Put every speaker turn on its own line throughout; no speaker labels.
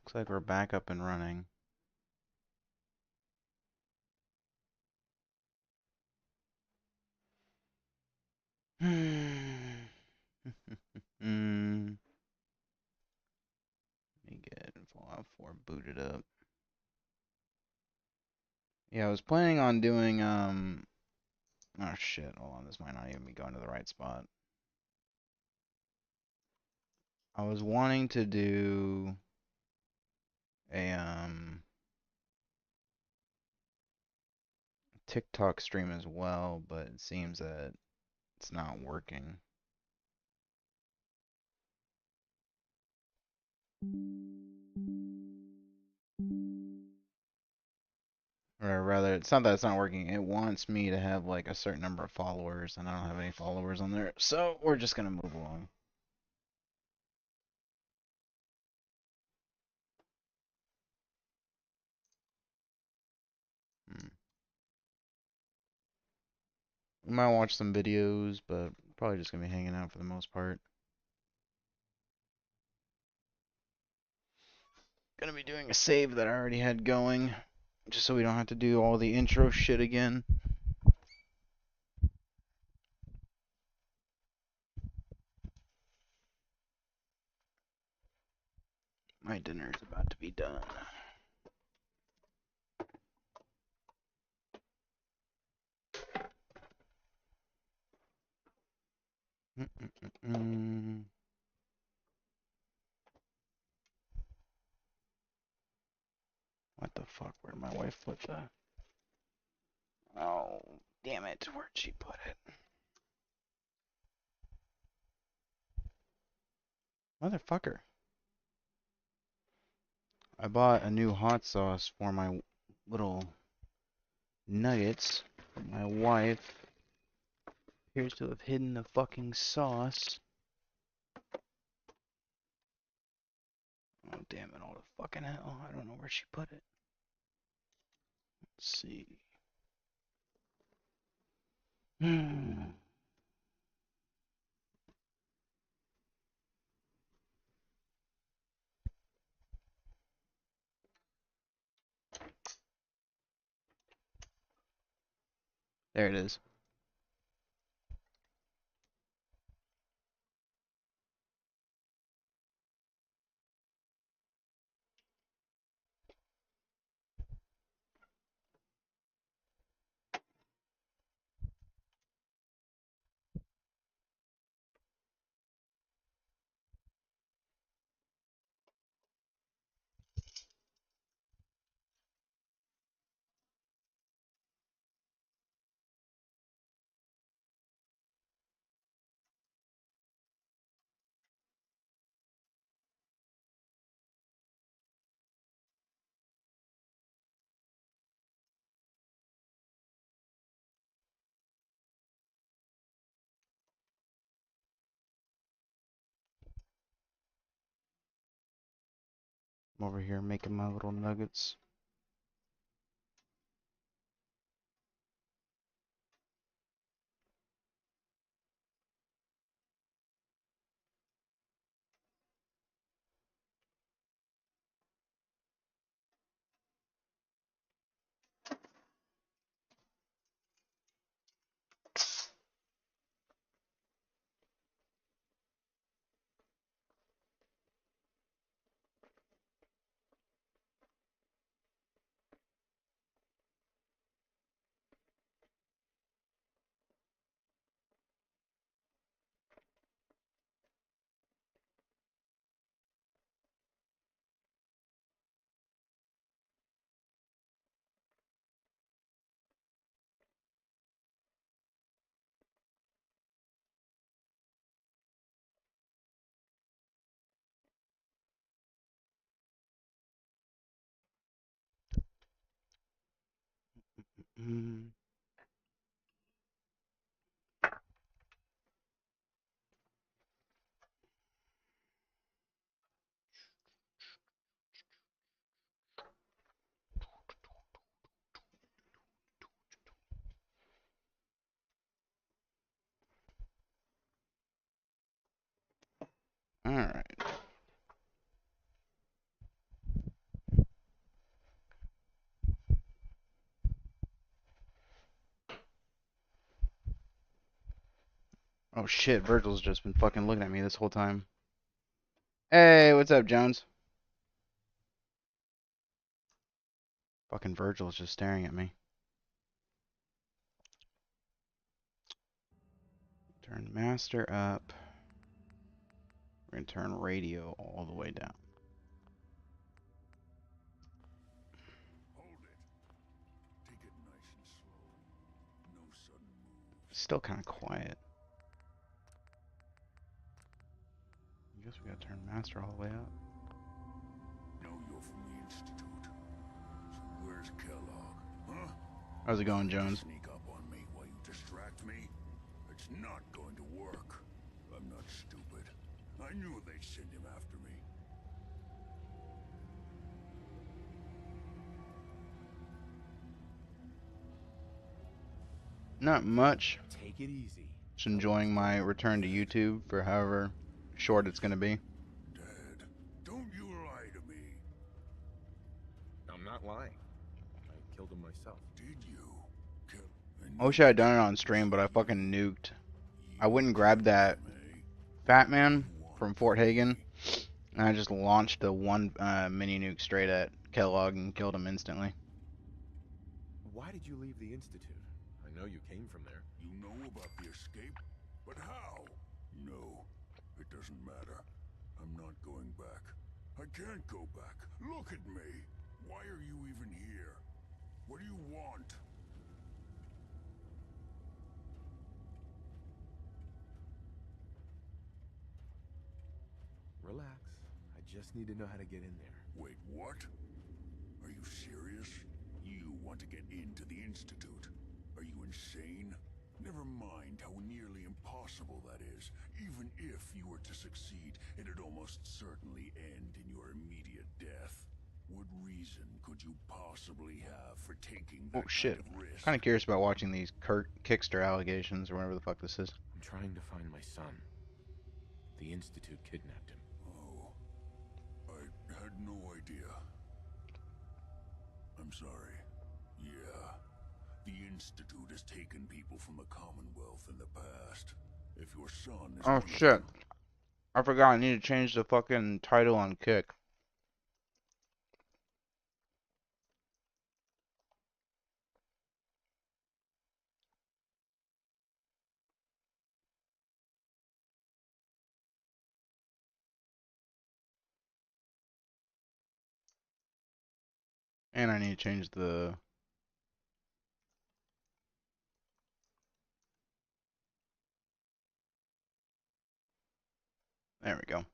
Looks like we're back up and running. Hmm. Let me get Fallout 4 booted up. Yeah, I was planning on doing, oh shit, hold on, this might not even be going to the right spot. I was wanting to do a, TikTok stream as well, but it seems that it's not working. Or rather, it's not that it's not working, it wants me to have like a certain number of followers, and I don't have any followers on there, so we're just gonna move along. Hmm. We might watch some videos, but probably just gonna be hanging out for the most part. Gonna be doing a save that I already had going, just so we don't have to do all the intro shit again. My dinner's about to be done. What the fuck? Where'd my wife put the... Oh, damn it. Where'd she put it? Motherfucker. I bought a new hot sauce for my little nuggets. My wife appears to have hidden the fucking sauce. Oh, damn it, all the fucking hell. I don't know where she put it. Let's see. There it is. I'm over here making my little nuggets. Mm. Alright. Oh shit, Virgil's just been fucking looking at me this whole time. Hey, what's up, Jones? Fucking Virgil's just staring at me. Turn master up. We're gonna turn radio all the way down.
Hold it. Take it nice and slow. No sudden moves.
Still kind of quiet. I guess we gotta turn master all the way up.
Know you're from the Institute. So where's Kellogg? Huh?
How's it going, Jones?
Sneak up on me while you distract me? It's not going to work. I'm not stupid. I knew they'd send him after me.
Not much.
Take it easy.
Just enjoying my return to YouTube for however short it's gonna be.
Dad, don't you lie to me.
I'm not lying. I killed him myself.
Did you?
I wish I had done it on stream, but I fucking nuked. I wouldn't grab that Fat Man from Fort Hagen, and I just launched the one mini nuke straight at Kellogg and killed him instantly.
Why did you leave the Institute? I know you came from there.
You know about the escape? But how? No, it doesn't matter. I'm not going back. I can't go back. Look at me. Why are you even here? What do you want?
Relax. I just need to know how to get in there.
Wait, what? Are you serious? You want to get into the Institute? Are you insane? Never mind how nearly impossible that is. Even if you were to succeed, it'd almost certainly end in your immediate death. What reason could you possibly have for taking that
Oh shit.
kind of risk?
Kind of curious about watching these Kurt Kickster allegations or whatever the fuck this is.
I'm trying to find my son. The Institute kidnapped him.
Oh, I had no idea. I'm sorry. Yeah, the Institute has taken people from the Commonwealth in the past. If your son is
Oh
one of
shit.
them-
I forgot I need to change the fucking title on Kick. And I need to change the... There we go.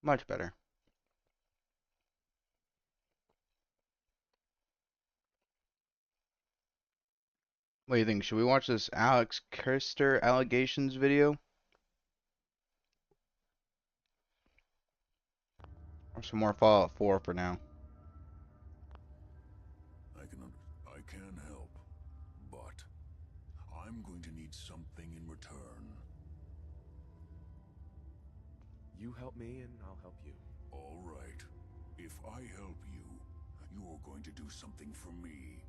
Much better. What do you think? Should we watch this Alex Kister allegations video? Or some more Fallout 4 for now?
I can help, but I'm going to need something in return.
You help me and I'll help you.
All right. If I help you, you're going to do something for me.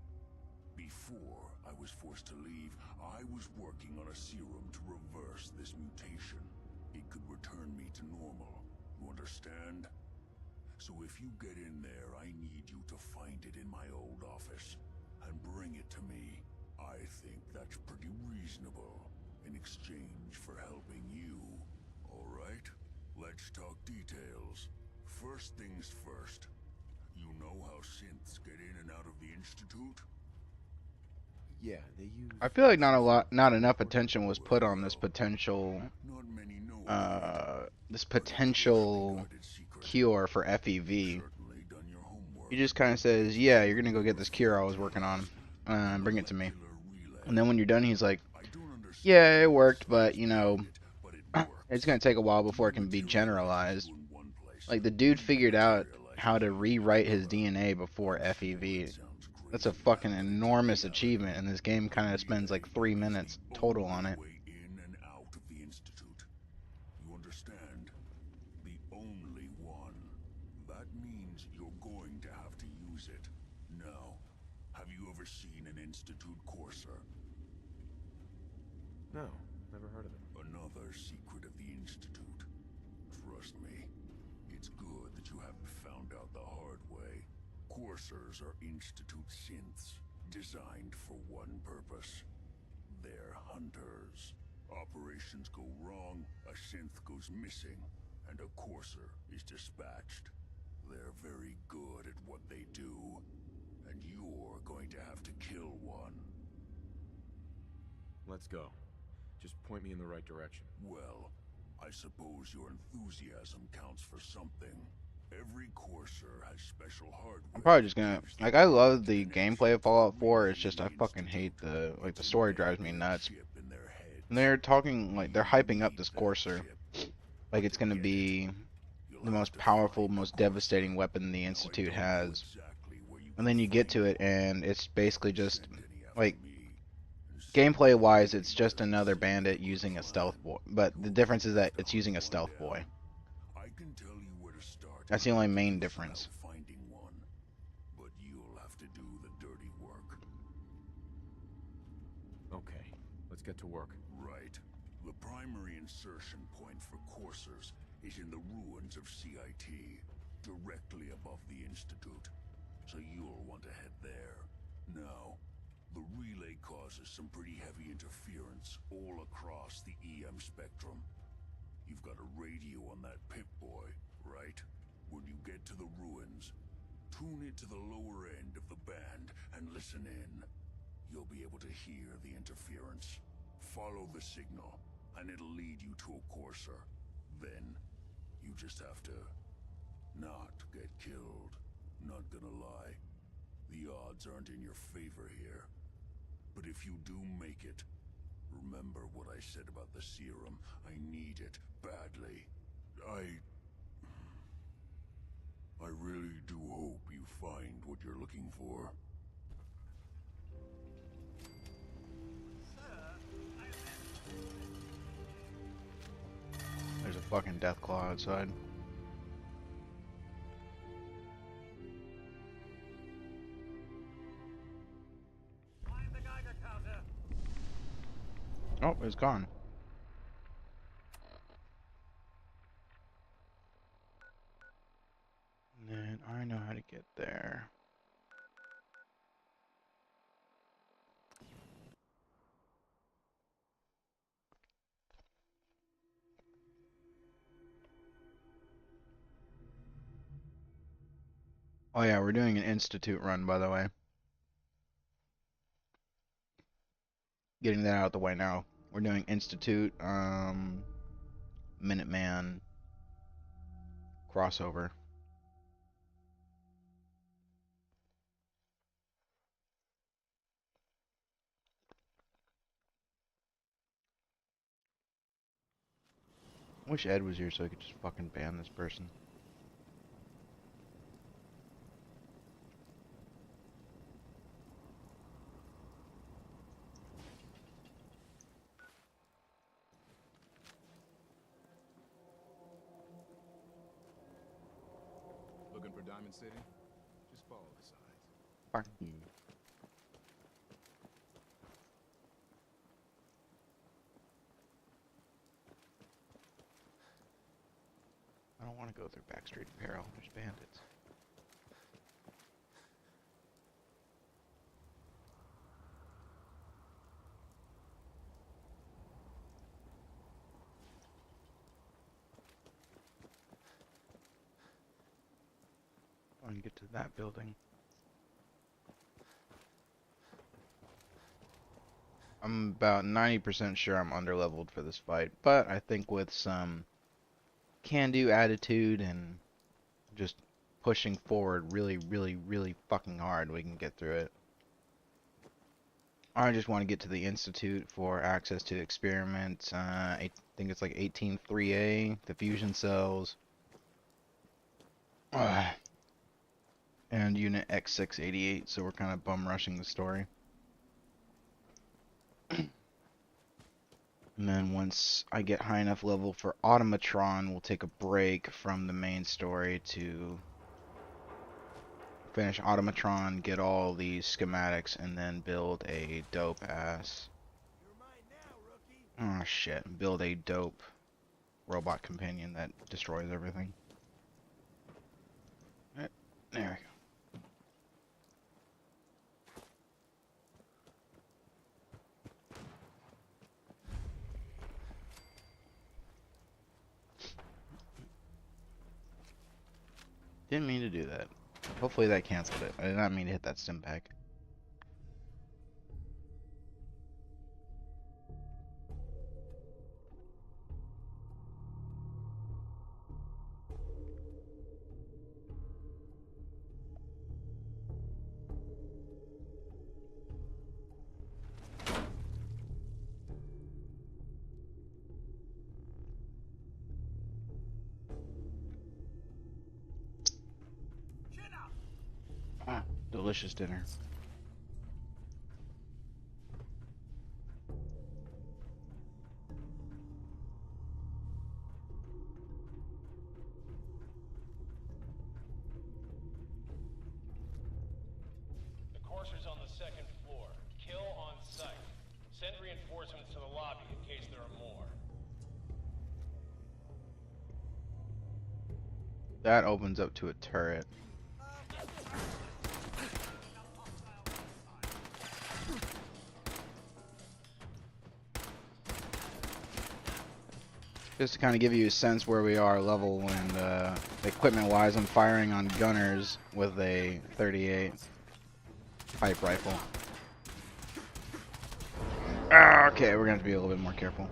Before I was forced to leave, I was working on a serum to reverse this mutation. It could return me to normal. You understand? So if you get in there, I need you to find it in my old office and bring it to me. I think that's pretty reasonable in exchange for helping you. All right? Let's talk details. First things first. You know how synths get in and out of the Institute?
Yeah, they use...
I feel like not enough attention was put on this potential,
Not many know
this potential cure for FEV.
Certainly done your homework.
He just kind of says, yeah, you're gonna go get this cure I was working on, bring it to me. And then when you're done, he's like, yeah, it worked, but, you know, it's gonna take a while before it can be generalized. Like, the dude figured out how to rewrite his DNA before FEV. That's a fucking enormous achievement, and this game kind of spends like 3 minutes total on it.
In and out of the Institute. You understand? The only one. That means you're going to have to use it. Now, have you ever seen an Institute Courser?
No, never heard of it.
Another secret of the Institute. Trust me, it's good that you haven't found out the hard way. Coursers are Institute synths, designed for one purpose. They're hunters. Operations go wrong, a synth goes missing, and a Courser is dispatched. They're very good at what they do, and you're going to have to kill one.
Let's go. Just point me in the right direction.
Well, I suppose your enthusiasm counts for something. Every Courser has special hardware.
I'm probably just gonna, like, I love the gameplay of Fallout 4. It's just I fucking hate the, like, the story drives me nuts. And they're talking, like, they're hyping up this Courser like it's gonna be the most powerful, most devastating weapon the Institute has. And then you get to it and it's basically just, like, gameplay wise, it's just another bandit using a stealth boy. But the difference is that it's using a stealth boy.
I can tell you where to start.
That's the only main difference.
Finding one, but you'll have to do the dirty work.
Okay, let's get to work.
Right. The primary insertion point for coursers is in the ruins of CIT, directly above the Institute. So you'll want to head there. Now, the relay causes some pretty heavy interference all across the EM spectrum. You've got a radio on that Pip-Boy, right? When you get to the ruins, tune it to the lower end of the band and listen in. You'll be able to hear the interference. Follow the signal, and it'll lead you to a Courser. Then, you just have to not get killed. Not gonna lie, the odds aren't in your favor here. But if you do make it, remember what I said about the serum. I need it badly. I really do hope you find what you're looking for.
There's a fucking Deathclaw outside. Oh, it's gone. And then I know how to get there. Oh yeah, we're doing an Institute run, by the way. Getting that out of the way now. We're doing Institute, Minuteman crossover. Wish Ed was here so I could just fucking ban this person.
Looking for Diamond City? Just follow the signs.
Fuck you. I don't want to go through Backstreet Apparel. There's bandits. I can get to that building. I'm about 90% sure I'm underleveled for this fight, but I think with some can-do attitude and just pushing forward really, really, really fucking hard, we can get through it. I just want to get to the Institute for access to experiments. I think it's like 18-3A, the fusion cells. And Unit X688, so we're kind of bum rushing the story. And then once I get high enough level for Automatron, we'll take a break from the main story to Finish Automatron, get all these schematics, and then build a dope ass. Oh shit, build a dope robot companion that destroys everything. Right, there we go. Didn't mean to do that. Hopefully that canceled it. I did not mean to hit that stim pack. Ah, delicious dinner.
The courser's on the second floor. Kill on sight. Send reinforcements to the lobby in case there are more.
That opens up to a turret. Just to kind of give you a sense where we are level and equipment wise, I'm firing on gunners with a 38 pipe rifle. Ah, okay, we're gonna have to be a little bit more careful.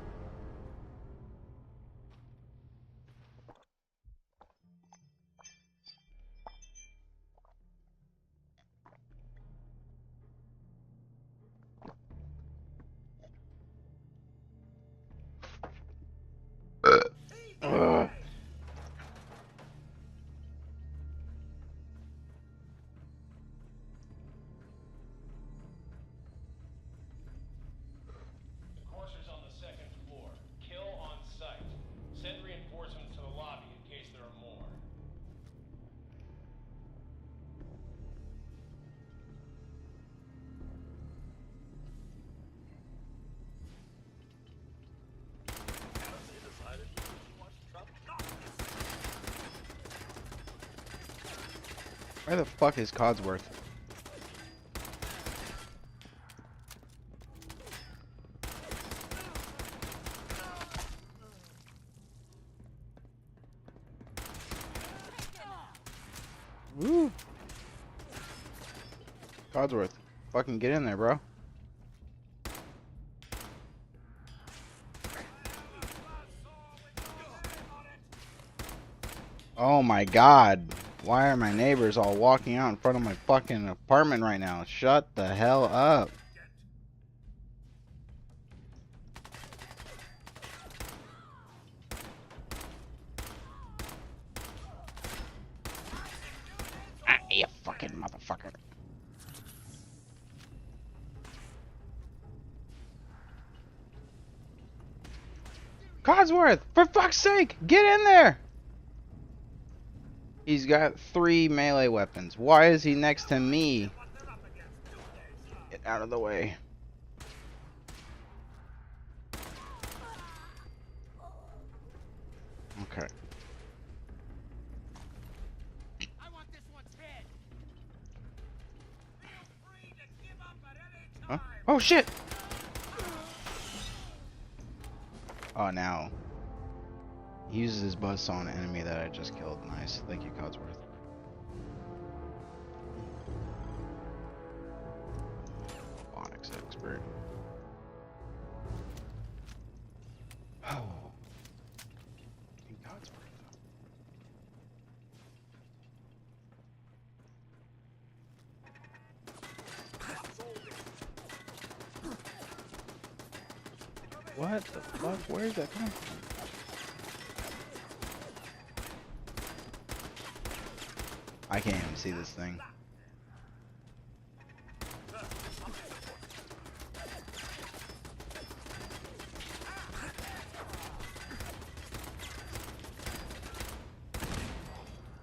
Ugh.
The courser's on the second floor. Kill on sight. Send reinforcements to the lobby in case there are more.
Where the fuck is Codsworth? Woo! Codsworth, fucking get in there, bro. Oh my god. Why are my neighbors all walking out in front of my fucking apartment right now? Shut the hell up. Ah, you fucking motherfucker. Codsworth, for fuck's sake, get in there! He's got 3 melee weapons. Why is he next to me? Get out of the way. Okay.
I want this one's head. Feel free to give up at any
Huh?
time.
Oh shit! Oh, now. He uses his buzzsaw on an enemy that I just killed. Nice. Thank you, Codsworth. Robotics expert. Oh. Codsworth. What the fuck? Where is that coming from? I can't even see this thing.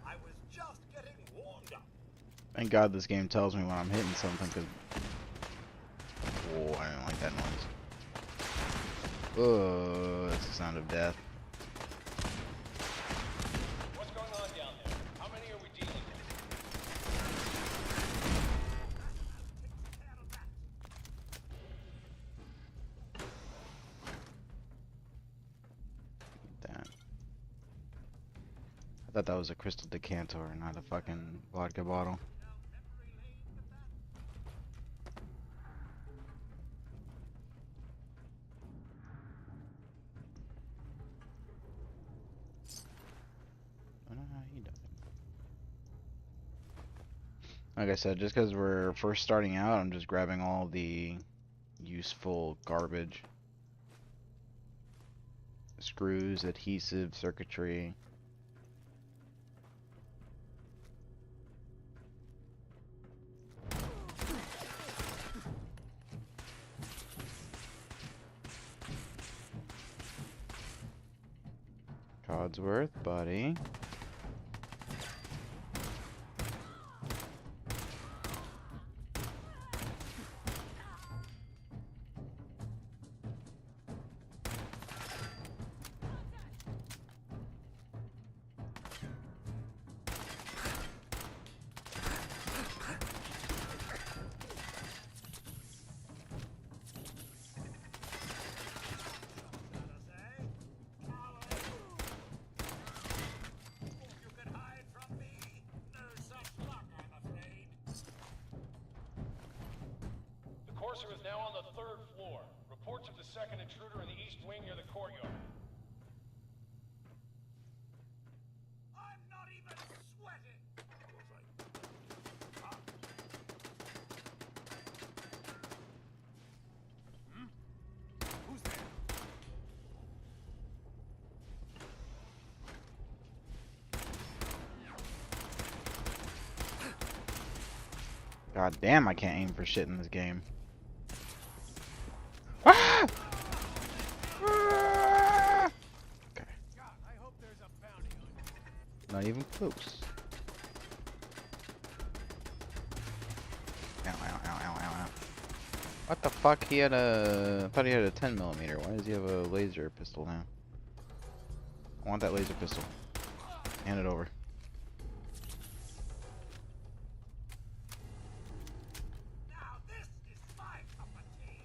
I was just getting warmed up.
Thank God this game tells me when I'm hitting something, because... Oh, I didn't like that noise. Oh, that's the sound of death.
What's going on down there? How many are we dealing with?
That. I thought that was a crystal decanter, not a fucking vodka bottle. I don't know how he died. Like I said, just because we're first starting out, I'm just grabbing all the useful garbage. Screws, adhesive, circuitry. Codsworth, buddy.
You can hide from me? No such luck, I'm afraid.
The Courser is now on the 3rd floor. Reports of the second intruder in the east wing near the courtyard.
I'm not even sweating.
Who's there?
God damn, I can't aim for shit in this game. Ah! Ah! Okay.
God, I hope there's a bounty on you.
Not even close. Ow, ow, ow, ow, ow, ow. What the fuck? He had a... I thought he had a 10mm. Why does he have a laser pistol now? I want that laser pistol. Hand it over.
Now this is my cup of tea.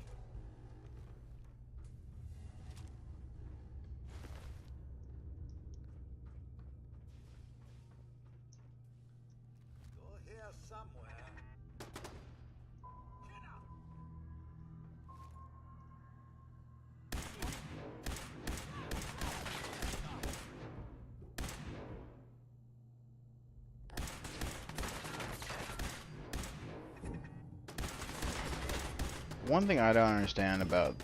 You're here somewhere. Chin up.
One thing I don't understand about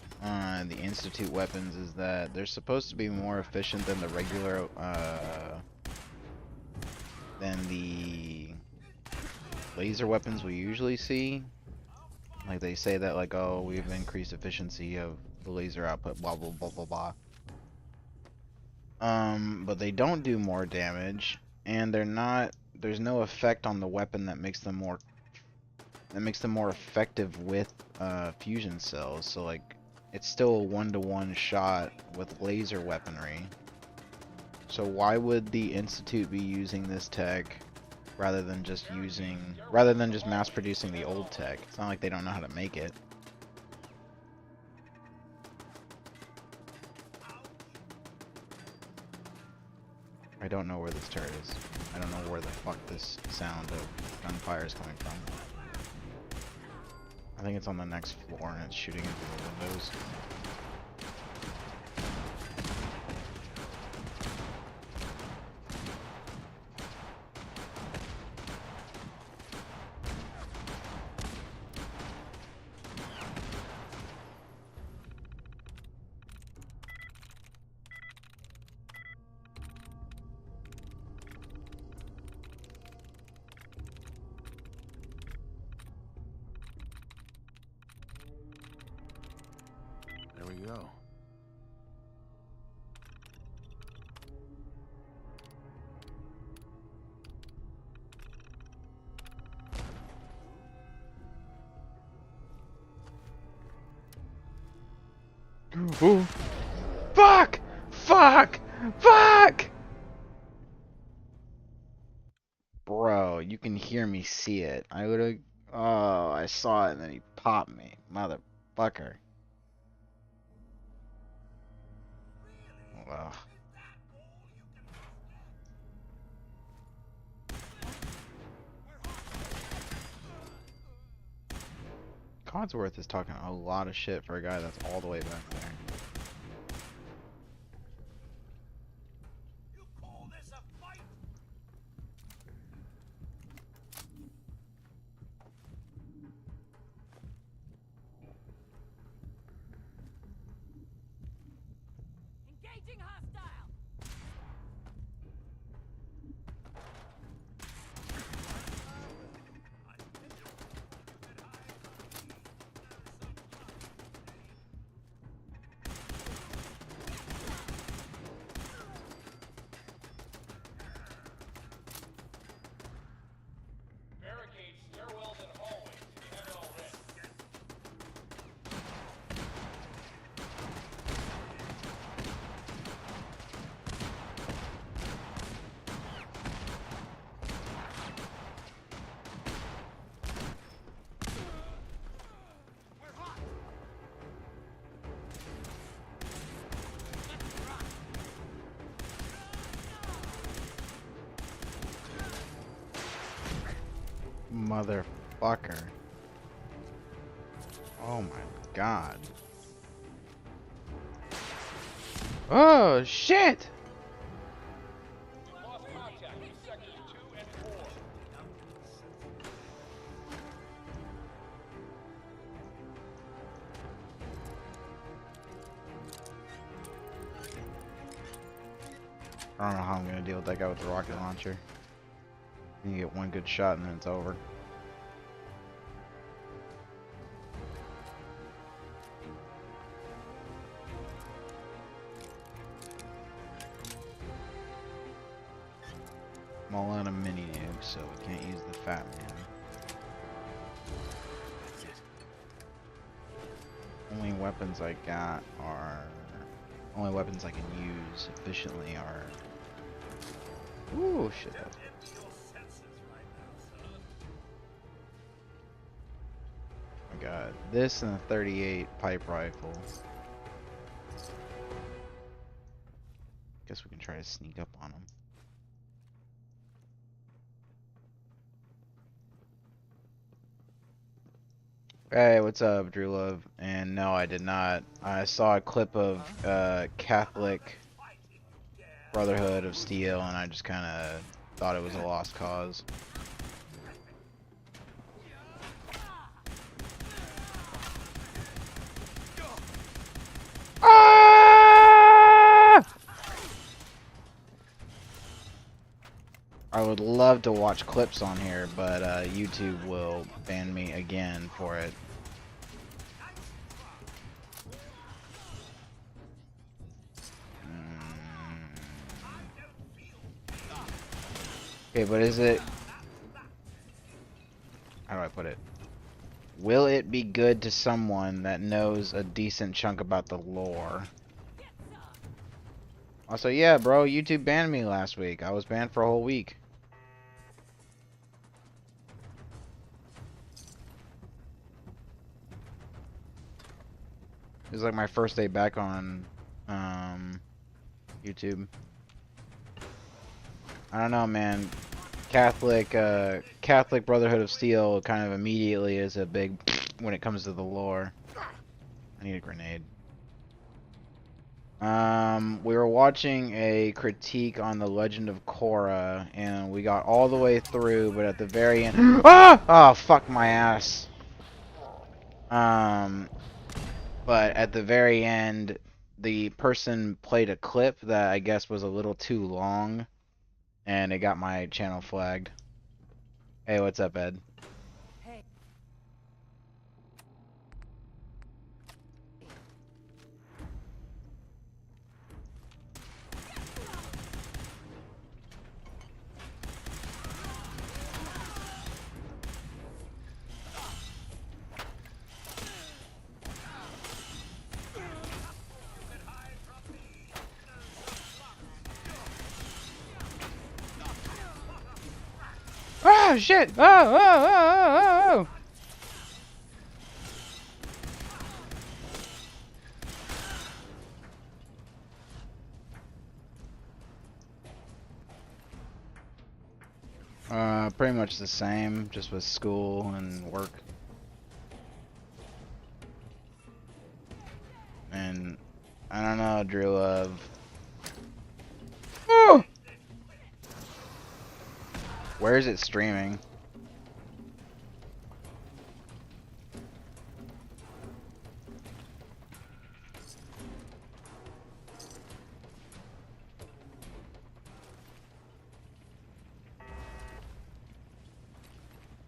the Institute weapons is that they're supposed to be more efficient than the regular, than the laser weapons we usually see. Like they say that like, oh, we've increased efficiency of the laser output, blah blah blah blah blah. But they don't do more damage, and they're not. There's no effect on the weapon that makes them more effective with fusion cells. So like, it's still a one-to-one shot with laser weaponry. So why would the Institute be using this tech rather than just mass producing the old tech? It's not like they don't know how to make it. I don't know where this turret is. I don't know where the fuck this sound of gunfire is coming from. I think it's on the next floor and it's shooting into the windows.
There we go.
Ooh. Fuck! Fuck! Fuck! Bro, you can hear me see it. I would've... Oh, I saw it and then he popped me. Motherfucker. Ugh. Codsworth is talking a lot of shit for a guy that's all the way back there.
You call this a fight? Engaging hostile.
Barricade stairwells and hallways if you haven't already.
We're hot.
Motherfucker. Oh my god. Oh shit!
We've lost contact with sectors 2 and 4.
I don't know how I'm gonna deal with that guy with the rocket launcher. You get one good shot and then it's over. I'm all out of mini nukes, so we can't use the fat man. Only weapons I got are... Only weapons I can use efficiently are... Ooh, shit. I got this and a 38 pipe rifle. Guess we can try to sneak up on him. Hey, what's up, Drew Love? And no, I did not. I saw a clip of Catholic Brotherhood of Steel, and I just kind of thought it was a lost cause. Ah! I would love to watch clips on here, but YouTube will ban me again for it. Okay, but is it... How do I put it? Will it be good to someone that knows a decent chunk about the lore? Also, yeah, bro, YouTube banned me last week. I was banned for a whole week. It was like my first day back on YouTube. I don't know, man. Catholic Brotherhood of Steel kind of immediately is a big when it comes to the lore. I need a grenade. We were watching a critique on the Legend of Korra, and we got all the way through, but at the very end, ah! Oh, fuck my ass. But at the very end, the person played a clip that I guess was a little too long, and it got my channel flagged. Hey, what's up, Ed?
Hey.
Oh shit! Oh! Pretty much the same, just with school and work. And I don't know, Drew Love. Oh! Where is it streaming?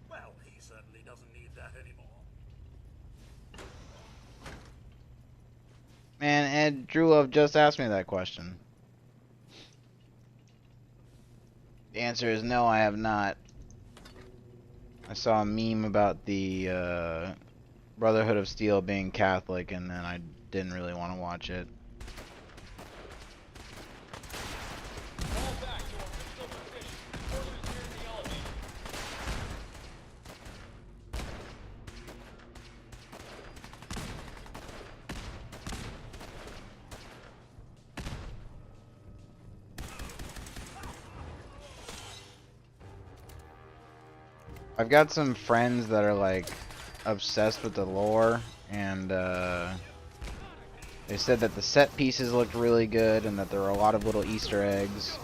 Well, he certainly doesn't need that anymore.
Man, Ed, Drew Love just asked me that question. The answer is no, I have not. I saw a meme about the Brotherhood of Steel being Catholic, and then I didn't really want to watch it.
Fall back to original position. Forces near the elevator.
I've got some friends that are like obsessed with the lore, and they said that the set pieces looked really good and that there were a lot of little Easter eggs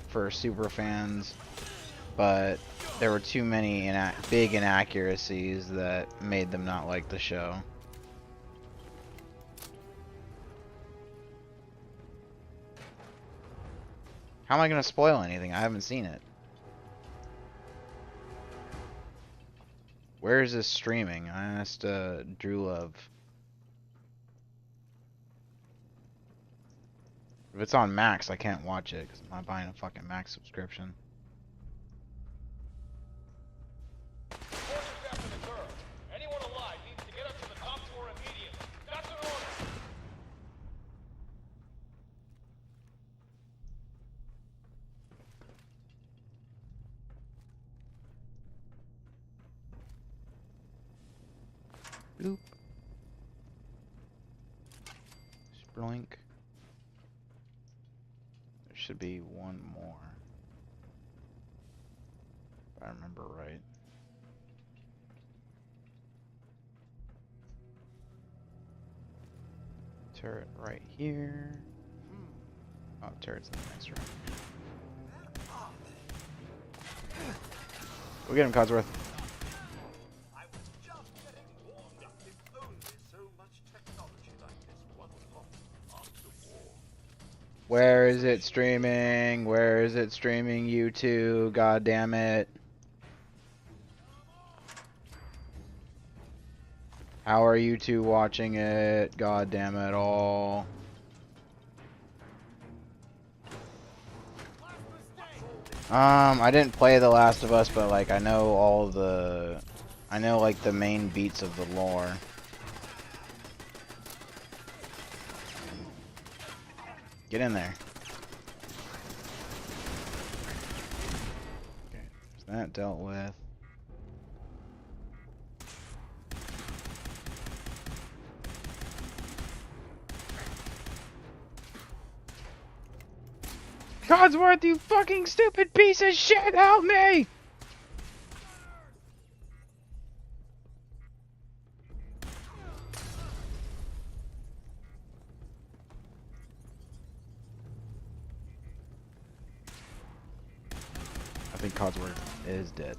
for super fans, but there were too many big inaccuracies that made them not like the show. How am I going to spoil anything? I haven't seen it. Where is this streaming? I asked Drew Love. If it's on Max, I can't watch it because I'm not buying a fucking Max subscription.
Forces after the girl. Anyone alive needs to get up to the top floor immediately. That's an order.
Bloop. Sploink. There should be one more. If I remember right. Turret right here. Oh, turret's in the next room. Go get him, Codsworth.
I was just getting warmed up. If only so much technology like this wasn't after the war.
Where is it streaming? Where is it streaming? YouTube, god damn it. How are you two watching it? God damn it all. I didn't play The Last of Us, but like I know all of the like the main beats of the lore. Get in there. Okay, is that dealt with? Codsworth, you fucking stupid piece of shit, help me! I think Codsworth is dead.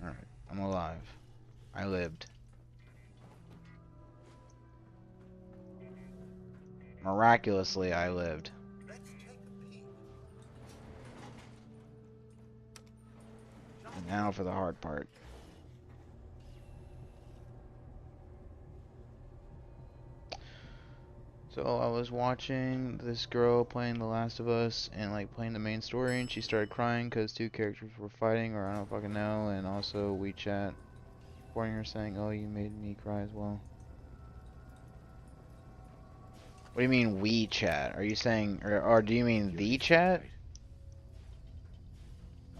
Alright, I'm alive. I lived. Miraculously, I lived.
Let's take a peek.
And now for the hard part. So I was watching this girl playing The Last of Us and like playing the main story, and she started crying because two characters were fighting, or I don't fucking know, and also WeChat reporting her saying, "Oh, you made me cry as well." What do you mean we chat? Are you saying, or do you mean the chat?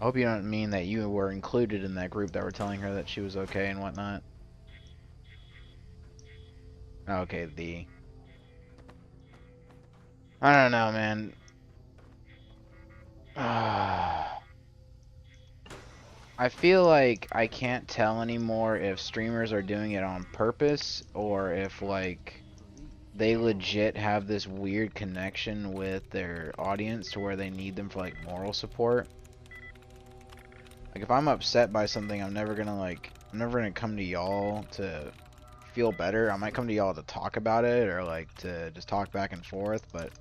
I hope you don't mean that you were included in that group that were telling her that she was okay and whatnot. Okay, the. I don't know, man. I feel like I can't tell anymore if streamers are doing it on purpose or if, like, they legit have this weird connection with their audience to where they need them for, like, moral support. Like, if I'm upset by something, I'm never gonna come to y'all to feel better. I might come to y'all to talk about it or, like, to just talk back and forth, but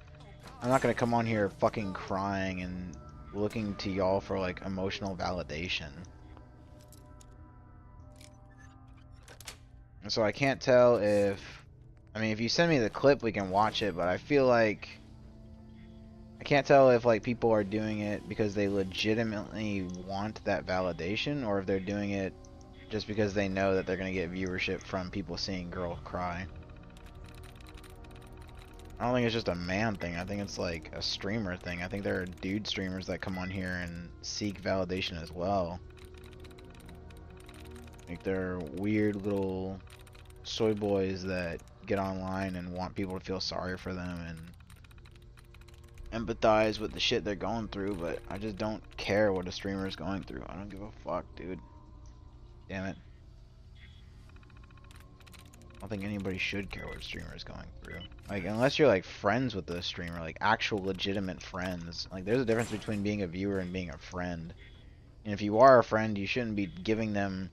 I'm not gonna come on here fucking crying and looking to y'all for, like, emotional validation. And so I can't tell if... I mean, if you send me the clip, we can watch it, but I feel like... I can't tell if, like, people are doing it because they legitimately want that validation, or if they're doing it just because they know that they're gonna get viewership from people seeing girl cry. I don't think it's just a man thing. I think it's, like, a streamer thing. I think there are dude streamers that come on here and seek validation as well. Like, they're weird little soy boys that get online and want people to feel sorry for them and empathize with the shit they're going through, but I just don't care what a streamer is going through. I don't give a fuck, dude. Damn it. I don't think anybody should care what a streamer is going through. Like, unless you're, like, friends with the streamer, like, actual legitimate friends. Like, there's a difference between being a viewer and being a friend. And if you are a friend, you shouldn't be giving them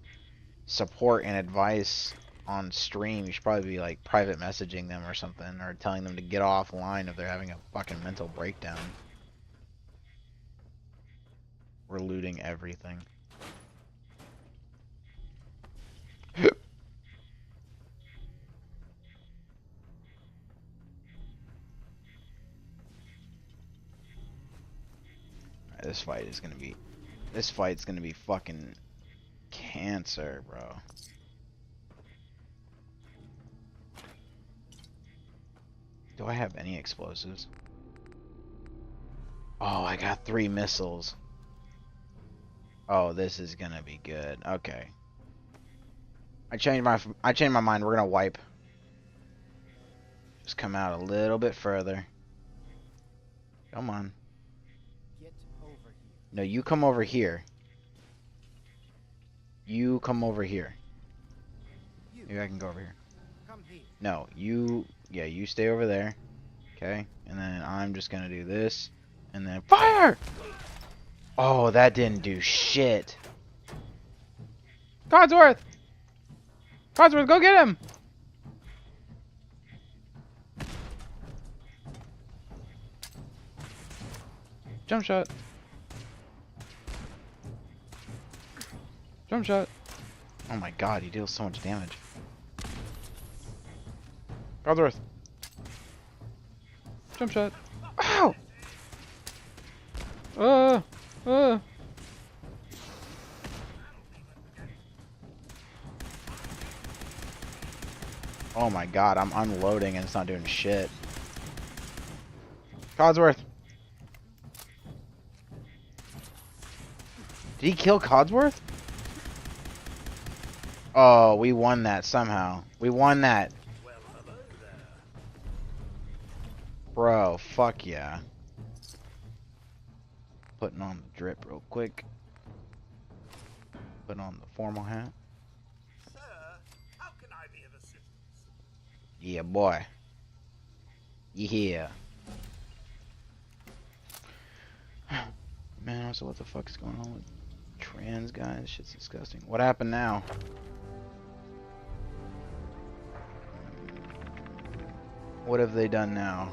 support and advice on stream. You should probably be, like, private messaging them or something, or telling them to get offline if they're having a fucking mental breakdown. We're looting everything. This fight's gonna be fucking cancer, bro. Do I have any explosives? Oh, I got 3 missiles. Oh, this is gonna be good. Okay. I changed my mind. We're gonna wipe. Just come out a little bit further. Come on.
Get over here.
No, you come over here. You come over here. Maybe I can go over here.
Come here.
No, you stay over there. Okay? And then I'm just gonna do this. And then fire! Oh, that didn't do shit. Codsworth! Codsworth, go get him! Jump shot. Jump shot. Oh my god, he deals so much damage. Codsworth. Jump shot. Ow! Oh my god, I'm unloading and it's not doing shit. Codsworth. Did he kill Codsworth? Oh, we won that somehow. We won that.
Well, hello there.
Bro, fuck yeah. Putting on the drip real quick. Putting on the formal hat.
Sir, how can I be of assistance?
Yeah, boy. Yeah. Man, also what the fuck is going on with trans guys? Shit's disgusting. What happened now? What have they done now?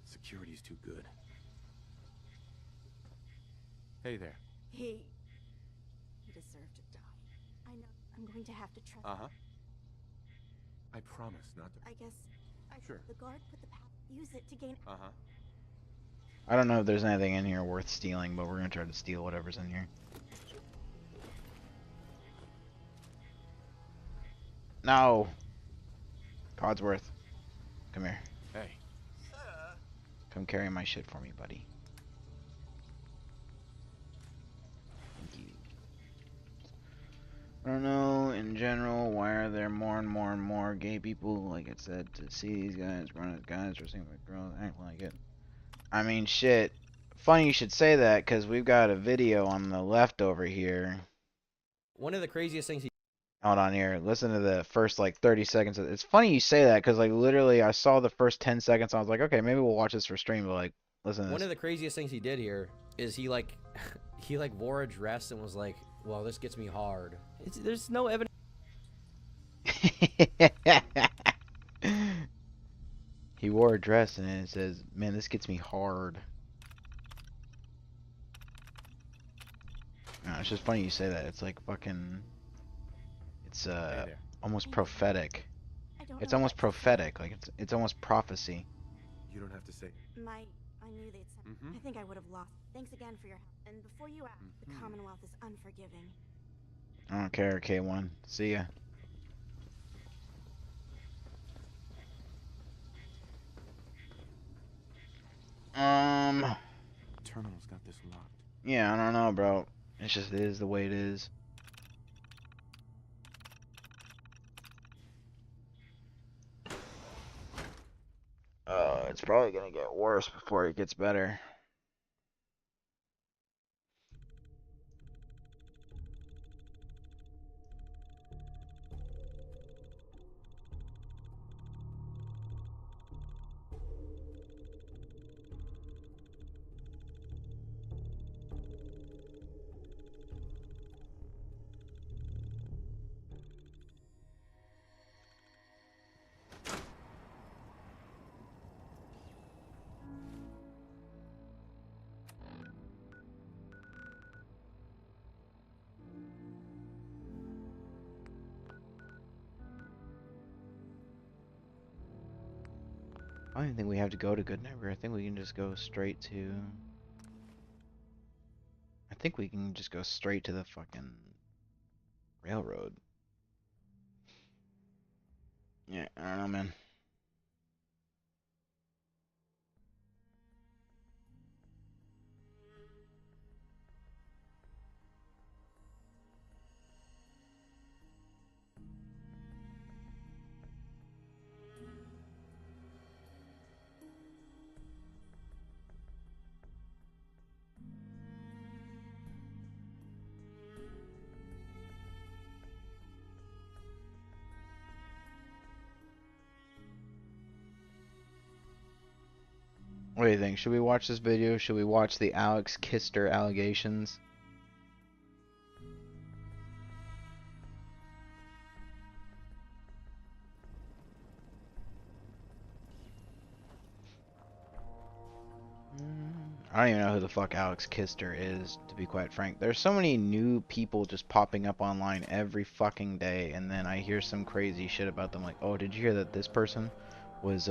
Security's too good. Hey there.
He deserved to die. I know. I'm going to have to trust.
Uh-huh. I promise not to.
I guess.
Sure.
The guard put the use it to gain.
Uh-huh.
I don't know if there's anything in here worth stealing, but we're gonna try to steal whatever's in here. No! Codsworth. Come here.
Hey.
Sir,
Come carry my shit for me, buddy. Thank you. I don't know, in general, why are there more and more and more gay people, like I said, to see these guys run as guys dressing like girls, act like it. I mean, shit. Funny you should say that, because we've got a video on the left over here.
One of the craziest things he
Hold on here. Listen to the first, like, 30 seconds. It's funny you say that, because, like, literally, I saw the first 10 seconds, I was like, okay, maybe we'll watch this for stream, but, like, listen to
one
this.
of the craziest things he did here is he like he like wore a dress and was like, well, this gets me hard. There's no evidence.
He wore a dress and it says, man, this gets me hard. No, it's just funny you say that. It's like fucking... It's
Hey there.
almost prophetic.
I don't
It's
know
almost
what-
prophetic. Like it's almost prophecy.
You don't have to say.
I knew they'd send.
Mhm.
I think I would have lost. Thanks again for your help. And before you ask, the
Mhm.
Commonwealth is unforgiving.
I don't care, K1. See ya.
Terminal's got this locked.
Yeah, I don't know, bro. It's just, it is the way it is. It's probably gonna get worse before it gets better. I don't think we have to go to Good Neighbor. I think we can just go straight to... I think we can just go straight to the fucking railroad. Yeah, I don't know, man. What do you think? Should we watch this video? Should we watch the Alex Kister allegations? I don't even know who the fuck Alex Kister is, to be quite frank. There's so many new people just popping up online every fucking day, and then I hear some crazy shit about them, like, oh, did you hear that this person was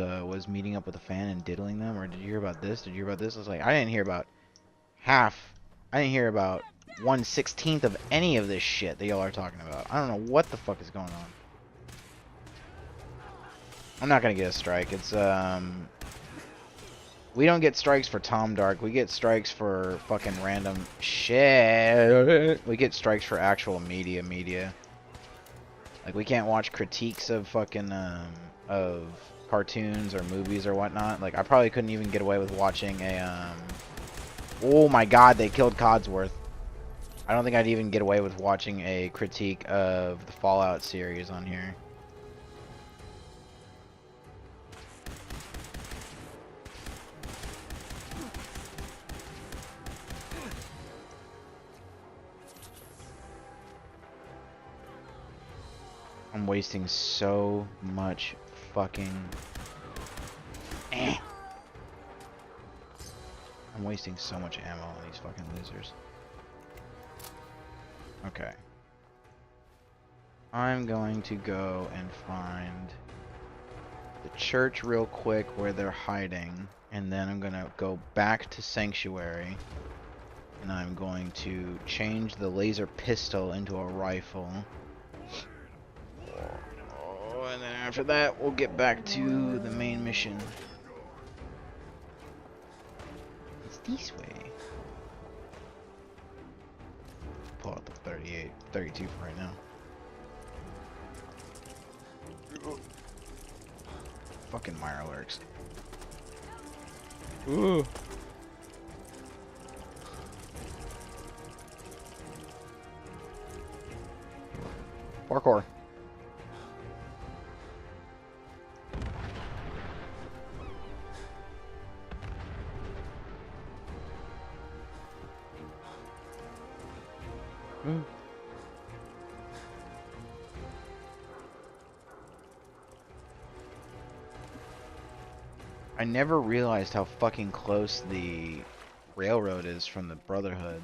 meeting up with a fan and diddling them, or did you hear about this? Did you hear about this? I was like, I didn't hear about half. I didn't hear about 1/16 of any of this shit that y'all are talking about. I don't know what the fuck is going on. I'm not gonna get a strike. It's we don't get strikes for Tom Dark. We get strikes for fucking random shit. We get strikes for actual media. Like, we can't watch critiques of fucking of cartoons or movies or whatnot. Like, I probably couldn't even get away with watching a oh my god, they killed Codsworth. I don't think I'd even get away with watching a critique of the Fallout series on here. I'm wasting so much fucking... I'm wasting so much ammo on these fucking losers. Okay. I'm going to go and find the church real quick where they're hiding. And then I'm gonna go back to Sanctuary. And I'm going to change the laser pistol into a rifle. Oh, and then after that, we'll get back to the main mission. It's this way. Pull out the 38, 32 for right now. Fucking Mirelurks. Ooh. Parkour. I never realized how fucking close the railroad is from the Brotherhood.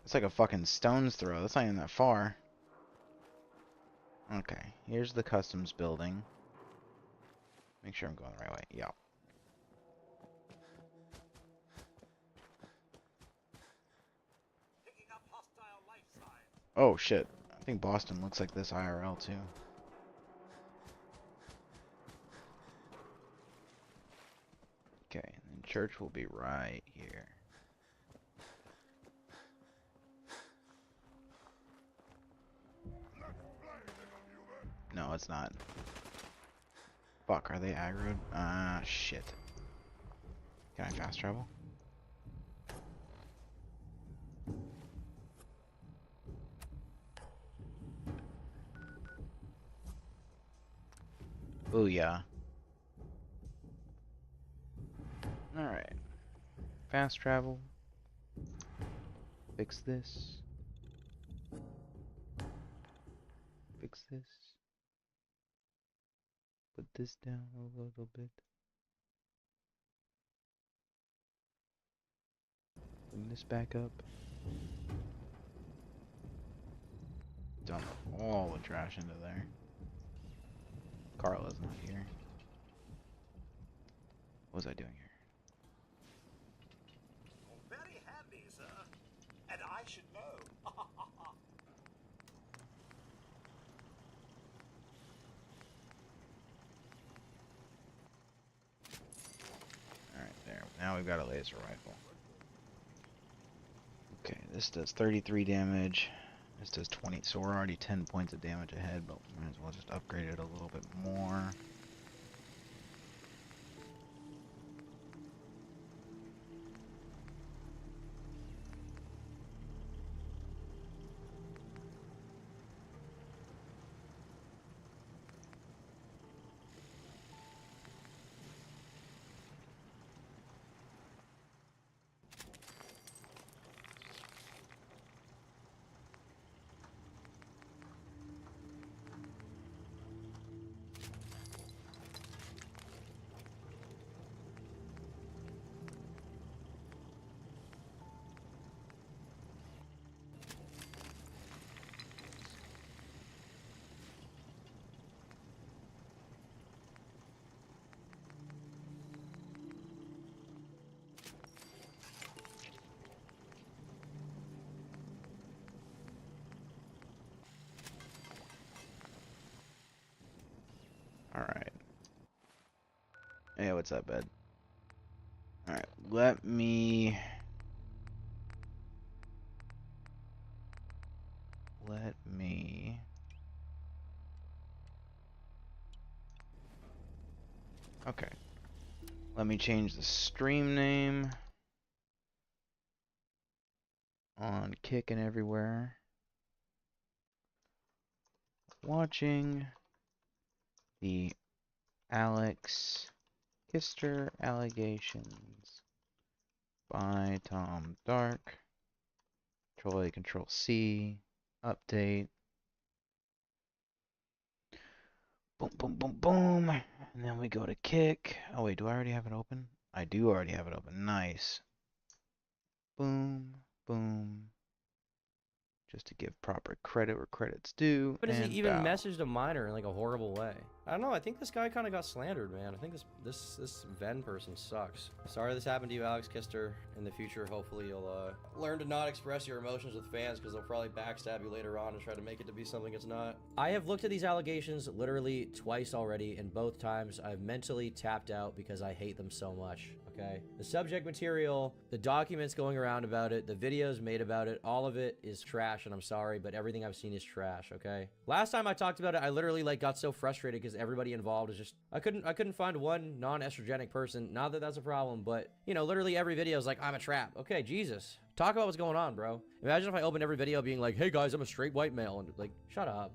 It's like a fucking stone's throw. That's not even that far. Okay, here's the customs building. Make sure I'm going the right way. Yeah.
Picking up hostile life signs.
Oh shit. I think Boston looks like this IRL too. Okay, and then church will be right here. No, it's not. Fuck, are they aggroed? Ah, shit. Can I fast travel? Oh yeah. Alright. Fast travel. Fix this. Fix this. Put this down a little bit. Bring this back up. Dump all the trash into there. Carla's not here. What was I doing here?
Very handy, sir. And I should know.
Alright, there. Now we've got a laser rifle. Okay, this does 33 damage. This does 20, so we're already 10 points of damage ahead, but might as well just upgrade it a little bit more. Alright. Hey, what's up, bud? Alright, let me... Okay. Let me change the stream name on Kick and everywhere. Watching the Alex Kister Allegations by Tom Dark. Control A, Control C, update. Boom, boom, boom, boom. And then we go to Kick. Oh wait, do I already have it open? I do already have it open. Nice. Boom, boom. just to give proper credit where credit's due.
But has he
and
even
bow.
messaged a minor in like a horrible way? I don't know. I think this guy kind of got slandered, man. I think this Ven person sucks. Sorry this happened to you, Alex Kister. In the future, hopefully you'll learn to not express your emotions with fans, because they'll probably backstab you later on and try to make it to be something it's not. I have looked at these allegations literally twice already, and both times I've mentally tapped out because I hate them so much. Okay, the subject material, the documents going around about it, the videos made about it, all of it is trash, and I'm sorry, but everything I've seen is trash. Okay, last time I talked about it, I literally like got so frustrated because everybody involved is just I couldn't find one non-estrogenic person. Not that that's a problem, but you know, literally every video is like, I'm a trap. Okay, Jesus, talk about what's going on, bro. Imagine if I opened every video being like, hey guys, I'm a straight white male, and like, shut up.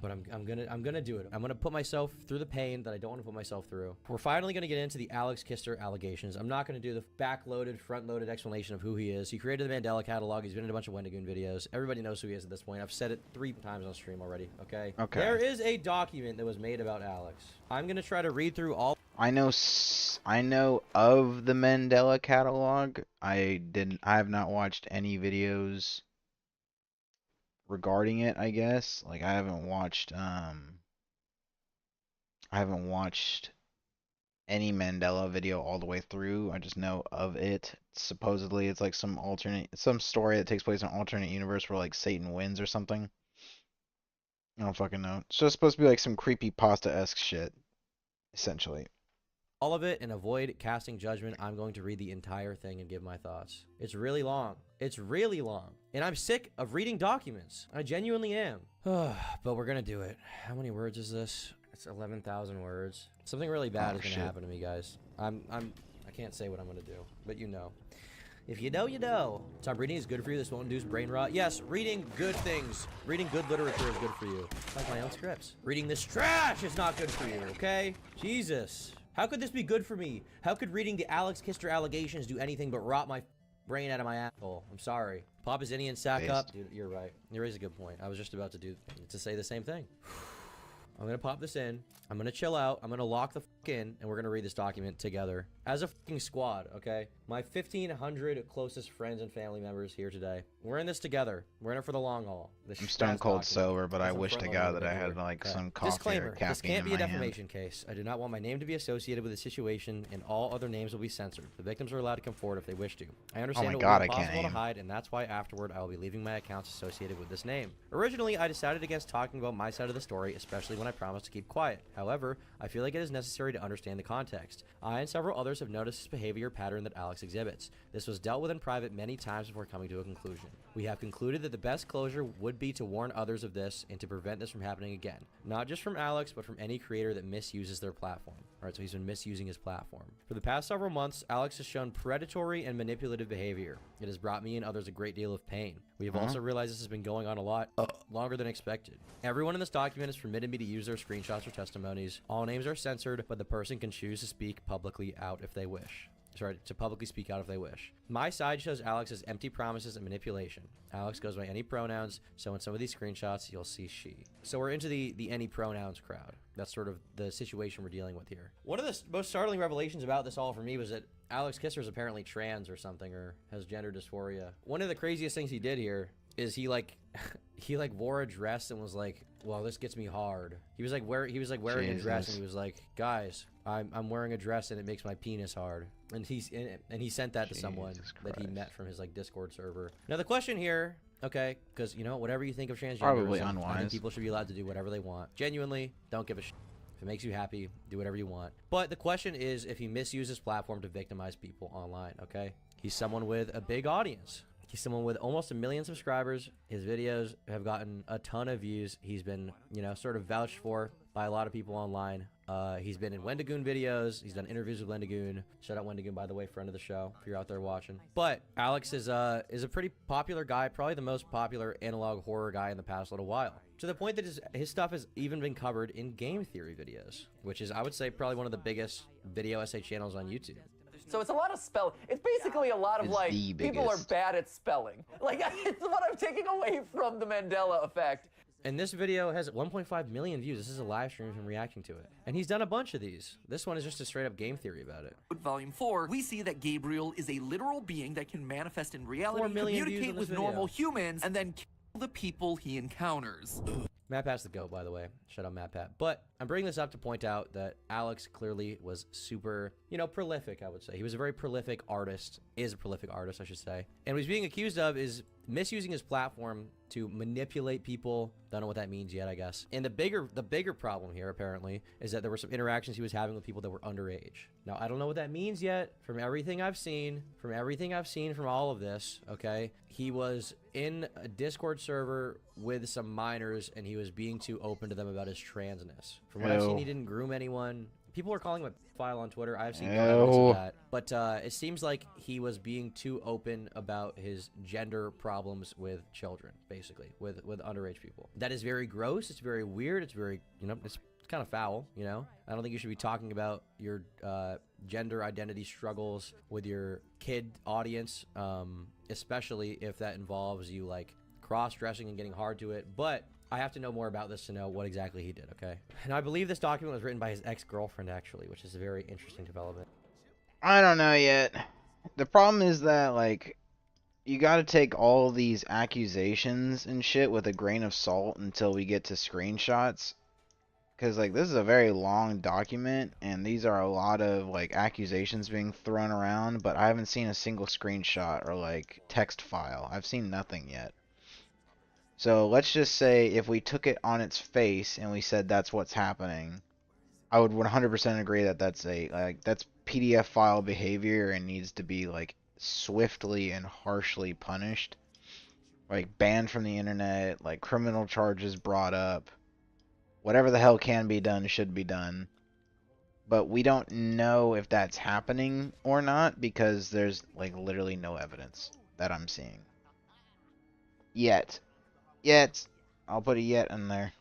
But I'm gonna do it. I'm gonna put myself through the pain that I don't want to put myself through. We're finally gonna get into the Alex Kister allegations. I'm not gonna do the backloaded, front-loaded explanation of who he is. He created the Mandela catalog. He's been in a bunch of Wendigoon videos. Everybody knows who he is at this point. I've said it 3 times on stream already. Okay.
Okay.
There is a document that was made about Alex. I'm gonna try to read through all.
I know of the Mandela catalog. I have not watched any videos regarding it, I guess. Like I haven't watched any Mandela video all the way through. I just know of it. Supposedly it's like some story that takes place in an alternate universe where like Satan wins or something. I don't fucking know. It's just supposed to be like some creepy pasta-esque shit, essentially.
All of it and avoid casting judgment. I'm going to read the entire thing and give my thoughts. It's really long. It's really long. And I'm sick of reading documents. I genuinely am. But we're gonna do it. How many words is this? It's 11,000 words. Something really bad is gonna happen to me, guys. I can't say what I'm gonna do, but you know. If you know, you know. Tom, reading is good for you. This won't induce brain rot. Yes, reading good things. Reading good literature is good for you. Like my own scripts. Reading this trash is not good for you, okay? Jesus. How could this be good for me? How could reading the Alex Kister allegations do anything but rot my brain out of my asshole? I'm sorry. Pop his Indian sack up. Dude, you're right. You raise a good point. I was just about to say the same thing. I'm gonna pop this in. I'm gonna chill out. I'm gonna lock the fuck in, and we're gonna read this document together as a fucking squad. Okay, my 1,500 closest friends and family members here today. We're in this together. We're in it for the long haul.
I'm stone cold sober, but I wish to God that I had like some coffee
Disclaimer,
or caffeine
this can't be a
in my hand.
defamation case. I do not want my name to be associated with the situation, and all other names will be censored. The victims are allowed to come forward if they wish to. I understand
my
it
God,
will be
I can't
impossible to
aim.
hide, and that's why afterward I will be leaving my accounts associated with this name. Originally, I decided against talking about my side of the story, especially when I promised to keep quiet. However, I feel like it is necessary to understand the context. I and several others have noticed this behavior pattern that Alex exhibits. This was dealt with in private many times before coming to a conclusion. We have concluded that the best closure would be to warn others of this and to prevent this from happening again. Not just from Alex, but from any creator that misuses their platform. Alright, so he's been misusing his platform. For the past several months, Alex has shown predatory and manipulative behavior. It has brought me and others a great deal of pain. We have also realized this has been going on a lot longer than expected. Everyone in this document has permitted me to use their screenshots or testimonies. All names are censored, but the person can choose to speak publicly out if they wish. Sorry, to publicly speak out if they wish. My side shows Alex's empty promises and manipulation. Alex goes by any pronouns, so in some of these screenshots, you'll see she. So we're into the any pronouns crowd. That's sort of the situation we're dealing with here. One of the most startling revelations about this all for me was that Alex Kister is apparently trans or something, or has gender dysphoria. One of the craziest things he did here is he wore a dress and was like, well, this gets me hard. He was like wearing a dress, and he was like, guys, I'm wearing a dress and it makes my penis hard. And he sent that to someone that he met from his like Discord server. Now the question here, okay, because you know, whatever you think of transgenderism,
Probably
I think
unwise.
people should be allowed to do whatever they want. Genuinely, don't give a shit. If it makes you happy, do whatever you want. But the question is if he misuses his platform to victimize people online, okay? He's someone with a big audience. He's someone with almost 1 million subscribers. His videos have gotten a ton of views. He's been, you know, sort of vouched for by a lot of people online. He's been in Wendigoon videos. He's done interviews with Wendigoon. Shout out Wendigoon, by the way, friend of the show, if you're out there watching. But Alex is a pretty popular guy, probably the most popular analog horror guy in the past little while. To the point that his stuff has even been covered in game theory videos, which is, I would say, probably one of the biggest video essay channels on YouTube.
So it's a lot of spell. It's basically a lot of
It's
like,
the
people are
biggest.
bad at spelling. Like, it's what I'm taking away from the Mandela effect.
And this video has 1.5 million views. This is a live stream of him reacting to it. And he's done a bunch of these. This one is just a straight up game theory about it.
Volume 4, we see that Gabriel is a literal being that can manifest in
4
reality,
million views on
communicate
this
with normal
video.
humans, and then the people he encounters.
MatPat's the GOAT, by the way. Shout out MatPat. But I'm bringing this up to point out that Alex clearly was super, prolific, I would say. He was a very prolific artist, is a prolific artist, I should say. And what he's being accused of is misusing his platform to manipulate people. Don't know what that means yet, I guess. And the bigger problem here, apparently, is that there were some interactions he was having with people that were underage. Now, I don't know what that means yet. From everything I've seen from all of this, okay, he was in a Discord server with some minors, and he was being too open to them about his transness. From what I've seen, he didn't groom anyone. People are calling him a pedophile on Twitter. I've seen no evidence of that. But it seems like he was being too open about his gender problems with children, basically, with underage people. That is very gross. It's very weird. It's very, it's kind of foul, I don't think you should be talking about your gender identity struggles with your kid audience, especially if that involves you, like, cross-dressing and getting hard to it. But I have to know more about this to know what exactly he did, okay? And I believe this document was written by his ex-girlfriend, actually, which is a very interesting development.
I don't know yet. The problem is that, like, you gotta take all these accusations and shit with a grain of salt until we get to screenshots. Because, like, this is a very long document, and these are a lot of, like, accusations being thrown around, but I haven't seen a single screenshot or, like, text file. I've seen nothing yet. So let's just say if we took it on its face and we said that's what's happening, I would 100% agree that that's that's PDF file behavior and needs to be, like, swiftly and harshly punished. Like, banned from the internet, like, criminal charges brought up. Whatever the hell can be done should be done. But we don't know if that's happening or not because there's, like, literally no evidence that I'm seeing. Yet. I'll put a yet in there.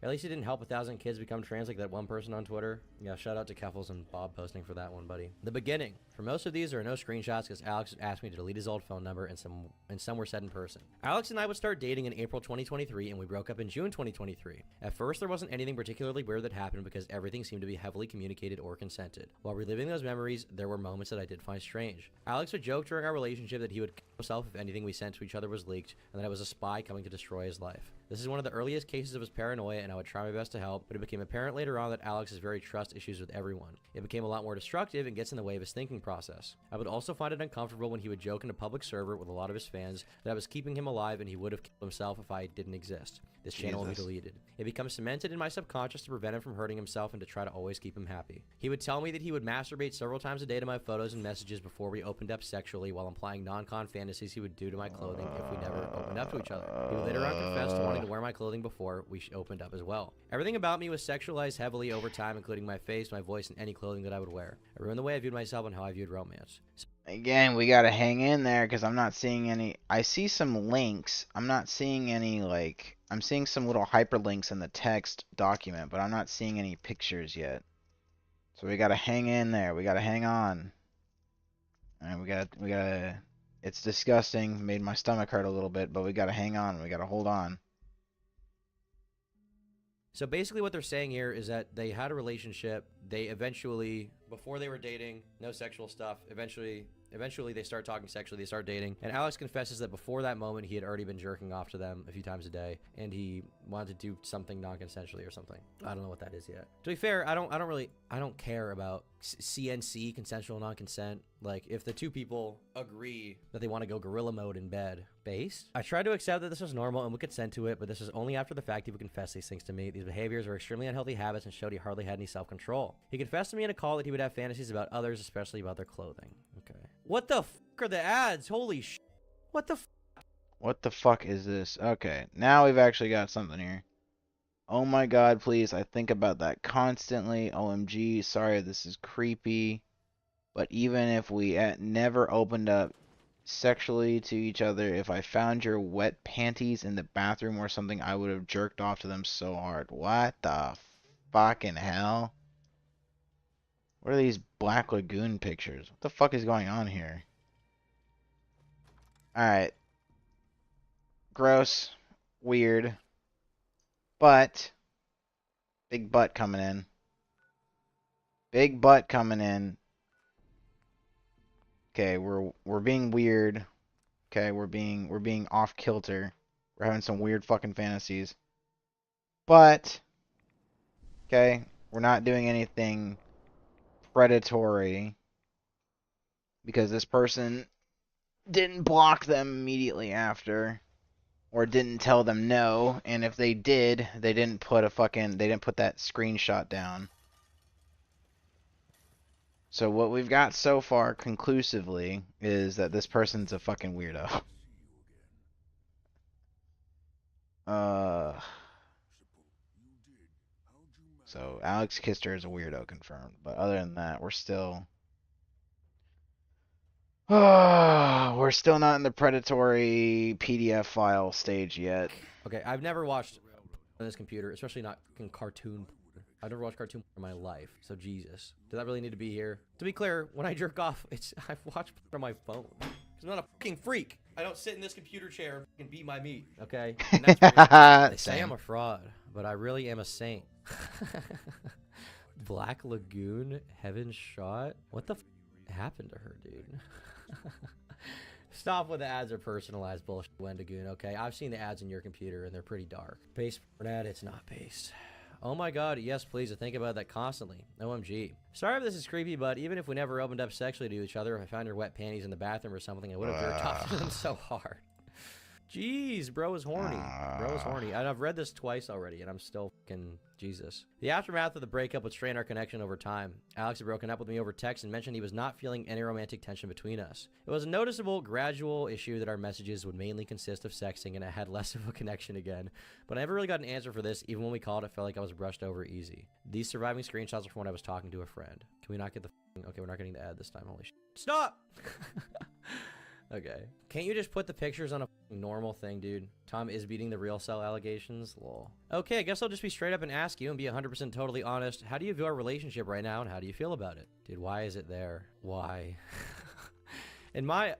At least it didn't help 1,000 kids become trans like that one person on Twitter. Yeah, shout out to Keffels and Bob posting for that one, buddy. The beginning. For most of these, there are no screenshots because Alex asked me to delete his old phone number and some were said in person. Alex and I would start dating in April 2023 and we broke up in June 2023. At first, there wasn't anything particularly weird that happened because everything seemed to be heavily communicated or consented. While reliving those memories, there were moments that I did find strange. Alex would joke during our relationship that he would kill himself if anything we sent to each other was leaked and that I was a spy coming to destroy his life. This is one of the earliest cases of his paranoia and I would try my best to help, but it became apparent later on that Alex has very trust issues with everyone. It became a lot more destructive and gets in the way of his thinking process. I would also find it uncomfortable when he would joke in a public server with a lot of his fans that I was keeping him alive and he would have killed himself if I didn't exist. This channel will be deleted. It becomes cemented in my subconscious to prevent him from hurting himself and to try to always keep him happy. He would tell me that he would masturbate several times a day to my photos and messages before we opened up sexually while implying non-con fantasies he would do to my clothing if we never opened up to each other. He would later on confess to wanting to wear my clothing before we opened up as well. Everything about me was sexualized heavily over time, including my face, my voice, and any clothing that I would wear. I ruined the way I viewed myself and how I viewed romance.
Again, we gotta hang in there because I'm not seeing any. I see some links. I'm not seeing any, like, I'm seeing some little hyperlinks in the text document, but I'm not seeing any pictures yet. So we gotta hang in there. We gotta hang on. And we gotta. It's disgusting. Made my stomach hurt a little bit, but we gotta hang on. We gotta hold on.
So basically what they're saying here is that they had a relationship. They eventually, before they were dating, no sexual stuff. Eventually they start talking sexually, they start dating. And Alex confesses that before that moment, he had already been jerking off to them a few times a day. And he wanted to do something non-consensually or something. I don't know what that is yet. To be fair, I don't care about CNC, consensual non-consent. Like, if the two people agree that they want to go gorilla mode in bed, based. I tried to accept that this was normal and would consent to it, but this was only after the fact he would confess these things to me. These behaviors were extremely unhealthy habits and showed he hardly had any self-control. He confessed to me in a call that he would have fantasies about others, especially about their clothing. Okay. What the f*** are the ads? Holy sh**. What the f***?
What the fuck is this? Okay, now we've actually got something here. Oh my god, please. I think about that constantly. OMG, sorry, this is creepy. But even if we never opened up sexually to each other, if I found your wet panties in the bathroom or something, I would have jerked off to them so hard. What the fucking hell? What are these Black Lagoon pictures? What the fuck is going on here? Alright. Gross. Weird. But big butt coming in. Big butt coming in. Okay, we're being weird. Okay, we're being off kilter. We're having some weird fucking fantasies. But, okay, we're not doing anything predatory because this person didn't block them immediately after or didn't tell them no, and if they did, they didn't put that screenshot down. So what we've got so far conclusively is that this person's a fucking weirdo. So Alex Kister is a weirdo confirmed, but other than that, we're still not in the predatory PDF file stage yet.
Okay, I've never watched on this computer, especially not in cartoon. I've never watched cartoon in my life, so Jesus. Does that really need to be here? To be clear, when I jerk off, I've watched on my phone. Because I'm not a fucking freak. I don't sit in this computer chair and beat my meat, okay? And that's weird. They say I'm a fraud, but I really am a saint. Black Lagoon, Heaven Shot? What the happened to her, dude? Stop with the ads are personalized bullshit, Wendigoon, okay? I've seen the ads in your computer, and they're pretty dark. Base Burnett, it's not based. Oh my god, yes please, I think about that constantly. OMG. Sorry if this is creepy, but even if we never opened up sexually to each other, if I found your wet panties in the bathroom or something, I would have jerked off to them so hard. Jeez, bro is horny. Bro is horny. And I've read this twice already, and I'm still fucking Jesus. The aftermath of the breakup would strain our connection over time. Alex had broken up with me over text and mentioned he was not feeling any romantic tension between us. It was a noticeable, gradual issue that our messages would mainly consist of sexting, and I had less of a connection again. But I never really got an answer for this. Even when we called, it felt like I was brushed over easy. These surviving screenshots are from when I was talking to a friend. Can we not get the okay, we're not getting the ad this time. Holy shit. Stop! Okay. Can't you just put the pictures on a normal thing, dude? Tom is beating the real cell allegations? Lol. Okay, I guess I'll just be straight up and ask you and be 100% totally honest. How do you view our relationship right now, and how do you feel about it? Dude, why is it there? Why? In my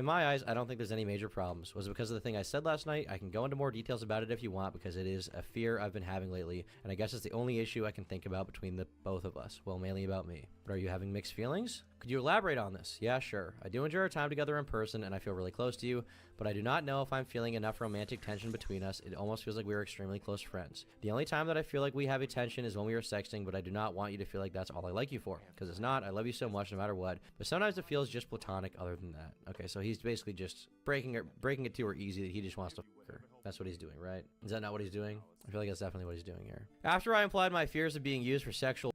eyes, I don't think there's any major problems. Was it because of the thing I said last night? I can go into more details about it if you want, because it is a fear I've been having lately, and I guess it's the only issue I can think about between the both of us. Well, mainly about me. But are you having mixed feelings? Could you elaborate on this? Yeah, sure. I do enjoy our time together in person, and I feel really close to you, but I do not know if I'm feeling enough romantic tension between us. It almost feels like we are extremely close friends. The only time that I feel like we have a tension is when we are sexting, but I do not want you to feel like that's all I like you for, because it's not. I love you so much no matter what, but sometimes it feels just platonic other than that. Okay, so he's basically just breaking it to her easy that he just wants to fuck her. That's what he's doing, right? Is that not what he's doing? I feel like that's definitely what he's doing here. After I implied my fears of being used for sexual...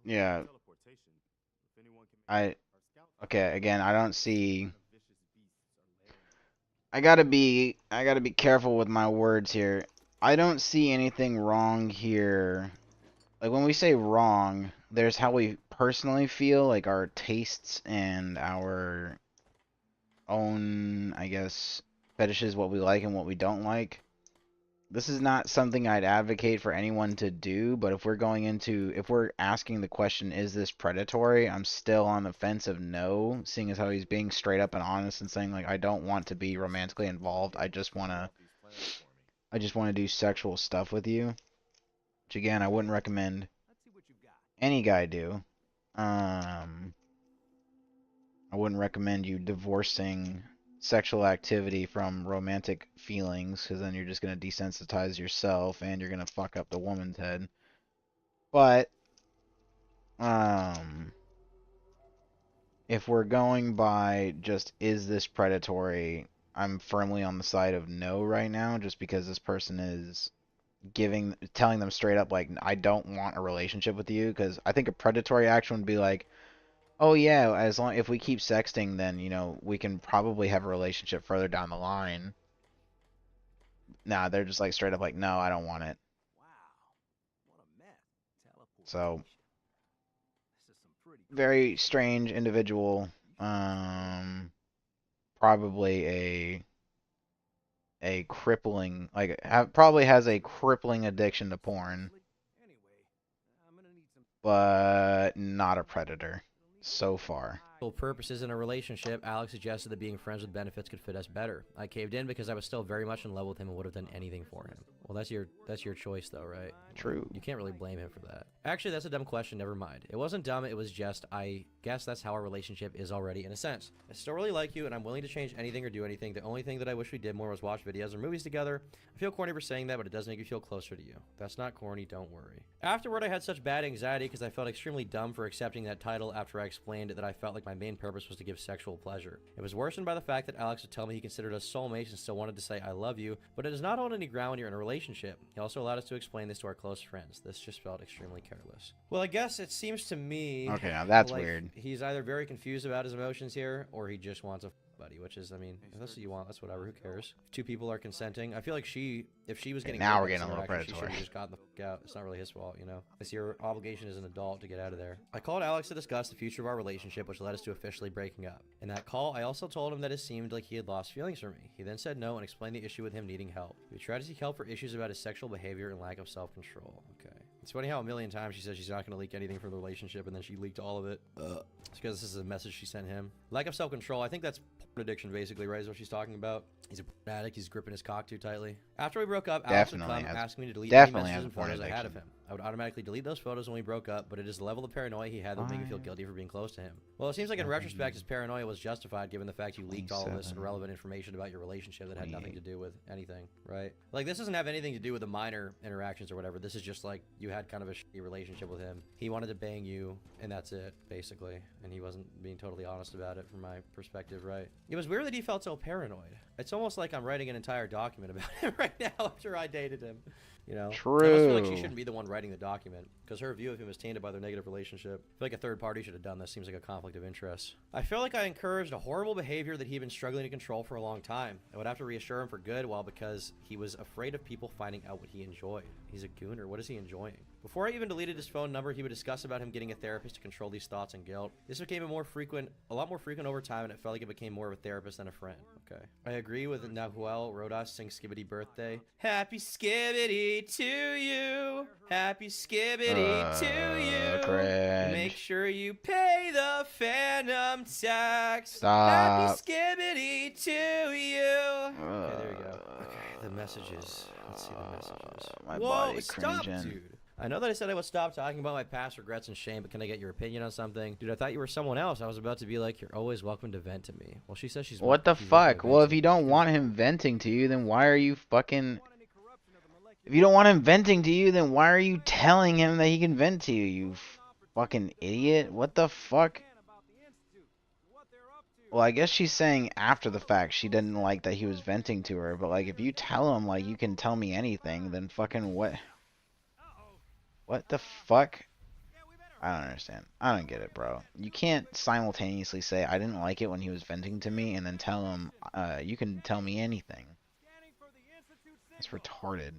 Yeah. Okay, again, I don't see... I gotta be careful with my words here. I don't see anything wrong here. Like, when we say wrong, there's how we personally feel, like our tastes and our own, I guess, fetishes, what we like and what we don't like. This is not something I'd advocate for anyone to do, but if we're asking the question, is this predatory? I'm still on the fence of no, seeing as how he's being straight up and honest and saying, like, I don't want to be romantically involved. I just want to do sexual stuff with you. Which, again, I wouldn't recommend any guy do. I wouldn't recommend you divorcing sexual activity from romantic feelings, because then you're just going to desensitize yourself and you're going to fuck up the woman's head. But if we're going by just, is this predatory, I'm firmly on the side of no right now, just because this person is telling them straight up, like, I don't want a relationship with you. Because I think a predatory action would be like, oh yeah, if we keep sexting, then, you know, we can probably have a relationship further down the line. Nah, they're just like straight up like, no, I don't want it. So, very strange individual. Probably a crippling, like, probably has a crippling addiction to porn, but not a predator so far.
Purposes in a relationship, Alex suggested that being friends with benefits could fit us better. I caved in because I was still very much in love with him and would have done anything for him. Well, that's your choice though, right?
True.
You can't really blame him for that. Actually, that's a dumb question. Never mind. It wasn't dumb. It was just, I guess that's how our relationship is already in a sense. I still really like you, and I'm willing to change anything or do anything. The only thing that I wish we did more was watch videos or movies together. I feel corny for saying that, but it does make me feel closer to you. That's not corny. Don't worry. Afterward, I had such bad anxiety because I felt extremely dumb for accepting that title after I explained that I felt like my main purpose was to give sexual pleasure. It was worsened by the fact that Alex would tell me he considered us soulmates and still wanted to say I love you, but it does not hold any ground when you're in a relationship. He also allowed us to explain this to our close friends. This just felt extremely careless. Well, I guess it seems to me
Okay, now that's
like
weird.
he's either very confused about his emotions here, or he just wants a buddy, which is, I mean, if that's what you want, that's whatever, who cares? If two people are consenting, I feel like if she was getting
now
hit
we're
by
getting a
this
little
interaction, she should
predatory.
have just gotten the fuck out. It's not really his fault, you know? It's your obligation as an adult to get out of there. I called Alex to discuss the future of our relationship, which led us to officially breaking up. In that call, I also told him that it seemed like he had lost feelings for me. He then said no and explained the issue with him needing help. We tried to seek help for issues about his sexual behavior and lack of self-control. Okay. It's funny how a million times she says she's not going to leak anything from the relationship, and then she leaked all of it. It's because this is a message she sent him. Lack of self-control, I think that's porn addiction, basically, right, is what she's talking about. He's a porn addict, he's gripping his cock too tightly. After we broke up, Alex would come asking me to delete any messages and photos I had of him. I would automatically delete those photos when we broke up, but it is the level of paranoia he had that would make me feel guilty for being close to him. Well, it seems like in retrospect, his paranoia was justified given the fact you leaked all of this irrelevant information about your relationship that had nothing to do with anything, right? Like, this doesn't have anything to do with the minor interactions or whatever. This is just like, you had kind of a shitty relationship with him. He wanted to bang you, and that's it, basically. And he wasn't being totally honest about it from my perspective, right? It was weird that he felt so paranoid. It's almost like I'm writing an entire document about him right now after I dated him. You know?
True.
I almost feel like she shouldn't be the one writing the document, because her view of him is tainted by their negative relationship. I feel like a third party should have done this. Seems like a conflict of interest. I feel like I encouraged a horrible behavior that he'd been struggling to control for a long time. I would have to reassure him for good, well, because he was afraid of people finding out what he enjoyed. He's a gooner. What is he enjoying? Before I even deleted his phone number, he would discuss about him getting a therapist to control these thoughts and guilt. This became a lot more frequent over time, and it felt like it became more of a therapist than a friend. Okay. I agree with Nahuel Rodas sing Skibbity Birthday. Happy Skibbity to you. Happy Skibbity to you.
Cringe.
Make sure you pay the Phantom tax.
Stop.
Happy Skibbity to you. Okay, there we go. Okay, the messages. Let's see the messages.
My
Whoa,
body's
stop,
cringing.
dude. I know that I said I would stop talking about my past regrets and shame, but can I get your opinion on something? Dude, I thought you were someone else. I was about to be like, you're always welcome to vent to me. Well, she says she's...
What the
she's
fuck? Well, if
venting.
you don't want him venting to you, then why are you fucking... If you don't want him venting to you, then why are you telling him that he can vent to you, you fucking idiot? What the fuck? Well, I guess she's saying after the fact she didn't like that he was venting to her, but like if you tell him like you can tell me anything, then fucking what? What the fuck? I don't understand. I don't get it, bro. You can't simultaneously say I didn't like it when he was venting to me and then tell him you can tell me anything. It's retarded.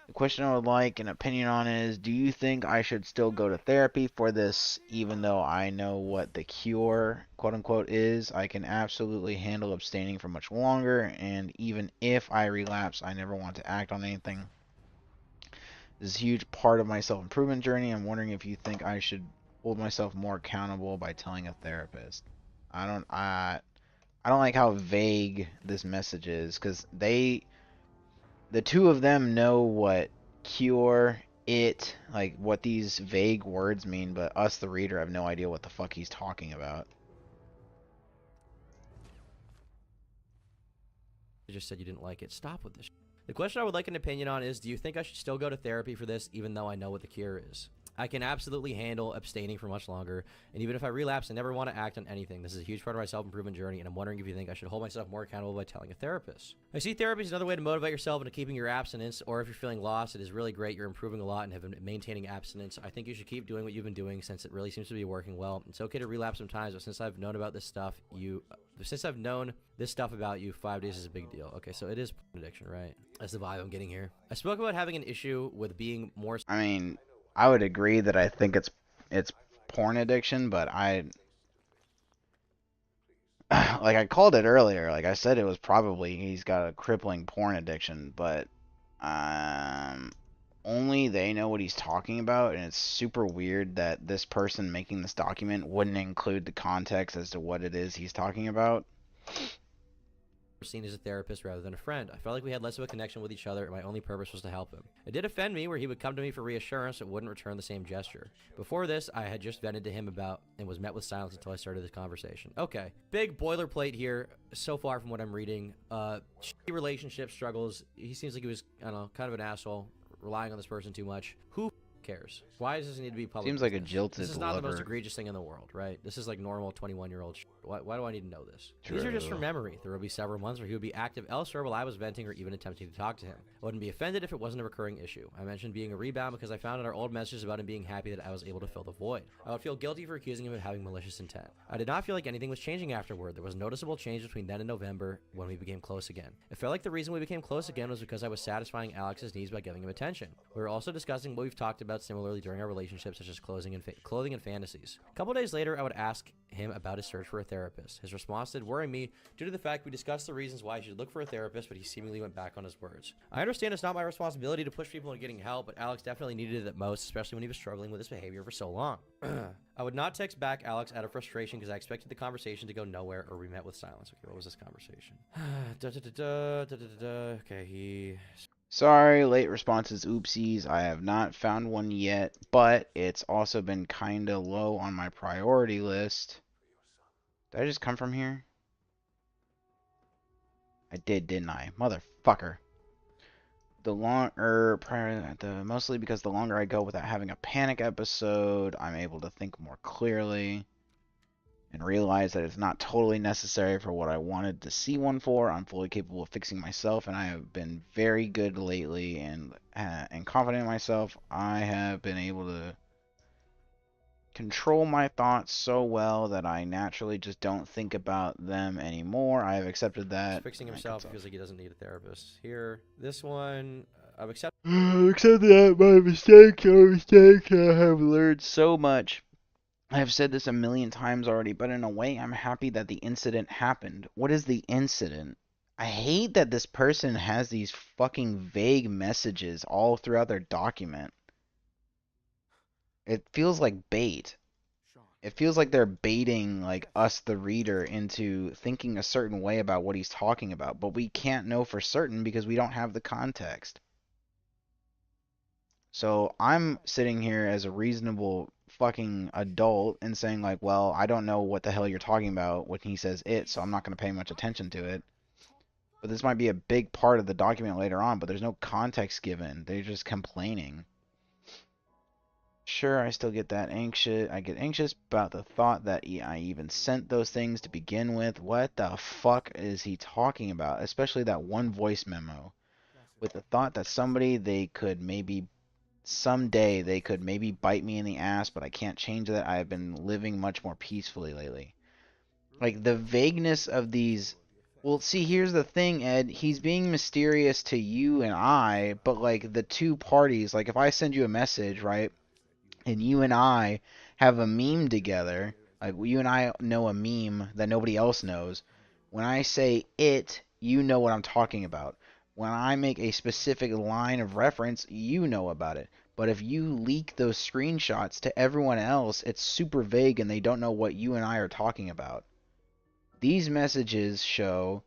The question I would like an opinion on is, do you think I should still go to therapy for this even though I know what the cure, quote unquote, is? I can absolutely handle abstaining for much longer, and even if I relapse, I never want to act on anything. This is a huge part of my self-improvement journey. I'm wondering if you think I should hold myself more accountable by telling a therapist. I don't like how vague this message is, because the two of them know what cure, it, like what these vague words mean, but us, the reader, have no idea what the fuck he's talking about.
You just said you didn't like it. Stop with this. The question I would like an opinion on is, do you think I should still go to therapy for this even though I know what the cure is? I can absolutely handle abstaining for much longer, and even if I relapse, I never want to act on anything. This is a huge part of my self-improvement journey, and I'm wondering if you think I should hold myself more accountable by telling a therapist. I see therapy as another way to motivate yourself into keeping your abstinence, or if you're feeling lost, it is really great. You're improving a lot and have been maintaining abstinence. I think you should keep doing what you've been doing since it really seems to be working well. It's okay to relapse sometimes, but since I've known about this stuff, since I've known this stuff about you, 5 days is a big deal. Okay, so it is addiction, right? That's the vibe I'm getting here. I spoke about having an issue with being more...
I mean, I would agree that I think it's porn addiction, but like I called it earlier, like I said it was probably he's got a crippling porn addiction, but only they know what he's talking about, and it's super weird that this person making this document wouldn't include the context as to what it is he's talking about.
seen as a therapist rather than a friend. I felt like we had less of a connection with each other, and my only purpose was to help him. It did offend me where he would come to me for reassurance but wouldn't return the same gesture. Before this, I had just vented to him about and was met with silence until I started this conversation. Okay, big boilerplate here so far from what I'm reading. Shitty relationship struggles. He seems like he was, I don't know, kind of an asshole, relying on this person too much. Who cares? Why does this need to be public?
Seems like a
business?
jilted
This is not the most
lover.
egregious thing in the world, right? This is like normal 21-year-old shit. Why do I need to know this?
True.
These are just from memory. There will be several months where he would be active elsewhere while I was venting or even attempting to talk to him. I wouldn't be offended if it wasn't a recurring issue. I mentioned being a rebound because I found in our old messages about him being happy that I was able to fill the void. I would feel guilty for accusing him of having malicious intent. I did not feel like anything was changing afterward. There was noticeable change between then and November when we became close again. It felt like the reason we became close again was because I was satisfying Alex's needs by giving him attention. We were also discussing what we've talked about similarly during our relationship, such as clothing and fantasies. A couple days later, I would ask him about his search for a therapist. His response did worry me due to the fact we discussed the reasons why he should look for a therapist, but he seemingly went back on his words. I understand it's not my responsibility to push people into getting help, but Alex definitely needed it the most, especially when he was struggling with his behavior for so long. I would not text back Alex out of frustration because I expected the conversation to go nowhere or be met with silence. Okay, what was this conversation? Okay,
Sorry, late responses, oopsies. I have not found one yet, but it's also been kinda low on my priority list. Did I just come from here? I did, didn't I? Motherfucker. Mostly because the longer I go without having a panic episode, I'm able to think more clearly and realize that it's not totally necessary for what I wanted to see one for. I'm fully capable of fixing myself, and I have been very good lately and confident in myself. I have been able to control my thoughts so well that I naturally just don't think about them anymore. I have accepted that.
he's fixing himself because like he doesn't need a therapist. Here, this one, I've accepted.
Accept that my mistake, I have learned so much. I have said this a million times already, but in a way, I'm happy that the incident happened. What is the incident? I hate that this person has these fucking vague messages all throughout their document. It feels like bait. It feels like they're baiting like us, the reader, into thinking a certain way about what he's talking about, but we can't know for certain because we don't have the context. So I'm sitting here as a reasonable fucking adult and saying like, well, I don't know what the hell you're talking about when he says it, so I'm not going to pay much attention to it. But this might be a big part of the document later on, but there's no context given. They're just complaining. Sure, I still get that anxious. I get anxious about the thought that I even sent those things to begin with. What the fuck is he talking about? Especially that one voice memo. With the thought that someday they could maybe bite me in the ass, but I can't change that. I have been living much more peacefully lately. Like, the vagueness of these... Well, see, here's the thing, Ed. He's being mysterious to you and I, but, like, the two parties... Like, if I send you a message, right, and you and I have a meme together, like, you and I know a meme that nobody else knows, when I say it, you know what I'm talking about. When I make a specific line of reference, you know about it. But if you leak those screenshots to everyone else, it's super vague and they don't know what you and I are talking about. These messages show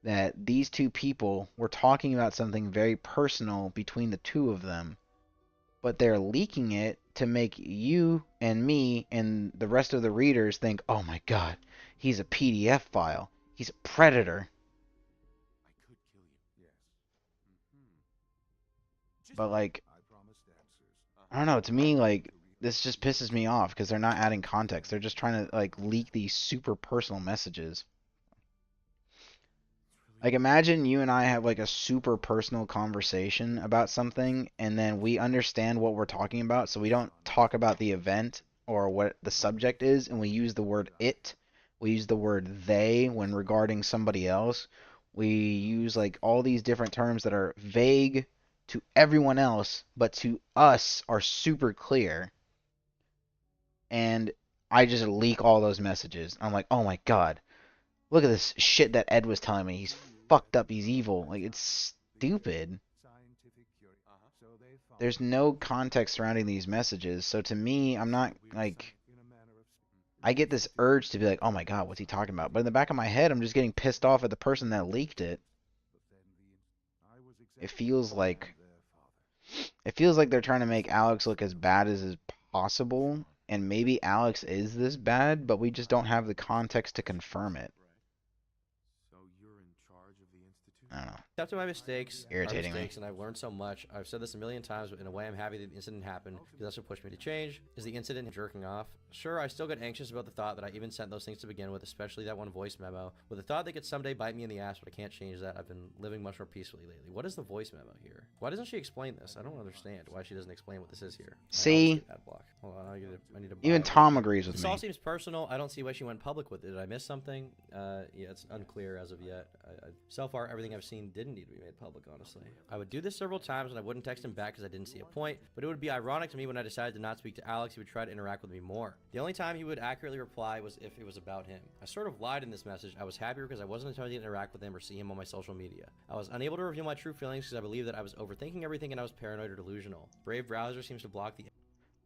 that these two people were talking about something very personal between the two of them. But they're leaking it to make you and me and the rest of the readers think, oh my god, he's a PDF file. He's a predator. But, like, I don't know, to me, like, this just pisses me off because they're not adding context. They're just trying to, like, leak these super personal messages. Like, imagine you and I have, like, a super personal conversation about something, and then we understand what we're talking about, so we don't talk about the event or what the subject is, and we use the word it. We use the word they when regarding somebody else. We use, like, all these different terms that are vague to everyone else, but to us are super clear. And I just leak all those messages. I'm like, oh my god, look at this shit that Ed was telling me. He's fucked up, he's evil. Like, it's stupid. There's no context surrounding these messages, so to me, I'm not, like, I get this urge to be like, oh my god, what's he talking about? But in the back of my head, I'm just getting pissed off at the person that leaked it. It feels like they're trying to make Alex look as bad as is possible, and maybe Alex is this bad, but we just don't have the context to confirm it.
So you're in charge of the institute?
I don't know.
Accepting my mistakes
Irritating
are
me.
mistakes, and I've learned so much. I've said this a million times, but in a way I'm happy that the incident happened, because that's what pushed me to change. Is the incident jerking off? Sure, I still get anxious about the thought that I even sent those things to begin with, especially that one voice memo, with the thought they could someday bite me in the ass, but I can't change that. I've been living much more peacefully lately. What is the voice memo here? Why doesn't she explain this? I don't understand why she doesn't explain what this is here.
See?
Ad block. Hold on, I need to
Even Tom agrees with
This
me.
all seems personal. I don't see why she went public with it. Did I miss something? Yeah, it's unclear as of yet. So far, everything I've seen didn't need to be made public, honestly. I would do this several times, and I wouldn't text him back because I didn't see a point, but it would be ironic to me when I decided to not speak to Alex, he would try to interact with me more. The only time he would accurately reply was if it was about him. I sort of lied in this message. I was happier because I wasn't attempting to interact with him or see him on my social media. I was unable to reveal my true feelings because I believed that I was overthinking everything and I was paranoid or delusional. Brave browser seems to block the...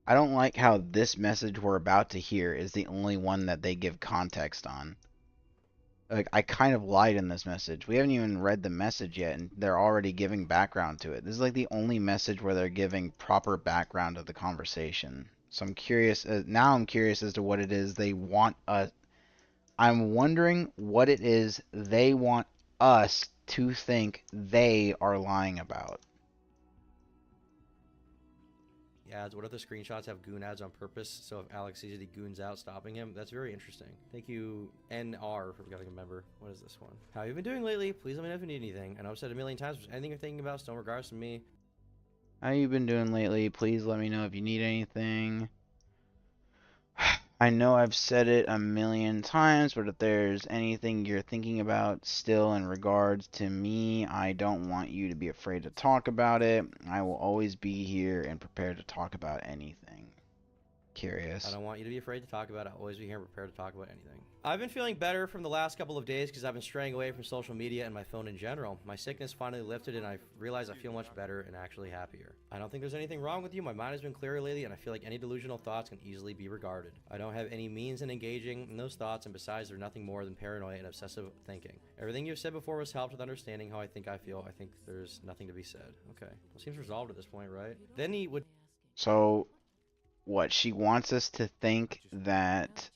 I don't like how this message we're about to hear is the only one that they give context on. Like, I kind of lied in this message. We haven't even read the message yet, and they're already giving background to it. This is like the only message where they're giving proper background to the conversation. So I'm curious, now I'm curious as to what it is they want us. I'm wondering what it is they want us to think they are lying about.
Ads. What if the screenshots have goon ads on purpose? So if Alex sees it, he goons out, stopping him. That's very interesting. Thank you, NR, for becoming a member. What is this one? How have you been doing lately? Please let me know if you need anything. I know I've said it a million times, but anything you're thinking about, still in regards to me.
How you been doing lately? Please let me know if you need anything. I know I've said it a million times, but if there's anything you're thinking about still in regards to me, I don't want you to be afraid to talk about it. I will always be here and prepared to talk about anything. Curious.
I don't want you to be afraid to talk about it. I'll always be here and prepared to talk about anything. I've been feeling better from the last couple of days because I've been straying away from social media and my phone in general. My sickness finally lifted and I realized I feel much better and actually happier. I don't think there's anything wrong with you. My mind has been clearer lately and I feel like any delusional thoughts can easily be regarded. I don't have any means in engaging in those thoughts, and besides, they're nothing more than paranoia and obsessive thinking. Everything you've said before was helped with understanding how I think I feel. I think there's nothing to be said. Okay. Well, seems resolved at this point, right? Then he would...
So, what, she wants us to think that...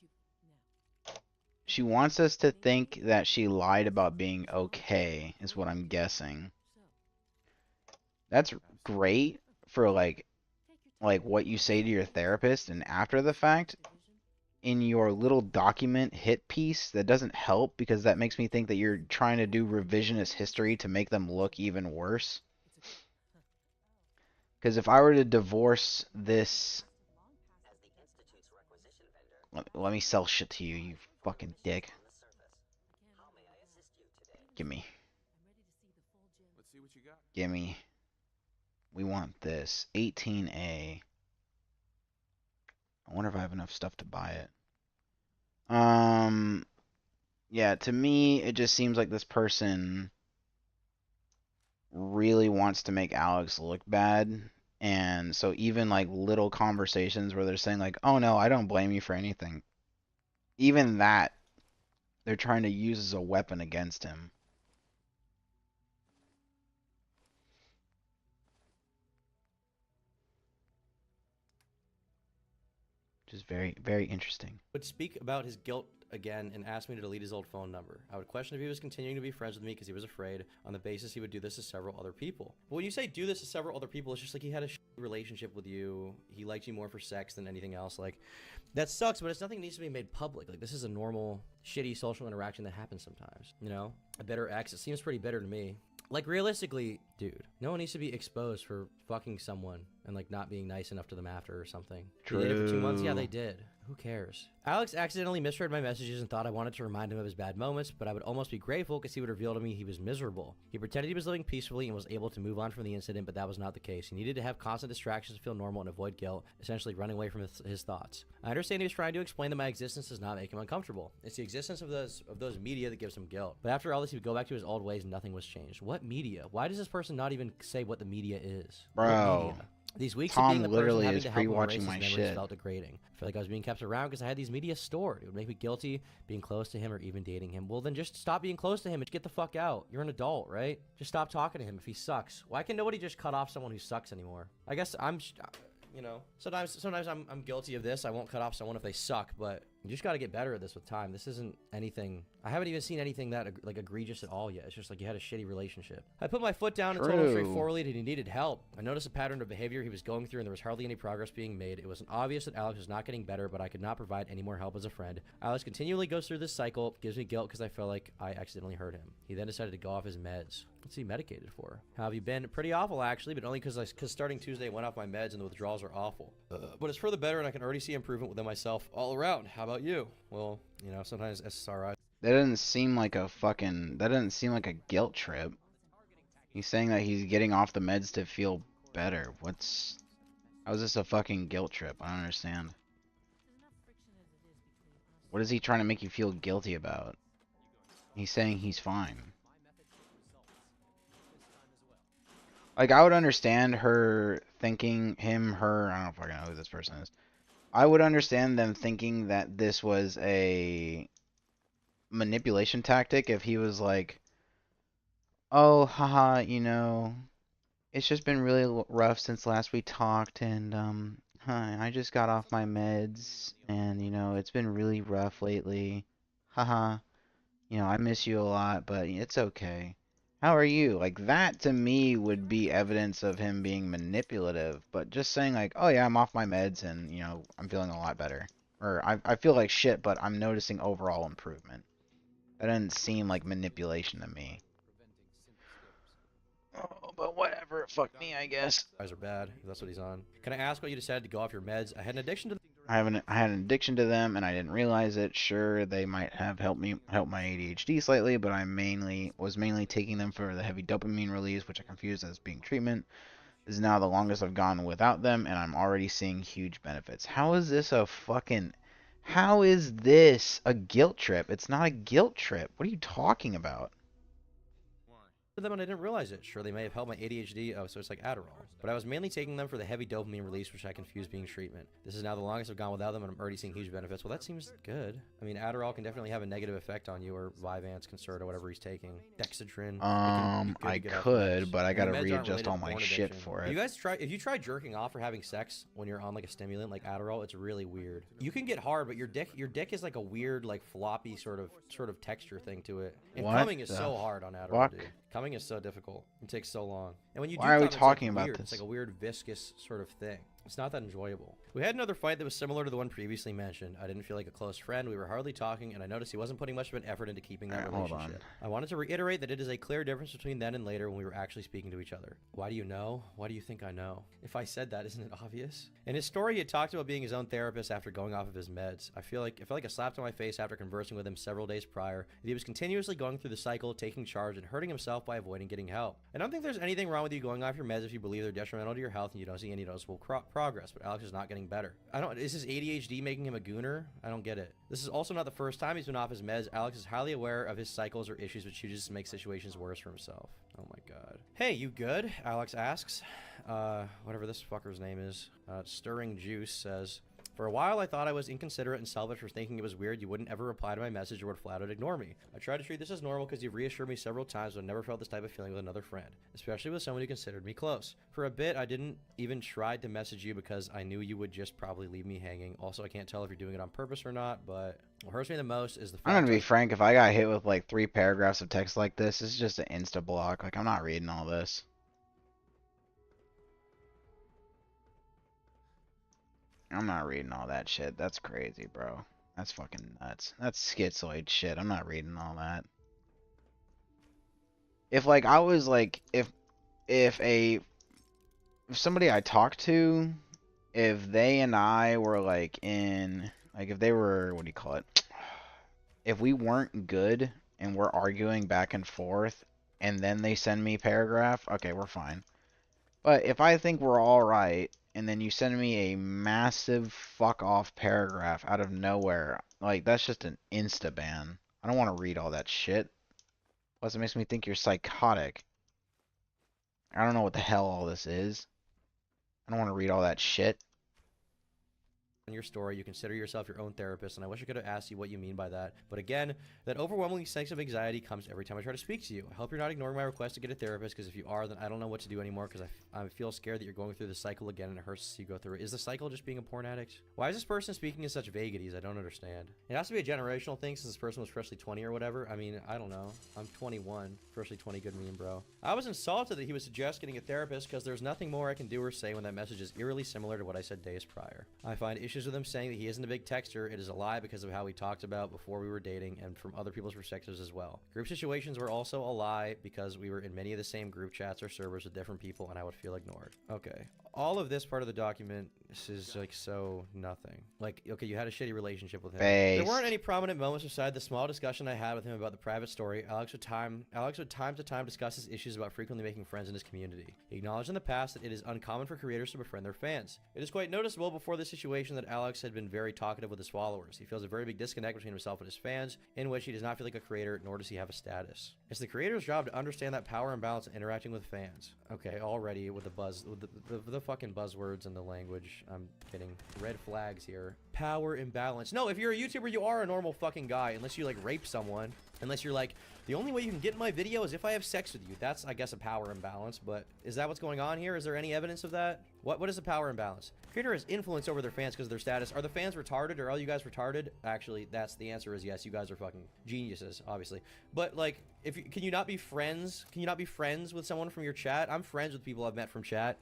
She wants us to think that she lied about being okay, is what I'm guessing. That's great for, like what you say to your therapist, and after the fact, in your little document hit piece, that doesn't help, because that makes me think that you're trying to do revisionist history to make them look even worse. Because if I were to divorce this... Let me sell shit to you, you fucking dick. Gimme.
Let's see what you got.
Gimme. We want this. 18A. I wonder if I have enough stuff to buy it. Yeah, to me, it just seems like this person really wants to make Alex look bad. And so even like little conversations where they're saying like, oh no, I don't blame you for anything. Even that, they're trying to use as a weapon against him. Which is very, very interesting.
Would speak about his guilt again and ask me to delete his old phone number. I would question if he was continuing to be friends with me because he was afraid, on the basis he would do this to several other people. But when you say do this to several other people, it's just like he had a relationship with you. He liked you more for sex than anything else. Like, that sucks, but it's nothing that needs to be made public. Like, this is a normal, shitty social interaction that happens sometimes. You know? A bitter ex. It seems pretty bitter to me. Like, realistically, dude, no one needs to be exposed for fucking someone and, like, not being nice enough to them after or something.
True.
They did it for 2 months? Yeah, they did. Who cares? Alex accidentally misread my messages and thought I wanted to remind him of his bad moments, but I would almost be grateful because he would reveal to me he was miserable. He pretended he was living peacefully and was able to move on from the incident, but that was not the case. He needed to have constant distractions to feel normal and avoid guilt, essentially running away from his thoughts. I understand he was trying to explain that my existence does not make him uncomfortable. It's the existence of those media that gives him guilt. But after all this, he would go back to his old ways and nothing was changed. What media? Why does this person not even say what the media is?
Bro.
These weeks of
Tom
being the person
literally
having
is
to help him erase
pre-watching
his
my
memories
shit.
felt degrading. I feel like I was being kept around because I had these media stored. It would make me guilty being close to him or even dating him. Well, then just stop being close to him and get the fuck out. You're an adult, right? Just stop talking to him if he sucks. Why can nobody just cut off someone who sucks anymore? I guess you know, sometimes I'm guilty of this. I won't cut off someone if they suck, but you just got to get better at this with time. This isn't anything. I haven't even seen anything that like egregious at all yet. It's just like you had a shitty relationship. I put my foot down and told him straightforwardly that he needed help. I noticed a pattern of behavior he was going through and there was hardly any progress being made. It was obvious that Alex was not getting better, but I could not provide any more help as a friend. Alex continually goes through this cycle, gives me guilt because I feel like I accidentally hurt him. He then decided to go off his meds. What's he medicated for? How have you been? Pretty awful, actually, but only because starting Tuesday I went off my meds and the withdrawals are awful. But it's for the better and I can already see improvement within myself all around. How about you? Well, you know, sometimes SSRI.
That doesn't seem like a guilt trip. He's saying that he's getting off the meds to feel better. How is this a fucking guilt trip? I don't understand. What is he trying to make you feel guilty about? He's saying he's fine. Like, I would understand her thinking, I don't fucking know who this person is. I would understand them thinking that this was a manipulation tactic if he was like, oh, haha, you know, it's just been really rough since last we talked, and, I just got off my meds, and, you know, it's been really rough lately. Haha, you know, I miss you a lot, but it's okay. How are you? Like, that to me would be evidence of him being manipulative, but just saying like, oh yeah, I'm off my meds and, you know, I'm feeling a lot better. Or I feel like shit, but I'm noticing overall improvement. That doesn't seem like manipulation to me. Oh, but whatever. Fuck me, I guess.
Guys are bad. If that's what he's on. Can I ask why you decided to go off your meds? I had an addiction to.
I had an addiction to them, and I didn't realize it. Sure, they might have helped my ADHD slightly, but I was mainly taking them for the heavy dopamine release, which I confused as being treatment. This is now the longest I've gone without them, and I'm already seeing huge benefits. How is this a guilt trip? It's not a guilt trip. What are you talking about?
Them and I didn't realize it. Sure, they may have helped my ADHD, so it's like Adderall. But I was mainly taking them for the heavy dopamine release, which I confused being treatment. This is now the longest I've gone without them, and I'm already seeing huge benefits. Well, that seems good. I mean, Adderall can definitely have a negative effect on you, or Vyvanse, Concerta, whatever he's taking. Dexedrine.
I could, but I gotta readjust all my shit for it.
You guys if you try jerking off or having sex when you're on like a stimulant like Adderall, it's really weird. You can get hard, but your dick is like a weird, like floppy sort of texture thing to it. And coming is so hard on Adderall, dude. Coming is so difficult. It takes so long. And when you
Why are we talking about this?
It's like a weird viscous sort of thing. It's not that enjoyable. We had another fight that was similar to the one previously mentioned. I didn't feel like a close friend. We were hardly talking, and I noticed he wasn't putting much of an effort into keeping that relationship. I wanted to reiterate that it is a clear difference between then and later when we were actually speaking to each other. Why do you know? Why do you think I know? If I said that, isn't it obvious? In his story, he had talked about being his own therapist after going off of his meds. I felt like a slap to my face after conversing with him several days prior, that he was continuously going through the cycle, taking charge, and hurting himself by avoiding getting help. I don't think there's anything wrong with you going off your meds if you believe they're detrimental to your health and you don't see any noticeable progress, but Alex is not getting better. Is his ADHD making him a gooner? I don't get it. This is also not the first time he's been off his meds. Alex is highly aware of his cycles or issues, but chooses to make situations worse for himself. Oh my god. Hey, you good? Alex asks. Whatever this fucker's name is. Stirring Juice says, for a while, I thought I was inconsiderate and selfish for thinking it was weird you wouldn't ever reply to my message or would flat out ignore me. I tried to treat this as normal because you've reassured me several times, but I never felt this type of feeling with another friend, especially with someone who considered me close. For a bit, I didn't even try to message you because I knew you would just probably leave me hanging. Also, I can't tell if you're doing it on purpose or not, but what hurts me the most is the fact
I'm gonna be frank, if I got hit with like 3 paragraphs of text like this, it's just an insta block. Like, I'm not reading all this. I'm not reading all that shit. That's crazy, bro. That's fucking nuts. That's schizoid shit. I'm not reading all that. If like I was like if somebody I talked to, if they and I were like in like if they were, what do you call it? If we weren't good and we're arguing back and forth and then they send me a paragraph, okay, we're fine. But if I think we're all right and then you send me a massive fuck off paragraph out of nowhere, like, that's just an insta ban. I don't want to read all that shit. Plus, it makes me think you're psychotic. I don't know what the hell all this is. I don't want to read all that shit.
In your story, you consider yourself your own therapist, and I wish I could have asked you what you mean by that. But again, that overwhelming sense of anxiety comes every time I try to speak to you. I hope you're not ignoring my request to get a therapist, because if you are, then I don't know what to do anymore, because I feel scared that you're going through the cycle again, and it hurts to see you go through it. Is the cycle just being a porn addict? Why is this person speaking in such vagaries? I don't understand. It has to be a generational thing, since this person was freshly 20 or whatever. I mean, I don't know. I'm 21. Freshly 20, good meme, bro. I was insulted that he would suggest getting a therapist, because there's nothing more I can do or say when that message is eerily similar to what I said days prior. I find issues with him saying that he isn't a big texter. It is a lie because of how we talked about before we were dating and from other people's perspectives as well. Group situations were also a lie because we were in many of the same group chats or servers with different people and I would feel ignored. Okay. All of this part of the document is like so nothing. Like, okay, you had a shitty relationship with him. There weren't any prominent moments beside the small discussion I had with him about the private story. Alex would time to time discuss his issues about frequently making friends in his community. He acknowledged in the past that it is uncommon for creators to befriend their fans. It is quite noticeable before this situation that Alex had been very talkative with his followers. He feels a very big disconnect between himself and his fans, in which he does not feel like a creator, nor does he have a status. It's the creator's job to understand that power imbalance and interacting with fans. Okay, already with the fucking buzzwords and the language, I'm getting red flags here. Power imbalance. No, if you're a YouTuber, you are a normal fucking guy, unless you like rape someone. Unless you're like, the only way you can get in my video is if I have sex with you. That's, I guess, a power imbalance, but is that what's going on here? Is there any evidence of that? What is a power imbalance? Creator has influence over their fans because of their status. Are the fans retarded? Are all you guys retarded? Actually, that's the answer is yes. You guys are fucking geniuses, obviously. But like, can you not be friends? Can you not be friends with someone from your chat? I'm friends with people I've met from chat.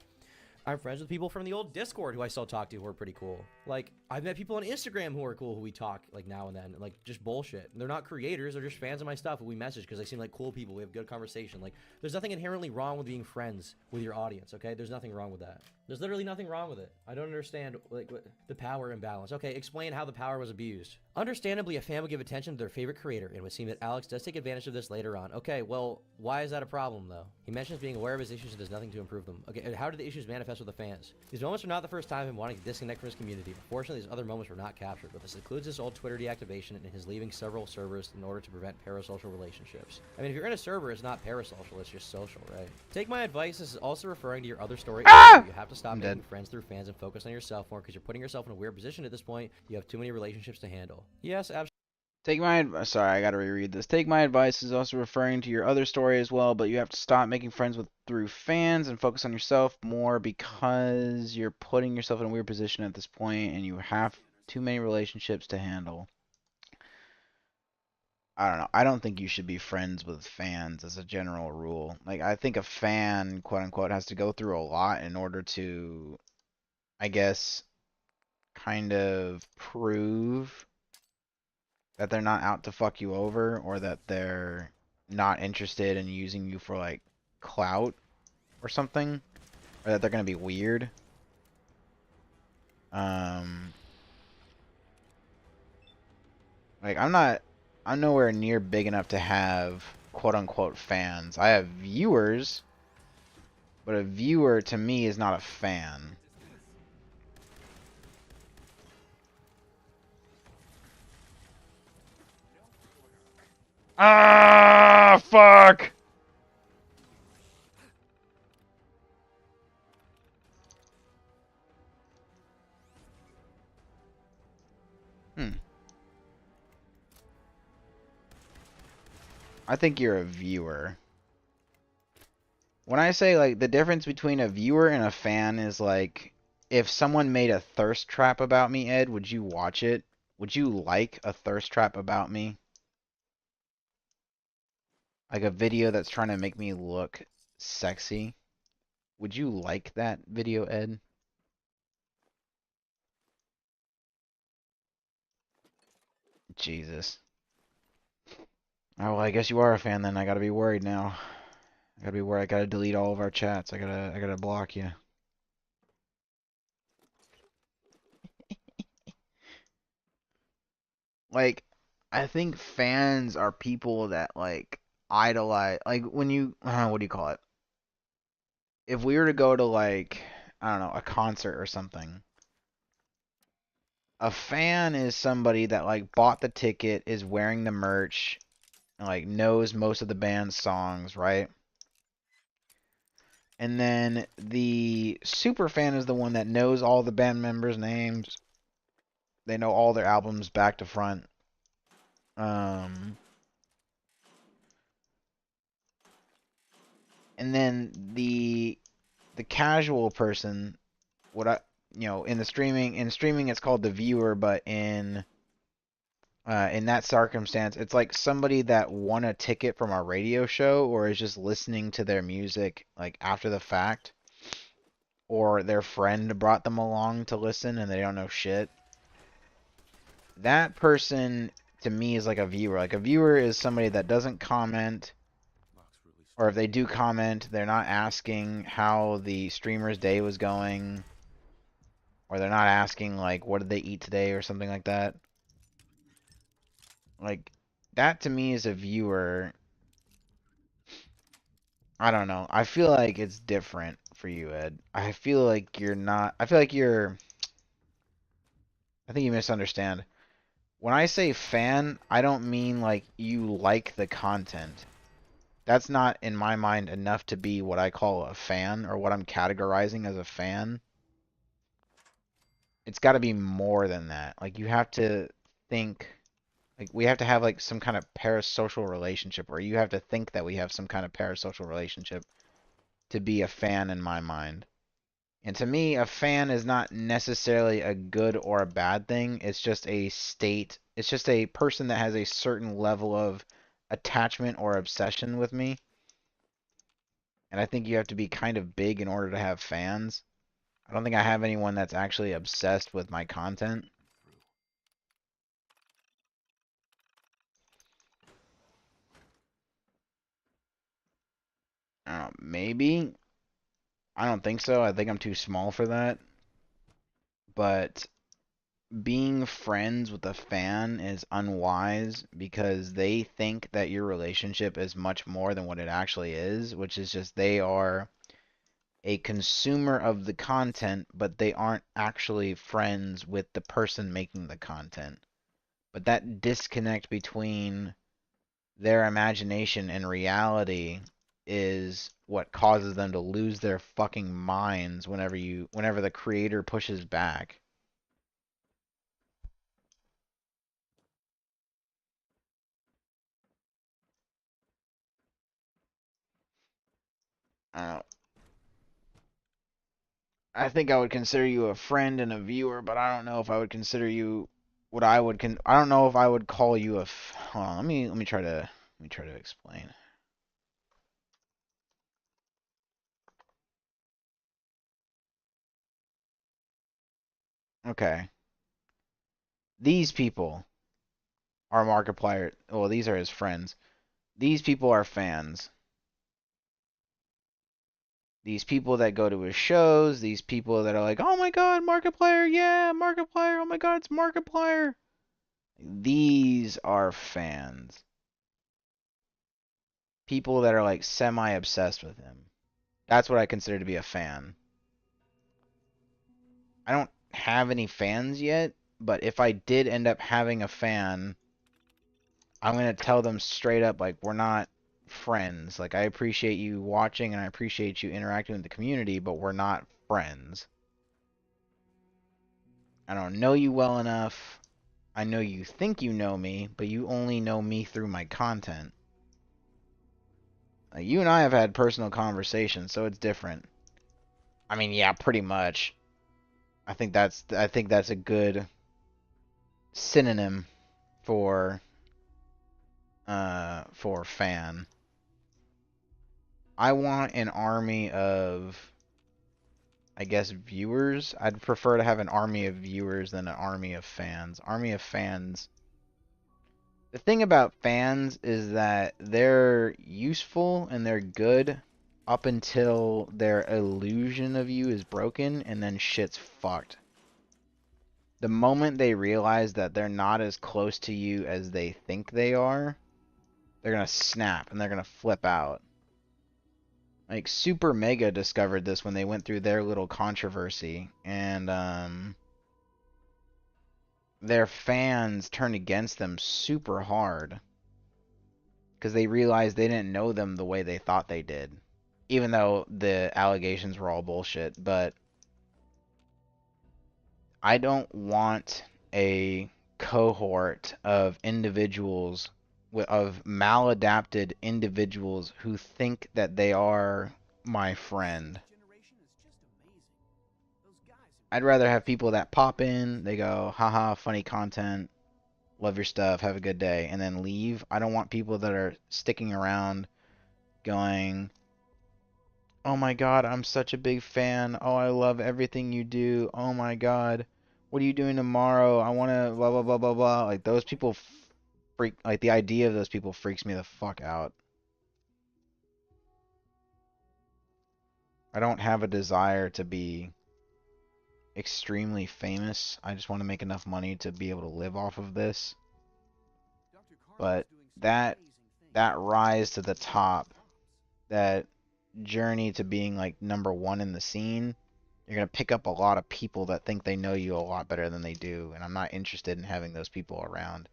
I'm friends with people from the old Discord who I still talk to who are pretty cool. Like, I've met people on Instagram who are cool who we talk, like, now and then. Like, just bullshit. And they're not creators. They're just fans of my stuff who we message because they seem like cool people. We have good conversation. Like, there's nothing inherently wrong with being friends with your audience, okay? There's nothing wrong with that. There's literally nothing wrong with it. I don't understand, like, the power imbalance. Okay, explain how the power was abused. Understandably, a fan would give attention to their favorite creator, and it would seem that Alex does take advantage of this later on. Okay, well, why is that a problem, though? He mentions being aware of his issues and does nothing to improve them. Okay, and how did the issues manifest with the fans? These moments are not the first time him wanting to disconnect from his community. Unfortunately, these other moments were not captured, but this includes his old Twitter deactivation and his leaving several servers in order to prevent parasocial relationships. I mean, if you're in a server, it's not parasocial, it's just social, right? Take my advice, this is also referring to your other story. You have to stop making friends through fans and focus on yourself more because you're putting yourself in a weird position at this point. You have too many relationships to handle. Yes, absolutely.
Take my advice. Sorry, I gotta reread this. Take my advice is also referring to your other story as well, but you have to stop making friends through fans and focus on yourself more because you're putting yourself in a weird position at this point and you have too many relationships to handle. I don't know. I don't think you should be friends with fans as a general rule. Like, I think a fan, quote unquote, has to go through a lot in order to, I guess, kind of prove that they're not out to fuck you over or that they're not interested in using you for like clout or something, or that they're gonna be weird. Like I'm nowhere near big enough to have quote unquote fans. I have viewers, but a viewer to me is not a fan. Ah, fuck! I think you're a viewer. When I say, like, the difference between a viewer and a fan is, like, if someone made a thirst trap about me, Ed, would you watch it? Would you like a thirst trap about me? Like a video that's trying to make me look sexy? Would you like that video, Ed? Jesus. Oh, well, I guess you are a fan then. I gotta be worried now. I gotta be worried. I gotta delete all of our chats. I gotta block you. Like, I think fans are people that, like, idolize, like, when you, what do you call it? If we were to go to, like, I don't know, a concert or something, a fan is somebody that, like, bought the ticket, is wearing the merch, and, like, knows most of the band's songs, right? And then the super fan is the one that knows all the band members' names. They know all their albums back to front. And then the casual person, in streaming it's called the viewer, but in that circumstance, it's like somebody that won a ticket from a radio show or is just listening to their music like after the fact, or their friend brought them along to listen and they don't know shit. That person to me is like a viewer. Like a viewer is somebody that doesn't comment, or if they do comment, they're not asking how the streamer's day was going, or they're not asking like what did they eat today or something like that. Like, that to me is a viewer. I don't know. I feel like it's different for you, Ed. I feel like you're not. I think you misunderstand. When I say fan, I don't mean like you like the content. That's not, in my mind, enough to be what I call a fan, or what I'm categorizing as a fan. It's got to be more than that. Like, you have to think. Like, we have to have, like, some kind of parasocial relationship, or you have to think that we have some kind of parasocial relationship to be a fan in my mind. And to me, a fan is not necessarily a good or a bad thing. It's just a state. It's just a person that has a certain level of attachment or obsession with me. And I think you have to be kind of big in order to have fans. I don't think I have anyone that's actually obsessed with my content. Maybe. I don't think so. I think I'm too small for that. But being friends with a fan is unwise because they think that your relationship is much more than what it actually is, which is just they are a consumer of the content, but they aren't actually friends with the person making the content. But that disconnect between their imagination and reality is what causes them to lose their fucking minds whenever the creator pushes back. I think I would consider you a friend and a viewer, but I don't know if I would consider you what I would I don't know if I would call you a hold on, let me try to explain. Okay. These people are Markiplier. Well, these are his friends. These people are fans. These people that go to his shows, these people that are like, oh my god, Markiplier, yeah, Markiplier, oh my god, it's Markiplier. These are fans. People that are like semi-obsessed with him. That's what I consider to be a fan. I don't have any fans yet, but if I did end up having a fan, I'm going to tell them straight up, like, we're not friends. Like, I appreciate you watching and I appreciate you interacting with the community, but we're not friends. I don't know you well enough. I know you think you know me, but you only know me through my content. Like, you and I have had personal conversations, so it's different. I mean, yeah, pretty much. I think that's a good synonym for fan. I want an army of, I guess, viewers. I'd prefer to have an army of viewers than an army of fans. Army of fans. The thing about fans is that they're useful and they're good up until their illusion of you is broken, and then shit's fucked. The moment they realize that they're not as close to you as they think they are, they're gonna snap and they're gonna flip out. Like, Super Mega discovered this when they went through their little controversy, and their fans turned against them super hard because they realized they didn't know them the way they thought they did. even though the allegations were all bullshit. But I don't want a cohort of individuals, of maladapted individuals who think that they are my friend. I'd rather have people that pop in, they go, haha, funny content, love your stuff, have a good day, and then leave. I don't want people that are sticking around going, oh my god, I'm such a big fan. Oh, I love everything you do. Oh my god, what are you doing tomorrow? I want to blah, blah, blah, blah, blah. Like, those people freak, like, the idea of those people freaks me the fuck out. I don't have a desire to be extremely famous. I just want to make enough money to be able to live off of this. But that rise to the top, that journey to being like #1 in the scene, you're going to pick up a lot of people that think they know you a lot better than they do, and I'm not interested in having those people around.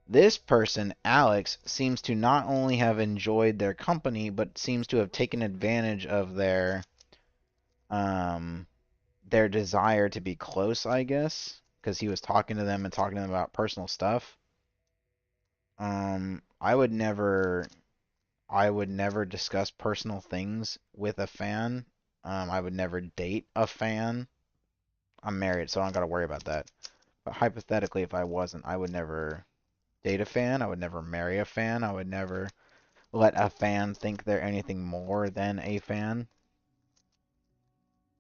This person, Alex, seems to not only have enjoyed their company, but seems to have taken advantage of their desire to be close, I guess, because he was talking to them and talking to them about personal stuff. I would never discuss personal things with a fan. I would never date a fan. I'm married, so I don't gotta worry about that. But hypothetically, if I wasn't, I would never date a fan. I would never marry a fan. I would never let a fan think they're anything more than a fan.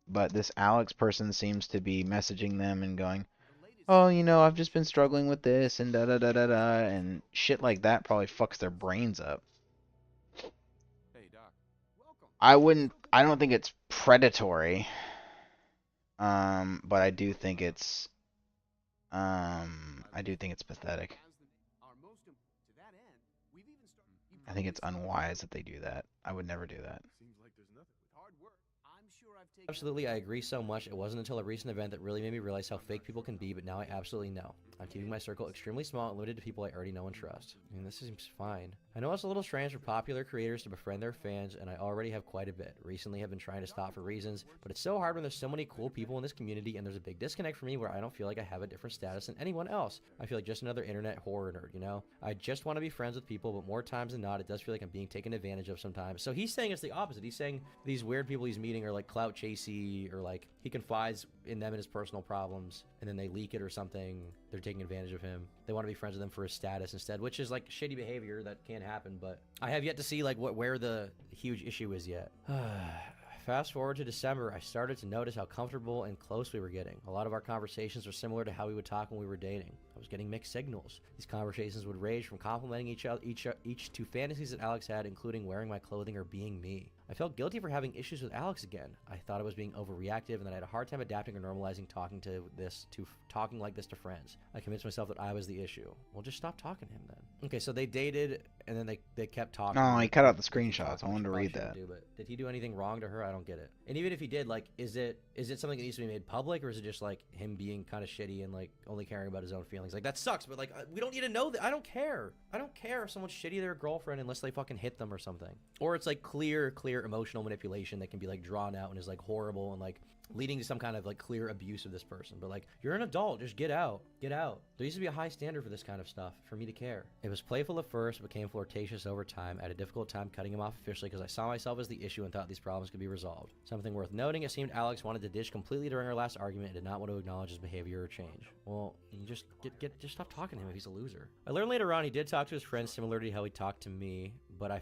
But this Alex person seems to be messaging them and going, oh, you know, I've just been struggling with this and da da da da da, and shit like that probably fucks their brains up.
Hey, Doc.
I don't think it's predatory. But I do think it's pathetic. I think it's unwise that they do that. I would never do that.
Absolutely, I agree so much. It wasn't until a recent event that really made me realize how fake people can be, but now I absolutely know. I'm keeping my circle extremely small and limited to people I already know and trust. I mean, this seems fine. I know it's a little strange for popular creators to befriend their fans, and I already have quite a bit. Recently have been trying to stop for reasons, but it's so hard when there's so many cool people in this community, and there's a big disconnect for me where I don't feel like I have a different status than anyone else. I feel like just another internet horror nerd, you know? I just want to be friends with people, but more times than not, it does feel like I'm being taken advantage of sometimes. So he's saying it's the opposite. He's saying these weird people he's meeting are like clout chasey, or like he confides in them and his personal problems, and then they leak it or something. They're taking advantage of him. They want to be friends with him for his status instead, which is like shitty behavior that can happen, but I have yet to see like where the huge issue is yet. Fast forward to December, I started to notice how comfortable and close we were getting. A lot of our conversations were similar to how we would talk when we were dating. I was getting mixed signals. These conversations would range from complimenting each to fantasies that Alex had, including wearing my clothing or being me. I felt guilty for having issues with Alex again. I thought I was being overreactive and that I had a hard time adapting or normalizing talking like this to friends. I convinced myself that I was the issue. Well, just stop talking to him then. Okay, so they dated and then they kept talking.
No, he cut out the screenshots. I wanted to read that.
But did he do anything wrong to her? I don't get it. And even if he did, like, is it something that needs to be made public, or is it just like him being kind of shitty and like only caring about his own feelings? Like, that sucks, but like we don't need to know that. I don't care. I don't care if someone's shitty to their girlfriend unless they fucking hit them or something. Or it's like clear emotional manipulation that can be like drawn out and is like horrible and like leading to some kind of like clear abuse of this person. But like, you're an adult, just get out. There used to be a high standard for this kind of stuff for me to care. It was playful at first, became flirtatious over time. I had a difficult time cutting him off officially because I saw myself as the issue and thought these problems could be resolved. Something worth noting, it seemed Alex wanted to dish completely during our last argument and did not want to acknowledge his behavior or change. Well, you just stop talking to him if he's a loser. I learned later on he did talk to his friends similarly to how he talked to me, but I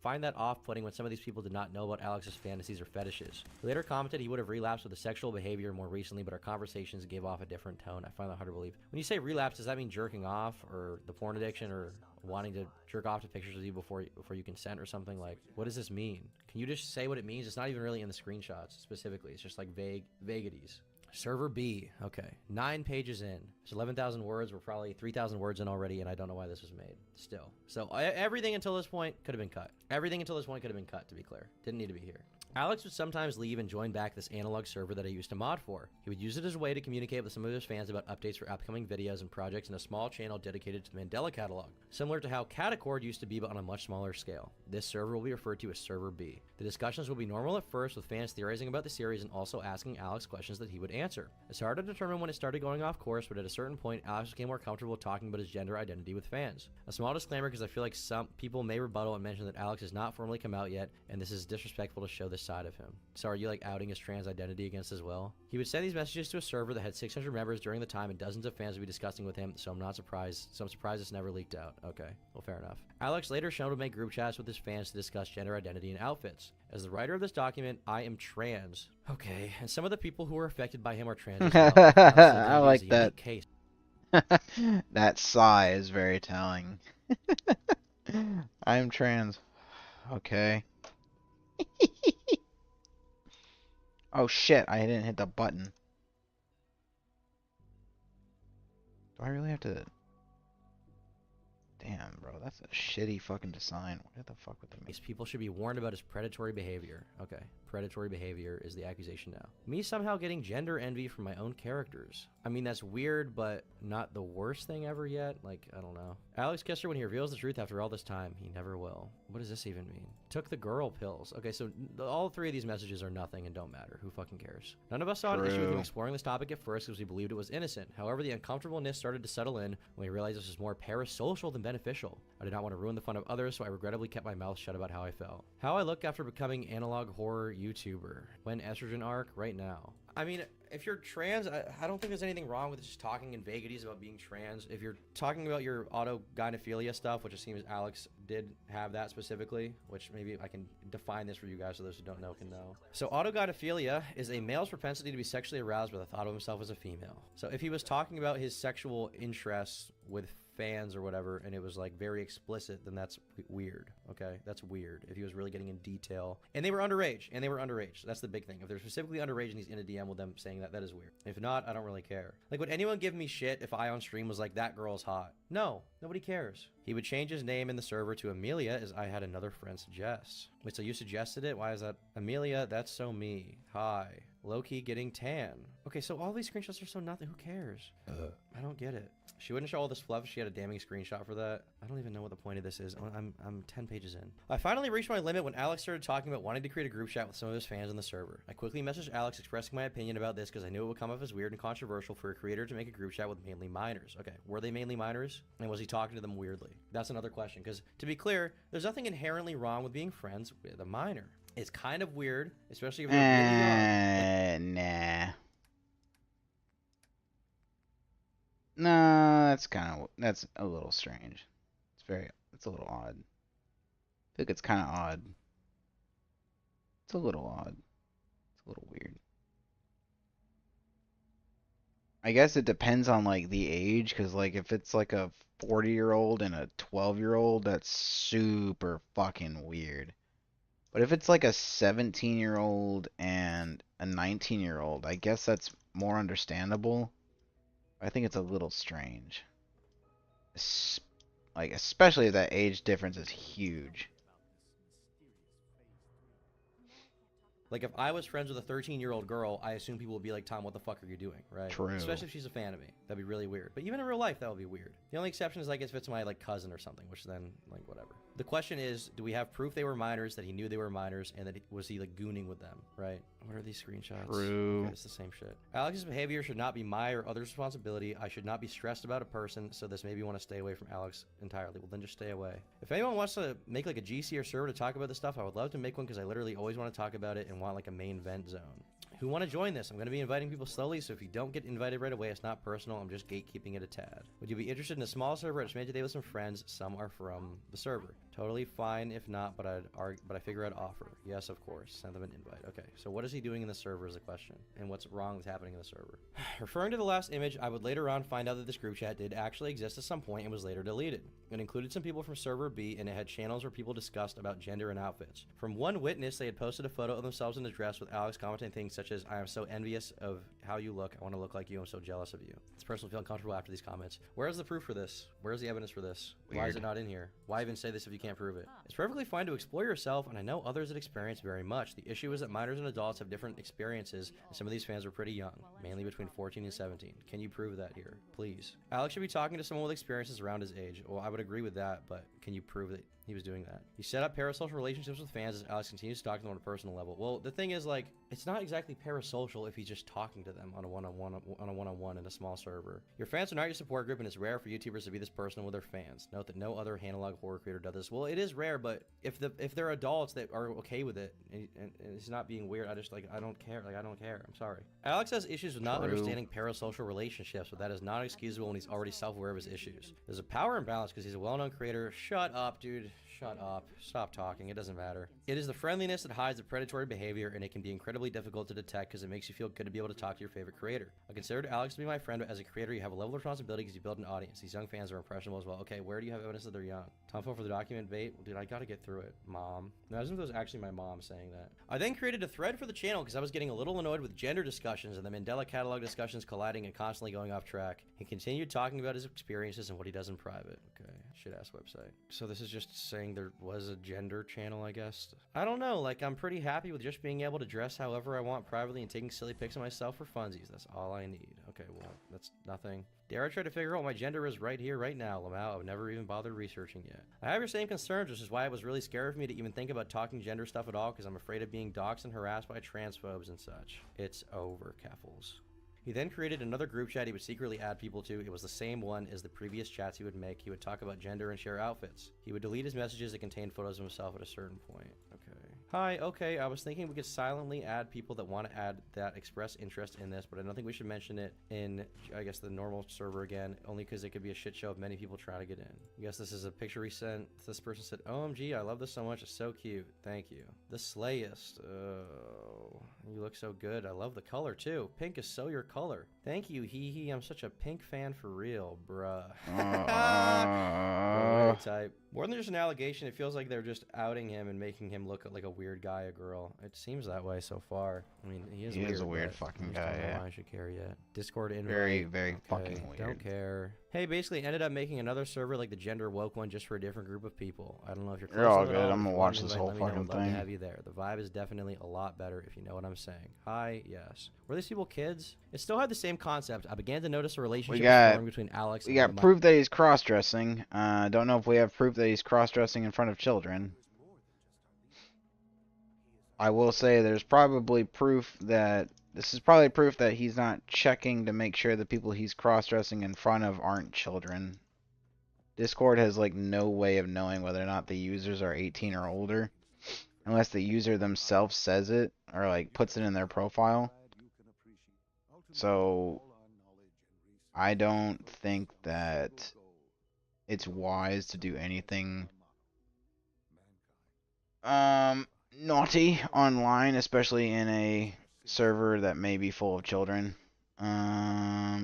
find that off-putting when some of these people did not know about Alex's fantasies or fetishes. He later commented he would have relapsed with the sexual behavior more recently, but our conversations gave off a different tone. I find that hard to believe. When you say relapse, does that mean jerking off or the porn addiction or wanting to jerk off to pictures of you before you consent or something? Like, what does this mean? Can you just say what it means? It's not even really in the screenshots specifically. It's just like vaguities. Server B. Okay. 9 pages in. It's 11,000 words. We're probably 3,000 words in already, and I don't know why this was made. Still. So everything until this point could have been cut. Everything until this point could have been cut, to be clear. Didn't need to be here. Alex would sometimes leave and join back this analog server that I used to mod for. He would use it as a way to communicate with some of his fans about updates for upcoming videos and projects in a small channel dedicated to the Mandela catalog, similar to how Catacord used to be but on a much smaller scale. This server will be referred to as Server B. The discussions will be normal at first, with fans theorizing about the series and also asking Alex questions that he would answer. It's hard to determine when it started going off course, but at a certain point, Alex became more comfortable talking about his gender identity with fans. A small disclaimer, because I feel like some people may rebuttal and mention that Alex has not formally come out yet, and this is disrespectful to show this side of him. So are you like outing his trans identity against as well? He would send these messages to a server that had 600 members during the time, and dozens of fans would be discussing with him, so I'm surprised it's never leaked out. Okay, well, fair enough. Alex later shown to make group chats with his fans to discuss gender identity and outfits. As the writer of this document, I am trans. Okay, and some of the people who were affected by him are trans as well.
I like that.
Case.
That sigh is very telling. I am trans. Okay. Oh shit, I didn't hit the button. Do I really have to... Damn, bro, that's a shitty fucking design. What the fuck with me?
People should be warned about his predatory behavior. Okay, predatory behavior is the accusation now. Me somehow getting gender envy from my own characters. I mean, that's weird, but not the worst thing ever yet. Like, I don't know. Alex Kessler, when he reveals the truth after all this time, he never will. What does this even mean? Took the girl pills. Okay, so all three of these messages are nothing and don't matter. Who fucking cares? None of us saw an issue with him exploring this topic at first because we believed it was innocent. However, the uncomfortableness started to settle in when we realized this was more parasocial than beneficial. I did not want to ruin the fun of others, so I regrettably kept my mouth shut about how I felt. How I look after becoming analog horror YouTuber. When estrogen arc? Right now. I mean, if you're trans, I don't think there's anything wrong with just talking in vagaries about being trans. If you're talking about your autogynephilia stuff, which it seems Alex did have that specifically, which maybe I can define this for you guys so those who don't know can know. So autogynephilia is a male's propensity to be sexually aroused by the thought of himself as a female. So if he was talking about his sexual interests with fans or whatever, and it was like very explicit, then that's weird. Okay, that's weird. If he was really getting in detail, and they were underage, that's the big thing. If they're specifically underage and he's in a DM with them saying that, that is weird. If not, I don't really care. Like, would anyone give me shit if I on stream was like, that girl's hot? No, nobody cares. He would change his name in the server to Amelia, as I had another friend suggest. Wait, so you suggested it? Why is that? Amelia, that's so me. Hi. Low-key getting tan. Okay, so all these screenshots are so nothing. Who cares? I don't get it. She wouldn't show all this fluff. She had a damning screenshot for that. I don't even know what the point of this is. I'm 10 pages in. I finally reached my limit when Alex started talking about wanting to create a group chat with some of his fans on the server. I quickly messaged Alex expressing my opinion about this because I knew it would come off as weird and controversial for a creator to make a group chat with mainly minors. Okay, were they mainly minors? And was he talking to them weirdly? That's another question, because to be clear, there's nothing inherently wrong with being friends with a minor. It's kind of weird, especially if you're really young.
Nah. No, that's a little strange. It's a little odd. I think it's kind of odd. It's a little odd. It's a little weird. I guess it depends on like the age, because like if it's like a 40-year-old and a 12-year-old, that's super fucking weird. But if it's like a 17-year-old and a 19-year-old, I guess that's more understandable. I think it's a little strange. Like, especially if that age difference is huge.
Like, if I was friends with a 13-year-old girl, I assume people would be like, Tom, what the fuck are you doing, right?
True.
Especially if she's a fan of me. That'd be really weird. But even in real life, that would be weird. The only exception is, like, if it's my, like, cousin or something, which then, like, whatever. The question is, do we have proof they were minors, that he knew they were minors, and that was he, like, gooning with them, right? What are these screenshots?
True.
Okay, it's the same shit. Alex's behavior should not be my or others' responsibility. I should not be stressed about a person, so this made me want to stay away from Alex entirely. Well, then just stay away. If anyone wants to make, like, a GC or server to talk about this stuff, I would love to make one, because I literally always want to talk about it and want, like, a main vent zone. Who want to join this? I'm going to be inviting people slowly, so if you don't get invited right away, it's not personal. I'm just gatekeeping it a tad. Would you be interested in a small server? I just made today with some friends. Some are from the server. Totally fine if not, but I figure I'd offer. Yes, of course. Send them an invite. Okay, so what is he doing in the server is the question, and what's wrong with happening in the server? Referring to the last image, I would later on find out that this group chat did actually exist at some point and was later deleted. It included some people from server B, and it had channels where people discussed about gender and outfits. From one witness, they had posted a photo of themselves in a dress with Alex commenting things such as, "I am so envious of how you look. I want to look like you. I'm so jealous of you." This person will feel uncomfortable after these comments. Where's the proof for this? Where's the evidence for this? Why is it not in here? Why even say this if you can't prove it? It's perfectly fine to explore yourself, and I know others that experience very much. The issue is that minors and adults have different experiences, and some of these fans are pretty young, mainly between 14 and 17. Can you prove that here? Please. Alex should be talking to someone with experiences around his age. Well, I would agree with that, but can you prove that he was doing that? He set up parasocial relationships with fans as Alex continues to talk to them on a personal level. Well, the thing is, like, it's not exactly parasocial if he's just talking to them on a one-on-one in a small server. Your fans are not your support group, and it's rare for YouTubers to be this personal with their fans. Note that no other analog horror creator does this. Well, it is rare, but if they're adults that are okay with it, and it's not being weird, I don't care. Like, I don't care. I'm sorry. Alex has issues with not understanding parasocial relationships, but that is not excusable when he's already self-aware of his issues. There's a power imbalance because he's a well-known creator. Shut up, dude. Shut up. Stop talking. It doesn't matter. It is the friendliness that hides the predatory behavior, and it can be incredibly difficult to detect because it makes you feel good to be able to talk to your favorite creator. I considered Alex to be my friend, but as a creator, you have a level of responsibility because you build an audience. These young fans are impressionable as well. Okay, where do you have evidence that they're young? Tom phone for the document bait? Dude, I gotta get through it. Mom. Imagine if it was actually my mom saying that. I then created a thread for the channel because I was getting a little annoyed with gender discussions and the Mandela catalog discussions colliding and constantly going off track. He continued talking about his experiences and what he does in private. Okay, shit-ass website. So this is just saying there was a gender channel, I guess. I don't know, like, I'm pretty happy with just being able to dress however I want privately and taking silly pics of myself for funsies. That's all I need. Okay, well, that's nothing. Dare I try to figure out what my gender is right here, right now, Lamau? I've never even bothered researching yet. I have your same concerns, which is why it was really scary for me to even think about talking gender stuff at all, because I'm afraid of being doxxed and harassed by transphobes and such. It's over, Keffels. He then created another group chat he would secretly add people to. It was the same one as the previous chats he would make. He would talk about gender and share outfits. He would delete his messages that contained photos of himself at a certain point. Okay. Hi, okay, I was thinking we could silently add people that want to add that express interest in this, but I don't think we should mention it in, I guess, the normal server again, only because it could be a shit show of many people trying to get in. I guess this is a picture he sent. This person said, "OMG, I love this so much. It's so cute. Thank you." The Slayist. Oh, you look so good. I love the color, too. Pink is so your color. Thank you, hee hee. I'm such a pink fan for real, bruh. Type. More than just an allegation, it feels like they're just outing him and making him look like a weird guy, a girl. It seems that way so far. I mean, he is
a weird fucking guy.
I don't know
Yeah.
why I should care yet. Discord invite.
Very
Okay,
fucking weird.
Don't care. Hey, basically ended up making another server like the gender woke one just for a different group of people. I don't know if you're close
You're all
to it
good.
all.
I'm
If
gonna
you
watch
want
this
to
whole
invite, let me know.
fucking
I'd love
thing.
to have you there. The vibe is definitely a lot better if you know what I'm saying. Hi, yes. Were these people kids? It still had the same concept. I began to notice a relationship forming between Alex
We
and
got
one of my-
proof that he's cross-dressing. Don't know if we have proof that he's cross-dressing in front of children. I will say there's probably proof that this is probably proof that he's not checking to make sure the people he's cross-dressing in front of aren't children. Discord has like no way of knowing whether or not the users are 18 or older unless the user themselves says it or like puts it in their profile. So I don't think that it's wise to do anything naughty online, especially in a server that may be full of children.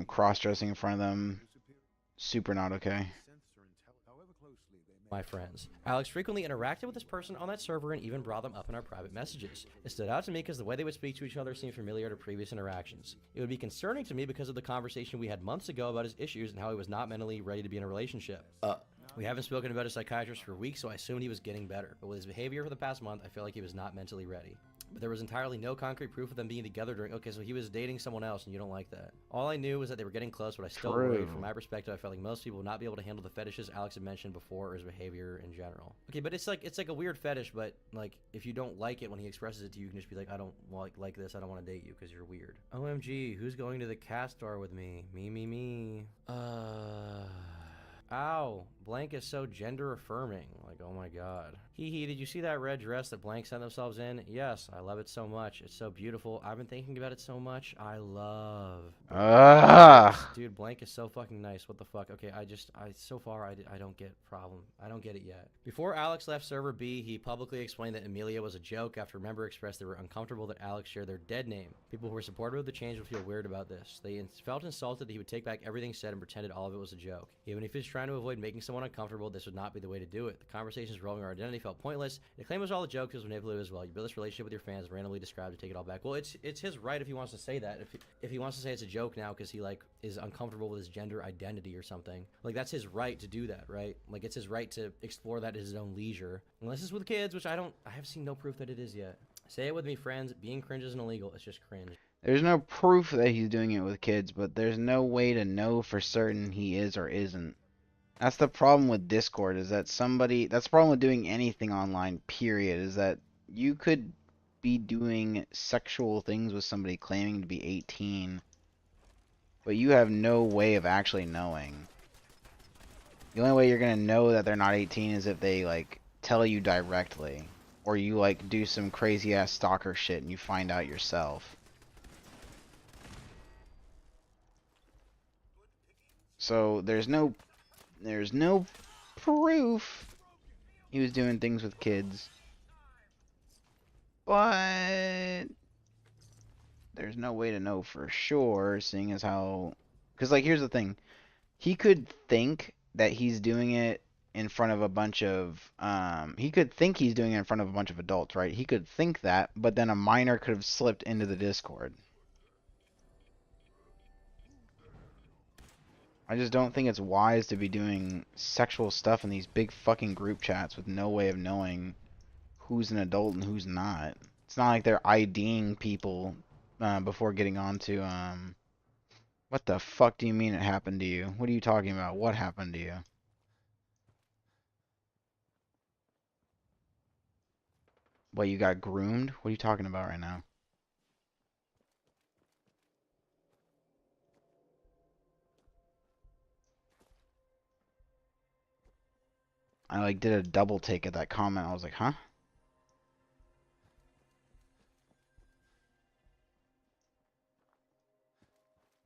Cross-dressing in front of them, super not okay.
My friends. Alex frequently interacted with this person on that server and even brought them up in our private messages. It stood out to me because the way they would speak to each other seemed familiar to previous interactions. It would be concerning to me because of the conversation we had months ago about his issues and how he was not mentally ready to be in a relationship. We haven't spoken about a psychiatrist for weeks, so I assumed he was getting better. But with his behavior for the past month, I feel like he was not mentally ready. But there was entirely no concrete proof of them being together during... Okay, so he was dating someone else, and you don't like that. All I knew was that they were getting close, but I still worried. From my perspective, I felt like most people would not be able to handle the fetishes Alex had mentioned before or his behavior in general. Okay, but it's like a weird fetish, but like if you don't like it when he expresses it to you, you can just be like, I don't like this. I don't want to date you because you're weird. OMG, who's going to the cat store with me? Me. Ow, Blank is so gender affirming. Like, oh my god. Hee hee, did you see that red dress that Blank sent themselves in? Yes, I love it so much. It's so beautiful. I've been thinking about it so much. I love. Dude, Blank is so fucking nice. What the fuck? Okay, so far, I don't get problem. I don't get it yet. Before Alex left server B, he publicly explained that Amelia was a joke after a member expressed they were uncomfortable that Alex shared their dead name. People who were supportive of the change would feel weird about this. They felt insulted that he would take back everything said and pretended all of it was a joke. Even if he was trying to avoid making someone someone uncomfortable, this would not be the way to do it. The conversations revolving our identity felt pointless. The claim was all a joke, it was manipulative as well. You build this relationship with your fans, randomly described to take it all back. Well, it's his right if he wants to say that. If he wants to say it's a joke now because he like is uncomfortable with his gender identity or something, like that's his right to do that, right? Like it's his right to explore that at his own leisure. Unless it's with kids, which I have seen no proof that it is yet. Say it with me, friends. Being cringe isn't illegal. It's just cringe.
There's no proof that he's doing it with kids, but there's no way to know for certain he is or isn't. That's the problem with Discord, is that that's the problem with doing anything online, period, is that you could be doing sexual things with somebody claiming to be 18, but you have no way of actually knowing. The only way you're gonna know that they're not 18 is if they, like, tell you directly, or you, like, do some crazy-ass stalker shit and you find out yourself. So, there's no proof he was doing things with kids, but there's no way to know for sure, seeing as how, because like here's the thing, he could think that he's doing it in front of a bunch of he could think he's doing it in front of a bunch of adults, right? He could think that, but then a minor could have slipped into the Discord. I just don't think it's wise to be doing sexual stuff in these big fucking group chats with no way of knowing who's an adult and who's not. It's not like they're IDing people before getting on to, what the fuck do you mean it happened to you? What are you talking about? What happened to you? What, you got groomed? What are you talking about right now? I like did a double take at that comment. I was like, huh?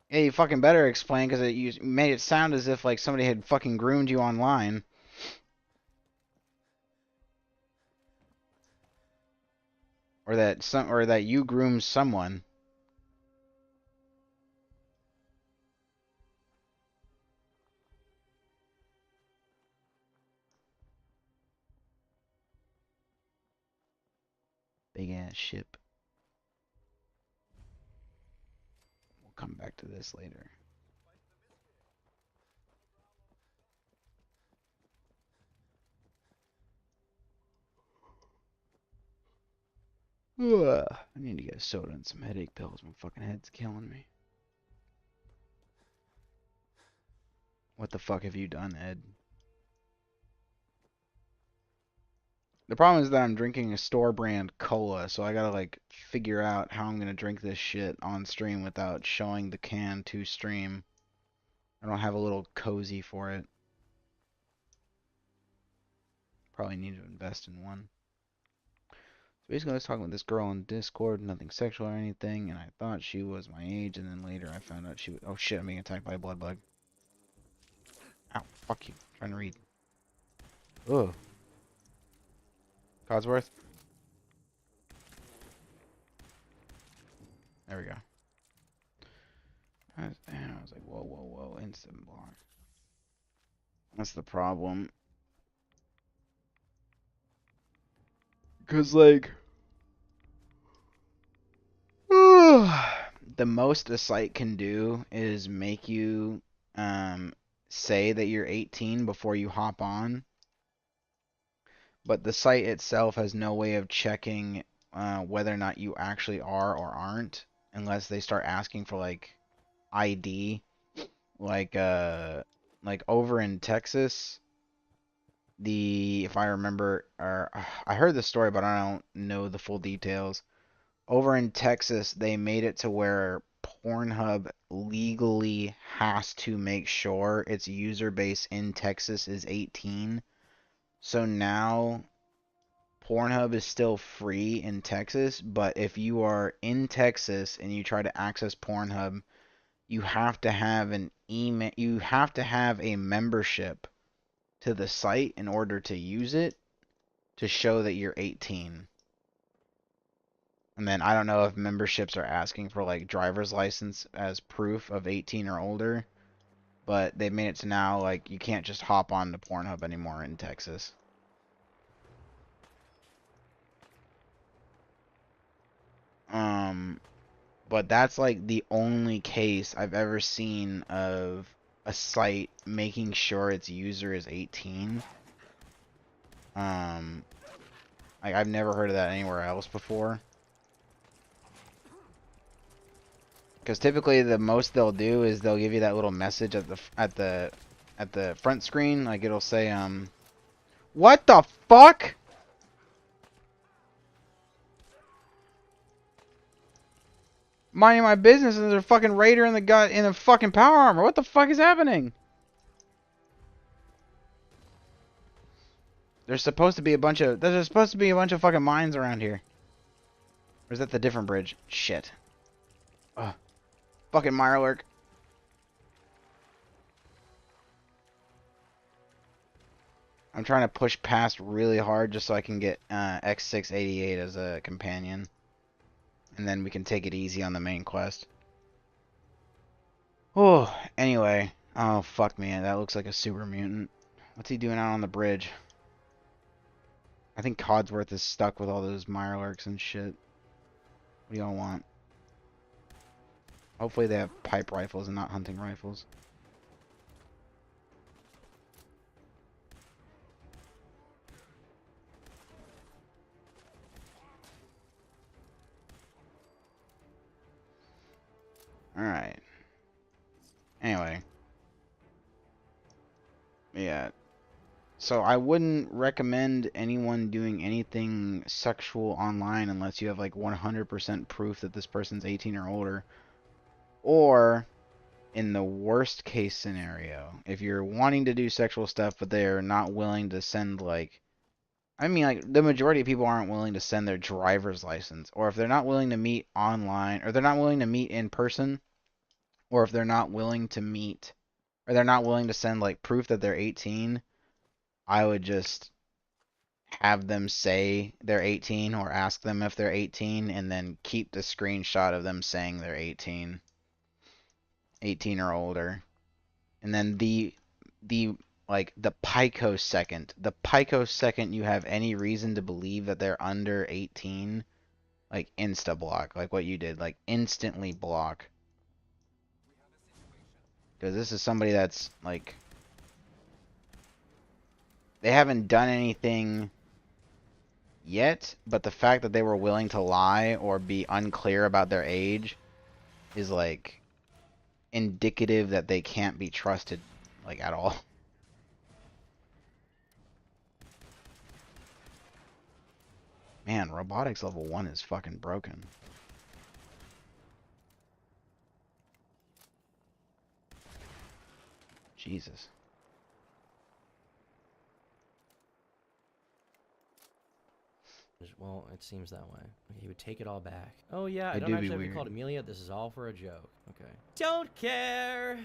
Yeah, you fucking better explain, because you made it sound as if like somebody had fucking groomed you online. Or that you groomed someone. Big ass ship. We'll come back to this later. Ugh. I need to get a soda and some headache pills. My fucking head's killing me. What the fuck have you done, Ed? The problem is that I'm drinking a store brand cola, so I gotta like figure out how I'm gonna drink this shit on stream without showing the can to stream. I don't have a little cozy for it. Probably need to invest in one. So basically I was talking with this girl on Discord, nothing sexual or anything, and I thought she was my age, and then later I found out she was, oh shit, I'm being attacked by a blood bug. Ow, fuck you, I'm trying to read. Ugh. Codsworth? There we go. I was like, whoa, whoa, whoa, instant block. That's the problem. Because, like, the most a site can do is make you say that you're 18 before you hop on. But the site itself has no way of checking whether or not you actually are or aren't, unless they start asking for like ID. Like over in Texas, if I remember, or I heard the story, but I don't know the full details. Over in Texas, they made it to where Pornhub legally has to make sure its user base in Texas is 18. So now Pornhub is still free in Texas, but if you are in Texas and you try to access Pornhub, you have to have an email, you have to have a membership to the site in order to use it to show that you're 18. And then I don't know if memberships are asking for like driver's license as proof of 18 or older. But they made it to now, like, you can't just hop on to Pornhub anymore in Texas. But that's like the only case I've ever seen of a site making sure its user is 18. I've never heard of that anywhere else before. Because typically the most they'll do is they'll give you that little message at the front screen, like it'll say what the fuck? Minding my business, and there's a fucking raider in the fucking power armor. What the fuck is happening? There's supposed to be a bunch of fucking mines around here. Or is that the different bridge? Shit. Ugh. Fucking Mirelurk. I'm trying to push past really hard just so I can get X688 as a companion. And then we can take it easy on the main quest. Oh, anyway. Oh, fuck me. That looks like a super mutant. What's he doing out on the bridge? I think Codsworth is stuck with all those Mirelurks and shit. What do y'all want? Hopefully they have pipe rifles and not hunting rifles. Alright. Anyway. Yeah. So I wouldn't recommend anyone doing anything sexual online unless you have like 100% proof that this person's 18 or older. Or, in the worst case scenario, if you're wanting to do sexual stuff but they're not willing to send like... I mean, like, the majority of people aren't willing to send their driver's license. Or if they're not willing to meet online, or they're not willing to meet in person, or if they're not willing to meet, or they're not willing to send, like, proof that they're 18, I would just have them say they're 18 or ask them if they're 18 and then keep the screenshot of them saying they're 18 or older. And then the picosecond you have any reason to believe that they're under 18, like, insta block, like what you did, like instantly block. Because this is somebody that's like, they haven't done anything yet, but the fact that they were willing to lie or be unclear about their age is like indicative that they can't be trusted, like, at all. Man, robotics level 1 is fucking broken. Jesus.
Well, it seems that way. He would take it all back. Oh yeah, I
It
don't
do
actually
be
have to be
weird.
called Amelia. This is all for a joke. Okay. Don't care.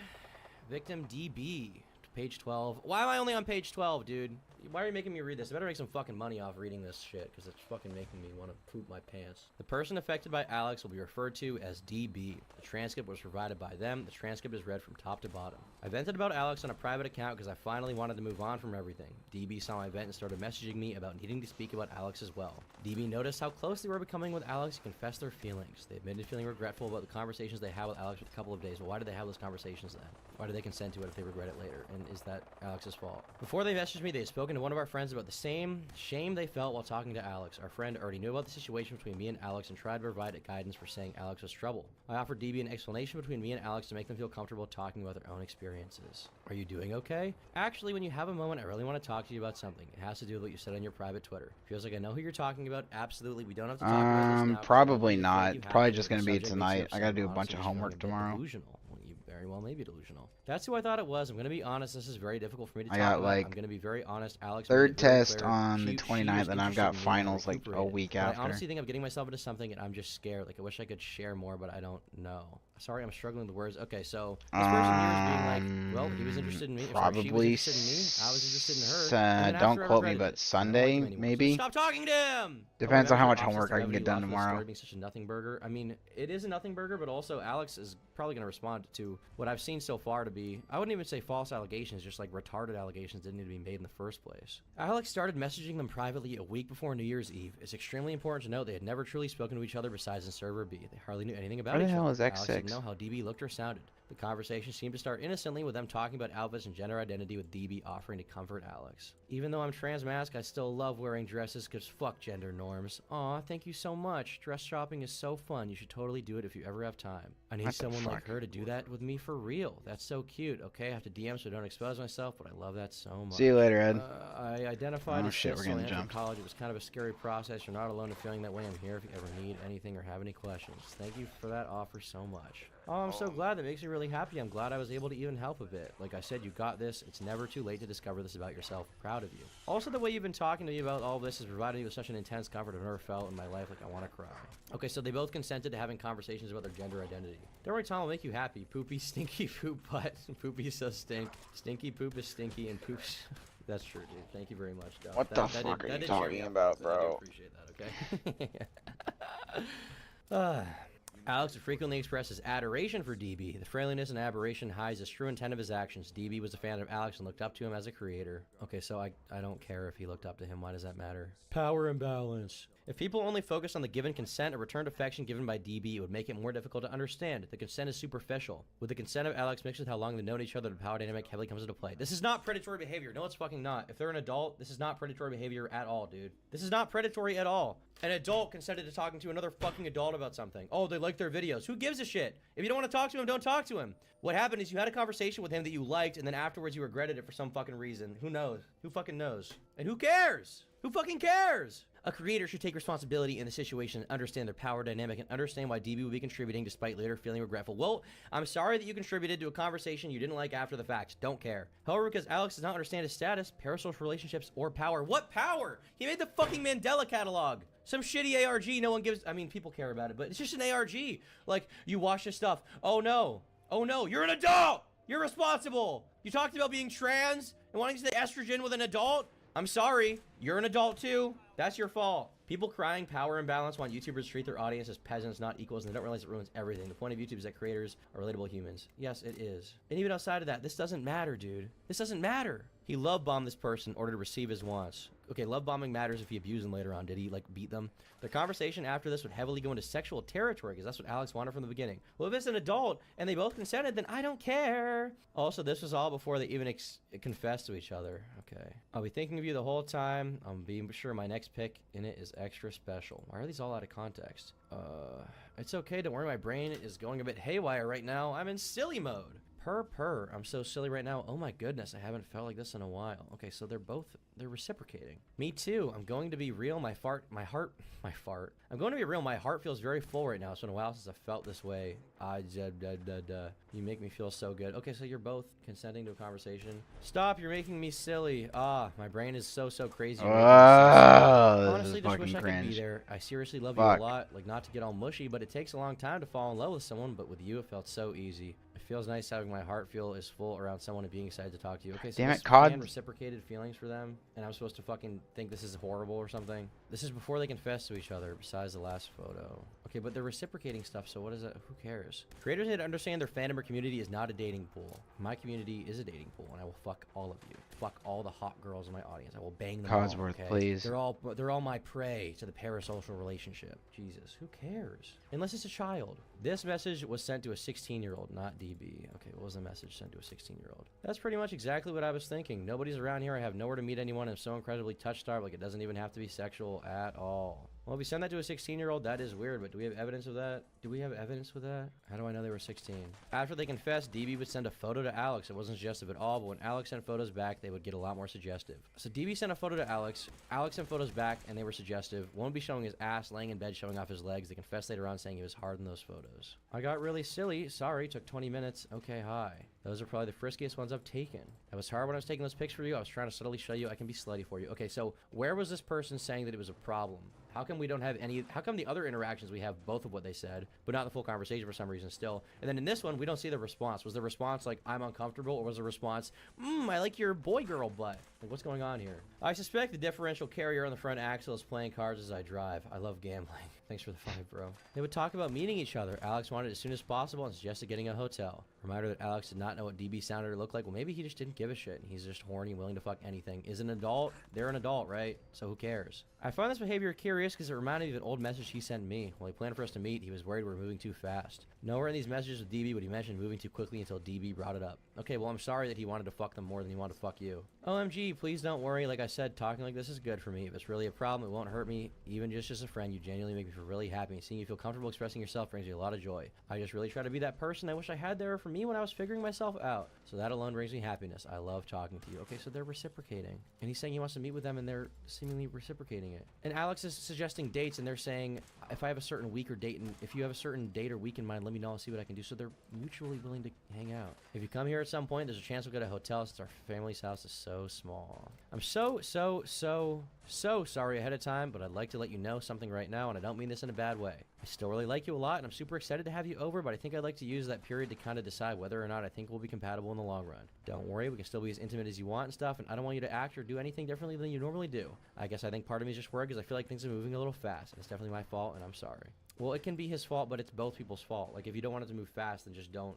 Victim DB. Page 12. Why am I only on page 12, dude? Why are you making me read this? I better make some fucking money off reading this shit, because it's fucking making me want to poop my pants. The person affected by Alex will be referred to as DB. The transcript was provided by them. The transcript is read from top to bottom. I vented about Alex on a private account because I finally wanted to move on from everything. DB saw my vent and started messaging me about needing to speak about Alex as well. DB noticed how close they were becoming with Alex and confessed their feelings. They admitted feeling regretful about the conversations they had with Alex for a couple of days. Well, why did they have those conversations then? Why did they consent to it if they regret it later? And is that Alex's fault? Before they messaged me, they had spoken to one of our friends about the same shame they felt while talking to Alex. Our friend already knew about the situation between me and Alex and tried to provide guidance for saying Alex was trouble. I offered DB an explanation between me and Alex to make them feel comfortable talking about their own experiences. Are you doing okay? Actually, when you have a moment, I really want to talk to you about something. It has to do with what you said on your private Twitter. Feels like I know who you're talking about. Absolutely, we don't have to talk about this now, 'cause I don't
Probably
really feel like
not.
you have
Probably
to,
just
but
gonna
the
be
subject makes
tonight.
you
I
upset.
gotta do a
Honestly,
bunch of
you're feeling
homework
a bit
tomorrow.
delusional. Well, you very well may be delusional. That's who I thought it was. I'm gonna be honest. This is very difficult for me to
I
talk
got,
about.
like,
I'm gonna be very honest. Alex made
third
it very
test
clear
on the
she
29th,
was
and I've
interested
got
in me and
finals like a
recuperated.
week
But
after.
I honestly think I'm getting myself into something, and I'm just scared. Like, I wish I could share more, but I don't know. Sorry, I'm struggling with the words. Okay, so this person here is being like, well, he was interested in me. Or sorry, she was
Probably.
interested in me. I was interested in her. And then
Don't
after I
quote me,
regretted
but
it. I don't like him
Sunday,
anymore, so
maybe.
stop talking to him.
Depends on how much
Options
homework
to
I can get
revenue
done
off of the
tomorrow.
story being such a nothing burger. I mean, it is a nothing burger, but also Alex is probably going to respond to what I've seen so far to be, I wouldn't even say false allegations, just like retarded allegations didn't need to be made in the first place. Alex started messaging them privately a week before New Year's Eve. It's extremely important to note they had never truly spoken to each other besides in Server B. They hardly knew anything about
Where
each
the hell
other.
is
Alex
X6?
didn't know how DB looked or sounded. The conversation seemed to start innocently with them talking about outfits and gender identity, with DB offering to comfort Alex. Even though I'm trans mask, I still love wearing dresses because fuck gender norms. Aw, thank you so much. Dress shopping is so fun. You should totally do it if you ever have time. I need
What the
someone like
fuck?
her to do that with me for real. That's so cute. Okay, I have to DM so I don't expose myself, but I love that so much.
See you later, Ed.
I identified
Oh,
as
shit, we're
cis, so I
getting
entered
jumped.
college. It was kind of a scary process. You're not alone in feeling that way. I'm here if you ever need anything or have any questions. Thank you for that offer so much. Oh, I'm so glad. That makes me really happy. I'm glad I was able to even help a bit. Like I said, you got this. It's never too late to discover this about yourself. Proud of you. Also, the way you've been talking to me about all this has provided me with such an intense comfort I've never felt in my life. Like I want to cry. Okay, so they both consented to having conversations about their gender identity. Don't worry, Tom, will make you happy. Poopy, stinky poop butt. Poopy so stink. Stinky poop is stinky and poops. That's true, dude. Thank you very much, Dom.
What the fuck are you
did cheer me
talking
up.
about,
I do
bro?
appreciate that, okay? Alex frequently expresses adoration for DB. The frailiness and aberration hides the true intent of his actions. DB was a fan of Alex and looked up to him as a creator. Okay, so I don't care if he looked up to him. Why does that matter? Power imbalance. If people only focused on the given consent or returned affection given by DB, it would make it more difficult to understand. The consent is superficial. With the consent of Alex mixed with how long they've known each other, the power dynamic heavily comes into play. This is not predatory behavior. No, it's fucking not. If they're an adult, this is not predatory behavior at all, dude. This is not predatory at all. An adult consented to talking to another fucking adult about something. Oh, they like their videos. Who gives a shit? If you don't want to talk to him, don't talk to him. What happened is you had a conversation with him that you liked, and then afterwards you regretted it for some fucking reason. Who knows? Who fucking knows? And who cares? Who fucking cares? A creator should take responsibility in the situation and understand their power dynamic and understand why DB would be contributing despite later feeling regretful. Well, I'm sorry that you contributed to a conversation you didn't like after the fact. Don't care. However, because Alex does not understand his status, parasocial relationships, or power. What power? He made the fucking Mandela catalog. Some shitty ARG no one gives. I mean, people care about it, but it's just an ARG. Like, you watch this stuff. Oh no. Oh no. You're an adult. You're responsible. You talked about being trans and wanting to stay estrogen with an adult. I'm sorry. You're an adult too. That's your fault. People crying power imbalance want YouTubers to treat their audience as peasants, not equals, and they don't realize it ruins everything. The point of YouTube is that creators are relatable humans. Yes, it is. And even outside of that, this doesn't matter, dude. This doesn't matter. He love bombed this person in order to receive his wants. Okay, love bombing matters if he abused them later on. Did he, like, beat them? The conversation after this would heavily go into sexual territory because that's what Alex wanted from the beginning. Well, if it's an adult and they both consented, then I don't care. Also, this was all before they even confessed to each other. Okay. I'll be thinking of you the whole time. I'm being sure my next pick in it is extra special. Why are these all out of context? It's okay. Don't worry. My brain is going a bit haywire right now. I'm in silly mode. Purr. I'm so silly right now. Oh my goodness, I haven't felt like this in a while. Okay, so they're reciprocating. Me too. I'm going to be real. My heart. I'm going to be real. My heart feels very full right now. It's been a while since I felt this way. You make me feel so good. Okay, so you're both consenting to a conversation. Stop, you're making me silly. My brain is so crazy. You're making me so silly. Honestly, just wish I could be there. I seriously love you a lot. Like, not to get all mushy, but it takes a long time to fall in love with someone, but with you, it felt so easy. It feels nice having my heart feel is full around someone and being excited to talk to you. Okay, so
Damn
this
it, COD.
fan reciprocated feelings for them, and I'm supposed to fucking think this is horrible or something. This is before they confess to each other, besides the last photo. Okay, but they're reciprocating stuff, so what is that? Who cares? Creators need to understand their fandom or community is not a dating pool. My community is a dating pool, and I will fuck all of you. Fuck all the hot girls in my audience. I will bang them all,
Codsworth,
okay?
please.
They're all my prey to the parasocial relationship. Jesus, who cares? Unless it's a child. This message was sent to a 16-year-old, not DB. Okay, what was the message sent to a 16-year-old? That's pretty much exactly what I was thinking. Nobody's around here. I have nowhere to meet anyone. I'm so incredibly touch-starved, like it doesn't even have to be sexual at all. Well, if we send that to a 16-year-old, that is weird, but do we have evidence of that? Do we have evidence with that? How do I know they were 16? After they confessed, DB would send a photo to Alex. It wasn't suggestive at all, but when Alex sent photos back, they would get a lot more suggestive. So DB sent a photo to Alex. Alex sent photos back, and they were suggestive. One would be showing his ass, laying in bed, showing off his legs. They confessed later on, saying he was hard in those photos. I got really silly. Sorry, took 20 minutes. Okay, hi. Those are probably the friskiest ones I've taken. It was hard when I was taking those pics for you. I was trying to subtly show you I can be slutty for you. Okay, so where was this person saying that it was a problem? How come we don't have any? How come the other interactions we have both of what they said, but not the full conversation for some reason still? And then in this one, we don't see the response. Was the response like, I'm uncomfortable, or was the response, I like your boy-girl butt? Like, what's going on here? I suspect the differential carrier on the front axle is playing cards as I drive. I love gambling. Thanks for the 5, bro. They would talk about meeting each other. Alex wanted it as soon as possible and suggested getting a hotel. Reminder that Alex did not know what DB sounded or looked like. Well, maybe he just didn't give a shit. He's just horny and willing to fuck anything. Is an adult. They're an adult, right? So who cares? I find this behavior curious because it reminded me of an old message he sent me. While he planned for us to meet, he was worried we were moving too fast. Nowhere in these messages with DB would he mention moving too quickly until DB brought it up. Okay, well, I'm sorry that he wanted to fuck them more than he wanted to fuck you. OMG, please don't worry. Like I said, talking like this is good for me. If it's really a problem, it won't hurt me. Even just as a friend, you genuinely make me feel really happy. Seeing you feel comfortable expressing yourself brings me a lot of joy. I just really try to be that person I wish I had there for me when I was figuring myself out. So that alone brings me happiness. I love talking to you. Okay, so they're reciprocating. And he's saying he wants to meet with them, and they're seemingly reciprocating it. And Alex is suggesting dates, and they're saying, if I have a certain week or date, and if you have a certain date or week in mind, let me know and see what I can do. So they're mutually willing to hang out. If you come here at some point, there's a chance we'll get a hotel since our family's house is so small. I'm so sorry ahead of time, but I'd like to let you know something right now, and I don't mean this in a bad way. I still really like you a lot, and I'm super excited to have you over, but I think I'd like to use that period to kind of decide whether or not I think we'll be compatible in the long run. Don't worry, we can still be as intimate as you want and stuff, and I don't want you to act or do anything differently than you normally do. I guess I think part of me is just worried because I feel like things are moving a little fast, and it's definitely my fault, and I'm sorry. Well, it can be his fault, but it's both people's fault. Like, if you don't want it to move fast, then just don't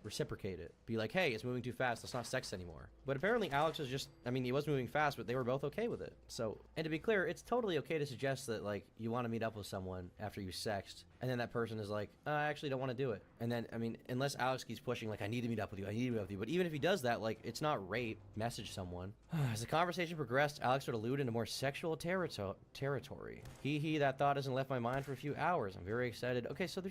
reciprocate it. Be like, hey, it's moving too fast. Let's not sex anymore. But apparently Alex was just, I mean, he was moving fast, but they were both okay with it. So, and to be clear, it's totally okay to suggest that, like, you want to meet up with someone after you sexed, and then that person is like, I actually don't want to do it. And then, I mean, unless Alex keeps pushing, like, I need to meet up with you, I need to meet up with you. But even if he does that, like, it's not rape. Message someone. As the conversation progressed, Alex would allude into more sexual territory. That thought hasn't left my mind for a few hours. I'm very excited. Okay, so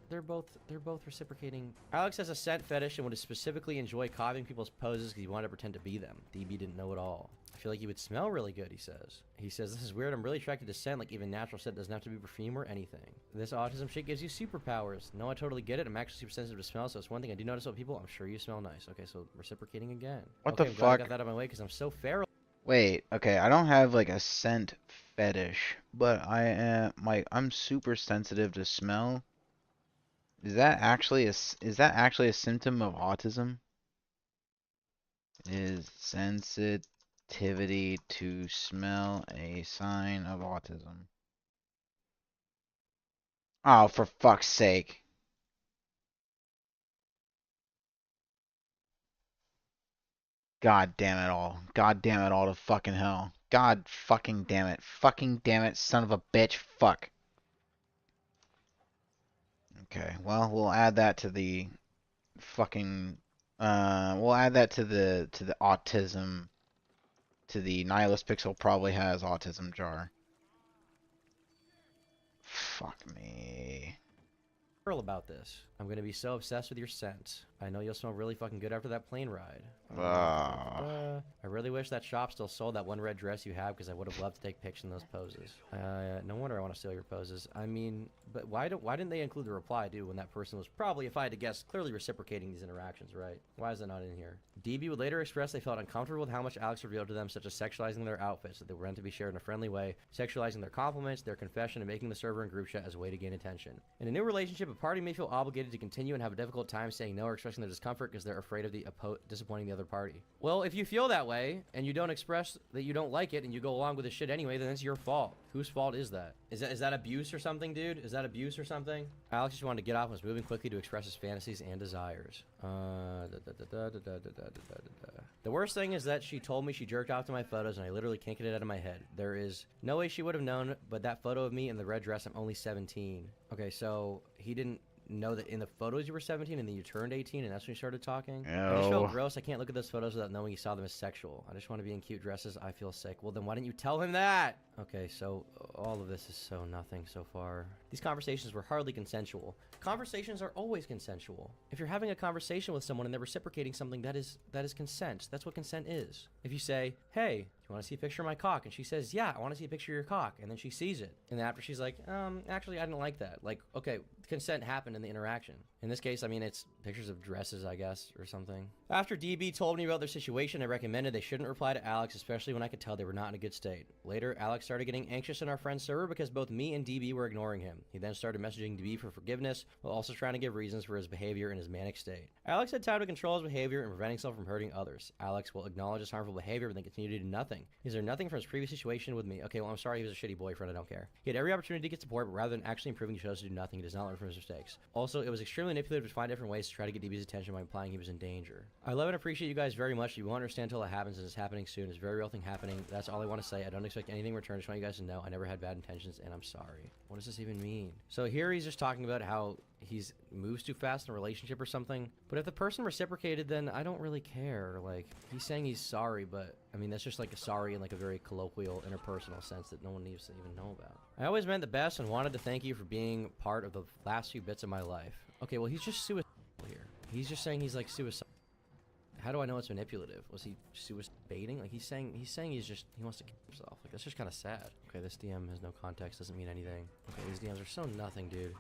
they're both reciprocating. Alex has a scent fetish and would specifically enjoy copying people's poses because he wanted to pretend to be them. DB didn't know it all. I feel like you would smell really good, he says. He says, this is weird, I'm really attracted to scent, like even natural scent doesn't have to be perfume or anything. This autism shit gives you superpowers. No, I totally get it. I'm actually super sensitive to smell, so it's one thing I do notice about people. I'm sure you smell nice. Okay, so reciprocating again.
What
okay,
the
I'm glad I
fuck?
got that out of my way because I'm so feral.
Wait, okay, I don't have like a scent fetish, but I am I'm super sensitive to smell. Is that actually a symptom of autism? Is sensitivity to smell a sign of autism? Oh, for fuck's sake. God damn it all. God damn it all to fucking hell. God fucking damn it. Fucking damn it, son of a bitch. Fuck. Okay, well, we'll add that to the fucking we'll add that to the autism, to the Nihilist Pixel probably has autism jar. Fuck me.
About this. I'm gonna be so obsessed with your scent. I know you'll smell really fucking good after that plane ride. I really wish that shop still sold that one red dress you have because I would have loved to take pics in those poses. No wonder I want to steal your poses. I mean, but why didn't they include the reply, dude, when that person was probably, if I had to guess, clearly reciprocating these interactions, right? Why is that not in here? DB would later express they felt uncomfortable with how much Alex revealed to them, such as sexualizing their outfits, that they were meant to be shared in a friendly way, sexualizing their compliments, their confession, and making the server and group chat as a way to gain attention. In a new relationship, a party may feel obligated to continue and have a difficult time saying no or expressing their discomfort because they're afraid of disappointing the other party. Well, if you feel that way and you don't express that you don't like it and you go along with the shit anyway, then it's your fault. Whose fault is that? Is that abuse or something, dude? Is that abuse or something? Alex just wanted to get off and was moving quickly to express his fantasies and desires. The worst thing is that she told me she jerked off to my photos and I literally can't get it out of my head. There is no way she would have known, but that photo of me in the red dress, I'm only 17. Okay, so he didn't know that in the photos you were 17 and then you turned 18 and that's when you started talking? I just felt gross. I can't look at those photos without knowing you saw them as sexual. I just want to be in cute dresses. I feel sick. Well, then why didn't you tell him that? Okay, so all of this is so nothing so far. These conversations were hardly consensual. Conversations are always consensual. If you're having a conversation with someone and they're reciprocating something, that is consent. That's what consent is. If you say, hey, you want to see a picture of my cock? And she says, yeah, I want to see a picture of your cock. And then she sees it. And then after she's like, actually, I didn't like that. Like, okay, consent happened in the interaction. In this case, I mean, it's pictures of dresses, I guess, or something. After DB told me about their situation, I recommended they shouldn't reply to Alex, especially when I could tell they were not in a good state. Later, Alex started getting anxious in our friend server because both me and DB were ignoring him. He then started messaging DB for forgiveness while also trying to give reasons for his behavior in his manic state. Alex had time to control his behavior and prevent himself from hurting others. Alex will acknowledge his harmful behavior but then continue to do nothing. Is there nothing from his previous situation with me? Okay, well, I'm sorry he was a shitty boyfriend. I don't care. He had every opportunity to get support, but rather than actually improving, he chose to do nothing. He does not learn from his mistakes. Also, it was extremely manipulative to find different ways to try to get DB's attention by implying he was in danger. I love and appreciate you guys very much. You won't understand until it happens, and it's happening soon. It's a very real thing happening. That's all I want to say. I don't expect anything in return. Just want you guys to know I never had bad intentions, and I'm sorry. What does this even mean? So here he's just talking about how he's moves too fast in a relationship or something. But if the person reciprocated, then I don't really care. Like, he's saying he's sorry, but I mean, that's just like a sorry in like a very colloquial, interpersonal sense that no one needs to even know about. I always meant the best and wanted to thank you for being part of the last few bits of my life. Okay, well, he's just suicidal here. He's just saying he's like suicidal. How do I know it's manipulative? Was he suicide baiting? Like, he's saying he wants to kill himself. Like, that's just kind of sad. Okay, this DM has no context, doesn't mean anything. Okay, these DMs are so nothing, dude.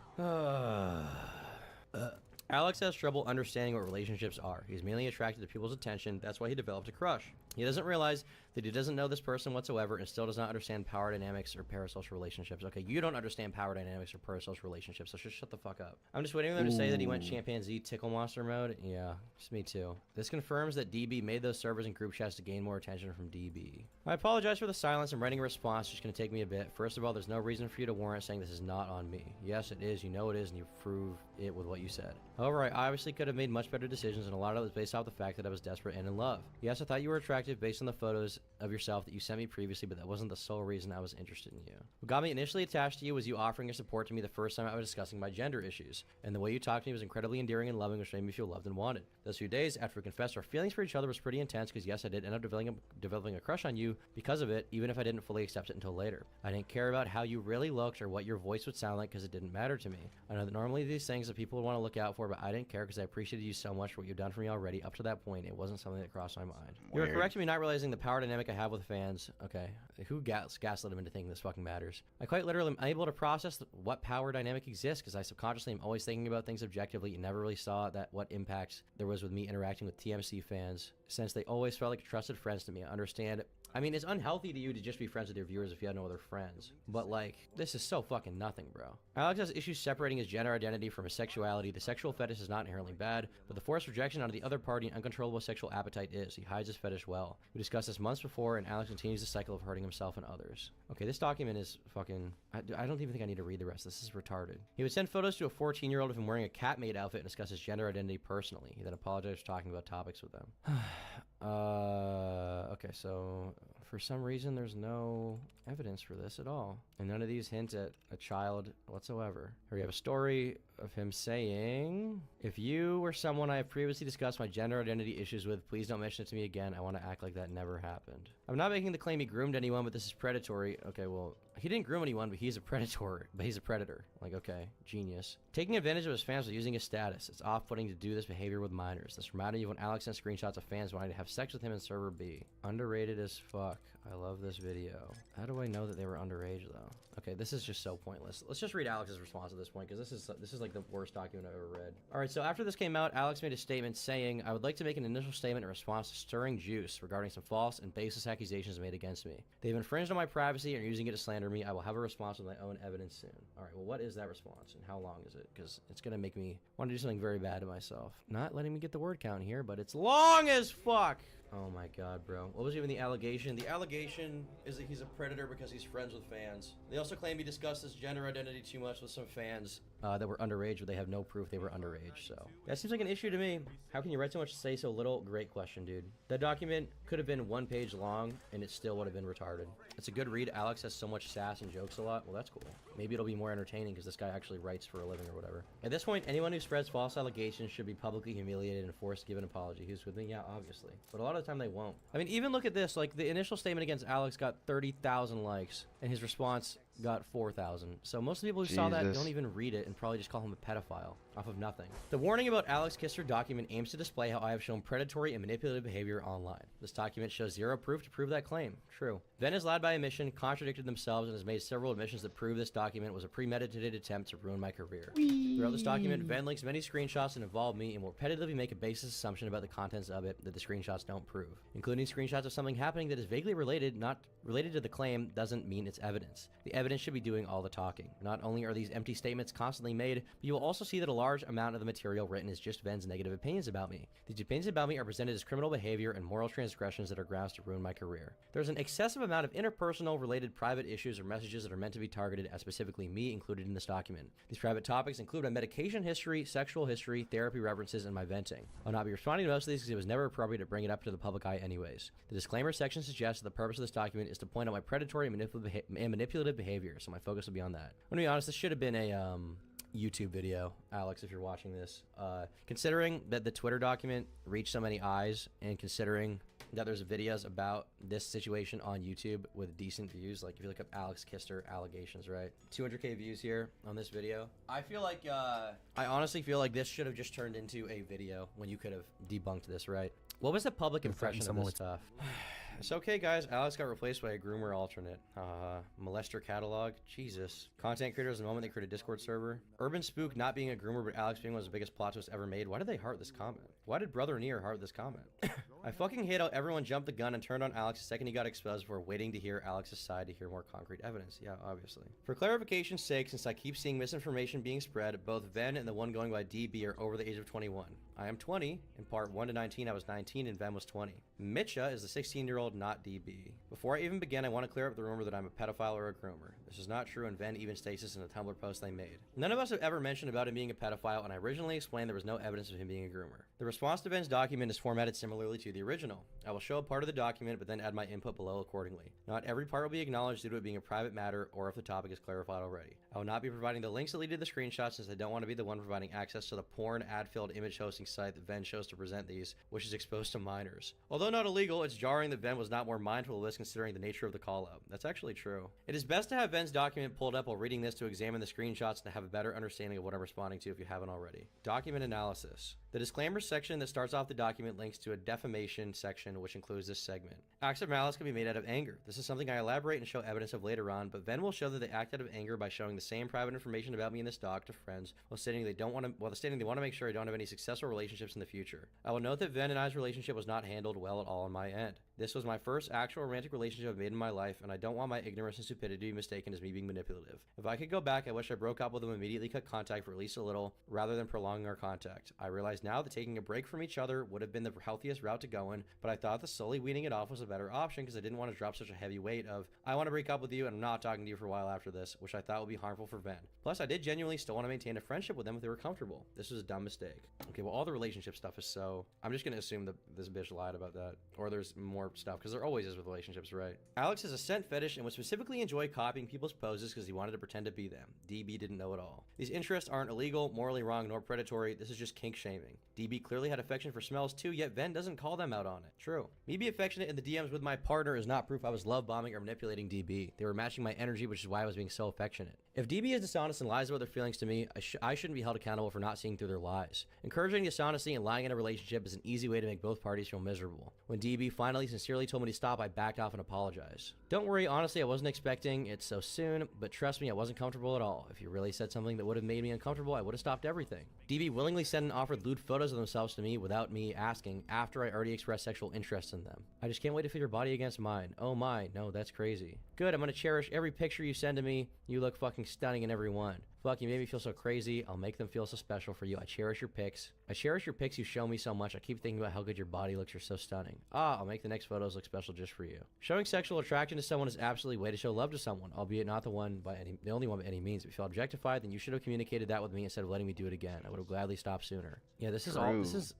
Alex has trouble understanding what relationships are. He's mainly attracted to people's attention. That's why he developed a crush. He doesn't realize that he doesn't know this person whatsoever and still does not understand power dynamics or parasocial relationships. Okay, you don't understand power dynamics or parasocial relationships, so just shut the fuck up. I'm just waiting for them to say that he went chimpanzee tickle monster mode. Yeah, it's me too. This confirms that DB made those servers and group chats to gain more attention from DB. I apologize for the silence. I'm writing a response. It's just going to take me a bit. First of all, there's no reason for you to warrant saying this is not on me. Yes, it is. You know it is, and you prove it with what you said. However, I obviously could have made much better decisions, and a lot of it was based off the fact that I was desperate and in love. Yes, I thought you were attractive based on the photos of yourself that you sent me previously, but that wasn't the sole reason I was interested in you. What got me initially attached to you was you offering your support to me the first time I was discussing my gender issues, and the way you talked to me was incredibly endearing and loving, which made me feel loved and wanted. Those few days after we confessed, our feelings for each other was pretty intense because yes, I did end up developing a crush on you because of it, even if I didn't fully accept it until later. I didn't care about how you really looked or what your voice would sound like because it didn't matter to me. I know that normally these things that people would want to look out for, but I didn't care because I appreciated you so much for what you've done for me already. Up to that point, it wasn't something that crossed my mind. You were correct in me not realizing the power dynamic I have with fans. Okay, who gaslit him into thinking this fucking matters? I quite literally am unable to process what power dynamic exists because I subconsciously am always thinking about things objectively and never really saw that what impacts there was with me interacting with TMC fans, since they always felt like trusted friends to me. I understand. I mean, it's unhealthy to you to just be friends with your viewers if you had no other friends. But, like, this is so fucking nothing, bro. Alex has issues separating his gender identity from his sexuality. The sexual fetish is not inherently bad, but the forced rejection onto the other party and uncontrollable sexual appetite is. He hides his fetish well. We discussed this months before, and Alex continues the cycle of hurting himself and others. Okay, this document is fucking... I don't even think I need to read the rest. This is retarded. He would send photos to a 14-year-old of him wearing a cat-made outfit and discuss his gender identity personally. He then apologized for talking about topics with them. Okay, so... For some reason, there's no evidence for this at all. And none of these hint at a child whatsoever. Here we have a story of him saying, if you were someone I have previously discussed my gender identity issues with, please don't mention it to me again. I want to act like that never happened. I'm not making the claim he groomed anyone, but this is predatory. Okay, well, he didn't groom anyone, but he's a predator. Like, okay, genius. Taking advantage of his fans while using his status. It's off-putting to do this behavior with minors. This reminded me of when Alex sent screenshots of fans wanting to have sex with him in server B. Underrated as fuck. I love this video. How do I know that they were underage, though? Okay, this is just so pointless. Let's just read Alex's response at this point, because this is like the worst document I've ever read. All right, so after this came out, Alex made a statement saying, I would like to make an initial statement in response to Stirring Juice regarding some false and baseless accusations made against me. They've infringed on my privacy and are using it to slander me. I will have a response with my own evidence soon. All right, well, what is that response, and how long is it? Because it's going to make me want to do something very bad to myself. Not letting me get the word count here, but it's long as fuck. Oh my god, bro. What was even the allegation? The allegation is that he's a predator because he's friends with fans. They also claim he discussed his gender identity too much with some fans that were underage, but they have no proof they were underage, so. That seems like an issue to me. How can you write so much to say so little? Great question, dude. That document could have been 1 page long, and it still would have been retarded. It's a good read. Alex has so much sass and jokes a lot. Well, that's cool. Maybe it'll be more entertaining because this guy actually writes for a living or whatever. At this point, anyone who spreads false allegations should be publicly humiliated and forced to give an apology. Who's with me? Yeah, obviously. But a lot of the time they won't. I mean, even look at this. Like, the initial statement against Alex got 30,000 likes, and his response got 4,000. So most of the people who saw that don't even read it and probably just call him a pedophile. off of nothing. The warning about Alex Kisser document aims to display how I have shown predatory and manipulative behavior online. This document shows zero proof to prove that claim. True. Venn is lied by omission, contradicted themselves, and has made several admissions that prove this document was a premeditated attempt to ruin my career. Throughout this document, Venn links many screenshots that involve me and will repetitively make a baseless assumption about the contents of it that the screenshots don't prove. Including screenshots of something happening that is vaguely related, not related to the claim, doesn't mean it's evidence. The evidence should be doing all the talking. Not only are these empty statements constantly made, but you will also see that a large amount of the material written is just Venn's negative opinions about me. These opinions about me are presented as criminal behavior and moral transgressions that are grounds to ruin my career. There's an excessive amount of interpersonal related private issues or messages that are meant to be targeted at specifically me included in this document. These private topics include my medication history, sexual history, therapy references, and my venting. I'll not be responding to most of these because it was never appropriate to bring it up to the public eye anyways. The disclaimer section suggests that the purpose of this document is to point out my predatory and manipulative behavior, so my focus will be on that. I'm gonna be honest, this should have been a YouTube video, Alex, if you're watching this. Considering that the Twitter document reached so many eyes, and considering that there's videos about this situation on YouTube with decent views, like if you look up Alex Kisser allegations, right? 200k views here on this video. I feel like, I honestly feel like this should have just turned into a video when you could have debunked this, right? What was the public impression of this stuff? It's okay, guys. Alex got replaced by a groomer alternate. Molester catalog. Jesus. Content creators, the moment they create a Discord server. Urban Spook not being a groomer, but Alex being one of the biggest plot twists ever made. Why did they heart this comment? Why did Brother Nier heart this comment? I fucking hate how everyone jumped the gun and turned on Alex the second he got exposed before waiting to hear Alex's side to hear more concrete evidence. Yeah, obviously. For clarification's sake, since I keep seeing misinformation being spread, both Venn and the one going by DB are over the age of 21. I am 20. In part 1 to 19, I was 19 and Venn was 20. Mitcha is the 16-year-old, not DB. Before I even begin, I want to clear up the rumor that I'm a pedophile or a groomer. This is not true, and Venn even states this in a Tumblr post they made. None of us have ever mentioned about him being a pedophile, and I originally explained there was no evidence of him being a groomer. The response to Venn's document is formatted similarly to the original. I will show a part of the document, but then add my input below accordingly. Not every part will be acknowledged due to it being a private matter, or if the topic is clarified already. I will not be providing the links that lead to the screenshots, since I don't want to be the one providing access to the porn ad-filled image hosting site that Venn chose to present these, which is exposed to minors. Although not illegal, it's jarring that Venn was not more mindful of this considering the nature of the call-out. That's actually true. It is best to have Venn's document pulled up while reading this to examine the screenshots and to have a better understanding of what I'm responding to if you haven't already. Document analysis. The disclaimer section that starts off the document links to a defamation section, which includes this segment. Acts of malice can be made out of anger. This is something I elaborate and show evidence of later on, but Venn will show that they act out of anger by showing the same private information about me and this doc to friends while stating they want to make sure I don't have any successful relationships in the future. I will note that Venn and I's relationship was not handled well at all on my end. This was my first actual romantic relationship I've made in my life, and I don't want my ignorance and stupidity to be mistaken as me being manipulative. If I could go back, I wish I broke up with him, immediately cut contact for at least a little, rather than prolonging our contact. I realize now that taking a break from each other would have been the healthiest route to go in, but I thought that slowly weaning it off was a better option because I didn't want to drop such a heavy weight of, I want to break up with you and I'm not talking to you for a while after this, which I thought would be harmful for Venn. Plus, I did genuinely still want to maintain a friendship with them if they were comfortable. This was a dumb mistake. Okay, well, all the relationship stuff is so... I'm just going to assume that this bitch lied about that. Or there's more stuff, because there always is with relationships, right? Alex has a scent fetish and would specifically enjoy copying people's poses because he wanted to pretend to be them. DB didn't know it all. These interests aren't illegal, morally wrong, nor predatory. This is just kink shaming. DB clearly had affection for smells too, yet Venn doesn't call them out on it. True. Me be affectionate in the DMs with my partner is not proof I was love bombing or manipulating DB. They were matching my energy, which is why I was being so affectionate. If DB is dishonest and lies about their feelings to me, I shouldn't be held accountable for not seeing through their lies. Encouraging dishonesty and lying in a relationship is an easy way to make both parties feel miserable. When DB finally sincerely told me to stop, I backed off and apologized. Don't worry, honestly, I wasn't expecting it so soon, but trust me, I wasn't comfortable at all. If you really said something that would have made me uncomfortable, I would have stopped everything. DB willingly sent and offered lewd photos of themselves to me without me asking, after I already expressed sexual interest in them. I just can't wait to fit your body against mine. Oh my, no, that's crazy. Good, I'm gonna cherish every picture you send to me. You look fucking stunning in every one. Fuck, you made me feel so crazy. I'll make them feel so special for you. I cherish your pics. I cherish your pics. You show me so much. I keep thinking about how good your body looks. You're so stunning. I'll make the next photos look special just for you. Showing sexual attraction to someone is absolutely a way to show love to someone, albeit not the only one by any means. If you feel objectified, then you should have communicated that with me instead of letting me do it again. I would have gladly stopped sooner. Yeah, this is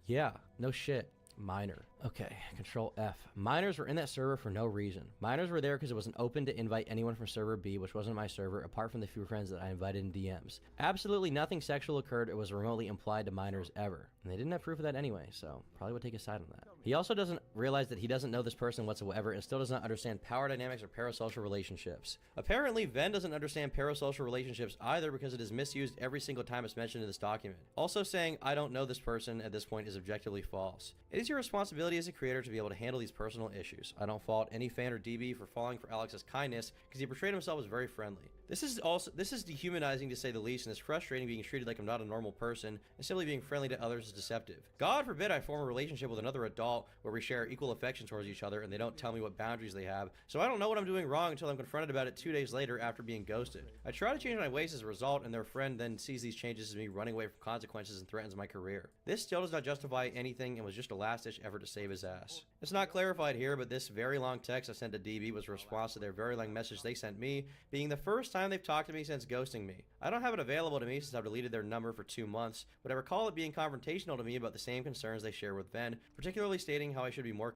yeah, no shit. Minor. Okay, Control F. Minors were in that server for no reason. Minors were there because it wasn't open to invite anyone from server B, which wasn't my server, apart from the few friends that I invited in DMs. Absolutely nothing sexual occurred or was remotely implied to minors ever. And they didn't have proof of that anyway, so probably would take his side on that. He also doesn't realize that he doesn't know this person whatsoever and still does not understand power dynamics or parasocial relationships. Apparently, Ven doesn't understand parasocial relationships either because it is misused every single time it's mentioned in this document. Also saying, I don't know this person at this point is objectively false. It is your responsibility as a creator to be able to handle these personal issues. I don't fault any fan or DB for falling for Alex's kindness because he portrayed himself as very friendly. This is dehumanizing to say the least, and it's frustrating being treated like I'm not a normal person and simply being friendly to others is deceptive. God forbid I form a relationship with another adult where we share equal affection towards each other and they don't tell me what boundaries they have, so I don't know what I'm doing wrong until I'm confronted about it 2 days later after being ghosted. I try to change my ways as a result, and their friend then sees these changes as me running away from consequences and threatens my career. This still does not justify anything and was just a last-ditch effort to save his ass. It's not clarified here, but this very long text I sent to DB was a response to their very long message they sent me, being the first time they've talked to me since ghosting me. I don't have it available to me since I've deleted their number for 2 months, but I recall it being confrontational to me about the same concerns they share with Ven, particularly stating how I should be more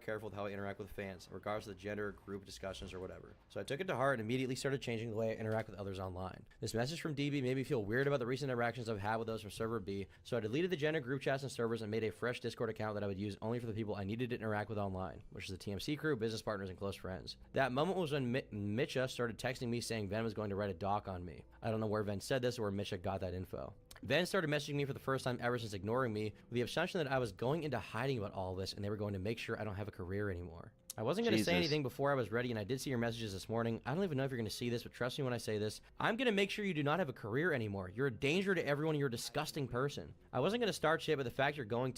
careful with how I interact with fans, in regards to the gender, group discussions, or whatever. So I took it to heart and immediately started changing the way I interact with others online. This message from DB made me feel weird about the recent interactions I've had with those from server B, so I deleted the gender group chats and servers and made a fresh Discord account that I would use only for the people I needed to interact with online, which is the TMC crew, business partners, and close friends. That moment was when Mitcha started texting me saying Ven was going to write a doc on me. I don't know where Ven said this or where Mitcha got that info. Ven started messaging me for the first time ever since ignoring me, with the assumption that I was going into hiding about all this and they were going to make sure I don't have a career anymore. I wasn't going to say anything before I was ready, and I did see your messages this morning. I don't even know if you're going to see this, but trust me when I say this. I'm going to make sure you do not have a career anymore. You're a danger to everyone. You're a disgusting person. I wasn't going to start shit, but the fact you're going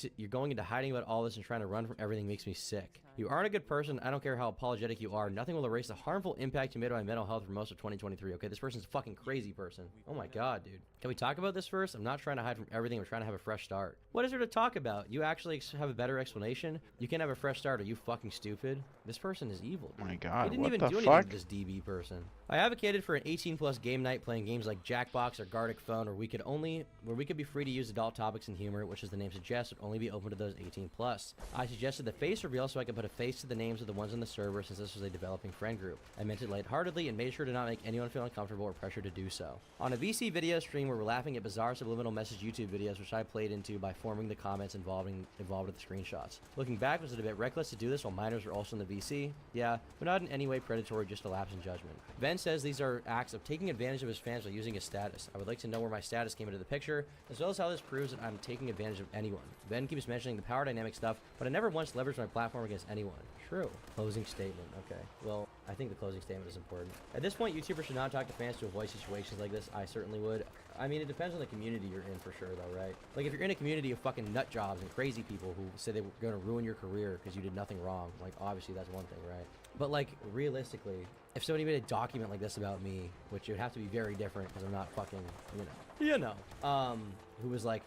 into hiding about all this and trying to run from everything makes me sick. You aren't a good person. I don't care how apologetic you are. Nothing will erase the harmful impact you made on my mental health for most of 2023. Okay, this person's a fucking crazy person. Oh my god, dude. Can we talk about this first? I'm not trying to hide from everything. I'm trying to have a fresh start. What is there to talk about? You actually have a better explanation? You can't have a fresh start. Are you fucking stupid? This person is evil.
Oh my god,
he didn't
what
even
the
do
fuck?
anything to this DB person. I advocated for an 18+ game night playing games like Jackbox or Gartic Phone where we could be free to use adult topics and humor, which as the name suggests would only be open to those 18+. I suggested the face reveal so I could put a face to the names of the ones on the server since this was a developing friend group. I meant it lightheartedly and made sure to not make anyone feel uncomfortable or pressured to do so. On a VC video stream where we're laughing at bizarre subliminal message YouTube videos which I played into by forming the comments involved with the screenshots. Looking back, was it a bit reckless to do this while minors were also in the VC? Yeah, but not in any way predatory, just a lapse in judgment. Ven says these are acts of taking advantage of his fans by using his status. I would like to know where my status came into the picture, as well as how this proves that I'm taking advantage of anyone. Ven keeps mentioning the power dynamic stuff, but I never once leveraged my platform against anyone. True. Closing statement. Okay. Well, I think the closing statement is important. At this point, YouTubers should not talk to fans to avoid situations like this. I certainly would. I mean, it depends on the community you're in for sure, though, right? Like, if you're in a community of fucking nut jobs and crazy people who say they were going to ruin your career because you did nothing wrong, like, obviously that's one thing, right? But, like, realistically, if somebody made a document like this about me, which it would have to be very different because I'm not fucking, who was like,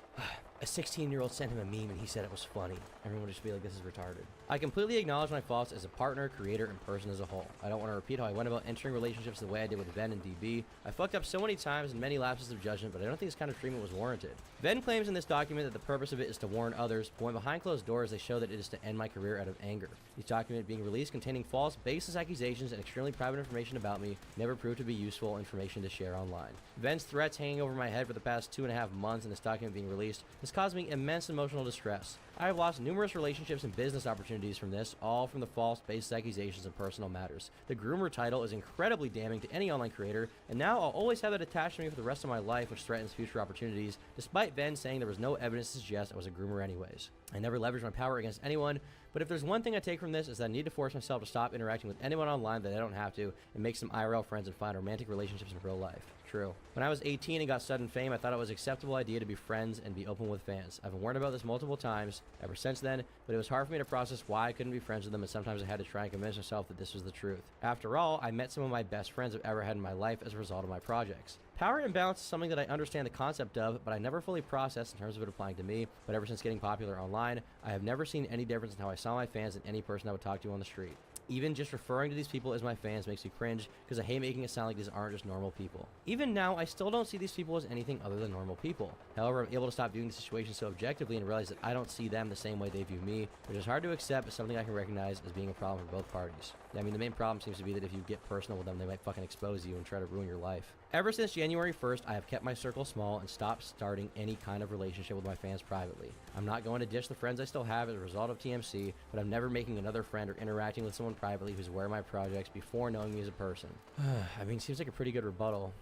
a 16-year-old sent him a meme and he said it was funny. Everyone would just be like, this is retarded. I completely acknowledge my faults as a partner, creator, and person as a whole. I don't want to repeat how I went about entering relationships the way I did with Ven and DB. I fucked up so many times and many lapses of judgment, but I don't think this kind of treatment was warranted. Ven claims in this document that the purpose of it is to warn others, but when behind closed doors they show that it is to end my career out of anger. This document being released containing false, baseless accusations and extremely private information about me never proved to be useful information to share online. Ven's threats hanging over my head for the past 2.5 months and this document being released has caused me immense emotional distress. I have lost numerous relationships and business opportunities from this, all from the false, baseless accusations and personal matters. The groomer title is incredibly damning to any online creator, and now I'll always have that attached to me for the rest of my life, which threatens future opportunities, despite Ven saying there was no evidence to suggest I was a groomer anyways. I never leveraged my power against anyone, but if there's one thing I take from this is that I need to force myself to stop interacting with anyone online that I don't have to, and make some IRL friends and find romantic relationships in real life. True. When I was 18 and got sudden fame, I thought it was an acceptable idea to be friends and be open with fans. I've been warned about this multiple times ever since then, but it was hard for me to process why I couldn't be friends with them, and sometimes I had to try and convince myself that this was the truth. After all, I met some of my best friends I've ever had in my life as a result of my projects. Power imbalance is something that I understand the concept of, but I never fully processed in terms of it applying to me. But ever since getting popular online, I have never seen any difference in how I saw my fans than any person I would talk to on the street. Even just referring to these people as my fans makes me cringe because I hate making it sound like these aren't just normal people. Even now, I still don't see these people as anything other than normal people. However, I'm able to stop viewing the situation so objectively and realize that I don't see them the same way they view me, which is hard to accept but something I can recognize as being a problem for both parties. I mean, the main problem seems to be that if you get personal with them, they might fucking expose you and try to ruin your life. Ever since January 1st, I have kept my circle small and stopped starting any kind of relationship with my fans privately. I'm not going to ditch the friends I still have as a result of TMC, but I'm never making another friend or interacting with someone privately who's aware of my projects before knowing me as a person. I mean, seems like a pretty good rebuttal.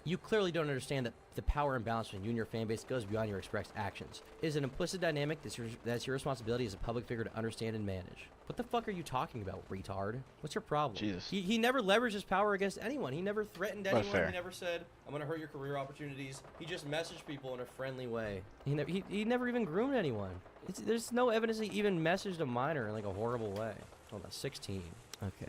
You clearly don't understand that the power imbalance between you and your fanbase goes beyond your expressed actions. It is an implicit dynamic that's your responsibility as a public figure to understand and manage. What the fuck are you talking about, retard? What's your problem?
Jesus.
He never leveraged his power against anyone. He never threatened
That's
anyone.
fair.
He never said, I'm going to hurt your career opportunities. He just messaged people in a friendly way. He never even groomed anyone. There's no evidence he even messaged a minor in like a horrible way. Hold on, 16. Okay.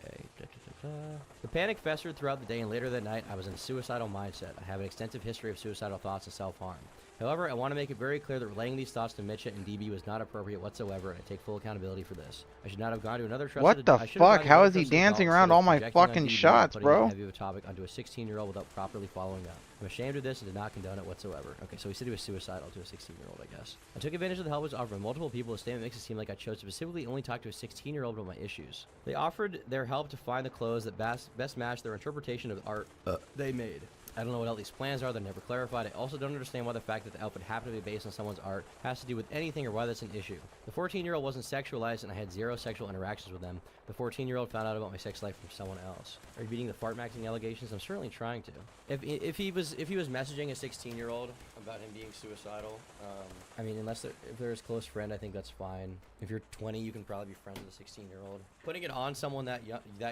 The panic festered throughout the day, and later that night, I was in a suicidal mindset. I have an extensive history of suicidal thoughts and self-harm. However, I want to make it very clear that relaying these thoughts to Mitcha and DB was not appropriate whatsoever, and I take full accountability for this. I should not have gone to another trusted
What the
I should have gone
fuck?
to
How
another
is he
trusted
dancing
adult
around
instead of
all my
projecting on
fucking
DB and
shots,
putting
bro?
a heavy of a topic onto a 16-year-old without properly following up. I'm ashamed of this and did not condone it whatsoever. Okay, so he said he was suicidal to a 16-year-old, I guess. I took advantage of the help was offered by multiple people. The statement makes it seem like I chose to specifically only talk to a 16-year-old about my issues. They offered their help to find the clothes that best match their interpretation of art they made. I don't know what all these plans are, they're never clarified. I also don't understand why the fact that the outfit happened to be based on someone's art has to do with anything or why that's an issue. The 14-year-old wasn't sexualized and I had zero sexual interactions with them. The 14-year-old found out about my sex life from someone else. Are you beating the fart maxing allegations? I'm certainly trying to. If he was messaging a 16-year-old about him being suicidal, I mean, if they're his close friend, I think that's fine. If you're 20, you can probably be friends with a 16-year-old. Putting it on someone that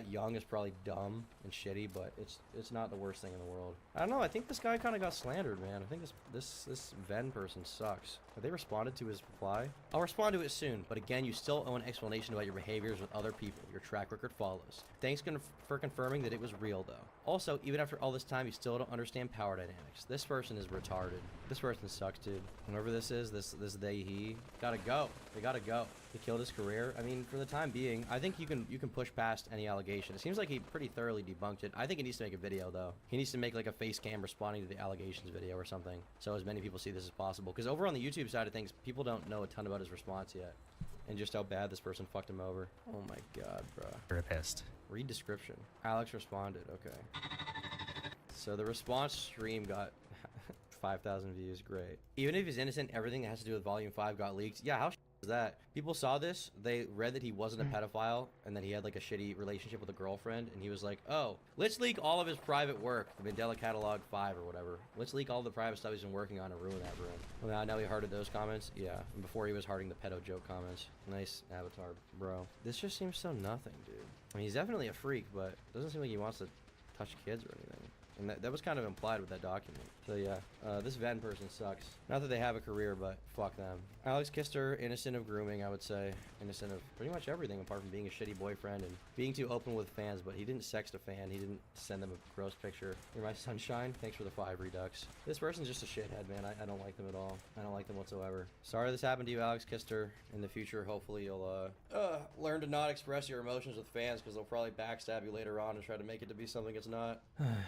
young is probably dumb and shitty, but it's not the worst thing in the world. I don't know. I think this guy kind of got slandered, man. I think this Venn person sucks. Have they responded to his reply? I'll respond to it soon, but again, you still owe an explanation about your behaviors with other people. Your track record follows. Thanks for confirming that it was real, though. Also, even after all this time, you still don't understand power dynamics. This person is retarded. This person sucks, dude. Whoever this is, this he gotta go. They gotta go. He killed his career. I mean, for the time being, I think you can push past any allegation. It seems like he pretty thoroughly debunked it. I think he needs to make a video, though. He needs to make like a face cam responding to the allegations video or something, so as many people see this as possible. Because over on the YouTube side of things, people don't know a ton about his response yet, and just how bad this person fucked him over. Oh my god, bro.
We're pissed.
Read description. Alex responded. Okay. So the response stream got 5,000 views. Great. Even if he's innocent, everything that has to do with Volume 5 got leaked. Yeah, how is that? People saw this, they read that he wasn't a pedophile, and that he had like a shitty relationship with a girlfriend, and he was like, oh, let's leak all of his private work, the Mandela Catalog 5 or whatever. Let's leak all the private stuff he's been working on and ruin that for him. Well, now he hearted those comments? Yeah, and before he was hearting the pedo joke comments. Nice avatar, bro. This just seems so nothing, dude. I mean, he's definitely a freak, but it doesn't seem like he wants to touch kids or anything. And that was kind of implied with that document. So yeah, this Venn person sucks. Not that they have a career, but fuck them. Alex Kister, innocent of grooming, I would say. Innocent of pretty much everything apart from being a shitty boyfriend and being too open with fans, but he didn't sext a fan. He didn't send them a gross picture. You're my sunshine. Thanks for the 5 redux. This person's just a shithead, man. I don't like them at all. I don't like them whatsoever. Sorry this happened to you, Alex Kister. In the future, hopefully you'll learn to not express your emotions with fans, because they'll probably backstab you later on and try to make it to be something it's not.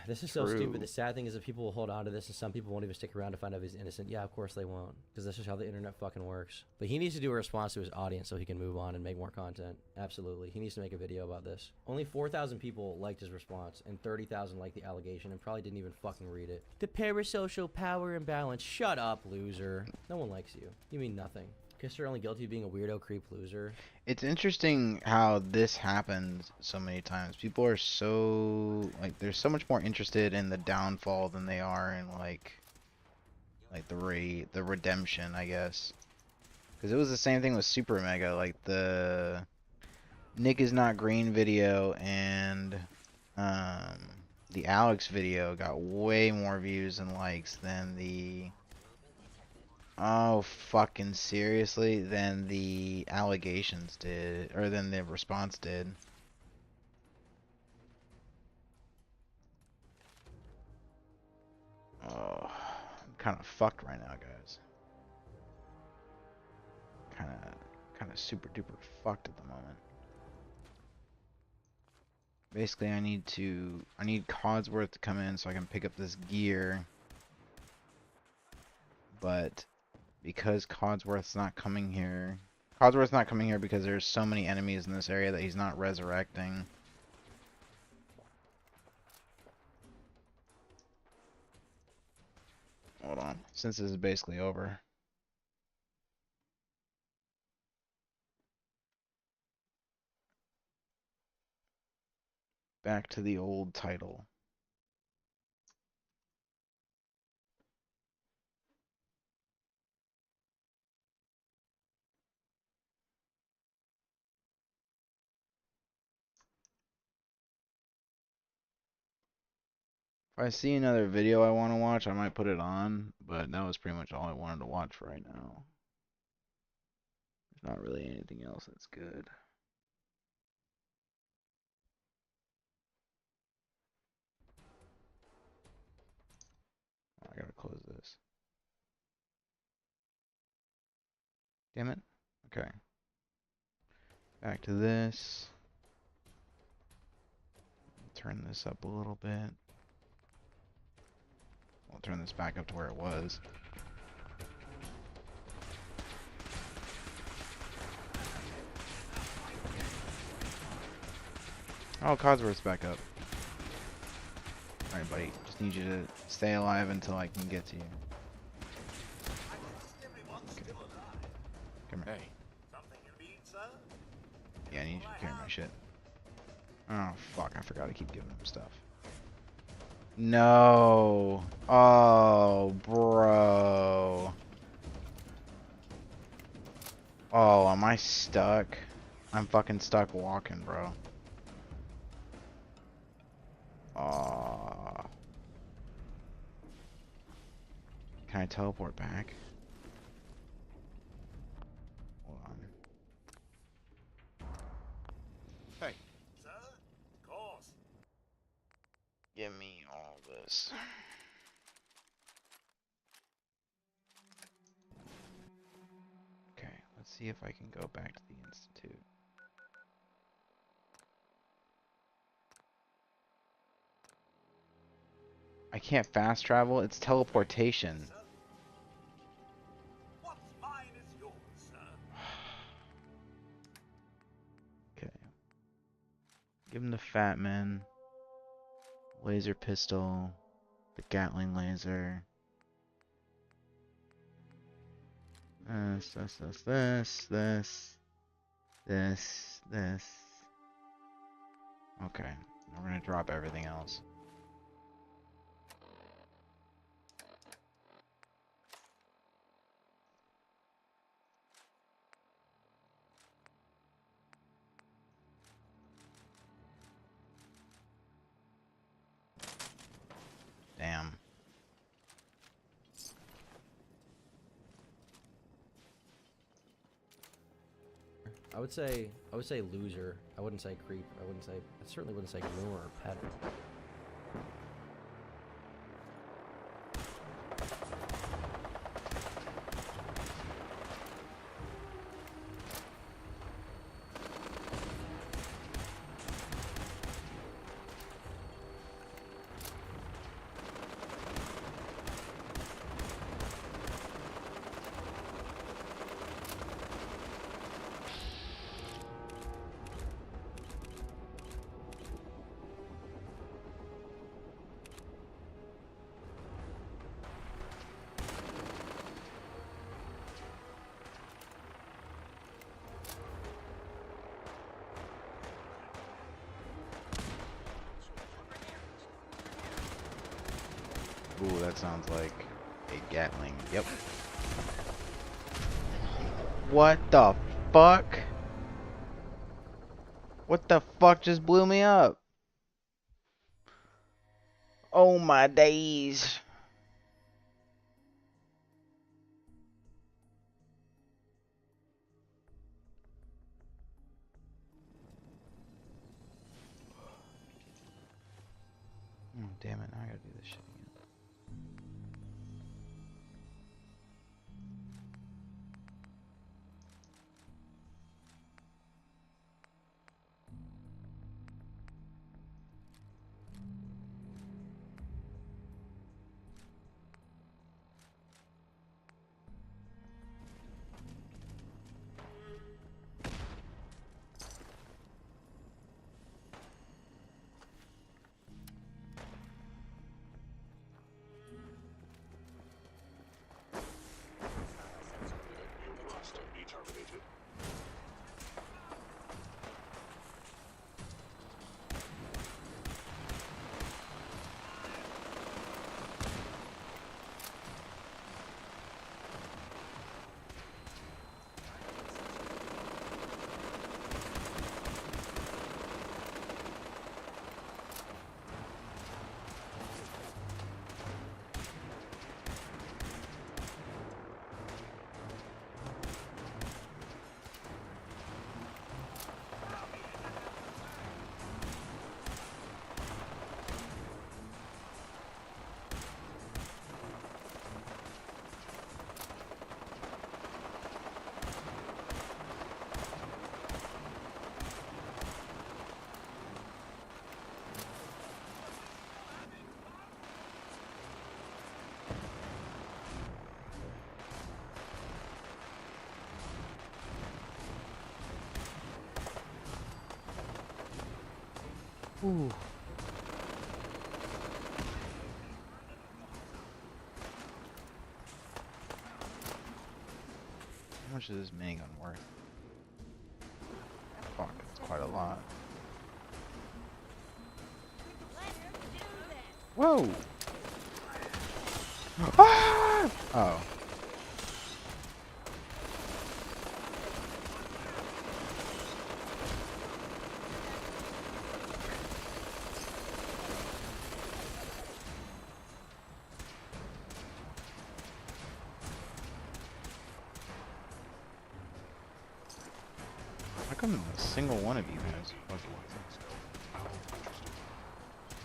This is so stupid. The sad thing is that people will hold on to this, and some people won't even stick around to find out if he's innocent. Yeah, of course they won't, because that's just how the internet fucking works. But he needs to do a response to his audience so he can move on and make more content. Absolutely. He needs to make a video about this. Only 4,000 people liked his response, and 30,000 liked the allegation, and probably didn't even fucking read it. The parasocial power imbalance. Shut up, loser. No one likes you. You mean nothing. Kister only guilty of being a weirdo, creep, loser.
It's interesting how this happens so many times. People are so, like, they're so much more interested in the downfall than they are in, like the redemption, I guess. Because it was the same thing with Super Mega, like the Nick is not green video and the Alex video got way more views and likes than the, oh fucking seriously, than the allegations did, or than the response did. Oh, I'm kind of fucked right now, guys. Kind of super duper fucked at the moment. Basically, I need Codsworth to come in so I can pick up this gear. But because Codsworth's not coming here because there's so many enemies in this area that he's not resurrecting. Hold on, since this is basically over. Back to the old title. If I see another video I want to watch, I might put it on, but that was pretty much all I wanted to watch for right now. There's not really anything else that's good. I gotta close this. Damn it. Okay. Back to this. Turn this up a little bit. I'll turn this back up to where it was. Oh, Codsworth's back up. Alright, buddy. Just need you to stay alive until I can get to you. Okay. Come here.
Hey.
Something you need, sir?
Yeah, I need you to carry my shit. Oh, fuck. I forgot to keep giving him stuff. No. Oh, bro. Oh, am I stuck? I'm fucking stuck walking, bro. Aw. Can I teleport back? Hold on.
Hey.
Sir? Of course.
Give me all this. Okay, let's see if I can go back to the Institute. I can't fast travel, it's teleportation.
What's mine is yours, sir.
Okay. Give him the Fat Man. Laser pistol. The Gatling laser. This. Okay. We're gonna drop everything else. Damn.
I would say loser. I wouldn't say creep. I certainly wouldn't say groomer or pet.
Ooh, that sounds like a Gatling. Yep. What the fuck? What the fuck just blew me up? Oh my days. Oh, damn it, now I gotta do this shit again. Ooh. How much is this minigun worth? Fuck, it's quite a lot. Whoa! Ah! Oh. How come not a single one of you has?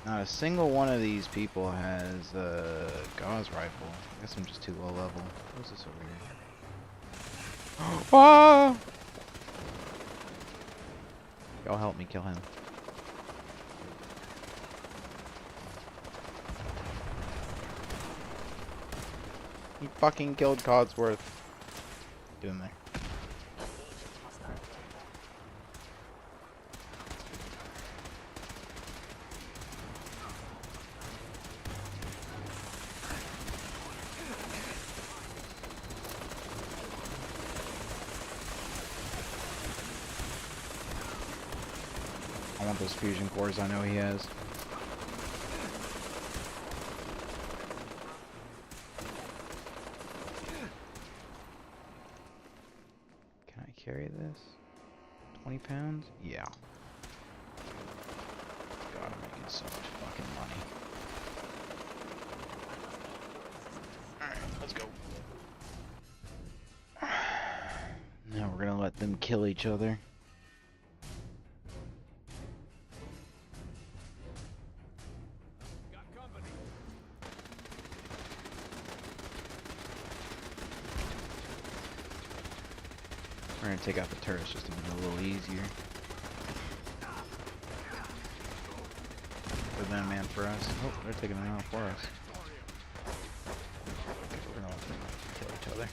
Not a single one of these people has a Gauss rifle. I guess I'm just too low level. What's this over here? Ah! Y'all help me kill him. He fucking killed Codsworth. Doing there. I want those fusion cores I know he has. Can I carry this? 20 pounds? Yeah. God, I'm making so much fucking money. Alright, let's go. Now we're gonna let them kill each other. We're gonna take out the turrets just to make it a little easier. For them and for us. Oh, they're taking them out for us. We're gonna let them kill each other.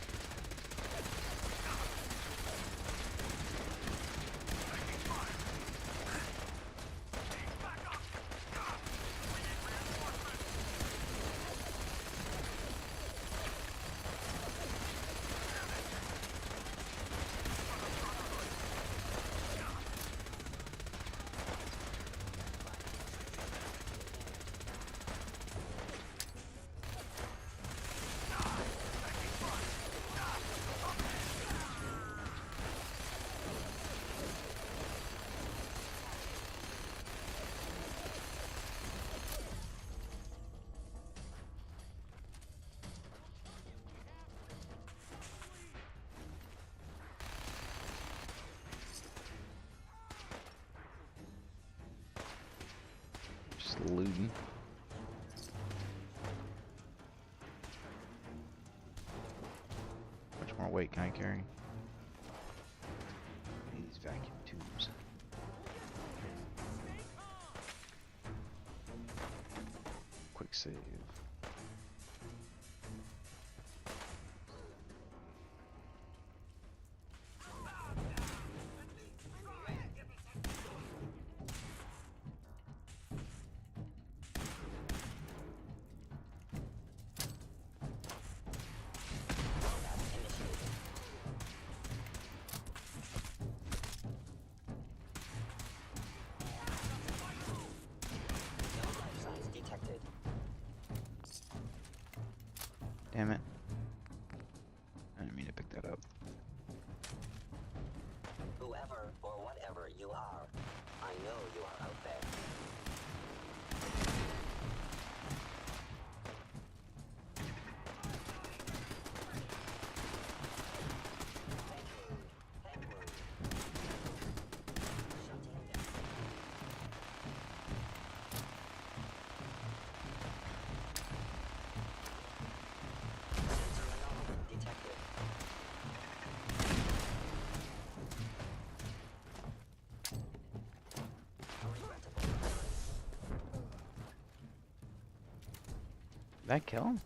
Just looting. How much more weight can I carry? These vacuum tubes. Quick save. Damn it. I didn't mean to pick that up.
Whoever or whatever you are, I know you are out there.
Did that kill him?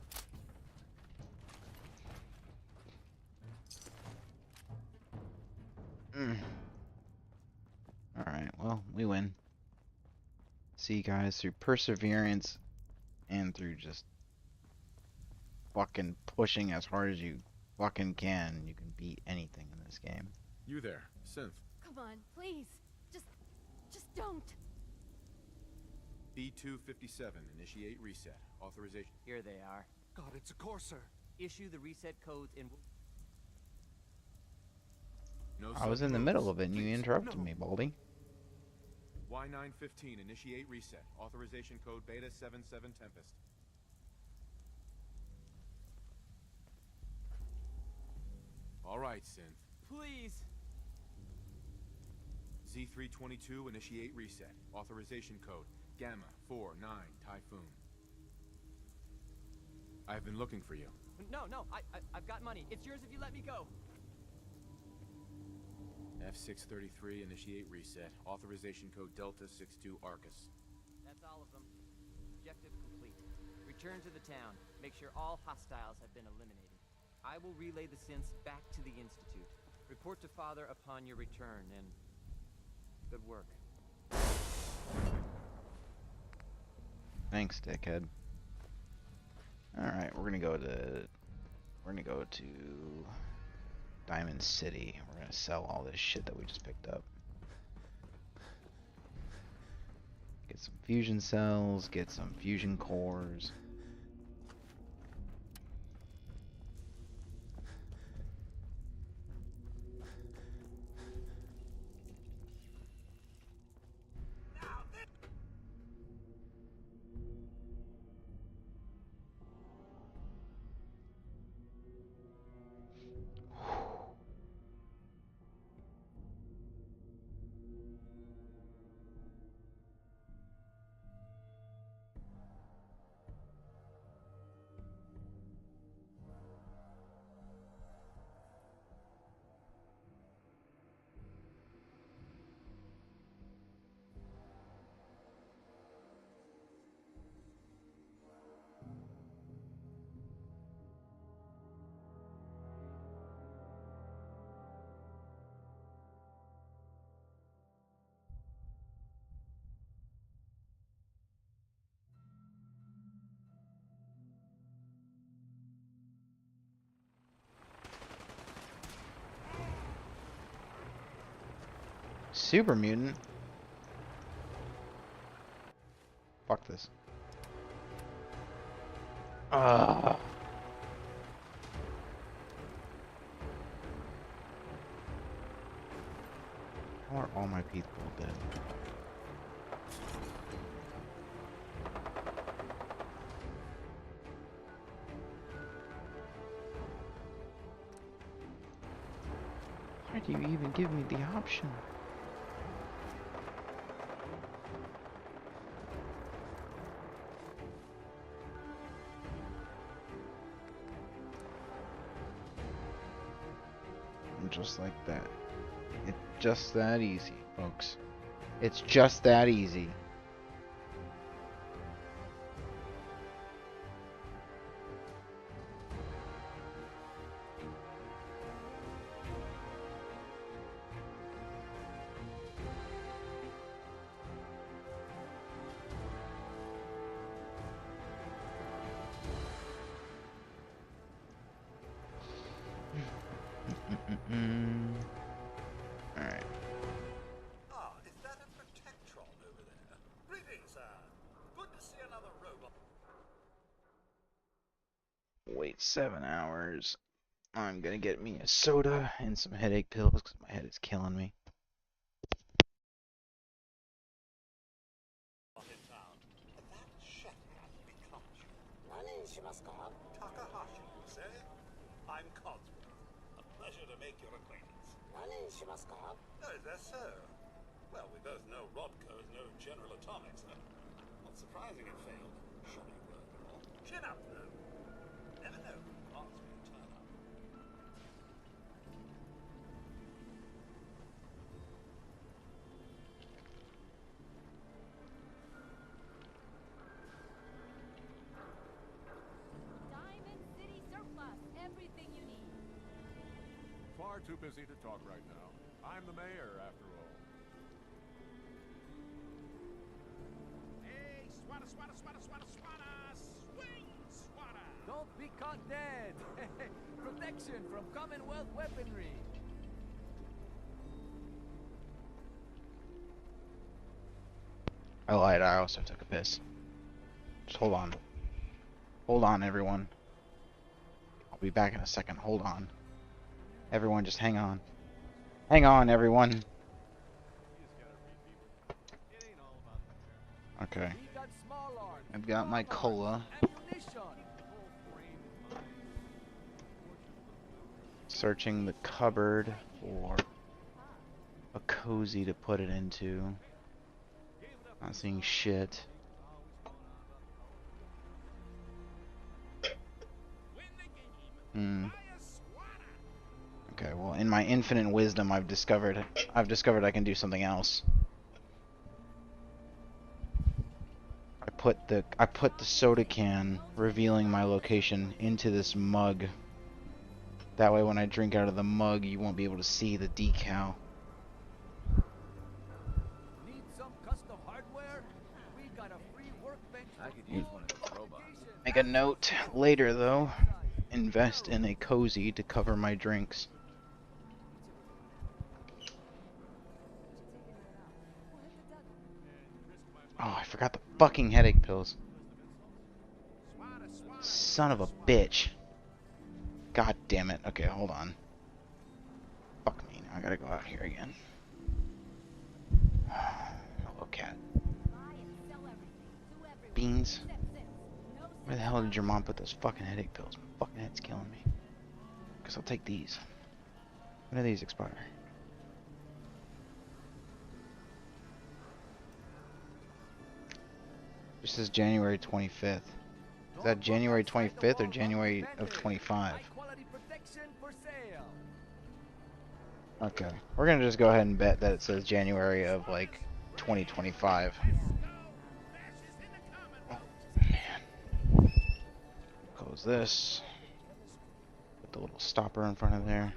Alright, well, we win. See, guys, through perseverance and through just fucking pushing as hard as you fucking can, you can beat anything in this game.
You there, Synth.
Come on, please. Just don't.
B257, initiate reset. Authorization.
Here they are.
God, it's a Corsair.
Issue the reset codes and...
No
I was in the
sudden
middle
moves.
of it and you
Please,
interrupted
no.
me, Baldy.
Y915, initiate reset. Authorization code Beta 77 Tempest. All right, Synth.
Please!
Z322, initiate reset. Authorization code Gamma 49 Typhoon. I've been looking for you.
No, I've got money. It's yours if you let me go.
F633, initiate reset. Authorization code Delta 62 Arcus.
That's all of them. Objective complete. Return to the town. Make sure all hostiles have been eliminated. I will relay the synths back to the Institute. Report to Father upon your return, and good work.
Thanks, dickhead. Alright, we're gonna go to Diamond City. We're gonna sell all this shit that we just picked up. Get some fusion cells, get some fusion cores. Super mutant. Fuck this. How are all my people dead? Why do you even give me the option? Just like that. It's just that easy, folks. It's just that easy. Alright.
Ah, is that a Protectron over there? Greetings, sir. Good to see another robot.
Wait 7 hours. I'm gonna get me a soda and some headache pills because my head is killing me.
In town. That chef has become Takahashi, you say? I'm Codsworth. A pleasure to make your acquaintance. Oh, is that so? Well, we both know Rodko is no General Atomics, though. Not surprising it failed. Shoddy work and all. Chin up, though. Never know who parts will turn up.
Diamond City Surplus. Everything you need.
Far too busy to talk right now. I'm the mayor, after all.
Don't be caught dead. Protection from Commonwealth weaponry.
I lied, I also took a piss. Just hold on. Hold on, everyone. I'll be back in a second. Hold on. Everyone, just hang on. Hang on, everyone. Okay. I've got my cola. Searching the cupboard for a cozy to put it into. Not seeing shit. Okay, well, in my infinite wisdom, I've discovered I can do something else. I put the soda can revealing my location into this mug. That way when I drink out of the mug, you won't be able to see the decal.
Need some custom hardware? We got a free workbench. I could use one of those robots.
Make a note later though. Invest in a cozy to cover my drinks. Oh, I forgot the fucking headache pills. Son of a bitch. God damn it. Okay, hold on. Fuck me. Now I gotta go out here again. Hello, cat. Beans. Where the hell did your mom put those fucking headache pills? My fucking head's killing me. Guess I'll take these. When do these expire? This says January 25th. Is that January 25th or January of 25? Okay. We're gonna just go ahead and bet that it says January of like 2025. Oh, man. Close this. Put the little stopper in front of there.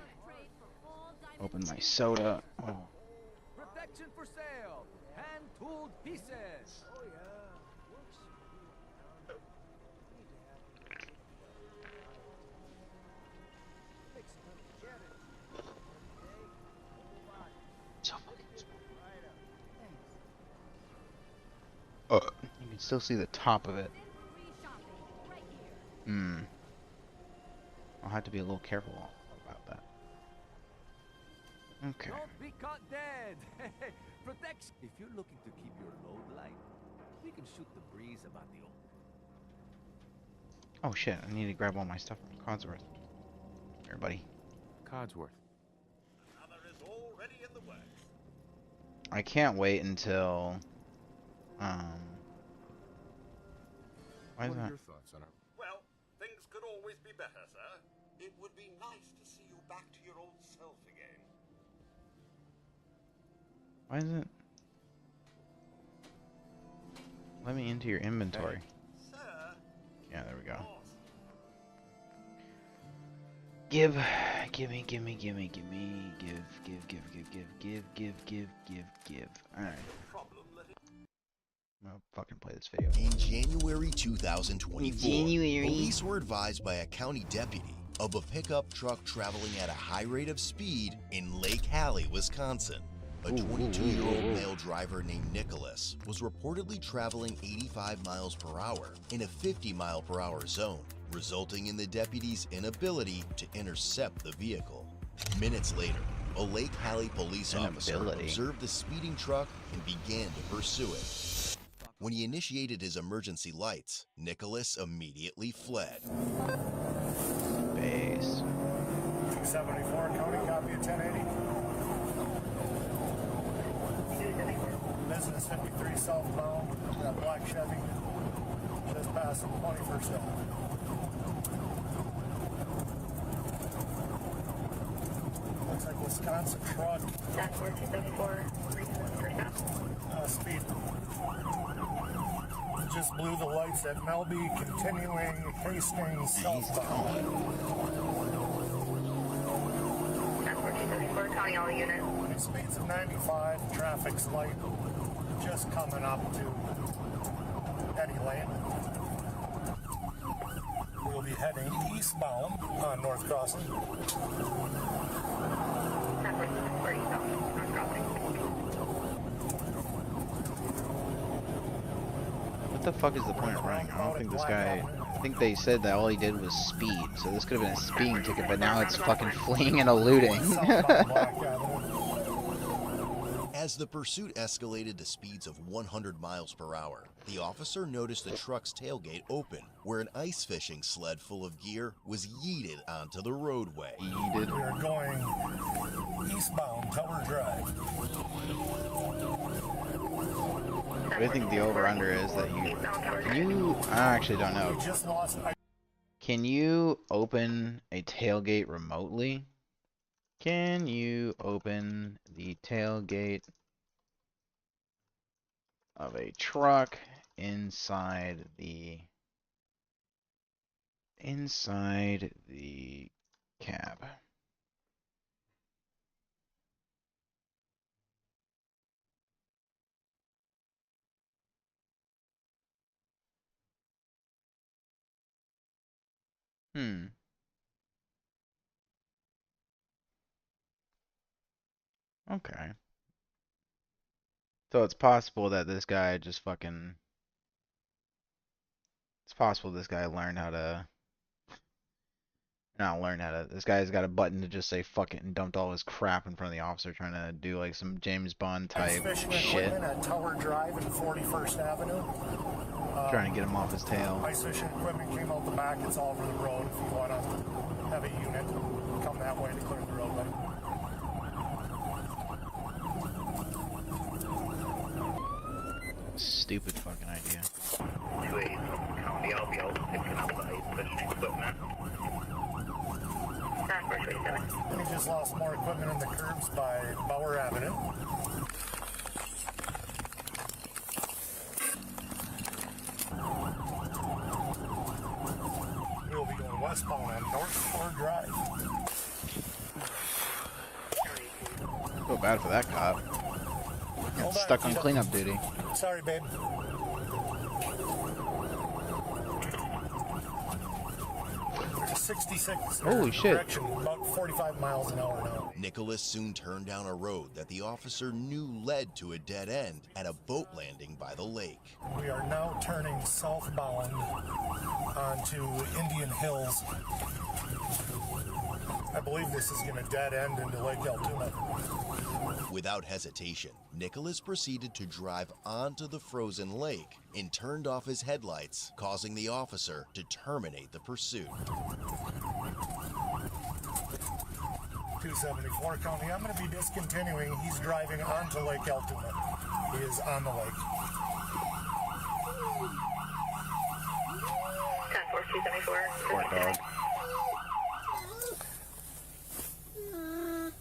Open my soda. Oh.
Protection for sale. Hand-tooled pieces. Oh yeah.
So fucking you can still see the top of it. I'll have to be a little careful about that. Okay.
Don't be caught dead. Protection. If you're looking to keep your load light, we can shoot the breeze about the old.
Oh shit, I need to grab all my stuff from Codsworth. Here, buddy.
Codsworth.
Another is already in the works.
I can't wait until why is
What are
that?
your thoughts on it?
Well, things could always be better, sir. It would be nice to see you back to your old self again.
Why is it? Let me into your inventory.
Sir.
Yeah, there we go. Give me. Alright. I'm gonna fucking play this video.
In January 2024, police were advised by a county deputy of a pickup truck traveling at a high rate of speed in Lake Hallie, Wisconsin. A 22-year-old male driver named Nicholas was reportedly traveling 85 miles per hour in a 50-mile-per-hour zone, resulting in the deputy's inability to intercept the vehicle. Minutes later, a Lake Hallie police officer observed the speeding truck and began to pursue it. When he initiated his emergency lights, Nicholas immediately fled.
Base.
274, County, copy of 1080. Business 53 southbound, got black Chevy, just passing 21st Ave. Looks like Wisconsin truck.
That's 274,
Speed. Just blew the lights at Melby, continuing Hastings southbound.
That's 274, counting all units.
Speeds of 95, traffic's light, just coming up to any lane. We'll be heading eastbound on North Crossing.
What the fuck is the point of running? I don't think this guy... I think they said that all he did was speed, so this could have been a speeding ticket, but now it's fucking fleeing and eluding.
As the pursuit escalated to speeds of 100 miles per hour, the officer noticed the truck's tailgate open, where an ice fishing sled full of gear was yeeted onto the roadway.
We are going eastbound, Tower Drive.
What do you think the over-under is that you... Can you... I actually don't know. Can you open a tailgate remotely? Can you open the tailgate of a truck inside the cab? Okay. So it's possible that this guy just fucking... It's possible this guy learned how to... Not learn how to... This guy's got a button to just say fuck it and dumped all his crap in front of the officer trying to do like some James Bond type
Fishing
shit.
equipment at Tower Drive and 41st Avenue.
Trying to get him off his tail.
Ice fishing equipment came out the back. It's all over the road. If you want to have a unit, come that way to clear the roadway.
Stupid fucking idea.
280 from County, I'll be out picking up the ice fishing equipment.
We just lost more equipment in the curbs by Bauer Avenue. We'll be going westbound on North Shore Drive.
I feel bad for that cop. Got stuck on cleanup duty.
Sorry, babe. 66.
Holy shit.
Direction, about 45 miles an hour now.
Nicholas soon turned down a road that the officer knew led to a dead end at a boat landing by the lake.
We are now turning southbound onto Indian Hills. I believe this is going to dead end into Lake Altoona.
Without hesitation, Nicholas proceeded to drive onto the frozen lake and turned off his headlights, causing the officer to terminate the pursuit.
274 County, I'm going to be discontinuing. He's driving onto Lake Altoona. He is on the lake.
10-4-274.
Poor dog.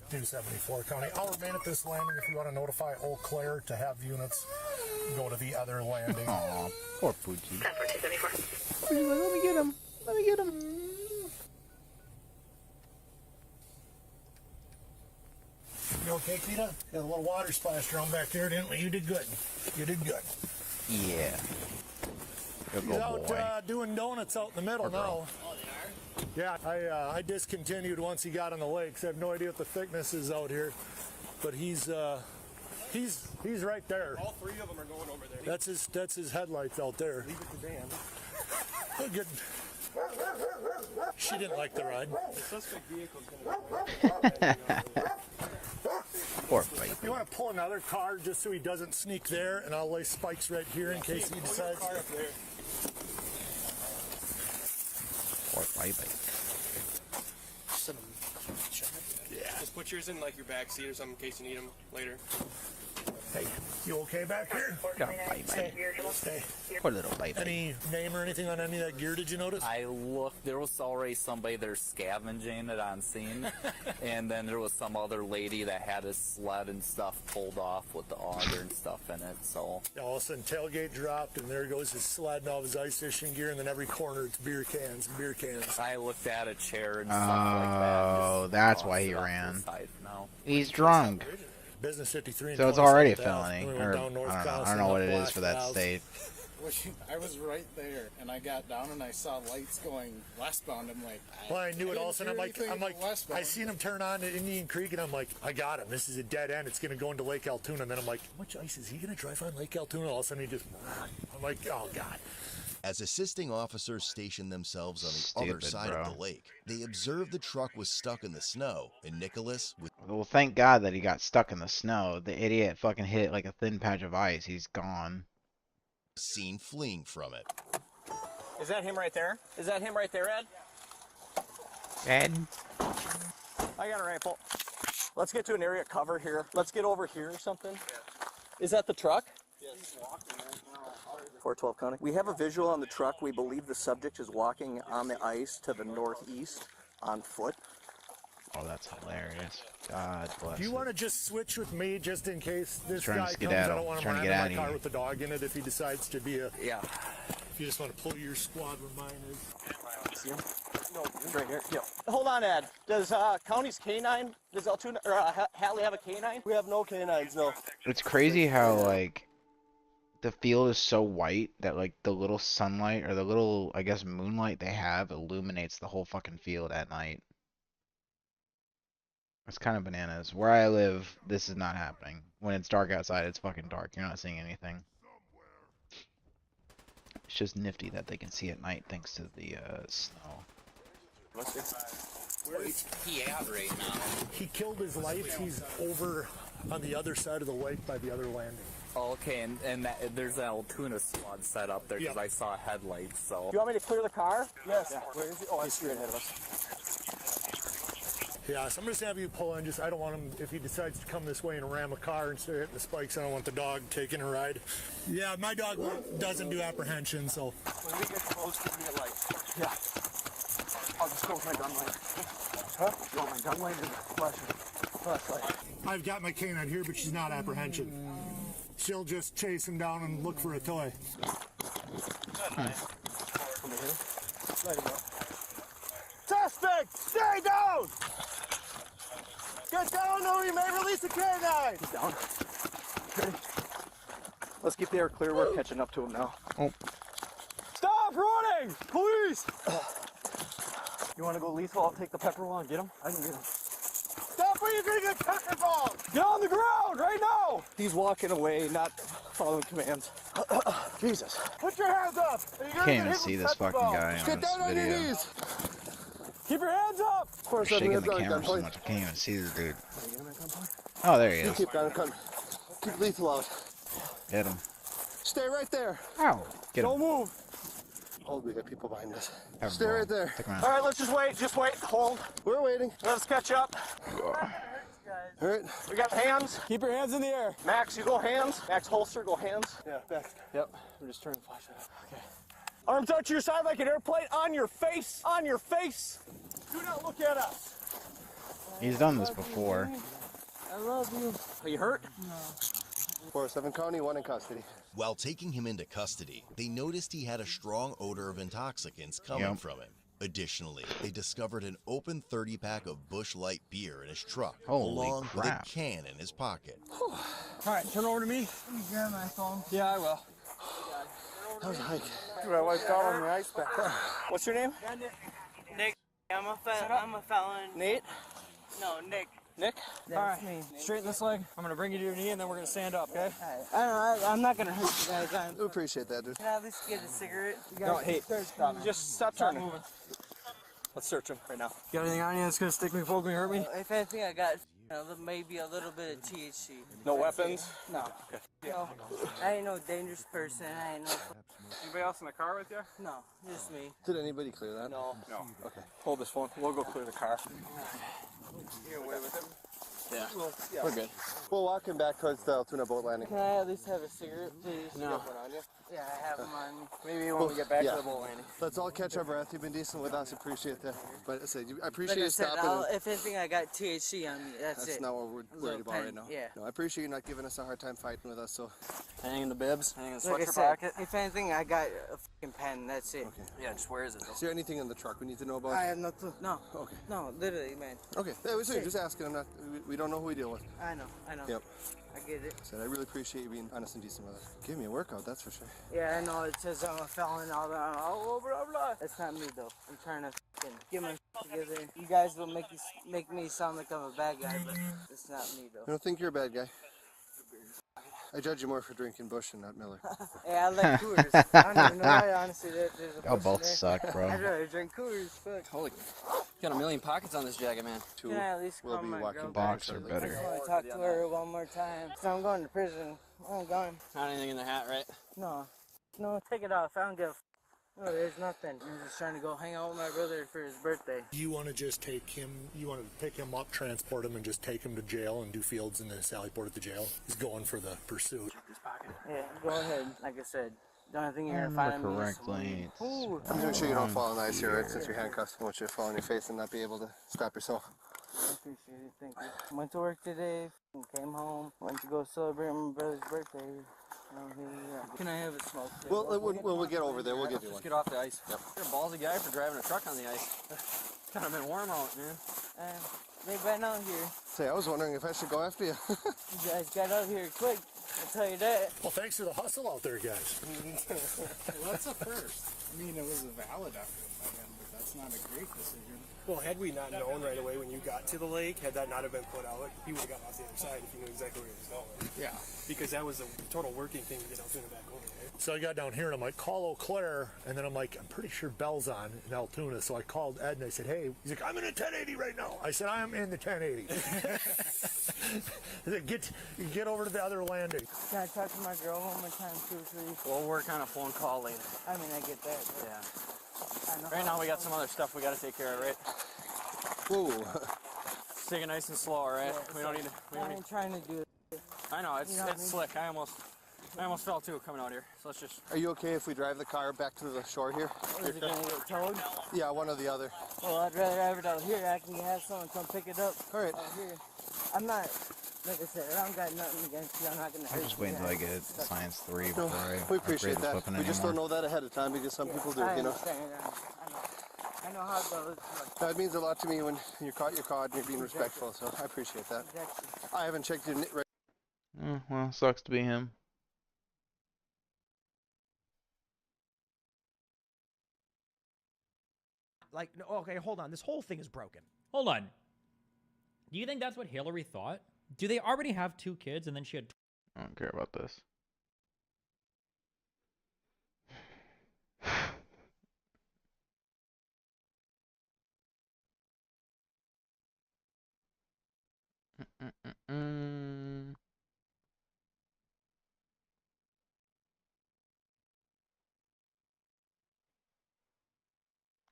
274 County. I'll remain at this landing if you want to notify Eau Claire to have units go to the other landing.
Aw, poor Poochie.
10-4-274.
Let me get him. Let me get him.
You okay, Kita? Got a little water splashed around back there, didn't we? You did good. You did good.
Yeah. Good
He's
little boy.
out doing donuts out in the middle now. Yeah, I discontinued once he got on the lakes. I have no idea what the thickness is out here, but he's right there.
All three of them are going over there.
That's his headlights out there.
Leave it to Dan.
Good. She didn't like the ride.
The suspect vehicle's going to
Poor fight.
You want to pull another car just so he doesn't sneak there, and I'll lay spikes right here in case he decides.
Poor fight.
Yeah. Just put yours in like your back seat or something in case you need them later.
Hey, you okay back here?
Got bye.
Hey.
Poor little baby.
Any name or anything on any of that gear, did you notice?
I looked, there was already somebody there scavenging it on scene, and then there was some other lady that had his sled and stuff pulled off with the auger and stuff in it, so.
All of a sudden, tailgate dropped, and there goes his sled and all of his ice fishing gear, and then every corner it's beer cans.
I looked at a chair and stuff like that.
Oh, that's why he ran.
Now.
He's drunk.
Business 53.
So it's already a felony. Or, I don't know what it is for that state.
I was right there, and I got down and I saw lights going westbound. I'm like,
well, I knew it all of a sudden. I'm like,
westbound.
I seen him turn on at Indian Creek, and I'm like, I got him. This is a dead end. It's going to go into Lake Altoona. And then I'm like, how much ice is he going to drive on Lake Altoona? All of a sudden, he just, I'm like, oh, God.
As assisting officers stationed themselves on the other side of the lake, they observed the truck was stuck in the snow, and Nicholas with...
Well, thank God that he got stuck in the snow. The idiot fucking hit it like a thin patch of ice. He's gone.
Seen fleeing from it.
Is that him right there? Is that him right there, Ed?
Ed?
I got a rifle. Let's get to an area cover here. Let's get over here or something. Is that the truck? Yes. 412 County. We have a visual on the truck. We believe the subject is walking on the ice to the northeast on foot.
Oh, that's hilarious. God bless.
Do you want to just switch with me just in case this
Trying to
guy comes?
skedaddle.
I don't want him
Trying to
running
get
my
out of
car
here.
with the dog in it if he decides to be a...
Yeah.
If you just want to pull your squad where mine is.
See him? No, he's right here. Yep. Hold on, Ed. Does County's K9, does Altoona, or Hatley have a K9? We have no K9s, no.
It's crazy how, like, the field is so white that, like, the little sunlight or the little, I guess, moonlight they have illuminates the whole fucking field at night. It's kind of bananas. Where I live, this is not happening. When it's dark outside, it's fucking dark. You're not seeing anything. It's just nifty that they can see at night thanks to the snow.
Where is he at right now?
He killed his life. He's over on the other side of the lake by the other landing.
Oh, okay, and there's an Altoona squad set up there because I saw headlights. So.
Do you want me to clear the car? Yes. Yeah. Where is he? Oh, he's straight ahead of us.
Yeah, so I'm just gonna have you pull in. Just I don't want him if he decides to come this way and ram a car and start hitting the spikes. I don't want the dog taking a ride. Yeah, my dog doesn't do apprehension, so.
When we get close, give me a light. Yeah. I'll just go with my gun light. Huh? Go with my gun light and flashlight.
I've got my canine here, but she's not apprehension. She'll just chase him down and look for a toy.
Let him go. Suspect, stay down! Get down or we may release the canine! He's down. Ready? Let's keep the air clear. We're catching up to him now.
Oh.
Stop running! Police! You want to go lethal? I'll take the pepper ball and get him. I can get him. Stop or you're going to get pepper ball! Get on the ground right now! He's walking away, not following commands. Jesus. Put your hands up!
Can't even see this fucking guy on this video.
Keep your hands up! Of course,
I'm shaking the camera so much I can't even see this dude. Oh, there he is.
Keep lethal out.
Get him.
Stay right there.
Ow. Get him.
Don't move. Hold, we got people behind us.
Have
Stay right there.
Take him out.
All right, let's just wait. Just wait. Hold. We're waiting. Let's catch up. All right. We got hands. Keep your hands in the air. Max, you go hands. Max, holster, go hands. Yeah, back. Yep. We're just turning the flashlight. Okay. Arms out to your side like an airplane. On your face. On your face. Do not look at us.
He's done this before.
I love you. Are you hurt?
No. 407 County, 1 in custody.
While taking him into custody, they noticed he had a strong odor of intoxicants coming from him. Additionally, they discovered an open 30-pack of Busch Light beer in his truck, along with a can in his pocket.
All right, turn over to me.
Let me grab my phone.
Yeah, I will. That was a hike. Dude, I wiped out on the ice back there. What's your name?
Nick. I'm a felon.
Nate?
No, Nick.
Nick?
That's
me. Straighten this leg. I'm going to bring you to your knee, and then we're going to stand up, okay?
I'm not going to hurt you guys.
We appreciate that, dude.
Can I at least get a cigarette?
No, hey, stop. Just stop turning. Moving. Let's search him right now. Got anything on you that's going to stick me, poke me, hurt me?
If anything, I got maybe a little bit of THC.
No weapons?
No.
Okay.
No. I ain't no dangerous person. I ain't no...
Anybody else in the car with you?
No, just me.
Did anybody clear that?
No. No. Okay. Hold this phone. We'll go clear the car. You're away with him? Yeah.
Well, yeah.
We're good.
We'll walk him back towards the Altoona boat landing.
Can I at least have a cigarette, please?
No.
You got one on you?
Yeah, I have them on me.
Maybe when we get back to the boat landing.
Let's all catch our breath. You've been decent with us. Appreciate that. But I said, I appreciate
Like I
you
said,
stopping.
if anything, I got THC on me. That's it.
That's not what we're worried about right now.
Yeah.
No, I appreciate you not giving us a hard time fighting with us. So,
anything in the bibs? Anything in the
Like I
sweatshirt
said,
pocket?
if anything, I got a fucking pen. That's it.
Okay.
Yeah, just where is it though?
Is there anything in the truck we need to know about?
I have no clue. No.
Okay.
No, literally, man.
Okay. So you're just asking. I'm not. We don't know who we deal with.
I know.
Yep.
I get it.
Said I really appreciate you being honest and decent with us. Give me a workout, that's for sure.
Yeah, I know it says I'm a felon and all that. Oh, blah, blah. That's not me, though. I'm trying to get my together. You guys will make me sound like I'm a bad guy, but it's not me, though.
I don't think you're a bad guy. I judge you more for drinking Busch and not Miller.
Yeah, I like Coors. I don't even know why, honestly. There's a
Y'all
Busch
both
in there.
suck, bro.
I'd rather drink Coors. Fuck.
Holy, got a million pockets on this jacket, man.
Can I at least call my girl back?
Box are
I
better.
just want to talk to her one more time. So I'm going to prison. I'm going.
Not anything in the hat, right?
No, take it off. I don't give a no, there's nothing. I'm just trying to go hang out with my brother for his birthday.
You want to just take him, you want to pick him up, transport him, and just take him to jail and do fields in the Sally Port at the jail? He's going for the pursuit.
Yeah, go ahead. Like I said, the only thing you're going to find him is some weed. Ooh.
I'm going to show you don't fall on ice here, right? Since you're handcuffed, I want you to fall on your face and not be able to stop yourself.
I appreciate it. Thank you. Went to work today, came home, went to go celebrate my brother's birthday. Can I have a smoke?
We'll get over there. We'll give you one.
Just get off the ice. Yep. You're a ballsy guy for driving a truck on the ice. It's kind of been warm out, man.
They've been out here.
Say, I was wondering if I should go after you.
You guys got out here quick. I'll tell you that.
Well, thanks for the hustle out there, guys.
Well, that's a first. I mean, it was a valid effort by him, but that's not a great decision.
Well, had we not known right away when you got to the lake, had that not have been put out, he would have gotten off the other side if he knew exactly where he was going.
Yeah.
Because that was a total working thing to get out there and back over, right?
So I got down here and I'm like, call Eau Claire. And then I'm like, I'm pretty sure Bell's on in Altoona. So I called Ed and I said, hey, he's like, I'm in a 1080 right now. I said, I am in the 1080. I said, get over to the other landing.
Can I talk to my girl one more time, too, please?
We'll work on a phone call later.
I mean, I get that.
Yeah. Right now we got some other stuff we got to take care of, right?
Whoa.
Just take it nice and slow, all right?
Yeah,
we don't need to.
I ain't trying to do it.
I know it's
You know what I mean?
slick. I almost fell too coming out here. So let's just.
Are you okay if we drive the car back to the shore here?
Is it going to get towed?
Yeah, one or the other.
Well, I'd rather have it out here. I can have someone come pick it up.
All right.
Out here. I'm not, like I said, I don't got nothing against you. I'm not going to hurt
I'm
you.
just waiting until I get Science 3 before I
We appreciate
upgrade the
that.
weapon
We just don't
anymore.
know that ahead of time because some people do,
I
you know.
understand. I know how it goes.
That means a lot to me when you're caught, and you're being respectful, so I appreciate that. I haven't checked your right.
Well, sucks to be him.
Like, no, okay, hold on. This whole thing is broken.
Hold on. Do you think that's what Hillary thought? Do they already have 2 kids and then she had...
I don't care about this.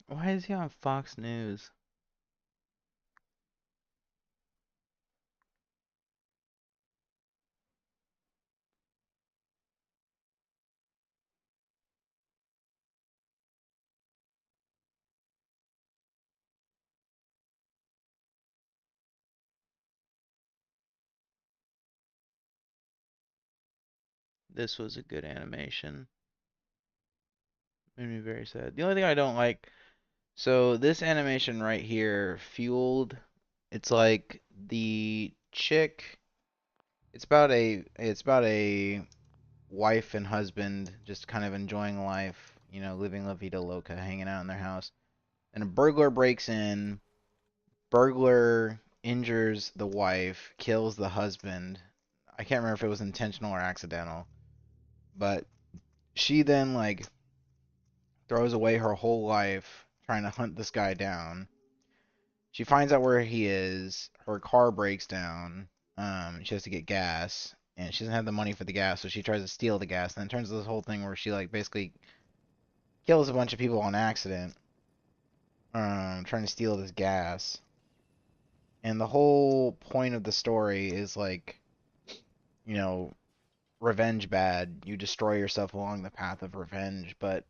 Why is he on Fox News? This was a good animation. Made me very sad. The only thing I don't like, so this animation right here, Fueled, it's like the chick, it's about a wife and husband just kind of enjoying life, you know, living La Vida Loca, hanging out in their house. And a burglar breaks in, burglar injures the wife, kills the husband. I can't remember if it was intentional or accidental. But she then, like, throws away her whole life trying to hunt this guy down. She finds out where he is. Her car breaks down. She has to get gas. And she doesn't have the money for the gas, so she tries to steal the gas. And then it turns to this whole thing where she, like, basically kills a bunch of people on accident. Trying to steal this gas. And the whole point of the story is, like, you know, revenge bad. You destroy yourself along the path of revenge. But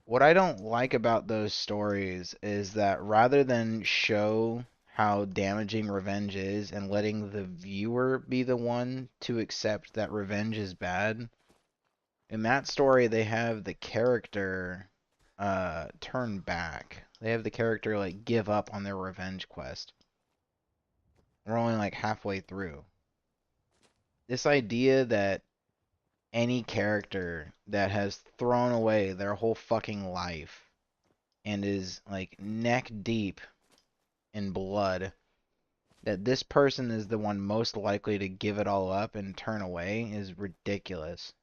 what I don't like about those stories is that rather than show how damaging revenge is and letting the viewer be the one to accept that revenge is bad, in that story they have the character turn back. They have the character like give up on their revenge quest. We're only like halfway through. This idea that any character that has thrown away their whole fucking life and is like neck deep in blood, that this person is the one most likely to give it all up and turn away is ridiculous.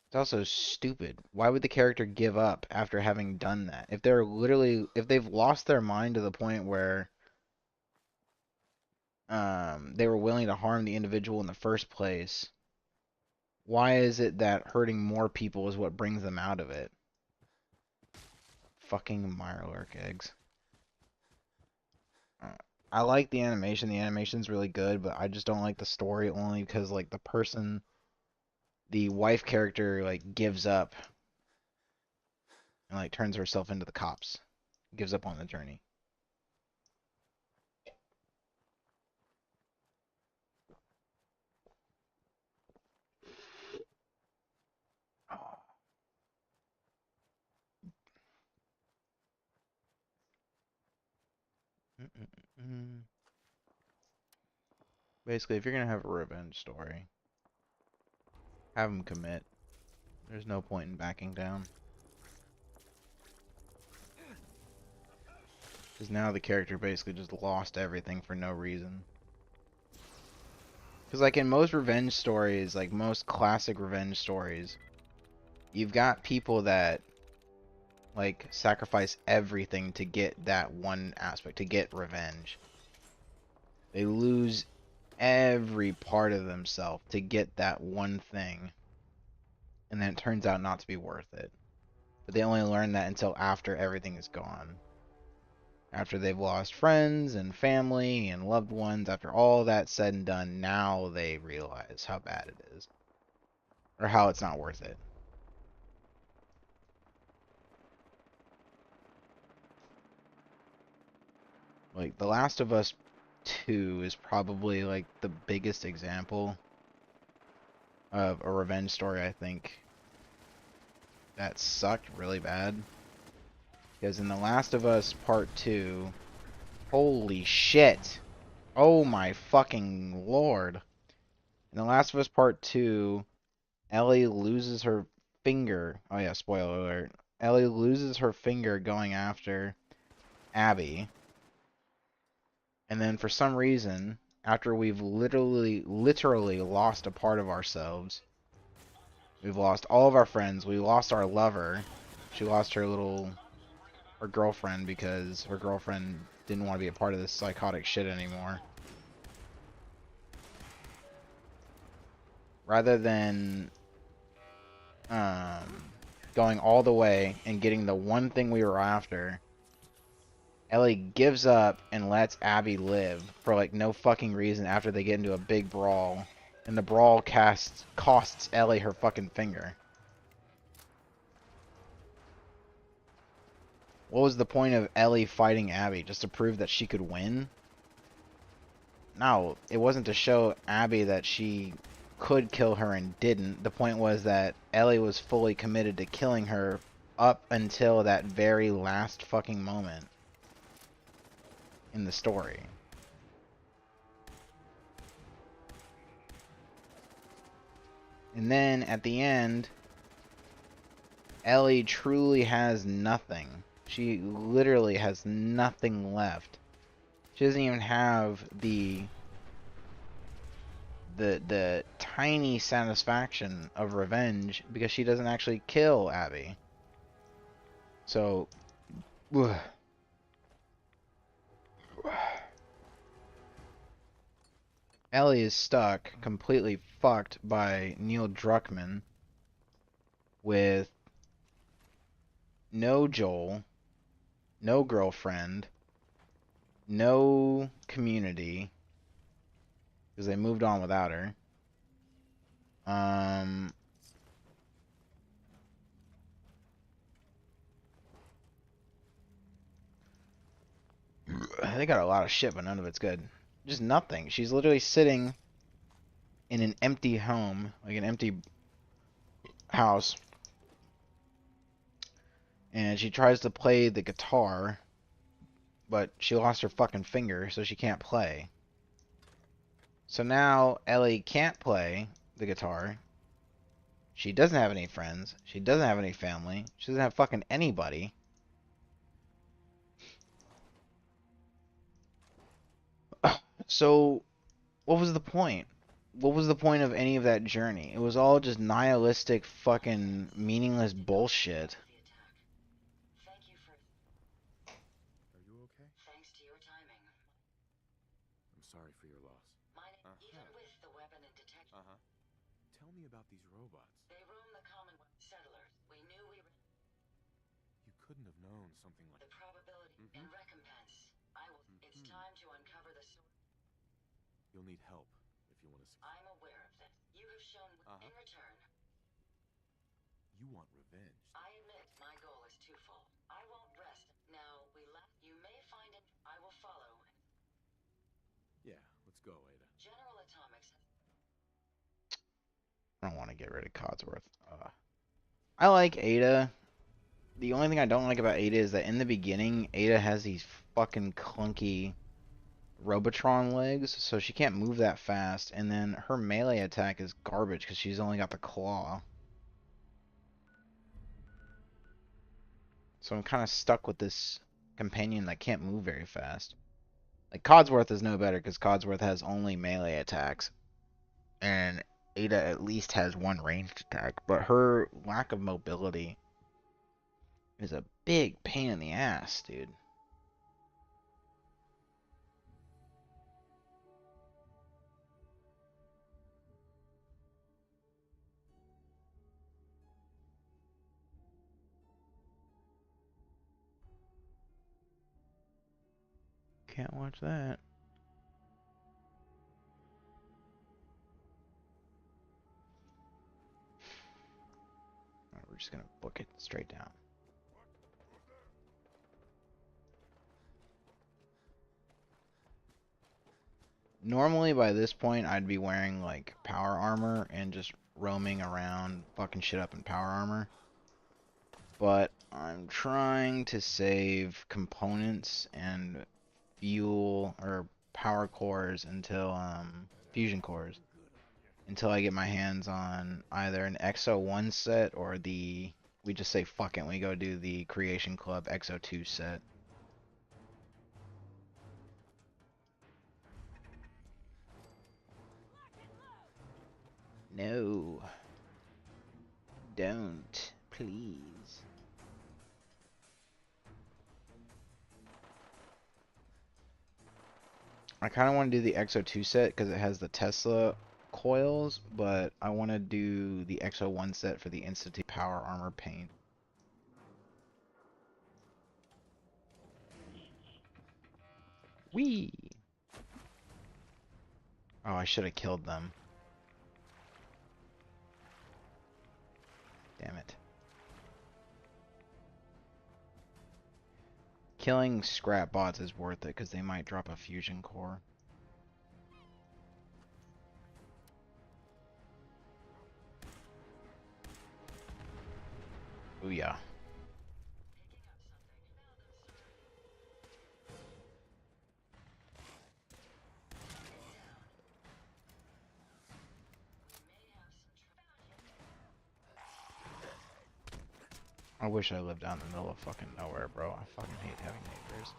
It's also stupid. Why would the character give up after having done that? If they've lost their mind to the point where they were willing to harm the individual in the first place, why is it that hurting more people is what brings them out of it? Fucking Mirelurk eggs. I like the animation. The animation's really good, but I just don't like the story only because like the wife character like gives up and like turns herself into the cops. Gives up on the journey. Basically, if you're gonna have a revenge story, have them commit. There's no point in backing down. Because now the character basically just lost everything for no reason. Because like in most revenge stories, like most classic revenge stories, you've got people that like sacrifice everything to get that one aspect, to get revenge. They lose every part of themselves to get that one thing, and then it turns out not to be worth it. But they only learn that until after everything is gone. After they've lost friends and family and loved ones, after all that's said and done, now they realize how bad it is. Or how it's not worth it. Like, The Last of Us 2 is probably, like, the biggest example of a revenge story, I think, that sucked really bad. Because in The Last of Us Part 2, holy shit! Oh my fucking lord! In The Last of Us Part 2, Ellie loses her finger. Oh yeah, spoiler alert. Ellie loses her finger going after Abby. And then for some reason, after we've literally lost a part of ourselves, we've lost all of our friends, we lost our lover, she lost her girlfriend because her girlfriend didn't want to be a part of this psychotic shit anymore. Rather than going all the way and getting the one thing we were after, Ellie gives up and lets Abby live for like no fucking reason after they get into a big brawl. And the brawl costs Ellie her fucking finger. What was the point of Ellie fighting Abby? Just to prove that she could win? No, it wasn't to show Abby that she could kill her and didn't. The point was that Ellie was fully committed to killing her up until that very last fucking moment in the story. And then at the end, Ellie truly has nothing. She literally has nothing left. She doesn't even have the tiny satisfaction of revenge because she doesn't actually kill Abby. So, ugh. Ellie is stuck, completely fucked by Neil Druckmann with no Joel, no girlfriend, no community, because they moved on without her. They got a lot of shit, but none of it's good. Just nothing. She's literally sitting in an empty home, like an empty house, and she tries to play the guitar, but she lost her fucking finger, so she can't play. So now Ellie can't play the guitar. She doesn't have any friends. She doesn't have any family. She doesn't have fucking anybody. So, what was the point? What was the point of any of that journey? It was all just nihilistic, fucking meaningless bullshit.
Are you okay?
Thanks to your timing.
I'm sorry for your loss.
Even with the weapon and detection,
Tell me about these robots.
they roam the Commonwealth settlers. We knew we were
You couldn't have known something like
the probability and recompense. I will. It's time to uncover the source.
You'll need help if you want to succeed.
I'm aware of this. You have shown in return.
You want revenge.
I admit my goal is twofold. I won't rest. Now we left. You may find it. I will follow.
Yeah, let's go, Ada.
General Atomics.
I don't want to get rid of Codsworth. I like Ada. The only thing I don't like about Ada is that in the beginning, Ada has these fucking clunky Robotron legs, so she can't move that fast, and then her melee attack is garbage because she's only got the claw. So I'm kind of stuck with this companion that can't move very fast. Like, Codsworth is no better because Codsworth has only melee attacks, and Ada at least has one ranged attack, but her lack of mobility is a big pain in the ass, dude. Can't watch that. Alright, we're just gonna book it straight down. Normally by this point I'd be wearing like power armor and just roaming around fucking shit up in power armor. But I'm trying to save components and fuel or power cores until fusion cores until I get my hands on either an XO1 set or we just say fuck it, we go do the Creation Club XO2 set. No. Don't, please. I kind of want to do the XO2 set because it has the Tesla coils, but I want to do the XO1 set for the Institute Power Armor paint. Whee! Oh, I should have killed them. Damn it. Killing scrap bots is worth it because they might drop a fusion core. Ooh yeah. I wish I lived out in the middle of fucking nowhere, bro. I fucking hate having neighbors.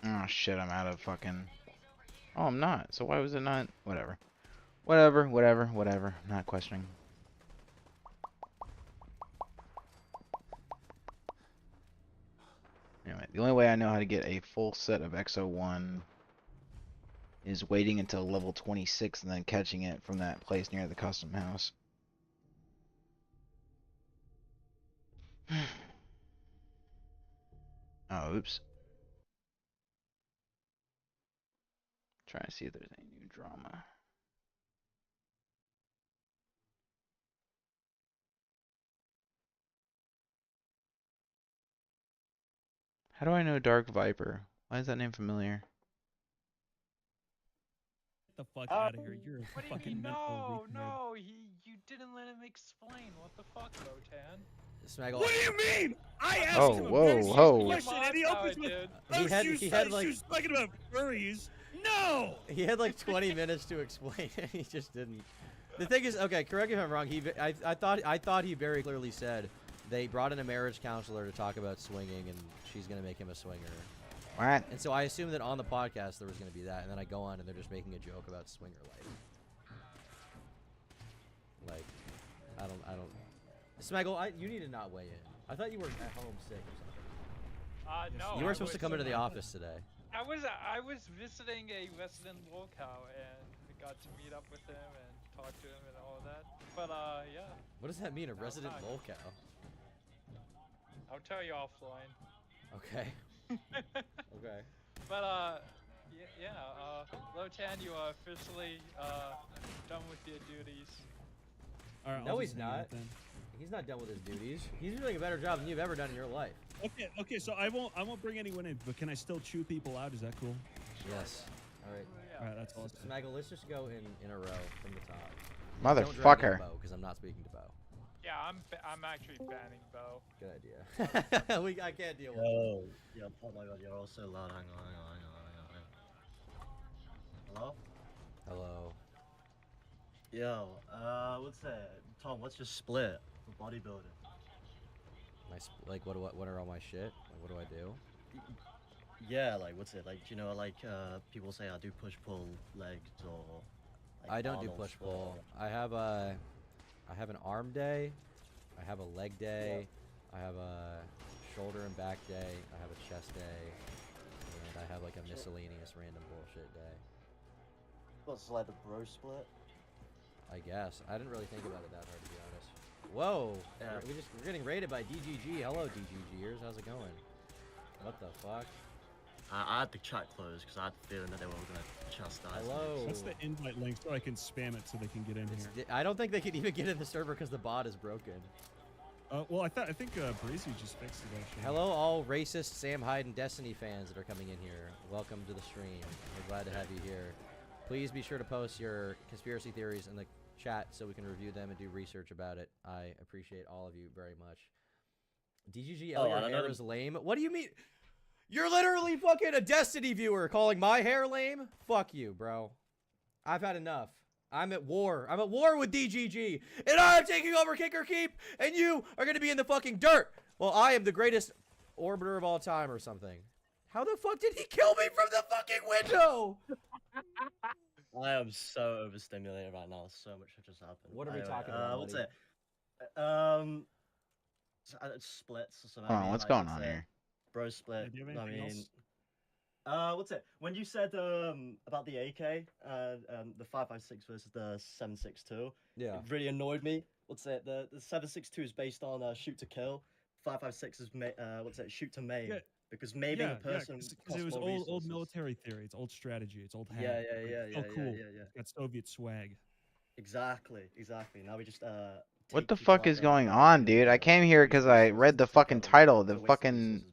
Oh shit, I'm out of fucking... Oh, I'm not. So why was it not? Whatever. Whatever. I'm not questioning. Anyway, the only way I know how to get a full set of XO1 is waiting until level 26 and then catching it from that place near the custom house. Oh, oops. Trying to see if there's any new drama. How do I know Dark Viper? Why is that name familiar?
Get the fuck out of here. You're a
What do you
fucking
mean?
mental retard.
No, you didn't let him explain. What the fuck, Rotan?
Smaggle.
What do you mean? I asked
Oh,
him a
whoa,
very
whoa.
simple question, and he opens with, "Oh,
he had like
she was talking about furries." No.
he had like 20 minutes to explain it. He just didn't. The thing is, okay, correct me if I'm wrong. I thought he very clearly said they brought in a marriage counselor to talk about swinging, and she's gonna make him a swinger.
What?
And so I assumed that on the podcast there was gonna be that, and then I go on and they're just making a joke about swinger life. Like, I don't. Smaggle, you need to not weigh in. I thought you were at home sick or something.
No.
You
I
were supposed to
was,
come into the office today.
I was visiting a resident locale and got to meet up with him and talk to him and all of that. But yeah.
What does that mean, a resident
fine.
locale?
I'll tell you offline.
Okay. Okay.
But Lotan, you are officially done with your duties.
All right,
No,
I'll
he's
just hang
not.
out then.
He's not done with his duties. He's doing a better job than you've ever done in your life.
Okay, so I won't bring anyone in, but can I still chew people out? Is that cool?
Yes. All right.
All right, that's awesome.
Smaggle, let's just go in a row from the top.
Motherfucker.
Because I'm not speaking to Bo.
Yeah, I'm actually banning Bo.
Good idea. I can't deal with it.
Oh, yeah, oh my god, you're all so loud. Hang on. Hello?
Hello.
Yo, what's that? Tom, what's your split for bodybuilding?
Like, what are all my shit? Like, what do I do?
Yeah, like, what's it? Like, you know, like, people say I do push-pull legs or... Like,
I don't do
Arnold
push-pull.
split.
I have an arm day. I have a leg day. I have a shoulder and back day. I have a chest day. And I have, like, a miscellaneous random bullshit day.
What's like the bro split?
I guess. I didn't really think about it that hard, to be honest. Whoa!
Yeah.
We're getting raided by DGG. Hello, DGGers. How's it going? What the fuck?
I had the chat closed because I had the feeling that they were all gonna chastise me.
Hello.
What's the invite link so I can spam it so they can get in here?
I don't think they can even get in the server because the bot is broken.
Well, I think Breezy just fixed it actually.
Hello, all racist Sam Hyde and Destiny fans that are coming in here. Welcome to the stream. We're glad to have you here. Please be sure to post your conspiracy theories in the chat so we can review them and do research about it. I appreciate all of you very much. DGG,
Oh,
your hair is lame. What do you mean? You're literally fucking a Destiny viewer calling my hair lame? Fuck you, bro. I've had enough. I'm at war. I'm at war with DGG. And I'm taking over Kicker Keep, and you are going to be in the fucking dirt. Well, I am the greatest orbiter of all time or something. How the fuck did he kill me from the fucking window?
I am so overstimulated right now. So much has just happened.
What are we talking about,
What's
buddy?
it? Splits. So
Hold on, what's going on here?
Bro split.
Do you have
I
anything
mean,
else?
what's it? When you said about the AK, the 5.56 versus the 7.62,
yeah,
it really annoyed me. What's it? The 7.62 is based on shoot to kill. 5.56 is shoot to maim.
Yeah.
Because maiming
Yeah,
a person
because it was
costs more
old
resources.
military theory. It's old strategy. It's old hack.
Yeah,
but
yeah,
it's still
yeah,
cool.
yeah.
Got Soviet swag.
Exactly. Now we just
What the fuck is going on, dude? I came here because I read the fucking title, the fucking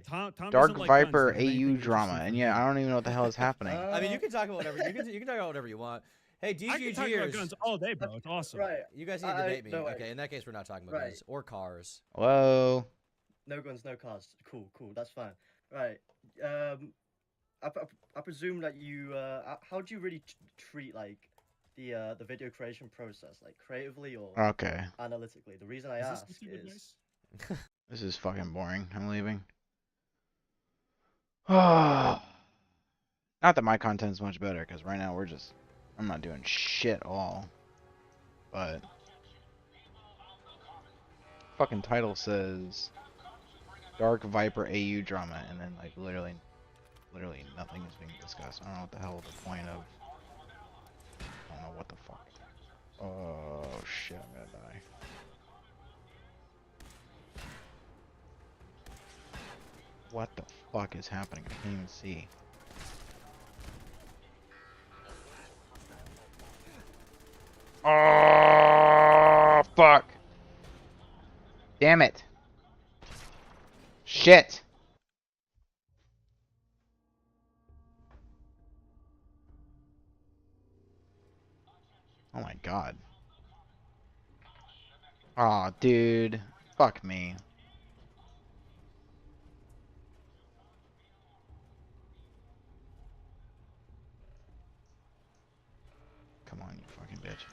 Tom
Dark
doesn't like
Viper
guns, they make
AU
things
drama,
interesting
and
for
yeah,
him.
I don't even know what the hell is happening.
I mean, you can talk about whatever. You can talk about whatever you want. Hey,
I can talk about
DGGers.
guns all day, bro. It's awesome.
Right.
You guys need to debate me.
no,
Okay, in that case, we're not talking about
Right.
guns or cars.
Whoa.
No guns, no cars. Cool. That's fine. Right. I presume that you. How do you really treat like the video creation process, like creatively or
Okay.
analytically? The reason I
Is this
ask
YouTube
is.
advice?
This is fucking boring. I'm leaving. Not that my content's much better, because right now I'm not doing shit all. But fucking title says Dark Viper AU drama, and then like literally nothing is being discussed. I don't know what the hell the point of. I don't know what the fuck. Oh shit, I'm gonna die. What the fuck is happening? I can't even see. Oh fuck! Damn it! Shit! Oh my god. Aw, dude. Fuck me. Come on, you fucking bitch.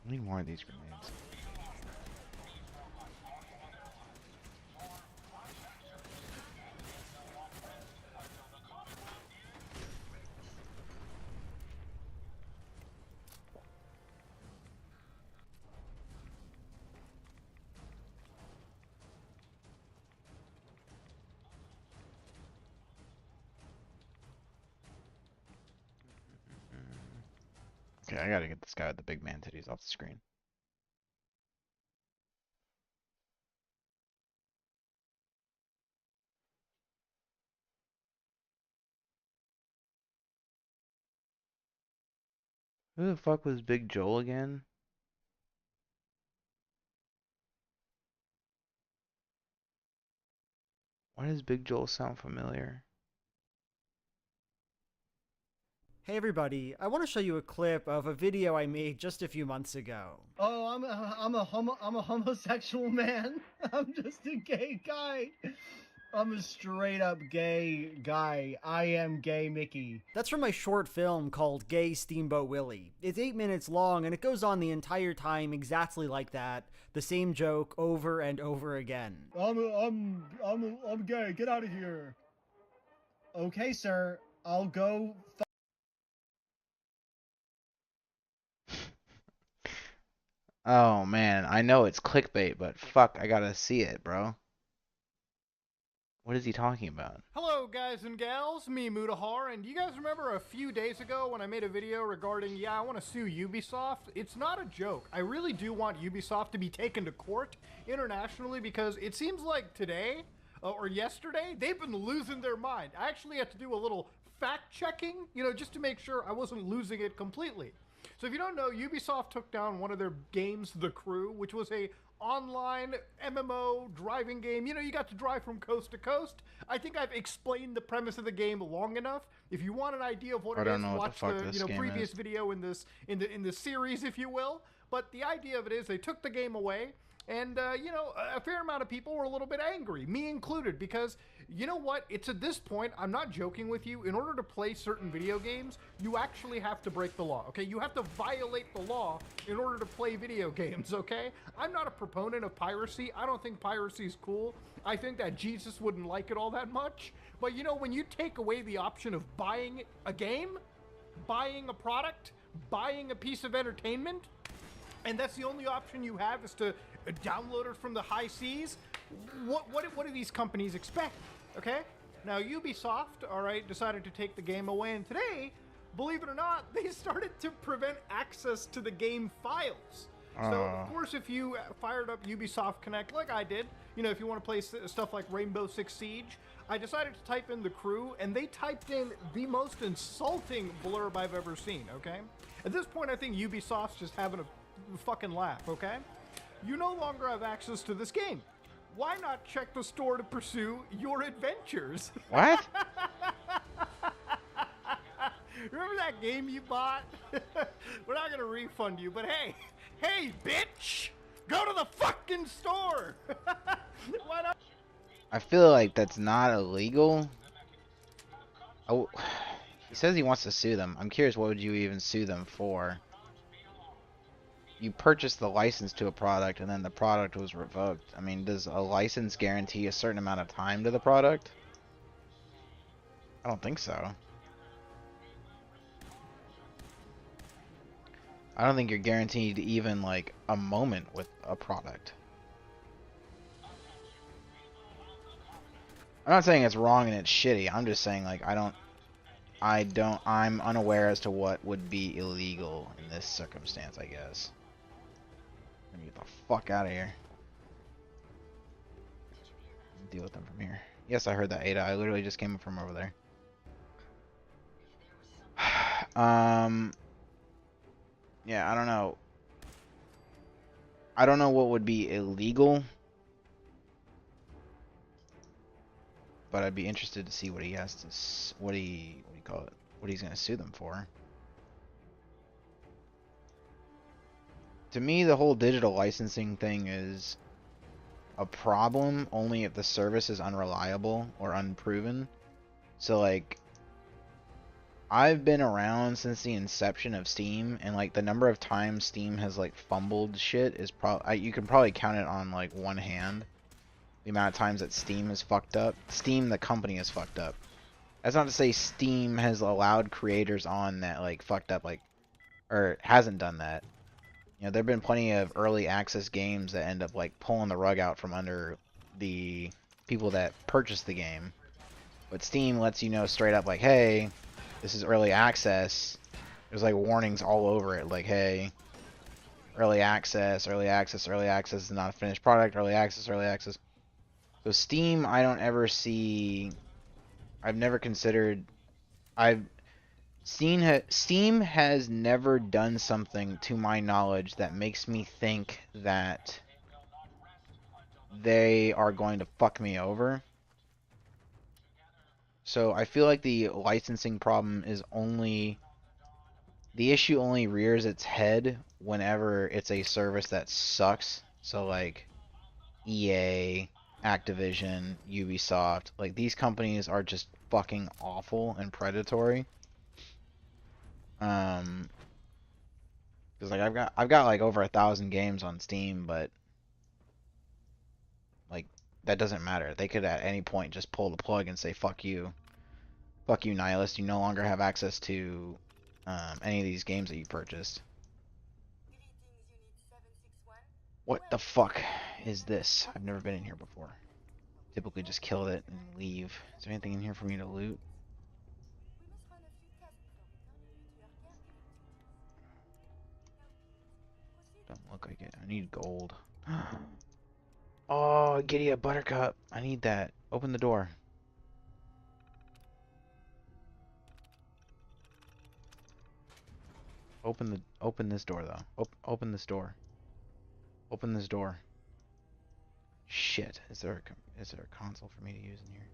I need more of these grenades. Okay, I gotta get this guy with the big man titties off the screen. Who the fuck was Big Joel again? Why does Big Joel sound familiar?
Hey everybody, I want to show you a clip of a video I made just a few months ago.
Oh, I'm a homosexual man. I'm just a gay guy. I'm a straight up gay guy. I am Gay Mickey.
That's from my short film called Gay Steamboat Willie. It's 8 minutes long and it goes on the entire time exactly like that. The same joke over and over again.
I'm gay. Get out of here. Okay, sir. I'll go.
Oh man, I know it's clickbait, but fuck, I gotta see it, bro. What is he talking about?
Hello guys and gals, me Mutahar, and you guys remember a few days ago when I made a video regarding, yeah, I want to sue Ubisoft? It's not a joke. I really do want Ubisoft to be taken to court internationally because it seems like today, or yesterday, they've been losing their mind. I actually had to do a little fact checking, you know, just to make sure I wasn't losing it completely. So if you don't know, Ubisoft took down one of their games, The Crew, which was a online MMO driving game. You know, you got to drive from coast to coast. I think I've explained the premise of the game long enough. If you want an idea of what it is, watch the previous video in this series, if you will. But the idea of it is they took the game away, and you know, a fair amount of people were a little bit angry, me included, because you know what? It's at this point, I'm not joking with you, in order to play certain video games, you actually have to break the law, okay? You have to violate the law in order to play video games, okay? I'm not a proponent of piracy. I don't think piracy is cool. I think that Jesus wouldn't like it all that much. But you know, when you take away the option of buying a game, buying a product, buying a piece of entertainment, and that's the only option you have is to download it from the high seas, what do these companies expect? Okay, now Ubisoft, all right, decided to take the game away, and today, believe it or not, they started to prevent access to the game files. So, of course, if you fired up Ubisoft Connect like I did, you know, if you want to play stuff like Rainbow Six Siege, I decided to type in The Crew, and they typed in the most insulting blurb I've ever seen, okay? At this point, I think Ubisoft's just having a fucking laugh, okay? You no longer have access to this game. Why not check the store to pursue your adventures?
What?
Remember that game you bought? We're not gonna refund you, but hey, bitch! Go to the fucking store! Why not?
I feel like that's not illegal. Oh, he says he wants to sue them. I'm curious, what would you even sue them for? You purchased the license to a product and then the product was revoked. I mean, does a license guarantee a certain amount of time to the product? I don't think so. I don't think you're guaranteed even like a moment with a product. I'm not saying it's wrong and it's shitty. I'm just saying like I'm unaware as to what would be illegal in this circumstance, I guess. Let me get the fuck out of here. Deal with them from here. Yes, I heard that, Ada. I literally just came from over there. Yeah, I don't know. I don't know what would be illegal, but I'd be interested to see what he has to, what do you call it? What he's gonna sue them for. To me, the whole digital licensing thing is a problem only if the service is unreliable or unproven. So like, I've been around since the inception of Steam, and like the number of times Steam has like fumbled shit is probably, you can probably count it on like one hand. The amount of times that Steam is fucked up. Steam, the company, is fucked up. That's not to say Steam has allowed creators on that like fucked up, like, or hasn't done that. You know, there've been plenty of early access games that end up like pulling the rug out from under the people that purchased the game. But Steam lets you know straight up like, hey, this is early access. There's like warnings all over it, like, hey, early access, early access, early access is not a finished product, early access, early access. So Steam, I don't ever see, I've never considered, Steam has never done something to my knowledge that makes me think that they are going to fuck me over. So I feel like the licensing problem is only, the issue only rears its head whenever it's a service that sucks. So like EA, Activision, Ubisoft, like these companies are just fucking awful and predatory. Because like I've got like over 1,000 games on Steam, but like that doesn't matter. They could at any point just pull the plug and say fuck you, Nihilist. You no longer have access to any of these games that you purchased. What the fuck is this? I've never been in here before. Typically just kill it and leave. Is there anything in here for me to loot? Don't look like it. I need gold. Oh, giddy up buttercup. I need that. Open the door. Open this door though. Open this door. Open this door. Shit. Is there a console for me to use in here?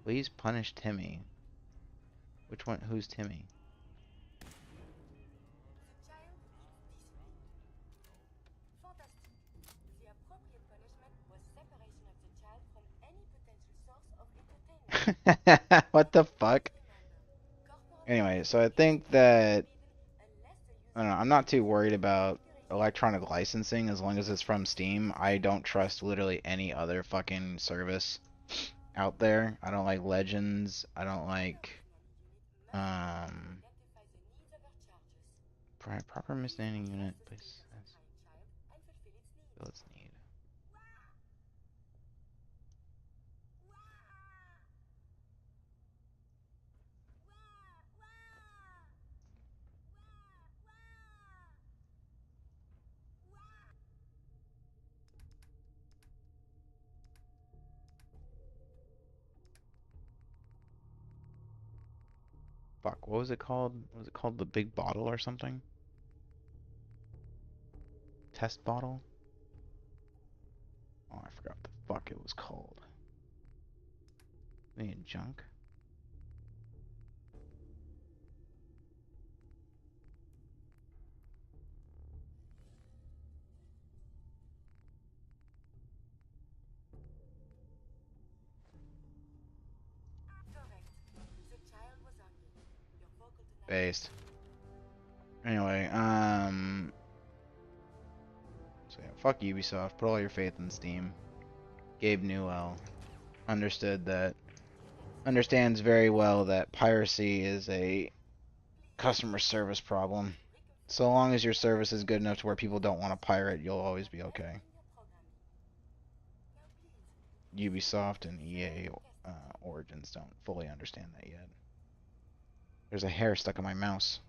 Please punish Timmy. Which one? Who's Timmy? What the fuck? Anyway, so I think that, I don't know, I'm not too worried about electronic licensing as long as it's from Steam. I don't trust literally any other fucking service out there. I don't like Legends. I don't like proper misstanding unit, please. Let's need. Fuck, what was it called? Was it called the big bottle or something? Test bottle? Oh, I forgot what the fuck it was called. Maybe junk? Based. Anyway, so yeah, fuck Ubisoft. Put all your faith in Steam. Gabe Newell understands very well that piracy is a customer service problem. So long as your service is good enough to where people don't want to pirate, you'll always be okay. Ubisoft and EA Origins don't fully understand that yet. There's a hair stuck in my mouse.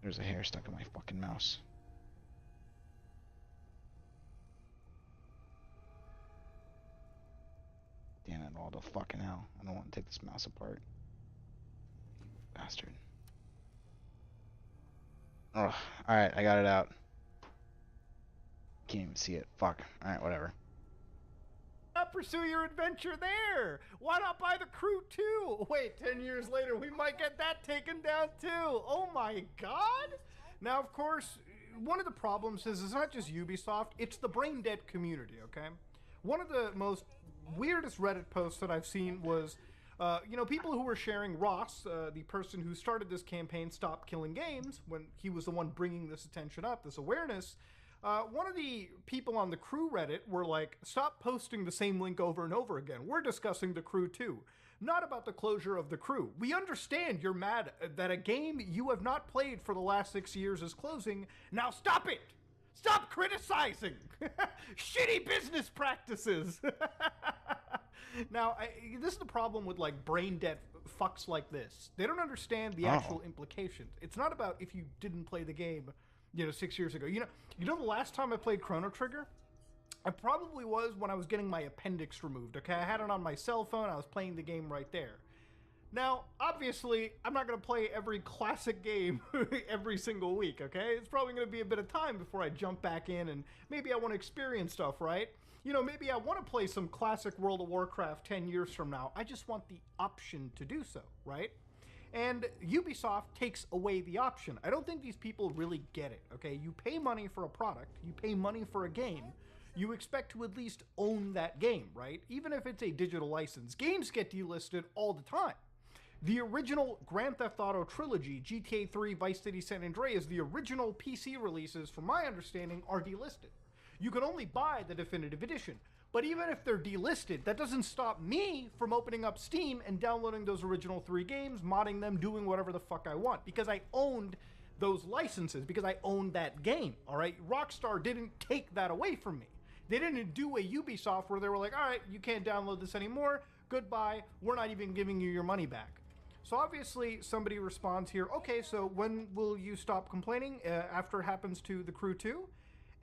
There's a hair stuck in my fucking mouse. Damn it, all the fucking hell. I don't want to take this mouse apart. Bastard. Ugh. Alright, I got it out. Can't even see it. Fuck. Alright, whatever.
Not pursue your adventure there. Why not buy the Crew 2? Wait, 10 years later, we might get that taken down too. Oh my god. Now, of course, one of the problems is it's not just Ubisoft, it's the brain dead community, okay? One of the most weirdest Reddit posts that I've seen was, you know, people who were sharing Ross, the person who started this campaign, Stop Killing Games, when he was the one bringing this attention up, this awareness. One of the people on the Crew Reddit were like, stop posting the same link over and over again. We're discussing the Crew 2, not about the closure of the Crew. We understand you're mad that a game you have not played for the last 6 years is closing. Now stop it! Stop criticizing! Shitty business practices! Now, this is the problem with like brain dead fucks like this. They don't understand the actual implications. It's not about if you didn't play the game, you know, 6 years ago. You know the last time I played Chrono Trigger? I probably was when I was getting my appendix removed, okay? I had it on my cell phone, I was playing the game right there. Now, obviously, I'm not going to play every classic game every single week, okay? It's probably going to be a bit of time before I jump back in and maybe I want to experience stuff, right? You know, maybe I want to play some classic World of Warcraft 10 years from now. I just want the option to do so, right? And Ubisoft takes away the option. I don't think these people really get it, okay? You pay money for a product, you pay money for a game, you expect to at least own that game, right? Even if it's a digital license. Games get delisted all the time. The original Grand Theft Auto trilogy, GTA 3, Vice City, San Andreas, the original PC releases, from my understanding, are delisted. You can only buy the definitive edition. But even if they're delisted, that doesn't stop me from opening up Steam and downloading those original 3 games, modding them, doing whatever the fuck I want, because I owned those licenses, because I owned that game, all right? Rockstar didn't take that away from me. They didn't do a Ubisoft where they were like, all right, you can't download this anymore, goodbye, we're not even giving you your money back. So obviously somebody responds here, okay, so when will you stop complaining after it happens to the Crew 2?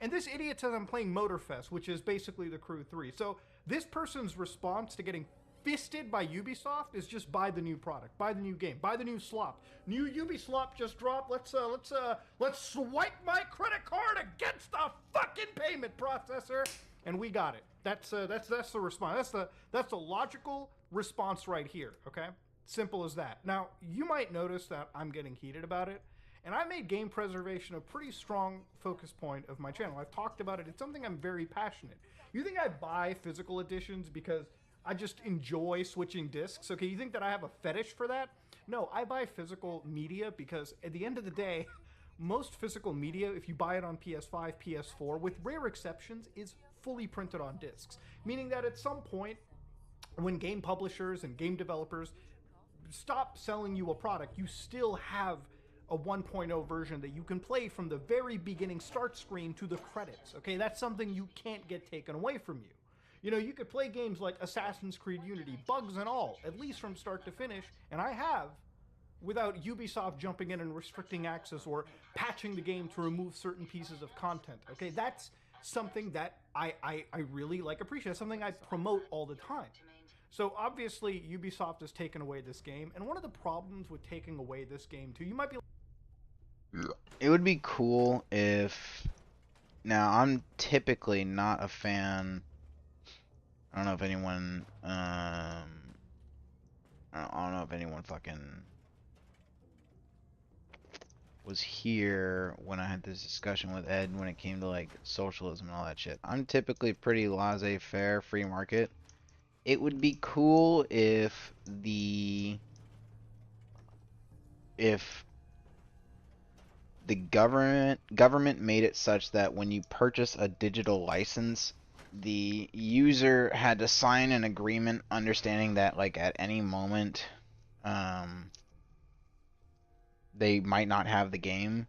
And this idiot says I'm playing Motorfest, which is basically the Crew 3. So this person's response to getting fisted by Ubisoft is just buy the new product, buy the new game, buy the new slop. New Ubisoft just dropped. Let's swipe my credit card against the fucking payment processor, and we got it. That's the response. That's the logical response right here. Okay, simple as that. Now you might notice that I'm getting heated about it. And I made game preservation a pretty strong focus point of my channel. I've talked about it. It's something I'm very passionate. You think I buy physical editions because I just enjoy switching discs? Okay, you think that I have a fetish for that? No, I buy physical media because at the end of the day, most physical media, if you buy it on PS5, PS4, with rare exceptions, is fully printed on discs. Meaning that at some point, when game publishers and game developers stop selling you a product, you still have a 1.0 version that you can play from the very beginning start screen to the credits, okay? That's something you can't get taken away from you. You know, you could play games like Assassin's Creed Unity, bugs and all, at least from start to finish, and I have, without Ubisoft jumping in and restricting access or patching the game to remove certain pieces of content, okay? That's something that I really appreciate, something I promote all the time. So obviously Ubisoft has taken away this game, and one of the problems with taking away this game too, you might be...
It would be cool if Now, I'm typically not a fan. I don't know if anyone, I don't know if anyone fucking was here when I had this discussion with Ed when it came to like socialism and all that shit. I'm typically pretty laissez-faire, free market. It would be cool if the government made it such that when you purchase a digital license, the user had to sign an agreement understanding that like at any moment they might not have the game,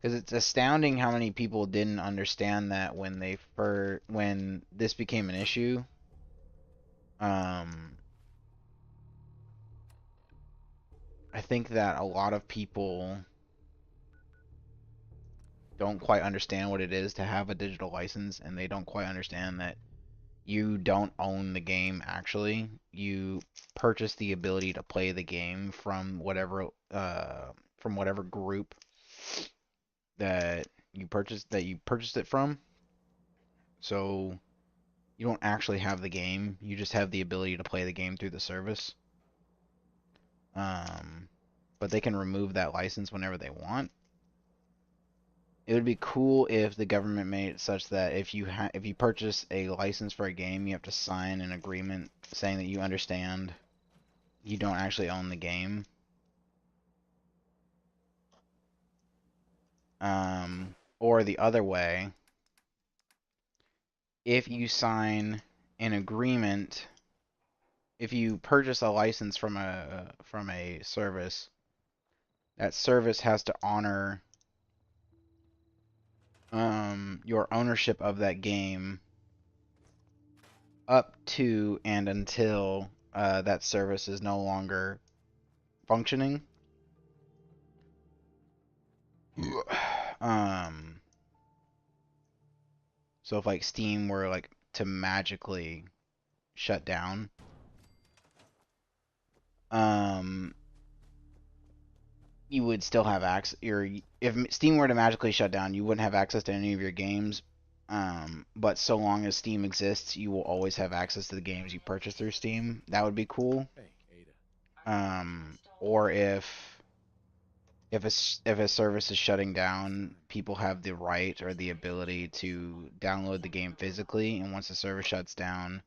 because it's astounding how many people didn't understand that when this became an issue. I think that a lot of people don't quite understand what it is to have a digital license, and they don't quite understand that you don't own the game actually. You purchase the ability to play the game from whatever group that you purchased it from. So you don't actually have the game, you just have the ability to play the game through the service. But they can remove that license whenever they want. It would be cool if the government made it such that if you purchase a license for a game, you have to sign an agreement saying that you understand you don't actually own the game. Or the other way, if you sign an agreement, if you purchase a license from a service, that service has to honor your ownership of that game up to and until that service is no longer functioning. So if like Steam were like to magically shut down, you would still have access. If Steam were to magically shut down, you wouldn't have access to any of your games. But so long as Steam exists, you will always have access to the games you purchase through Steam. That would be cool. Or if a service is shutting down, people have the right or the ability to download the game physically, and once the service shuts down,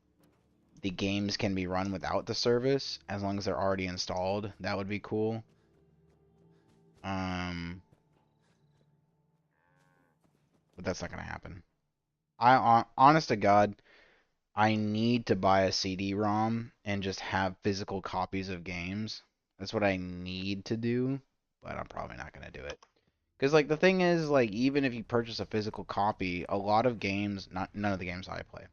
the games can be run without the service as long as they're already installed. That would be cool. But that's not gonna happen. Honest to God, I need to buy a CD-ROM and just have physical copies of games. That's what I need to do, but I'm probably not gonna do it. Because like the thing is, like even if you purchase a physical copy, a lot of games, none of the games I play,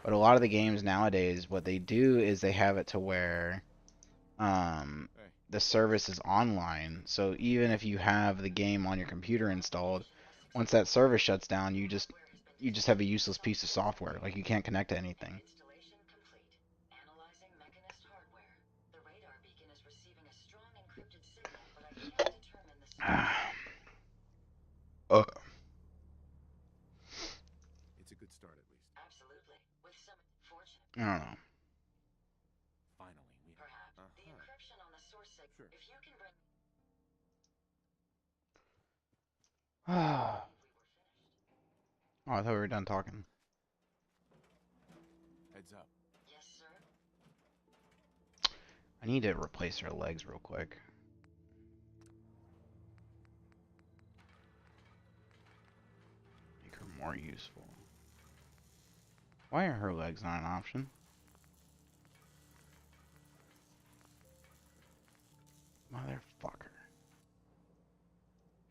but a lot of the games nowadays, what they do is they have it to where the service is online. So even if you have the game on your computer installed, once that service shuts down, you just have a useless piece of software. Like you can't connect to anything.
It's a good start, at least.
Absolutely. With some fortune.
I don't know.
Finally, we
perhaps the encryption on the source signal. If you can bring.
Oh, I thought we were done talking.
Heads up.
Yes, sir.
I need to replace her legs real quick. Make her more useful. Why are her legs not an option? Motherfucker.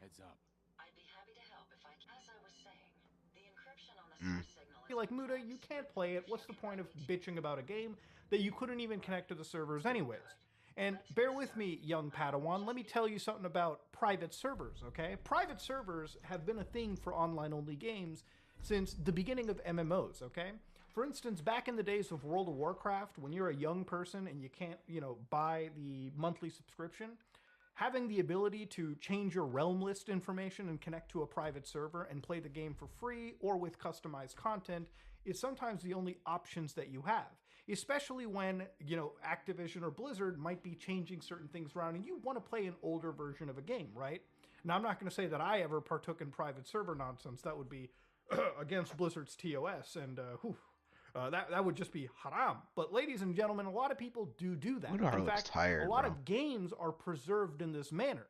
Heads up.
I'd be happy to help if I. As I was saying, the encryption on the source signal.
You're like, Muda, you can't play it. What's the point of bitching about a game that you couldn't even connect to the servers anyways? And bear with me, young Padawan, let me tell you something about private servers, okay? Private servers have been a thing for online-only games since the beginning of MMOs, okay? For instance, back in the days of World of Warcraft, when you're a young person and you can't, buy the monthly subscription, having the ability to change your realm list information and connect to a private server and play the game for free or with customized content is sometimes the only options that you have. Especially when, you know, Activision or Blizzard might be changing certain things around and you want to play an older version of a game, right? Now, I'm not going to say that I ever partook in private server nonsense. That would be against Blizzard's TOS, and that would just be haram. But ladies and gentlemen, a lot of people do that.
Mutahar
In
looks
fact,
tired,
a lot
bro.
of games are preserved in this manner.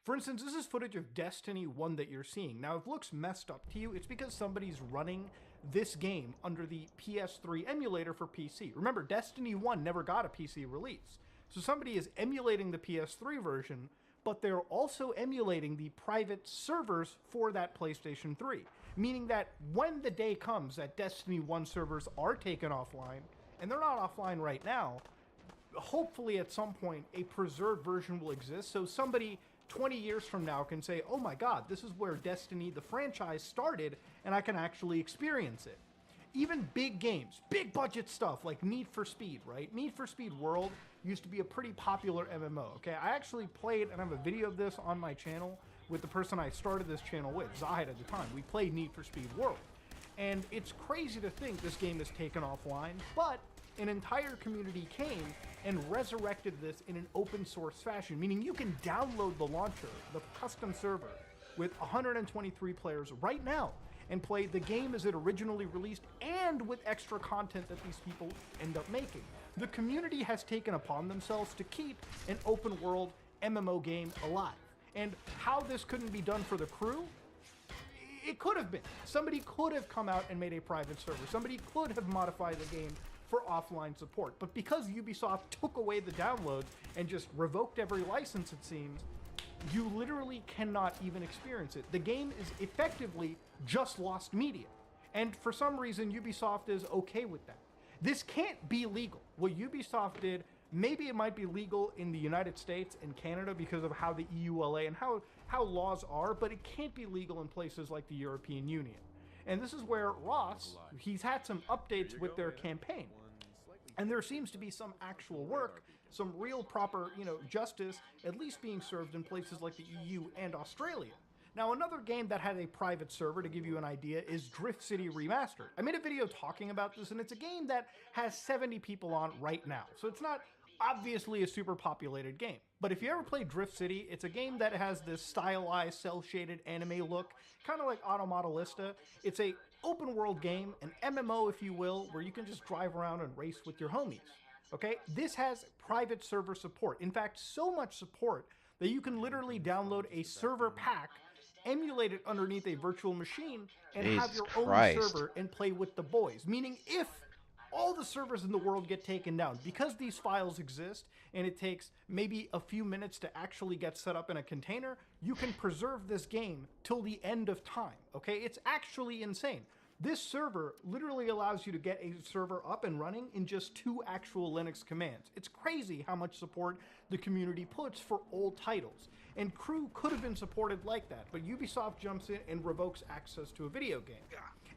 For instance, this is footage of Destiny 1 that you're seeing. Now, if it looks messed up to you, it's because somebody's running this game under the PS3 emulator for PC. Remember, Destiny 1 never got a PC release. So somebody is emulating the PS3 version, but they're also emulating the private servers for that PlayStation 3. Meaning that when the day comes that Destiny 1 servers are taken offline, and they're not offline right now, hopefully at some point a preserved version will exist, so somebody 20 years from now can say, oh my god, this is where Destiny, the franchise, started, and I can actually experience it. Even big games, big budget stuff like Need for Speed, right? Need for Speed World used to be a pretty popular MMO, okay? I actually played, and I have a video of this on my channel with the person I started this channel with, Zahid at the time. We played Need for Speed World. And it's crazy to think this game is taken offline, but an entire community came and resurrected this in an open source fashion, meaning you can download the launcher, the custom server, with 123 players right now and play the game as it originally released and with extra content that these people end up making. The community has taken upon themselves to keep an open world MMO game alive. And how this couldn't be done for the crew? It could have been. Somebody could have come out and made a private server. Somebody could have modified the game for offline support. But because Ubisoft took away the downloads and just revoked every license, it seems, you literally cannot even experience it. The game is effectively just lost media. And for some reason, Ubisoft is okay with that. This can't be legal. What Ubisoft did, maybe it might be legal in the United States and Canada because of how the EULA and how laws are, but it can't be legal in places like the European Union. And this is where Ross, he's had some updates with their campaign. And there seems to be some actual work, some real proper, justice, at least being served in places like the EU and Australia. Now, another game that had a private server, to give you an idea, is Drift City Remastered. I made a video talking about this, and it's a game that has 70 people on right now. So it's not obviously a super populated game. But if you ever play Drift City, it's a game that has this stylized, cel-shaded anime look, kind of like Automodelista. It's a open world game, an MMO if you will, where you can just drive around and race with your homies. Okay? This has private server support. In fact, so much support that you can literally download a server pack, emulate it underneath a virtual machine, and have your own server and play with the boys. Meaning if all the servers in the world get taken down, because these files exist and it takes maybe a few minutes to actually get set up in a container, you can preserve this game till the end of time, okay? It's actually insane. This server literally allows you to get a server up and running in just 2 actual Linux commands. It's crazy how much support the community puts for old titles. And Crew could have been supported like that, but Ubisoft jumps in and revokes access to a video game.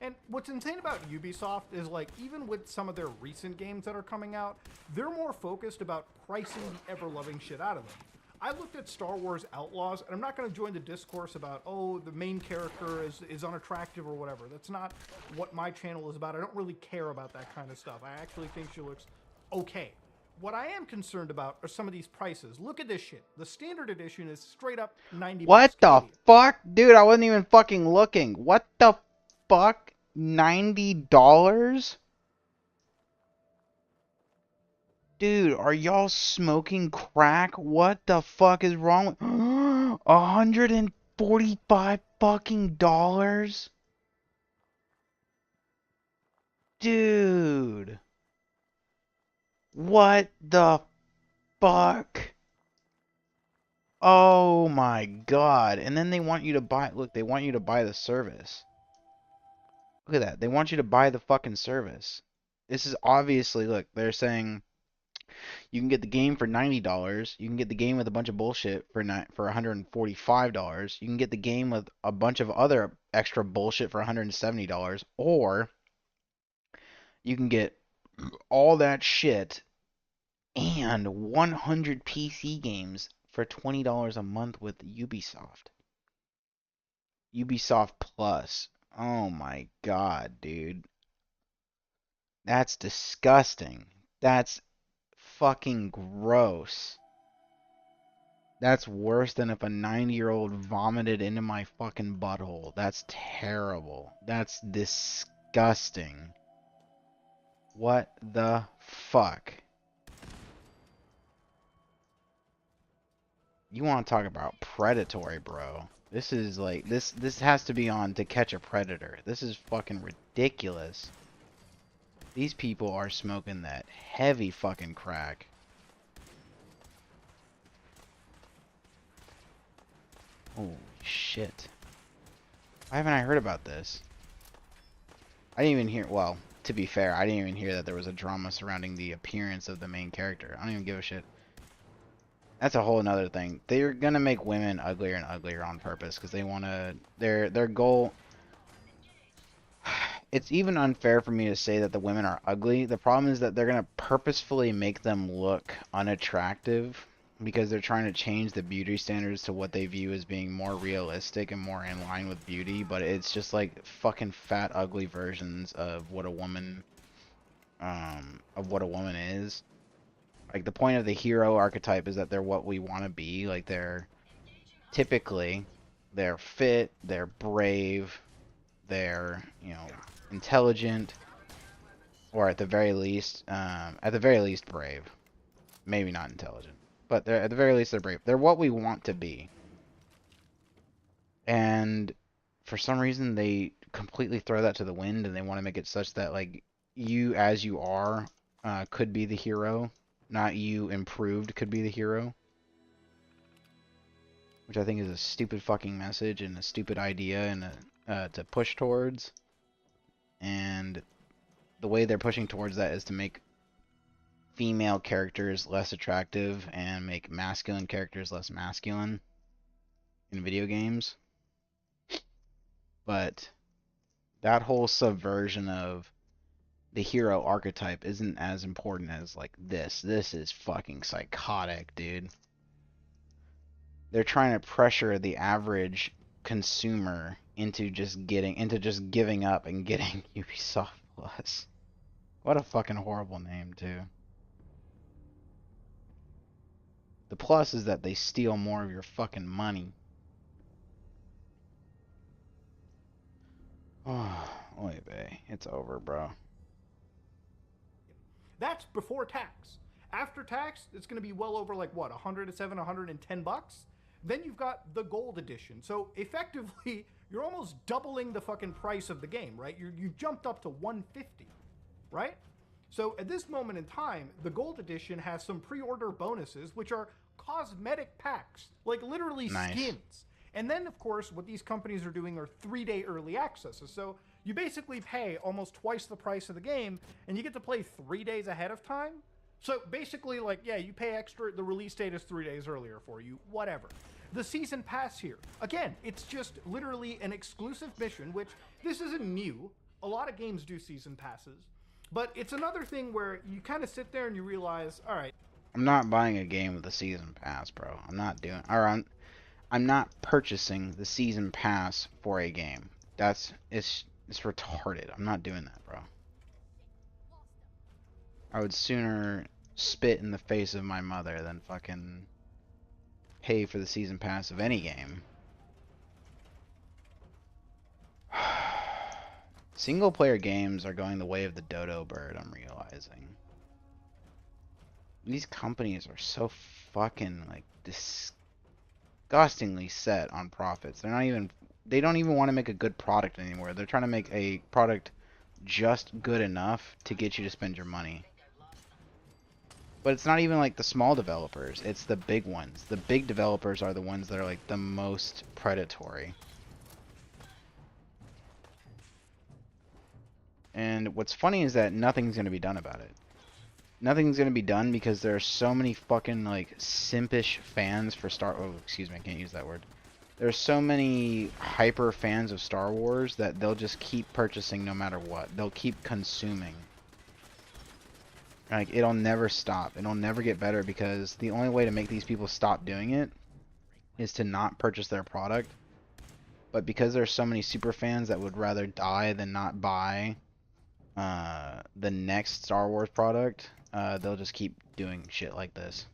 And what's insane about Ubisoft is, like, even with some of their recent games that are coming out, they're more focused about pricing the ever-loving shit out of them. I looked at Star Wars Outlaws, and I'm not going to join the discourse about, oh, the main character is unattractive or whatever. That's not what my channel is about. I don't really care about that kind of stuff. I actually think she looks okay. What I am concerned about are some of these prices. Look at this shit. The standard edition is straight up $90.
What the fuck? Dude, I wasn't even fucking looking. What the fuck? $90? Dude, are y'all smoking crack? What the fuck is wrong with $145 fucking dollars? Dude. What the fuck? Oh my god. And then they want you to buy, look, they want you to buy the service. Look at that. They want you to buy the fucking service. This is obviously, look, they're saying you can get the game for $90. You can get the game with a bunch of bullshit for $145. You can get the game with a bunch of other extra bullshit for $170. Or you can get all that shit and 100 PC games for $20 a month with Ubisoft. Ubisoft Plus. Oh my god, dude. That's disgusting. That's fucking gross. That's worse than if a 90-year-old vomited into my fucking butthole. That's terrible. That's disgusting. What the fuck? You want to talk about predatory, bro. This is like, this has to be on To Catch a Predator. This is fucking ridiculous. These people are smoking that heavy fucking crack. Holy shit. Why haven't I heard about this? I didn't even hear, well, to be fair, I didn't even hear that there was a drama surrounding the appearance of the main character. I don't even give a shit. That's a whole nother thing. They're gonna make women uglier and uglier on purpose because they wanna, their goal. It's even unfair for me to say that the women are ugly. The problem is that they're gonna purposefully make them look unattractive because they're trying to change the beauty standards to what they view as being more realistic and more in line with beauty, but it's just like fucking fat, ugly versions of what a woman, is. Like, the point of the hero archetype is that they're what we want to be. Like, they're typically, they're fit, they're brave, they're, you know, intelligent, or at the very least brave. Maybe not intelligent, but they're, at the very least, they're brave. They're what we want to be. And for some reason, they completely throw that to the wind, and they want to make it such that, like, you as you are could be the hero. Not you improved could be the hero. Which I think is a stupid fucking message and a stupid idea and to push towards. And the way they're pushing towards that is to make female characters less attractive and make masculine characters less masculine in video games. But that whole subversion of the hero archetype isn't as important as, like, this. This is fucking psychotic, dude. They're trying to pressure the average consumer into just giving up and getting Ubisoft Plus. What a fucking horrible name, too. The plus is that they steal more of your fucking money. Oh, oy vey. It's over, bro.
That's before tax. After tax, it's going to be well over, like, what, 107, 110 bucks? Then you've got the gold edition. So effectively, you're almost doubling the fucking price of the game, right? You've jumped up to 150, right? So at this moment in time, the gold edition has some pre-order bonuses, which are cosmetic packs, like literally skins. And then, of course, what these companies are doing are 3-day early accesses. So you basically pay almost twice the price of the game, and you get to play 3 days ahead of time. So basically, like, yeah, you pay extra, the release date is 3 days earlier for you, whatever. The season pass here, again, it's just literally an exclusive mission, which this isn't new. A lot of games do season passes, but it's another thing where you kind of sit there and you realize, all right.
I'm not buying a game with a season pass, bro. I'm not doing, or I'm not purchasing the season pass for a game. It's retarded. I'm not doing that, bro. I would sooner spit in the face of my mother than fucking pay for the season pass of any game. Single player games are going the way of the dodo bird, I'm realizing. These companies are so fucking, like, disgustingly set on profits. They don't even want to make a good product anymore. They're trying to make a product just good enough to get you to spend your money. But it's not even like the small developers, it's the big ones. The big developers are the ones that are, like, the most predatory. And what's funny is that nothing's going to be done about it. Nothing's going to be done because there are so many fucking, like, simpish fans for oh, excuse me, I can't use that word. There's so many hyper fans of Star Wars that they'll just keep purchasing no matter what. They'll keep consuming. Like, it'll never stop. It'll never get better because the only way to make these people stop doing it is to not purchase their product. But because there's so many super fans that would rather die than not buy the next Star Wars product, they'll just keep doing shit like this.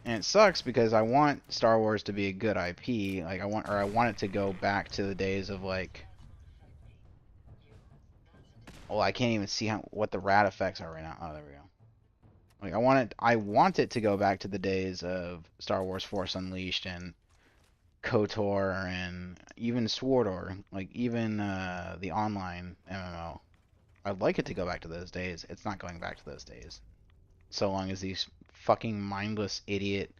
And it sucks because I want Star Wars to be a good IP. Like, I want it to go back to the days of, like, well, I can't even see what the rad effects are right now. Oh, there we go. Like, I want it to go back to the days of Star Wars Force Unleashed and KOTOR and even SWORDOR, like even the online MMO. I'd like it to go back to those days. It's not going back to those days. So long as these fucking mindless idiot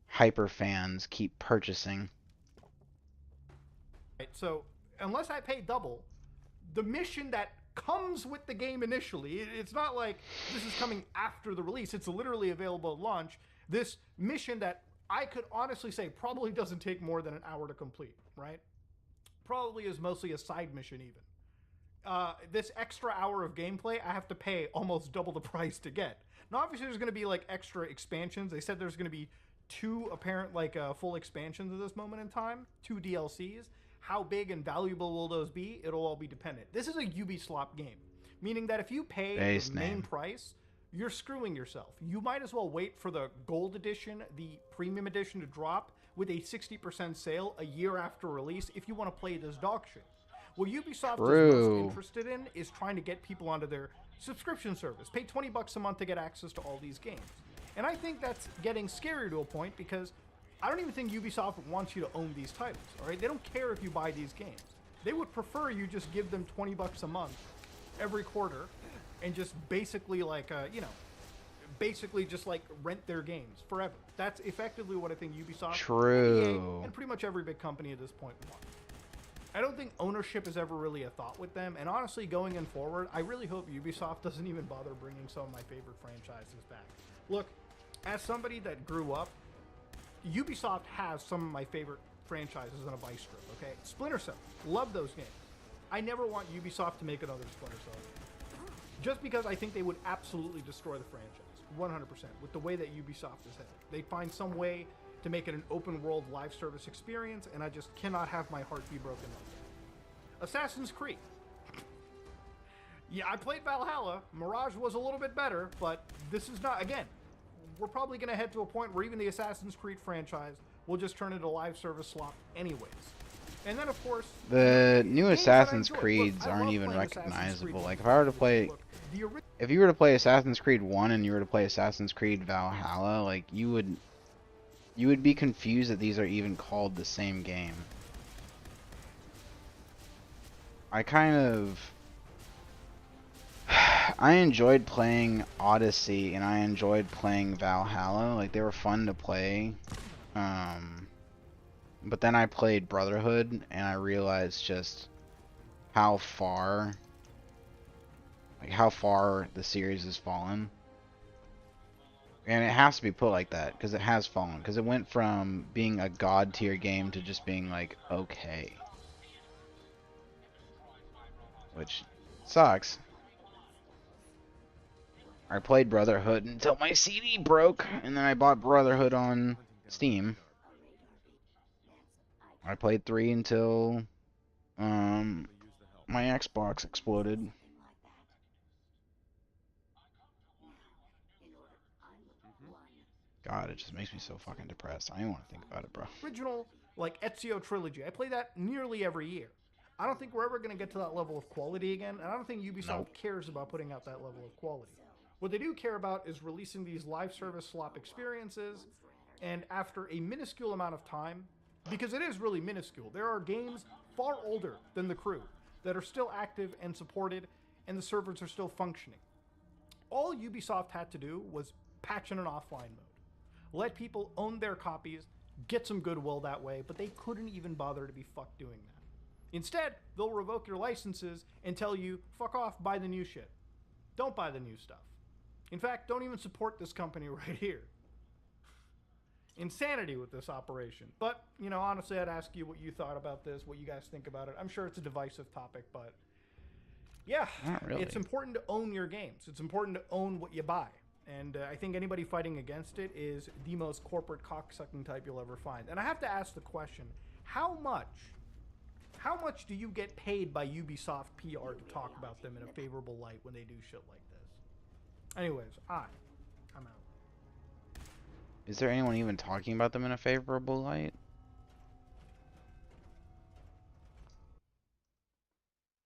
hyper fans keep purchasing.
Right, so unless I pay double, the mission that comes with the game initially, it's not like this is coming after the release, it's literally available at launch. This mission that I could honestly say probably doesn't take more than an hour to complete, right? Probably is mostly a side mission even. This extra hour of gameplay, I have to pay almost double the price to get. Now obviously there's going to be like extra expansions. They said there's going to be 2 apparent like full expansions at this moment in time, 2 DLCs. How big and valuable will those be? It'll all be dependent. This is a Ubisoft game, meaning that if you pay the main price, you're screwing yourself. You might as well wait for the gold edition, the premium edition to drop with a 60% sale a year after release if you want to play this dog shit. What Ubisoft is most interested in is trying to get people onto their subscription service. Pay $20 a month to get access to all these games. And I think that's getting scary to a point because I don't even think Ubisoft wants you to own these titles, all right? They don't care if you buy these games. They would prefer you just give them $20 a month every quarter and just basically like, basically just like rent their games forever. That's effectively what I think Ubisoft EA, and pretty much every big company at this point wants. I don't think ownership is ever really a thought with them, and honestly, going in forward, I really hope Ubisoft doesn't even bother bringing some of my favorite franchises back. Look, as somebody that grew up, Ubisoft has some of my favorite franchises on a vice grip, okay? Splinter Cell, love those games. I never want Ubisoft to make another Splinter Cell game. Just because I think they would absolutely destroy the franchise, 100%, with the way that Ubisoft is headed. They'd find some way to make it an open world live service experience, and I just cannot have my heart be broken like that. Assassin's Creed. Yeah, I played Valhalla. Mirage was a little bit better, but this is not, again, we're probably going to head to a point where even the Assassin's Creed franchise will just turn into a live service slot anyways. And then, of course,
the new Assassin's Creeds aren't even recognizable. Like, if I were to play, if you were to play Assassin's Creed 1 and you were to play Assassin's Creed Valhalla, like, you would be confused that these are even called the same game. I enjoyed playing Odyssey and I enjoyed playing Valhalla. Like, they were fun to play. But then I played Brotherhood and I realized just how far the series has fallen. And it has to be put like that because it has fallen. Because it went from being a god tier game to just being like, okay. Which sucks. I played Brotherhood until my CD broke, and then I bought Brotherhood on Steam. I played 3 until my Xbox exploded. God, it just makes me so fucking depressed. I don't want to think about it, bro.
Original, like, Ezio trilogy. I play that nearly every year. I don't think we're ever going to get to that level of quality again, and I don't think Ubisoft cares about putting out that level of quality. What they do care about is releasing these live service slop experiences, and after a minuscule amount of time, because it is really minuscule, there are games far older than The Crew that are still active and supported, and the servers are still functioning. All Ubisoft had to do was patch in an offline mode. Let people own their copies, get some goodwill that way, but they couldn't even bother to be fucked doing that. Instead, they'll revoke your licenses and tell you, fuck off, buy the new shit. Don't buy the new stuff. In fact, don't even support this company right here. Insanity with this operation. But, you know, honestly, I'd ask you what you thought about this, what you guys think about it. I'm sure it's a divisive topic, but Yeah,
Not really.
it's important to own your games. It's important to own what you buy. And I think anybody fighting against it is the most corporate cocksucking type you'll ever find. And I have to ask the question, how much do you get paid by Ubisoft PR to talk about them in a favorable light when they do shit like this? Anyways, I'm out.
Is there anyone even talking about them in a favorable light?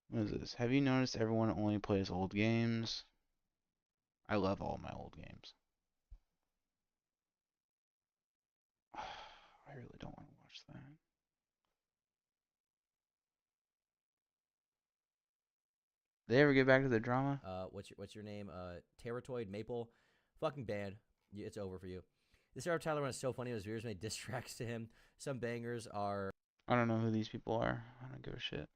What is this? Have you noticed everyone only plays old games? I love all my old games. I really don't want to watch that. Did they ever get back to the drama?
What's your name? Terratoid Maple. Fucking bad. It's over for you. This Sarah Tyler one is so funny. His viewers made diss tracks to him. Some bangers are.
I don't know who these people are. I don't give a shit.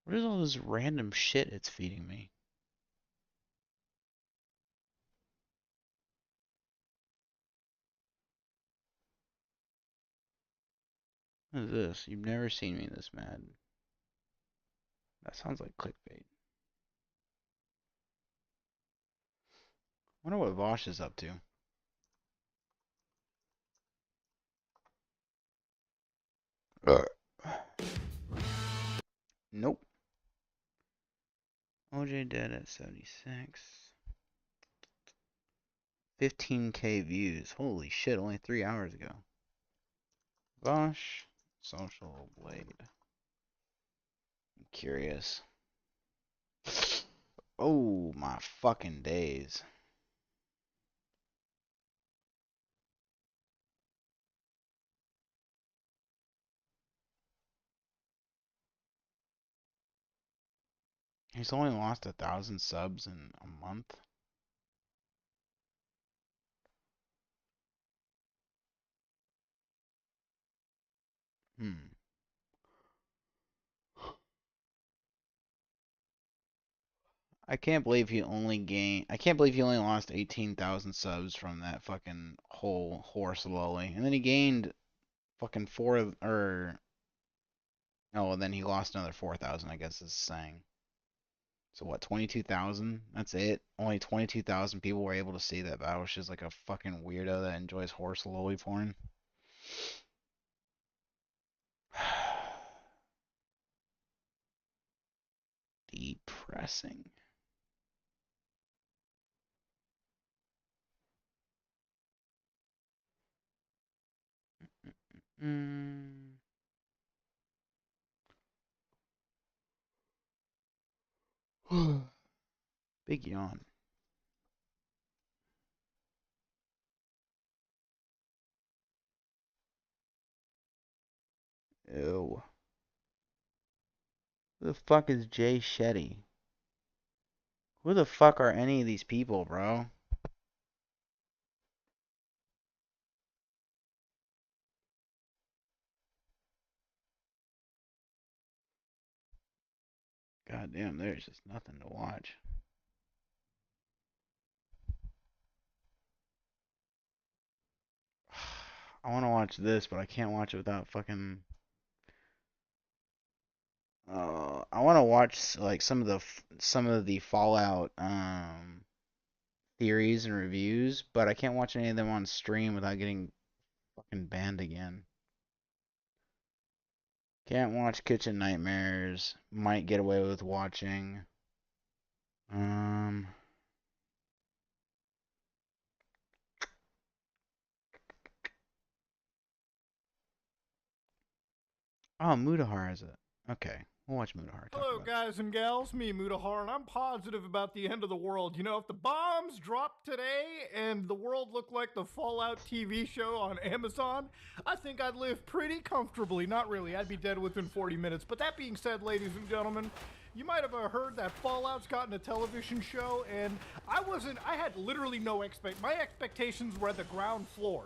What is all this random shit it's feeding me? What is this? You've never seen me this mad. That sounds like clickbait. Wonder what Vosh is up to. Nope. OJ dead at 76. 15K views. Holy shit, only 3 hours ago. Vosh, Social Blade. I'm curious. Oh my fucking days. He's only lost 1,000 subs in a month. I can't believe he only lost 18,000 subs from that fucking whole horse lolly. And then he gained fucking oh, and then he lost another 4,000, I guess is saying. So what, 22,000? That's it? Only 22,000 people were able to see that Babush is like a fucking weirdo that enjoys horse lolly porn. Depressing. Big yawn. Ew. Who the fuck is Jay Shetty? Who the fuck are any of these people, bro? God damn, there's just nothing to watch. I want to watch this, but I can't watch it without fucking. I want to watch like some of the Fallout theories and reviews, but I can't watch any of them on stream without getting fucking banned again. Can't watch Kitchen Nightmares. Might get away with watching. Oh, Mutahar has it. Okay, we'll watch Mutahar.
Hello, guys and gals. Me, Mutahar, and I'm positive about the end of the world. You know, if the bombs dropped today and the world looked like the Fallout TV show on Amazon, I think I'd live pretty comfortably. Not really. I'd be dead within 40 minutes. But that being said, ladies and gentlemen, you might have heard that Fallout's gotten a television show, and I had literally no my expectations were at the ground floor.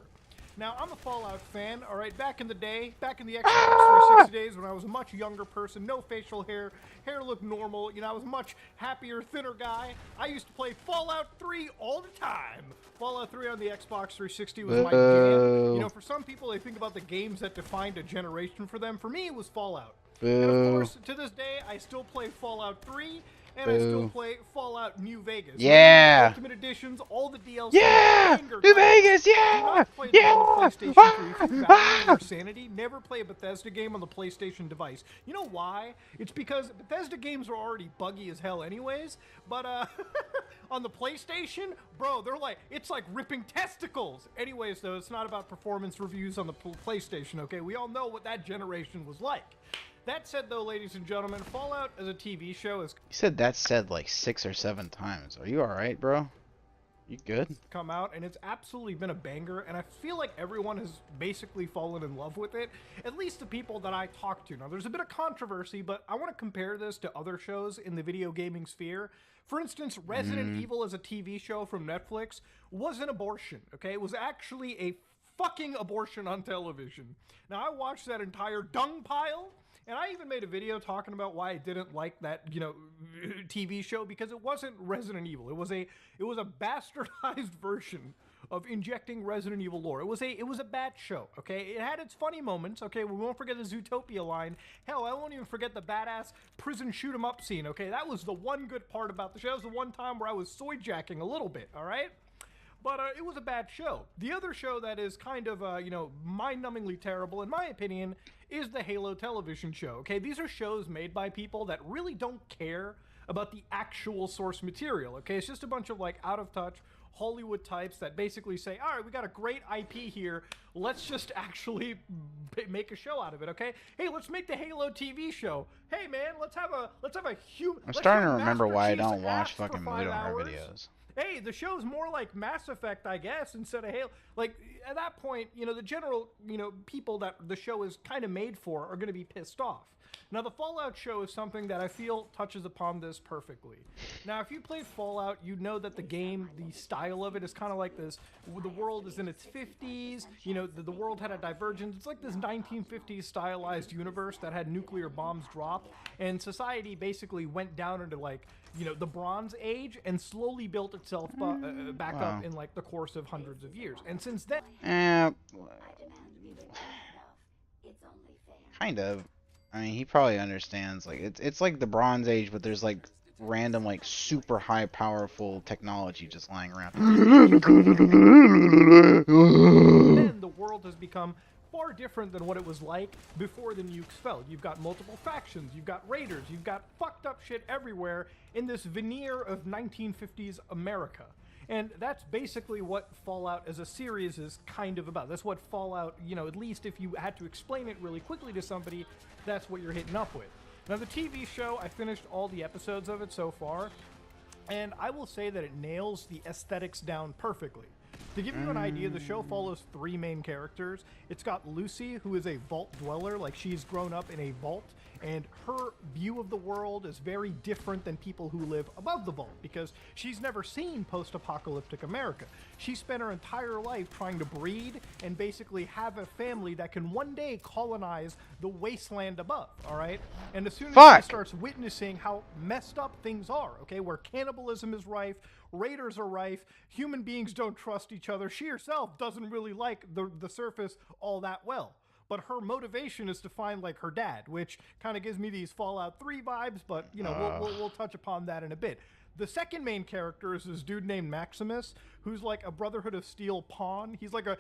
Now, I'm a Fallout fan, all right? Back in the day, back in the Xbox 360 days when I was a much younger person, no facial hair, hair looked normal, you know, I was a much happier, thinner guy. I used to play Fallout 3 all the time. Fallout 3 on the Xbox 360 was my jam. You know, for some people, they think about the games that defined a generation for them. For me, it was Fallout. And of course, to this day, I still play Fallout 3. And I still play Fallout New Vegas.
Yeah.
Ultimate Editions, all the DLC.
Yeah. New Vegas. Yeah. Yeah.
Your sanity. Never play a Bethesda game on the PlayStation device. You know why? It's because Bethesda games are already buggy as hell, anyways. But on the PlayStation, bro, they're like it's like ripping testicles. Anyways, though, it's not about performance reviews on the PlayStation. Okay, we all know what that generation was like. That said, though, ladies and gentlemen, Fallout as a TV show has
You said that said like 6 or 7 times. Are you alright, bro? You good?
come out, and it's absolutely been a banger, and I feel like everyone has basically fallen in love with it, at least the people that I talk to. Now, there's a bit of controversy, but I want to compare this to other shows in the video gaming sphere. For instance, Resident Evil as a TV show from Netflix was an abortion, okay? It was actually a fucking abortion on television. Now, I watched that entire dung pile, and I even made a video talking about why I didn't like that, you know, TV show, because it wasn't Resident Evil. It was a bastardized version of injecting Resident Evil lore. It was a bad show, okay? It had its funny moments, okay? We won't forget the Zootopia line. Hell, I won't even forget the badass prison shoot 'em up scene, okay? That was the one good part about the show. It was the one time where I was soy jacking a little bit, all right? But it was a bad show. The other show that is kind of, you know, mind-numbingly terrible, in my opinion, is the Halo television show, okay? These are shows made by people that really don't care about the actual source material, okay? It's just a bunch of, like, out-of-touch Hollywood types that basically say, all right, we got a great IP here, let's just actually make a show out of it, okay? Hey, let's make the Halo TV show. Hey, man, let's have a human...
I'm starting to remember why I don't watch fucking Mood on her videos.
Hey, the show's more like Mass Effect, I guess, instead of Halo. Like, at that point, you know, the general, you know, people that the show is kind of made for are going to be pissed off. Now, the Fallout show is something that I feel touches upon this perfectly. Now, if you played Fallout, you know that the game, the style of it is kind of like this. The world is in its 50s. You know, the world had a divergence. It's like this 1950s stylized universe that had nuclear bombs drop. And society basically went down into, like, you know, the Bronze Age and slowly built itself back up in, like, the course of hundreds of years. And since then...
Kind of. I mean, he probably understands. Like, it's like the Bronze Age, but there's, like, random, like, super high powerful technology just lying around.
Then the world has become far different than what it was like before the nukes fell. You've got multiple factions, you've got raiders, you've got fucked up shit everywhere in this veneer of 1950s America. And that's basically what Fallout as a series is kind of about. That's what Fallout, you know, at least if you had to explain it really quickly to somebody, that's what you're hitting up with. Now, the TV show, I finished all the episodes of it so far, and I will say that it nails the aesthetics down perfectly. To give you an idea, the show follows 3 main characters. It's got Lucy, who is a vault dweller, like she's grown up in a vault, and her view of the world is very different than people who live above the vault, because she's never seen post-apocalyptic America. She spent her entire life trying to breed and basically have a family that can one day colonize the wasteland above, all right? And as soon as she starts witnessing how messed up things are, okay, where cannibalism is rife, raiders are rife, human beings don't trust each other, she herself doesn't really like the surface all that well. But her motivation is to find, like, her dad, which kind of gives me these Fallout 3 vibes, but, you know, we'll touch upon that in a bit. The second main character is this dude named Maximus, who's like a Brotherhood of Steel pawn. He's like a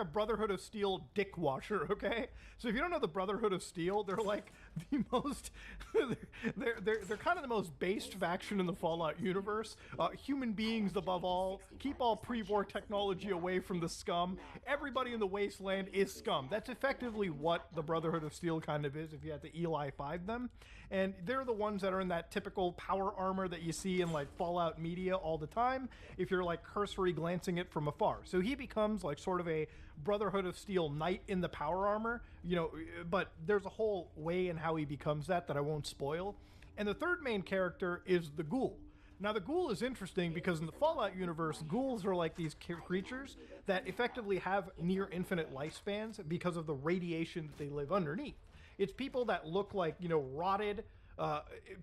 Brotherhood of Steel dick washer, okay? So if you don't know the Brotherhood of Steel, they're like the most they're kind of the most based faction in the Fallout universe. Human beings above all, keep all pre-war technology away from the scum. Everybody in the wasteland is scum. That's effectively what the Brotherhood of Steel kind of is if you had to Eli 5 them. And they're the ones that are in that typical power armor that you see in like Fallout media all the time if you're like cursory glancing it from afar. So he becomes like sort of a Brotherhood of Steel knight in the power armor, you know, but there's a whole way in how he becomes that I won't spoil. And the third main character is the Ghoul. Now, the ghoul is interesting because in the Fallout universe, ghouls are like these creatures that effectively have near infinite lifespans because of the radiation that they live underneath. It's people that look like, you know, rotted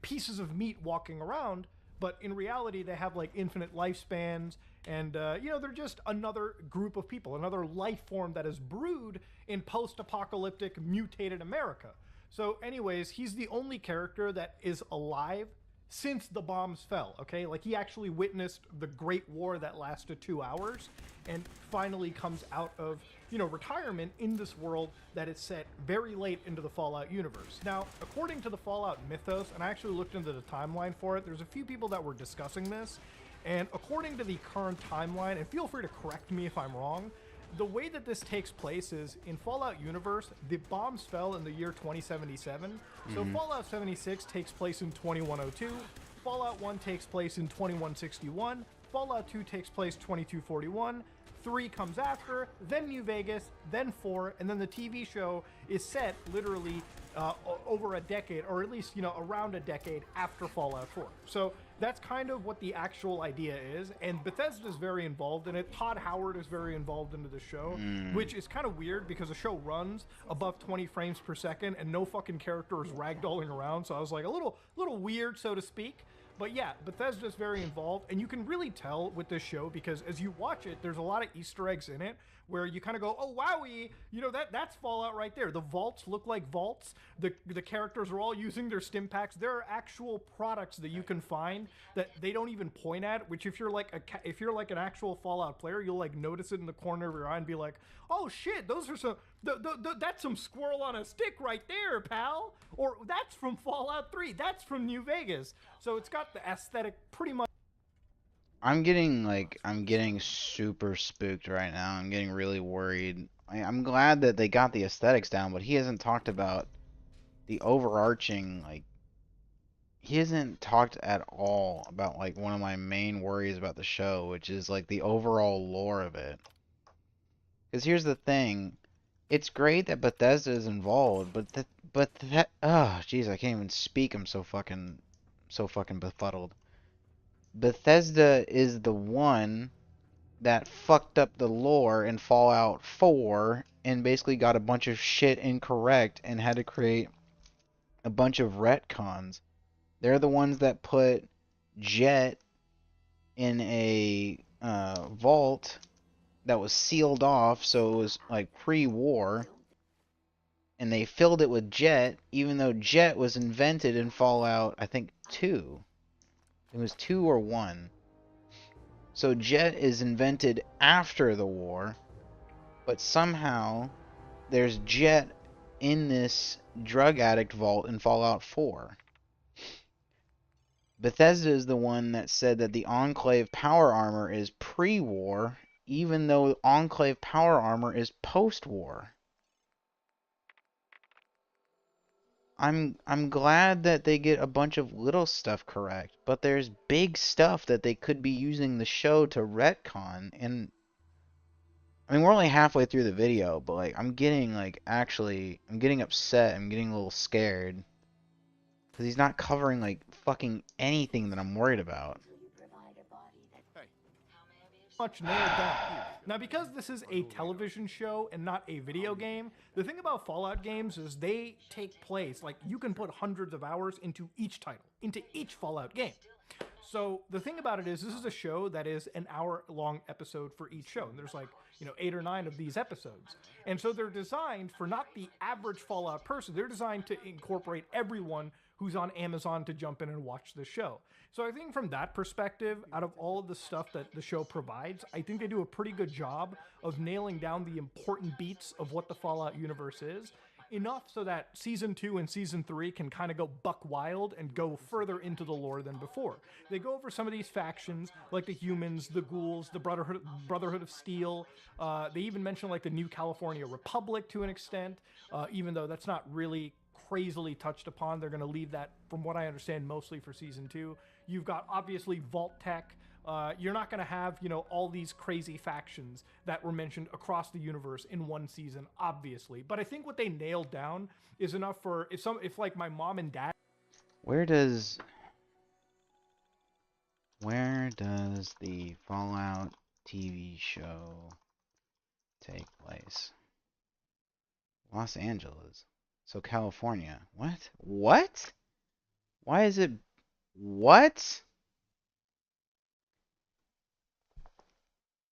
pieces of meat walking around, but in reality, they have like infinite lifespans, and you know, they're just another group of people, another life form that is brewed in post-apocalyptic mutated America. So anyways, he's the only character that is alive since the bombs fell, okay? Like, he actually witnessed the Great War that lasted 2 hours and finally comes out of, you know, retirement in this world that is set very late into the Fallout universe. Now, according to the Fallout mythos, and I actually looked into the timeline for it, there's a few people that were discussing this, and according to the current timeline, and feel free to correct me if I'm wrong, the way that this takes place is, in Fallout universe, the bombs fell in the year 2077, so Fallout 76 takes place in 2102, Fallout 1 takes place in 2161, Fallout 2 takes place 2241, 3 comes after, then New Vegas, then 4, and then the TV show is set literally over a decade, or at least, you know, around a decade after Fallout 4. So that's kind of what the actual idea is, and Bethesda is very involved in it. Todd Howard is very involved into the show, which is kind of weird because the show runs above 20 frames per second and no fucking character is ragdolling around, so I was like a little weird, so to speak. But yeah, Bethesda's very involved, and you can really tell with this show because as you watch it, there's a lot of Easter eggs in it where you kind of go, oh wowie, you know, that's Fallout right there. The vaults look like vaults. The characters are all using their stim packs. There are actual products that you can find that they don't even point at, which if you're like an actual Fallout player, you'll like notice it in the corner of your eye and be like, oh shit, those are some that's some squirrel on a stick right there, pal. Or that's from Fallout 3. That's from New Vegas. So it's got the aesthetic pretty much.
I'm getting super spooked right now. I'm getting really worried. I'm glad that they got the aesthetics down, but he hasn't talked about the overarching, like, he hasn't talked at all about, like, one of my main worries about the show, which is, like, the overall lore of it. Because here's the thing. It's great that Bethesda is involved, but that, oh, jeez, I can't even speak. I'm so fucking befuddled. Bethesda is the one that fucked up the lore in Fallout 4 and basically got a bunch of shit incorrect and had to create a bunch of retcons. They're the ones that put Jet in a vault that was sealed off, so it was like pre-war, and they filled it with Jet, even though Jet was invented in Fallout, I think, 2. It was 2 or 1. So Jet is invented after the war, but somehow there's Jet in this drug addict vault in Fallout 4. Bethesda is the one that said that the Enclave power armor is pre-war, even though Enclave power armor is post-war. I'm glad that they get a bunch of little stuff correct, but there's big stuff that they could be using the show to retcon, and I mean, we're only halfway through the video, but like I'm getting upset, I'm getting a little scared because he's not covering like fucking anything that I'm worried about.
Much nailed down. Now, because this is a television show and not a video game, the thing about Fallout games is they take place, like, you can put hundreds of hours into each title, into each Fallout game. So the thing about it is, this is a show that is an hour-long episode for each show, and there's like, you know, 8 or 9 of these episodes. And so they're designed for not the average Fallout person, they're designed to incorporate everyone who's on Amazon to jump in and watch the show. So I think from that perspective, out of all of the stuff that the show provides, I think they do a pretty good job of nailing down the important beats of what the Fallout universe is, enough so that Season 2 and Season 3 can kind of go buck wild and go further into the lore than before. They go over some of these factions, like the humans, the ghouls, the Brotherhood of Steel. They even mention like the New California Republic to an extent, even though that's not really crazily touched upon. They're going to leave that, from what I understand, mostly for Season 2. You've got, obviously, Vault Tech. You're not going to have, you know, all these crazy factions that were mentioned across the universe in one season, obviously. But I think what they nailed down is enough for, if like my mom and dad...
Where does... Where does the Fallout TV show take place? Los Angeles. So California. What? What? Why is it... What?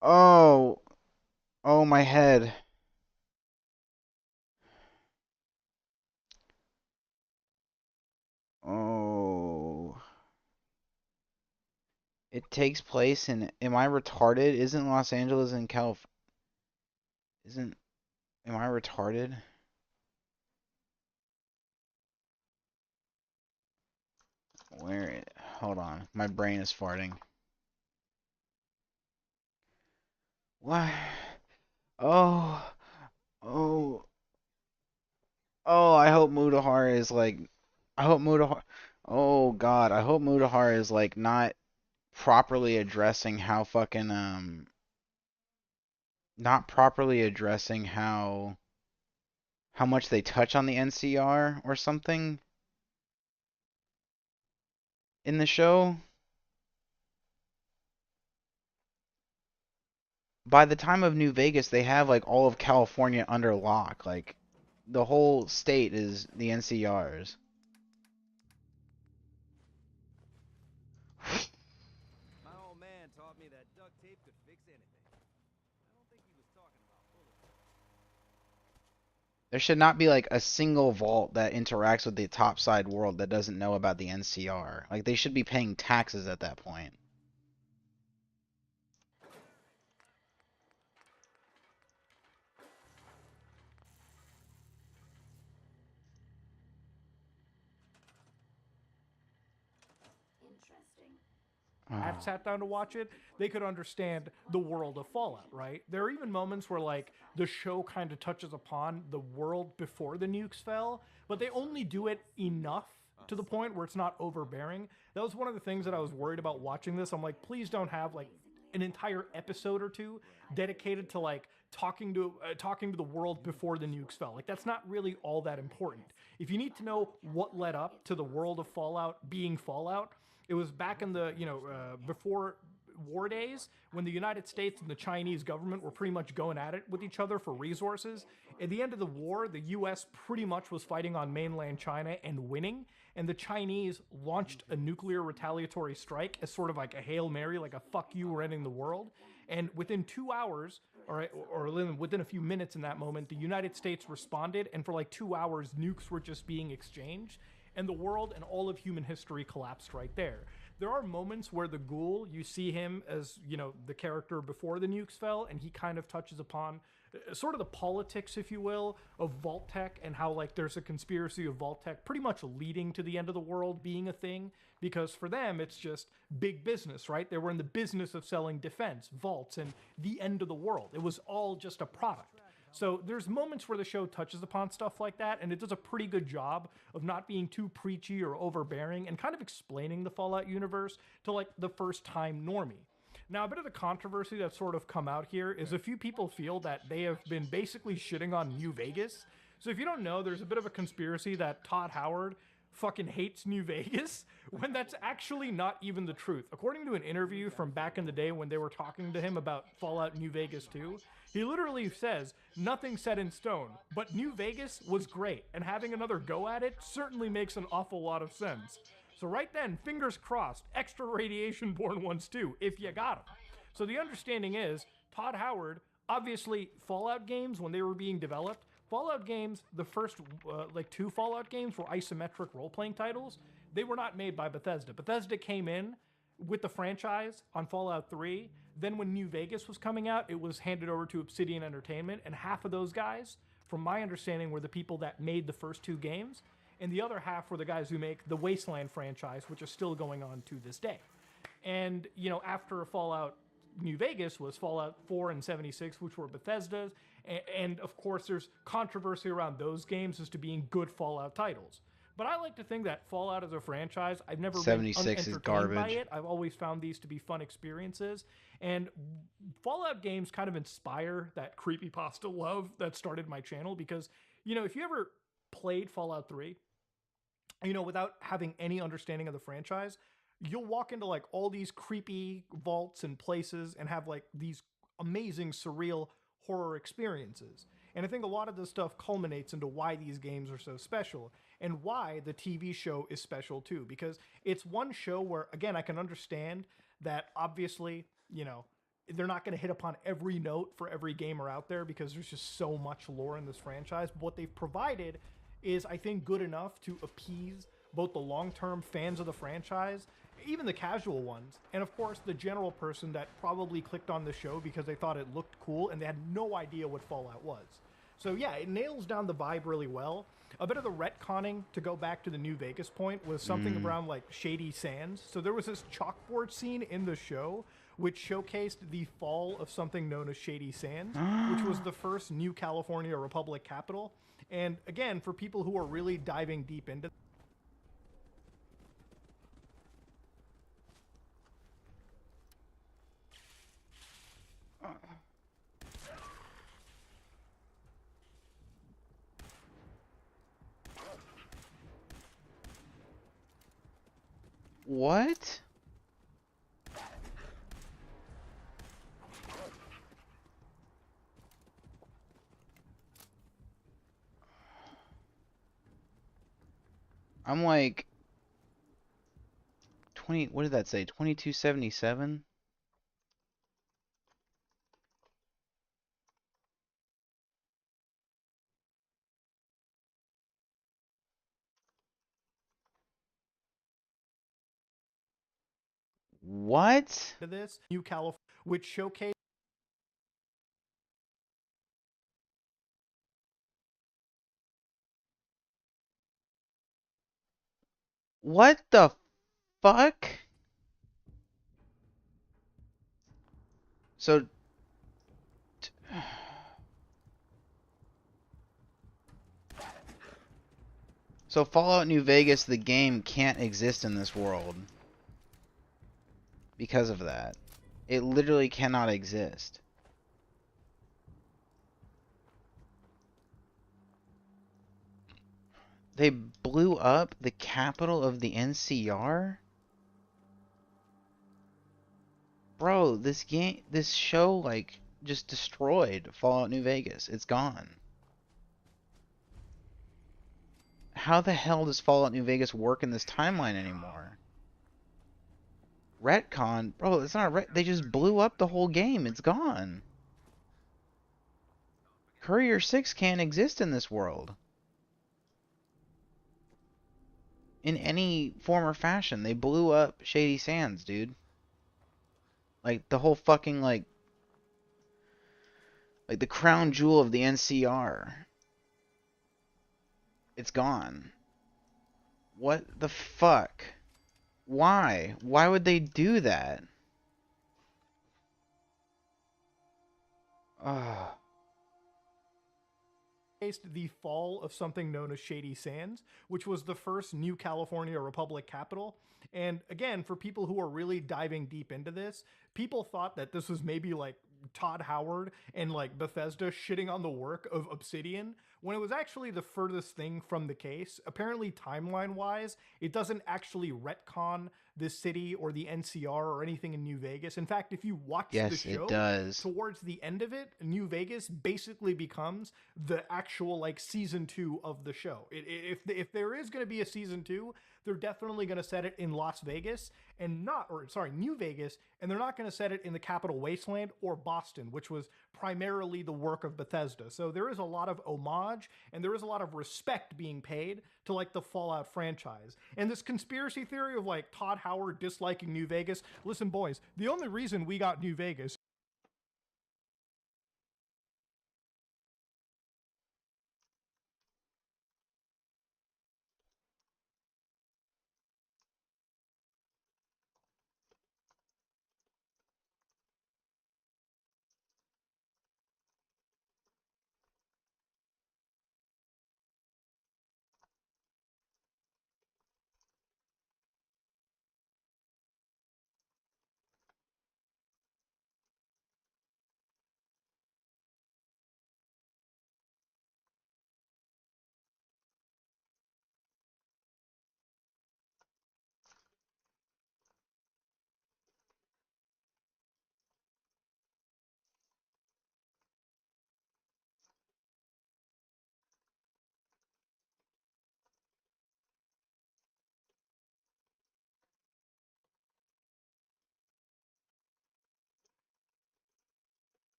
Oh. Oh, my head. Oh. It takes place in... Am I retarded? Isn't Los Angeles in California? Isn't... Am I retarded? Where... Hold on. My brain is farting. What? Oh. Oh. Oh, I hope Mutahar is like... I hope Mutahar... Oh, God. I hope Mutahar is like not properly addressing how fucking, not properly addressing how much they touch on the NCR or something in the show. By the time of New Vegas, they have like all of California under lock. Like the whole state is the NCRs.
My old man taught me that duct tape could fix anything. I don't think he was talking about bullets.
There should not be like a single vault that interacts with the topside world that doesn't know about the NCR. Like they should be paying taxes at that point.
Have sat down to watch it, they could understand the world of Fallout, right? There are even moments where like the show kind of touches upon the world before the nukes fell, but they only do it enough to the point where it's not overbearing. That was one of the things that I was worried about watching this. I'm like, please don't have like an entire episode or two dedicated to like talking to the world before the nukes fell. Like that's not really all that important. If you need to know what led up to the world of Fallout being Fallout, it was back in the, before war days when the United States and the Chinese government were pretty much going at it with each other for resources. At the end of the war, the US pretty much was fighting on mainland China and winning, and the Chinese launched a nuclear retaliatory strike as sort of like a Hail Mary, like a fuck you, we're ending the world. And within 2 hours, or within a few minutes in that moment, the United States responded, and for like 2 hours, nukes were just being exchanged. And the world and all of human history collapsed right there. There are moments where the Ghoul, you see him as, the character before the nukes fell, and he kind of touches upon sort of the politics, if you will, of Vault-Tec and how, like, there's a conspiracy of Vault-Tec pretty much leading to the end of the world being a thing, because for them, it's just big business, right? They were in the business of selling defense, vaults, and the end of the world. It was all just a product. So there's moments where the show touches upon stuff like that, and it does a pretty good job of not being too preachy or overbearing and kind of explaining the Fallout universe to like the first time normie. Now, a bit of the controversy that's sort of come out here is a few people feel that they have been basically shitting on New Vegas. So if you don't know, there's a bit of a conspiracy that Todd Howard fucking hates New Vegas, when that's actually not even the truth. According to an interview from back in the day when they were talking to him about Fallout New Vegas 2, he literally says, nothing set in stone, but New Vegas was great, and having another go at it certainly makes an awful lot of sense. So right then, fingers crossed, extra radiation-born ones too, if you got them. So the understanding is, Todd Howard, obviously Fallout games, when they were being developed, Fallout games, the first like 2 Fallout games were isometric role-playing titles. They were not made by Bethesda. Bethesda came in with the franchise on Fallout 3. Then when New Vegas was coming out, it was handed over to Obsidian Entertainment, and half of those guys, from my understanding, were the people that made the first 2 games, and the other half were the guys who make the Wasteland franchise, which is still going on to this day. And, after Fallout New Vegas was Fallout 4 and 76, which were Bethesda's, and of course there's controversy around those games as to being good Fallout titles. But I like to think that Fallout as a franchise, I've never been unentertained by it. I've always found these to be fun experiences. And Fallout games kind of inspire that creepypasta love that started my channel because, if you ever played Fallout 3, without having any understanding of the franchise, you'll walk into like all these creepy vaults and places and have like these amazing surreal horror experiences. And I think a lot of this stuff culminates into why these games are so special and why the TV show is special too, because it's one show where, again, I can understand that obviously, you know, they're not going to hit upon every note for every gamer out there because there's just so much lore in this franchise. But what they've provided is, I think, good enough to appease both the long-term fans of the franchise, even the casual ones, and of course the general person that probably clicked on the show because they thought it looked cool and they had no idea what Fallout was. So yeah, it nails down the vibe really well. A bit of the retconning, to go back to the New Vegas point, was something around like Shady Sands. So there was this chalkboard scene in the show which showcased the fall of something known as Shady Sands, which was the first New California Republic capital. And again, for people who are really diving deep into
What? I'm like 20, what did that say? 2277? What?
this New California, which showcased
What the fuck? So So Fallout New Vegas, the game, can't exist in this world because of that. It literally cannot exist. They blew up the capital of the NCR? Bro, this show, like, just destroyed Fallout New Vegas. It's gone. How the hell does Fallout New Vegas work in this timeline anymore? Retcon? Bro, it's not they just blew up the whole game. It's gone. Courier 6 can't exist in this world. In any form or fashion. They blew up Shady Sands, dude. Like, the whole fucking, like the crown jewel of the NCR. It's gone. What the fuck? Why? Why would they do that? Ugh.
The fall of something known as Shady Sands, which was the first New California Republic capital. And again, for people who are really diving deep into this, people thought that this was maybe like Todd Howard and like Bethesda shitting on the work of Obsidian, when it was actually the furthest thing from the case. Apparently, timeline-wise, it doesn't actually retcon this city or the NCR or anything in New Vegas. In fact, if you watch the show,
it does.
Towards the end of it, New Vegas basically becomes the actual like season 2 of the show. If there is going to be a season 2, they're definitely going to set it in Las Vegas and New Vegas, and they're not going to set it in the Capital Wasteland or Boston, which was primarily the work of Bethesda. So there is a lot of homage and there is a lot of respect being paid to like the Fallout franchise. And this conspiracy theory of like Todd Howard disliking New Vegas, listen boys, the only reason we got New Vegas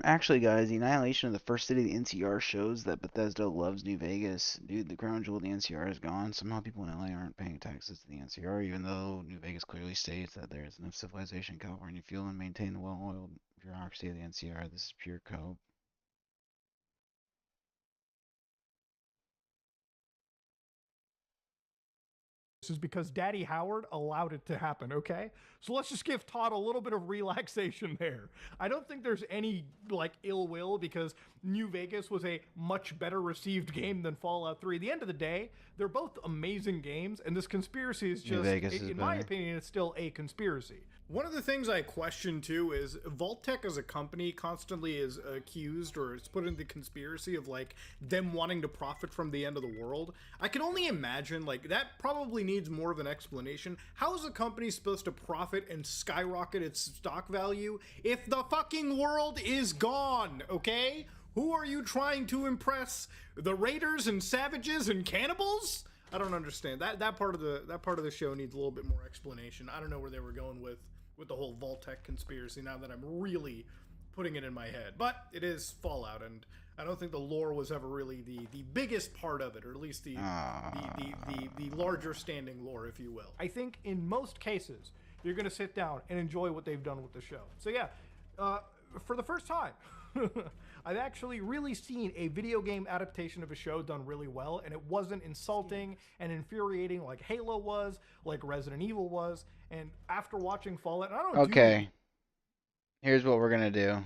Actually, guys, the annihilation of the first city of the NCR shows that Bethesda loves New Vegas. Dude, the crown jewel of the NCR is gone. Somehow people in LA aren't paying taxes to the NCR, even though New Vegas clearly states that there is enough civilization in California to fuel and maintain the well-oiled bureaucracy of the NCR. This is pure cope.
This is because Daddy Howard allowed it to happen, okay? So let's just give Todd a little bit of relaxation there. I don't think there's any, like, ill will because New Vegas was a much better received game than Fallout 3. At the end of the day, they're both amazing games, and this conspiracy is just, in my opinion, it's still a conspiracy. One of the things I question too is Vault-Tec as a company constantly is accused or is put in the conspiracy of like them wanting to profit from the end of the world. I can only imagine like that probably needs more of an explanation. How is a company supposed to profit and skyrocket its stock value if the fucking world is gone, okay? Who are you trying to impress? The raiders and savages and cannibals? I don't understand. That part of the show needs a little bit more explanation. I don't know where they were going with the whole Vault-Tec conspiracy now that I'm really putting it in my head. But it is Fallout, and I don't think the lore was ever really the biggest part of it, or at least the larger standing lore, if you will. I think in most cases, you're going to sit down and enjoy what they've done with the show. So yeah, for the first time, I've actually really seen a video game adaptation of a show done really well, and it wasn't insulting and infuriating like Halo was, like Resident Evil was, and after watching Fallout, I don't know.
Okay. Here's what we're gonna do.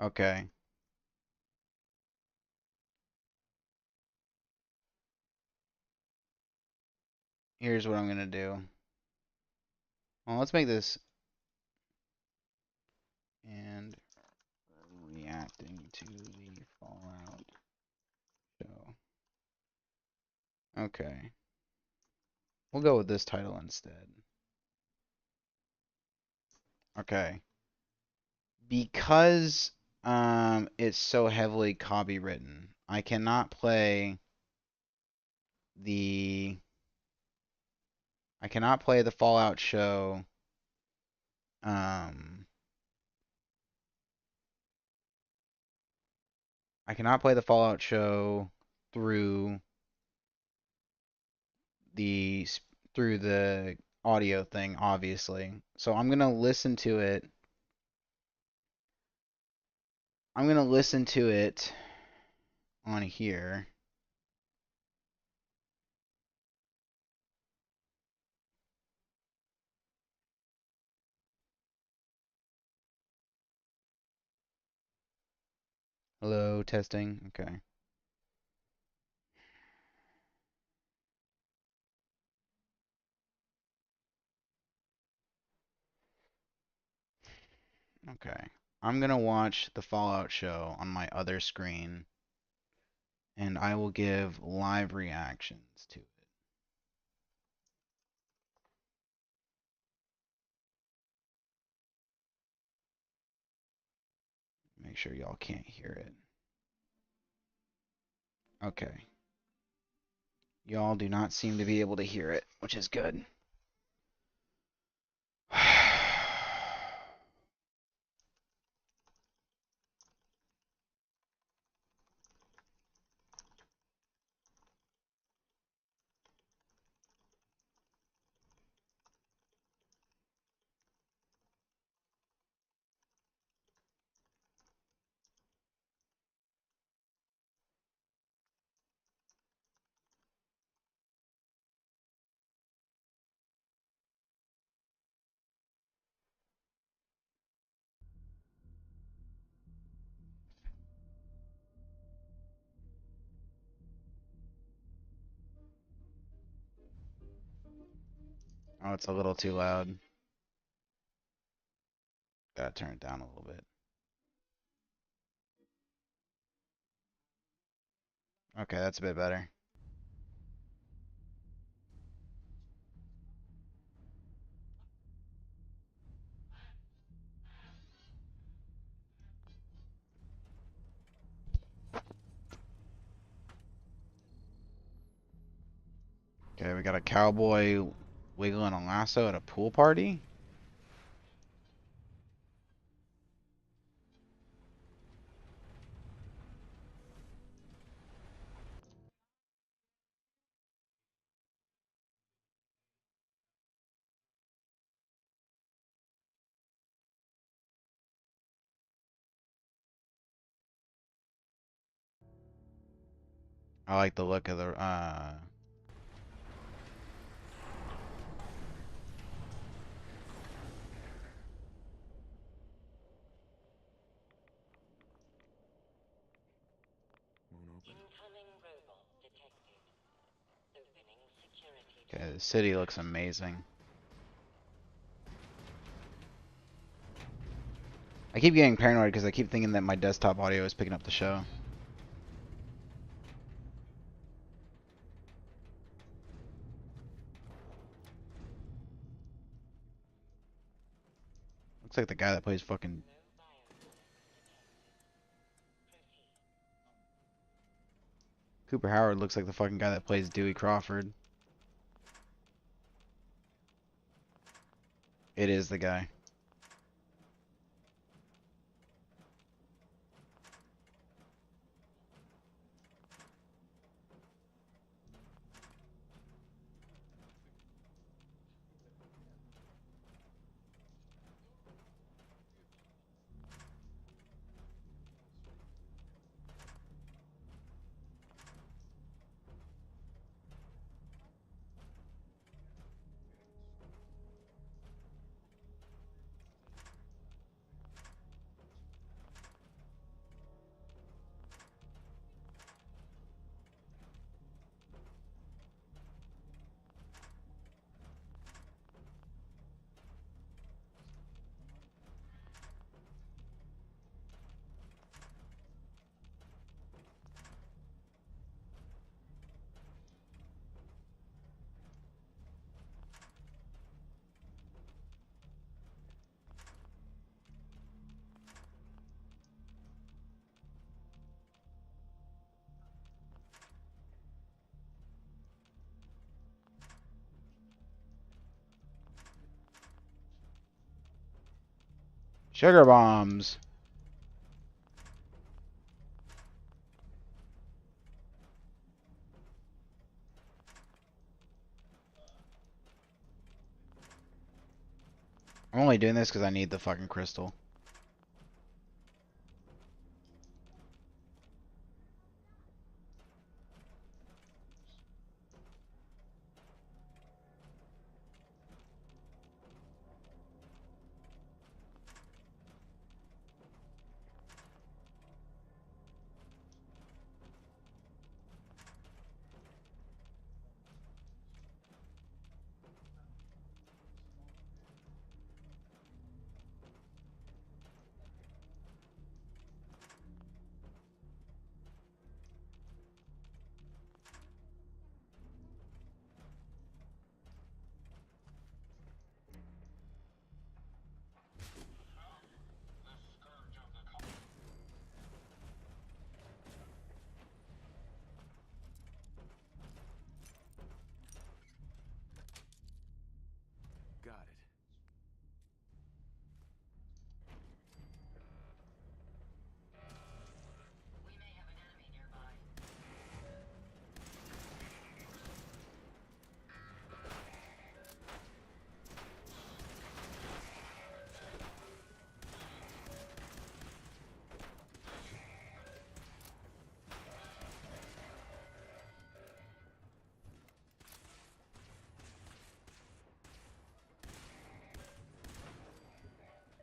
Okay. Here's what I'm gonna do. Well, let's make this and reacting to the Fallout show. Okay. We'll go with this title instead. Okay. Because it's so heavily copywritten, I cannot play the Fallout show I cannot play the Fallout show through the audio thing, obviously. So I'm gonna listen to it. I'm gonna listen to it on here. Hello, testing. Okay. Okay. I'm gonna watch the Fallout show on my other screen, and I will give live reactions to it. Make sure y'all can't hear it. Okay. Y'all do not seem to be able to hear it, which is good. Oh, it's a little too loud. Gotta turn it down a little bit. Okay, that's a bit better. Okay, we got a cowboy wiggling a lasso at a pool party. I like the look of the Okay, the city looks amazing. I keep getting paranoid because I keep thinking that my desktop audio is picking up the show. Looks like the guy that plays fucking... Cooper Howard looks like the fucking guy that plays Dewey Crawford. It is the guy. Sugar bombs. I'm only doing this because I need the fucking crystal.
Got it.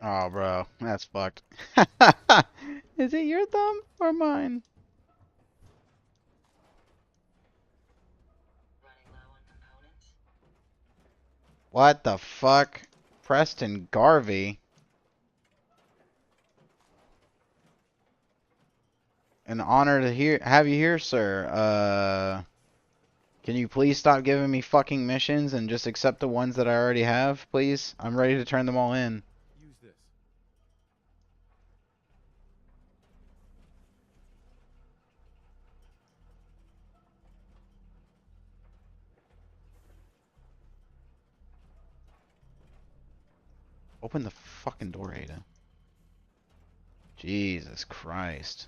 Oh, bro, that's fucked. Is it your thumb or mine? What the fuck? Preston Garvey? An honor to have you here, sir. Can you please stop giving me fucking missions and just accept the ones that I already have, please? I'm ready to turn them all in.
Use this.
Open the fucking door, Ada. Jesus Christ.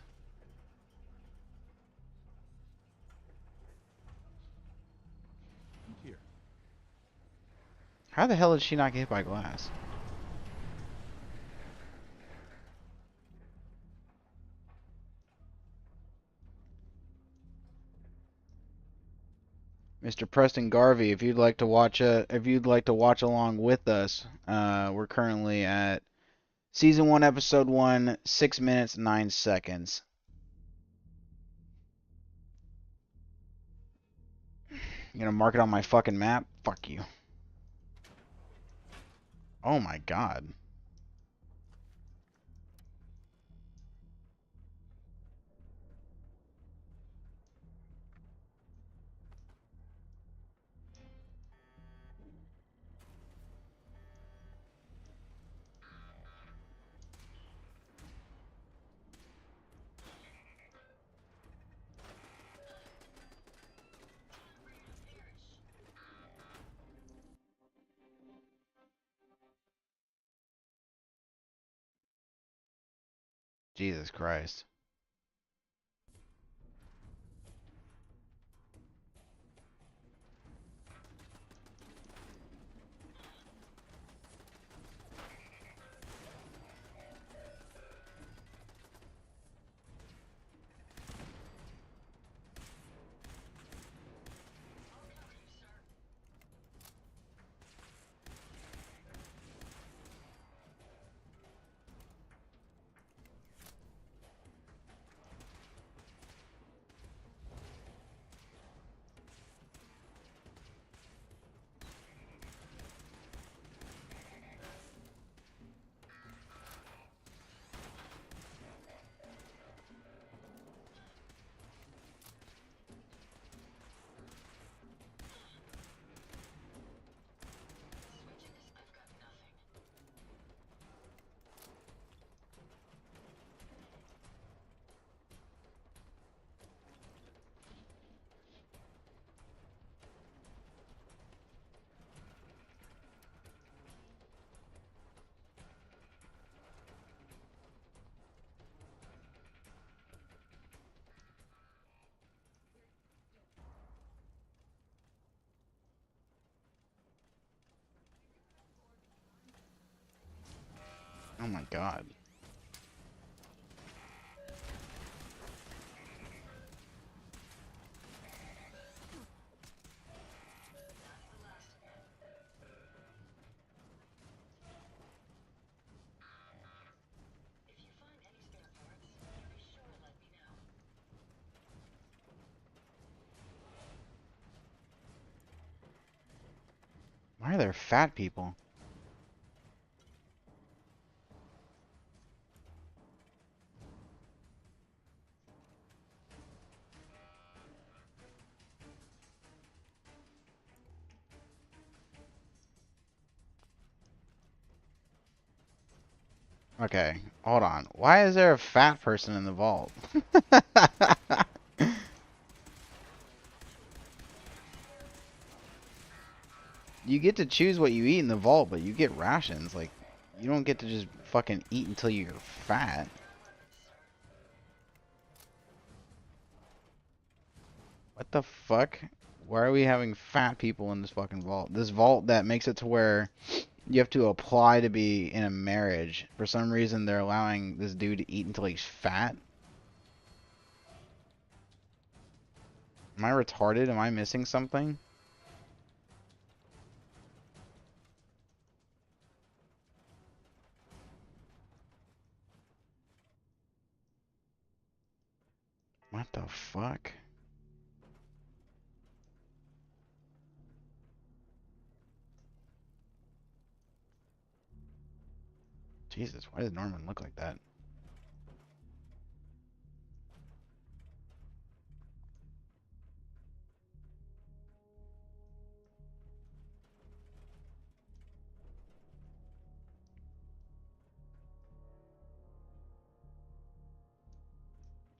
Here.
How the hell did she not get hit by glass? Mr. Preston Garvey, if you'd like to watch along with us, we're currently at Season 1, Episode 1, 6 minutes, 9 seconds. You gonna mark it on my fucking map? Fuck you. Oh my god. Jesus Christ. Oh my god. Why are there fat people? Okay, hold on. Why is there a fat person in the vault? You get to choose what you eat in the vault, but you get rations. Like, you don't get to just fucking eat until you're fat. What the fuck? Why are we having fat people in this fucking vault? This vault that makes it to where you have to apply to be in a marriage. For some reason, they're allowing this dude to eat until he's fat. Am I retarded? Am I missing something? What the fuck? Jesus, why does Norman look like that?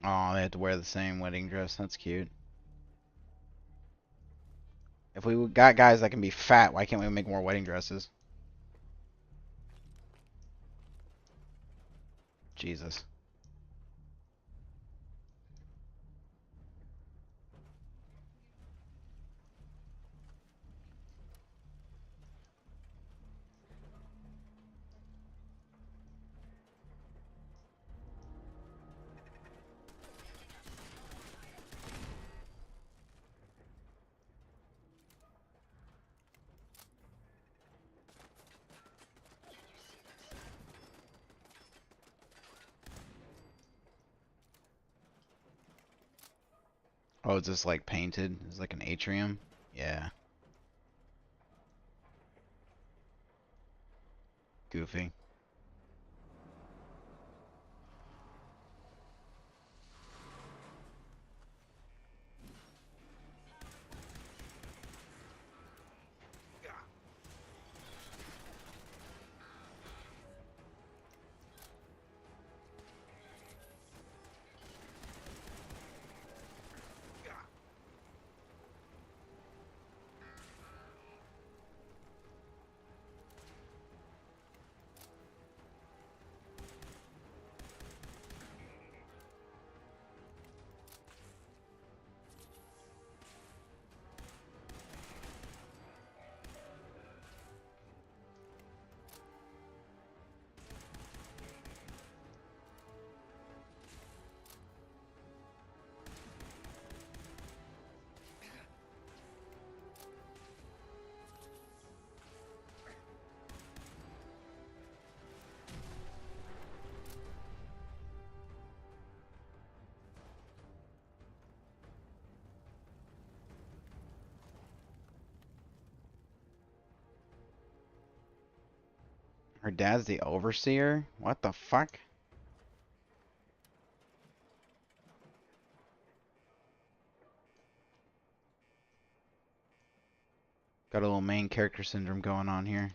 Oh, they have to wear the same wedding dress. That's cute. If we got guys that can be fat, why can't we make more wedding dresses? Jesus. Oh, it's just like painted? It's like an atrium? Yeah. Goofy. Her dad's the overseer? What the fuck? Got a little main character syndrome going on here.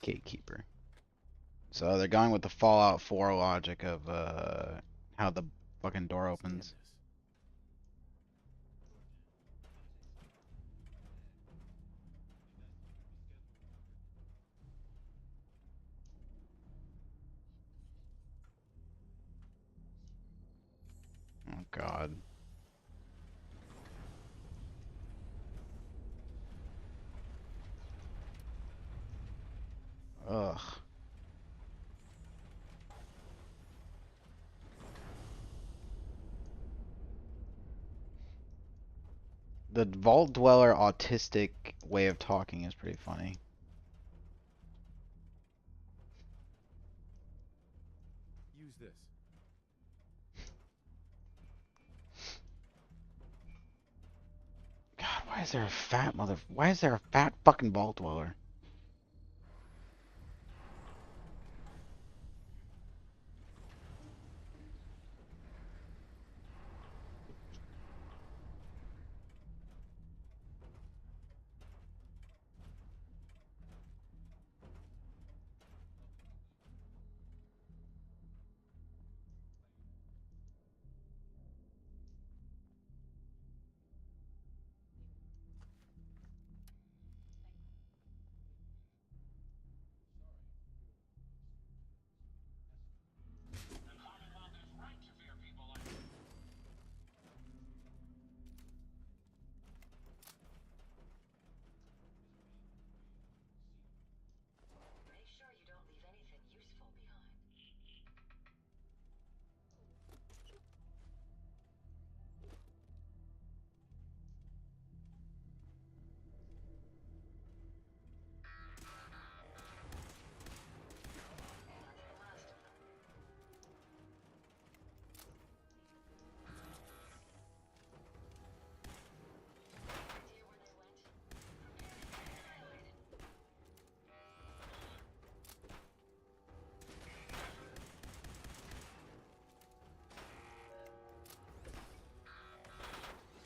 Gatekeeper. So they're going with the Fallout 4 logic of how the fucking door opens. Oh god. Ugh. The Vault Dweller autistic way of talking is pretty funny.
Use this.
God, why is there a fat why is there a fat fucking Vault Dweller?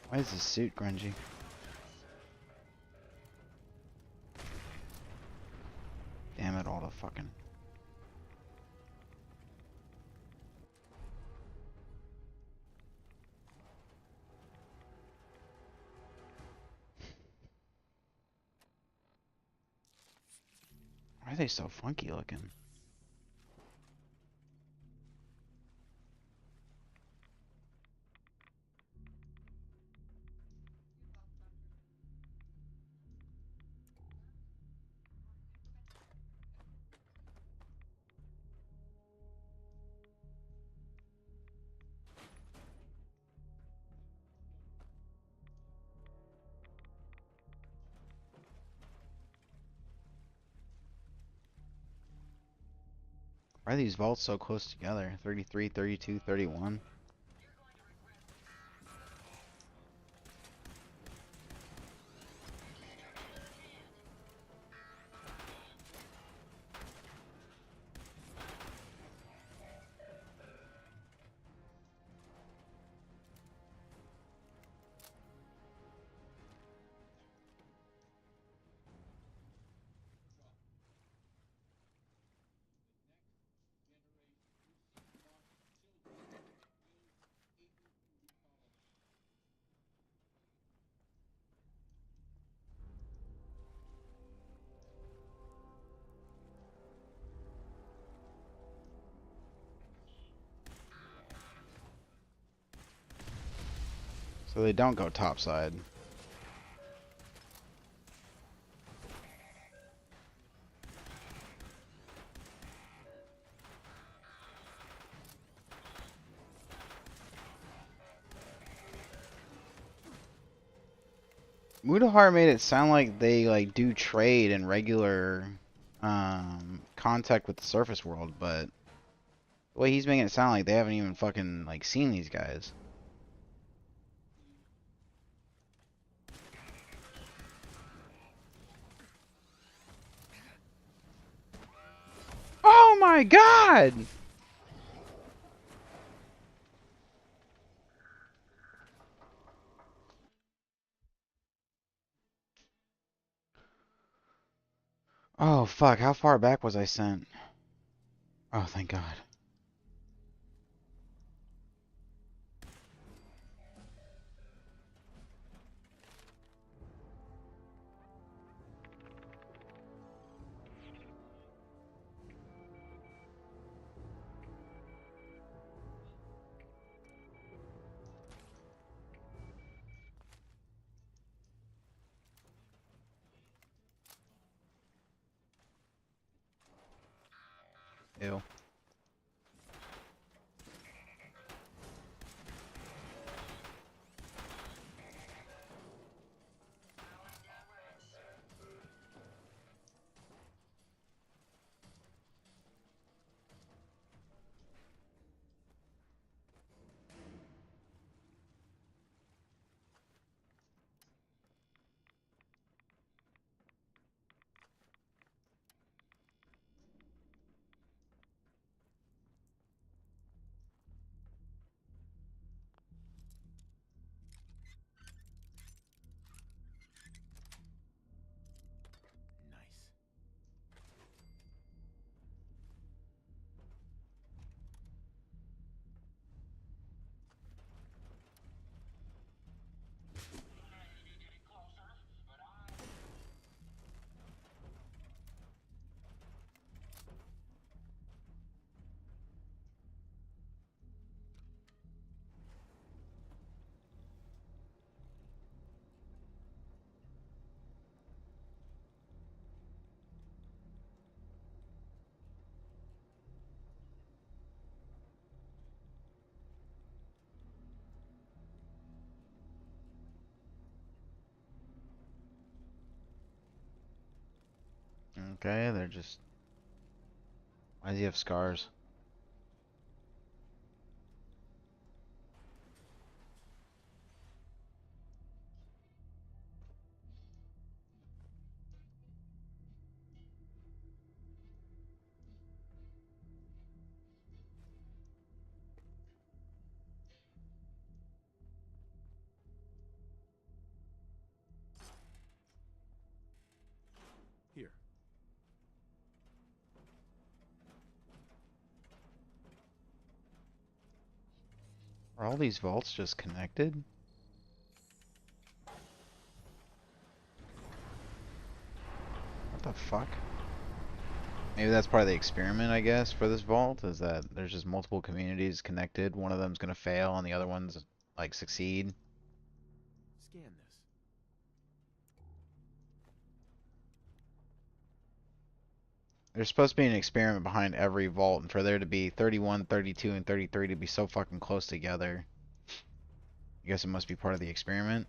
Why is this suit grungy? Damn it, all the fucking... Why are they so funky looking? Why are these vaults so close together? 33, 32, 31. So they don't go topside. Mutahar made it sound like they like do trade in regular contact with the surface world, but the way he's making it sound like they haven't even fucking like seen these guys. Oh my god! Oh fuck, how far back was I sent? Oh, thank God. Ew. Okay, they're just... Why does he have scars? Are all these vaults just connected? What the fuck? Maybe that's part of the experiment, I guess, for this vault, is that there's just multiple communities connected. One of them's gonna fail and the other one's, like, succeed.
Scan this.
There's supposed to be an experiment behind every vault, and for there to be 31, 32, and 33 to be so fucking close together. I guess it must be part of the experiment.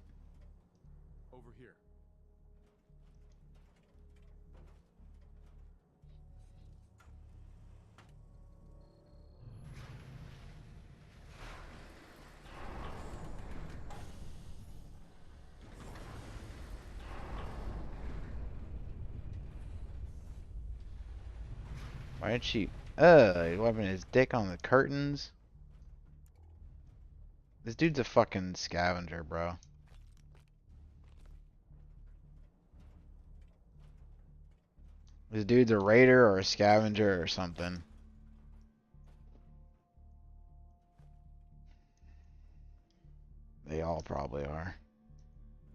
Over here.
Why did she... he's wiping his dick on the curtains. This dude's a fucking scavenger, bro. This dude's a raider or a scavenger or something. They all probably are.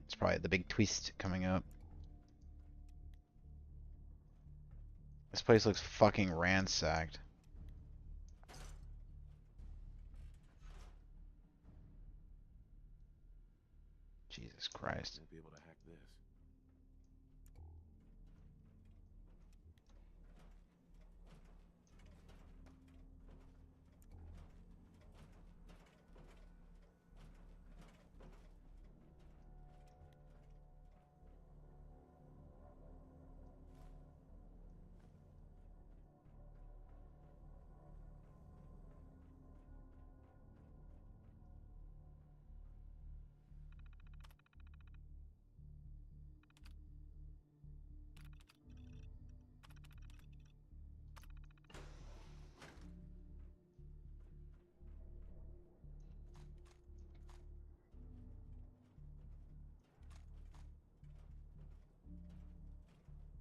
It's probably the big twist coming up. This place looks fucking ransacked. Jesus Christ.
Won't be able to hack this.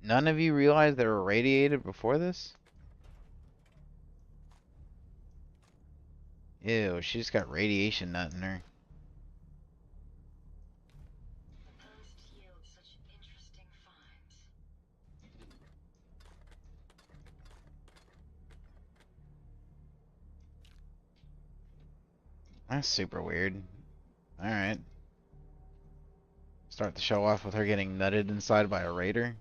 None of you realized they were irradiated before this? Ew, she just got radiation nut in her. That's super weird. Alright. Start the show off with her getting nutted inside by a raider.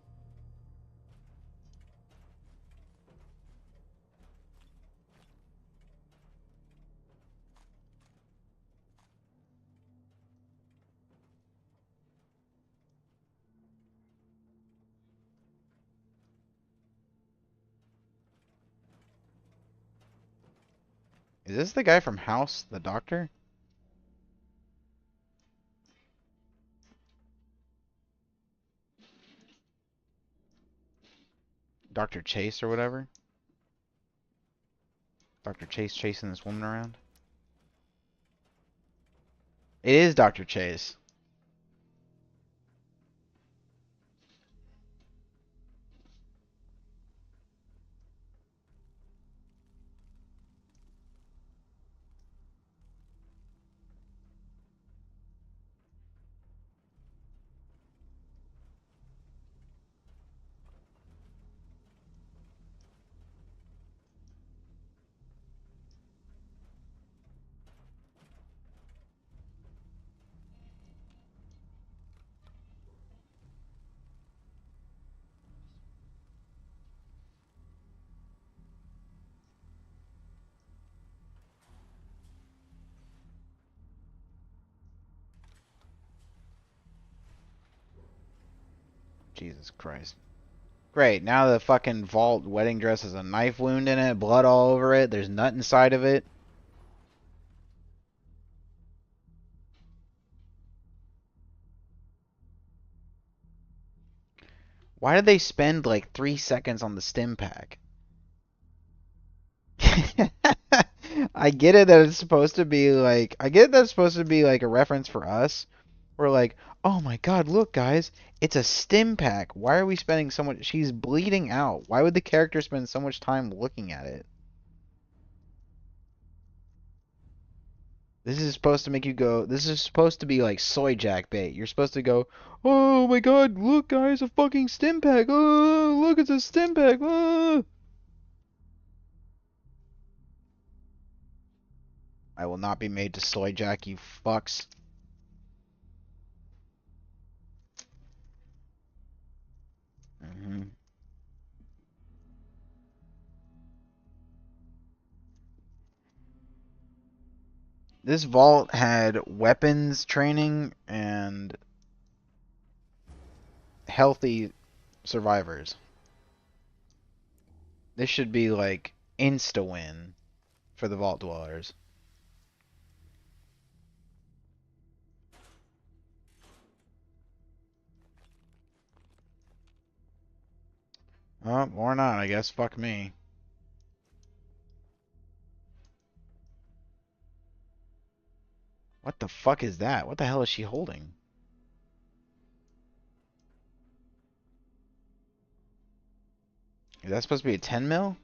Is this the guy from House, the doctor? Dr. Chase or whatever? Dr. Chase chasing this woman around? It is Dr. Chase. Jesus Christ. Great, now the fucking vault wedding dress has a knife wound in it, blood all over it, there's nut inside of it. Why did they spend like 3 seconds on the stim pack? I get it that it's supposed to be like, I get that it's supposed to be like a reference for us. We're like, oh my god, look guys, it's a stim pack. Why are we spending so much? She's bleeding out. Why would the character spend so much time looking at it? This is supposed to make you go. This is supposed to be like soy jack bait. You're supposed to go, oh my god, look guys, a fucking stim pack. Oh, look, it's a stim pack. Oh. I will not be made to soy jack, you fucks. This vault had weapons training and healthy survivors. This should be like insta-win for the vault dwellers. Oh, or not, I guess. Fuck me. What the fuck is that? What the hell is she holding? Is that supposed to be a 10 mil?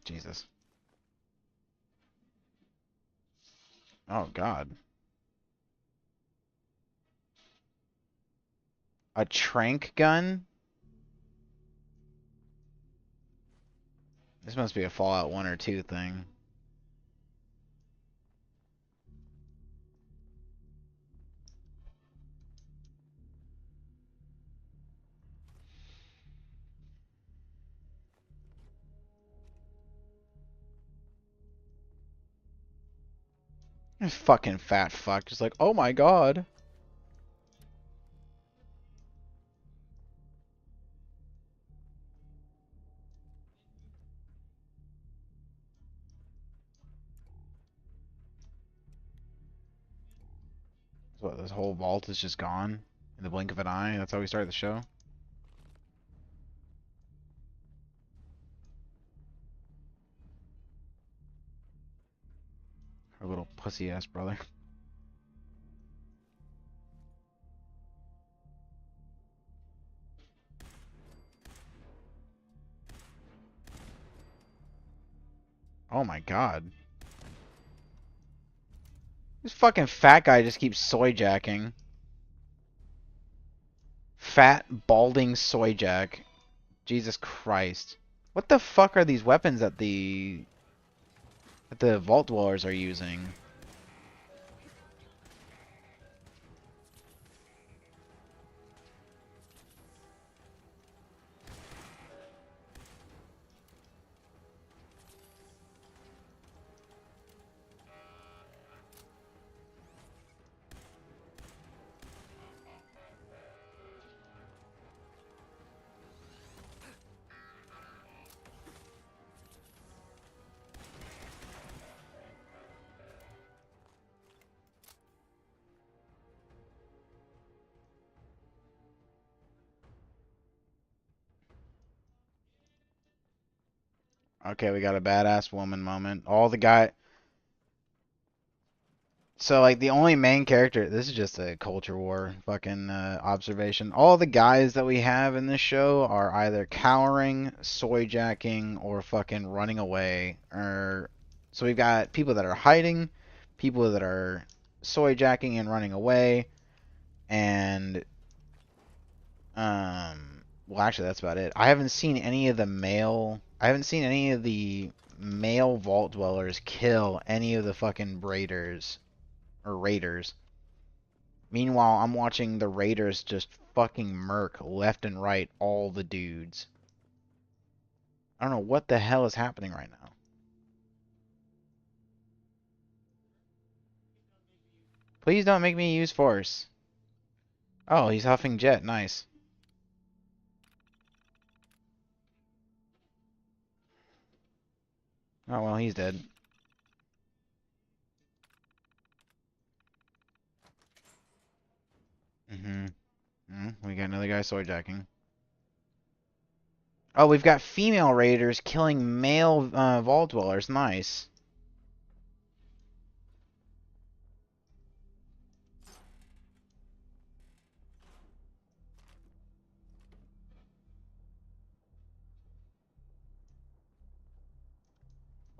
Jesus. Oh, God. A trank gun? This must be a Fallout 1 or 2 thing. This fucking fat fuck. Just like, oh my god. So what, this whole vault is just gone in the blink of an eye? That's how we started the show? Her little pussy ass brother. Oh my god. This fucking fat guy just keeps soy jacking. Fat, balding soy jack. Jesus Christ. What the fuck are these weapons that the vault dwellers are using? Okay, we got a badass woman moment. All the guy... So, like, the only main character... This is just a culture war fucking observation. All the guys that we have in this show are either cowering, soy jacking, or fucking running away. So we've got people that are hiding, people that are soy jacking and running away, and... Well, actually, that's about it. I haven't seen any of the male vault dwellers kill any of the fucking raiders. Meanwhile, I'm watching the raiders just fucking murk left and right all the dudes. I don't know what the hell is happening right now. Please don't make me use force. Oh, he's huffing jet. Nice. Oh, well, he's dead. We got another guy soy jacking. Oh, we've got female raiders killing male vault dwellers. Nice.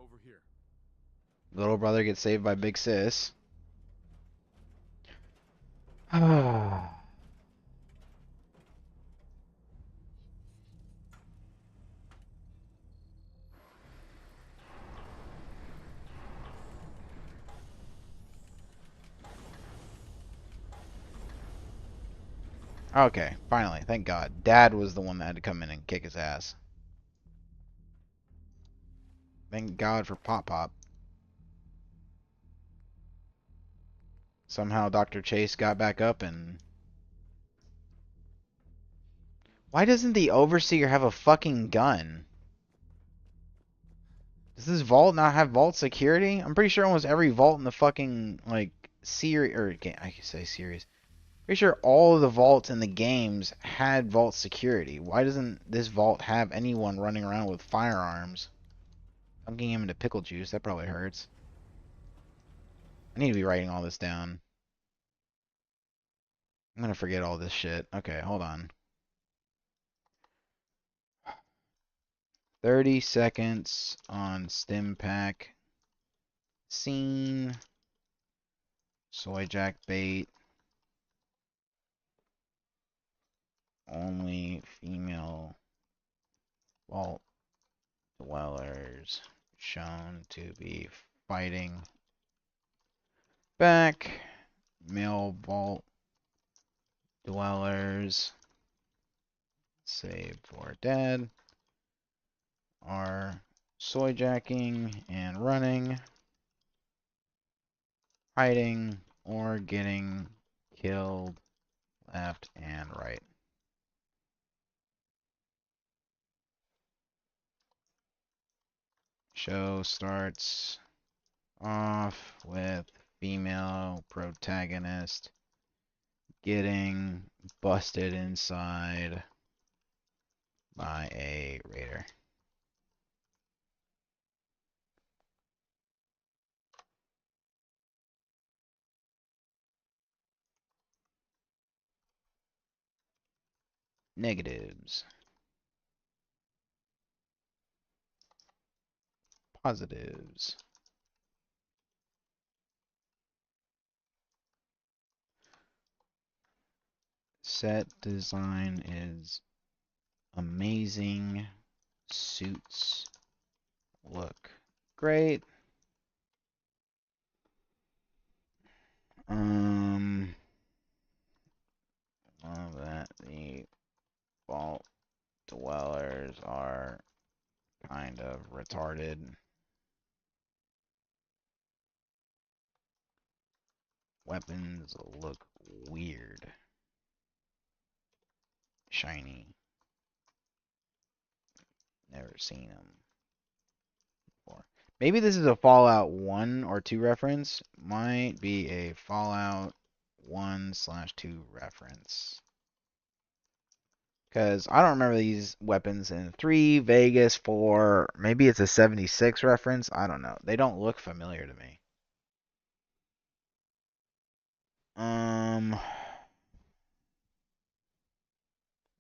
Over here.
Little brother gets saved by big sis. Ah. Okay, finally, thank God. Dad was the one that had to come in and kick his ass. Thank God for Pop Pop. Somehow Dr. Chase got back up and... Why doesn't the Overseer have a fucking gun? Does this vault not have vault security? I'm pretty sure almost every vault in the fucking, like, series... Or, I can say series. Pretty sure all of the vaults in the games had vault security. Why doesn't this vault have anyone running around with firearms? Dunking him into pickle juice, that probably hurts. I need to be writing all this down. I'm gonna forget all this shit. Okay, hold on. 30 seconds on Stimpak. Scene. Soy jack bait. Only female vault dwellers shown to be fighting back. Male vault dwellers, save for dead, are soy jacking and running, hiding, or getting killed left and right. Show starts off with female protagonist getting busted inside by a raider. Negatives. Positives. Set design is amazing. Suits look great. Love that the vault dwellers are kind of retarded. Weapons look weird. Shiny. Never seen them before. Maybe this is a Fallout 1 or 2 reference. Might be a Fallout 1/2 reference. Because I don't remember these weapons in 3, Vegas, 4. Maybe it's a 76 reference. I don't know. They don't look familiar to me.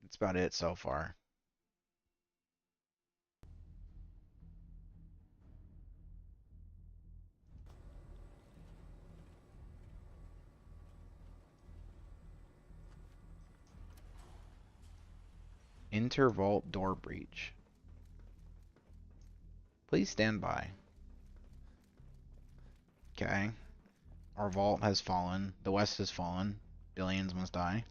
That's about it so far. Intervault door breach. Please stand by. Okay. Our vault has fallen. The West has fallen. Billions must die.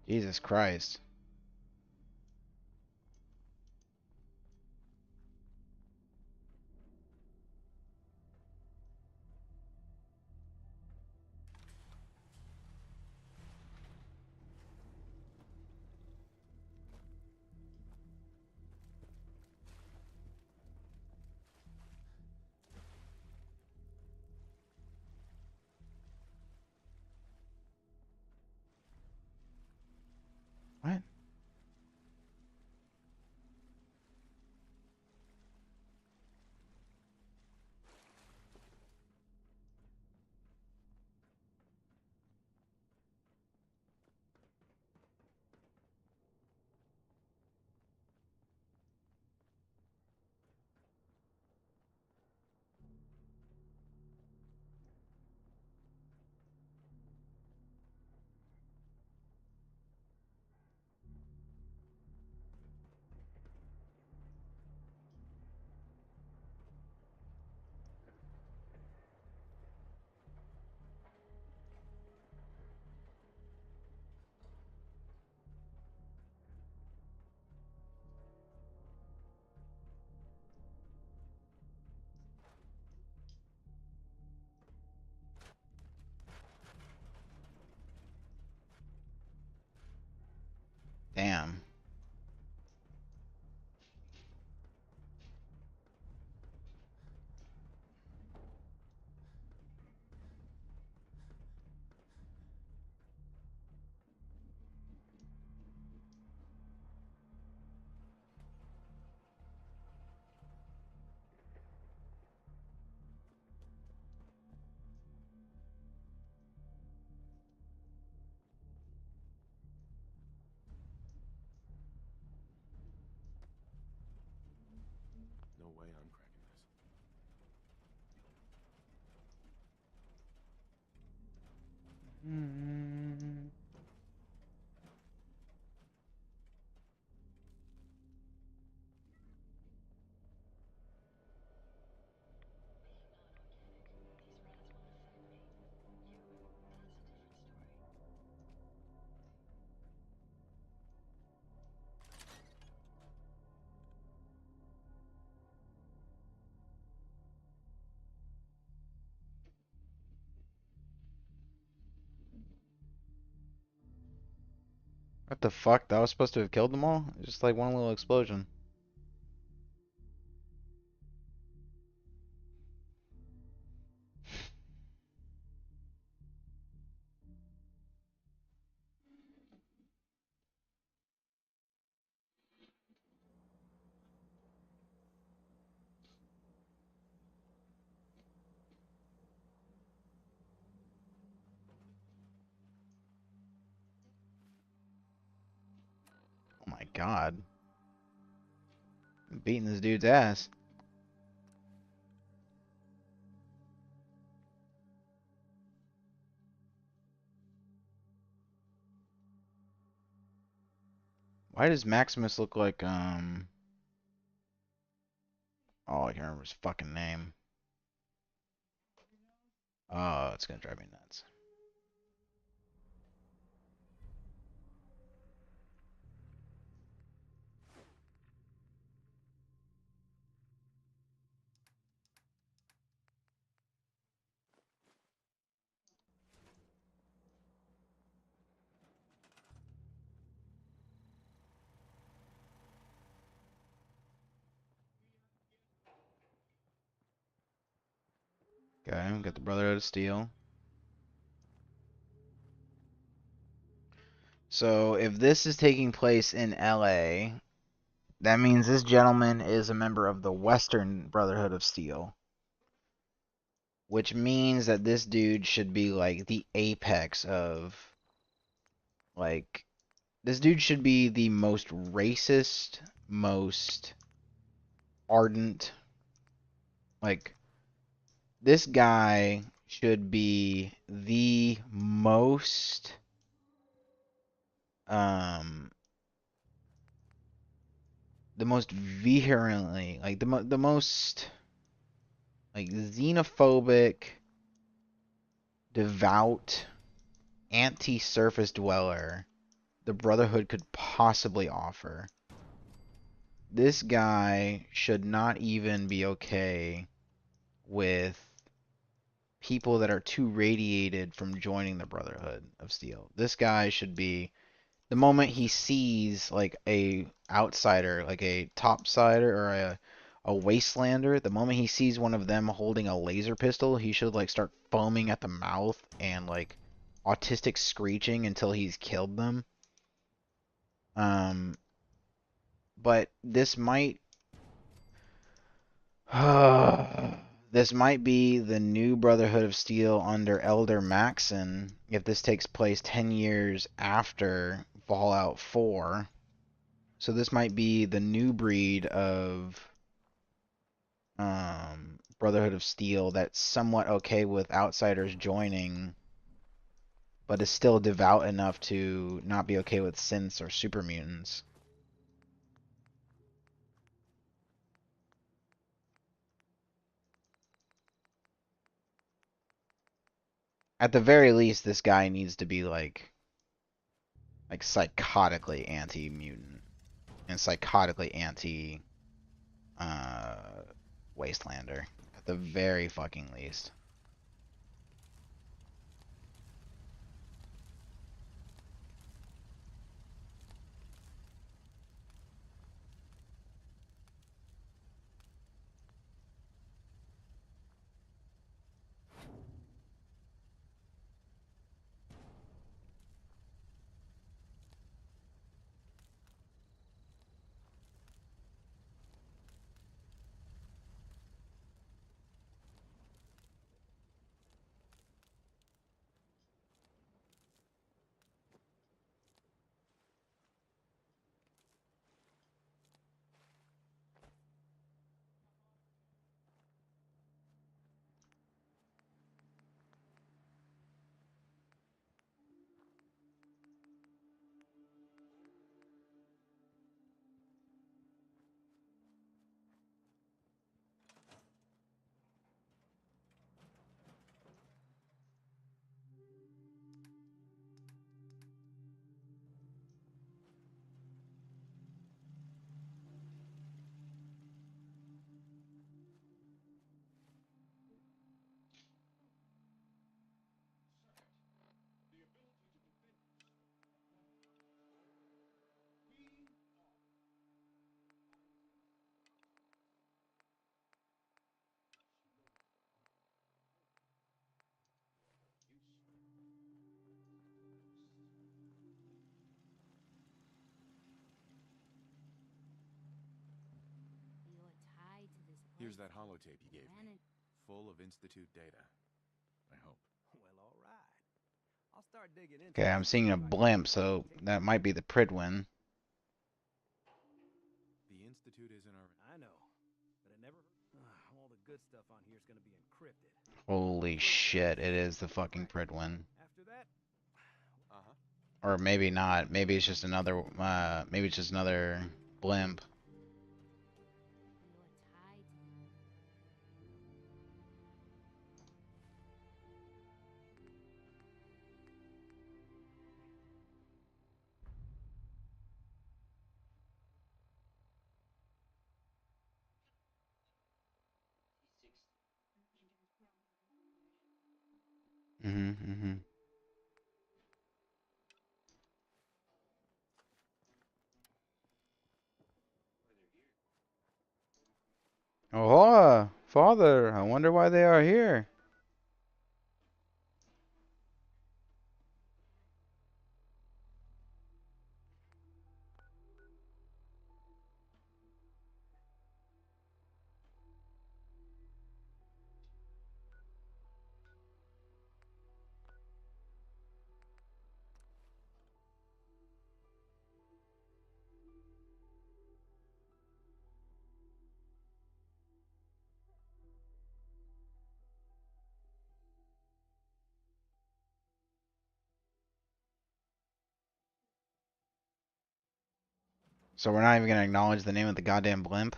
Jesus Christ. What? the fuck? That was supposed to have killed them all? Just like one little explosion. Oh my god. I'm beating this dude's ass. Why does Maximus look like, oh, I can't remember his fucking name. Oh, it's gonna drive me nuts. Okay, got the Brotherhood of Steel. So, if this is taking place in LA, that means this gentleman is a member of the Western Brotherhood of Steel. Which means that this dude should be, like, the apex of, like, this dude should be the most racist, most ardent, like, this guy should be the most, vehemently, like, the most, like, xenophobic, devout, anti-surface dweller the Brotherhood could possibly offer. This guy should not even be okay with people that are too radiated from joining the Brotherhood of Steel. This guy should be, the moment he sees like a outsider, like a topsider or a wastelander, the moment he sees one of them holding a laser pistol, he should like start foaming at the mouth and like autistic screeching until he's killed them. But this might this might be the new Brotherhood of Steel under Elder Maxon if this takes place 10 years after Fallout 4. So this might be the new breed of Brotherhood of Steel that's somewhat okay with outsiders joining, but is still devout enough to not be okay with synths or super mutants. At the very least, this guy needs to be like psychotically anti-mutant and psychotically anti wastelander at the very fucking least.
Here's that holotape you gave me, full of Institute data. I hope.
Well, all right. I'll start digging into
Okay, I'm seeing a blimp, so that might be the Pridwin.
The Institute isn't our...
I know, but it never... all the good stuff on here is going to be encrypted.
Holy shit, it is the fucking Pridwin.
After that...
Or maybe not. Maybe it's just another, blimp. Mm-hmm. Oh, father, I wonder why they are here. So we're not even gonna acknowledge the name of the goddamn blimp?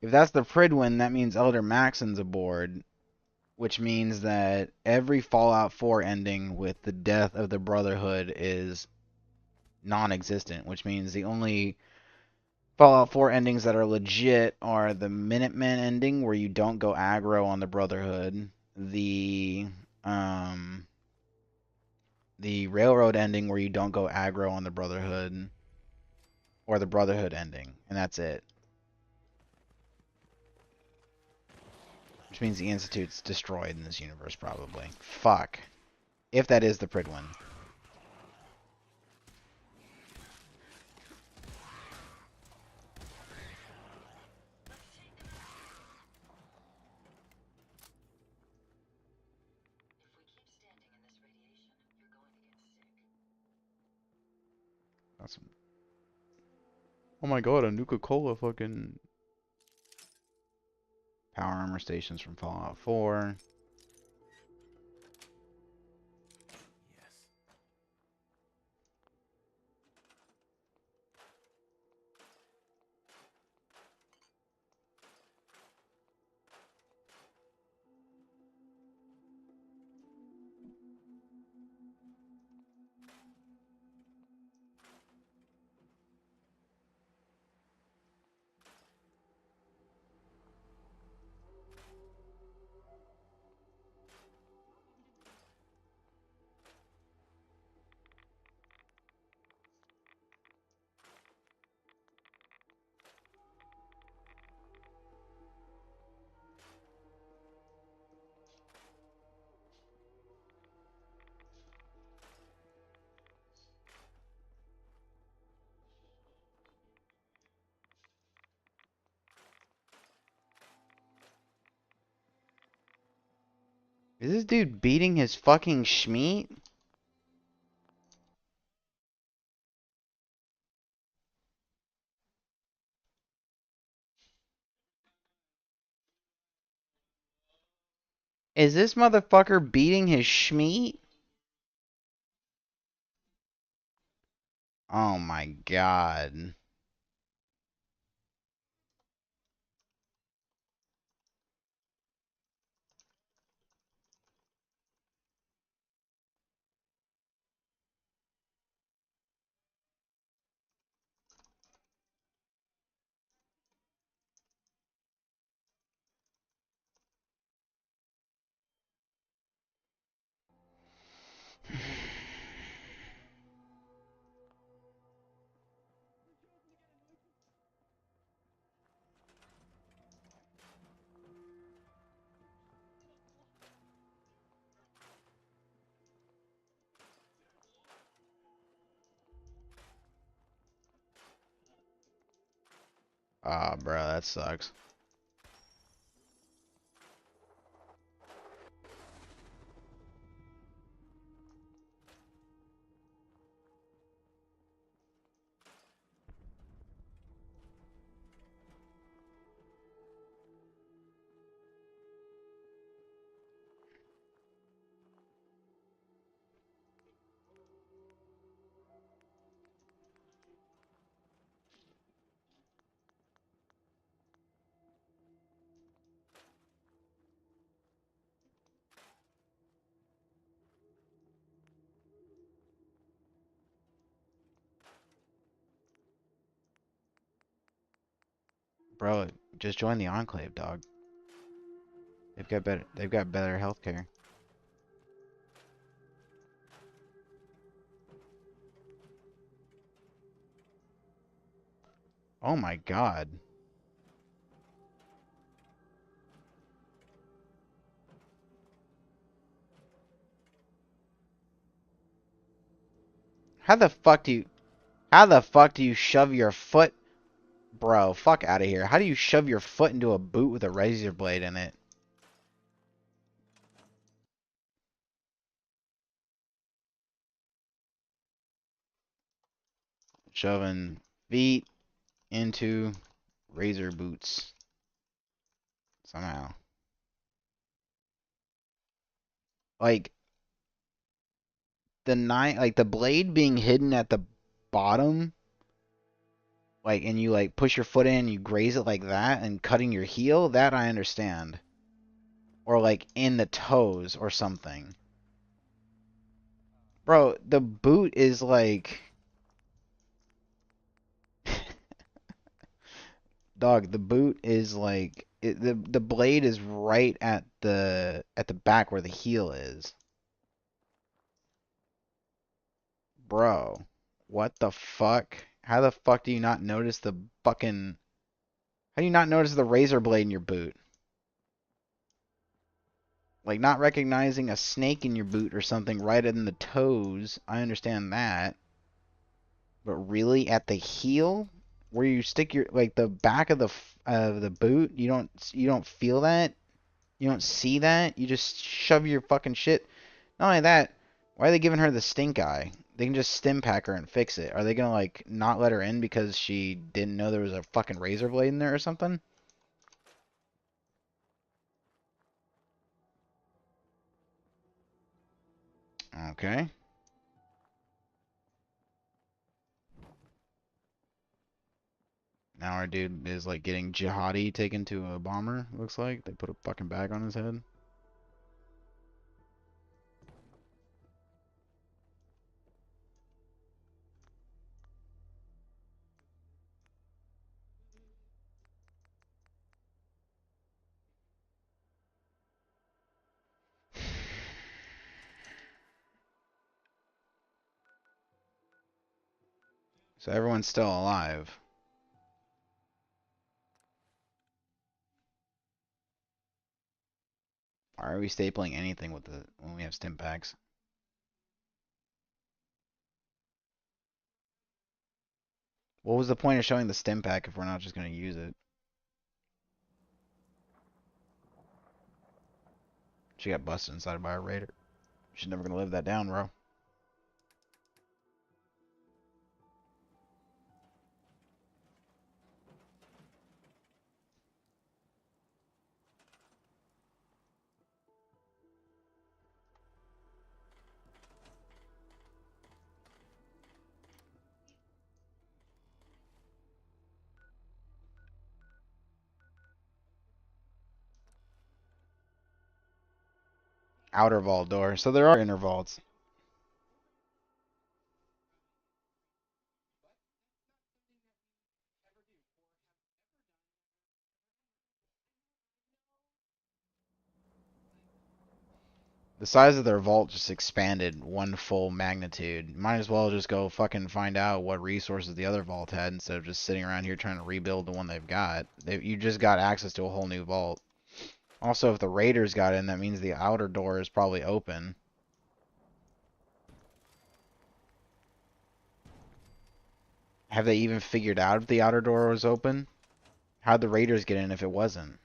If that's the Pridwin, that means Elder Maxon's aboard, which means that every Fallout 4 ending with the death of the Brotherhood is non-existent, which means the only Fallout 4 endings that are legit are the Minutemen ending, where you don't go aggro on the Brotherhood, the Railroad ending, where you don't go aggro on the Brotherhood, or the Brotherhood ending, and that's it. Which means the Institute's destroyed in this universe, probably. Fuck. If that is the Pridwin. That's... Oh my god, a Nuka-Cola fucking... Power armor stations from Fallout 4. Is this dude beating his fucking Schmeat? Is this motherfucker beating his Schmeat? Oh my god. Ah, bro, that sucks. Bro, just join the Enclave, dog. They've got better healthcare. Oh my god. How the fuck do you shove your foot? Bro, fuck out of here. How do you shove your foot into a boot with a razor blade in it? Shoving feet into razor boots. Somehow. Like the blade being hidden at the bottom, like, and you like push your foot in, you graze it like that, and cutting your heel, that I understand. Or like in the toes or something. Bro, the boot is like dog, the boot is like the blade is right at the back where the heel is. Bro, what the fuck? How the fuck do you not notice the fucking... How do you not notice the razor blade in your boot? Like, not recognizing a snake in your boot or something right in the toes, I understand that. But really, at the heel? Where you stick your... Like, the back of the boot? You don't feel that? You don't see that? You just shove your fucking shit... Not only that, why are they giving her the stink eye? They can just stim pack her and fix it. Are they gonna, like, not let her in because she didn't know there was a fucking razor blade in there or something? Okay. Now our dude is, like, getting jihadi taken to a bomber, looks like. They put a fucking bag on his head. So everyone's still alive. Why are we stapling anything with when we have stim packs? What was the point of showing the stim pack if we're not just gonna use it? She got busted inside by a raider. She's never gonna live that down, bro. Outer vault door. So there are inner vaults. The size of their vault just expanded one full magnitude. Might as well just go fucking find out what resources the other vault had instead of just sitting around here trying to rebuild the one they've got. You just got access to a whole new vault. Also, if the raiders got in, that means the outer door is probably open. Have they even figured out if the outer door was open? How'd the Raiders get in if it wasn't?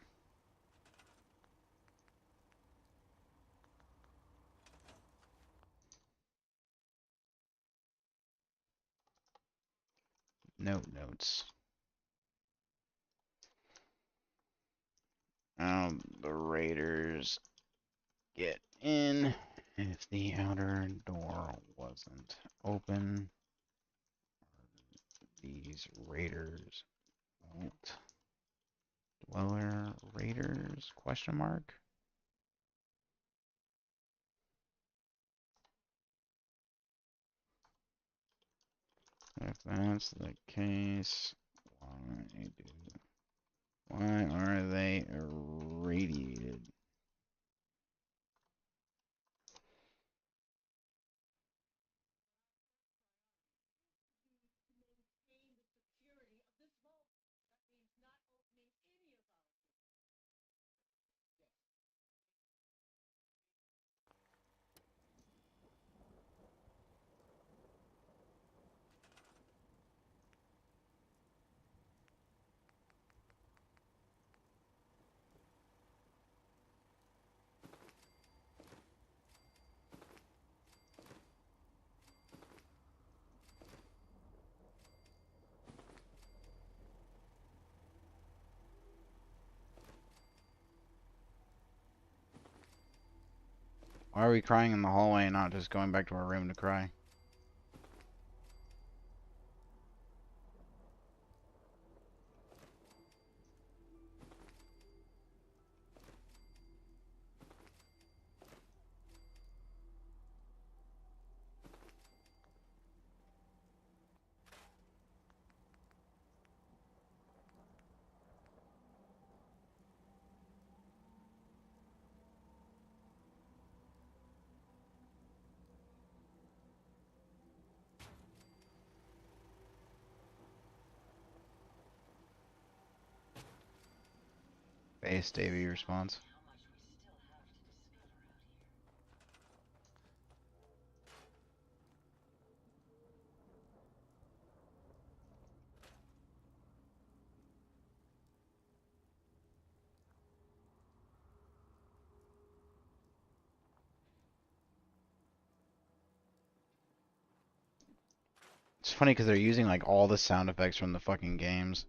Notes. The Raiders get in if the outer door wasn't open. These Raiders won't. Dweller Raiders? Question mark. If that's the case, why are they irradiated? Why are we crying in the hallway and not just going back to our room to cry? Base Davey response. It's funny because they're using like all the sound effects from the fucking games.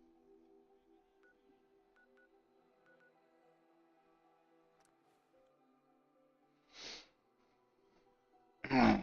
Yeah.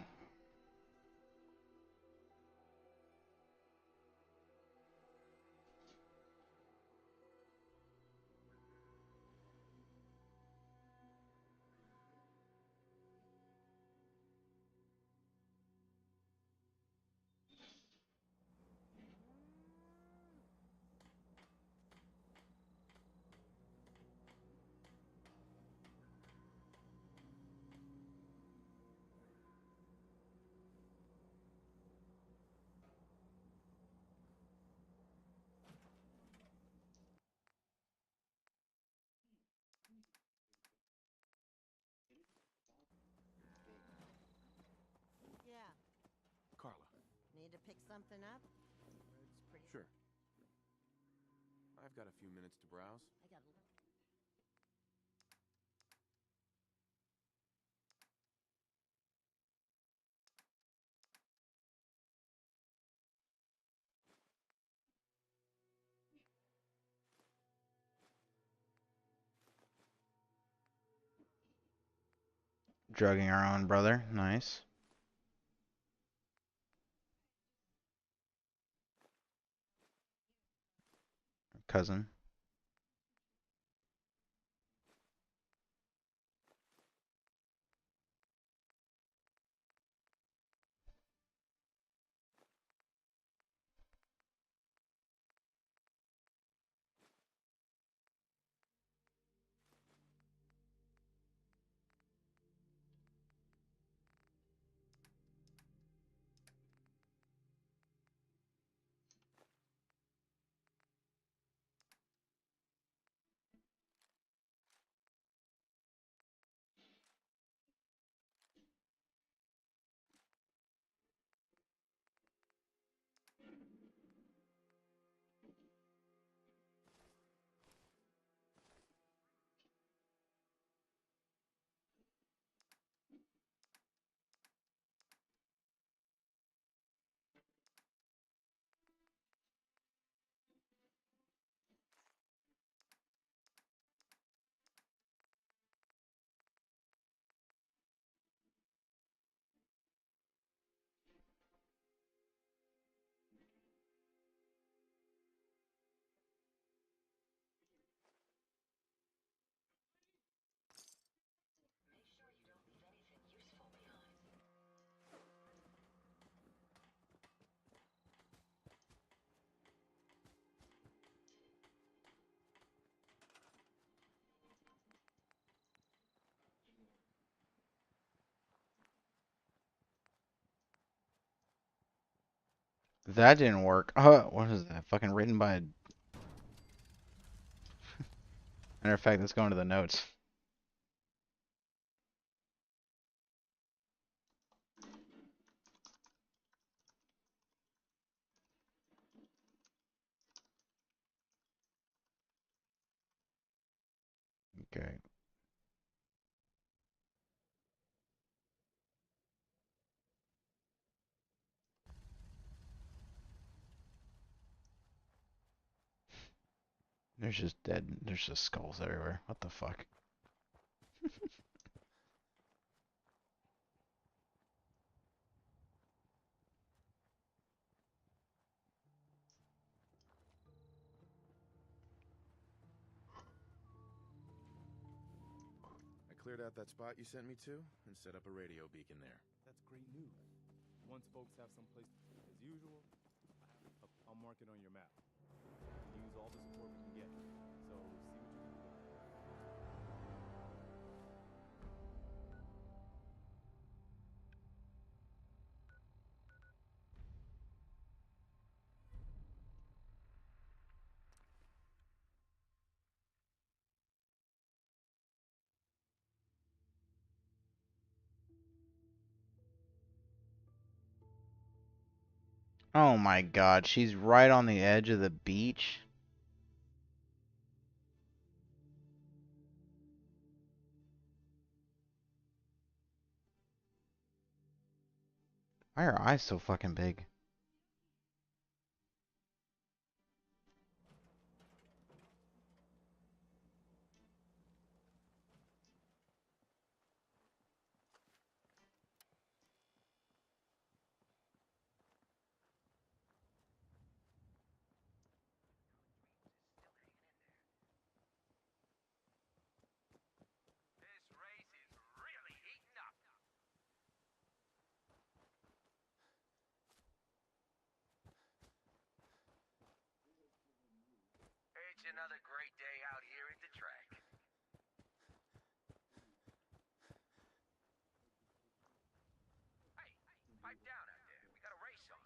Carla.
Need to pick something up? Road's pretty.
Sure. I've got a few minutes to browse.
I got a little.
Drugging our own brother. Nice. Cousin. That didn't work. What is that? Fucking written by. Matter of fact, let's go into the notes. Okay. There's just there's just skulls everywhere. What the fuck?
I cleared out that spot you sent me to and set up a radio beacon there.
That's great news. Once folks have some place as usual, I'll mark it on your map. We use all the support we can get. So see what you can do.
Oh my god, she's right on the edge of the beach. Why are her eyes so fucking big?
It's another great day out here at the track. Hey, pipe down out there. We got a race on.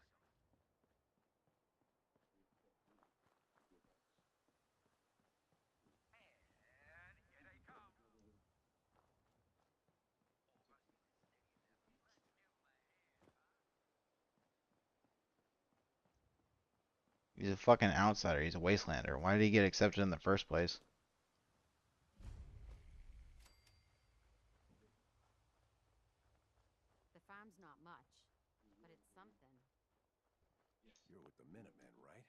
And here they come.
He's a fucking outsider. He's a wastelander. Why did he get accepted in the first place?
The farm's not much, but it's something.
You're with the Minutemen, right?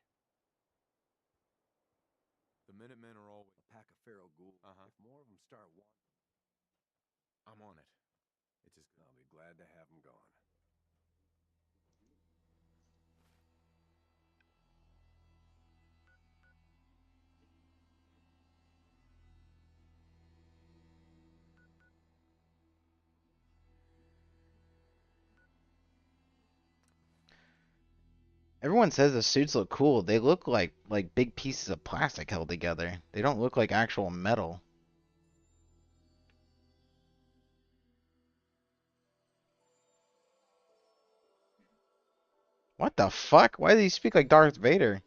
The Minutemen are always a pack of feral ghouls. If more of them start wandering, I'm on it. It's just I'll be glad to have them gone.
Everyone says the suits look cool. They look like big pieces of plastic held together. They don't look like actual metal. What the fuck? Why do he speak like Darth Vader?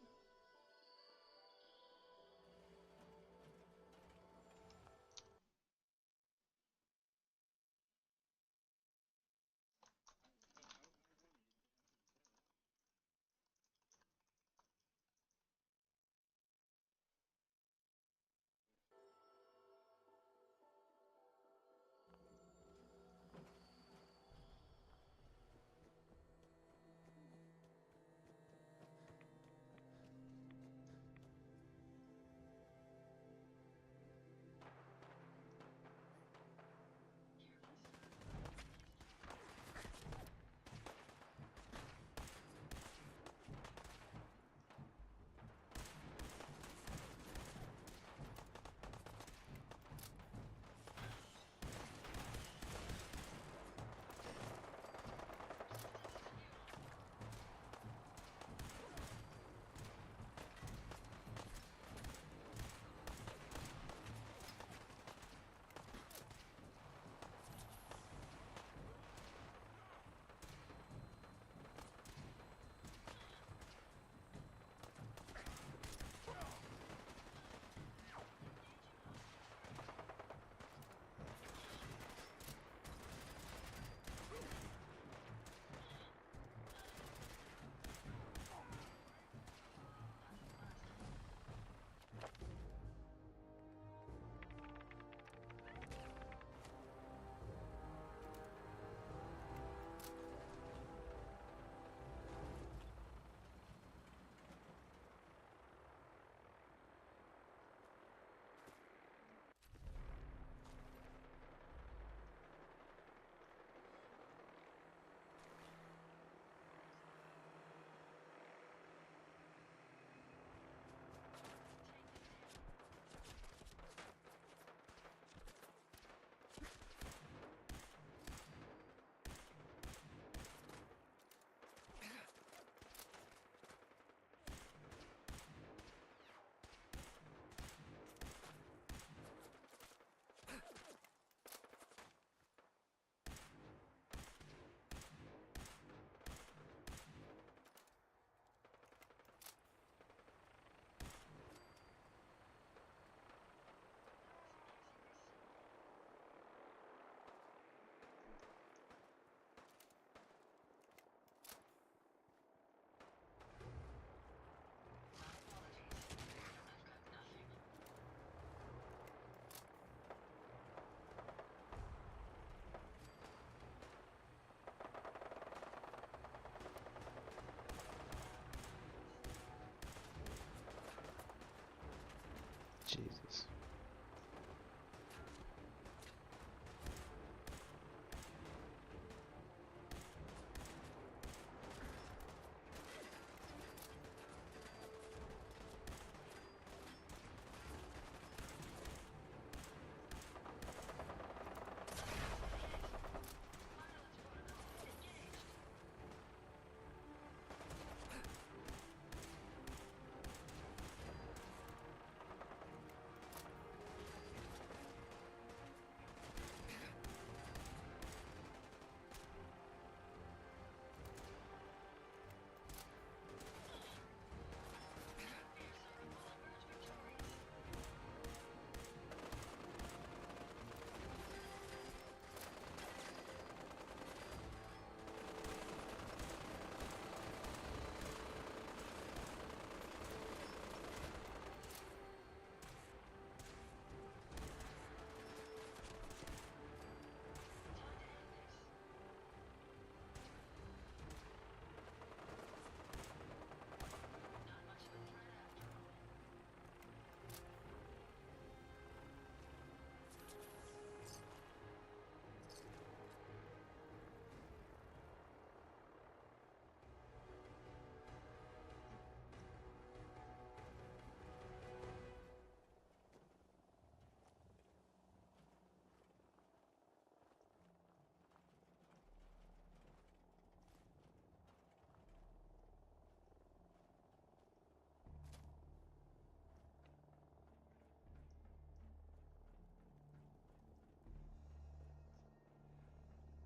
Jesus.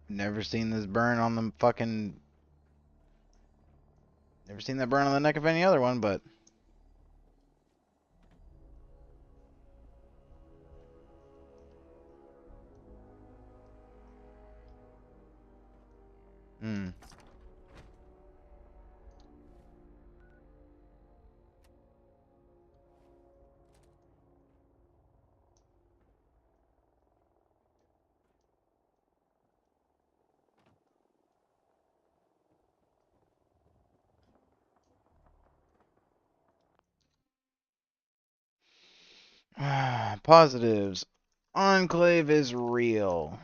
Never seen this burn on the fucking... Never seen that burn on the neck of any other one, but... Hmm. Positives. Enclave is real.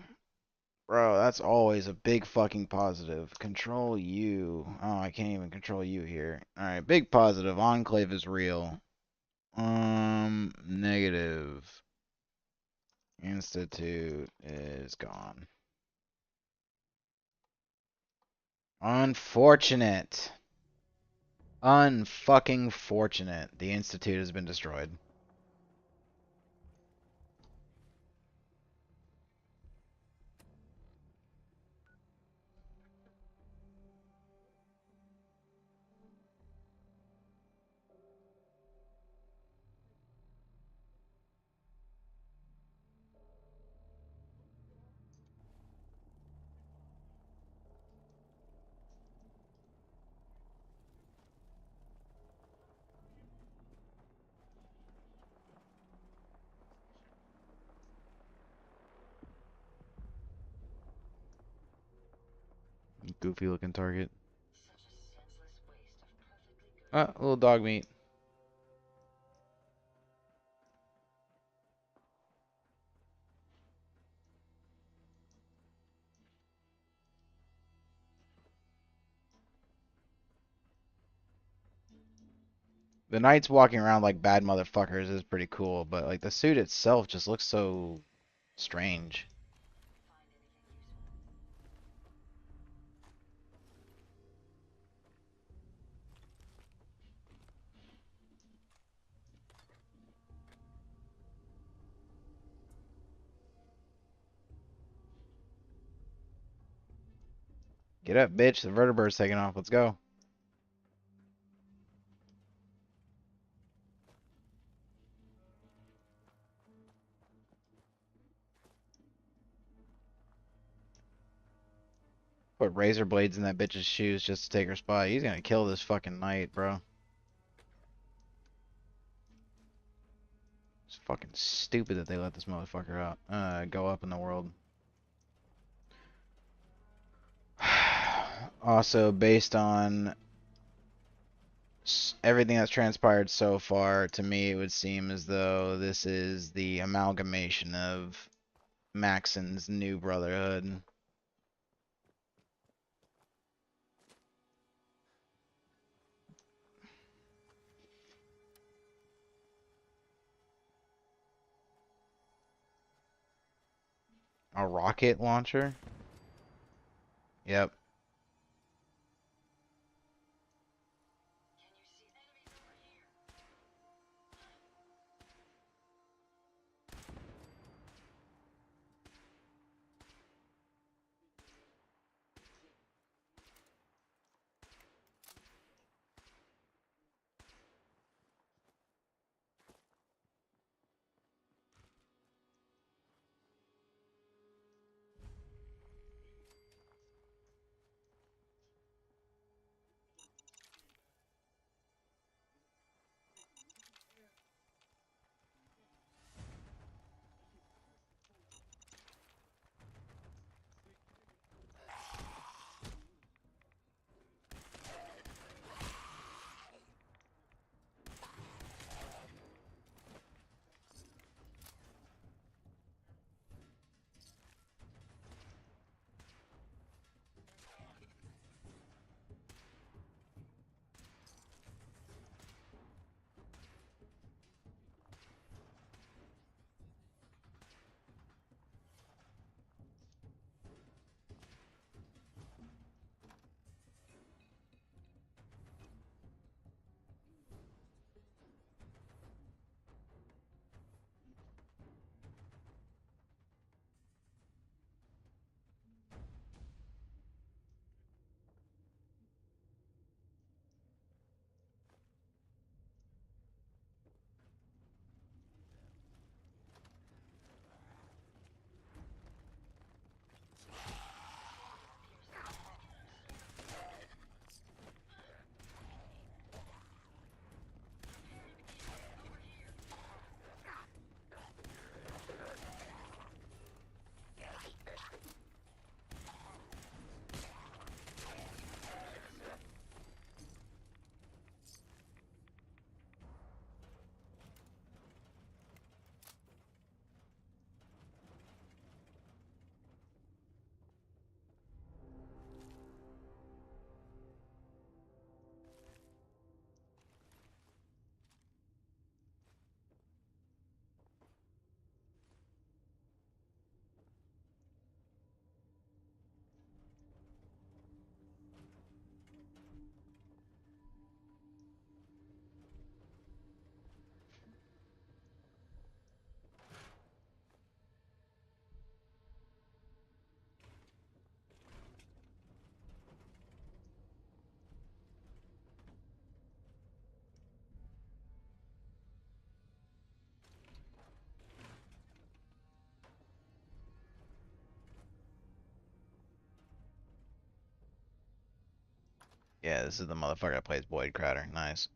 Bro, that's always a big fucking positive. Control you. Oh, I can't even control you here. Alright, big positive. Enclave is real. Negative. Institute is gone. Unfortunate. Unfucking fortunate. The Institute has been destroyed. Goofy looking target. Ah, a little dog meat. The knights walking around like bad motherfuckers is pretty cool, but like the suit itself just looks so strange. Get up, bitch. The vertebrae's taking off. Let's go. Put razor blades in that bitch's shoes just to take her spot. He's gonna kill this fucking knight, bro. It's fucking stupid that they let this motherfucker out. Go up in the world. Also, based on everything that's transpired so far, to me, it would seem as though this is the amalgamation of Maxon's new Brotherhood. A rocket launcher? Yep. Yeah, this is the motherfucker that plays Boyd Crowder. Nice.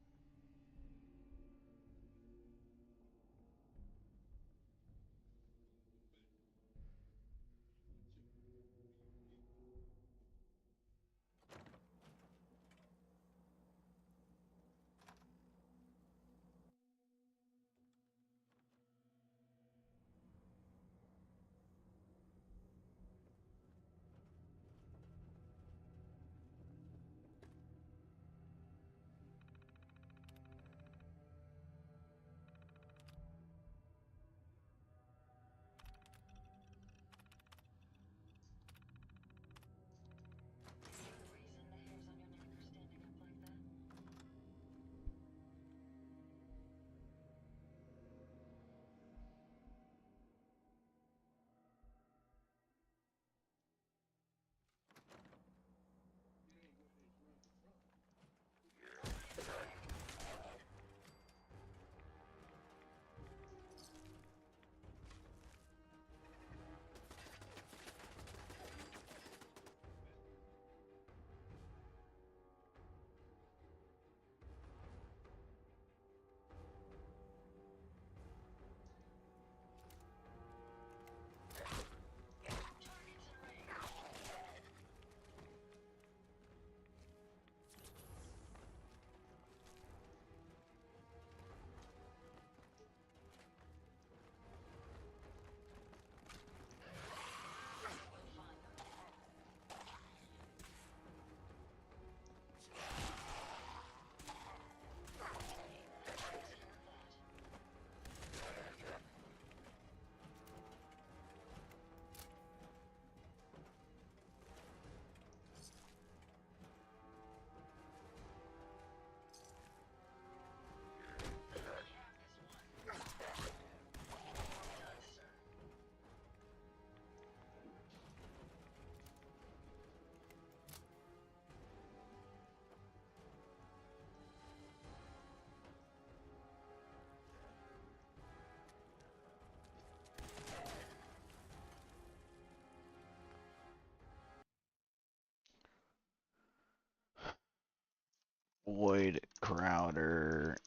Boyd Crowder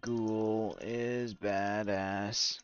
Ghoul is badass.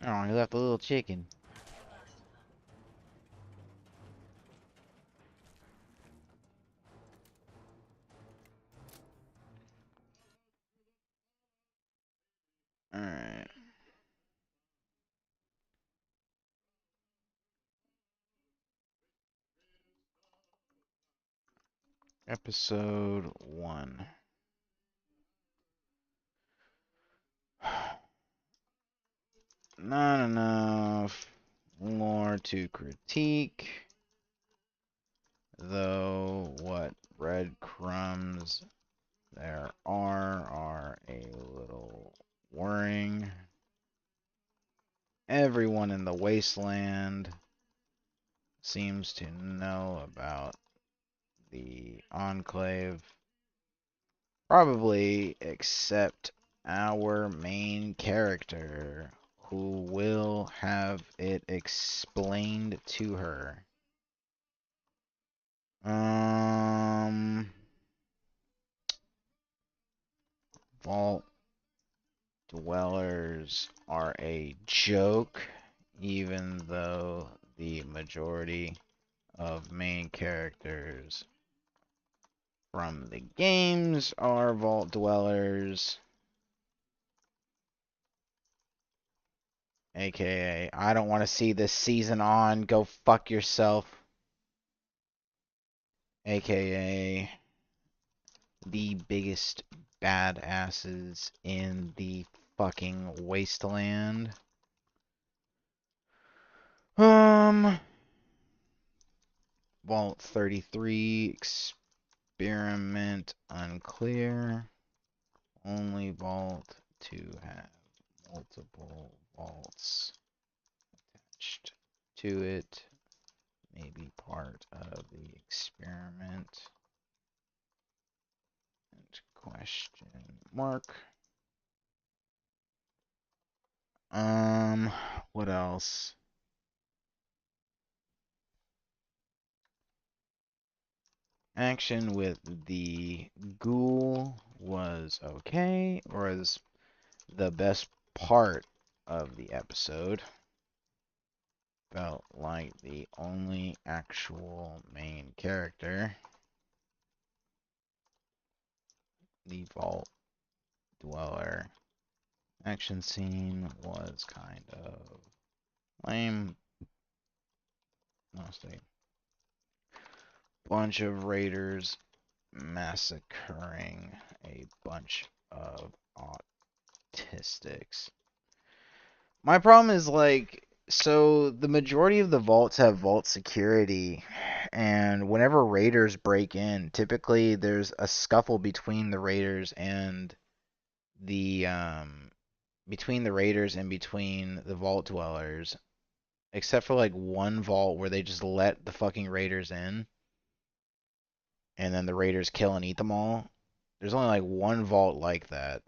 Oh, he left a little chicken. Alright. Episode 1. Not enough more to critique, though what breadcrumbs there are a little worrying. Everyone in the wasteland seems to know about the Enclave, probably except our main character, who will have it explained to her. Vault Dwellers are a joke, even though the majority of main characters from the games are Vault Dwellers. AKA, I don't want to see this season on, go fuck yourself. AKA, the biggest badasses in the fucking wasteland. Vault 33 experiment unclear. Only vault to have multiple vaults attached to it. Maybe part of the experiment. And question mark. What else? Action with the ghoul was okay, or is the best part of the episode. Felt like the only actual main character. The Vault Dweller action scene was kind of lame. Honestly. Bunch of raiders massacring a bunch of autistics. My problem is, like, so the majority of the vaults have vault security, and whenever raiders break in, typically there's a scuffle between the raiders and the between the vault dwellers, except for like one vault where they just let the fucking raiders in, and then the raiders kill and eat them all. There's only like one vault like that.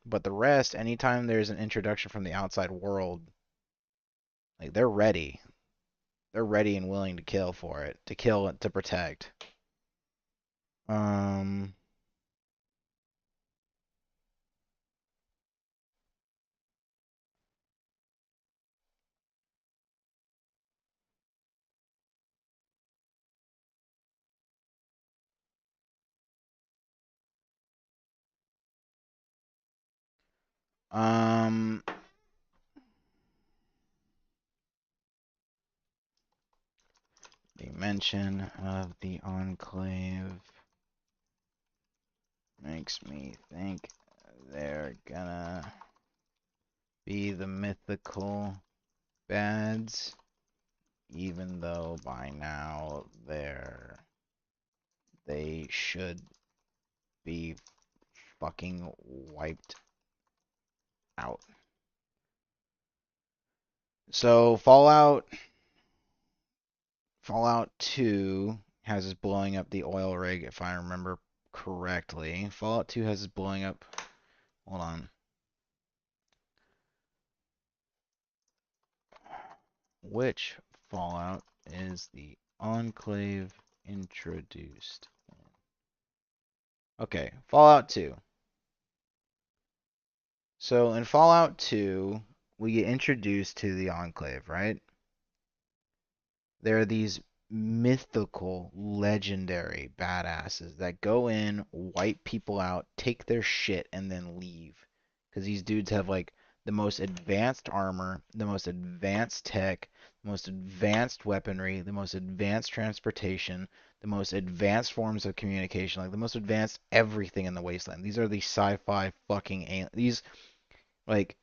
But the rest, anytime there's an introduction from the outside world, like they're ready. They're ready and willing to kill for it. To kill to protect. The mention of the Enclave makes me think they're gonna be the mythical bads, even though by now they should be fucking wiped out. So Fallout 2 has us blowing up the oil rig, if I remember correctly. Fallout 2 has us blowing up. Hold on. Which Fallout is the Enclave introduced? Okay, Fallout 2. So in Fallout 2, we get introduced to the Enclave, right? There are these mythical, legendary badasses that go in, wipe people out, take their shit, and then leave. Because these dudes have like the most advanced armor, the most advanced tech, the most advanced weaponry, the most advanced transportation, the most advanced forms of communication, like the most advanced everything in the wasteland. These are the sci-fi fucking these like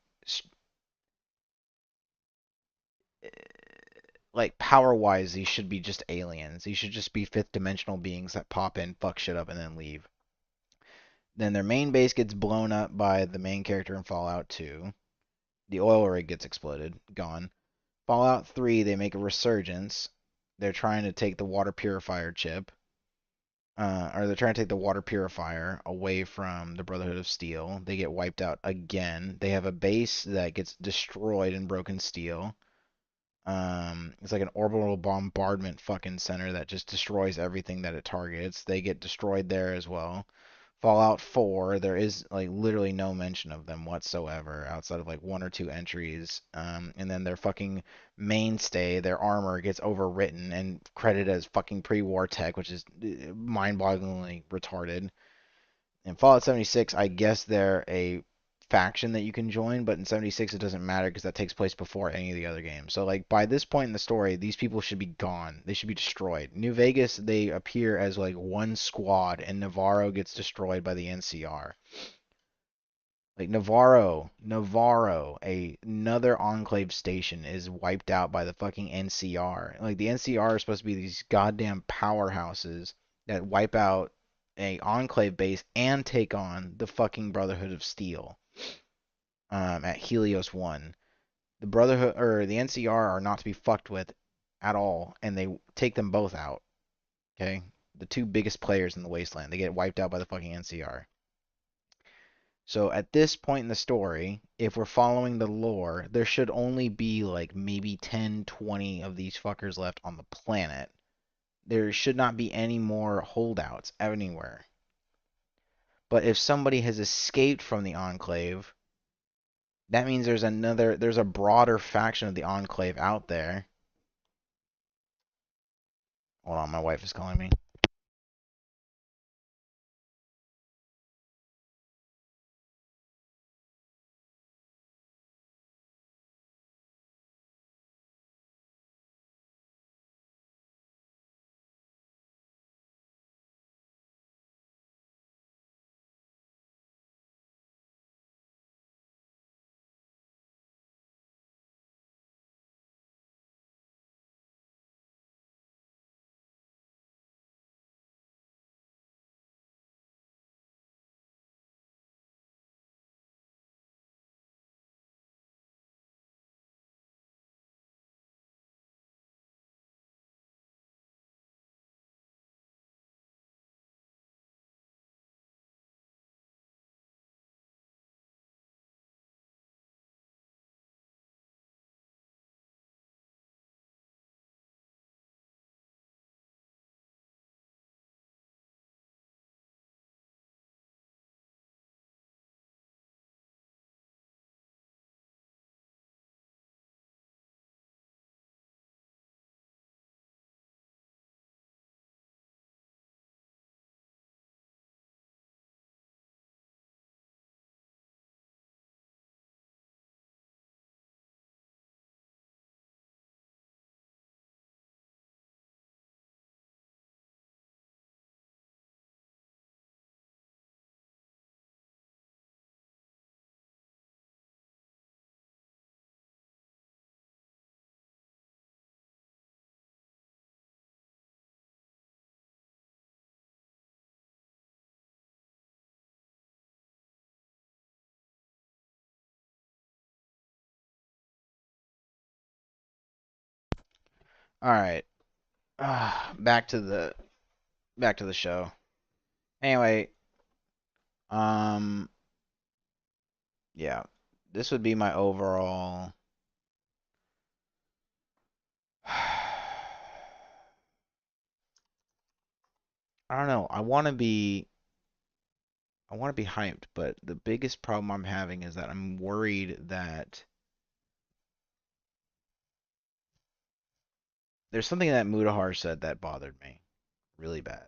power wise, these should be just aliens. These should just be fifth dimensional beings that pop in, fuck shit up, and then leave. Then their main base gets blown up by the main character in Fallout 2. The oil rig gets exploded, gone. Fallout 3, they make a resurgence. They're trying to take the water purifier chip. Or they're trying to take the water purifier away from the Brotherhood of Steel. They get wiped out again. They have a base that gets destroyed in Broken Steel. It's like an orbital bombardment fucking center that just destroys everything that it targets. They get destroyed there as well. Fallout 4, there is like literally no mention of them whatsoever outside of like one or two entries. And then their fucking mainstay, their armor gets overwritten and credited as fucking pre-war tech, which is mind-bogglingly retarded. In Fallout 76, I guess they're a faction that you can join, but in 76 it doesn't matter because that takes place before any of the other games. So like by this point in the story, these people should be gone. They should be destroyed. New Vegas, they appear as like one squad, and Navarro gets destroyed by the NCR. Like Navarro, another Enclave station is wiped out by the fucking NCR. Like the NCR are supposed to be these goddamn powerhouses that wipe out a Enclave base and take on the fucking Brotherhood of Steel. At Helios 1. The Brotherhood or the NCR are not to be fucked with at all, and they take them both out. Okay? The two biggest players in the wasteland. They get wiped out by the fucking NCR. So at this point in the story, if we're following the lore, there should only be like maybe 10, 20 of these fuckers left on the planet. There should not be any more holdouts anywhere. But if somebody has escaped from the Enclave, that means there's a broader faction of the Enclave out there. Hold on, my wife is calling me. All right. Back to the show. Anyway, yeah, this would be my overall. I don't know. I want to be hyped, but the biggest problem I'm having is that I'm worried that there's something that Mutahar said that bothered me really bad.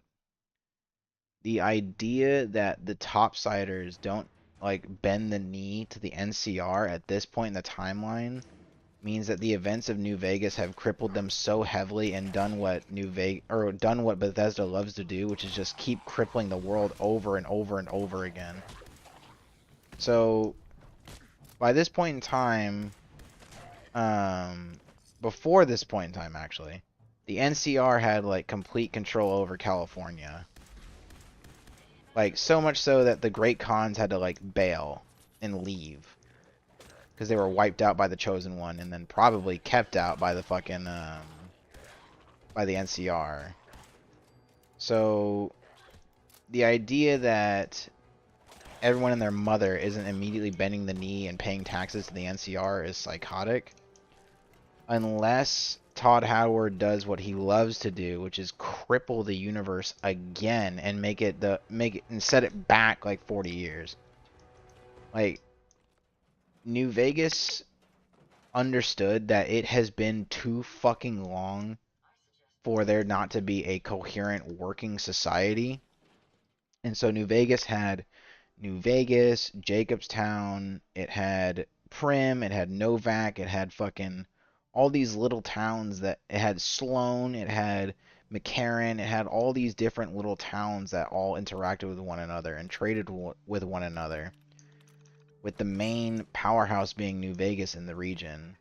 The idea that the topsiders don't like bend the knee to the NCR at this point in the timeline means that the events of New Vegas have crippled them so heavily and done what Bethesda loves to do, which is just keep crippling the world over and over and over again. So by this point in time, before this point in time actually, the NCR had like complete control over California. Like so much so that the Great Khans had to like bail and leave. Because they were wiped out by the Chosen One and then probably kept out by the fucking by the NCR. So the idea that everyone and their mother isn't immediately bending the knee and paying taxes to the NCR is psychotic. Unless Todd Howard does what he loves to do, which is cripple the universe again and make it and set it back like 40 years. Like New Vegas understood that it has been too fucking long for there not to be a coherent working society. And so New Vegas had New Vegas, Jacobstown, it had Prim, it had Novak, it had fucking all these little towns that it had Sloan, it had McCarran, it had all these different little towns that all interacted with one another and traded with one another, with the main powerhouse being New Vegas in the region.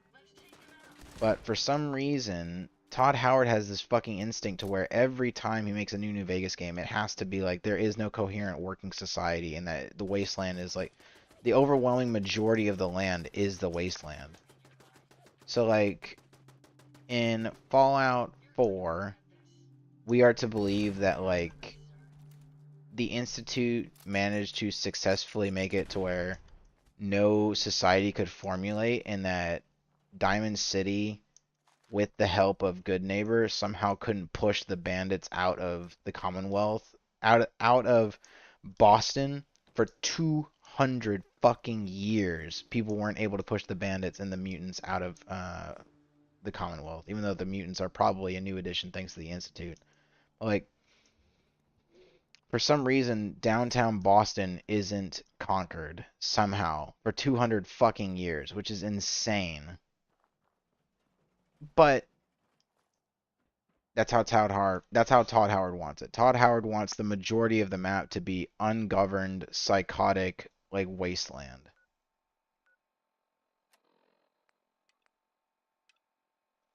But for some reason, Todd Howard has this fucking instinct to where every time he makes a New Vegas game, it has to be like there is no coherent working society and that the wasteland is like the overwhelming majority of the land is the wasteland. So like in Fallout 4, we are to believe that like the Institute managed to successfully make it to where no society could formulate and that Diamond City, with the help of Good Neighbor, somehow couldn't push the bandits out of the Commonwealth, out of Boston for 200 fucking years. People weren't able to push the bandits and the mutants out of the Commonwealth, even though the mutants are probably a new addition thanks to the Institute. Like, for some reason, downtown Boston isn't conquered somehow for 200 fucking years, which is insane. But that's how Todd Howard wants it. Todd Howard wants the majority of the map to be ungoverned, psychotic, like wasteland.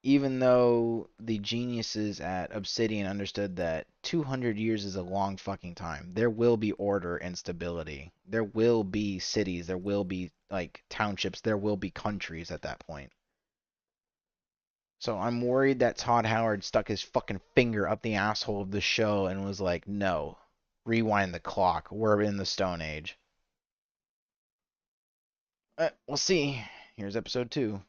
Even though the geniuses at Obsidian understood that 200 years is a long fucking time. There will be order and stability. There will be cities, there will be like townships, there will be countries at that point. So I'm worried that Todd Howard stuck his fucking finger up the asshole of the show and was like, no, rewind the clock. We're in the Stone Age. We'll see. Here's episode 2.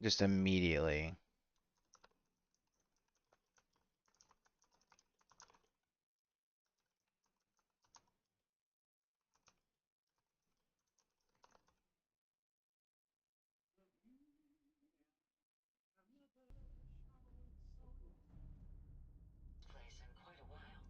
Just immediately.
Place in quite a while.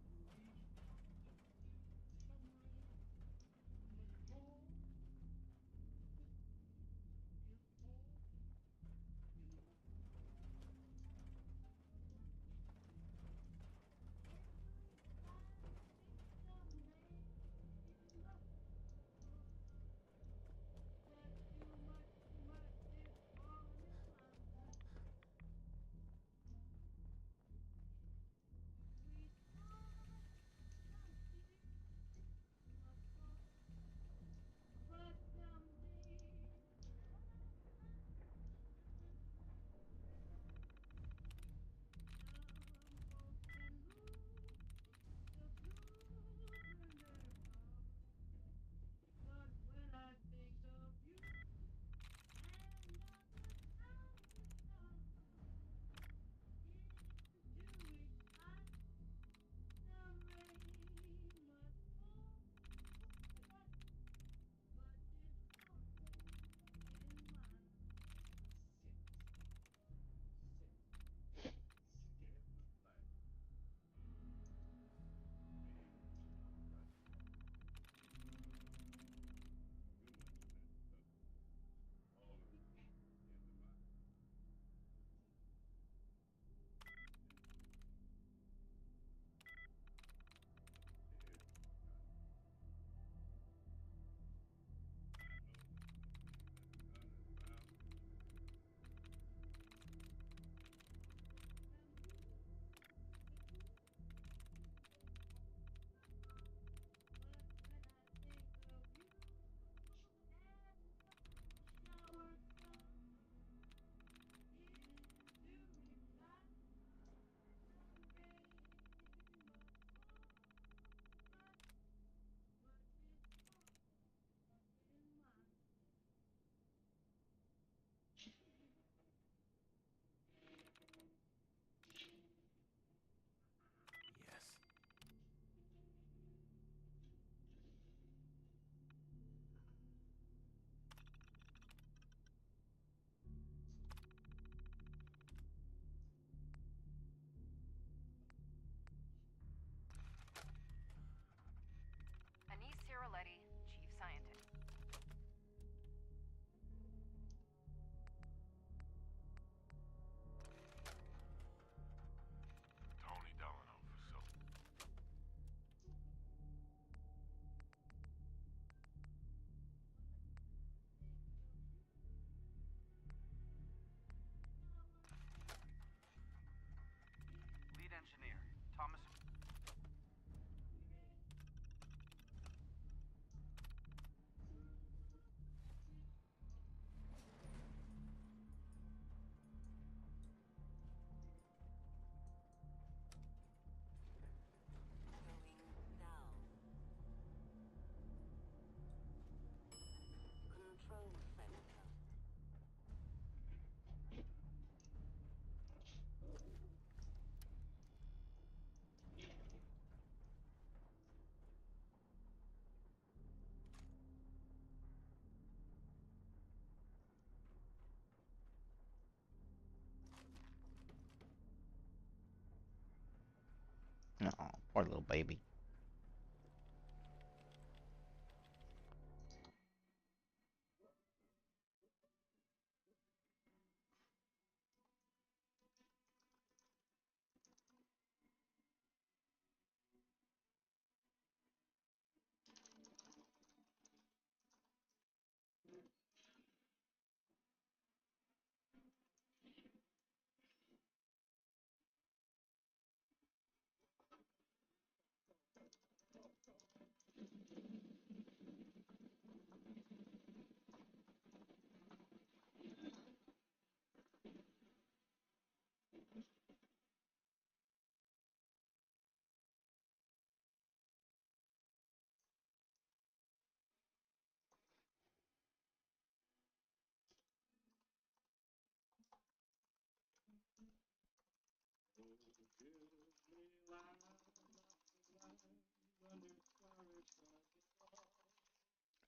Anise Ciroletti, Chief Scientist.
Tony Delano, facility.
Lead engineer, Thomas.
Control center.
No, poor little baby.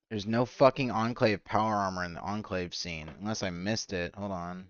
There's no fucking Enclave power armor in the Enclave scene. Unless I missed it. Hold on.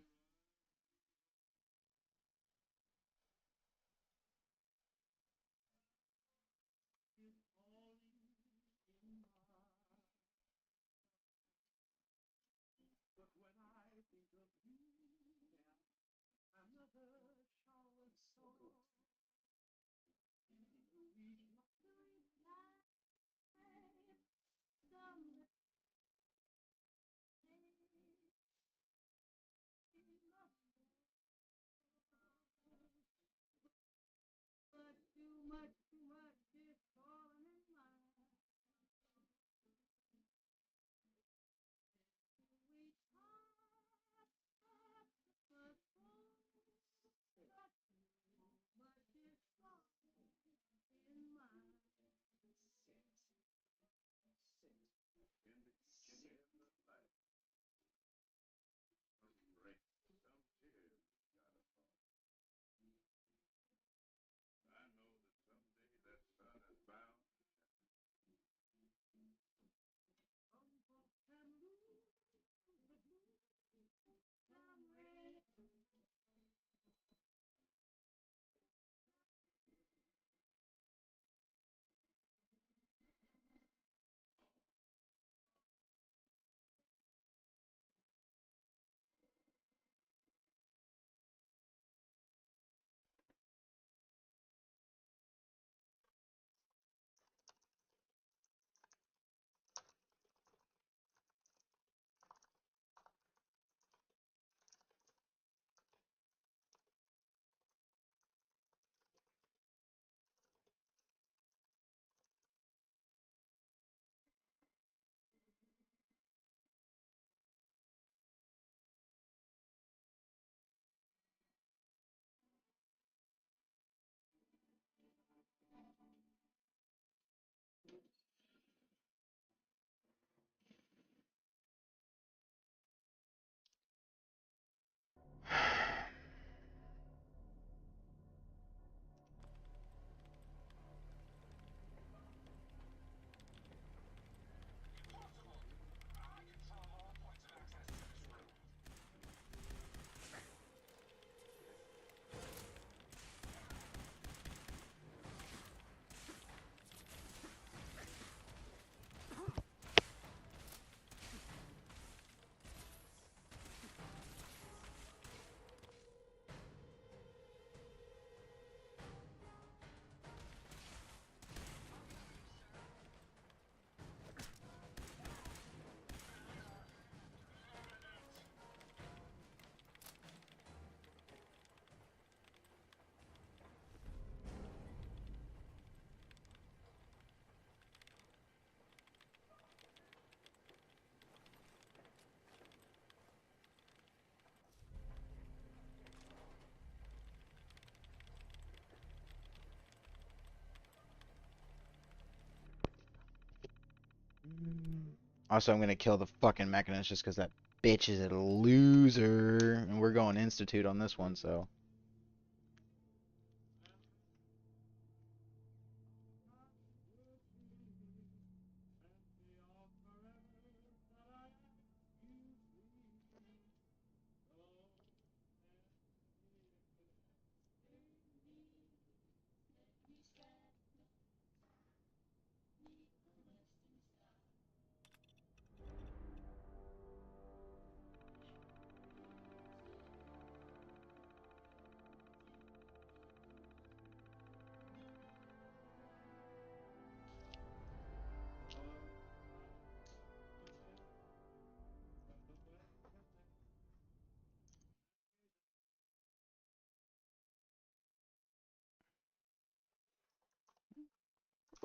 Also, I'm gonna kill the fucking Mechanist just because that bitch is a loser. And we're going Institute on this one, so.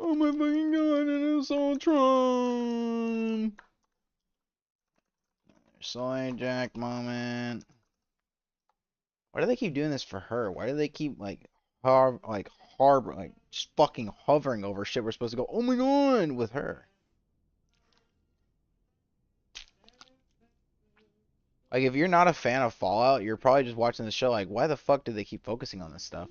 Oh my fucking god, it is Ultron! Soy Jack moment. Why do they keep doing this for her? Why do they keep just fucking hovering over shit we're supposed to go, oh my god, with her? Like, if you're not a fan of Fallout, you're probably just watching the show like, why the fuck do they keep focusing on this stuff?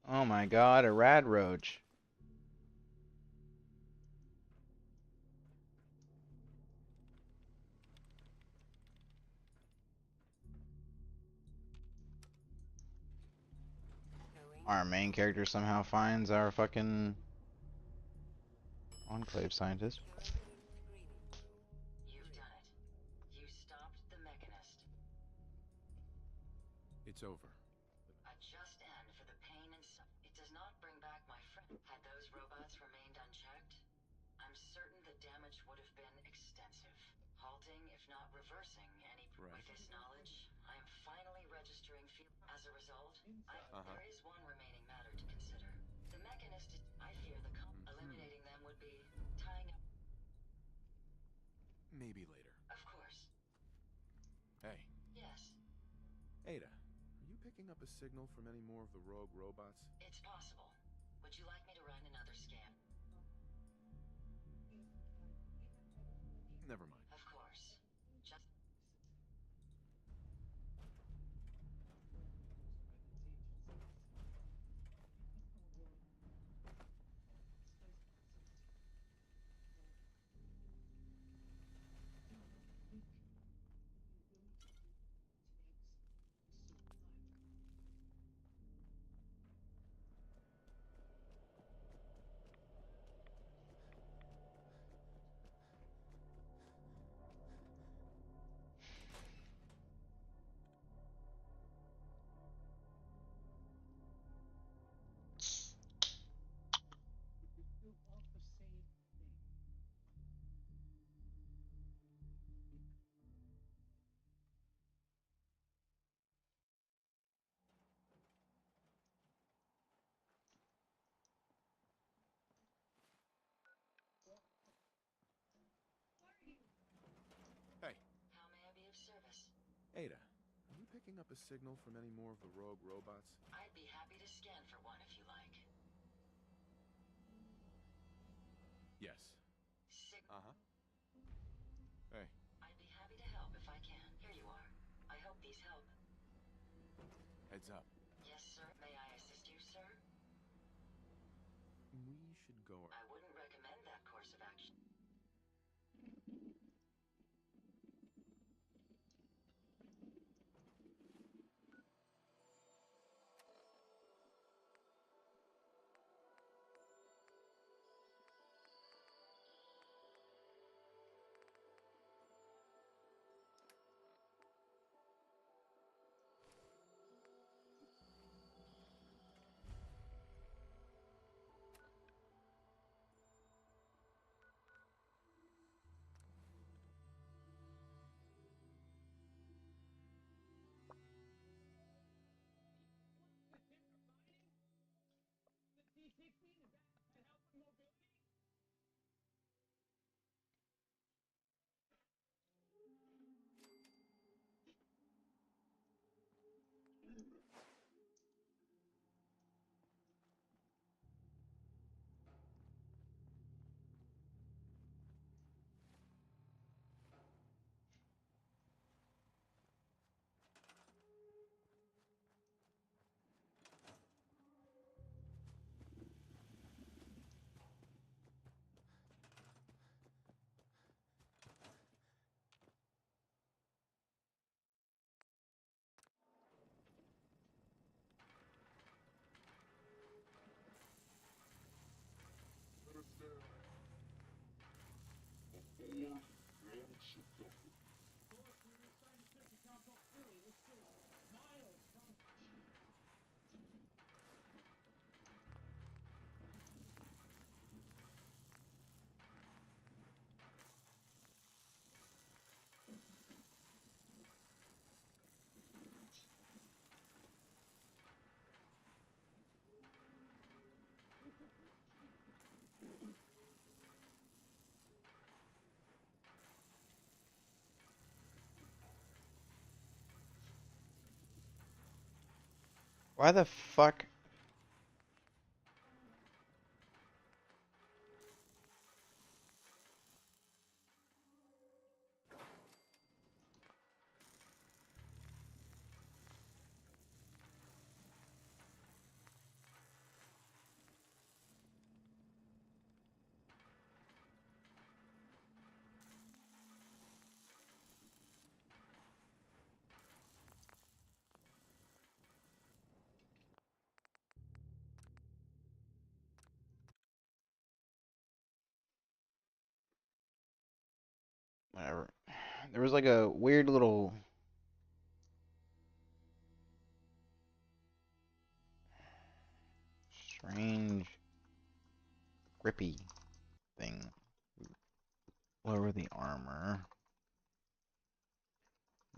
Oh my god, a rad roach. Our main character somehow finds our fucking Enclave scientist.
You've done it. You stopped the Mechanist.
It's over.
A just end for the pain and It does not bring back my friend. Had those robots remained unchecked, I'm certain the damage would have been extensive. Halting, if not reversing, any...
Right.
With this knowledge, I am finally registering As a result, there is one remaining matter to consider. The Mechanist is... I fear the... Eliminating them would be tying up...
Maybe later.
Of course.
Hey.
Yes.
Ada, are you picking up a signal from any more of the rogue robots?
It's possible. Would you like me to run another scan?
Never mind.
Of course. Just...
Hey.
How may I be of service?
Ada, are you picking up a signal from any more of the rogue robots?
I'd be happy to scan for one if you like.
Yes. Uh-huh. Hey.
I'd be happy to help if I can. Here you are. I hope these help.
Heads up.
Yes, sir. May I assist you, sir?
We should go...
I wouldn't recommend that course of action.
Why the fuck? Whatever. There was like a weird little strange grippy thing. Lower the armor.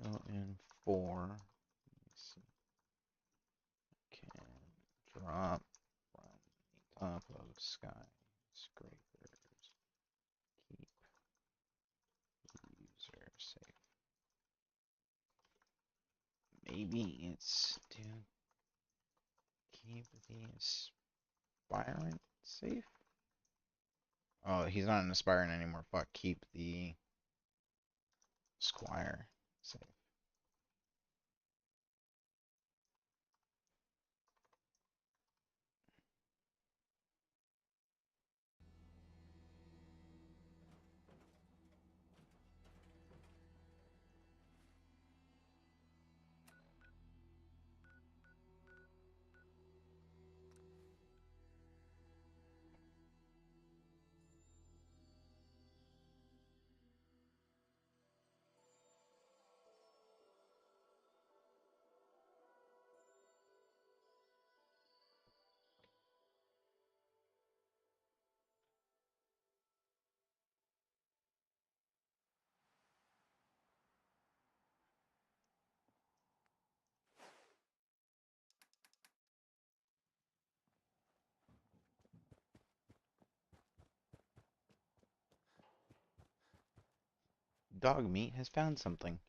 Go in 4. Can drop from the top of skyscrapers. Keep user safe. Maybe it's to keep the aspirant safe? Oh, he's not an aspirant anymore. Fuck, keep the squire safe. Dog meat has found something.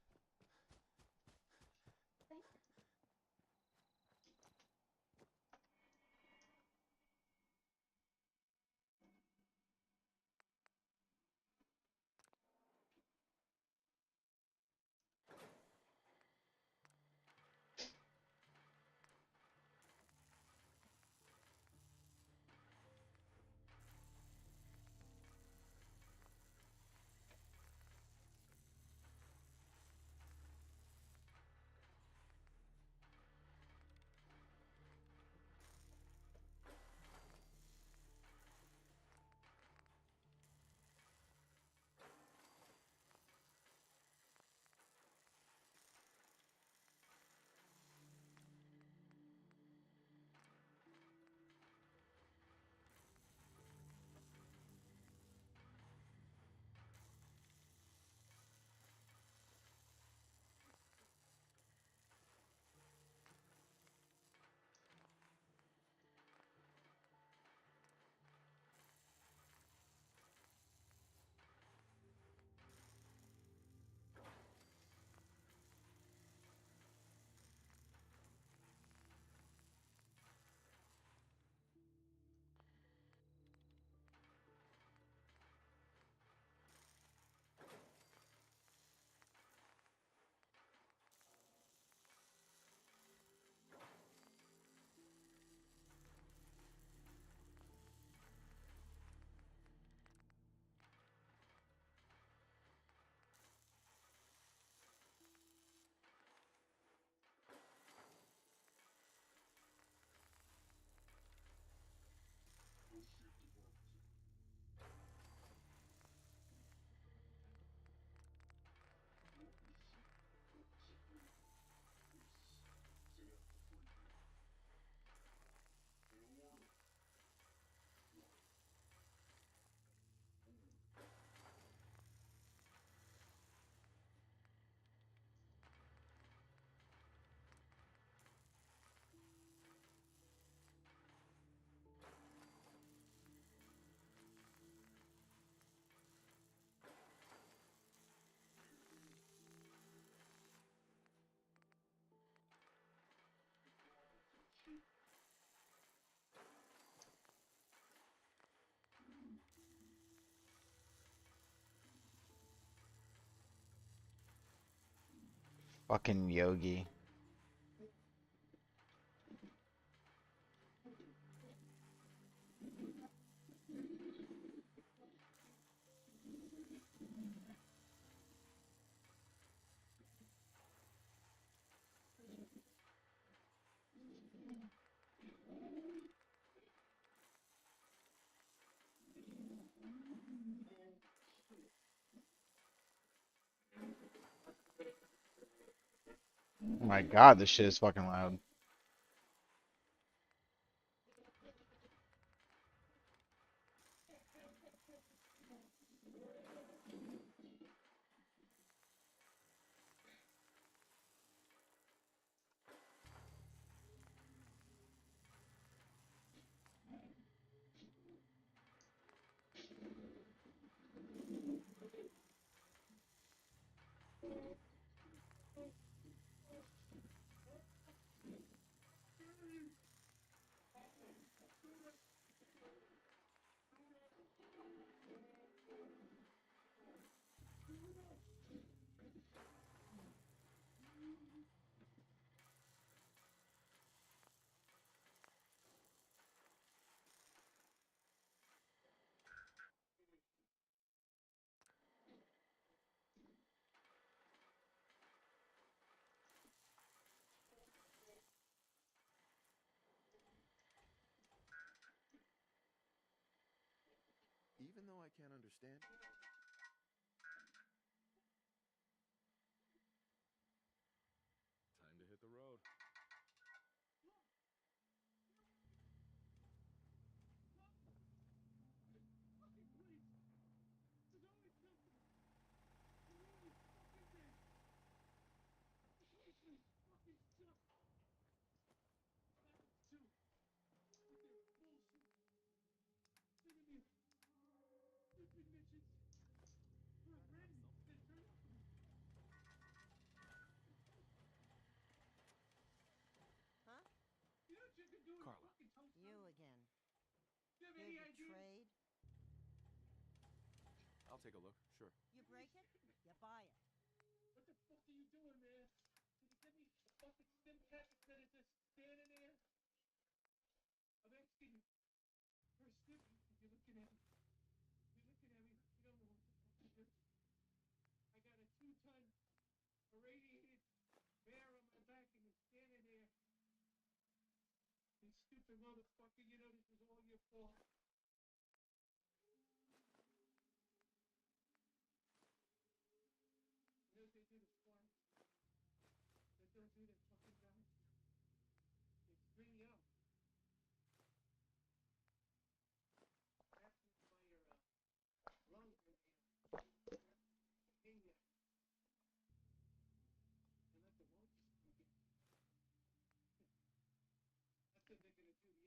Fucking Yogi. My God, this shit is fucking loud.
Even though I can't understand. Time to hit the road.
Huh?
Carla.
You again. You betrayed.
I'll take a look. Sure.
You break it, you buy it.
What the fuck are you doing, man? Did you give me a fucking stim pack instead of just standing there? I'm asking you for a stim pack. You're looking at me. You're looking at me. You don't know what the fuck to do. I got a 2-ton irradiated bear on my back and you're standing there. You stupid motherfucker. You know this is all your fault. You know what they do to swine? They don't do that fucking damage. They string you up. After my lungs in here. Hang you. And let the monkeys come get you. That's what they're gonna do to you.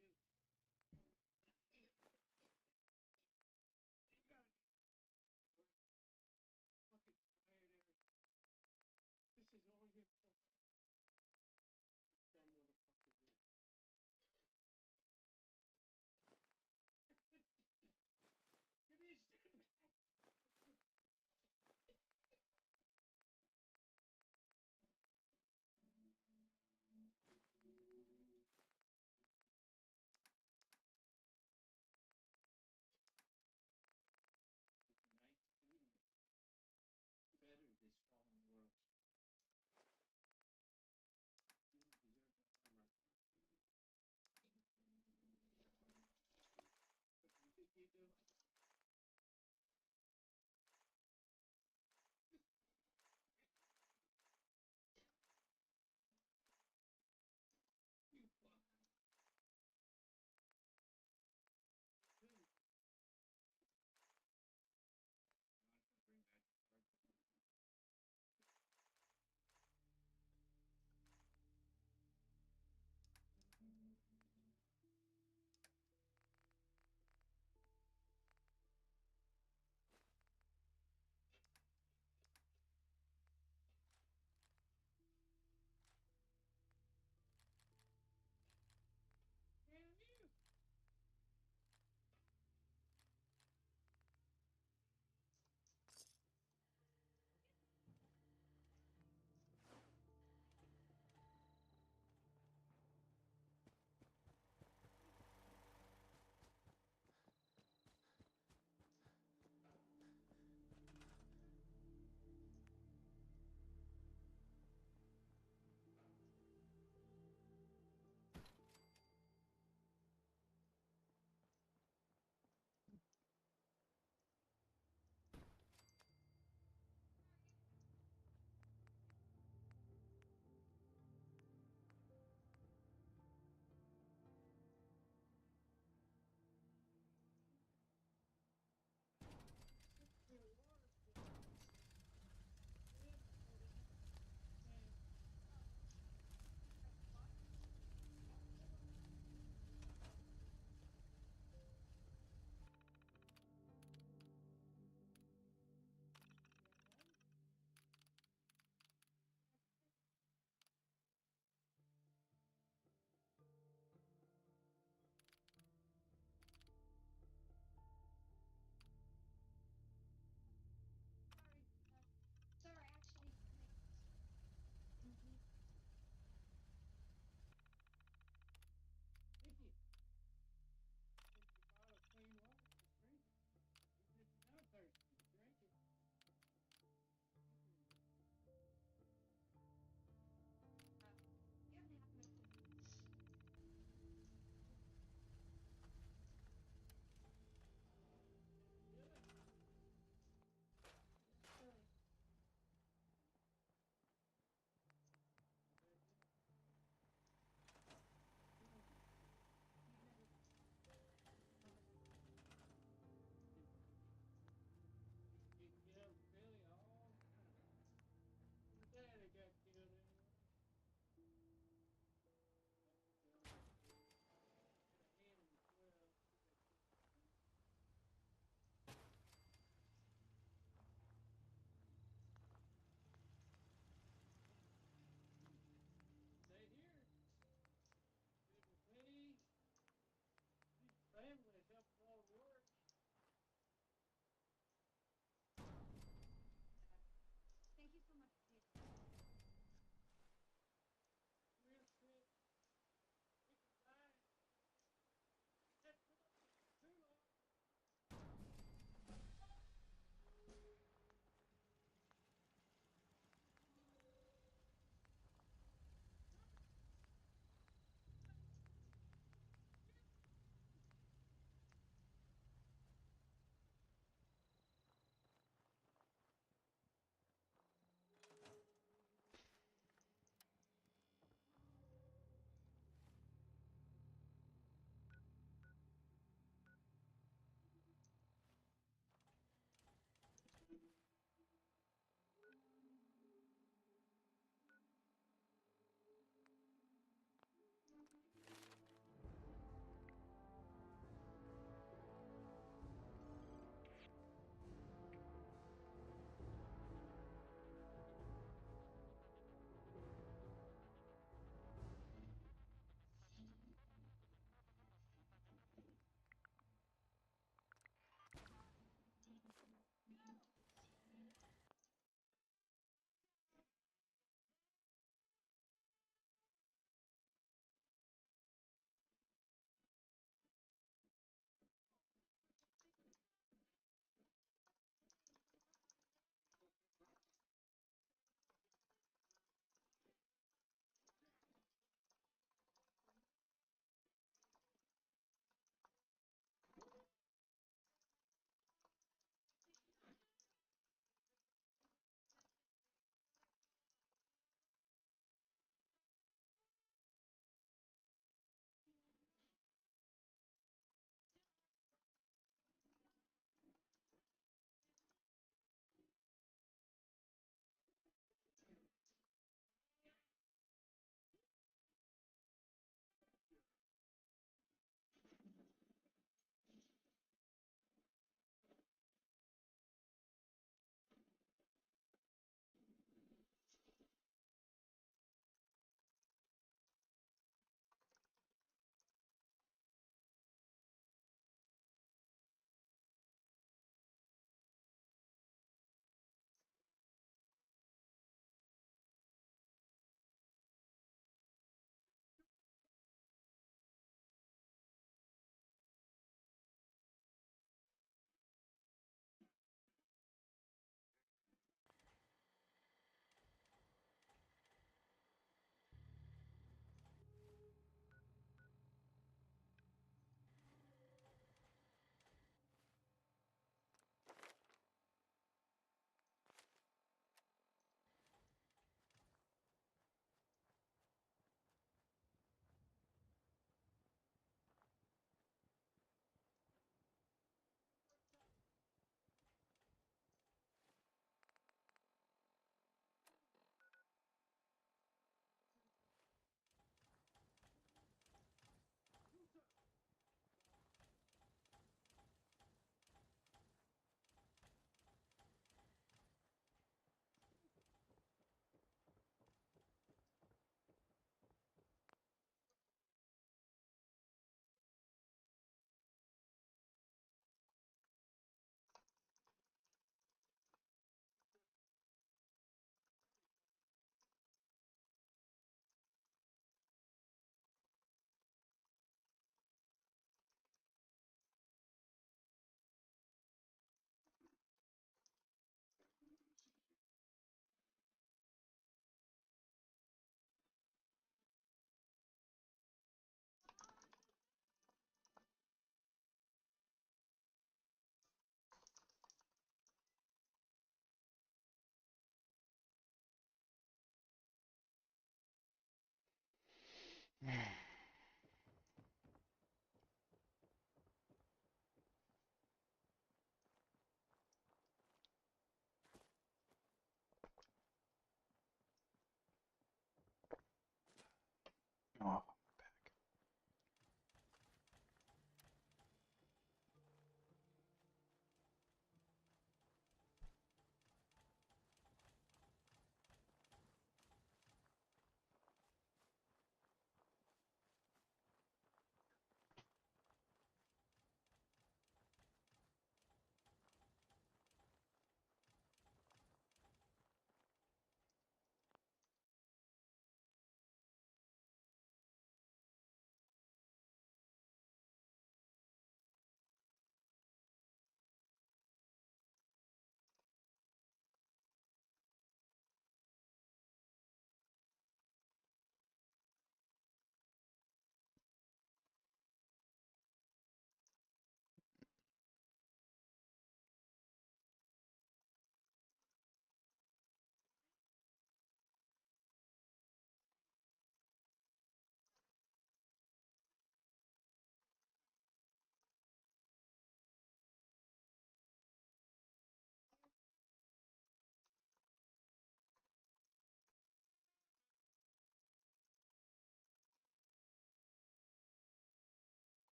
Oh.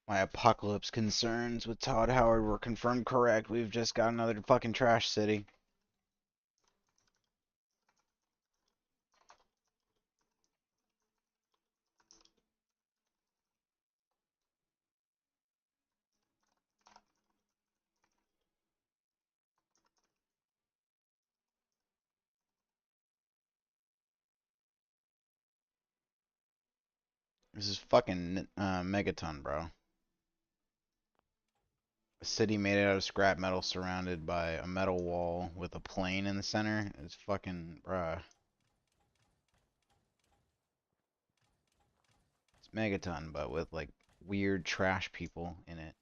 My apocalypse concerns with Todd Howard were confirmed correct. We've just got another fucking trash city. This is fucking Megaton, bro. A city made out of scrap metal surrounded by a metal wall with a plane in the center. It's fucking, bruh. It's Megaton, but with like weird trash people in it.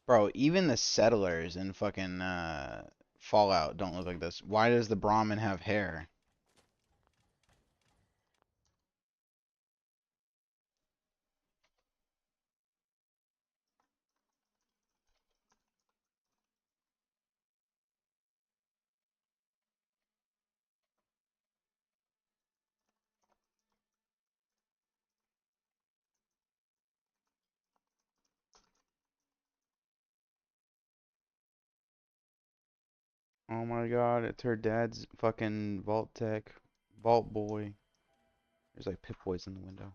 Bro, even the settlers in fucking Fallout don't look like this. Why does the Brahmin have hair? Oh my god, it's her dad's fucking Vault Tech. Vault Boy. There's like Pip-Boys in the window.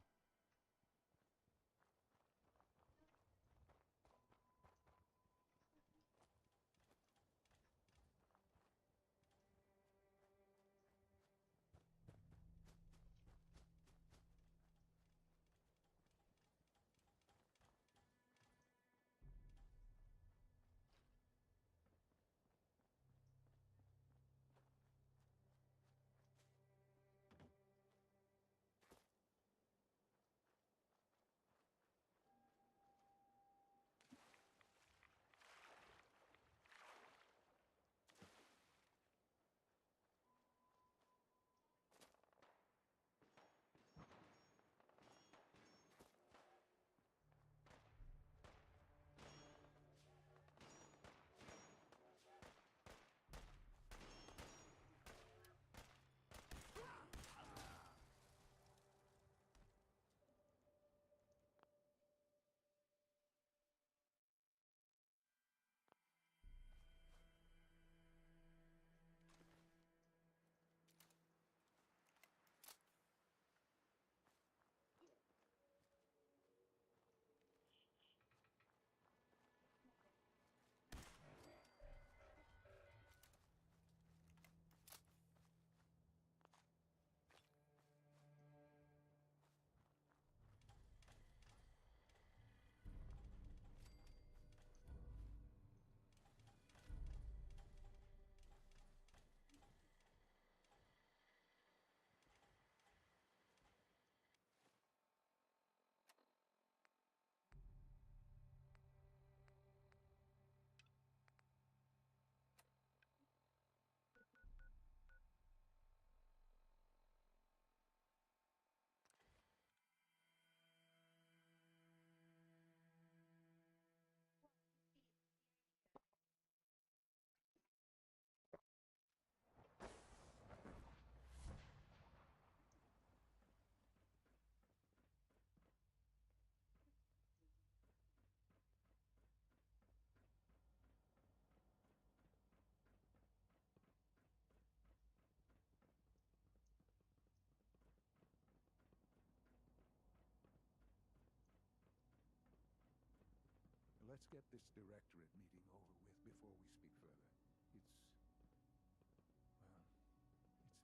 let's get this directorate meeting over with before we speak further. It's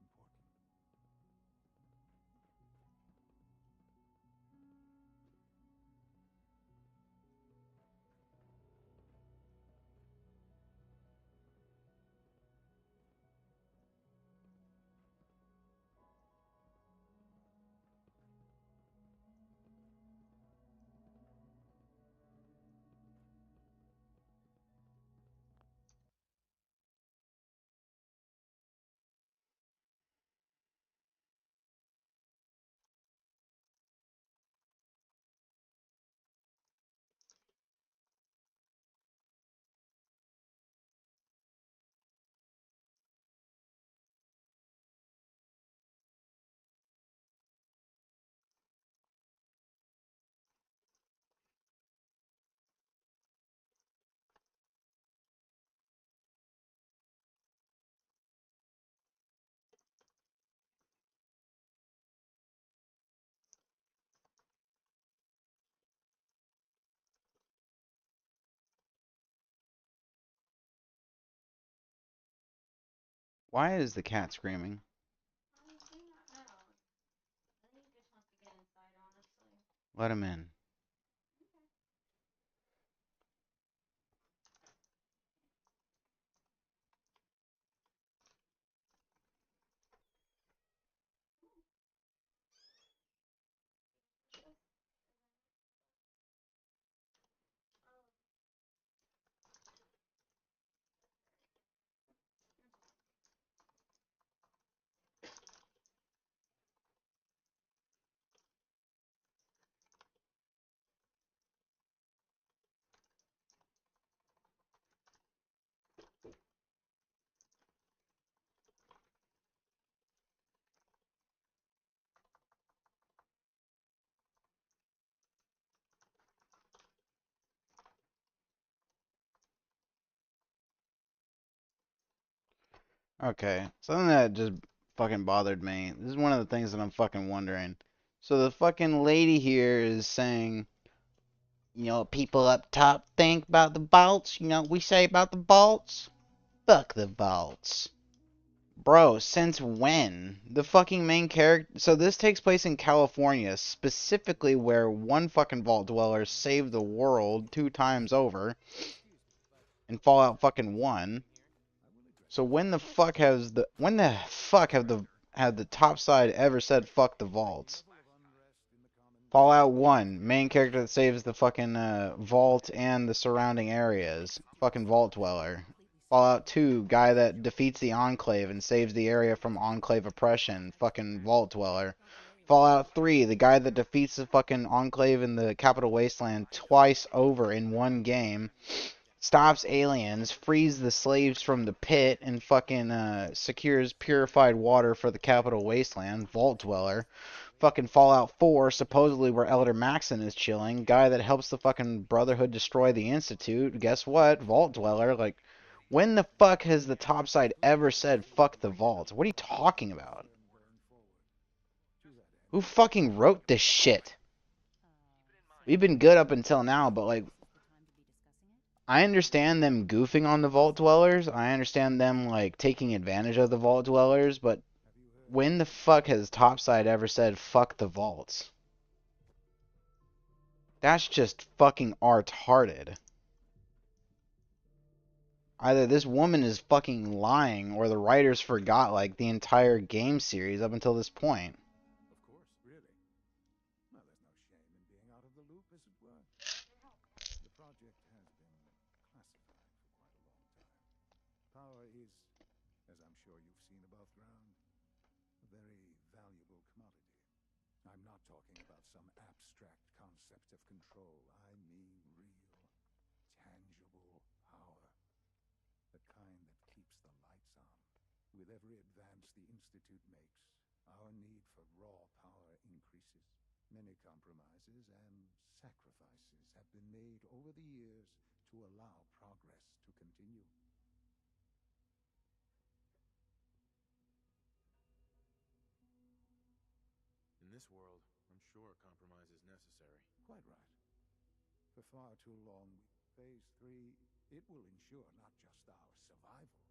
important.
Why is the cat screaming? Let him in. Okay, something that just fucking bothered me. This is one of the things that I'm fucking wondering. So the fucking lady here is saying, you know, what people up top think about the vaults. You know what we say about the vaults? Fuck the vaults. Bro, since when? The fucking main character... So this takes place in California, specifically where one fucking vault dweller saved the world 2 times over in Fallout fucking 1. So when the fuck have the top side ever said fuck the vaults? Fallout 1, main character that saves the fucking vault and the surrounding areas, fucking vault dweller. Fallout 2, guy that defeats the Enclave and saves the area from Enclave oppression, fucking vault dweller. Fallout 3, the guy that defeats the fucking Enclave in the Capital Wasteland twice over in one game, stops aliens, frees the slaves from the pit, and fucking secures purified water for the Capital Wasteland, vault dweller. Fucking Fallout 4, supposedly where Elder Maxon is chilling, guy that helps the fucking Brotherhood destroy the Institute, guess what? Vault dweller. Like, when the fuck has the topside ever said fuck the vault? What are you talking about? Who fucking wrote this shit? We've been good up until now, but like, I understand them goofing on the vault dwellers. I understand them like taking advantage of the vault dwellers, but when the fuck has topside ever said fuck the vaults? That's just fucking art-hearted. Either this woman is fucking lying or the writers forgot like the entire game series up until this point.
Of course, really. Well, there's no shame in being out of the loop, as it were. The project has been classified for quite a long time. Power is, as I'm sure you've seen above ground, a very valuable commodity. I'm not talking about some abstract concept of control. I mean real, tangible power. The kind that keeps the lights on. With every advance the Institute makes, our need for raw power increases. Many compromises and sacrifices have been made over the years to allow progress to continue.
In this world, I'm sure compromise is necessary.
Quite right. For far too long, Phase 3, it will ensure not just our survival,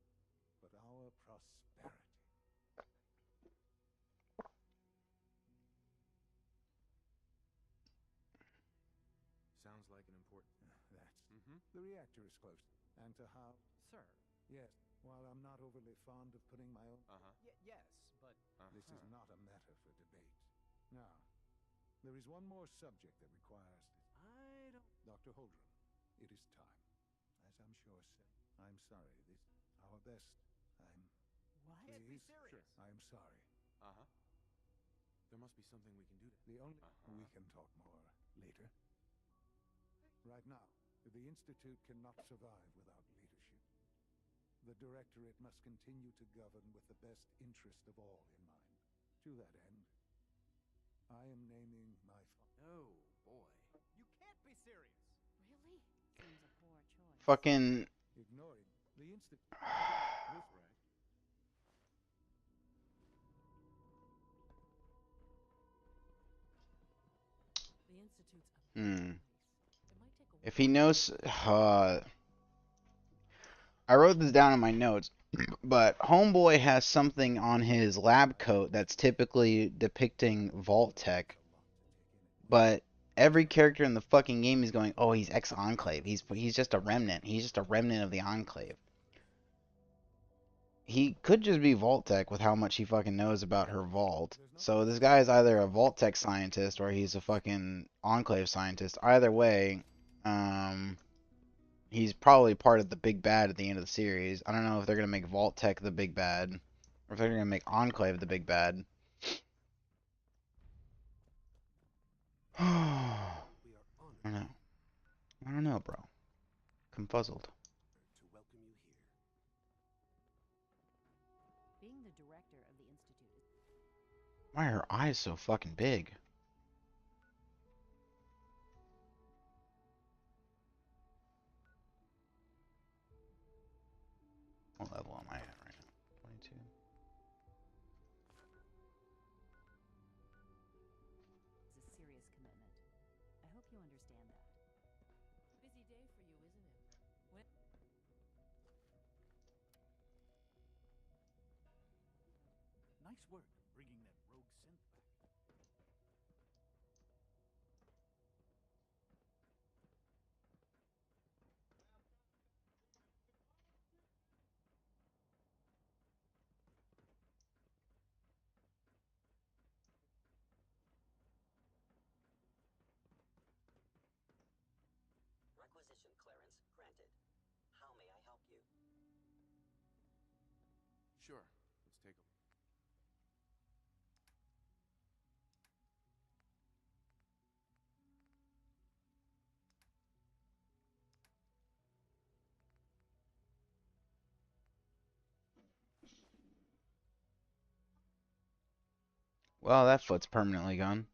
but our prosperity.
Sounds like an important...
That's... The reactor is close. And to how...
Sir.
Yes, while I'm not overly fond of putting my own...
Yes, but...
This is not a matter for debate. Now, there is one more subject that requires...
I don't...
Dr. Holdren, it is time. As I'm sure said, I'm sorry. This our best. I'm...
What? Can't be
Please?
serious.
I'm sorry.
There must be something we can do to...
The only... We can talk more later. Right now, the Institute cannot survive without leadership. The Directorate must continue to govern with the best interest of all in mind. To that end, I am naming my...
Oh, boy. You can't be serious.
Really? Seems a poor choice.
Fucking.
Ignoring the Institute. This right.
The Institute's a
If he knows, I wrote this down in my notes, but Homeboy has something on his lab coat that's typically depicting Vault Tech, but every character in the fucking game is going, oh, he's ex-Enclave. He's just a remnant. He's just a remnant of the Enclave. He could just be Vault Tech with how much he fucking knows about her vault. So this guy is either a Vault Tech scientist or he's a fucking Enclave scientist. Either way, he's probably part of the big bad at the end of the series. I don't know if they're going to make Vault Tech the big bad or if they're going to make Enclave the big bad. I don't know. I don't know, bro. Confuzzled.
Being the director of the Institute is...
Why are her eyes so fucking big? What level am I at right now? 22.
It's a serious commitment. I hope you understand that. Busy day for you, isn't it? When...
Nice work bringing that rogue synth back.
Requisition clearance granted. How may I help you?
Sure. Let's take a look.
Well, that foot's permanently gone.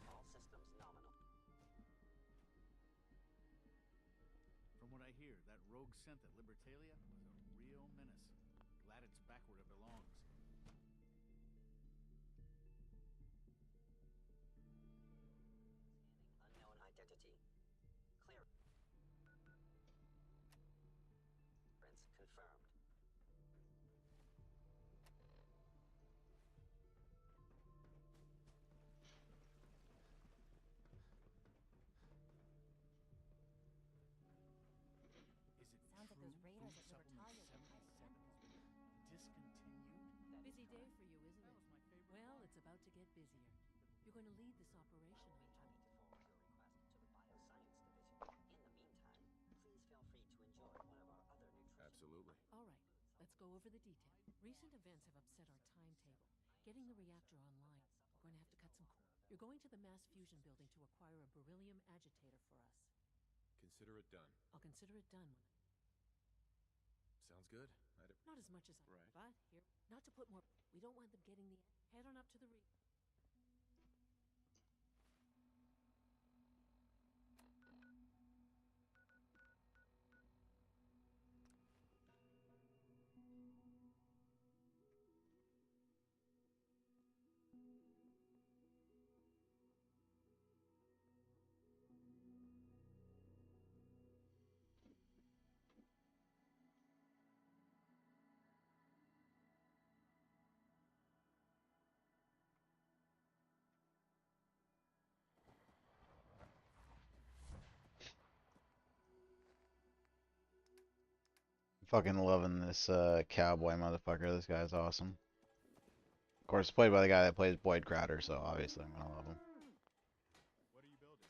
All systems nominal.
From what I hear, that rogue synth at Libertalia was a real menace. Glad it's back where it belongs.
Unknown identity. Clear. Clearance confirmed.
about to get busier. You're going to lead this operation, aren't you?
Absolutely.
All right, let's go over the details. Recent events have upset our timetable. Getting the reactor online, we're going to have to cut some You're going to the mass fusion building to acquire a beryllium agitator for us.
Consider it done.
I'll consider it done.
Sounds good.
Not as much as I but here, not to put more. We don't want them getting the head on up to the
Fucking loving this cowboy motherfucker. This guy's awesome. Of course, played by the guy that plays Boyd Crowder, so obviously I'm gonna love him.
What are you building?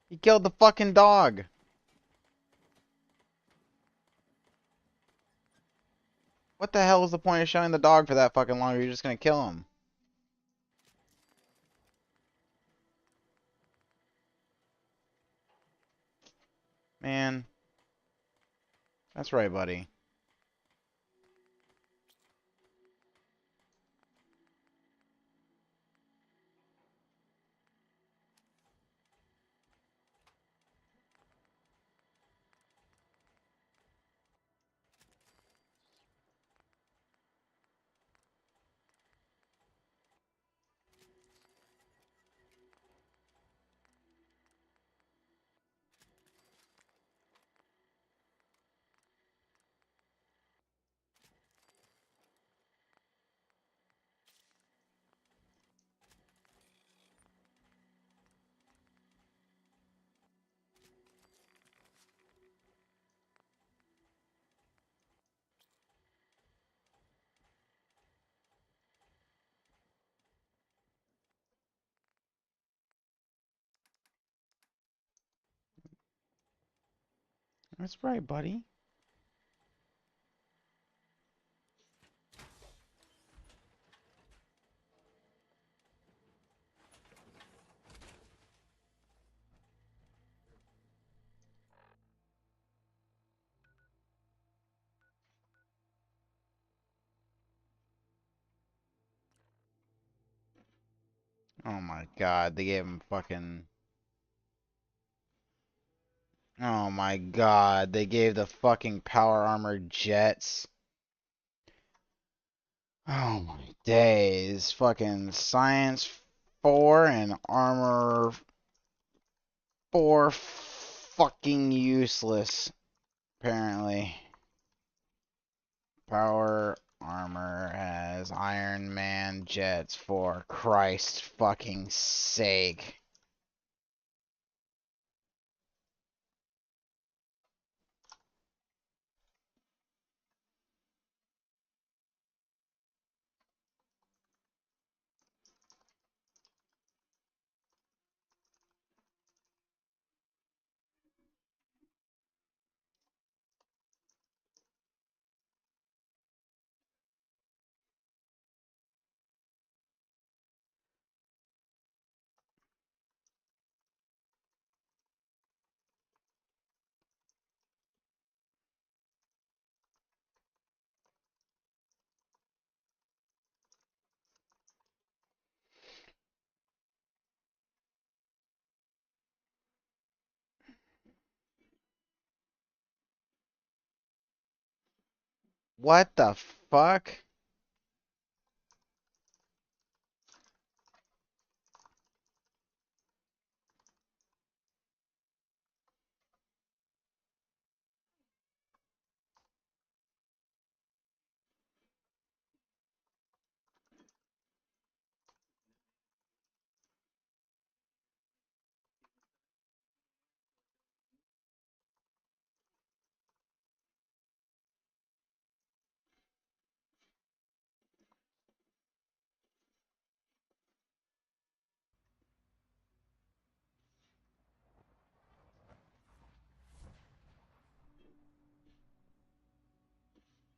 He killed the fucking dog. What the hell is the point of showing the dog for that fucking long? You're just gonna kill him. Man. That's right, buddy. That's right, buddy. Oh my god, they gave him fucking... Oh my god, they gave the fucking power armored jets. Oh my days. Fucking Science 4 and Armor 4 fucking useless, apparently. Power armor has Iron Man jets, for Christ's fucking sake. What the fuck?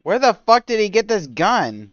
Where the fuck did he get this gun?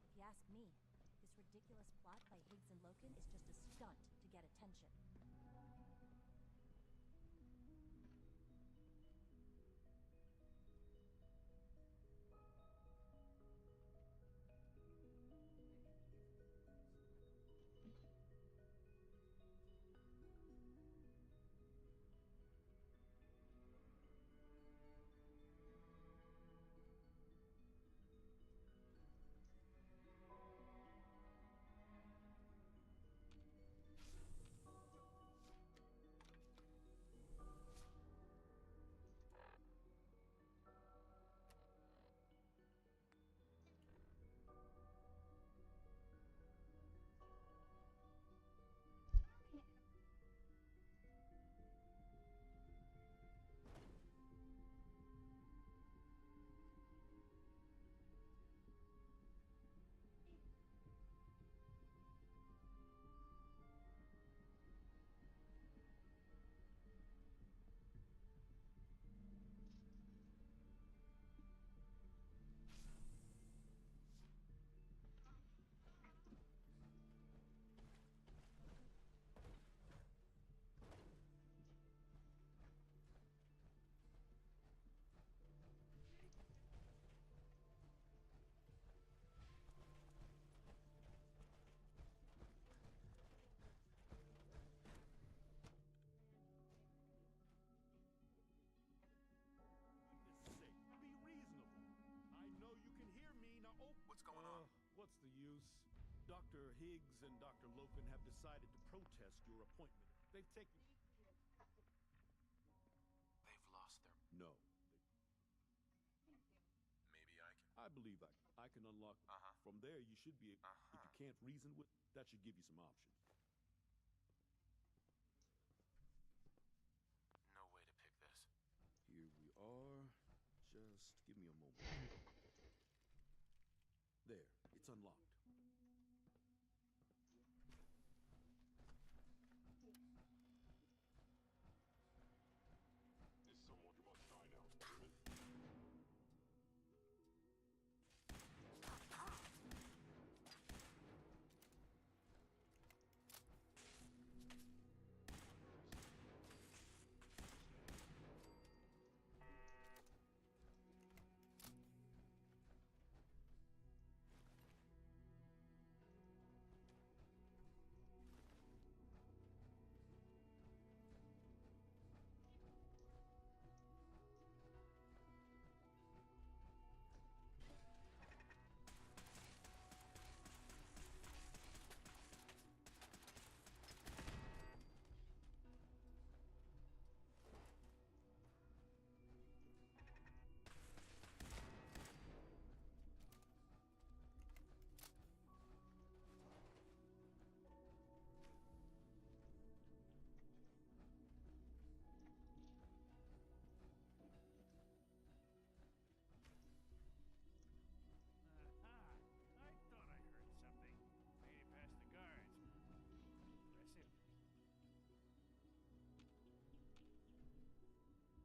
If you ask me, this ridiculous plot by Higgs and Loken is just a stunt to get attention.
What's going on?
What's the use? Dr. Higgs and Dr. Loken have decided to protest your appointment. They've taken...
They've lost their...
No.
Maybe I can...
I believe I can unlock... From there, you should be... If you can't reason with... That should give you some options.
No way to pick this.
Here we are. Just give me a moment. There, it's unlocked.
Is someone you must find out, David?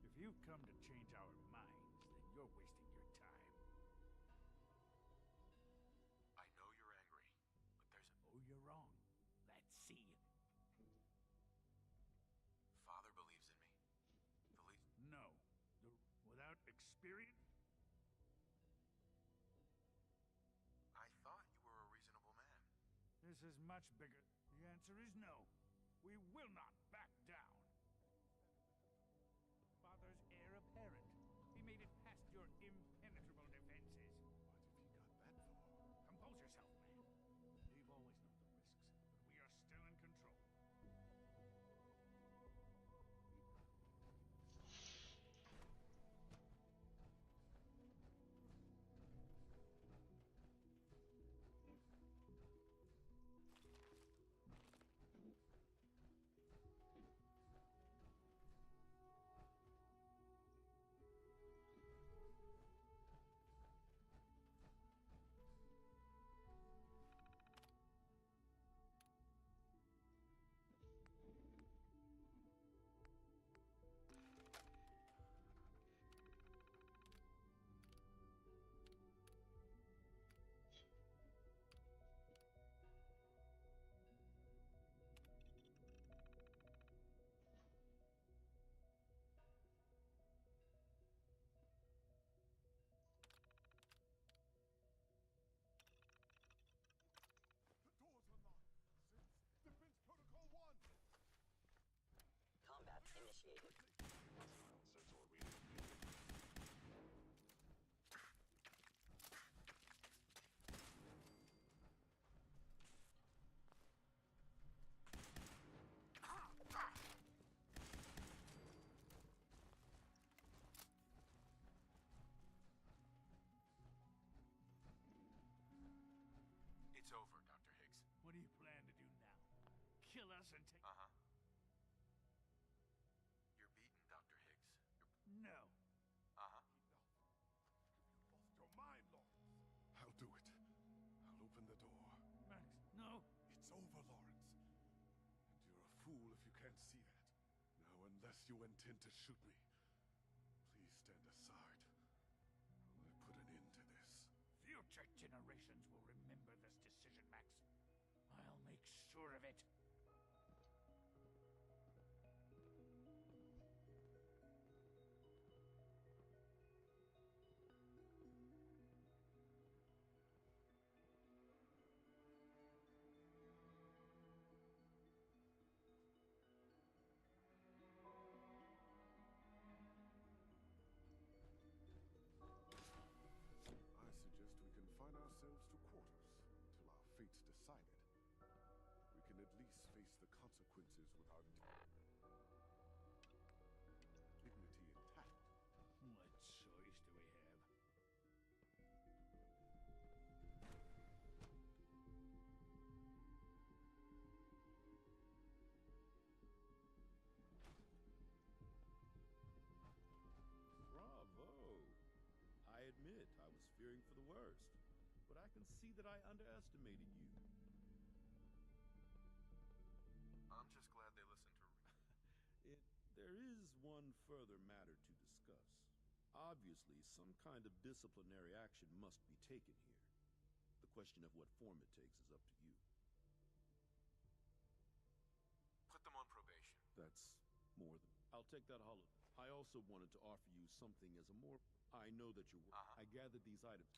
If you come to change our minds, then you're wasting your time. I know you're angry, but there's a... Oh, you're wrong. Let's see. Father believes in me. The least...
No. Without experience?
I thought you were a reasonable man.
This is much bigger. The answer is no. We will not back down. Father kill us and take...
Uh-huh. You're beaten, Dr. Higgs.
No.
Uh-huh.
Lost your mind, Lawrence. I'll do it. I'll open the door.
Max, no.
It's over, Lawrence. And you're a fool if you can't see that. Now, unless you intend to shoot me, please stand aside. While I put an end to this.
Future generations will remember this decision, Max. I'll make sure of it.
I suggest we confine ourselves to quarters until our fate's decided. We can at least face the consequences with our dignity intact.
What choice do we have?
Bravo! I admit I was fearing for the worst, but I can see that I underestimated you.
I'm just glad they listened to...
There is one further matter to discuss. Obviously, some kind of disciplinary action must be taken here. The question of what form it takes is up to you.
Put them on probation.
That's more than... I'll take that holiday. I also wanted to offer you something as a more... I know that you're... I gathered these items.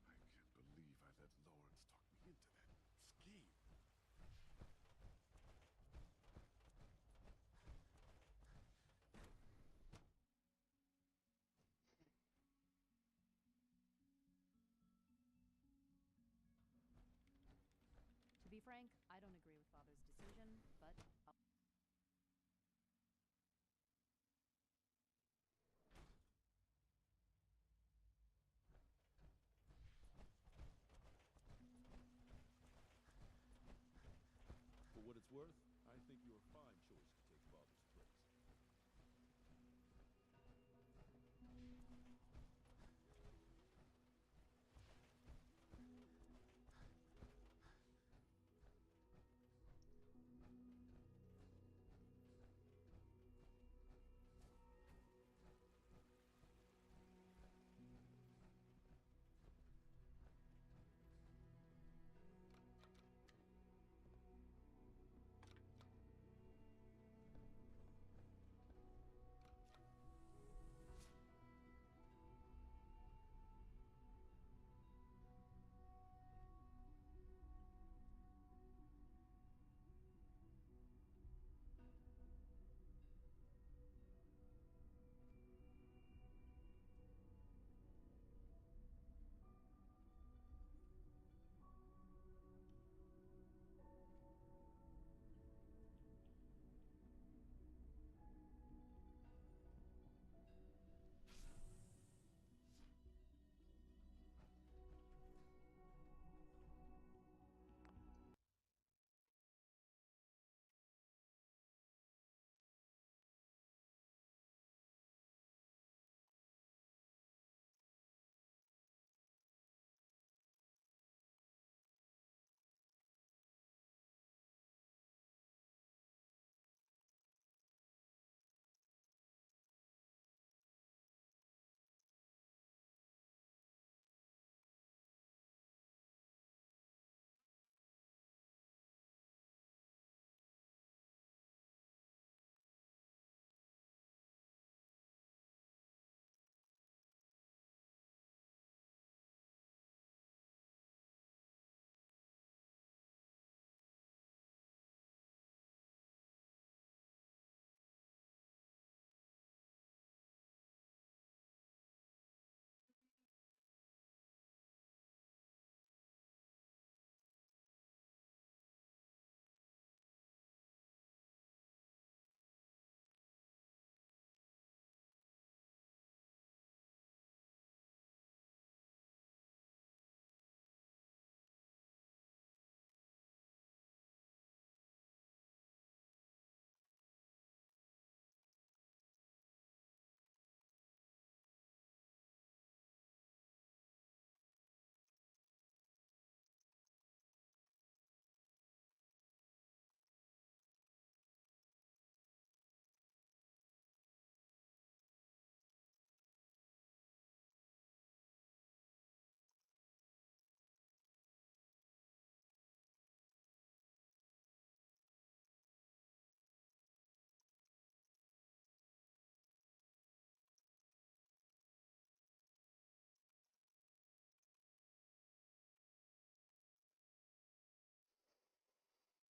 I can't believe I let Lawrence talk me into that scheme.
To be frank, I don't agree with Father's decision, but
For what it's worth, I think you're a fine choice to take Father's place.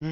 The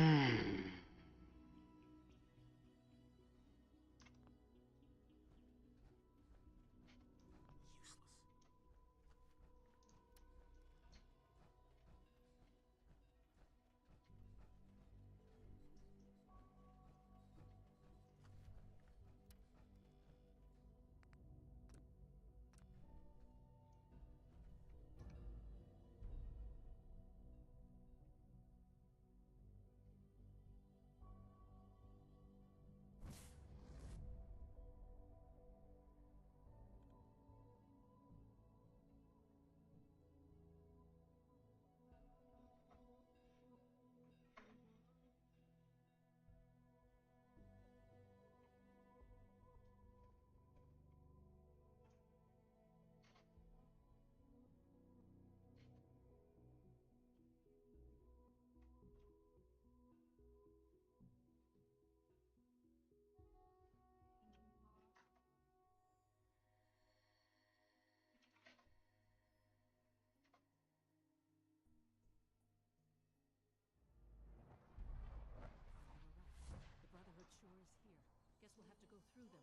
Brotherhood sure is here. Guess we'll have to go through them.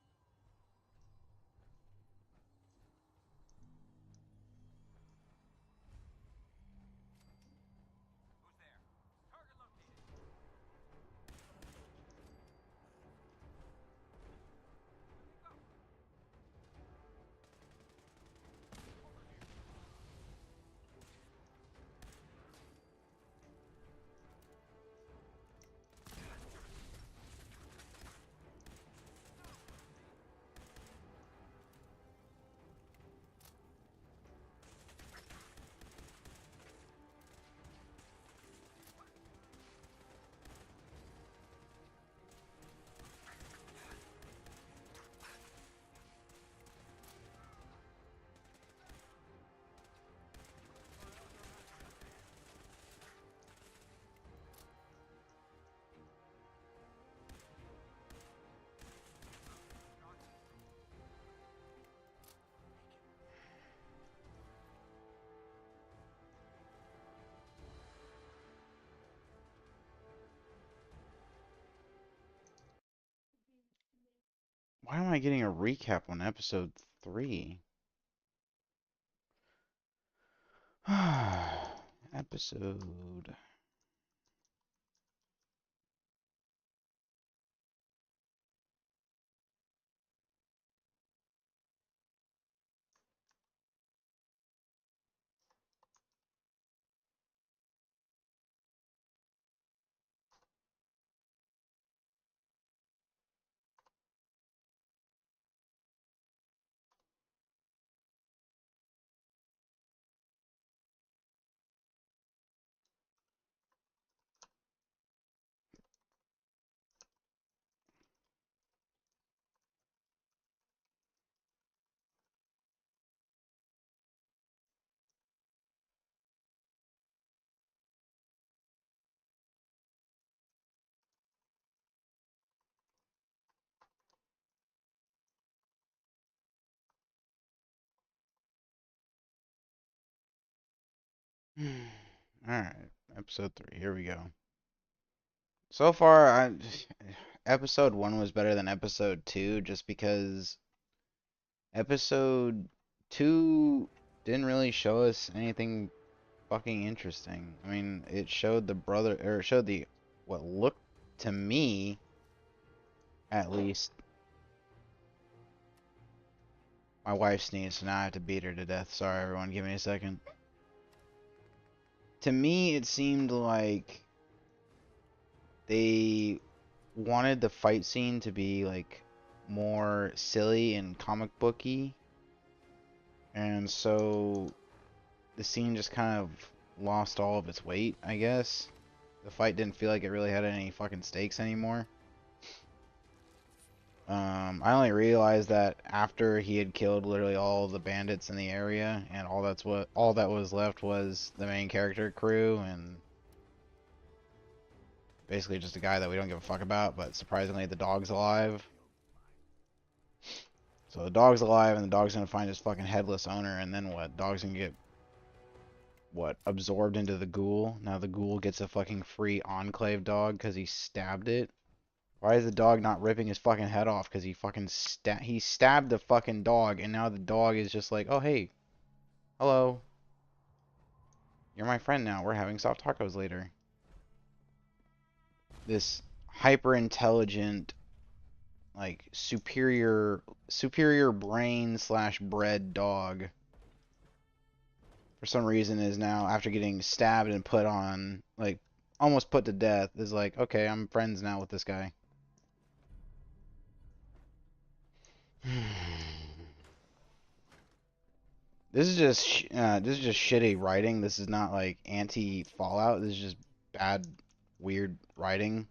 Who's there? Target located.
Why am I getting a recap on episode 3? Episode. Alright, episode 3. Here we go. So far, episode 1 was better than episode 2 just because episode 2 didn't really show us anything fucking interesting. I mean, it showed what looked to me, at least. My wife sneezed, so now I have to beat her to death. Sorry, everyone. Give me a second. To me, it seemed like they wanted the fight scene to be like more silly and comic booky, and so the scene just kind of lost all of its weight, I guess. The fight didn't feel like it really had any fucking stakes anymore. I only realized that after he had killed literally all the bandits in the area, and all that was left was the main character crew, and basically just a guy that we don't give a fuck about, but surprisingly the dog's alive. So the dog's alive, and the dog's gonna find his fucking headless owner, and then what? Dog's gonna get what, absorbed into the ghoul. Now the ghoul gets a fucking free Enclave dog because he stabbed it. Why is the dog not ripping his fucking head off? Because he fucking he stabbed the fucking dog, and now the dog is just like, oh hey, hello, you're my friend now. We're having soft tacos later. This hyper intelligent, like superior brain / bred dog, for some reason, is now, after getting stabbed and put on, like almost put to death, is like, okay, I'm friends now with this guy. This is just shitty writing. This is not like anti-Fallout. This is just bad, weird writing.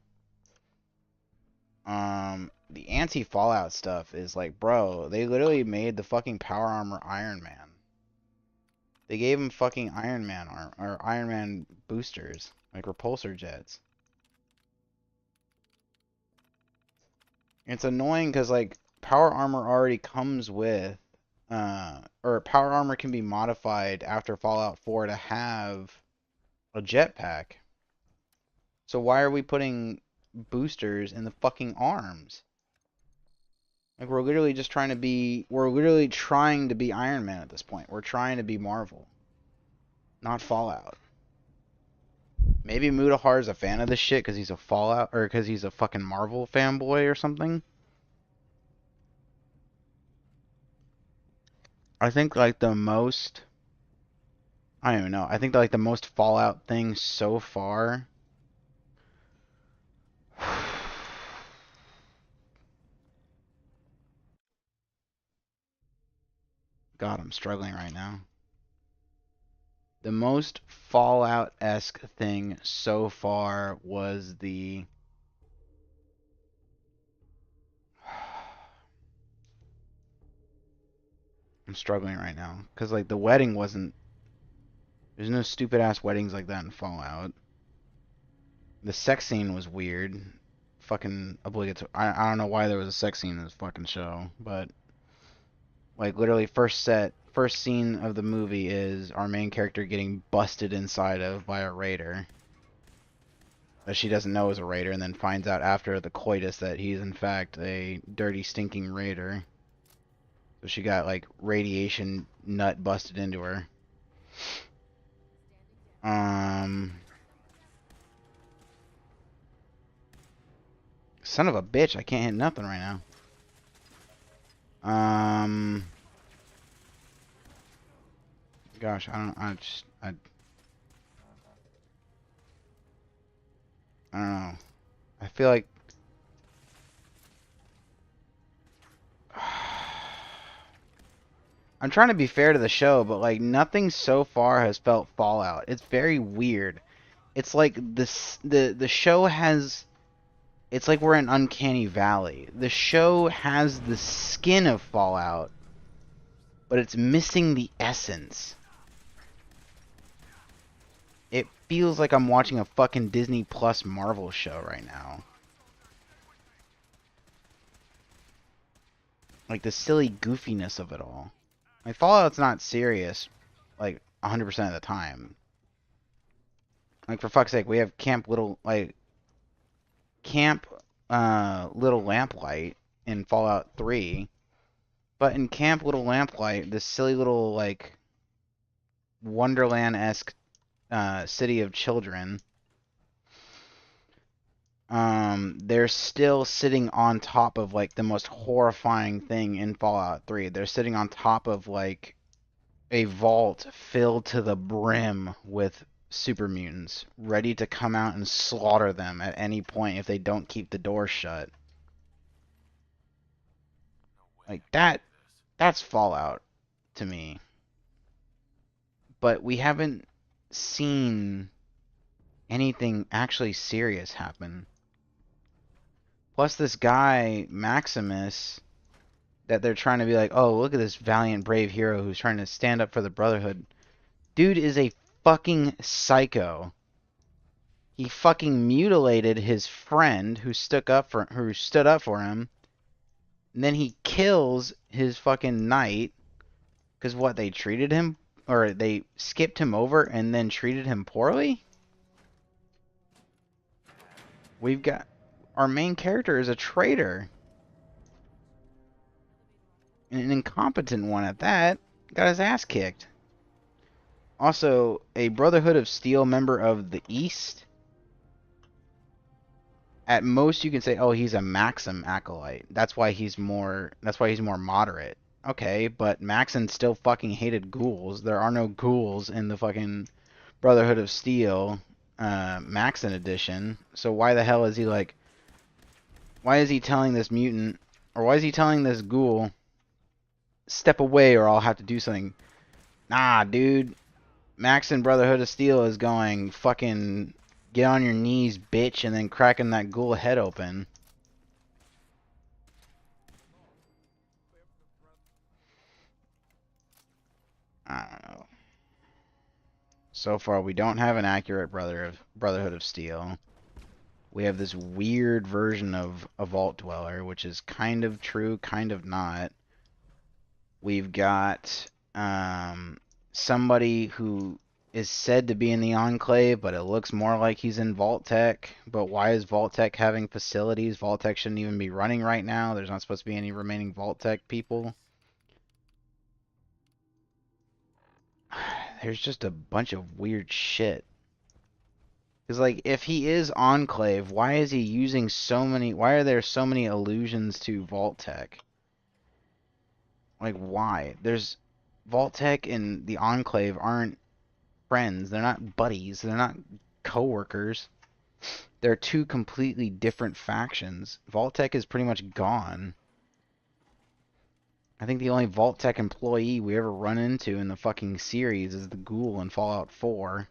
The anti-Fallout stuff is like, bro, they literally made the fucking power armor Iron Man. They gave him fucking Iron Man or Iron Man boosters, like repulsor jets. It's annoying because like power armor already comes with, or power armor can be modified after Fallout 4 to have a jetpack. So why are we putting boosters in the fucking arms? Like, we're literally trying to be Iron Man at this point. We're trying to be Marvel, not Fallout. Maybe Mutahar is a fan of this shit because he's a Fallout, or because he's a fucking Marvel fanboy or something. I think like the most, I don't even know. I think like the most Fallout thing so far. God, I'm struggling right now. The most Fallout-esque thing so far was the... I'm struggling right now. Because, like, the wedding wasn't... There's no stupid-ass weddings like that in Fallout. The sex scene was weird. Fucking obligatory. I don't know why there was a sex scene in this fucking show, but... Like, literally, first scene of the movie is our main character getting busted inside of by a raider that she doesn't know is a raider, and then finds out after the coitus that he's in fact a dirty, stinking raider. So she got, like, radiation nut busted into her. Son of a bitch, I can't hit nothing right now. Gosh, I don't know. I feel like I'm trying to be fair to the show, but like nothing so far has felt Fallout. It's very weird. It's like the show has, it's like we're in Uncanny Valley. The show has the skin of Fallout, but it's missing the essence. It feels like I'm watching a fucking Disney Plus Marvel show right now. Like the silly goofiness of it all. Like Fallout's not serious, like 100% of the time. Like for fuck's sake, we have Camp Little Lamplight in Fallout 3, but in Camp Little Lamplight, this silly little like Wonderland-esque city of children, they're still sitting on top of like the most horrifying thing in Fallout 3. They're sitting on top of like a vault filled to the brim with super mutants, ready to come out and slaughter them at any point if they don't keep the door shut. Like that's Fallout to me. But we haven't seen anything actually serious happen. Plus this guy, Maximus, that they're trying to be like, oh, look at this valiant, brave hero who's trying to stand up for the Brotherhood. Dude is a fucking psycho. He fucking mutilated his friend who stood up for him. And then he kills his fucking knight. Because what, they treated him or they skipped him over and then treated him poorly? We've got our main character is a traitor. An incompetent one at that. Got his ass kicked. Also, a Brotherhood of Steel member of the East. At most, you can say, "Oh, he's a Maxim acolyte." That's why he's more moderate. Okay, but Maxim still fucking hated ghouls. There are no ghouls in the fucking Brotherhood of Steel, Maxim edition. So why the hell is he like? Why is he telling this mutant, or why is he telling this ghoul, "Step away, or I'll have to do something"? Nah, dude. Maxim Brotherhood of Steel is going fucking get on your knees, bitch, and then cracking that ghoul head open. I don't know. So far, we don't have an accurate Brotherhood of Steel. We have this weird version of a Vault Dweller, which is kind of true, kind of not. We've got somebody who is said to be in the Enclave, but it looks more like he's in Vault-Tec. But why is Vault-Tec having facilities? Vault-Tec shouldn't even be running right now. There's not supposed to be any remaining Vault-Tec people. There's just a bunch of weird shit. Because, like, if he is Enclave, why is he using so many... Why are there so many allusions to Vault-Tec? Like, why? There's... Vault-Tec and the Enclave aren't friends. They're not buddies. They're not co-workers. They're two completely different factions. Vault-Tec is pretty much gone. I think the only Vault-Tec employee we ever run into in the fucking series is the Ghoul in Fallout 4.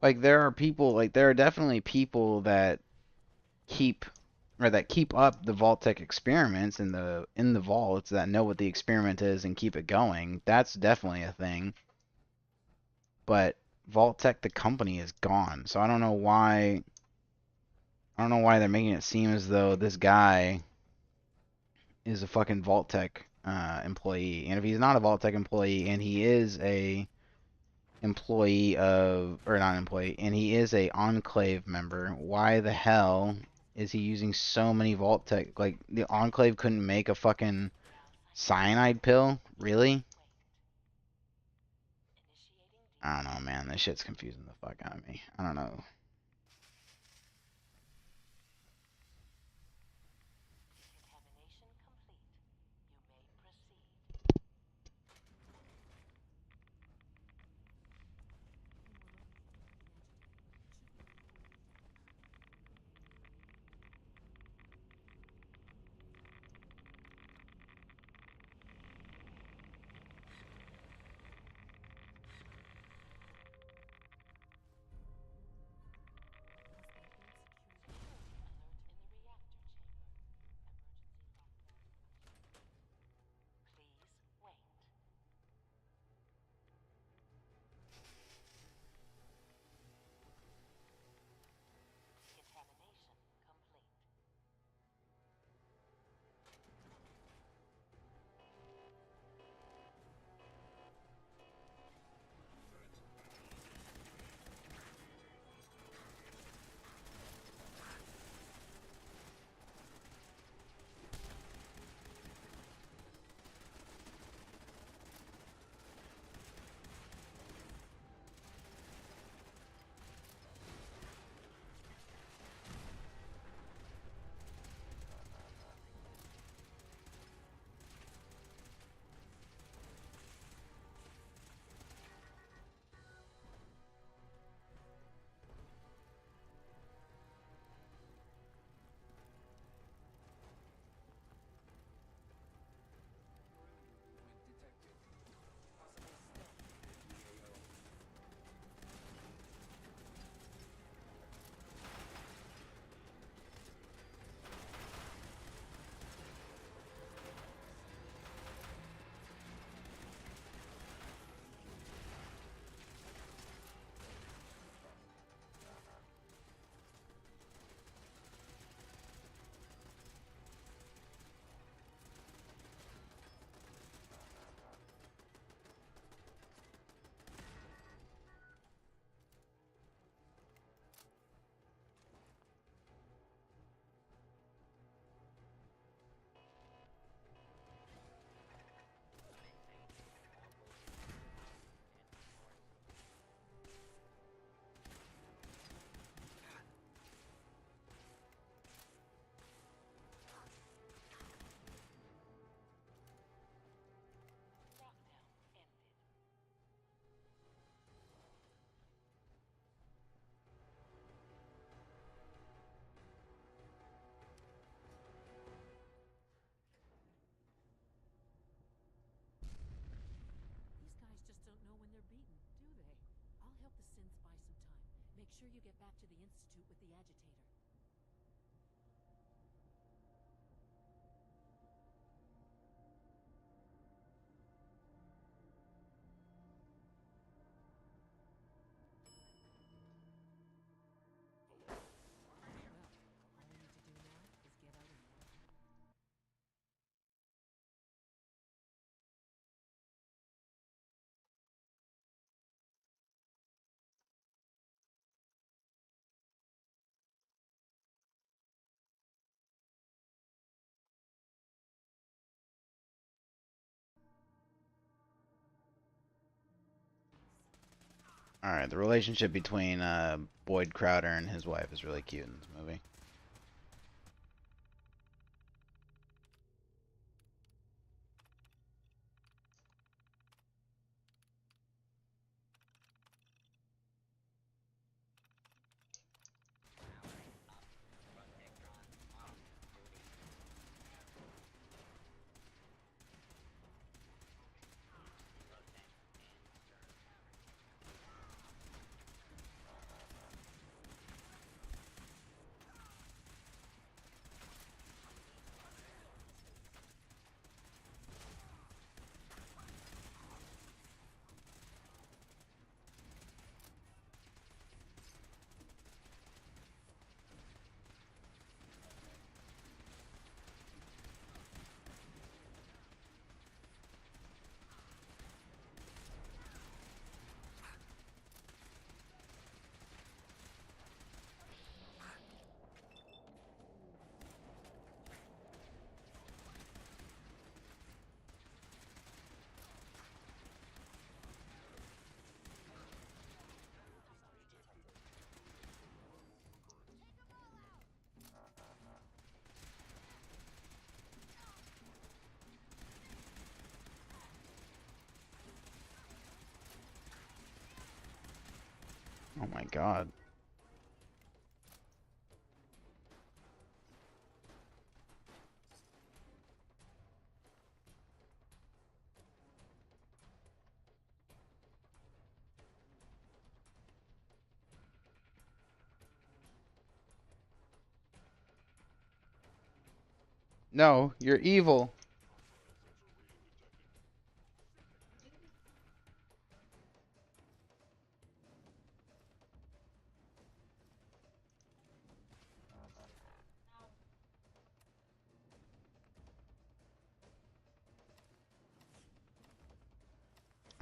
Like, there are definitely people that keep up the Vault-Tec experiments in the vaults, that know what the experiment is and keep it going. That's definitely a thing. But Vault-Tec, the company, is gone. So I don't know why they're making it seem as though this guy is a fucking Vault-Tec employee. And if he's not a Vault-Tec employee and he is a employee of, or not employee, and he is a Enclave member, why the hell is he using so many Vault-Tec? Like, the Enclave couldn't make a fucking cyanide pill? Really? I don't know, man. This shit's confusing the fuck out of me. I don't know.
Make sure you get back to the Institute with the agitator. Well, all we need to do now is get out of here.
Alright, the relationship between Boyd Crowder and his wife is really cute in this movie. Oh my god. No, you're evil.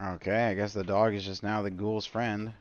Okay, I guess the dog is just now the ghoul's friend.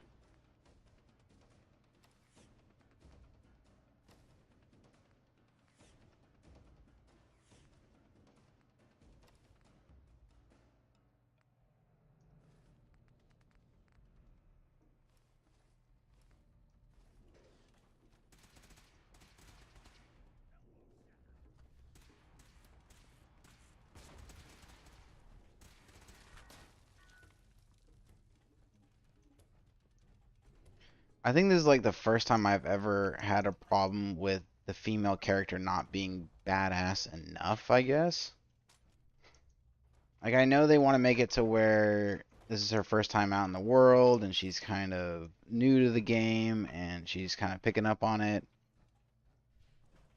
I think this is like the first time I've ever had a problem with the female character not being badass enough, I guess. Like, I know they want to make it to where this is her first time out in the world and she's kind of new to the game and she's kind of picking up on it.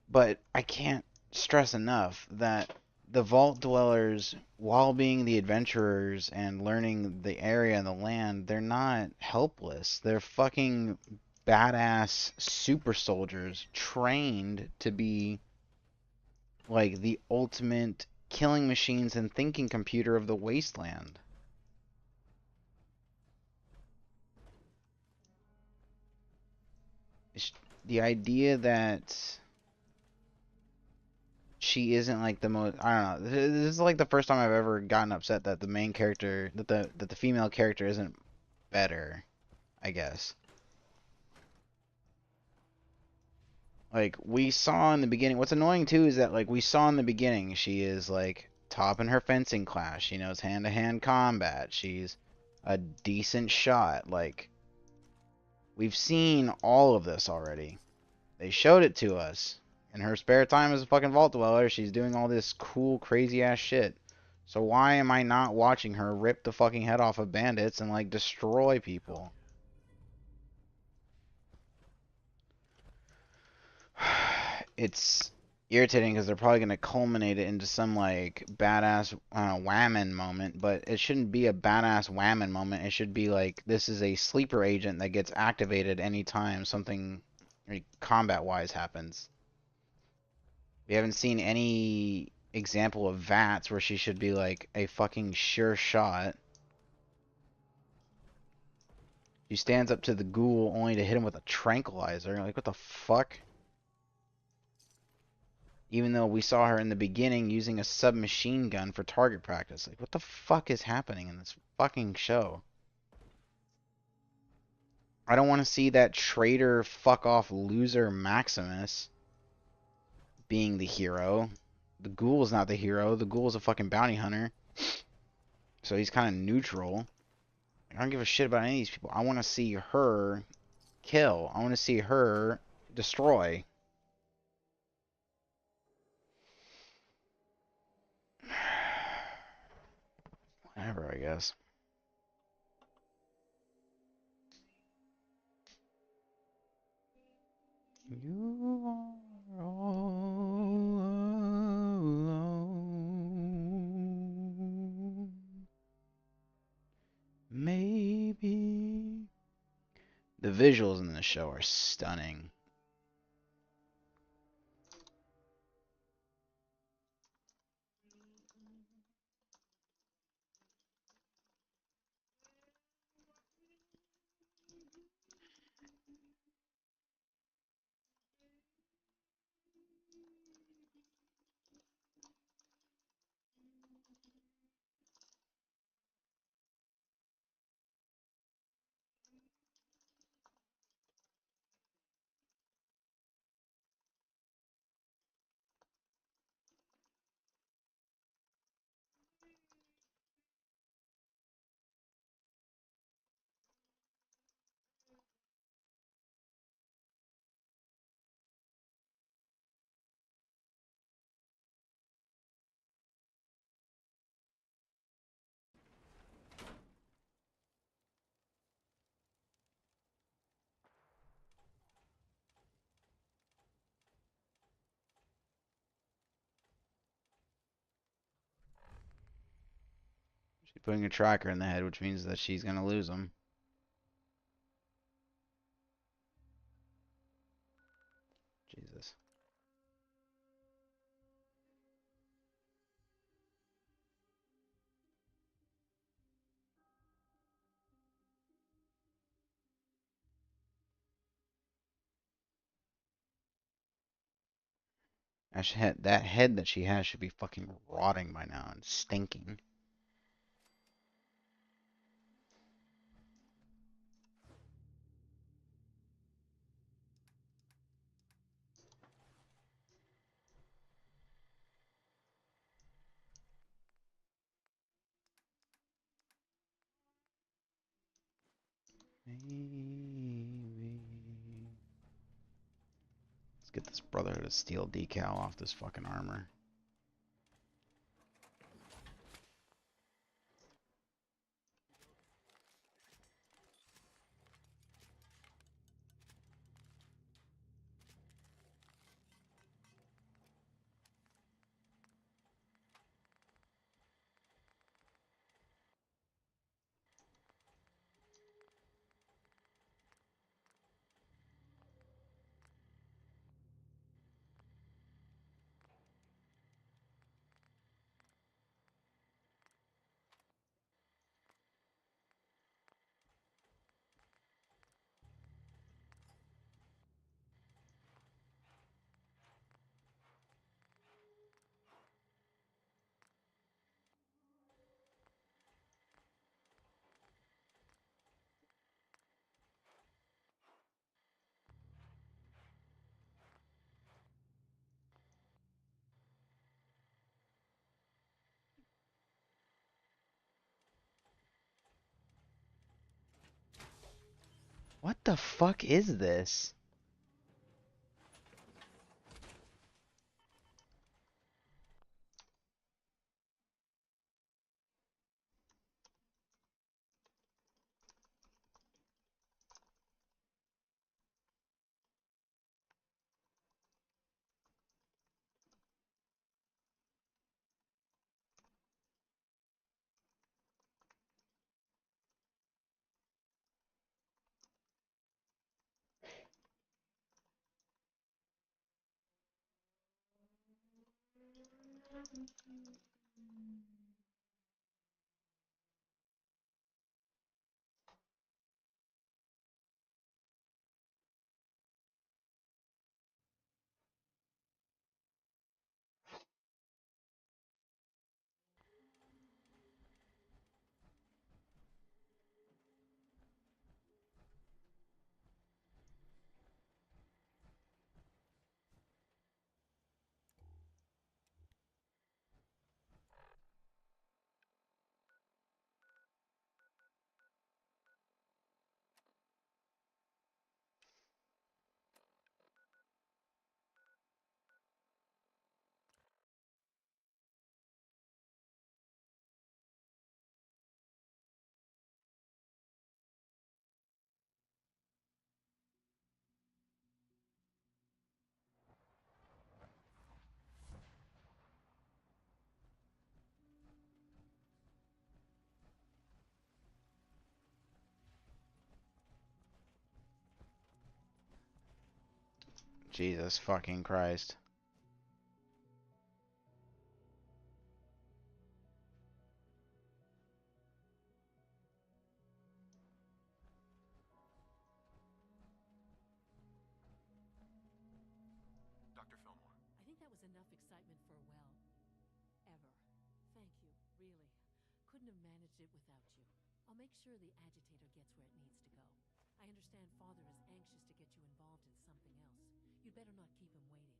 But I can't stress enough that the Vault Dwellers, while being the adventurers and learning the area and the land, they're not helpless. They're fucking badass super soldiers trained to be like the ultimate killing machines and thinking computer of the wasteland. The idea that she isn't like the most, I don't know, this is like the first time I've ever gotten upset that the main character, that the female character isn't better, I guess. Like, we saw in the beginning, what's annoying too is that, like, we saw in the beginning she is like top in her fencing class, she knows hand-to-hand combat, she's a decent shot. Like, we've seen all of this already. They showed it to us. In her spare time as a fucking Vault Dweller, she's doing all this cool, crazy-ass shit. So why am I not watching her rip the fucking head off of bandits and, like, destroy people? it's irritating because they're probably going to culminate it into some like badass whammon moment, but it shouldn't be a badass whammon moment. It should be like this is a sleeper agent that gets activated anytime something like, combat-wise happens. We haven't seen any example of VATS where she should be like a fucking sure shot. She stands up to the ghoul only to hit him with a tranquilizer. Like, what the fuck? Even though we saw her in the beginning using a submachine gun for target practice. Like, what the fuck is happening in this fucking show? I don't want to see that traitor, fuck off loser Maximus being the hero. The ghoul is not the hero. The ghoul is a fucking bounty hunter. So he's kind of neutral. I don't give a shit about any of these people. I want to see her kill. I want to see her destroy. Whatever, I guess. You are all alone. Maybe. The visuals in the show are stunning. She's putting a tracker in the head, which means that she's going to lose him. Jesus. That head that she has should be fucking rotting by now and stinking. Maybe. Let's get this Brotherhood of Steel decal off this fucking armor. What the fuck is this? Jesus fucking Christ.
Dr. Fillmore. I think that was enough excitement for a while. Ever. Thank you, really. Couldn't have managed it without you. I'll make sure the agitator gets where it needs to go. I understand Father is anxious to get you involved in something else. You'd better not keep him waiting.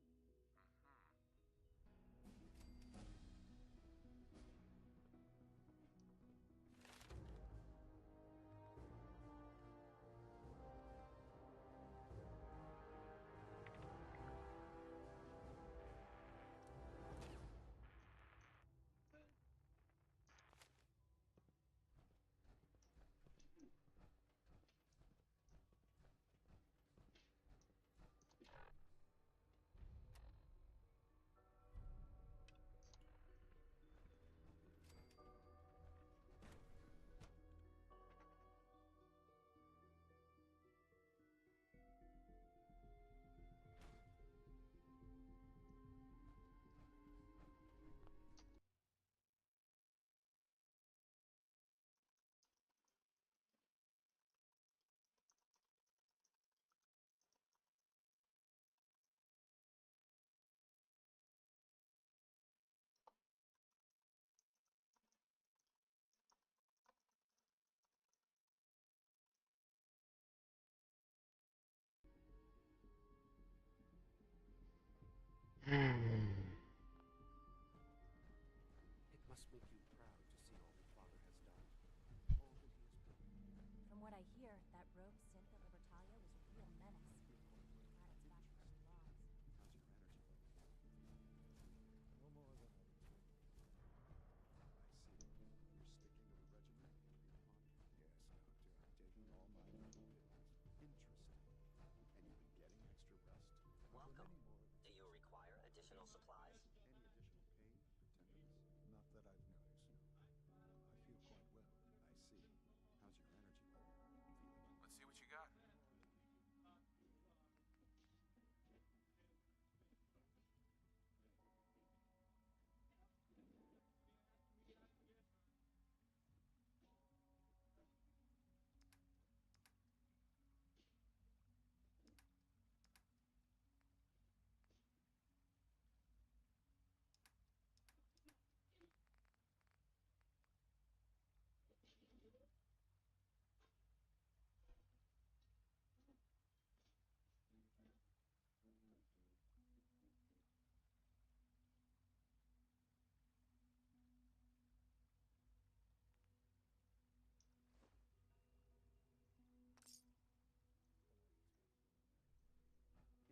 It must make you proud to see all that Father has done. All that he has built.
From what I hear, that rogue synth at Libertalia was a real menace. Glad it's back for some logs.
No more than I would drink. I see. You're sticking to the regimen we agreed upon? Yes, Doctor. I'm taking all my little pills. Interesting. And you've been getting extra rest?
Welcome. Do you require additional supplies?
Any additional pain or tenderness? Not that I've noticed, no. I feel quite well. I see. How's your energy level? Feeling?
Let's see what you got.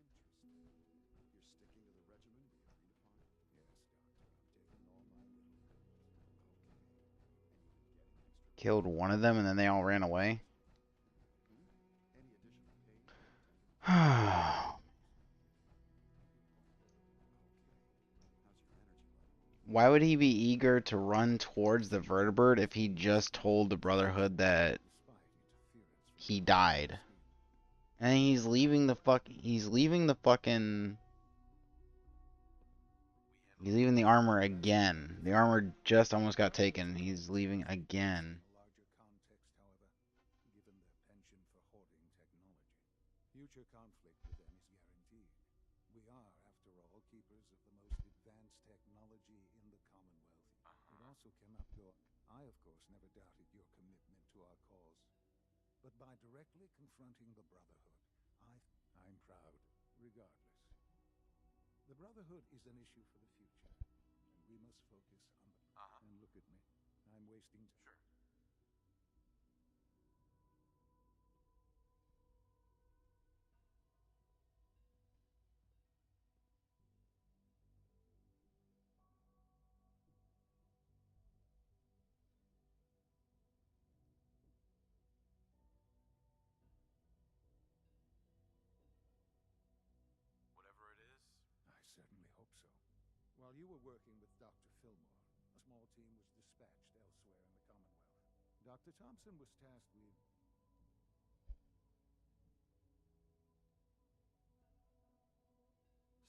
Interesting. You're sticking to the regimen we agreed upon? Yes, Doctor. I'm taking all my little pills. Okay. And you've been getting extra
Killed one of them and then they all ran away.
Any additional pain or tenderness?
Why would he be eager to run towards the vertebrate if he just told the Brotherhood that he died? And he's leaving the fucking He's leaving the armor again. The armor just almost got taken. He's leaving again.
Given their penchant for hoarding technology, future conflict with them is guaranteed. We are, after all, keepers of the most advanced technology in the Commonwealth. It also cannot go. I, of course, never doubted your commitment to our cause. But by directly confronting the Brotherhood, I'm proud, regardless. The Brotherhood is an issue for the future, and we must focus on the... And look at me. I'm wasting... Sure.
Whatever it is.
I certainly hope so. While you were working with Dr. Fillmore, a small team was dispatched elsewhere in the Commonwealth. Dr. Thompson was tasked with...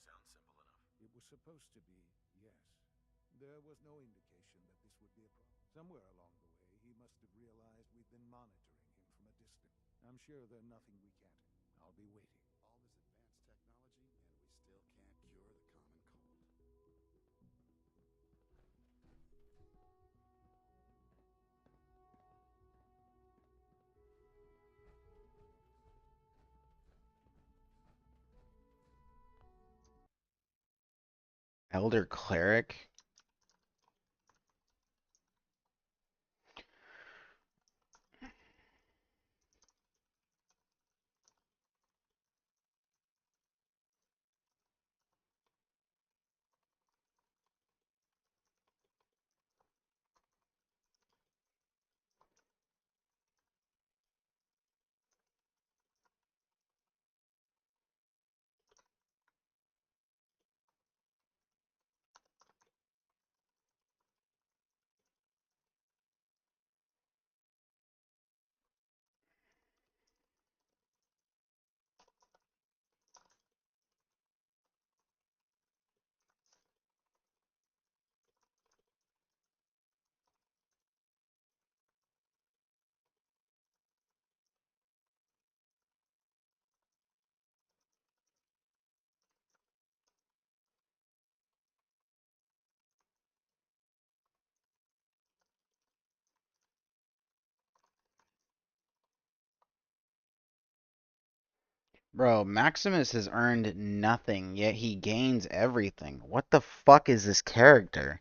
Sounds simple enough.
It was supposed to be, yes. There was no indication that this would be a problem. Somewhere along the way, he must have realized we'd been monitoring him from a distance. I'm sure there's nothing we can't. I'll be waiting.
All this advanced technology, and we still can't cure the common cold.
Elder Cleric? Bro, Maximus has earned nothing, yet he gains everything. What the fuck is this character?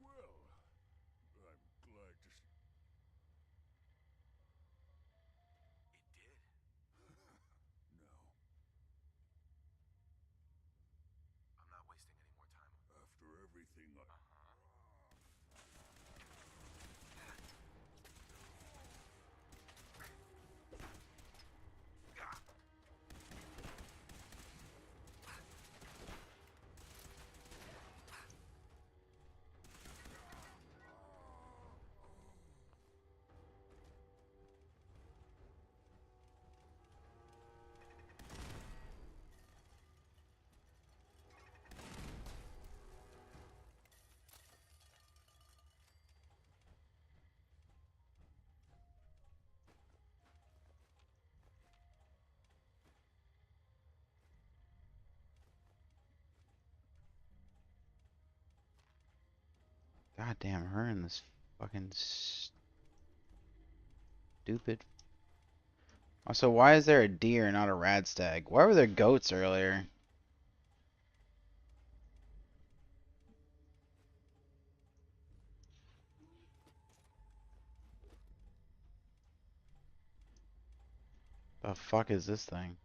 Well, I'm glad to see...
It did.
No.
I'm not wasting any more time.
After everything I...
God damn, her and this fucking stupid. Also, why is there a deer and not a radstag? Why were there goats earlier? The fuck is this thing?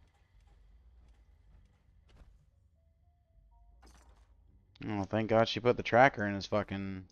Oh, thank God she put the tracker in his fucking...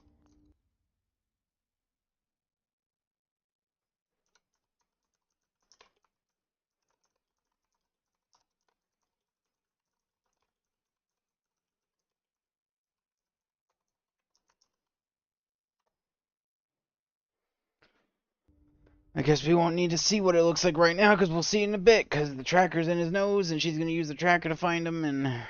I guess we won't need to see what it looks like right now, because we'll see in a bit, because the tracker's in his nose, and she's going to use the tracker to find him, and...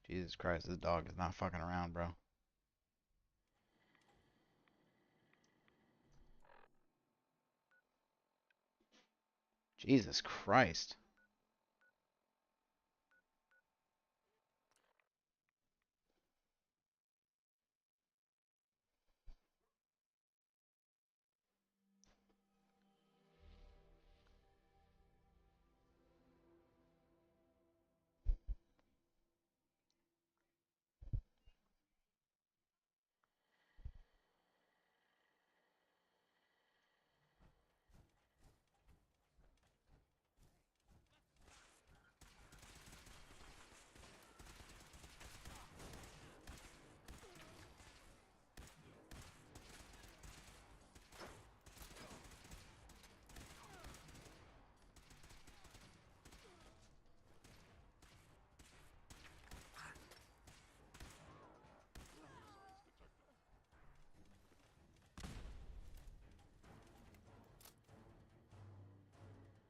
Jesus Christ, this dog is not fucking around, bro. Jesus Christ.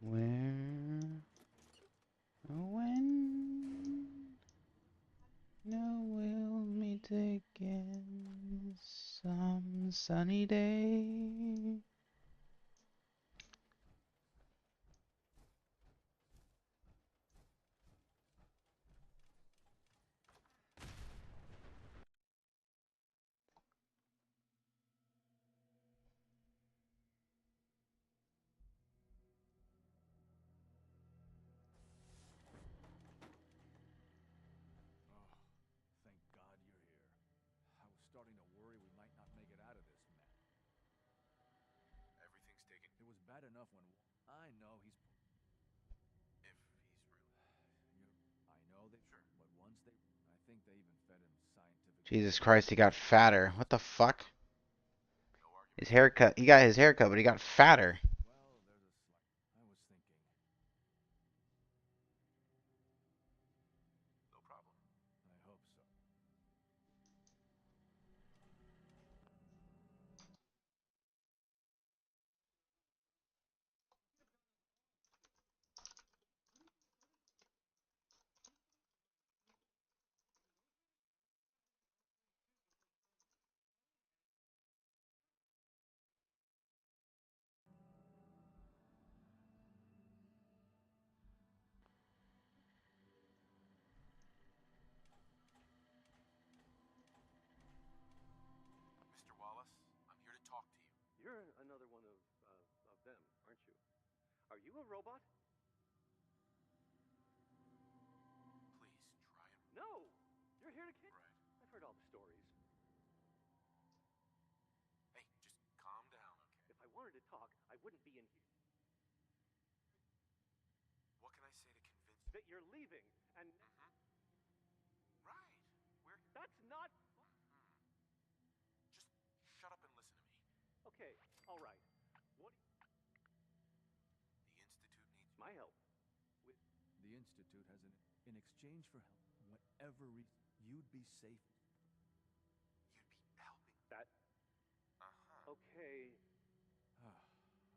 Where, when, no, will meet again some sunny day.
Thank God you're here. I was starting to worry we might not make it out of this mess. Everything's taken. It was bad enough when I know he's. If he's really. I know they. Sure. But once they, I think they even fed him scientific.
Jesus Christ, he got fatter. What the fuck? His haircut. He got his haircut, but he got fatter.
Well, there's a slight. I was thinking. No problem. I hope so. Mr. Wallace, I'm here to talk to you.
You're another one of them, aren't you? Are you a robot?
Please try and.
No! You're here to kill. Right. I've heard all the stories.
Hey, just calm down, okay?
If I wanted to talk, I wouldn't be in here.
What can I say to convince you?
That you're leaving, and...
Right. We're...
That's not...
Just shut up and listen to me.
Okay, all right. What...
The Institute needs...
My help.
With... The Institute has in exchange for help, whatever reason, you'd be safe. You'd be helping.
That...
Uh-huh.
Okay,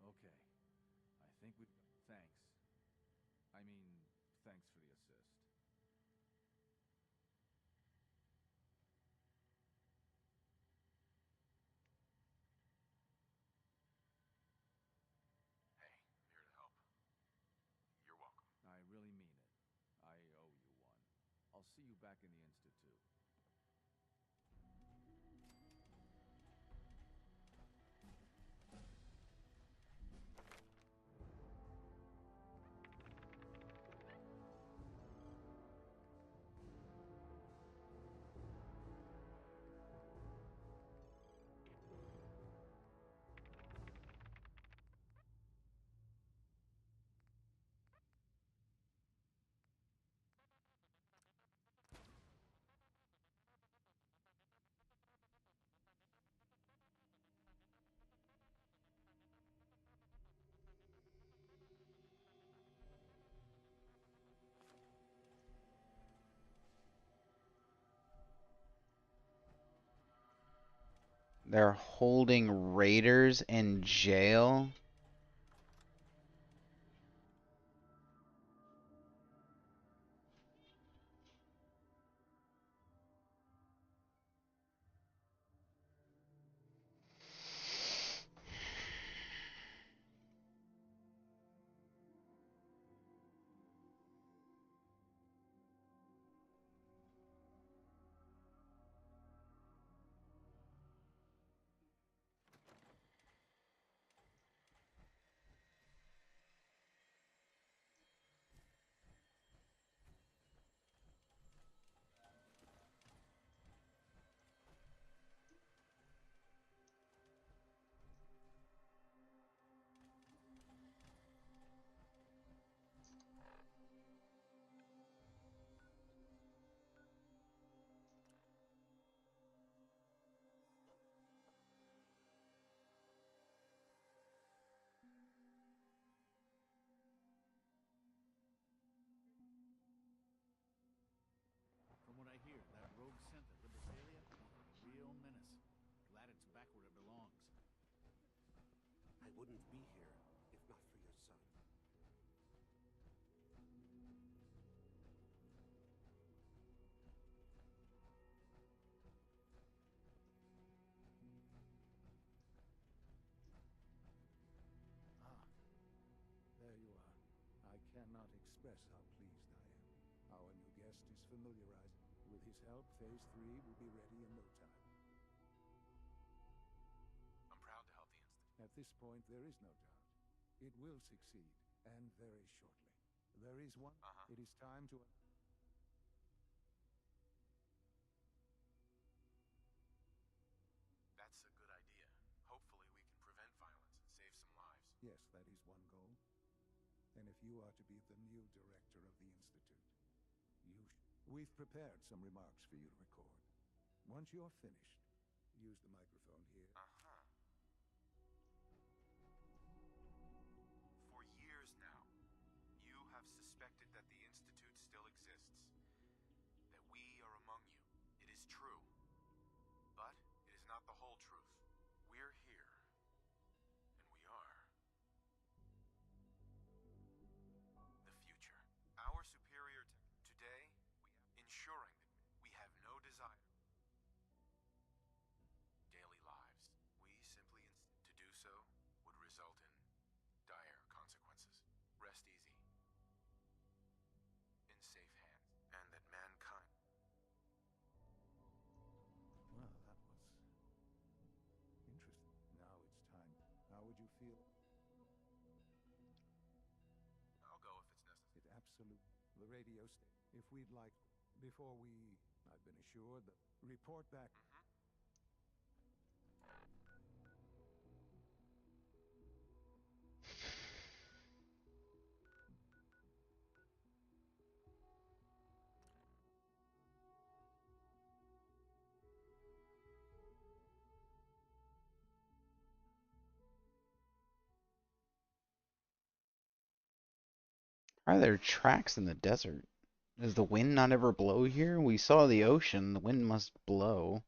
Okay. I think we... Thanks. I mean, thanks for the assist.
Hey, I'm here to help. You're welcome.
I really mean it. I owe you one. I'll see you back in the Institute.
They're holding raiders in jail.
From what I hear, that rogue center, Libertalia, real menace. Glad it's back where it belongs.
I wouldn't be here if not for your son.
Ah, there you are. I cannot express how pleased I am. Our new guest is familiarized. With his help, Phase 3 will be ready in no time.
I'm proud to help the Institute.
At this point, there is no doubt. It will succeed, and very shortly. There is one. It is time to...
That's a good idea. Hopefully we can prevent violence and save some lives.
Yes, that is one goal. And if you are to be the new director of the Institute, we've prepared some remarks for you to record. Once you're finished, use the microphone here.
For years now, you have suspected that the Institute still exists. That we are among you. It is true. But it is not the whole truth. We're here. And we are. The future. Our superior today, ensuring that we have no desire. Daily lives. We simply to do so would result in dire consequences. Rest easy. In safe hands. And that mankind...
Well, that was interesting. Now it's time. How would you feel?
I'll go if it's necessary.
It absolutely... The radio station. If we'd like... Before we... I've been assured that... Report back...
Are there tracks in the desert? Does the wind not ever blow here? We saw the ocean. The wind must blow.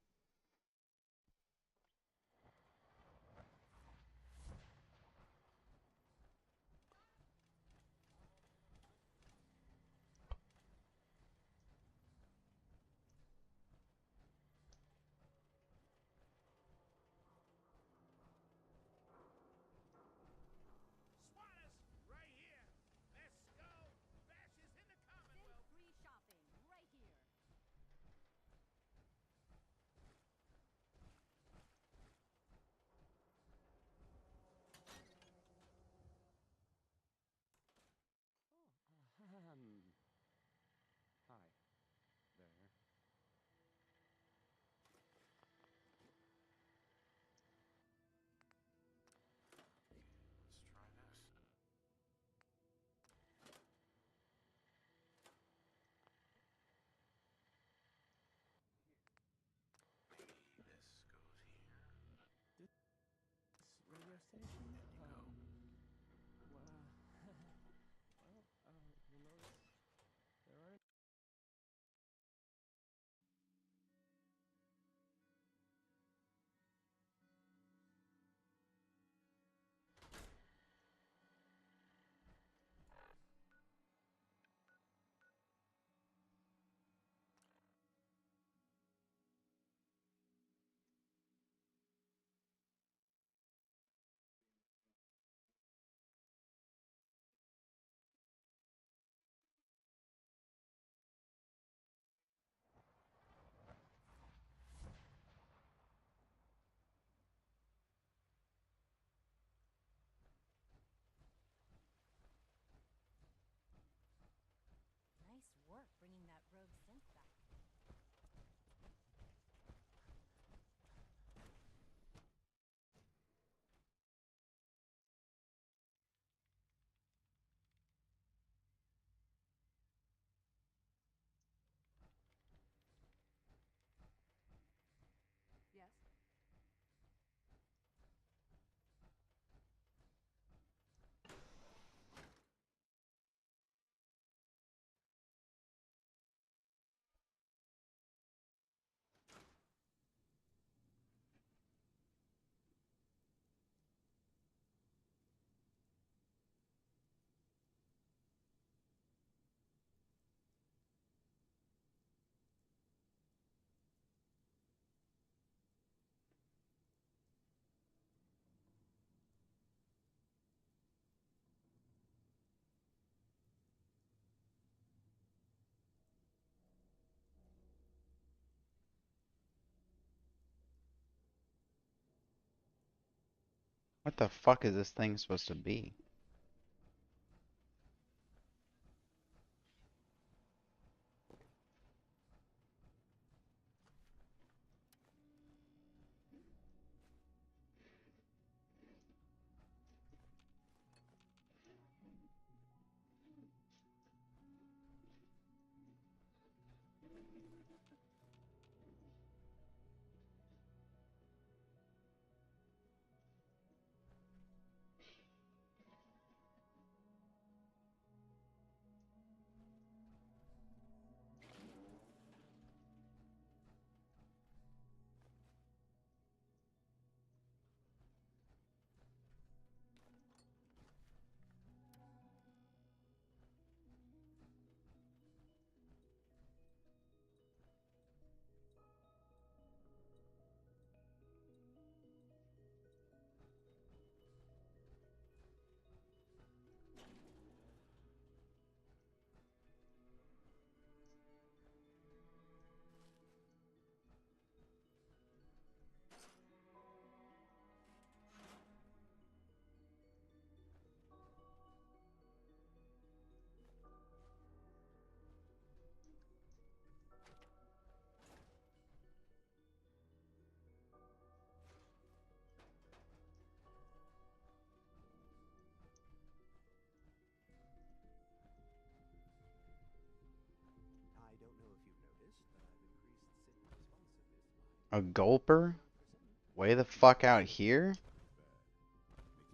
station? Well, you'll notice there aren't.
Nice work bringing that rogue synth back.
Yes?
What the fuck is this thing supposed to be?
I don't know if you've noticed, but I've increased Sydney's responsiveness
A gulper? Way the fuck out here?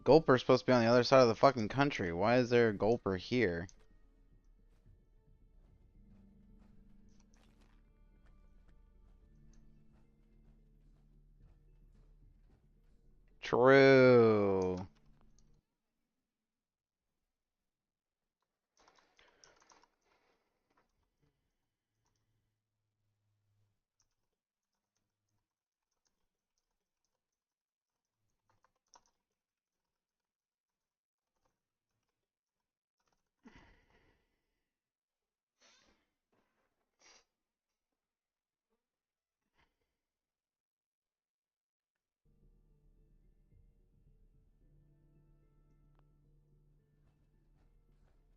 Gulper's supposed to be on the other side of the fucking country. Why is there a gulper here? True.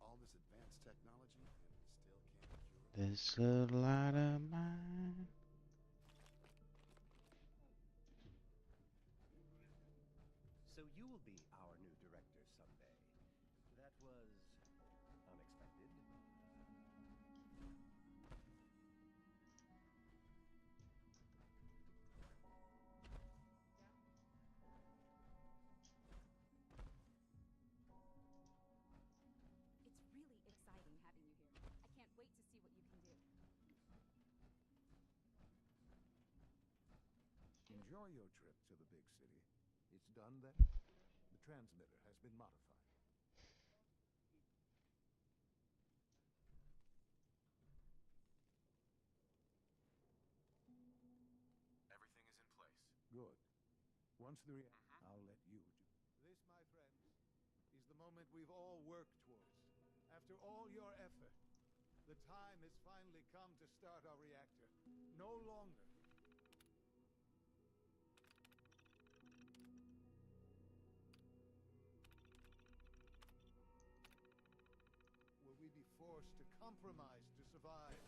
All this advanced technology and we still can't cure.
This little light of mine.
So you will be our new director someday. That was unexpected.
Enjoy your trip to the big city. It's done then. The transmitter has been modified.
Everything is in place.
Good. Once I'll let you do. This, my friends, is the moment we've all worked towards. After all your effort, the time has finally come to start our reactor. No longer will we be forced to compromise to survive.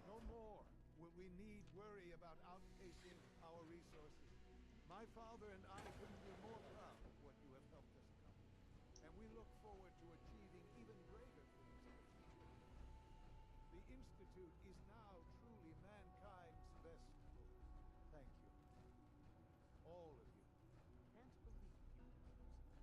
No more will we need worry about outpacing our resources. My father and I couldn't be more proud of what you have helped us accomplish, and we look forward to achieving even greater things in the future. The Institute is now truly mankind's best tool. Thank you. All of you. Can't believe you.
This is unacceptable.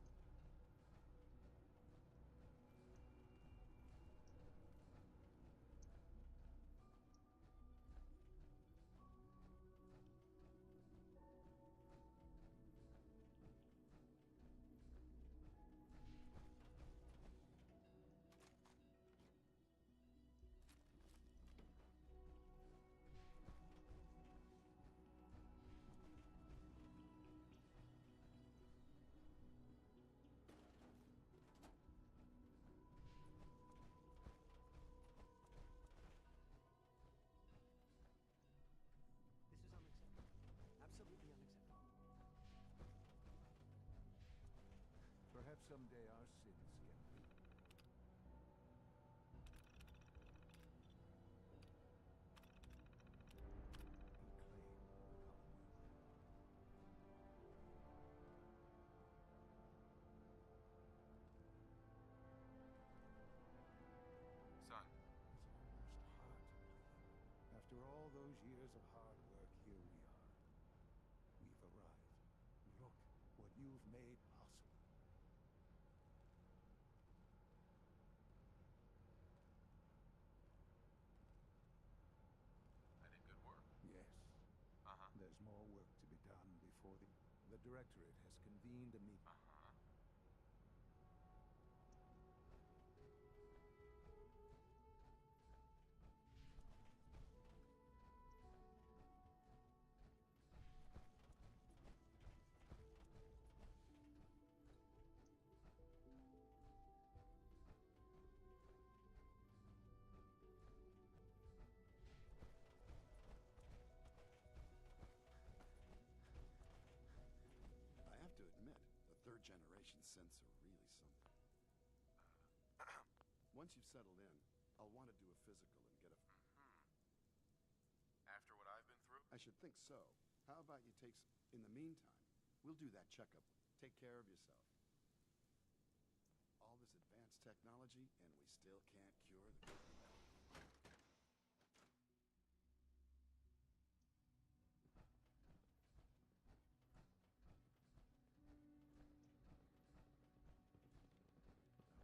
Absolutely unacceptable.
Perhaps someday our sins can be.
Son.
After all those years of hard work, here we are. We've arrived. Look what you've made possible.
I did good work.
Yes. There's more work to be done before the Directorate has convened a meeting.
I have to admit, the third generation synths are really something. Once you've settled in, I'll want to do a physical and get a...
After what I've been through?
I should think so. How about you take... In the meantime, we'll do that checkup. Take care of yourself. All this advanced technology, and we still can't cure the...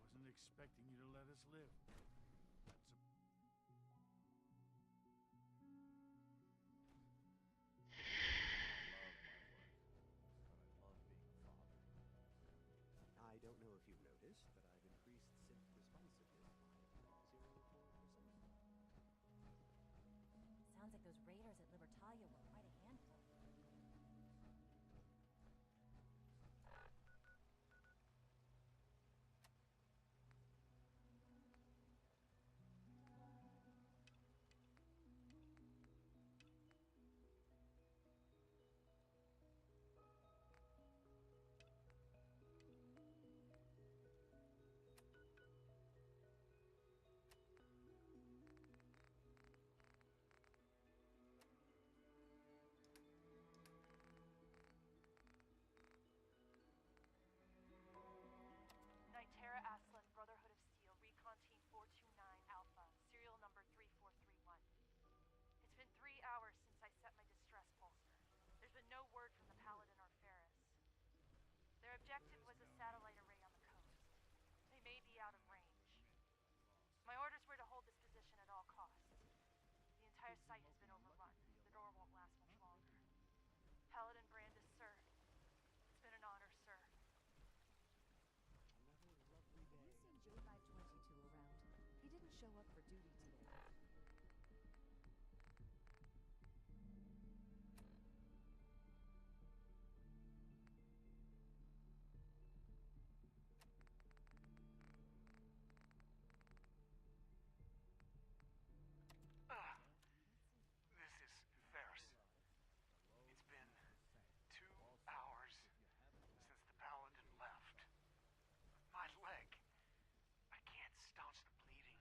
I wasn't expecting you to let us live. That's a...
I don't know if you've noticed, but I've increased synth responsiveness by 0.4%.
Sounds like those raiders at Libertalia were quite a handful.
Nitera Aslan, Brotherhood of Steel, Recon Team 429 Alpha, serial number 3431. It's been 3 hours since I set my distress pulser. There's been no word from the Paladin or Ferris. Their objective was a satellite array on the coast. They may be out of range. My orders were to hold this position at all costs. The entire site has been overrun. The door won't last much longer. Paladin
show up for duty today.
This is Ferris. It's been 2 hours since the paladin left. My leg. I can't staunch the bleeding.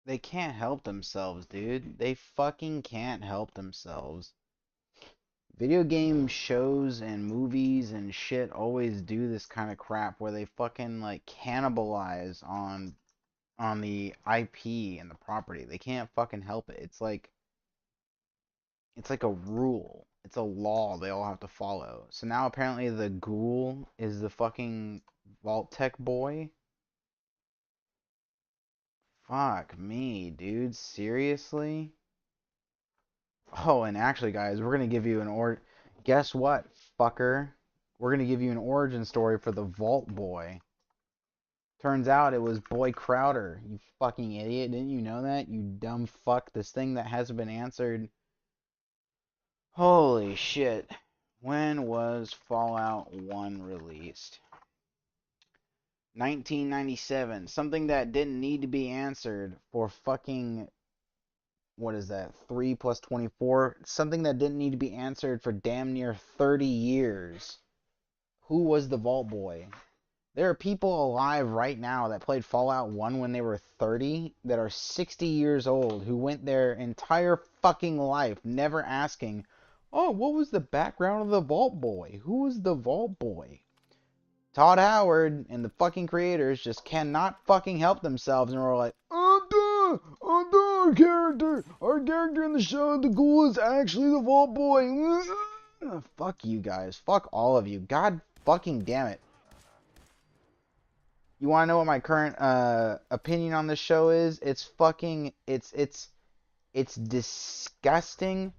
They can't help themselves, dude. They fucking can't help themselves. Video game shows and movies and shit always do this kind of crap where they fucking like cannibalize on the IP and the property. They can't fucking help it. It's like a rule. It's a law they all have to follow. So now apparently the ghoul is the fucking Vault-Tec boy. Fuck me, dude. Seriously? Oh, and actually, guys, we're gonna give you Guess what, fucker? We're gonna give you an origin story for the Vault Boy. Turns out it was Boy Crowder. You fucking idiot. Didn't you know that? You dumb fuck. This thing that hasn't been answered. Holy shit. When was Fallout 1 released? 1997. Something that didn't need to be answered for fucking, what is that, 3 plus 24? Something that didn't need to be answered for damn near 30 years. Who was the Vault Boy? There are people alive right now that played Fallout 1 when they were 30 that are 60 years old who went their entire fucking life never asking, oh, what was the background of the Vault Boy? Who was the Vault Boy? Todd Howard and the fucking creators just cannot fucking help themselves and were like, our character in the show, the ghoul is actually the Vault Boy. Fuck you guys. Fuck all of you. God fucking damn it. You want to know what my current opinion on this show is? It's fucking it's disgusting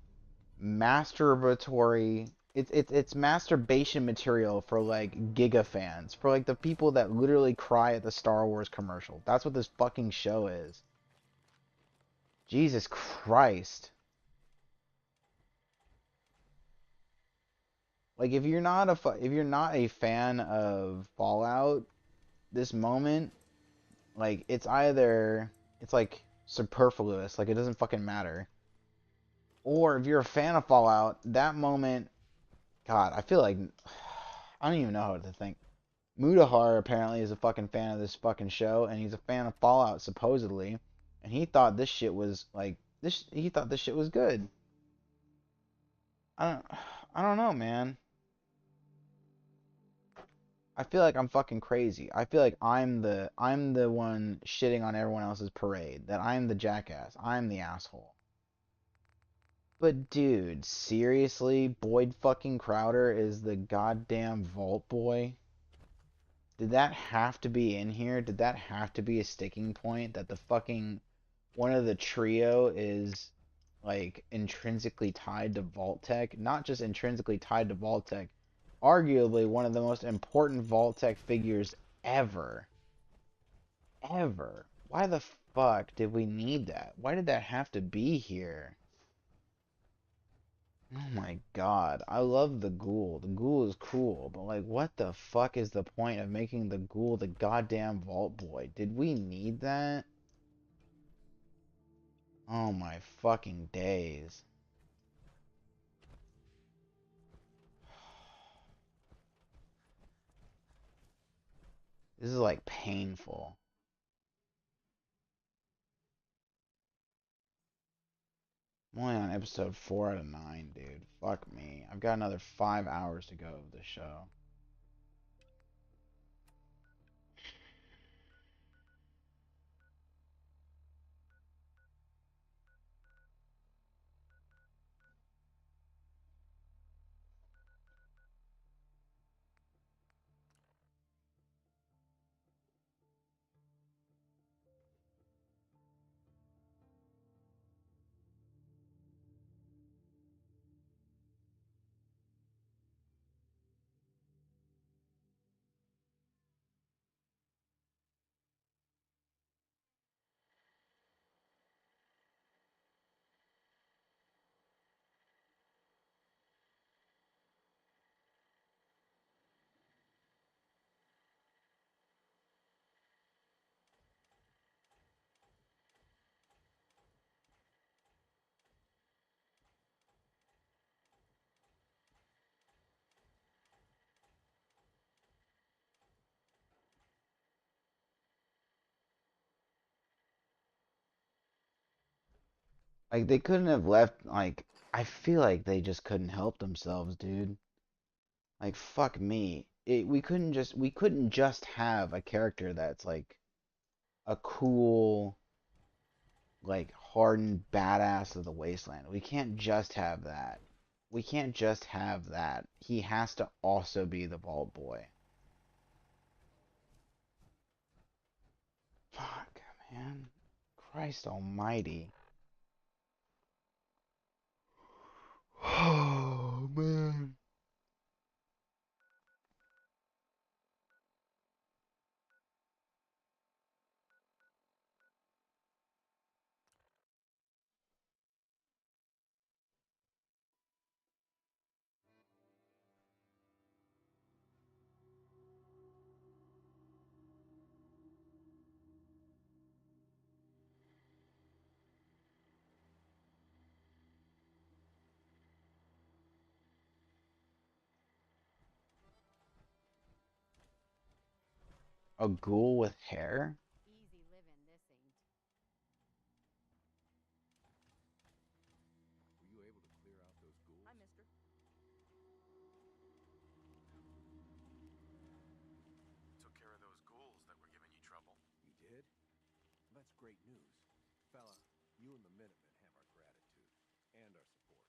masturbatory. It's masturbation material for like Giga fans, for like the people that literally cry at the Star Wars commercial. That's what this fucking show is. Jesus Christ. Like if you're not a fan of Fallout, this moment, like it's like superfluous, like it doesn't fucking matter. Or if you're a fan of Fallout, that moment, God, I feel like I don't even know how to think. Mutahar apparently is a fucking fan of this fucking show, and he's a fan of Fallout supposedly, and he thought this shit was like this. He thought this shit was good. I don't know, man. I feel like I'm fucking crazy. I feel like I'm the one shitting on everyone else's parade. That I'm the jackass. I'm the asshole. But dude, seriously, Boyd fucking Crowder is the goddamn Vault Boy? Did that have to be in here? Did that have to be a sticking point that the fucking one of the trio is like intrinsically tied to Vault-Tec? Not just intrinsically tied to Vault-Tec, arguably one of the most important Vault-Tec figures ever. Ever. Why the fuck did we need that? Why did that have to be here? Oh my god, I love the ghoul. The ghoul is cool, but like, what the fuck is the point of making the ghoul the goddamn Vault Boy? Did we need that? Oh my fucking days. This is like painful. I'm only on episode 4 out of 9, dude. Fuck me. I've got another 5 hours to go of this show. Like, they couldn't have left, like, I feel like they just couldn't help themselves, dude. Like, fuck me. We couldn't just have a character that's, like, a cool, like, hardened badass of the wasteland. We can't just have that. We can't just have that. He has to also be the Vault Boy. Fuck, man. Christ almighty. Oh, man. A ghoul with hair?
Easy living, this ain't.
Were you able to clear out those ghouls?
Hi, mister.
Took care of those ghouls that were giving you trouble.
You did? That's great news. Fella, you and the Minutemen have our gratitude and our support.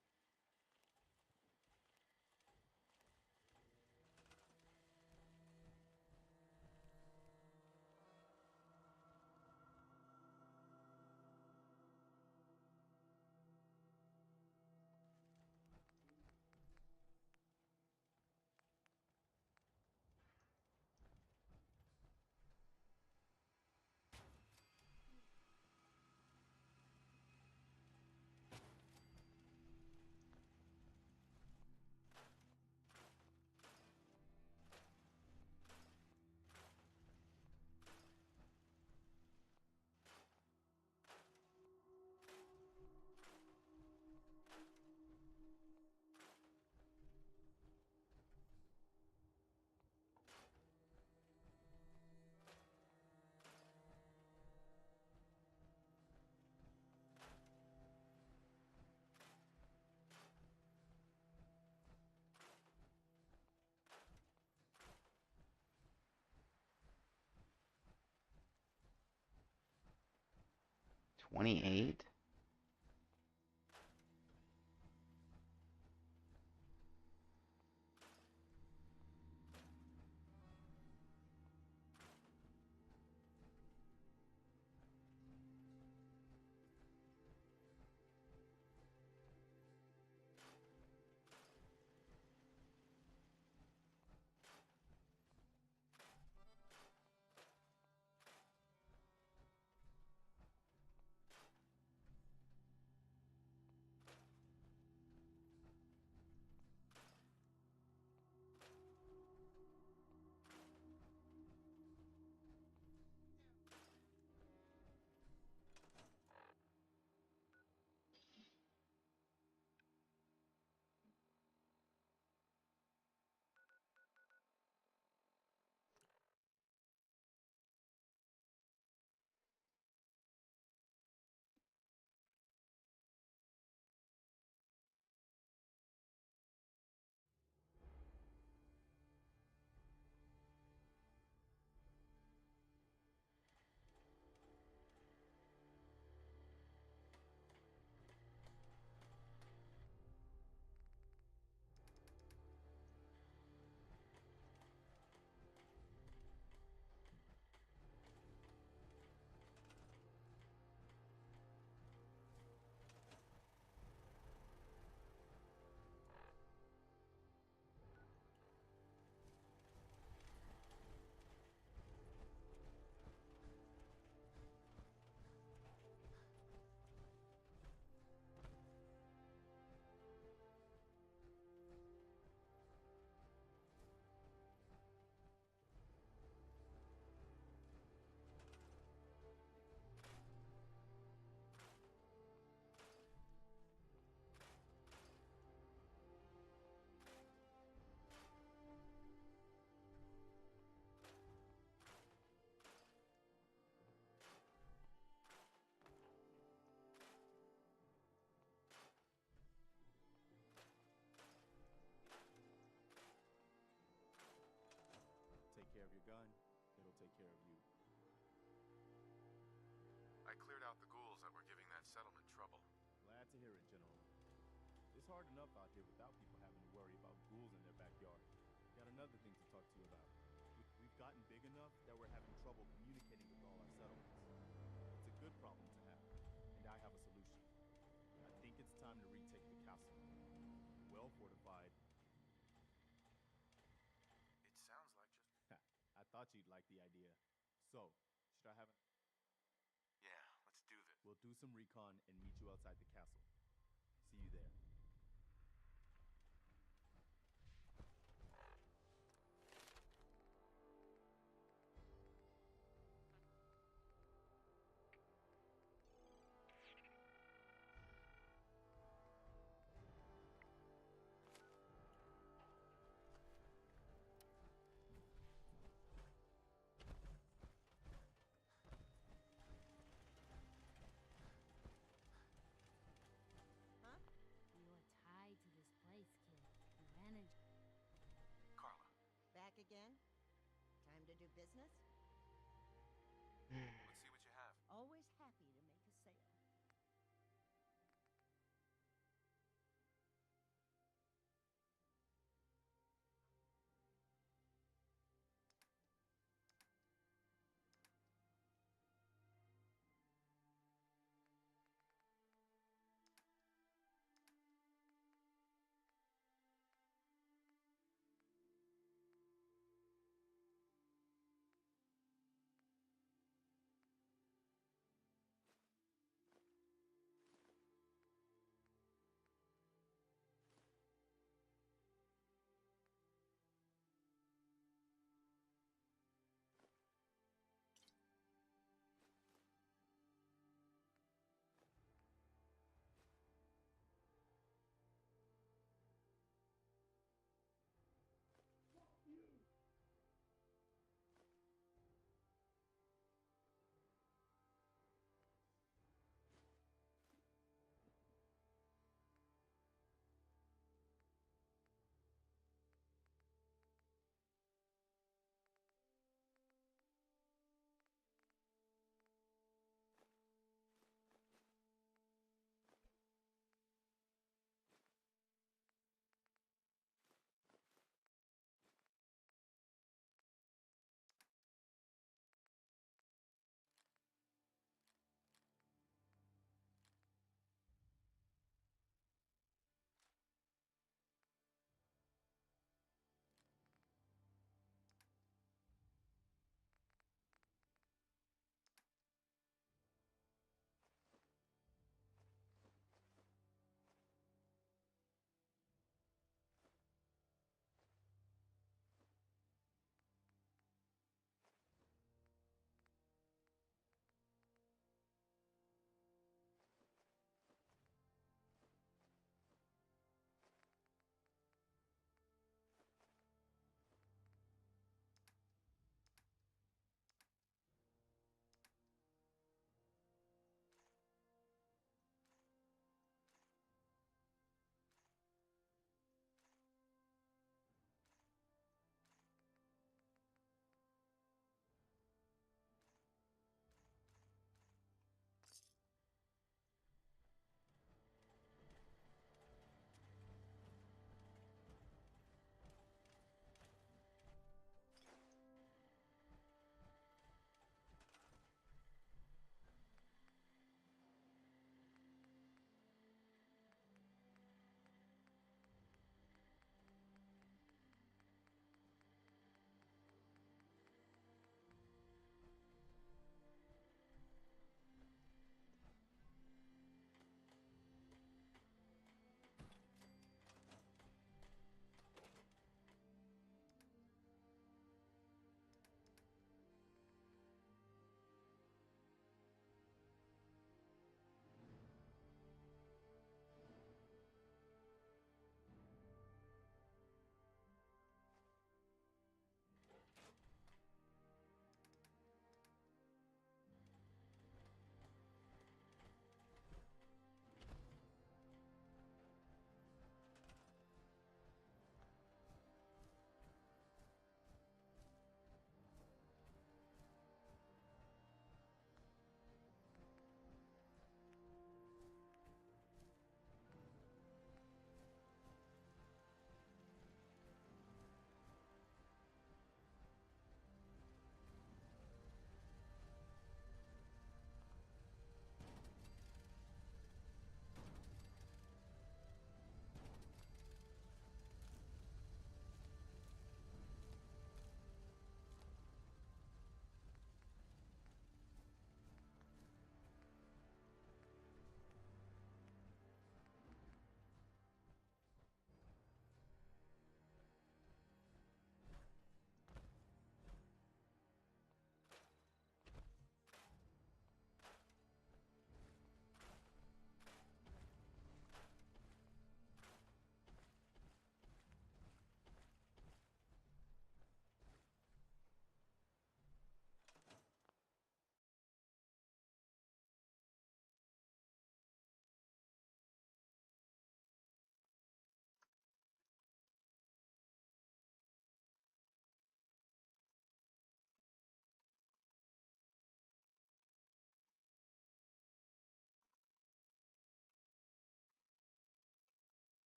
$28?
gun, it'll take care of you.
I cleared out the ghouls that were giving that settlement trouble.
Glad to hear it, General. It's hard enough out here without people having to worry about ghouls in their backyard. Got another thing to talk to you about. We've gotten big enough that we're having trouble communicating with all our settlements. It's a good problem to have, and I have a solution. I think it's time to retake the castle. Well fortified.
It sounds like just...
I thought you'd like the idea. So, should I have a...
Yeah, let's do this.
We'll do some recon and meet you outside the castle. See you there.
Huh? You're tied to this place, kid. You manage.
Carla.
Back again? Time to do business?
Let's see what you have.
Always happy to make a sale.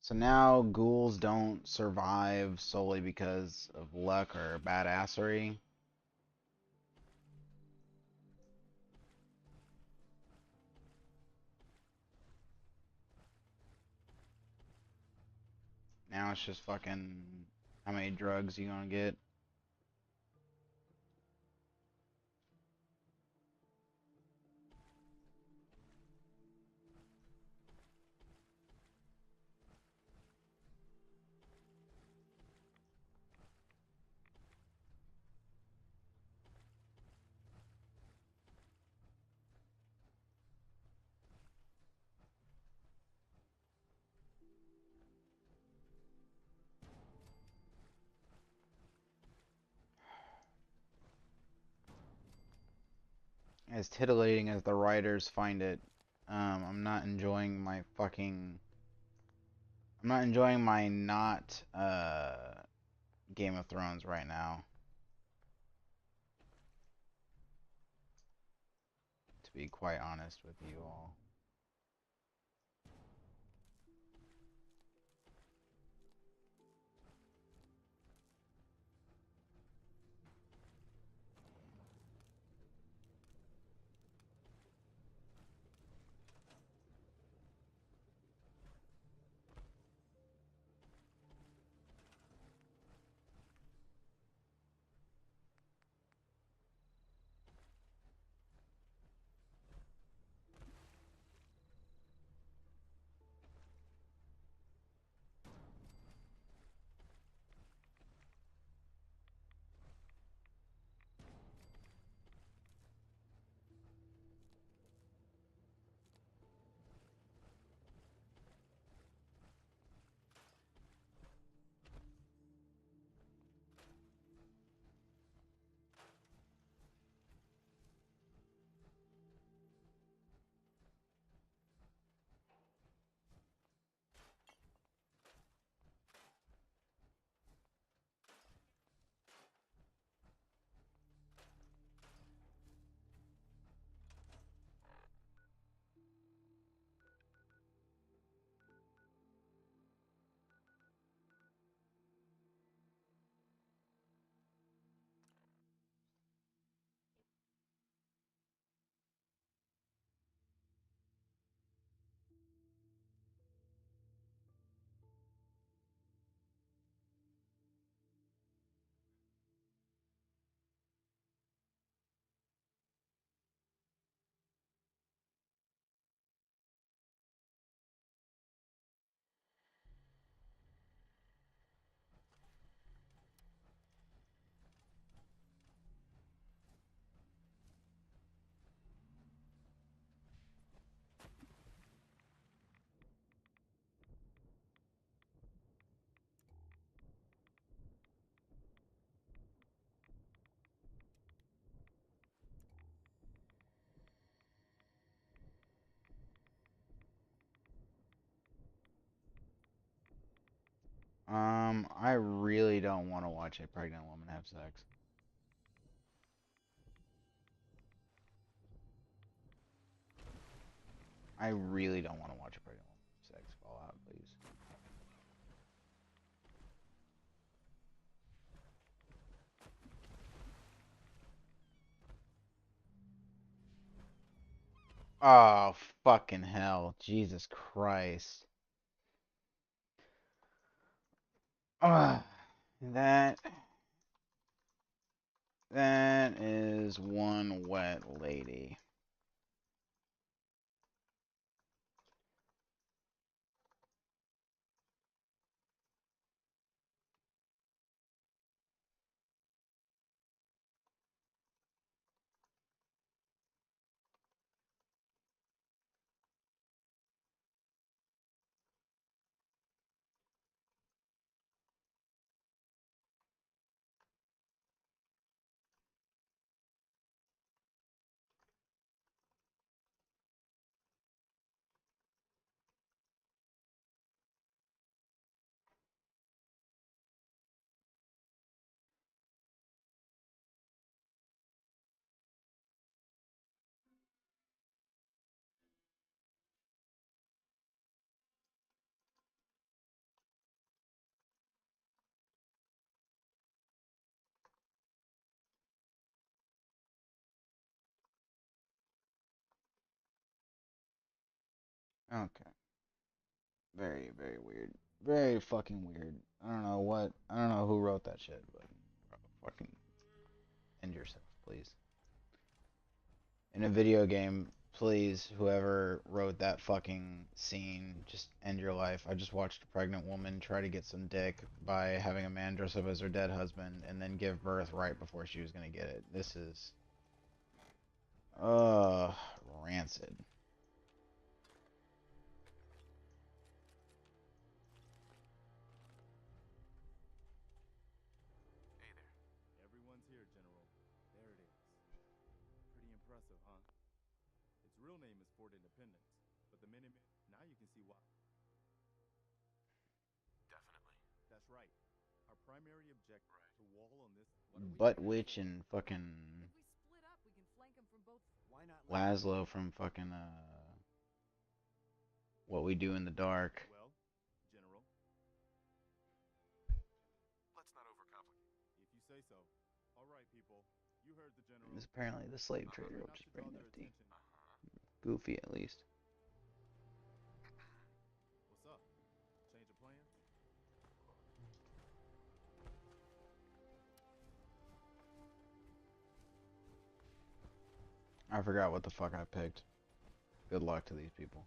So now ghouls don't survive solely because of luck or badassery. Now it's just fucking how many drugs you gonna get. As titillating as the writers find it, I'm not enjoying my fucking. I'm not enjoying my not Game of Thrones right now. To be quite honest with you all. I really don't want to watch a pregnant woman have sex. I really don't want to watch a pregnant woman have sex. Fallout, please. Oh, fucking hell. Jesus Christ. Ugh. That is one wet lady. Okay. Very, very weird. Very fucking weird. I don't know what. I don't know who wrote that shit, but fucking end yourself, please. In a video game, please, whoever wrote that fucking scene, just end your life. I just watched a pregnant woman try to get some dick by having a man dress up as her dead husband and then give birth right before she was gonna get it. This is, rancid.
Everyone's here, General. There it is. Pretty impressive, huh? Its real name is Fort Independence, but the Minutemen, now you can see why.
Definitely.
That's right. Our primary objective to wall on this.
Butt Witch and fucking
If we split up, we can flank them from both.
Why not
Laszlo from fucking What We Do in the Dark.
Well, General.
Let's not overcomplicate.
If you say so. All right, people. You heard the General.
It's apparently the slave trader, which is pretty nifty. Goofy at least.
What's up? Change of plans?
I forgot what the fuck I picked. Good luck to these people.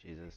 Jesus.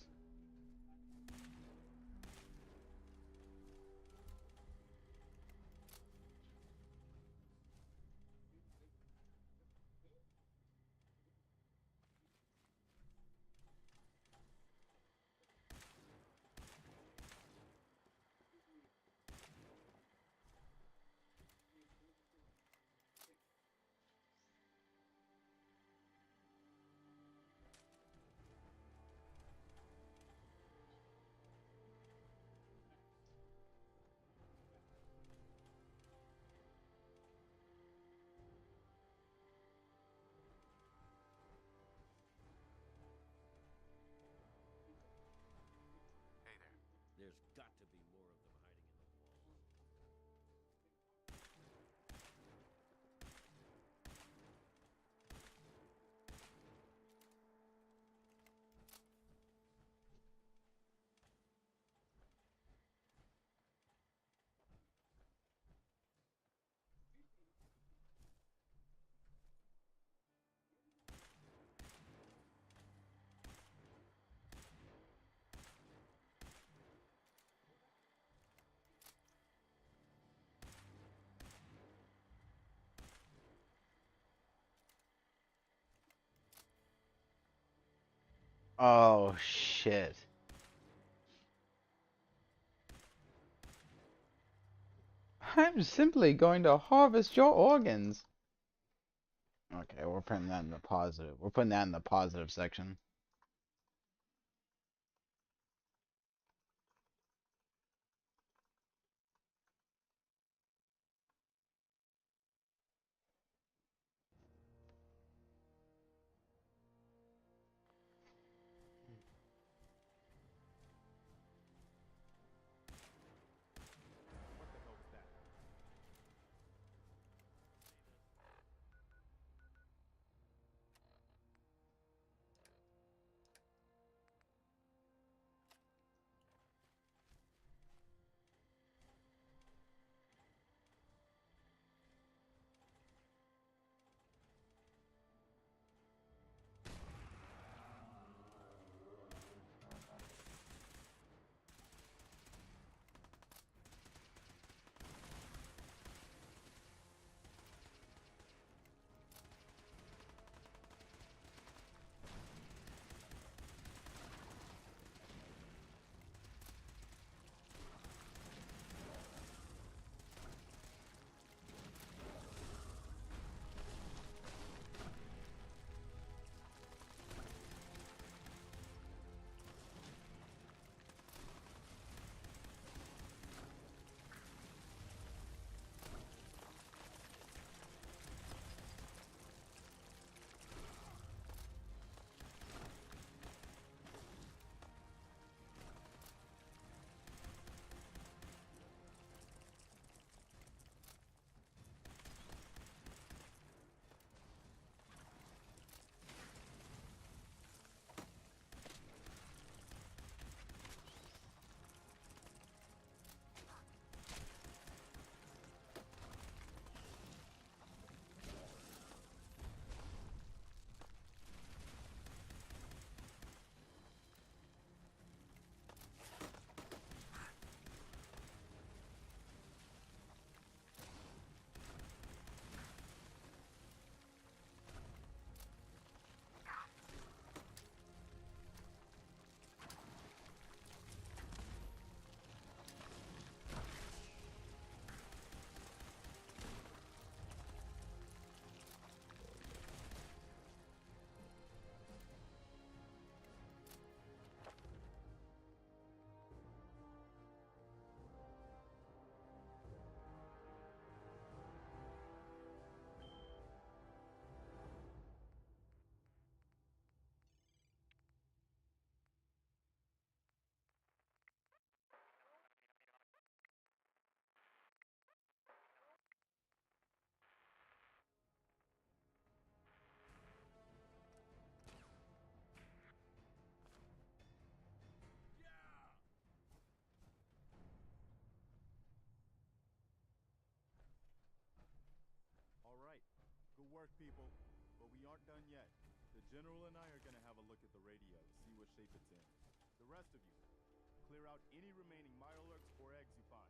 There's got to be more of them hiding in the walls.
Oh shit. I'm simply going to harvest your organs. Okay, we're putting that in the positive. We're putting that in the positive section.
What the hell was that? All right. Good work, people. But we aren't done yet. The General and I are gonna have a look at the radio, see what shape it's in. The rest of you, clear out any remaining Mirelurks or eggs you find.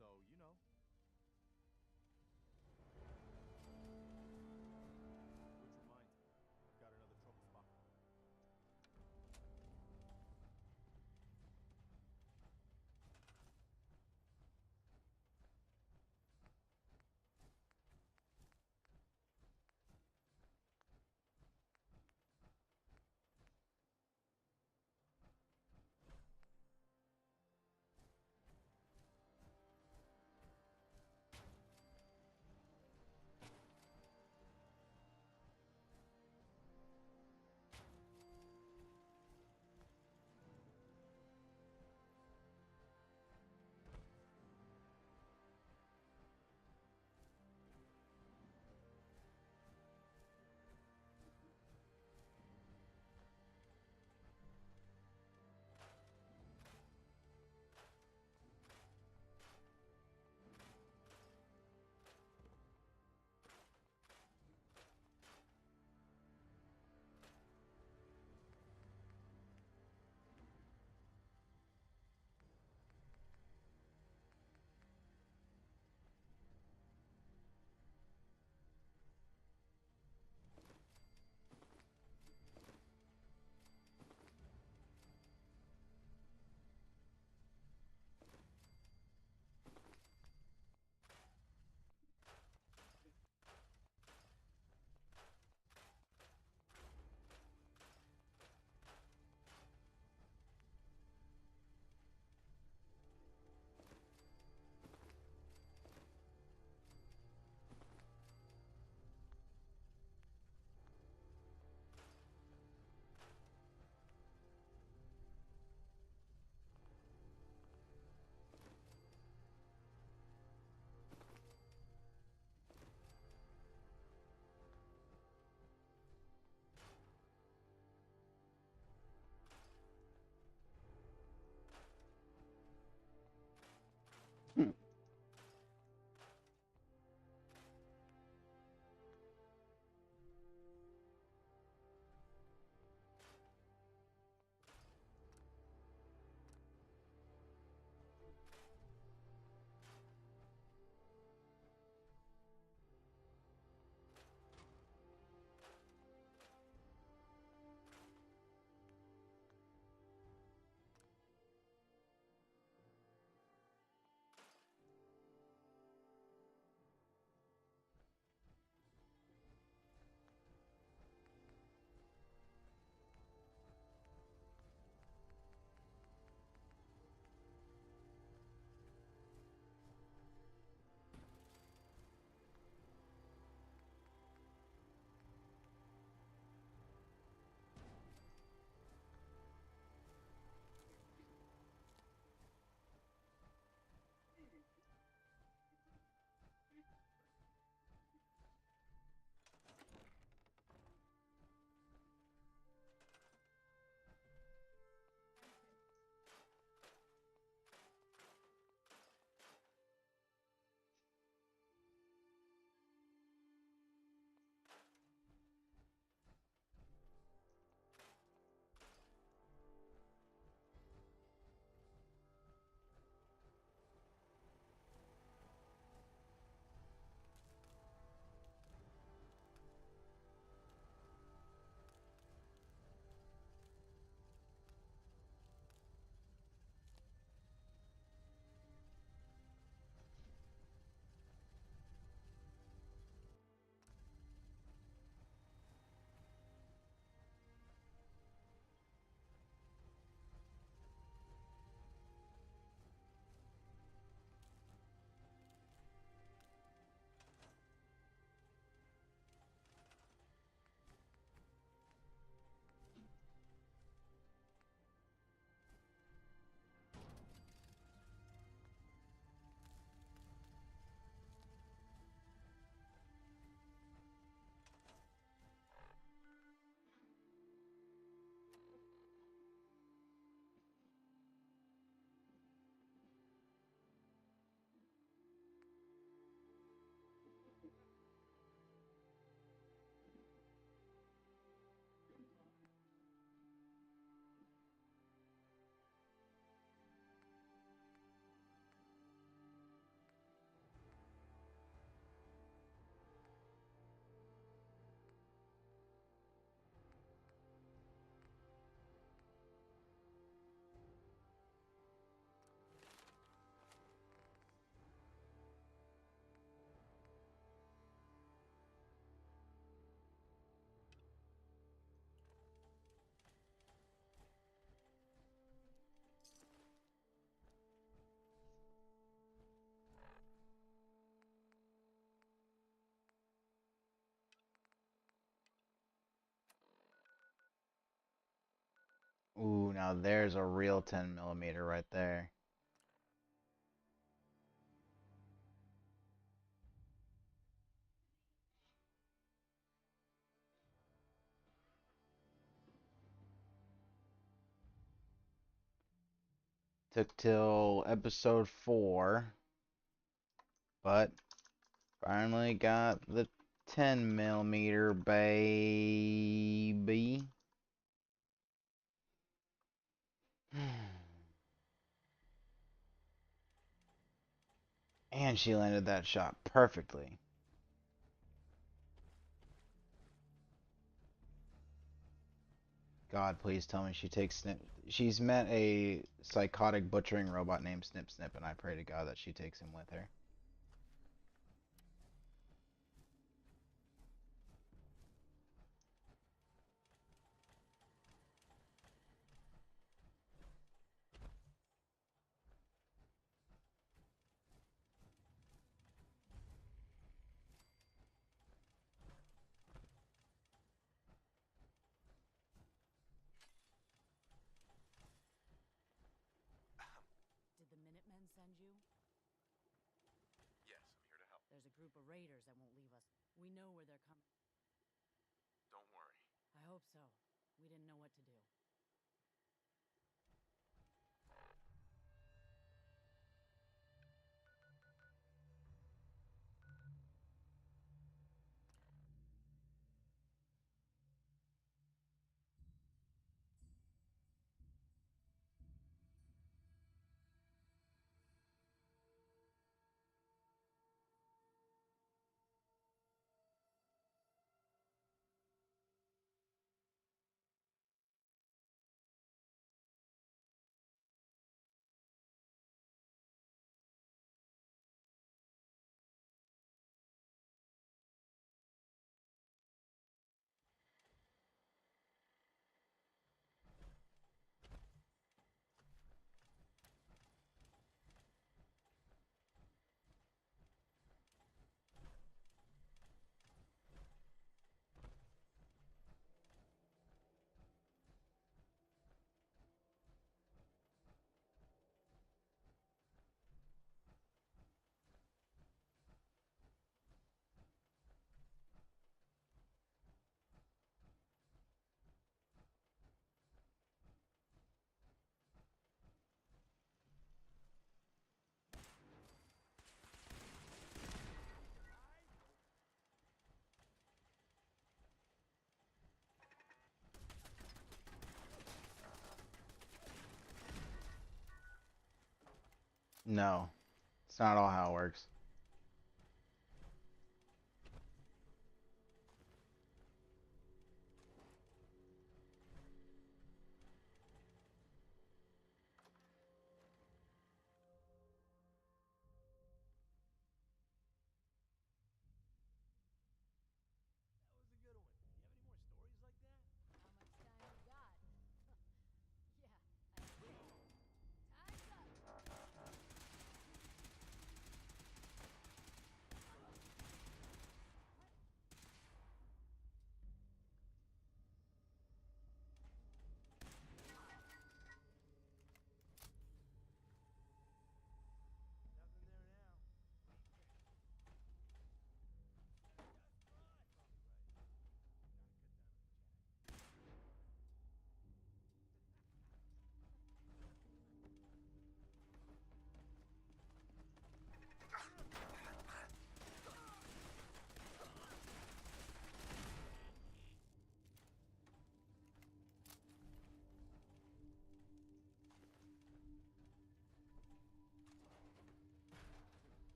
So, you know. Which reminds me, I've got another trouble spot.
Now there's a real 10mm right there. Took till episode 4, but finally got the 10mm baby. And she landed that shot perfectly. God, please tell me she takes Snip. She's met a psychotic butchering robot named Snip Snip, and I pray to God that she takes him with her.
Did the Minutemen send you?
Yes, I'm here to help.
There's a group of raiders that won't leave us. We know where they're coming.
Don't worry.
I hope so. We didn't know what to do.
No, it's not all how it works.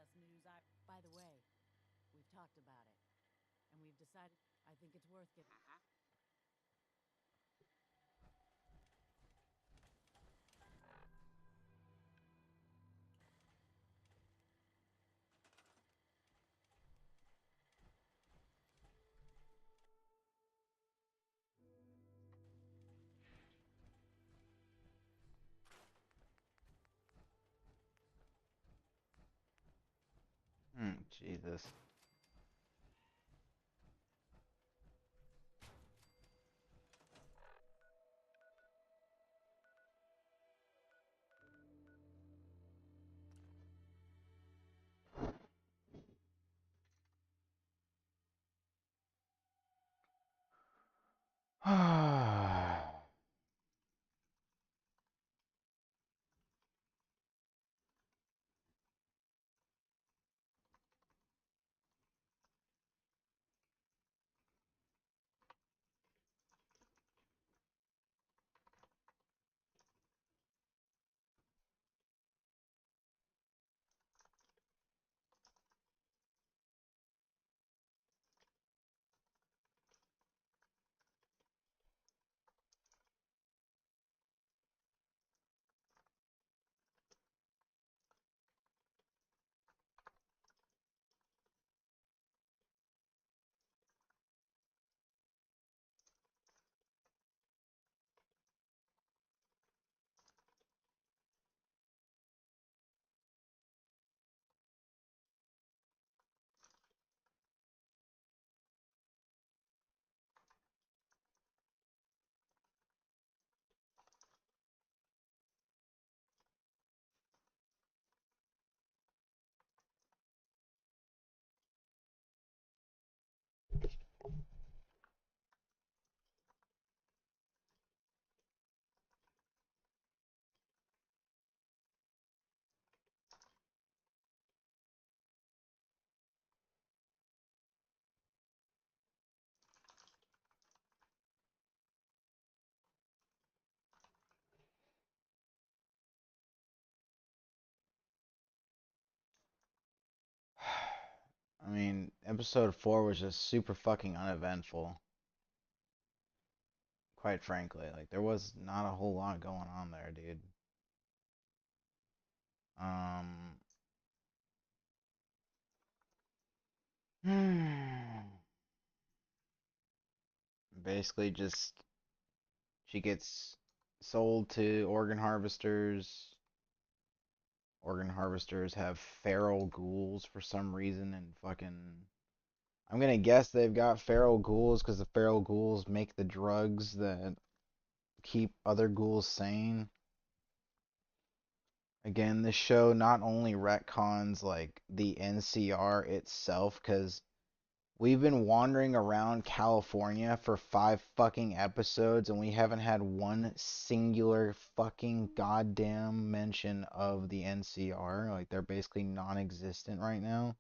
us news. By the way, we've talked about it, and we've decided. I think it's worth getting.
Jesus. I mean, episode 4 was just super fucking uneventful. Quite frankly, like there was not a whole lot going on there, dude. Basically just she gets sold to organ harvesters. Organ harvesters have feral ghouls for some reason and fucking I'm gonna guess they've got feral ghouls because the feral ghouls make the drugs that keep other ghouls sane. Again, this show not only retcons like the NCR itself, because we've been wandering around California for 5 fucking episodes and we haven't had one singular fucking goddamn mention of the NCR. Like they're basically non-existent right now.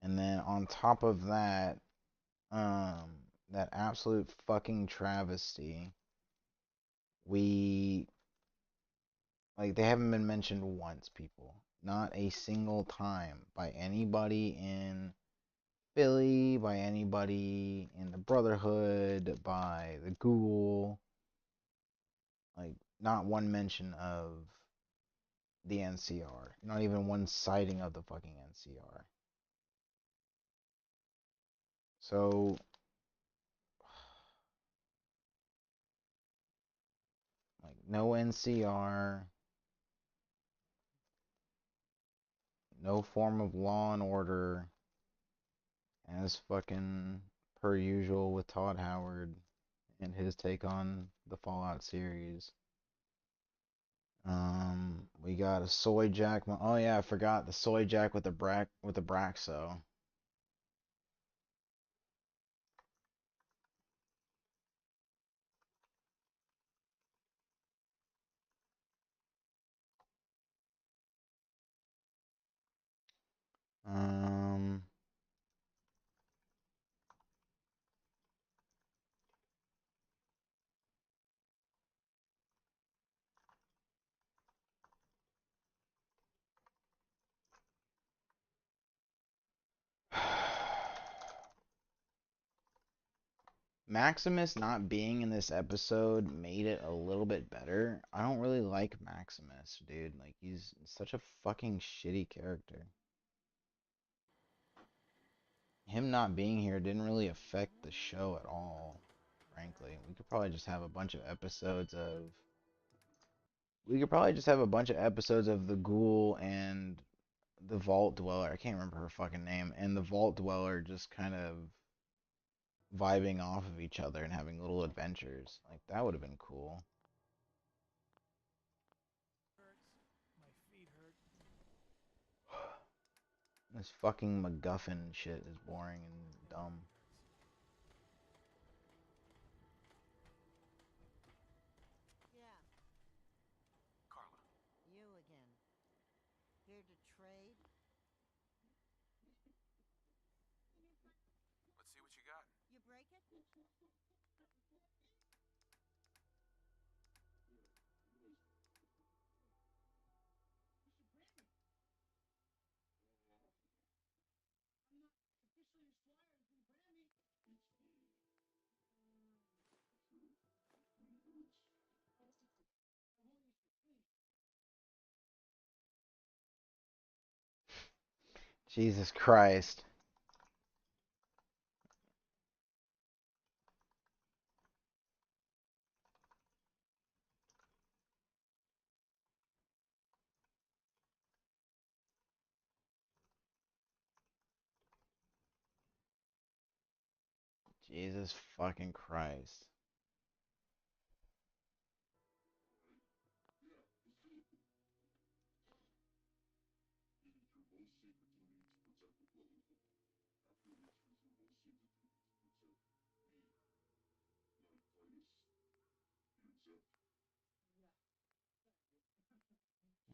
And then on top of that, that absolute fucking travesty, we like they haven't been mentioned once, people. Not a single time by anybody in Philly, by anybody in the Brotherhood, by the Ghoul. Like, not one mention of the NCR. Not even one sighting of the fucking NCR. So, like, no NCR. No form of law and order. As fucking per usual with Todd Howard and his take on the Fallout series. We got a soy jack. Oh yeah, I forgot the soy jack with the Braxo. Um. Maximus not being in this episode made it a little bit better. I don't really like Maximus, dude. Like, he's such a fucking shitty character. Him not being here didn't really affect the show at all, frankly. We could probably just have a bunch of episodes of... We could probably just have a bunch of episodes of the Ghoul and the Vault Dweller. I can't remember her fucking name. And the Vault Dweller just kind of vibing off of each other and having little adventures. Like, that would have been cool. This fucking MacGuffin shit is boring and dumb.
Yeah.
Carla.
You again. Here to trade?
Let's see what you got.
You break it?
Jesus Christ. Jesus fucking Christ.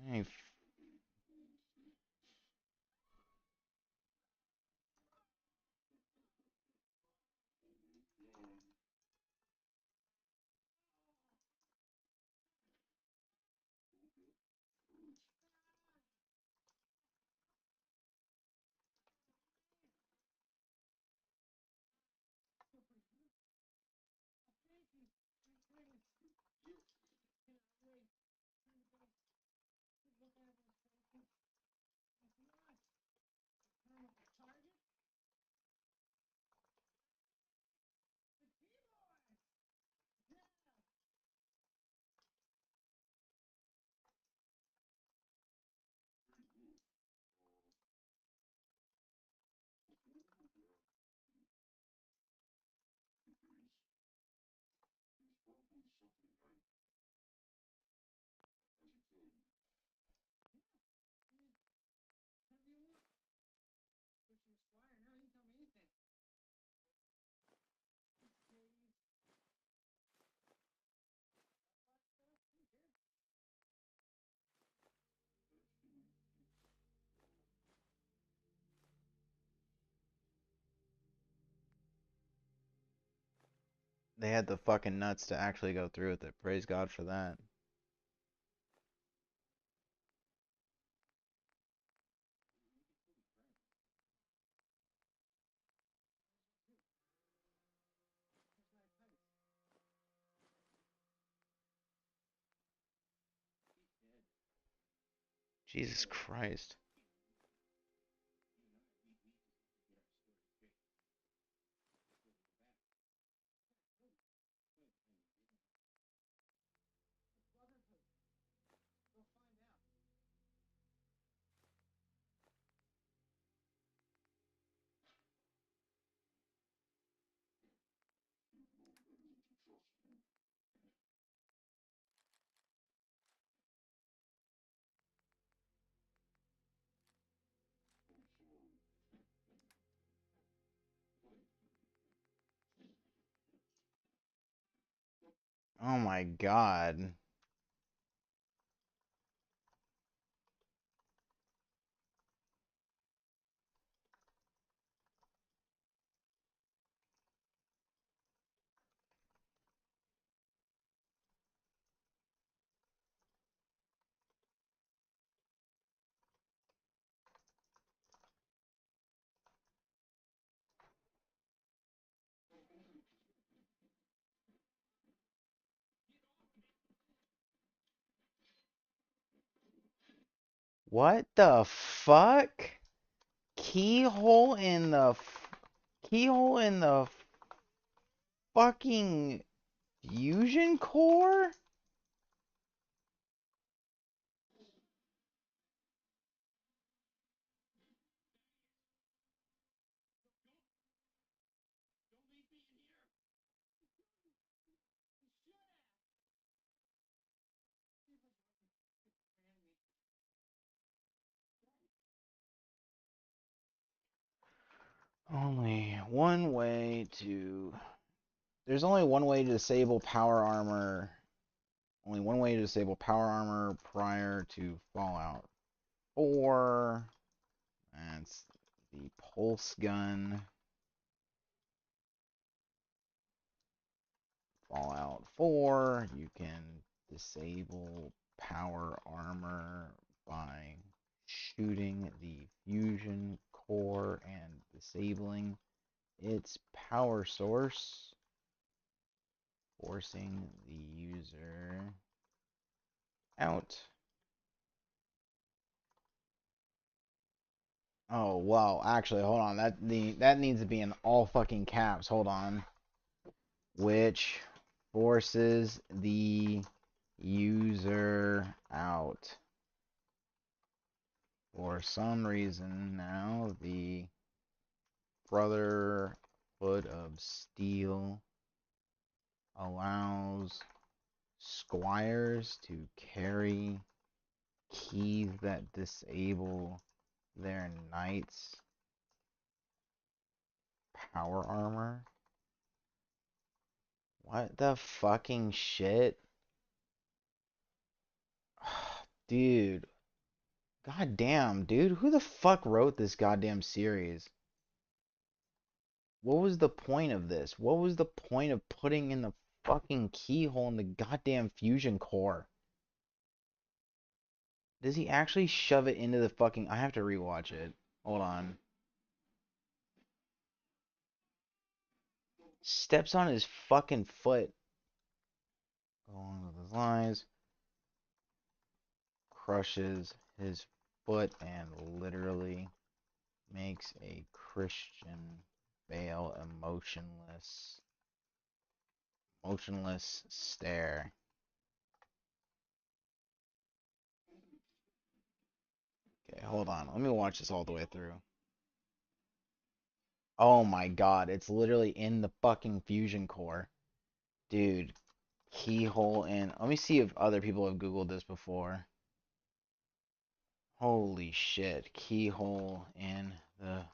Hey, they had the fucking nuts to actually go through with it. Praise God for that. Jesus Christ. Oh my God. What the fuck? Keyhole in the keyhole in the fucking fusion core? Only one way to... There's only one way to disable power armor. Only one way to disable power armor prior to Fallout 4. That's the pulse gun. Fallout 4, you can disable power armor by shooting the fusion core and disabling its power source, forcing the user out. Oh, well, actually, hold on. That needs to be in all fucking caps. Hold on. Which forces the user out. For some reason now, the Brotherhood of Steel allows squires to carry keys that disable their knights' power armor. What the fucking shit? Dude. God damn, dude. Who the fuck wrote this goddamn series? What was the point of this? What was the point of putting in the fucking keyhole in the goddamn fusion core? Does he actually shove it into the fucking... I have to rewatch it. Hold on. Steps on his fucking foot. Along with his lines. Crushes his foot and literally makes a Christian Bale motionless stare. Okay, hold on. Let me watch this all the way through. Oh my god, it's literally in the fucking fusion core. Dude, keyhole in... Let me see if other people have Googled this before. Holy shit, keyhole in the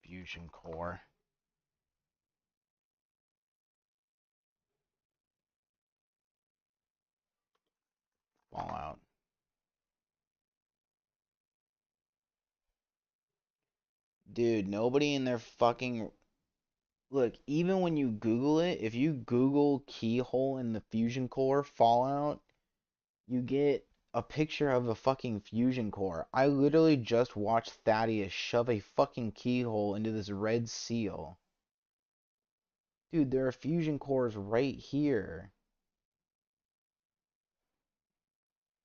fusion core. Fallout. Dude, nobody in their fucking... Look, even when you Google it, if you Google keyhole in the fusion core Fallout, you get a picture of a fucking fusion core. I literally just watched Thaddeus shove a fucking keyhole into this red seal. Dude, there are fusion cores right here.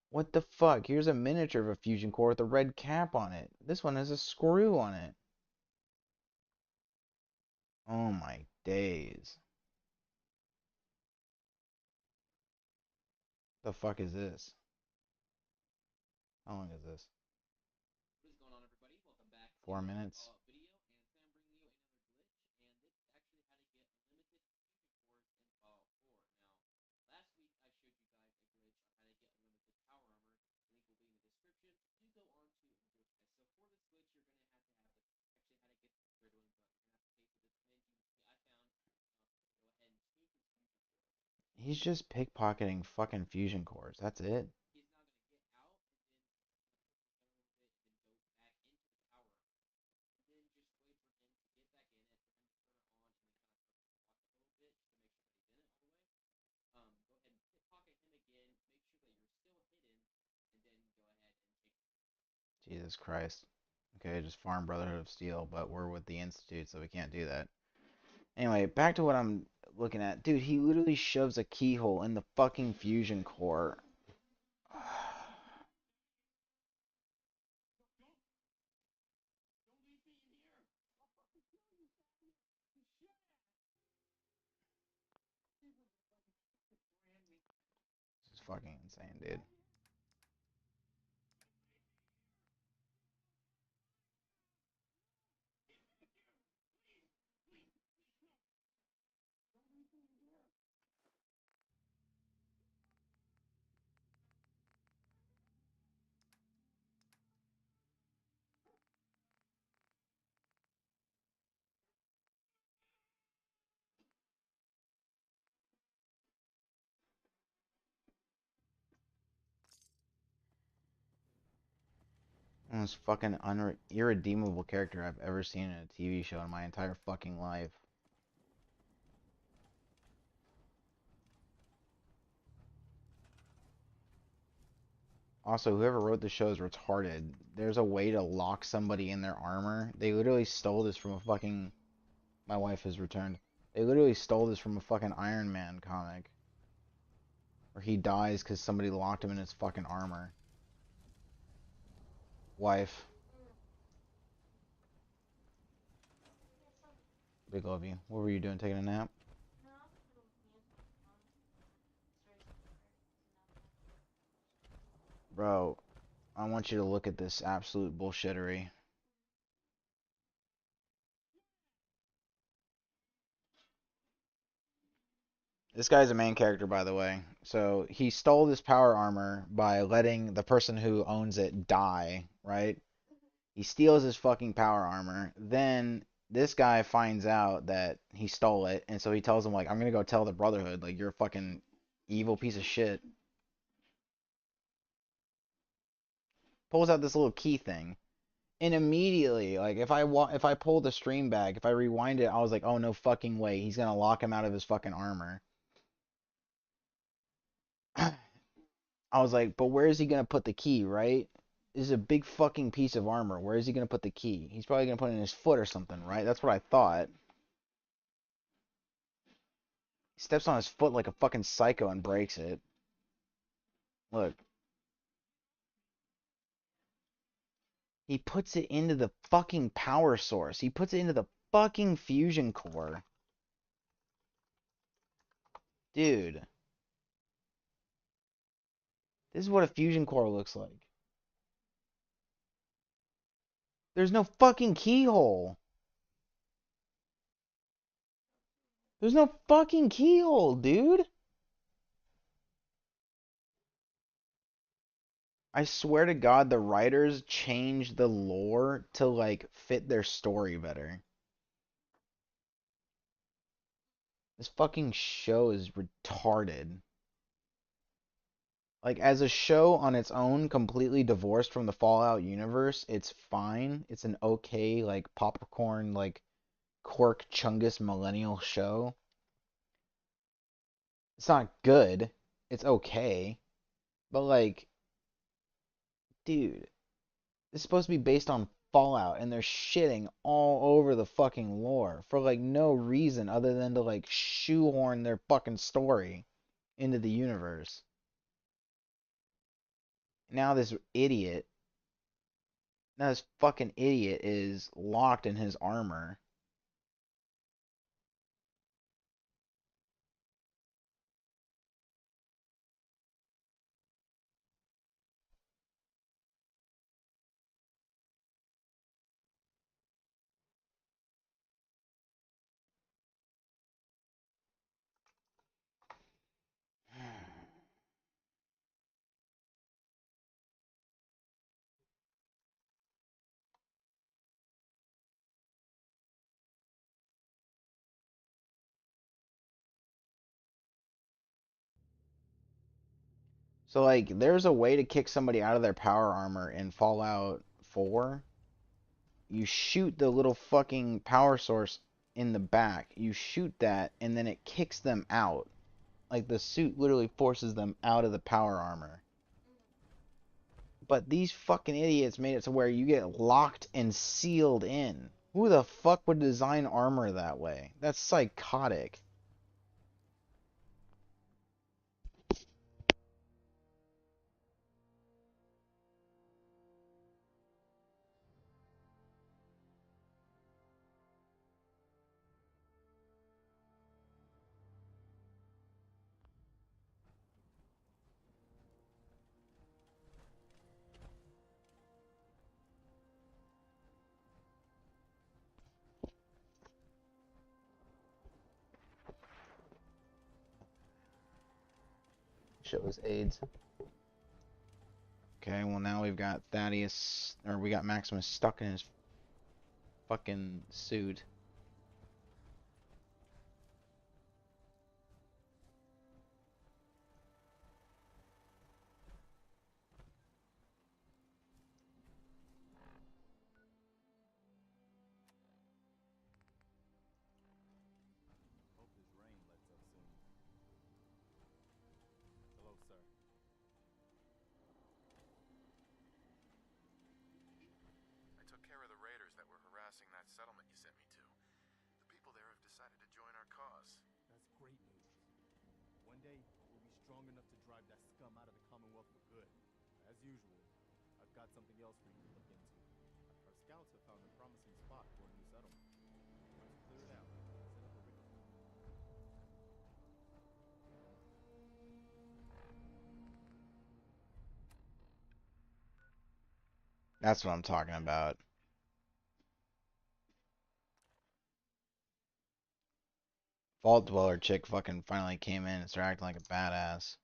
What the fuck? Here's a miniature of a fusion core with a red cap on it. This one has a screw on it. Oh my days. The fuck is this? How long is this? 4 minutes. He's just pickpocketing fucking fusion cores. That's it. Jesus Christ. Okay, just farm Brotherhood of Steel, but we're with the Institute, so we can't do that. Anyway, back to what I'm looking at. Dude, he literally shoves a keyhole in the fucking fusion core. fucking insane, dude. Most fucking irredeemable character I've ever seen in a TV show in my entire fucking life. Also, whoever wrote the show is retarded. There's a way to lock somebody in their armor. They literally stole this from a fucking... My wife has returned. They literally stole this from a fucking Iron Man comic. Where he dies because somebody locked him in his fucking armor. Wife. Big love you. What were you doing, taking a nap? Bro, I want you to look at this absolute bullshittery. This guy's a main character, by the way. So he stole this power armor by letting the person who owns it die, right? He steals his fucking power armor. Then this guy finds out that he stole it, and so he tells him, like, I'm gonna go tell the Brotherhood, like, you're a fucking evil piece of shit. Pulls out this little key thing. And immediately, like, if I pull the stream back, if I rewind it, I was like, oh, no fucking way. He's gonna lock him out of his fucking armor. I was like, but where is he gonna put the key, right? This is a big fucking piece of armor. Where is he gonna put the key? He's probably gonna put it in his foot or something, right? That's what I thought. He steps on his foot like a fucking psycho and breaks it. Look. He puts it into the fucking power source. He puts it into the fucking fusion core. Dude. This is what a fusion core looks like. There's no fucking keyhole. There's no fucking keyhole, dude. I swear to God, the writers changed the lore to, like, fit their story better. This fucking show is retarded. Like, as a show on its own, completely divorced from the Fallout universe, it's fine. It's an okay, like, popcorn, like, quirk chungus millennial show. It's not good. It's okay. But, like, dude, it's supposed to be based on Fallout, and they're shitting all over the fucking lore for, like, no reason other than to, like, shoehorn their fucking story into the universe. Now this fucking idiot is locked in his armor. So, like, there's a way to kick somebody out of their power armor in Fallout 4. You shoot the little fucking power source in the back. You shoot that, and then it kicks them out. Like, the suit literally forces them out of the power armor. But these fucking idiots made it to where you get locked and sealed in. Who the fuck would design armor that way? That's psychotic. shit was AIDS. Okay, well now we've got Thaddeus, or we got Maximus stuck in his fucking suit.
Hope this rain lets up soon. Hello, sir.
I took care of the raiders that were harassing that settlement you sent me to. The people there have decided to join our cause.
That's great news. One day, we'll be strong enough to drive that scum out of the Commonwealth for good. As usual, I've got something else for you to look into. Our scouts have found a promising spot for a new settlement. Once you clear it out, set up a
That's what I'm talking about. Vault Dweller chick fucking finally came in and started acting like a badass.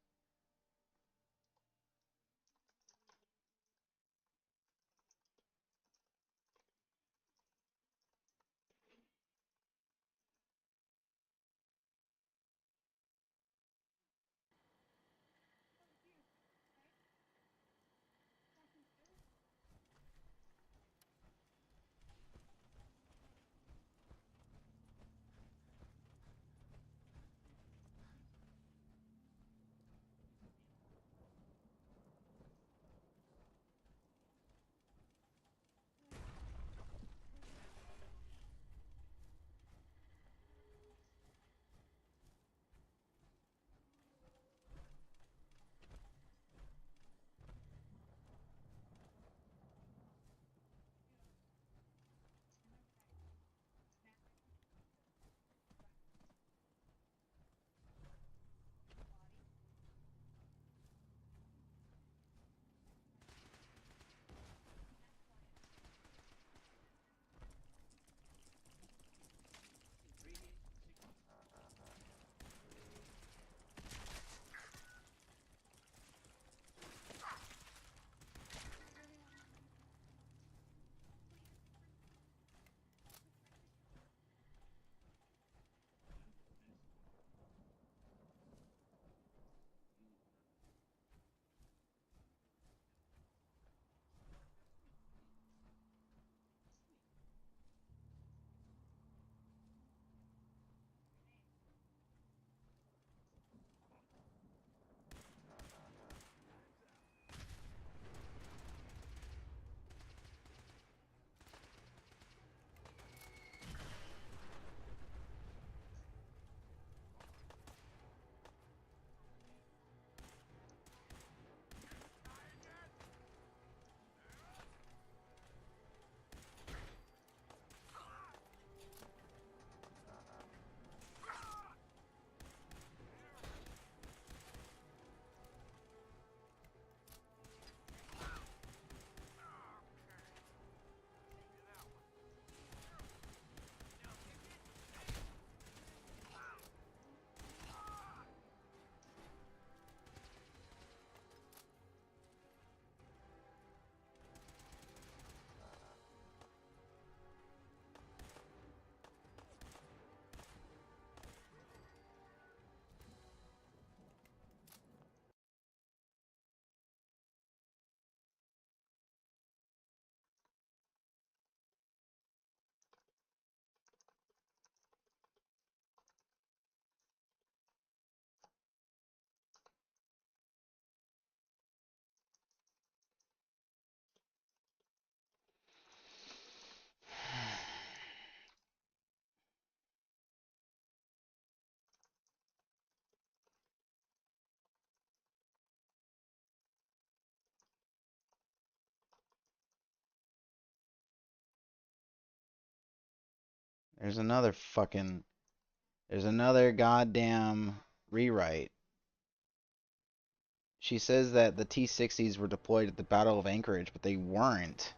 There's another fucking... There's another goddamn rewrite. She says that the T-60s were deployed at the Battle of Anchorage, but they weren't.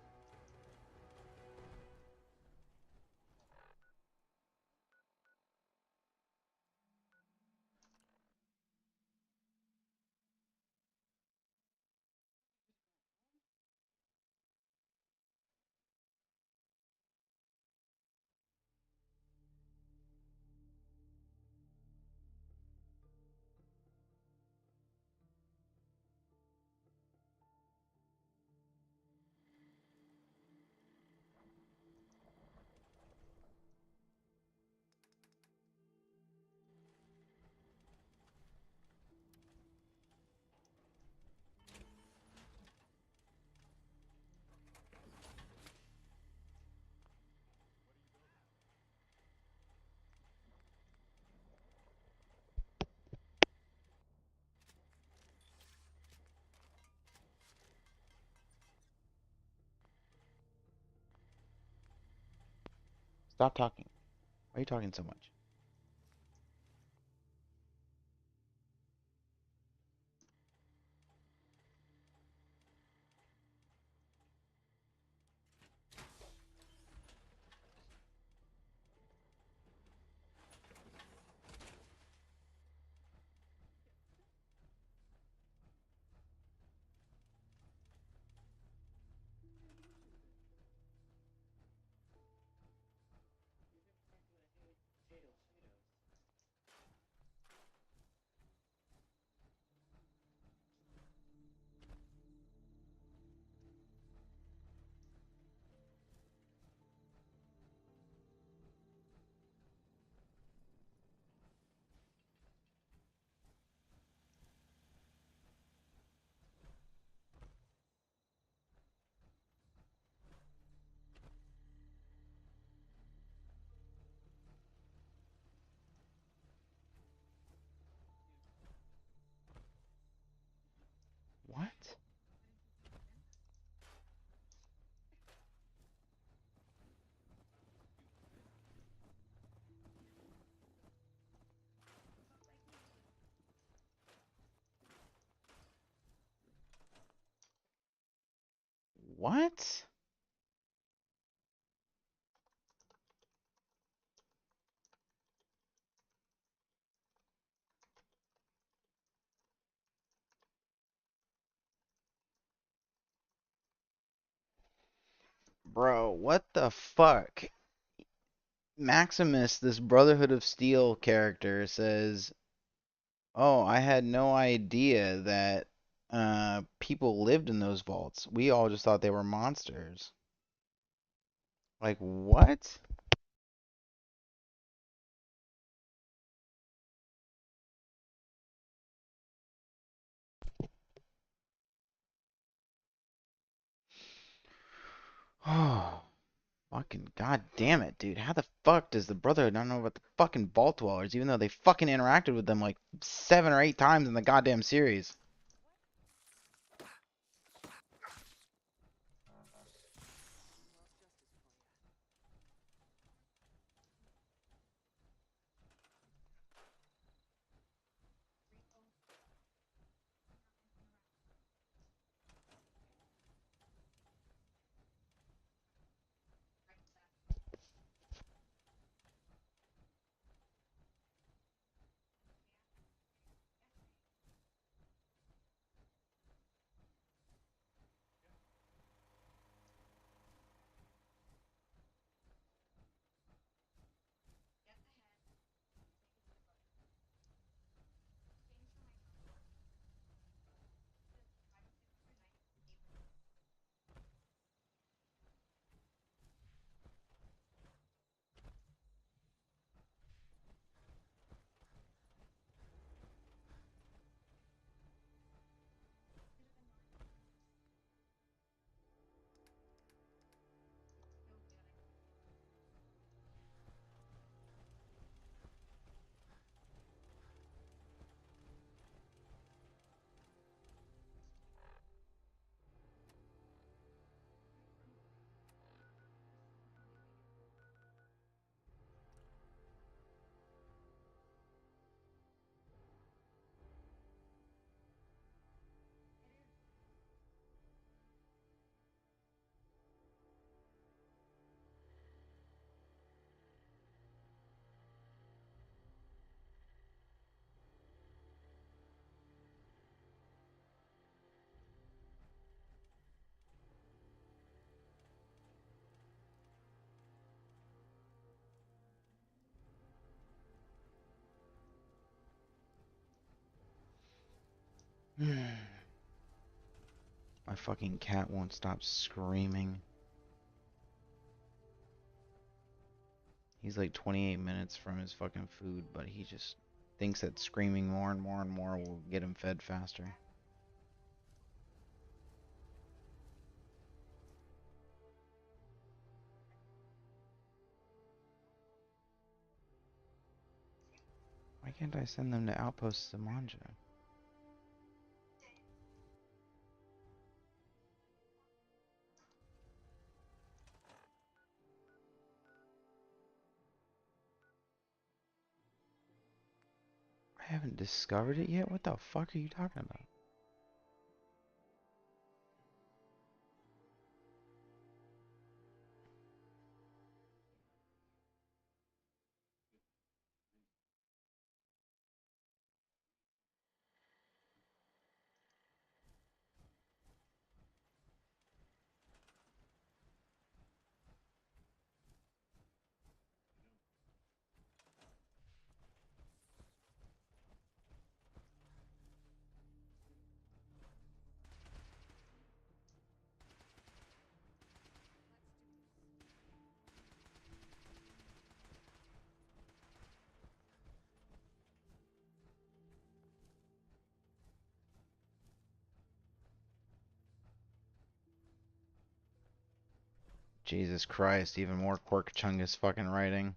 Stop talking. Why are you talking so much? What? What? Bro, what the fuck? Maximus, this Brotherhood of Steel character, says, "Oh, I had no idea that people lived in those vaults. We all just thought they were monsters." Like, what? Oh, fucking god damn it, dude. How the fuck does the Brotherhood not know about the fucking Vault Dwellers, even though they fucking interacted with them like 7 or 8 times in the goddamn series? My fucking cat won't stop screaming. He's like 28 minutes from his fucking food, but he just thinks that screaming more and more and more will get him fed faster. Why can't I send them to Outpost Samanja? I haven't discovered it yet? What the fuck are you talking about? Jesus Christ, even more Quirkchungus fucking writing.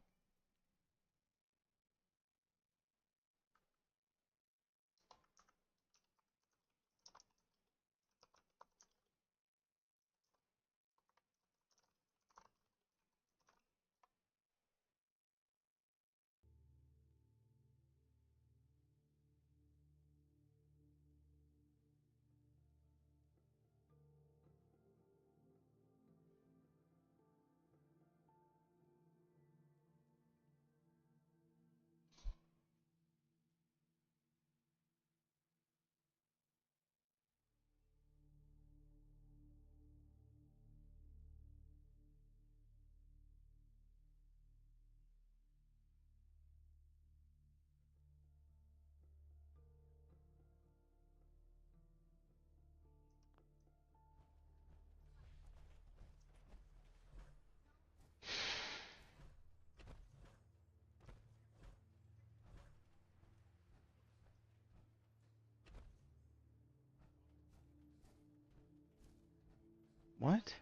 What?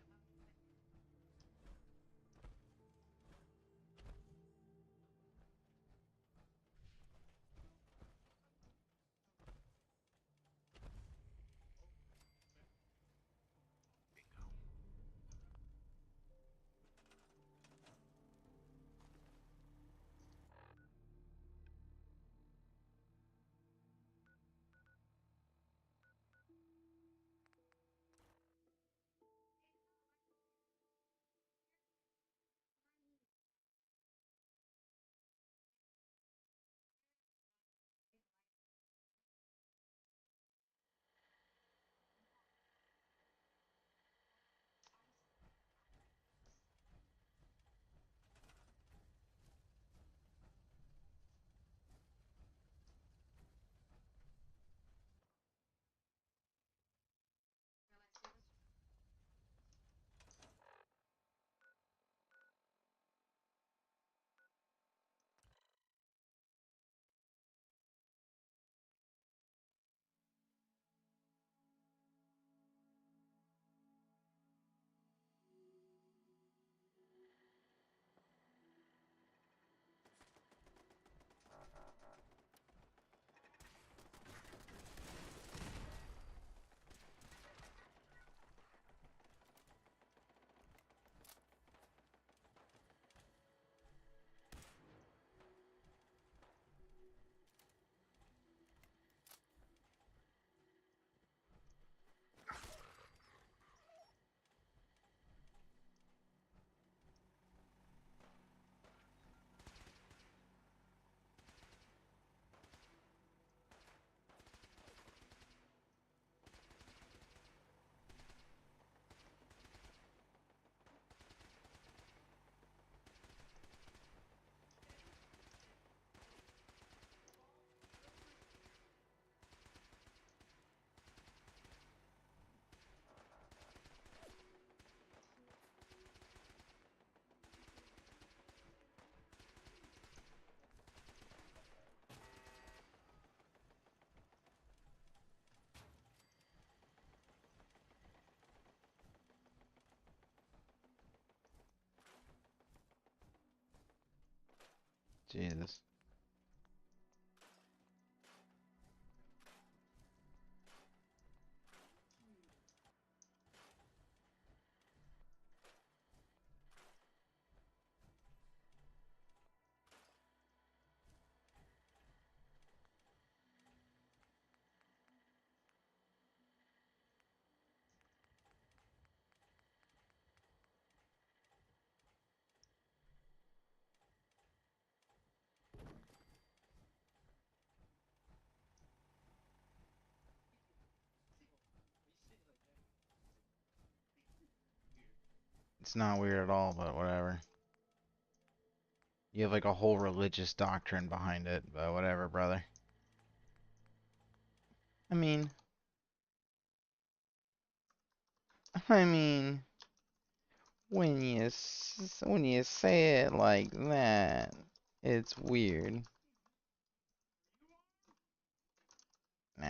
Jesus. It's not weird at all, but whatever. You have like a whole religious doctrine behind it, but whatever, brother. I mean, when you say it like that, it's weird. Nah.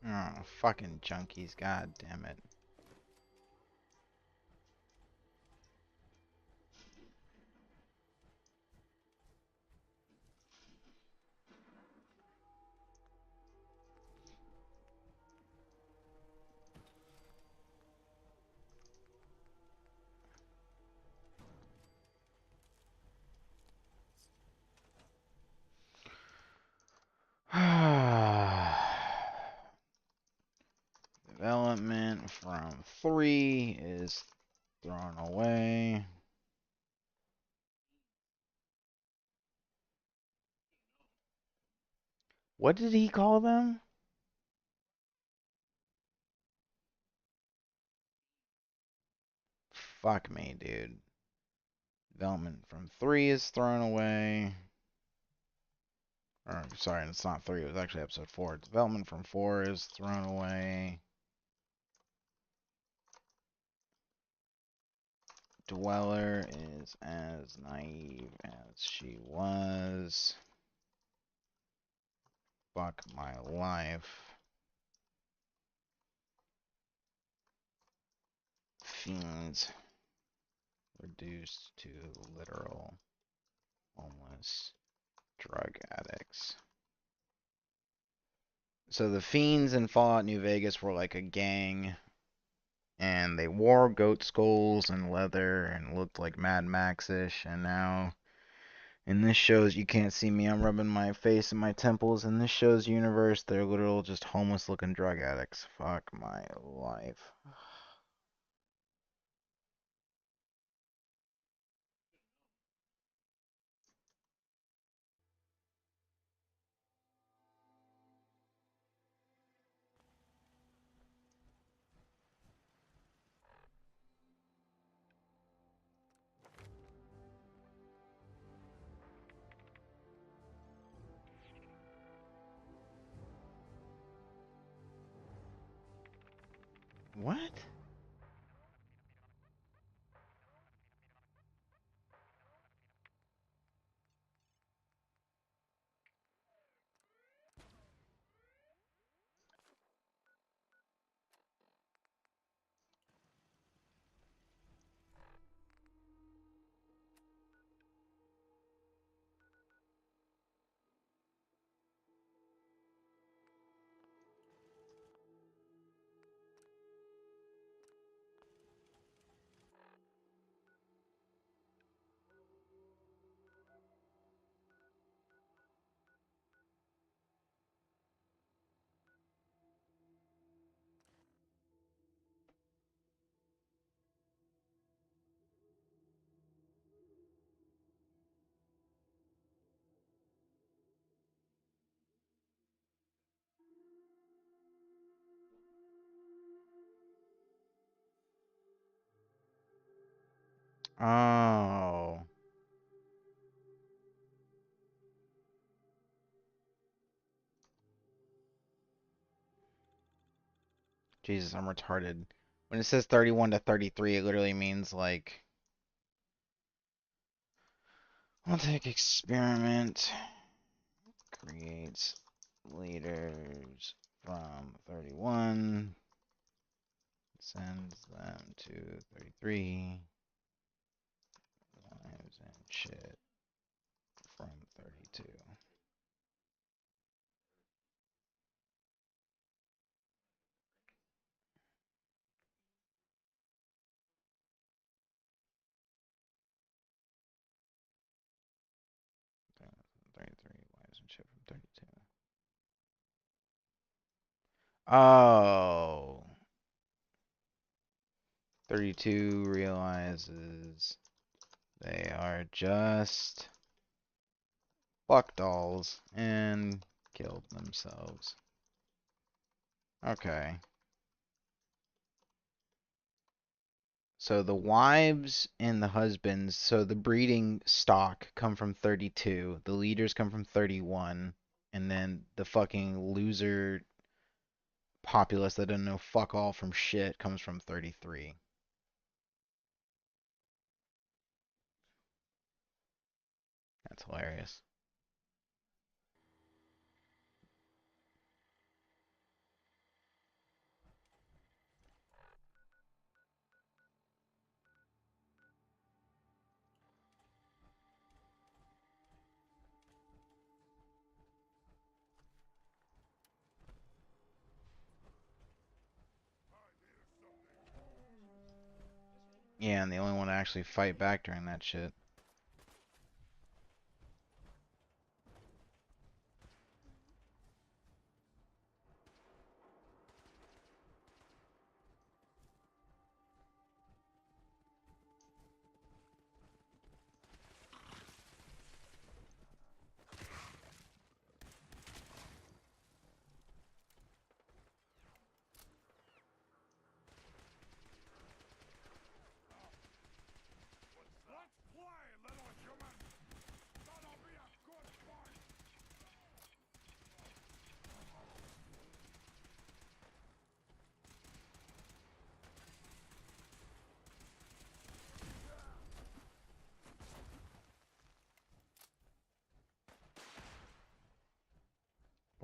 Oh, fucking junkies, god damn it. Development from 3 is thrown away. What did he call them? Fuck me, dude. Development from 3 is thrown away. Or, sorry, it's not 3, it was actually episode 4. Development from 4 is thrown away. Dweller is as naive as she was. Fuck my life. Fiends reduced to literal homeless drug addicts. So the Fiends in Fallout New Vegas were like a gang, and they wore goat skulls and leather and looked like Mad Max-ish, and now in this show's, you can't see me, I'm rubbing my face and my temples, in this show's universe, they're literal just homeless looking drug addicts. Fuck my life. What? Oh. Jesus, I'm retarded. When it says 31 to 33, it literally means like I'll take experiment creates leaders from 31, sends them to 33, lives and shit from 32. Okay, 33, lives and shit from 32. Oh. 32 realizes they are just fuck dolls and killed themselves. Okay. So the wives and the husbands, so the breeding stock come from 32, the leaders come from 31, and then the fucking loser populace that doesn't know fuck all from shit comes from 33. That's hilarious. Yeah, and the only one to actually fight back during that shit.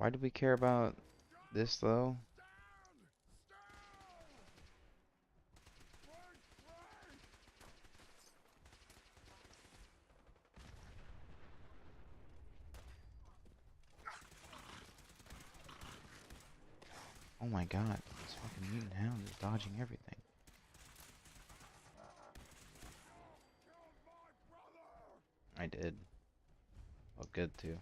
Why do we care about this though? Oh my god, this fucking mutant hound is dodging everything. I did. Felt good too.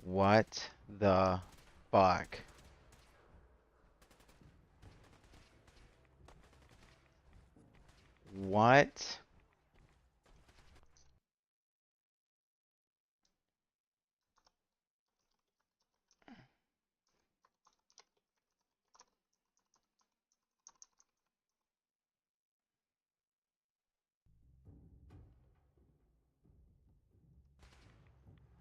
What the fuck? What?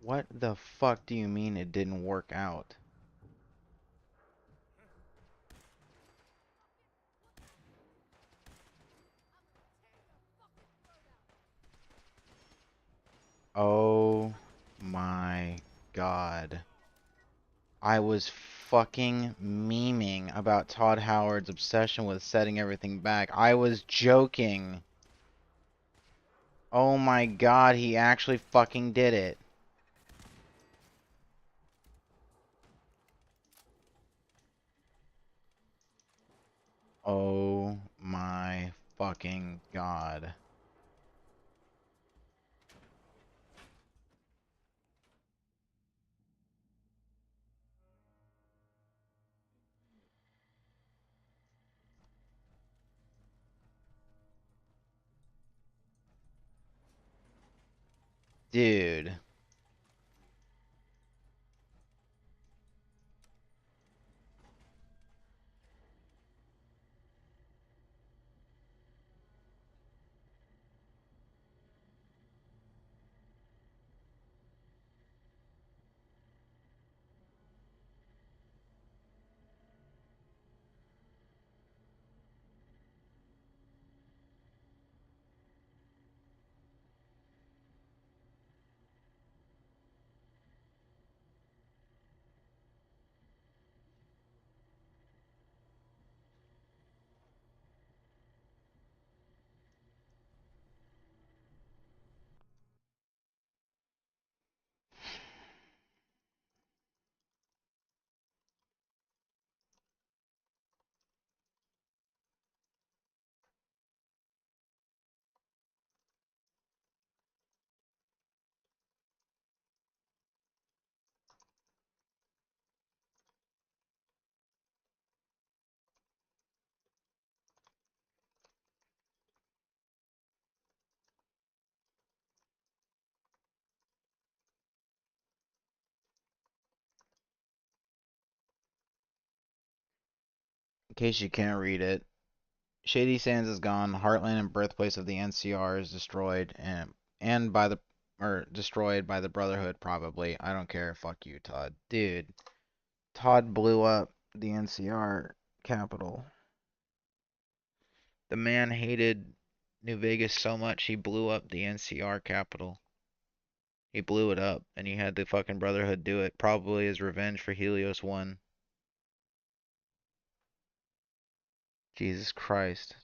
What the fuck do you mean it didn't work out? Oh my god. I was fucking memeing about Todd Howard's obsession with setting everything back. I was joking. Oh my god, he actually fucking did it. Oh my fucking god. Dude. In case you can't read it, Shady Sands is gone. Heartland and birthplace of the NCR is destroyed, and by the destroyed by the Brotherhood probably. I don't care. Fuck you, Todd. Dude, Todd blew up the NCR capital. The man hated New Vegas so much he blew up the NCR capital. He blew it up, and he had the fucking Brotherhood do it, probably as revenge for Helios 1. Jesus Christ.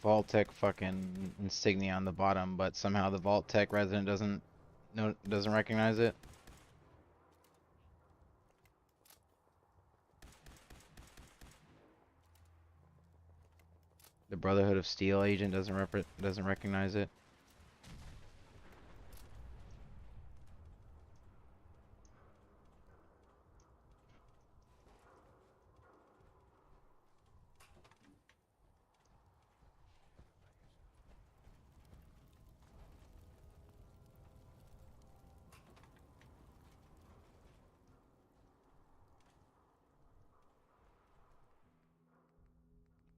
Vault-Tec fucking insignia on the bottom, but somehow the Vault-Tec resident doesn't recognize it. The Brotherhood of Steel agent doesn't recognize it.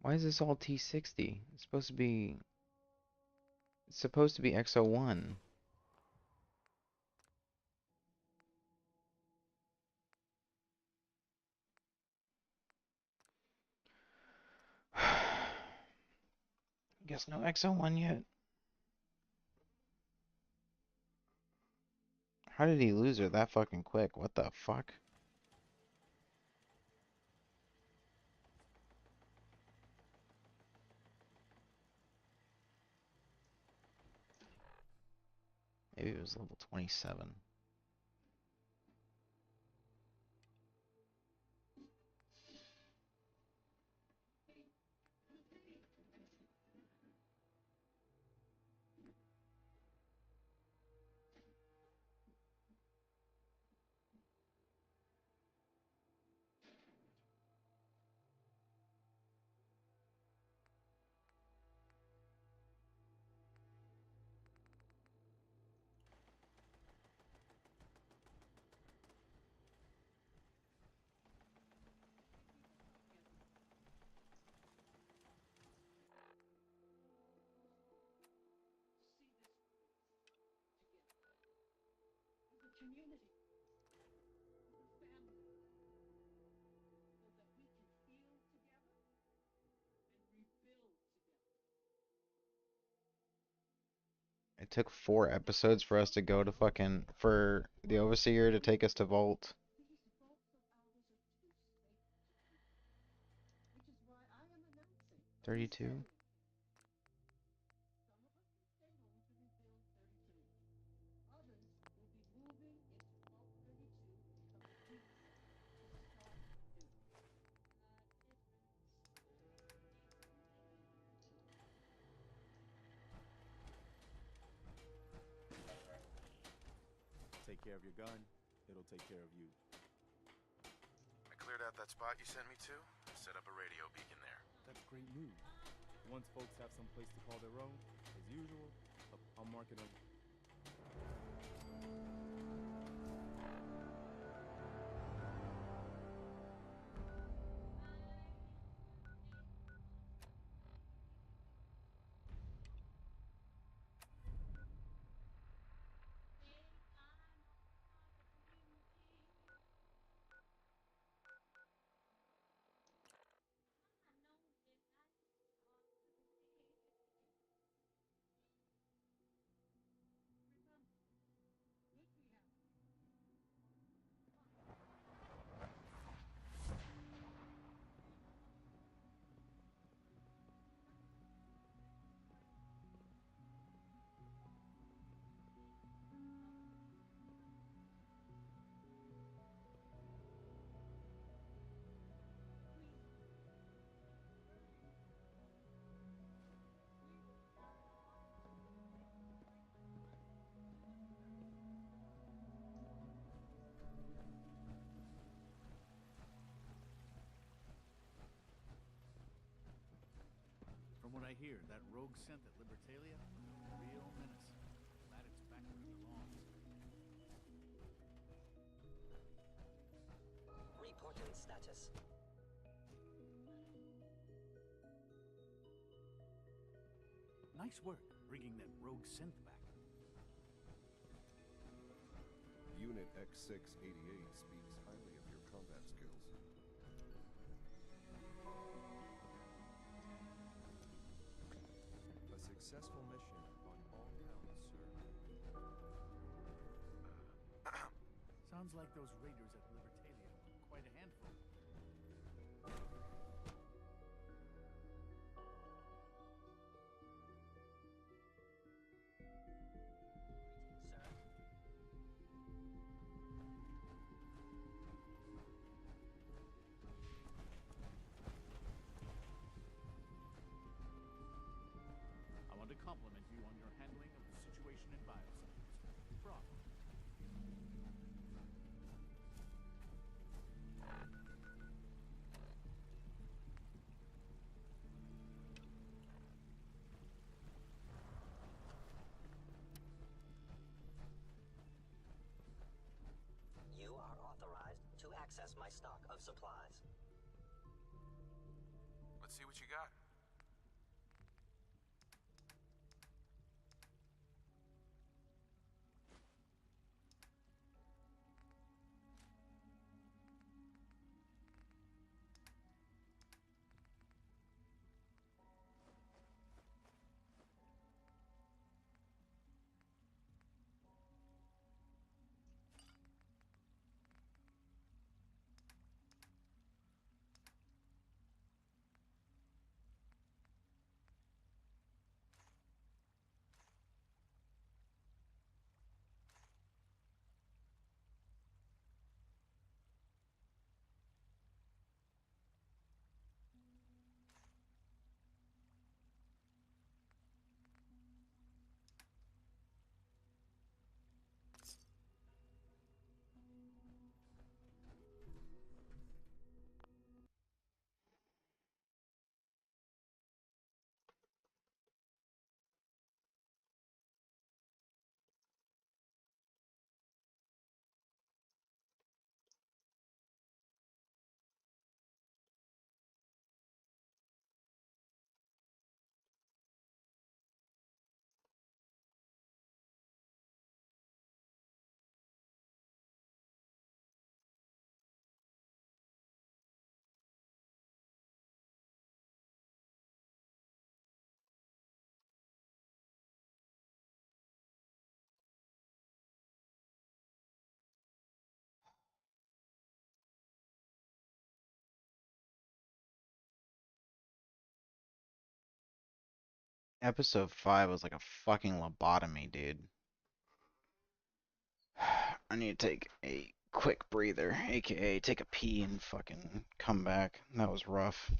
Why is this all T60? It's supposed to be... It's supposed to be X01. Guess no X01 yet. How did he lose her that fucking quick? What the fuck? Maybe it was level 27.
Community, as a family, so that we can heal together and rebuild together.
It took 4 episodes for us to go to fucking... For the Overseer to take us to Vault.
These vaults of ours are too sacred to keep, which is why I am announcing
32?
some of us will stay home to rebuild 33. Others will be moving into Vault 32 from the deep side to start anew.
Take care of your gun, it'll take care of you.
I cleared out that spot you sent me to. Set up a radio beacon there.
That's great news. Once folks have some place to call their own, as usual, I'll mark it on.
From what I hear, that rogue synth at Libertalia is a real menace. Glad it's back where it belongs.
Reporting status.
Nice work bringing that rogue synth back.
Unit X688 speaks highly of your combat skills. A successful mission on all counts, sir.
Sounds like those raiders at Libertalia were quite a handful. I want to compliment you on your handling of the situation in Bioscience. Bravo.
You are authorized to access my stock of supplies.
Let's see what you got.
Episode 5 was like a fucking lobotomy, dude. I need to take a quick breather, aka take a pee and fucking come back. That was rough.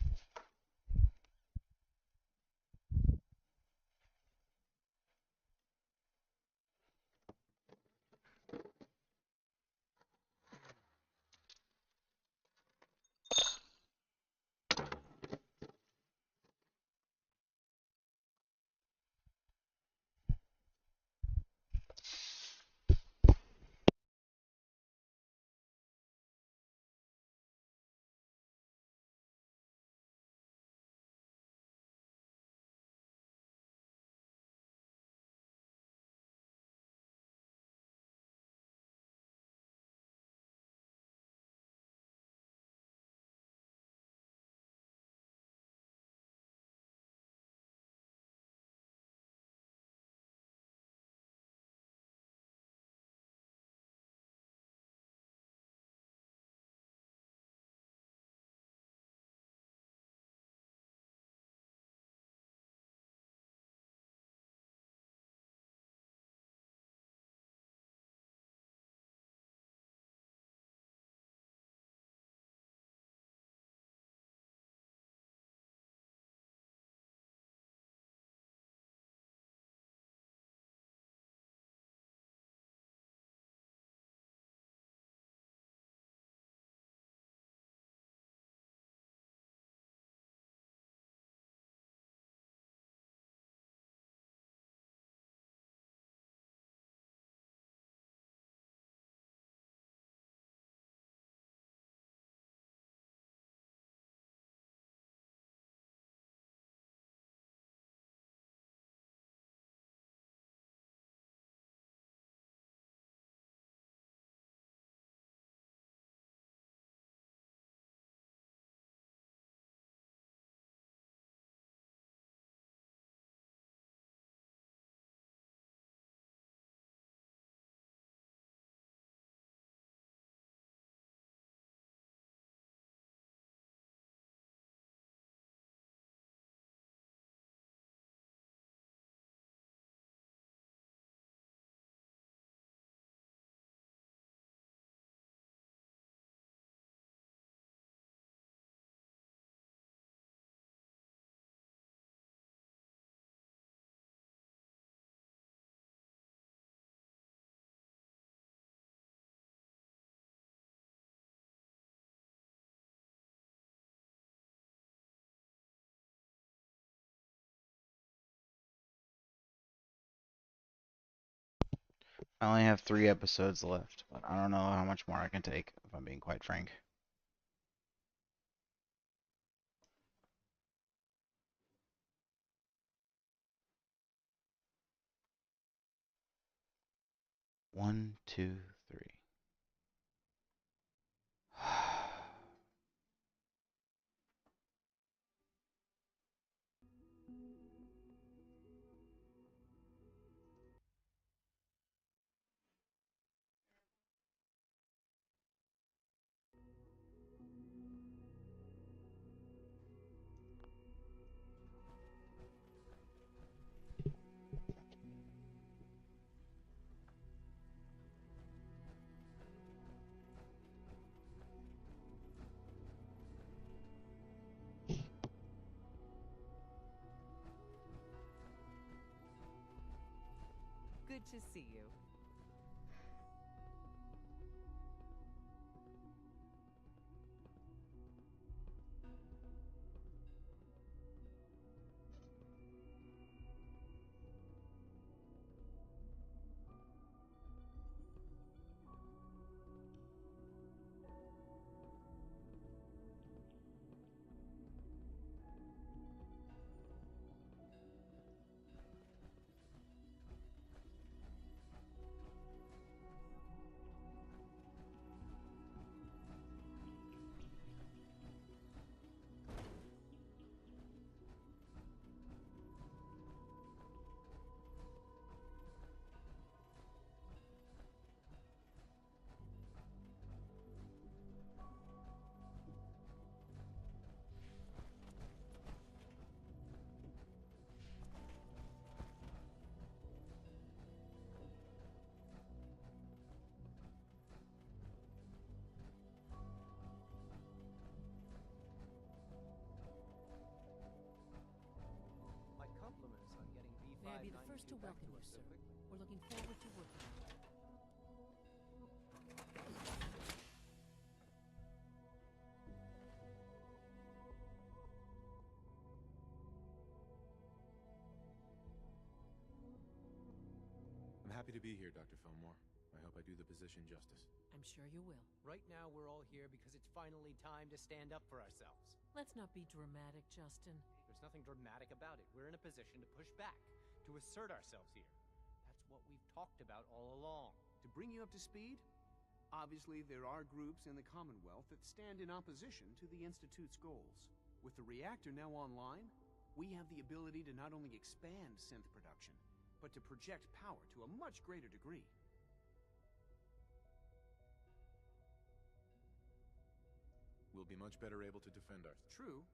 I only have 3 episodes left, but I don't know how much more I can take, if I'm being quite frank. 1, 2, 3.
Good to see you.
My compliments on getting V5
May I be the first to welcome you, sir. We're looking forward to working with you.
I'm happy to be here, Dr. Fillmore. I hope I do the position justice.
I'm sure you will.
Right now, we're all here because it's finally time to stand up for ourselves.
Let's not be dramatic, Justin.
There's nothing dramatic about it. We're in a position to push back, to assert ourselves here. That's what we've talked about all along.
To bring you up to speed, obviously there are groups in the Commonwealth that stand in opposition to the Institute's goals. With the reactor now online, we have the ability to not only expand synth production, but to project power to a much greater degree.
We'll be much better able to defend our...
True,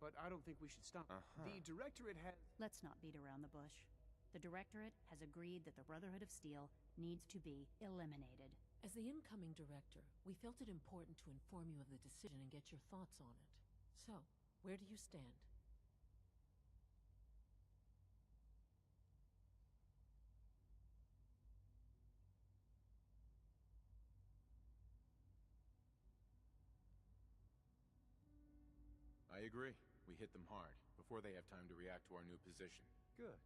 but I don't think we should stop. The Directorate has...
Let's not beat around the bush. The Directorate has agreed that the Brotherhood of Steel needs to be eliminated.
As the incoming director, we felt it important to inform you of the decision and get your thoughts on it. So, where do you stand?
I agree. We hit them hard, before they have time to react to our new position.
Good.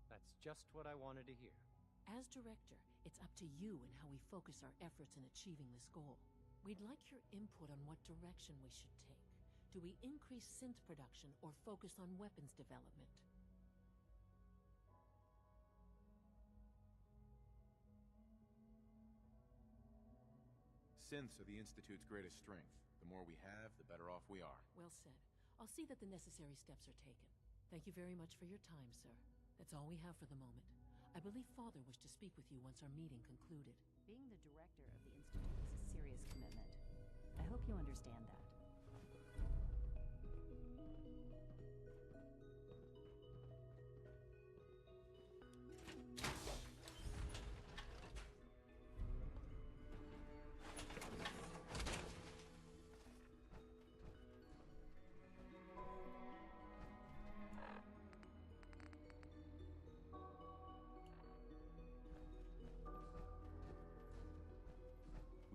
That's just what I wanted to hear.
As director, it's up to you and how we focus our efforts in achieving this goal. We'd like your input on what direction we should take. Do we increase synth production or focus on weapons development?
Synths are the Institute's greatest strength. The more we have, the better off we are.
Well said. I'll see that the necessary steps are taken. Thank you very much for your time, sir. That's all we have for the moment. I believe Father wished to speak with you once our meeting concluded.
Being the director of the Institute is a serious commitment. I hope you understand that.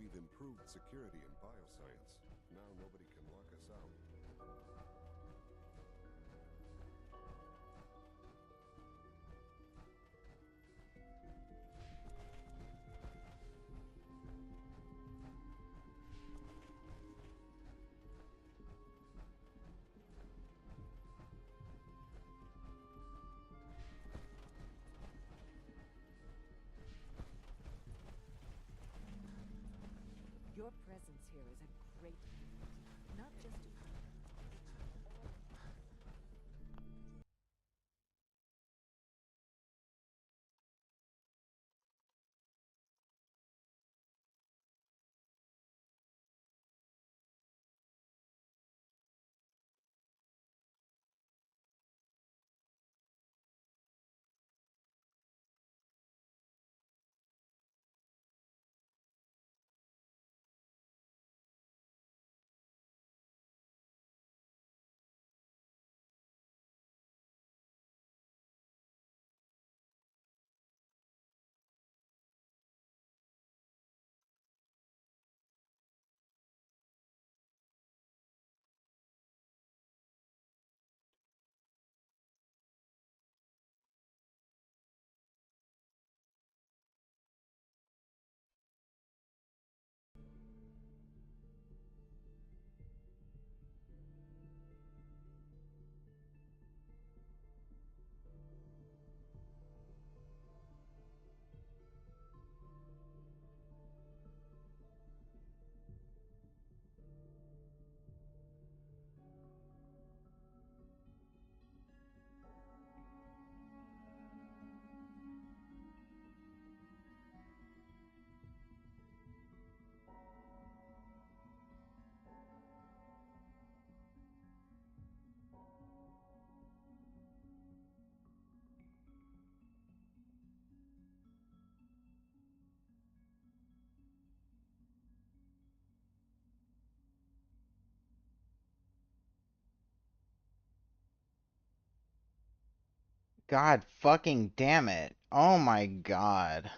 We've improved security in bioscience. Now nobody can lock us out.
Your presence here is a great gift, not just to
God fucking damn it. Oh my god.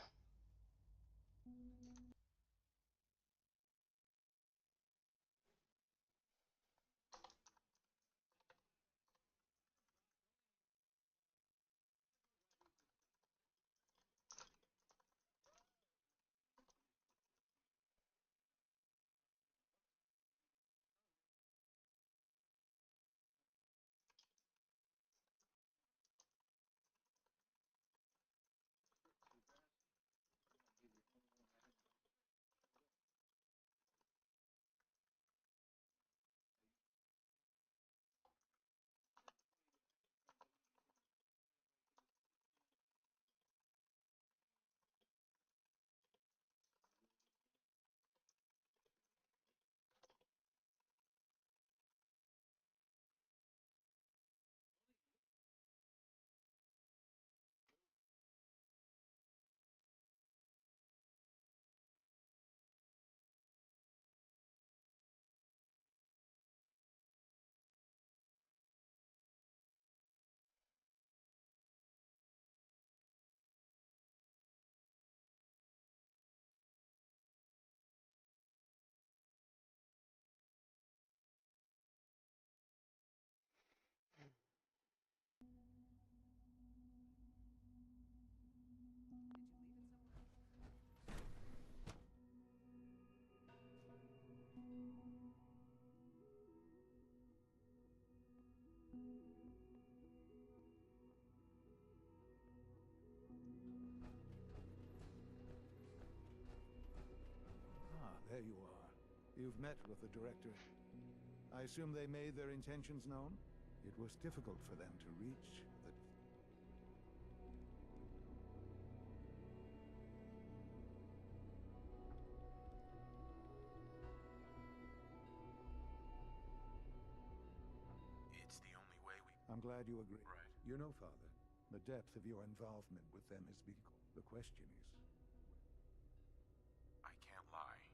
Ah, there you are. You've met with the director. I assume they made their intentions known? It was difficult for them to reach the...
It's the only way we...
I'm glad you agree.
Right.
You know, Father, the depth of your involvement with them is been... The question is...
I can't lie.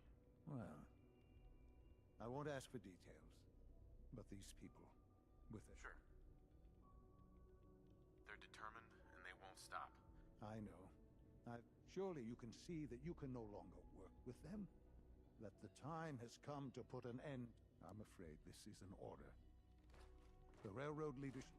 Well, I won't ask for details, but these people, with it...
Sure. They're determined, and they won't stop.
I know. Surely you can see that you can no longer work with them? That the time has come to put an end... I'm afraid this is an order. The railroad leadership...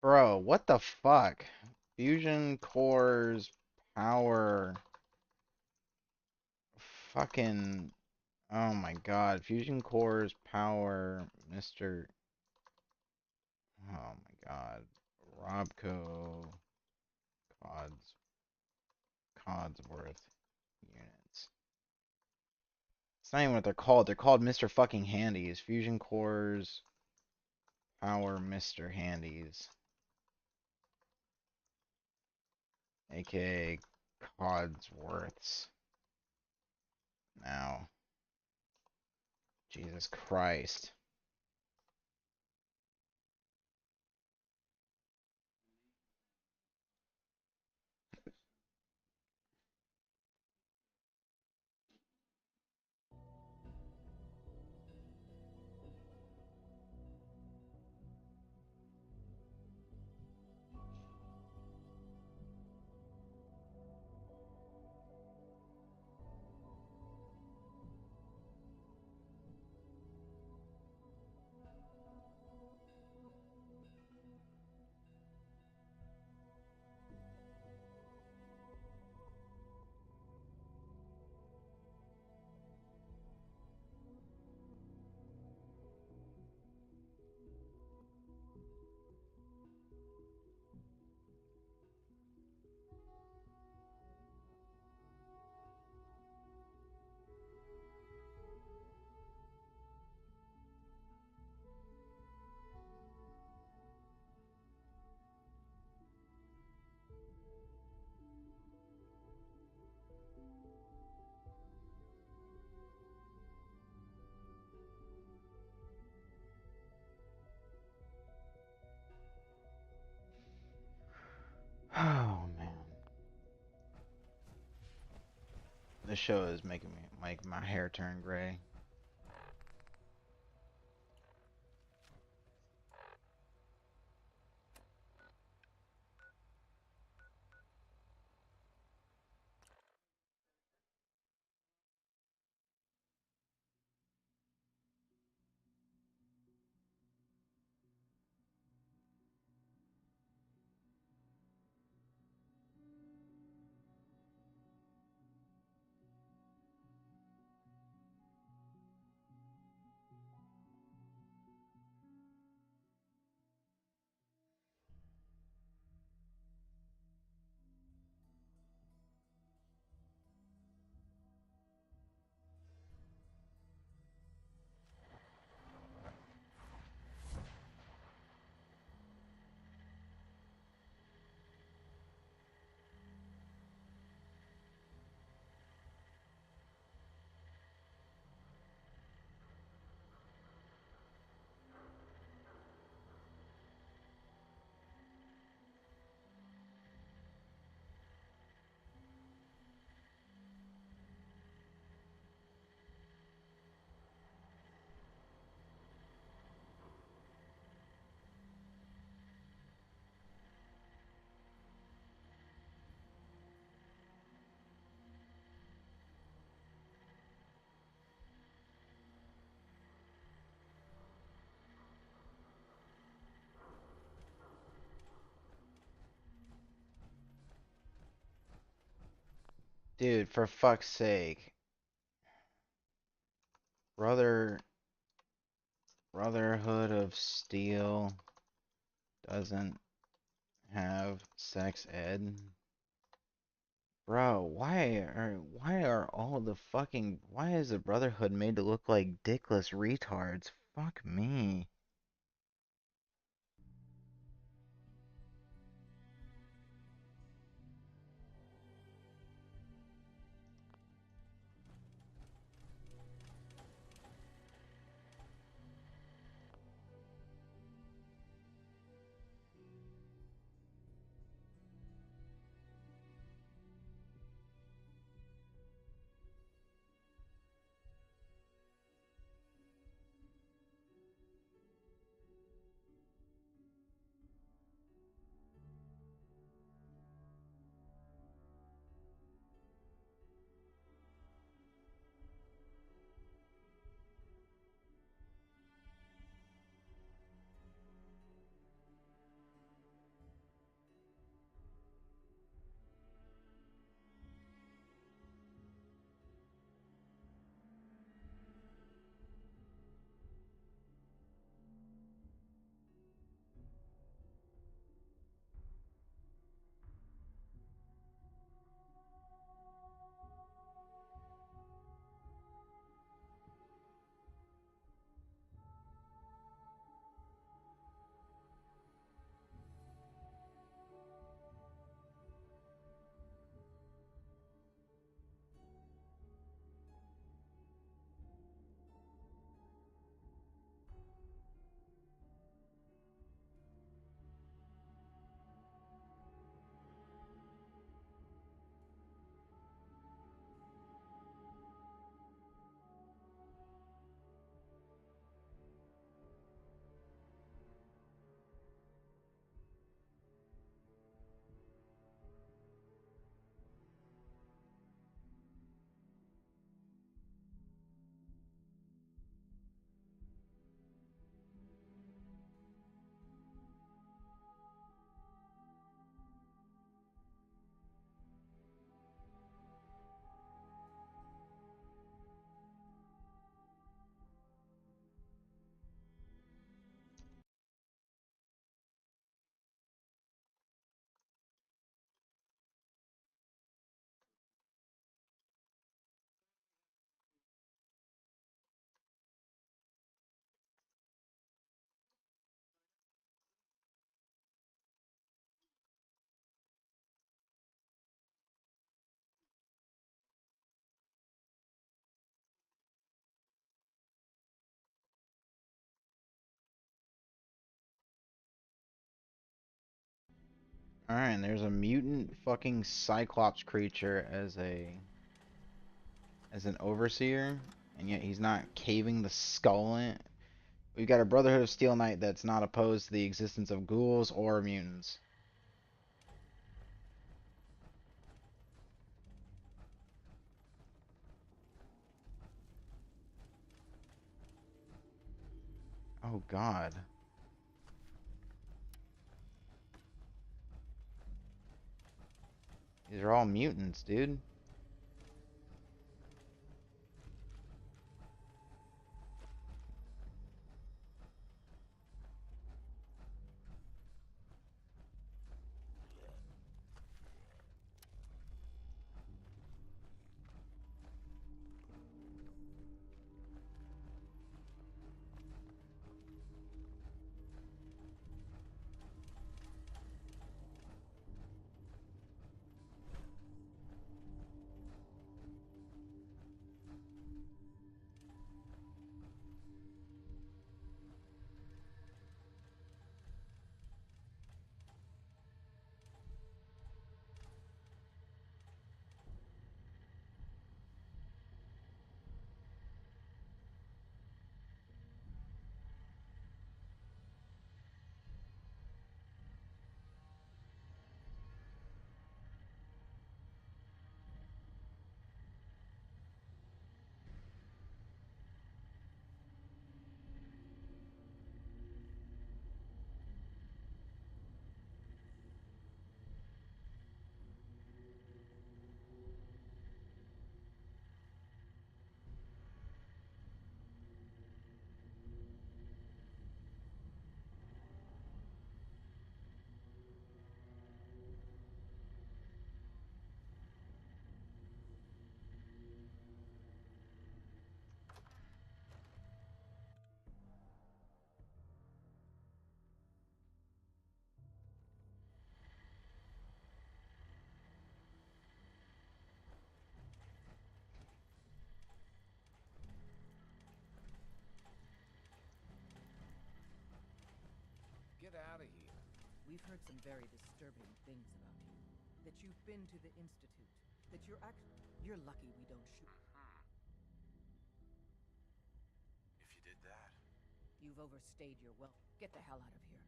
Bro, what the fuck? Fusion cores, power, fucking, oh my god. Fusion cores, power, Mr. Oh my god. Robco, Codsworth units. It's not even what they're called. They're called Mr. fucking Handies. Fusion cores, power, Mr. Handies. AKA Codsworths. Now. Jesus Christ. Oh man. This show is making me like my hair turn gray. Dude, for fuck's sake. Brotherhood of Steel doesn't have sex ed. Bro, why is the Brotherhood made to look like dickless retards? Fuck me. Alright, and there's a mutant fucking Cyclops creature as an overseer, and yet he's not caving the skull in. We've got a Brotherhood of Steel Knight that's not opposed to the existence of ghouls or mutants. Oh god. These are all mutants, dude.
Get out of here. We've heard some very disturbing things about you. That you've been to the Institute. That you're You're lucky we don't shoot.
If you did that...
You've overstayed your welcome. Get the hell out of here.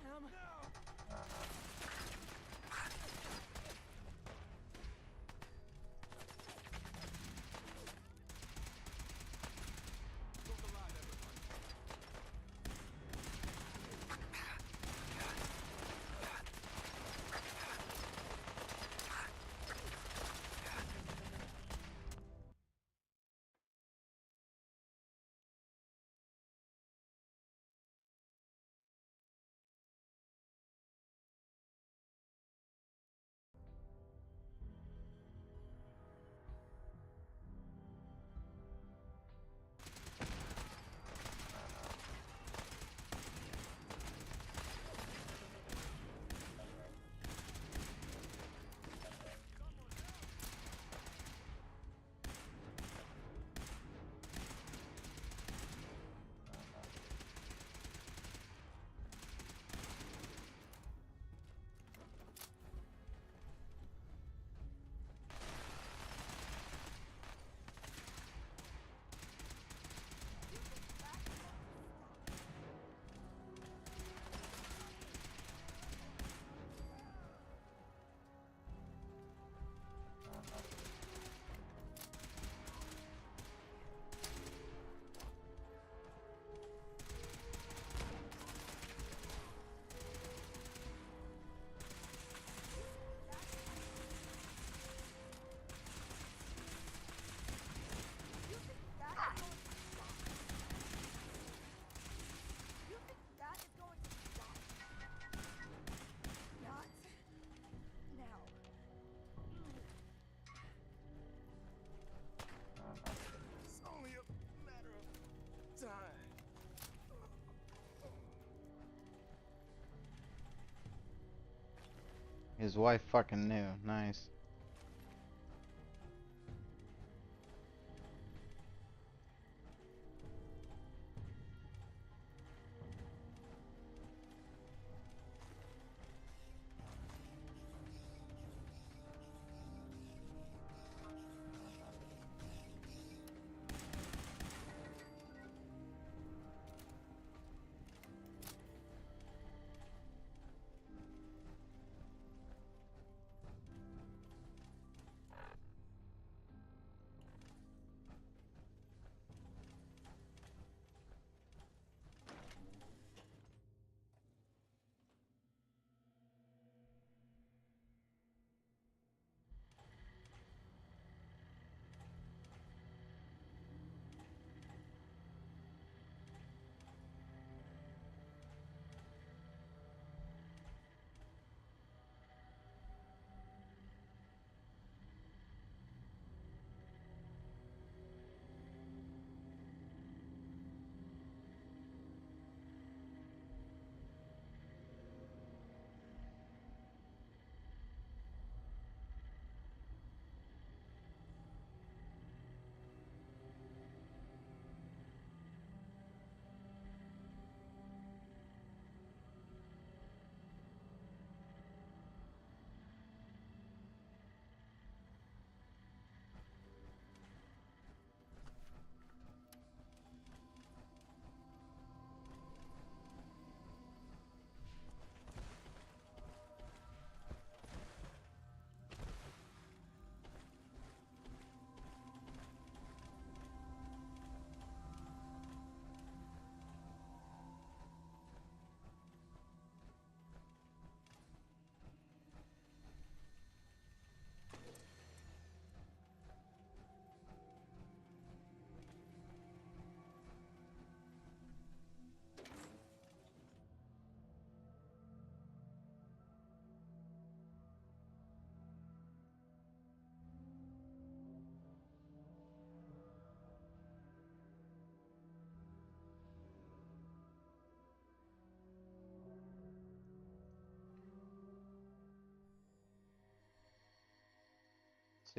Sam!
His wife fucking knew. Nice.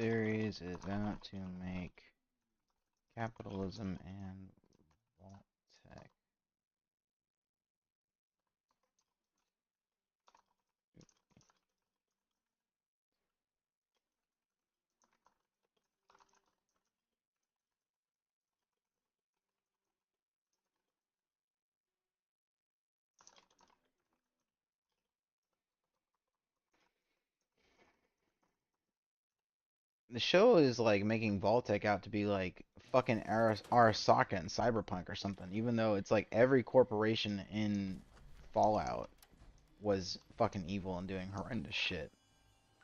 series is out to make capitalism and vault tech. The show is like making Vault-Tec out to be like fucking Arasaka and Cyberpunk or something, even though it's like every corporation in Fallout was fucking evil and doing horrendous shit.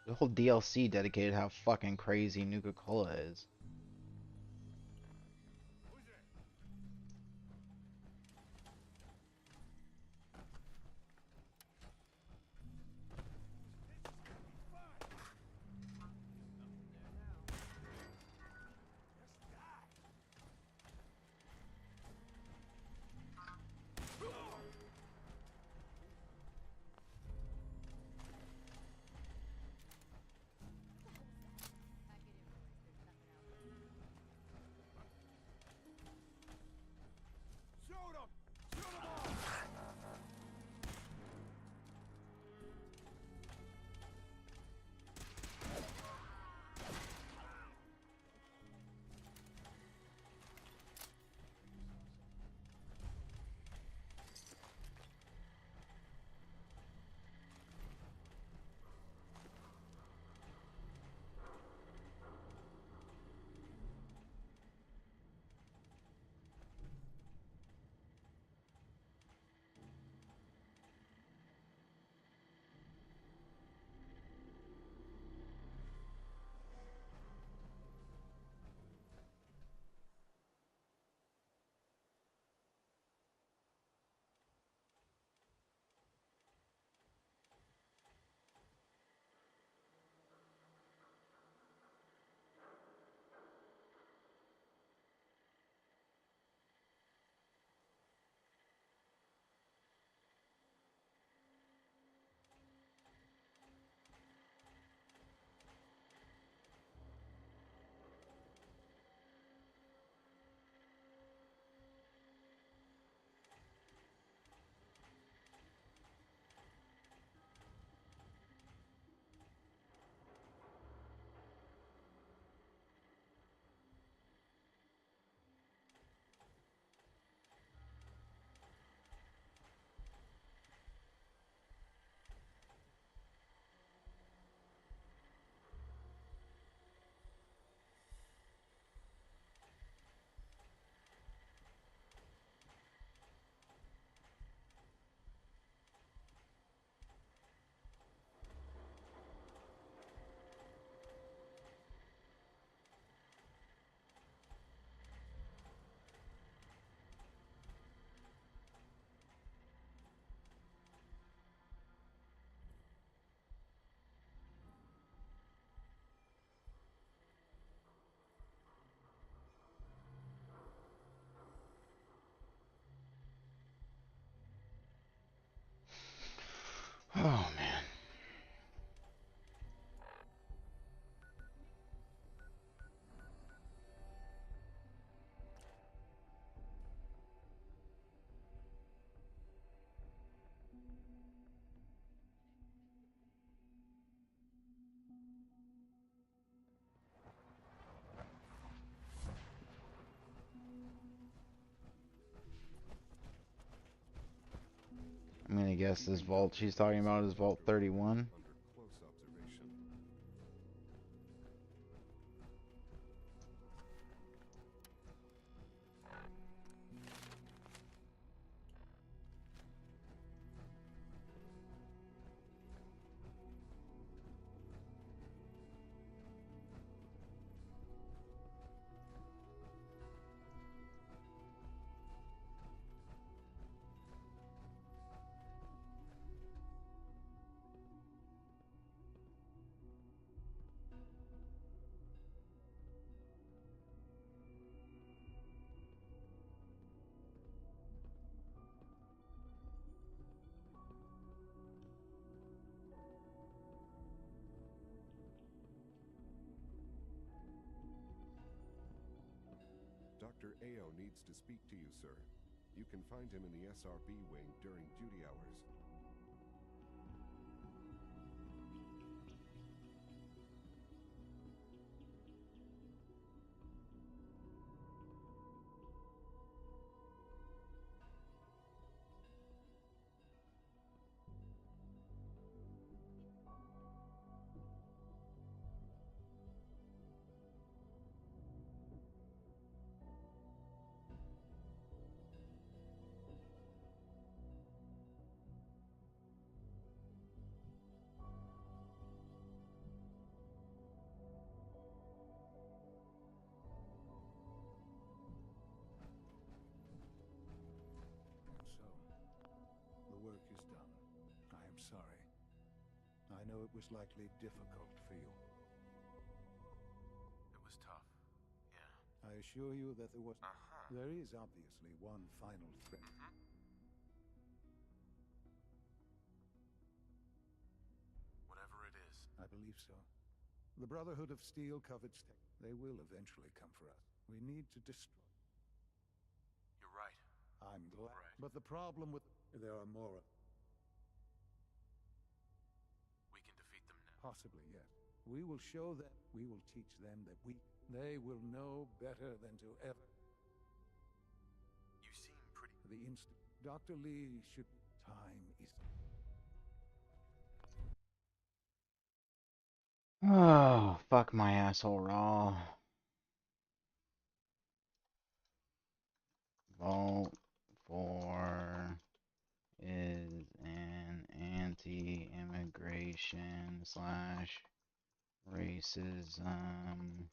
The whole DLC dedicated how fucking crazy Nuka-Cola is. Oh man. I'm gonna guess this vault she's talking about is Vault 31.
Close observation. AO needs to speak to you, sir. You can find him in the SRB wing during duty hours.
The work is done. I am sorry. I know it was likely difficult for you.
It was tough. Yeah.
I assure you that there is obviously one final threat.
Whatever it is.
I believe so. The Brotherhood of Steel covets tech. They will eventually come for us. We need to destroy.
You're right.
I'm glad. Right. But the problem with... There are more.
We can defeat them now.
Possibly, yes. We will show them. We will teach them that they will know better than to ever.
You seem pretty...
The instant. Dr. Lee should... Time is...
Oh, fuck my asshole raw. Vault 4 is an anti-immigration / racism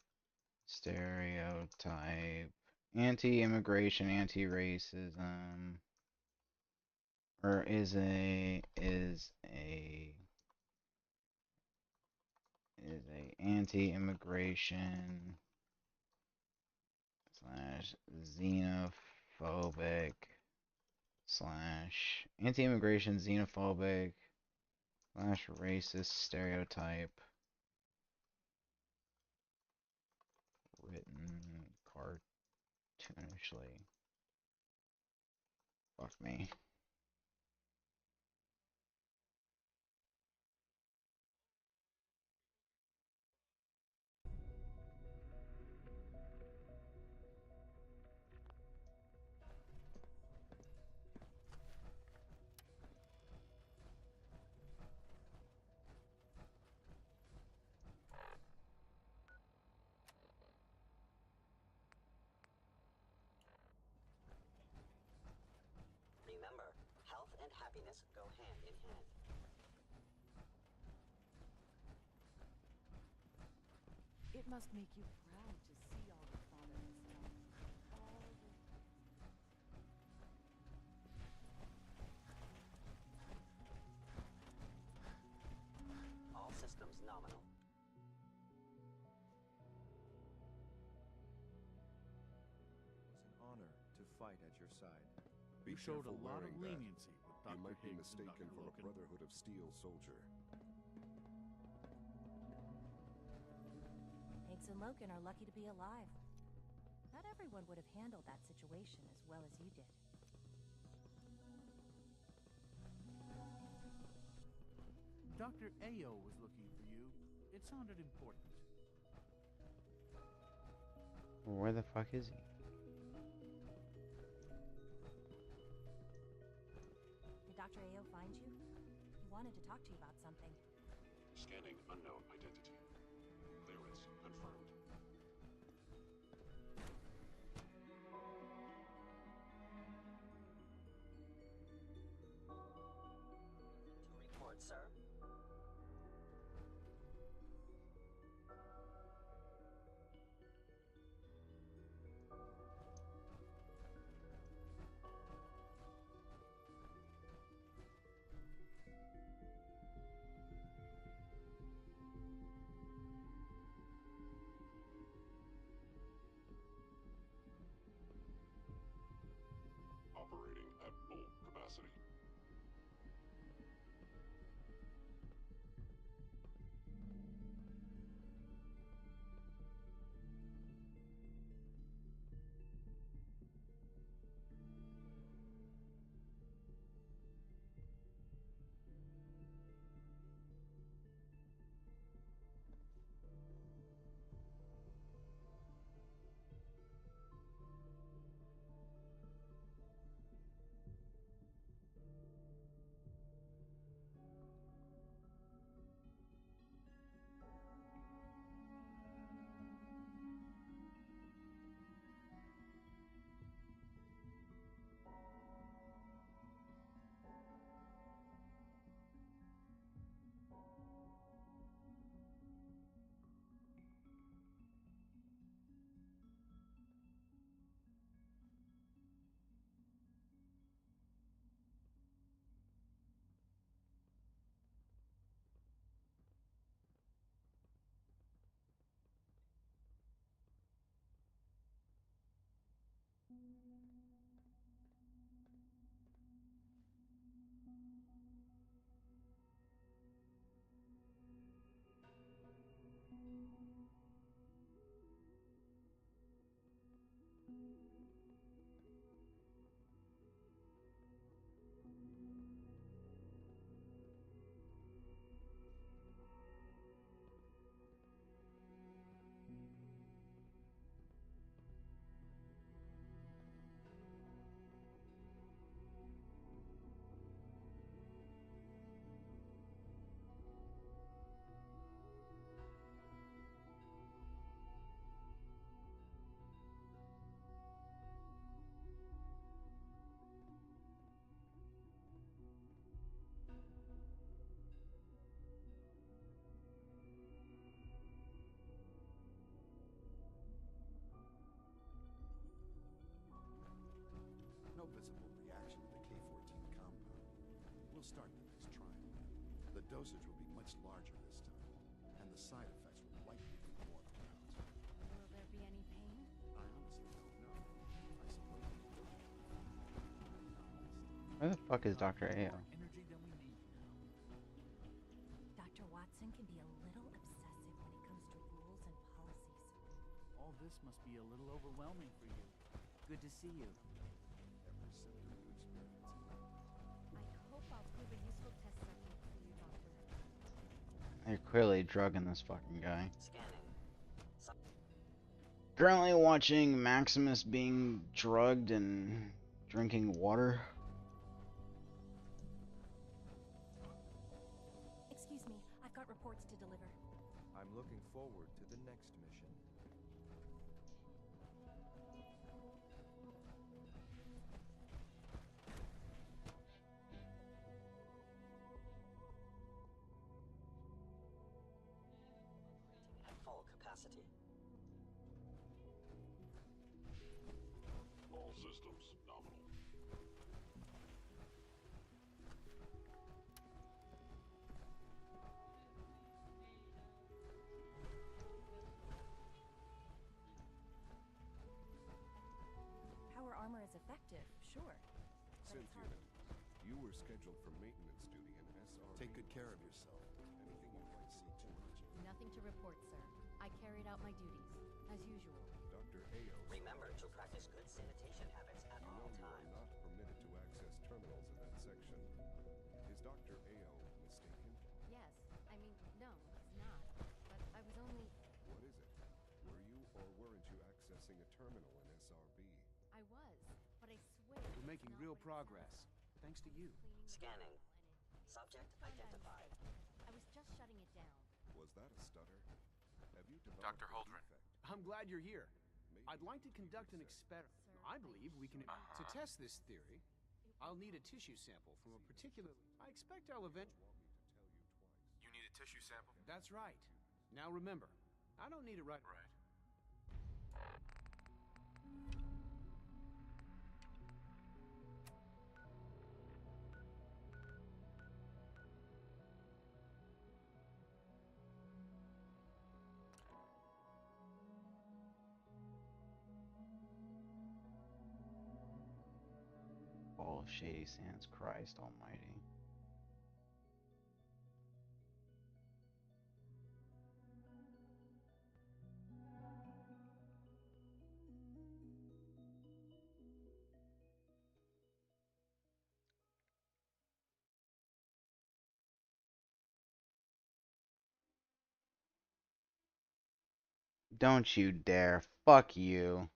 stereotype. Anti-immigration, anti-racism, or is a anti-immigration / xenophobic / anti-immigration xenophobic / racist stereotype written cartoonishly. Fuck me.
Remember, health and happiness go hand in hand.
It must make you proud to see all the fun and stuff.
All systems nominal.
It's an honor to fight at your side.
Be
You showed a
careful
lot of
wearing that.
leniency with
You
Dr.
might be
Higgs and
mistaken
Dr.
for a
Logan.
Brotherhood of Steel soldier.
Higgs and Logan are lucky to be alive. Not everyone would have handled that situation as well as you did.
Dr. Ao was looking for you. It sounded important.
Where the fuck is he?
Did Dr. Ao find you? He wanted to talk to you about something.
Scanning unknown identity. Clearance confirmed.
To report, sir.
We'll start the next trial. The dosage will be much larger this time, and the side effects will likely be more pronounced.
Will there be any pain?
I honestly don't know. I suppose we will.
Where the fuck is Dr. Ao?
Energy than we need now.
Dr. Watson can be a little obsessive when it comes to rules and policies.
All this must be a little overwhelming for you. Good to see you.
Every symptom you experience.
I hope I'll prove a useful test subject for you, Doctor.
They're clearly drugging this fucking guy.
Scanning.
Currently watching Maximus being drugged and drinking water.
Excuse me, I've got reports to deliver.
I'm looking forward to the next mission.
At full capacity.
All systems nominal.
Power armor is effective, sure. But it's hard.
Cynthia, you were scheduled for maintenance duty in SRB.
Take good care of yourself.
Anything you might see too much of.
Nothing to report, sir. I carried out my duties, as usual.
Dr. Ao.
Remember to practice good sanitation habits at
You know
all
you are
times.
not permitted to access terminals in that section. Is Dr. Ao mistaken?
Yes, I mean, no, he's not. But I was only...
What is it? Were you or weren't you accessing a terminal in SRB?
I was, but I swear...
We're making real progress, thanks to you.
Scanning. Subject identified.
I was just shutting it down.
Was that a stutter? Have you developed
Dr.
a
Holdren.
defect?
I'm glad you're here. I'd like to conduct an experiment. I believe we can... To test this theory, I'll need a tissue sample from a particular... I expect I'll eventually...
You need a tissue sample?
That's right. Now remember, I don't need it right...
Right.
All of Shady Sands, Christ almighty. Don't you dare. Fuck you.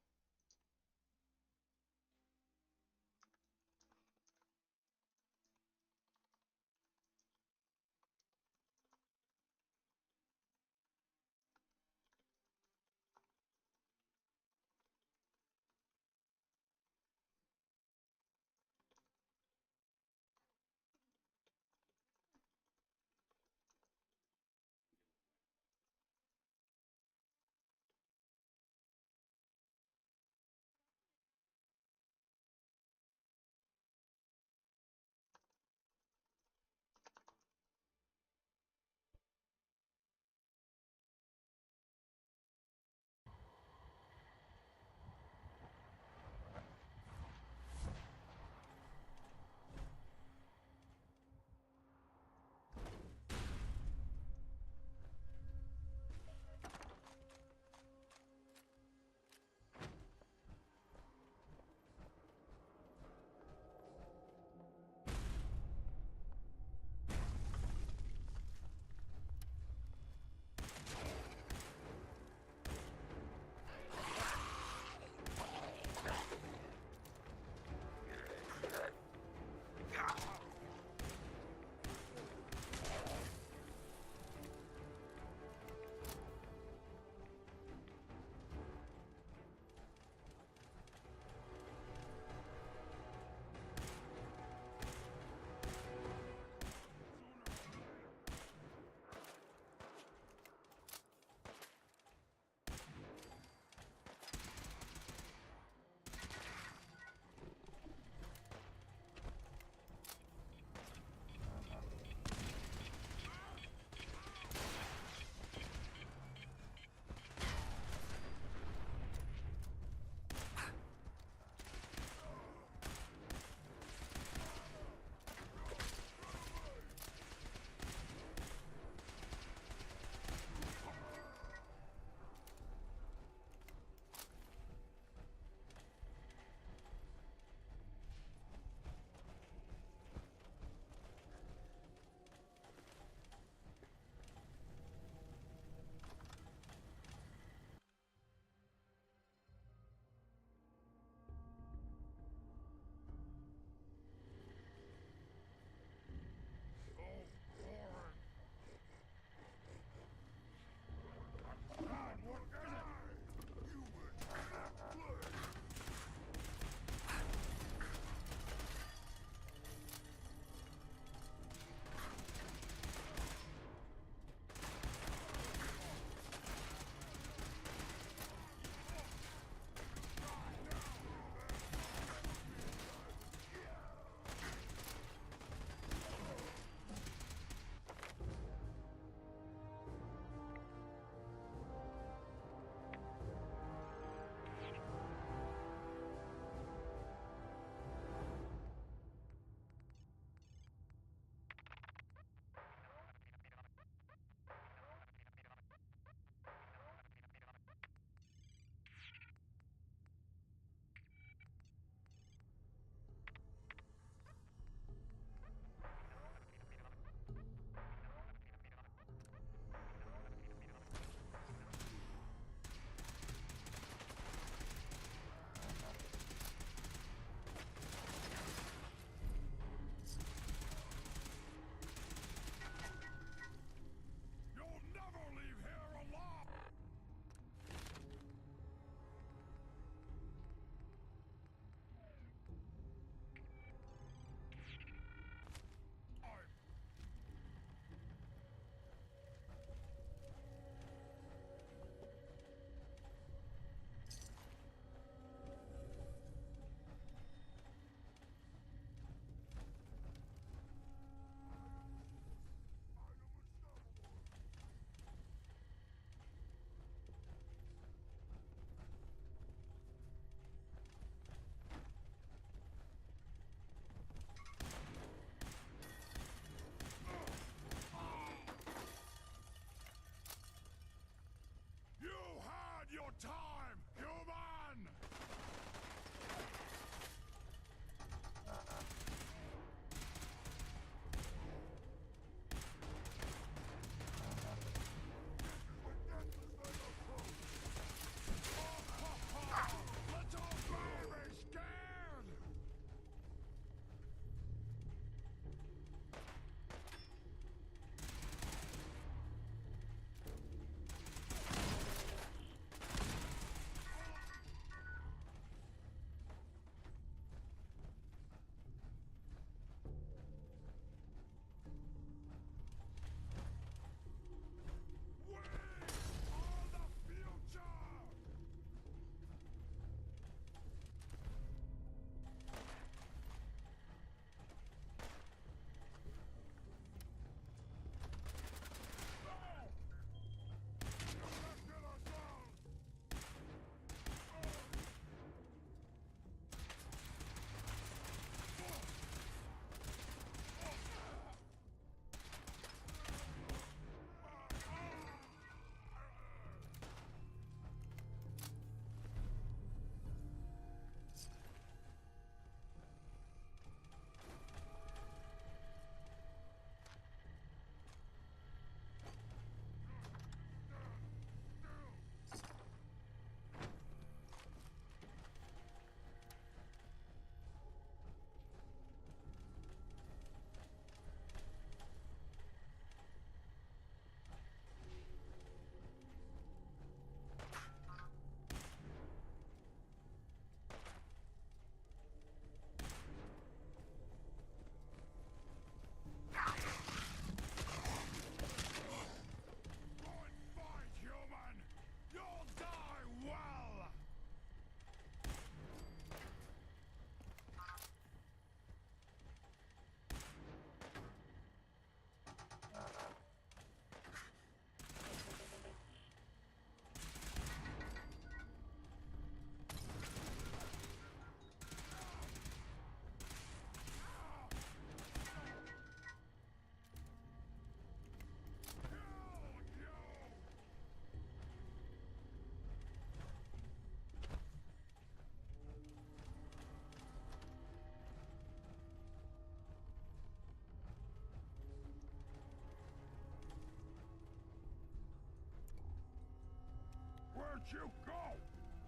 you go?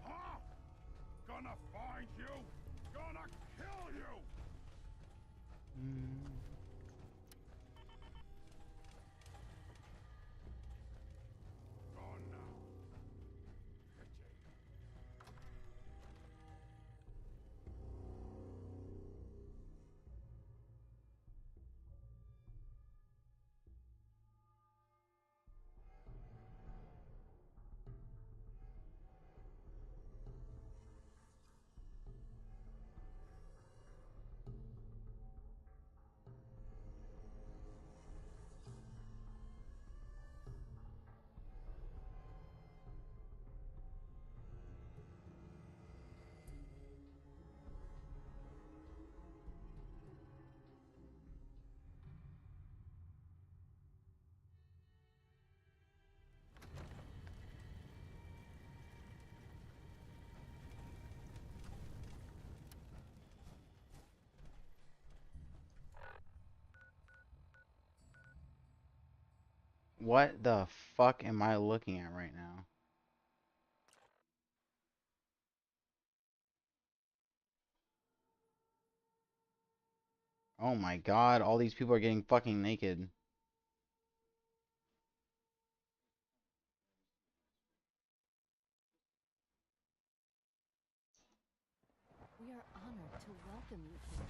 Huh? Gonna find you? Gonna kill you? Gone now.
What the fuck am I looking at right now? Oh my god, all these people are getting fucking naked.
We are honored to welcome you here.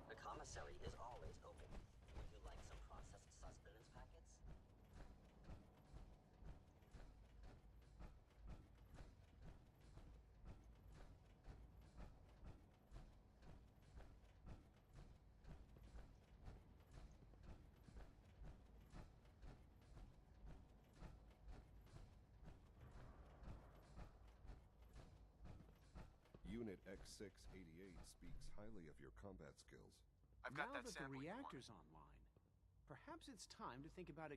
The commissary is always open. Would you like some processed sustenance packets?
Unit X688 speaks highly of your combat skills.
I've got
now
that
that the
sample you
reactor's online, perhaps it's time to think about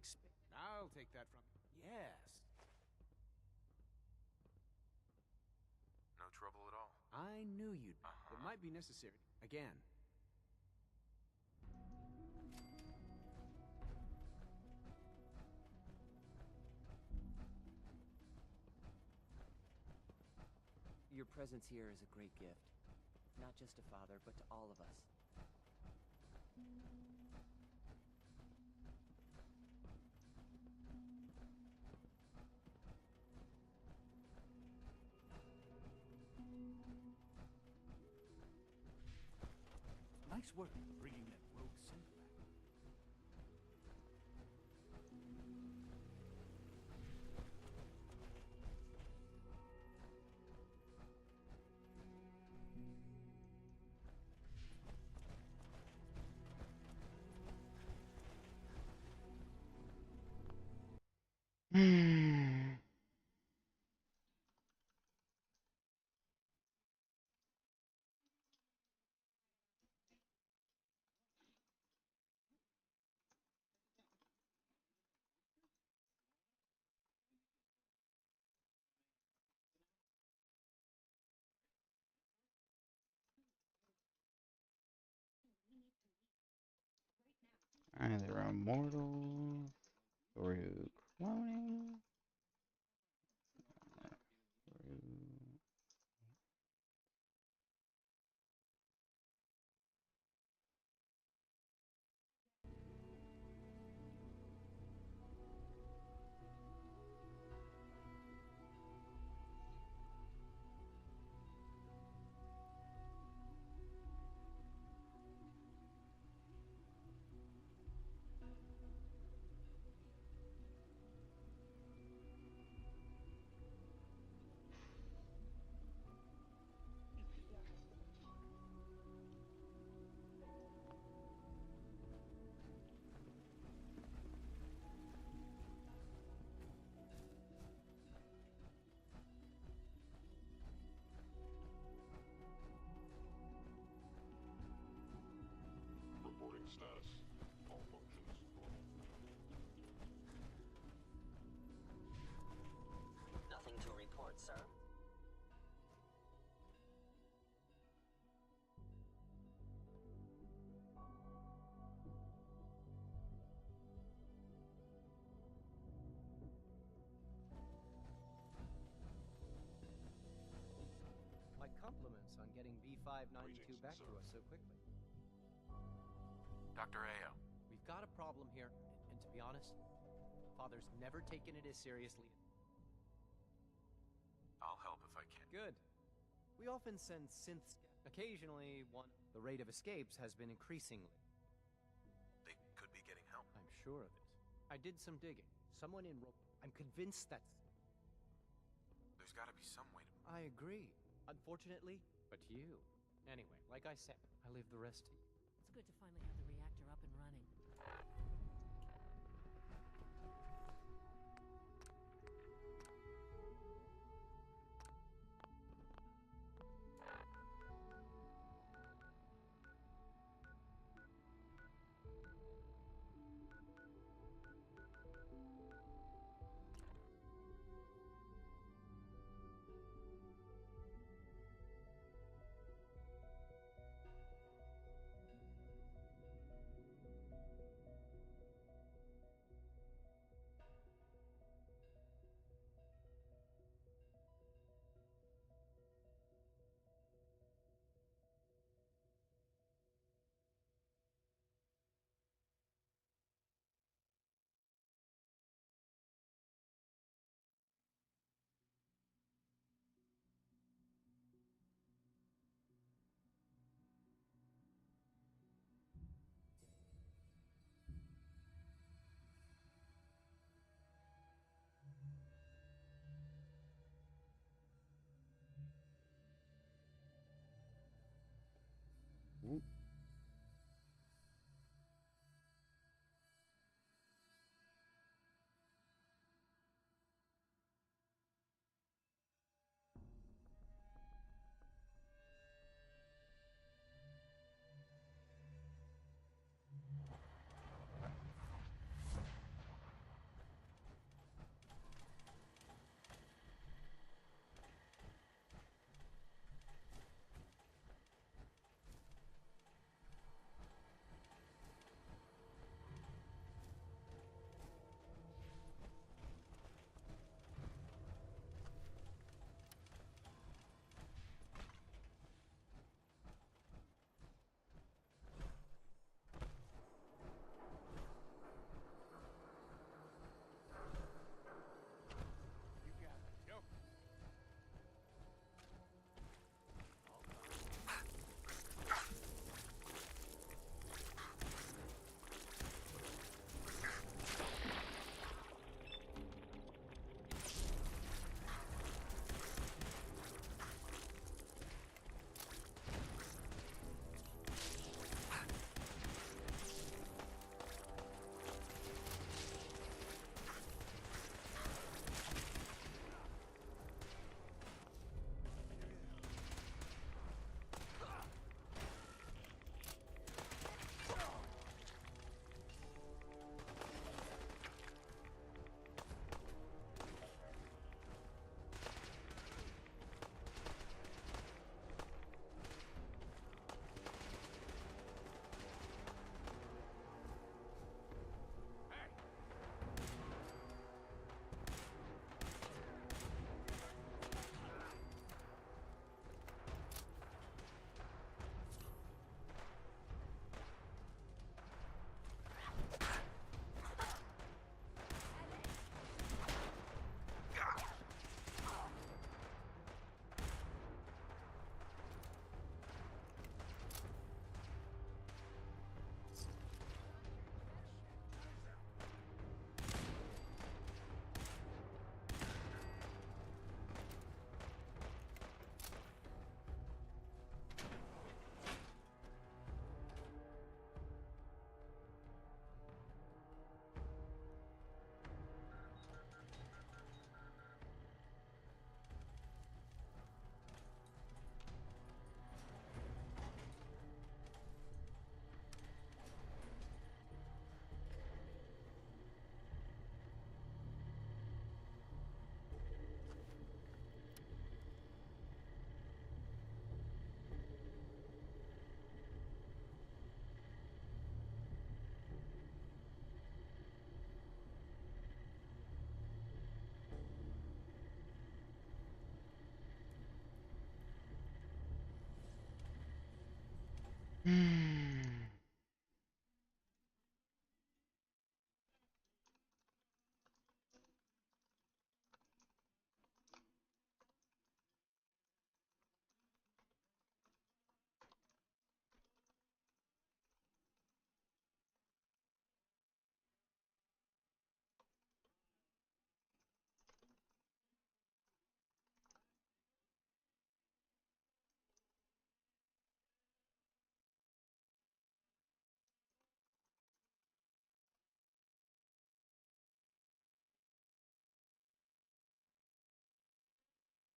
I'll take that from you. Yes.
No trouble at all.
I knew you'd. It might be necessary. Again.
Your presence here is a great gift. Not just to Father, but to all of us.
Nice work bringing that rogue synth back.
Either immortal through cloning.
compliments on getting V592 back to us so quickly.
Dr. Ayo.
We've got a problem here, and to be honest, Father's never taken it as seriously.
I'll help if I can.
Good. We often send synths. Occasionally, one. The rate of escapes has been increasingly.
They could be getting help.
I'm sure of it. I did some digging. Someone in I'm convinced that's...
There's gotta be some way to...
I agree. Unfortunately, but you. Anyway, like I said, I leave the rest to you.
It's good to finally have the reactor up and running.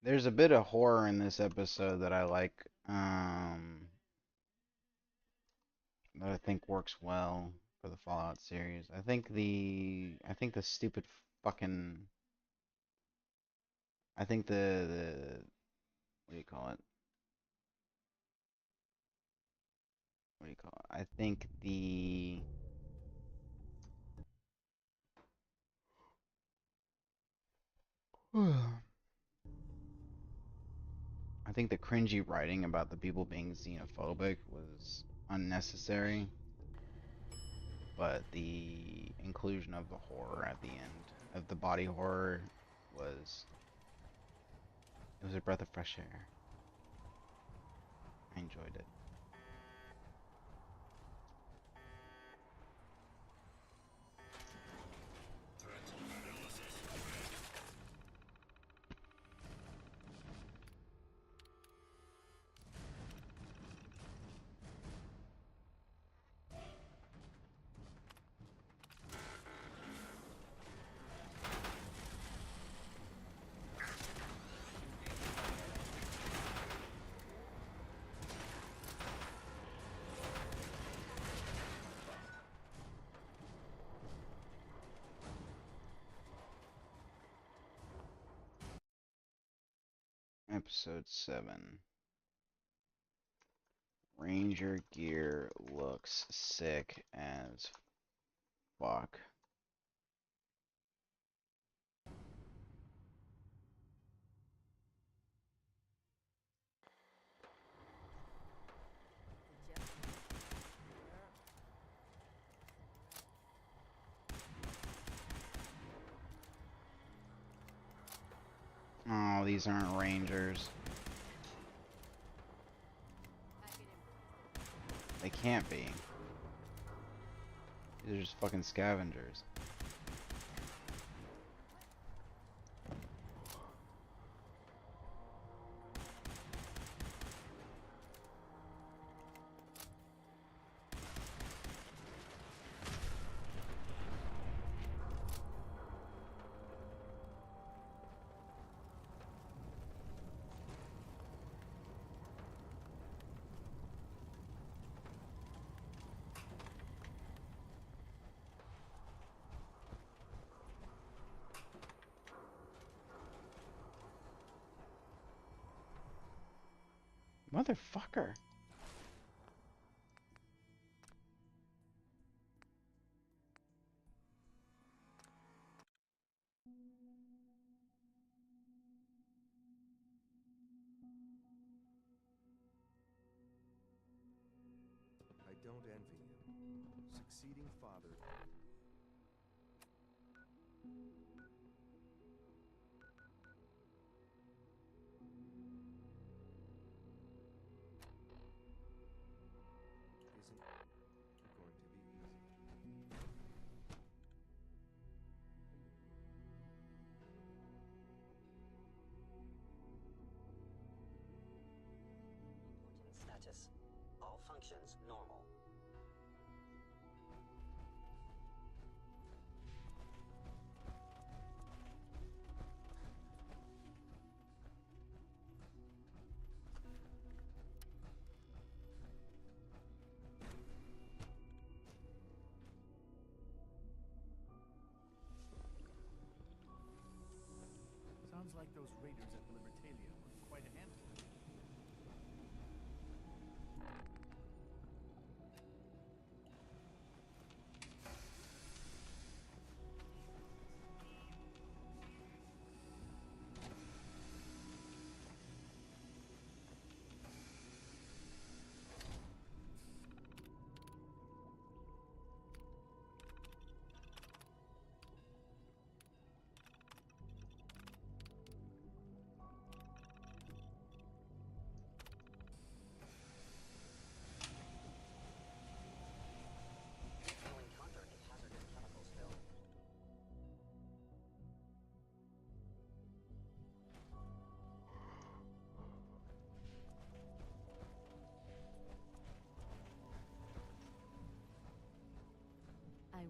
There's a bit of horror in this episode that I like, that I think works well for the Fallout series. I think the stupid fucking, I think the what do you call it? What do you call it? I think I think the cringy writing about the people being xenophobic was unnecessary, but the inclusion of the horror at the end, of the body horror, was it was a breath of fresh air. I enjoyed it. Episode 7. Ranger gear looks sick as fuck. Oh, these aren't Rangers. They can't be. These are just fucking scavengers. Motherfucker.
I don't envy you. Succeeding father. Isn't going to be easy.
Status. All functions normal.
Sounds like those raiders at the Libertalia were quite a handful.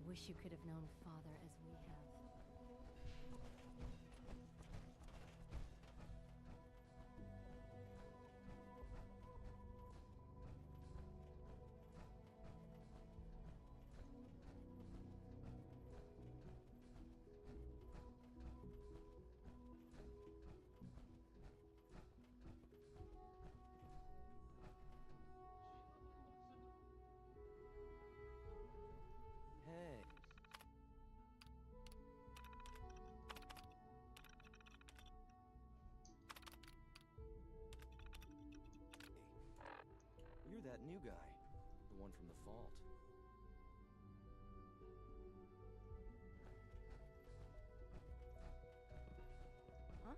wish you could have known Father as we have.
Hey. You're that new guy. The one from the vault.
Huh?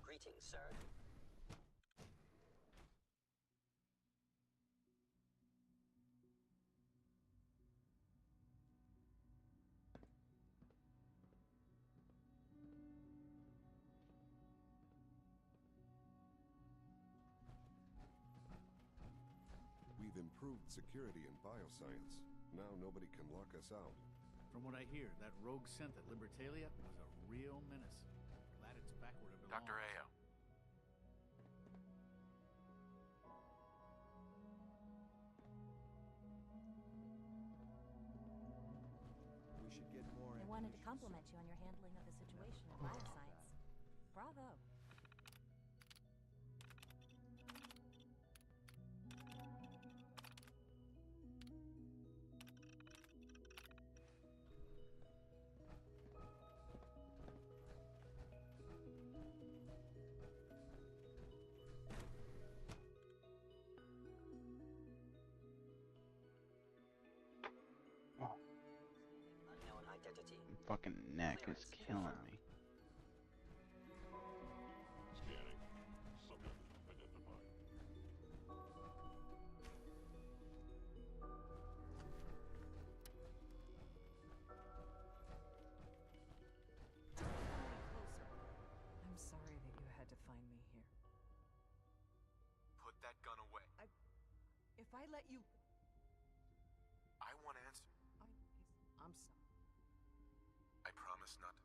Greetings, sir.
We've improved security in bioscience. Now nobody can lock us out.
From what I hear, that rogue scent at Libertalia was a real menace. Glad it's back where it belongs.
Dr. Ayo.
We should get more
I wanted to compliment you on your handling of the situation in bioscience. Bravo.
Unknown identity.
Fucking neck is killing me.
Scanning. Subject identified.
I'm sorry that you had to find me here.
Put that gun away.
If I let you...
I want answers.
I'm sorry.
I promise not to.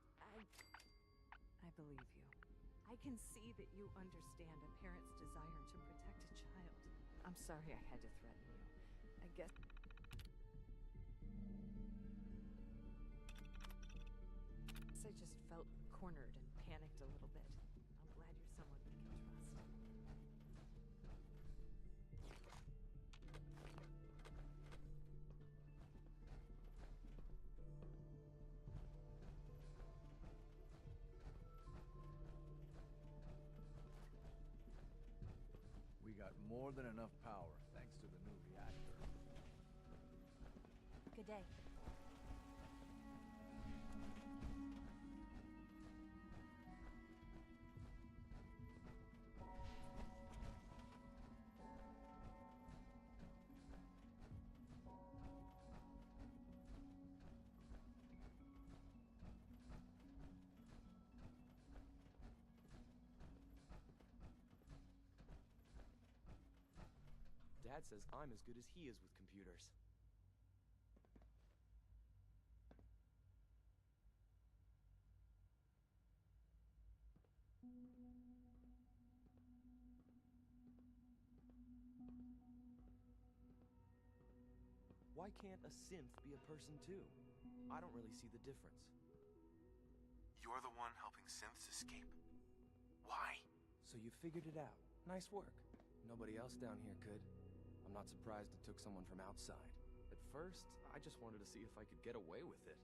I believe you. I can see that you understand a parent's desire to protect a child. I'm sorry I had to threaten you. I guess... I just felt cornered and panicked a little bit. I'm glad you're someone we can trust.
We got more than enough power thanks to the new reactor.
Good day.
Dad says I'm as good as he is with computers. Why can't a synth be a person too? I don't really see the difference.
You're the one helping synths escape. Why?
So you figured it out. Nice work. Nobody else down here could. I'm not surprised it took someone from outside. At first, I just wanted to see if I could get away with it.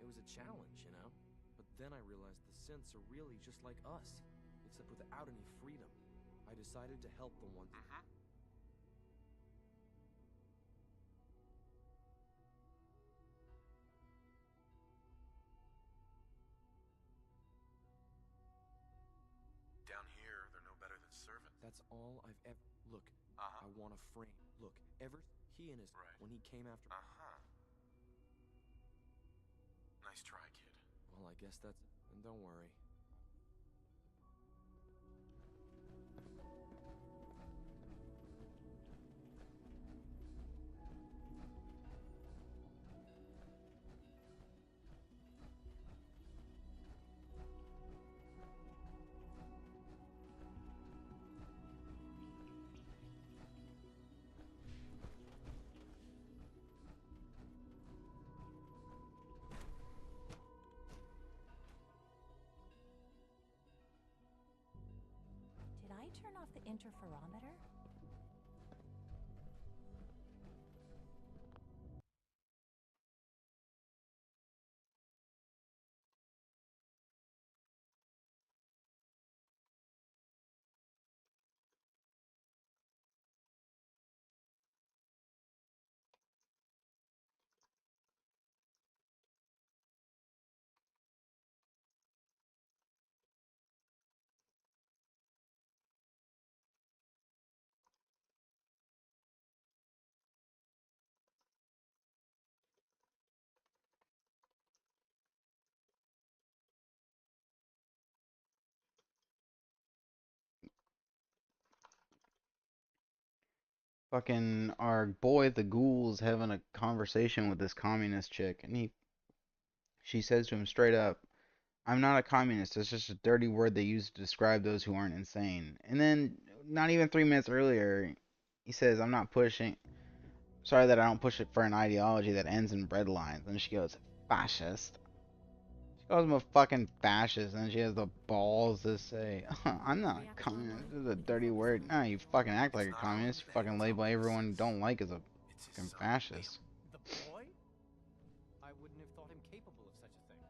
It was a challenge, you know? But then I realized the synths are really just like us, except without any freedom. I decided to help the one...
Down here, they're no better than servants.
That's all I've ever... Look,
Uh-huh.
I want a frame. Look, he and his when he came after.
Uh-huh. Nice try, kid.
Well, I guess that's. And don't worry.
Did I turn off the interferometer?
Fucking our boy the ghoul's having a conversation with this communist chick, and she says to him straight up, "I'm not a communist. It's just a dirty word they use to describe those who aren't insane." And then, not even 3 minutes earlier, he says, "I'm not pushing. Sorry that I don't push it for an ideology that ends in bread lines." And she goes, "Fascist." She calls him a fucking fascist, and she has the balls to say, "I'm not a communist. This is a dirty word." No, you fucking act like a communist. You fucking label everyone you don't like as a fucking fascist.
The boy? I wouldn't have thought him capable of such a thing.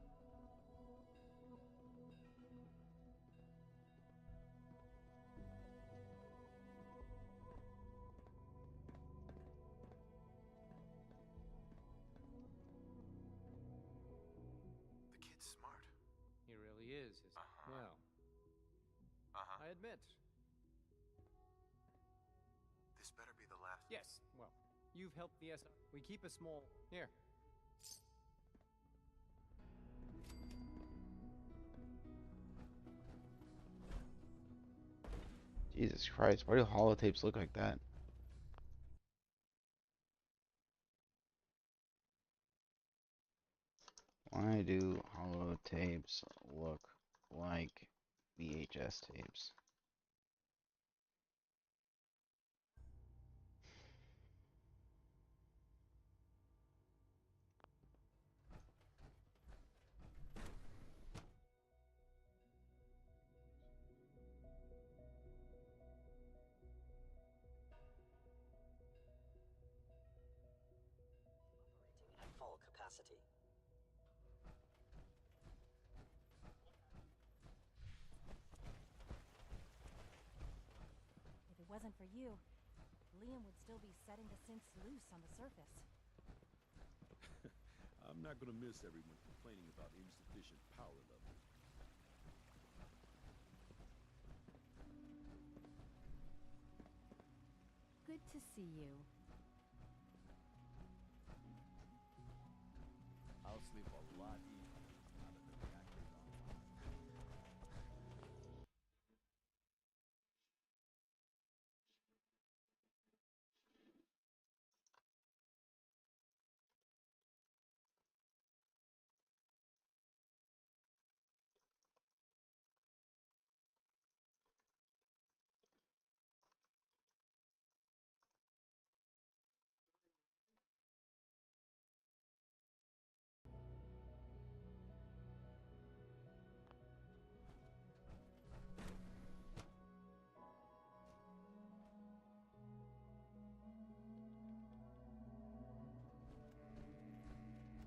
The kid's smart.
He really is. Well, I admit.
This better be the last.
Yes, well, you've helped the SI. We keep a small. Here.
Jesus Christ, why do holotapes look like that? Why do holotapes look like VHS tapes?
At full capacity.
If it wasn't for you, Liam would still be setting the synths loose on the surface.
I'm not gonna miss everyone complaining about insufficient power level.
Good to see you.
I'll sleep a lot easier now that the reactor's online.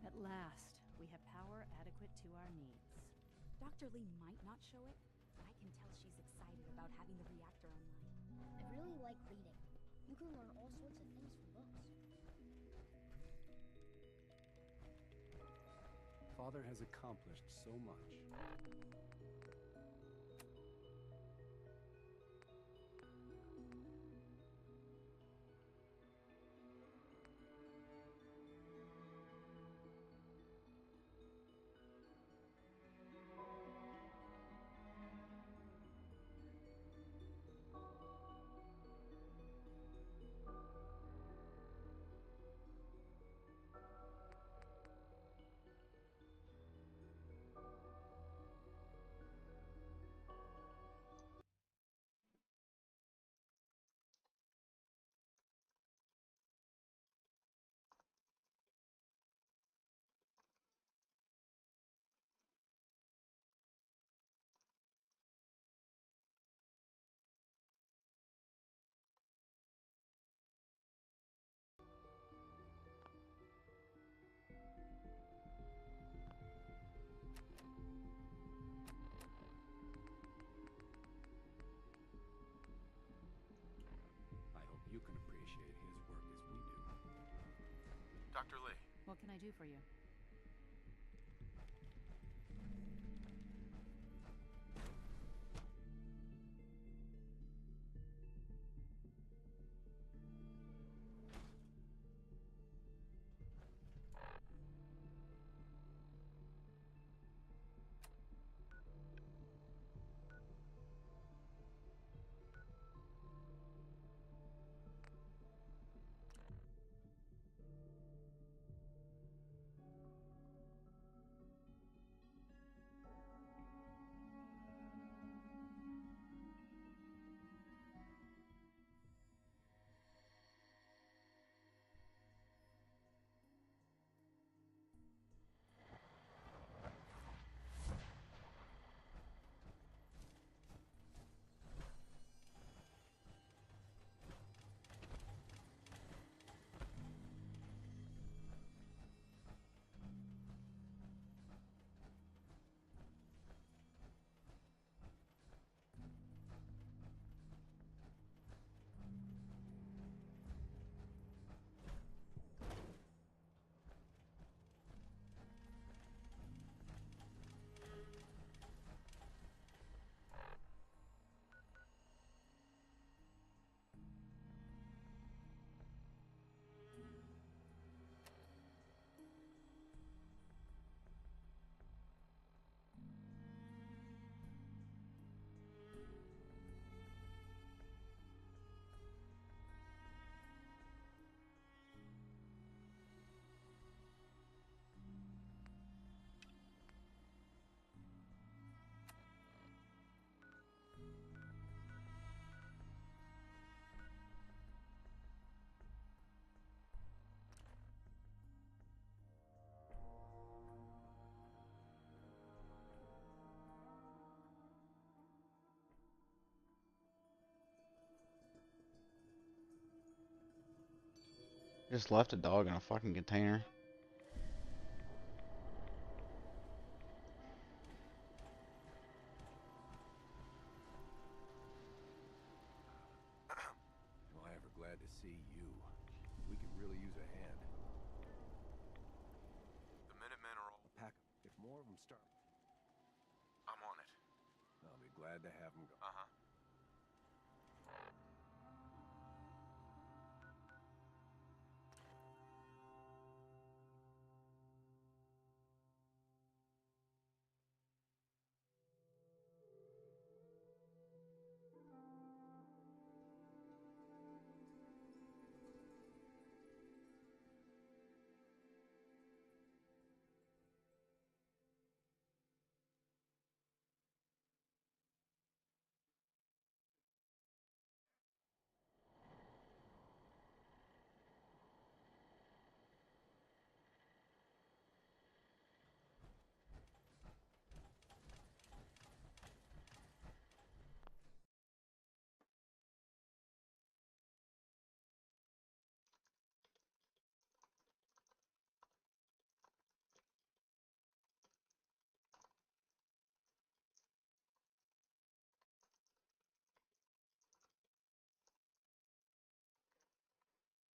At last, we have power adequate to our needs.
Dr. Lee might not show it, but I can tell she's excited about having the reactor online.
I really like reading. You can learn all sorts of things from books.
Father has accomplished so much.
Dr. Lee.
What can I do for you?
Just left a dog in a fucking container.
Am I ever glad to see you? We could really use a hand.
The Minutemen are all...
Pack 'em. If more of them start...
I'm on it.
I'll be glad to have them go.
Uh-huh.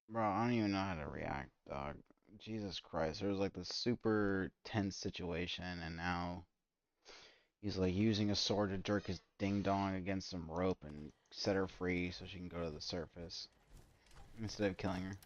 Bro, I don't even know how to react, dog. Jesus Christ, there was like this super tense situation, and now he's like using a sword to jerk his ding dong against some rope and set her free so she can go to the surface instead of killing her.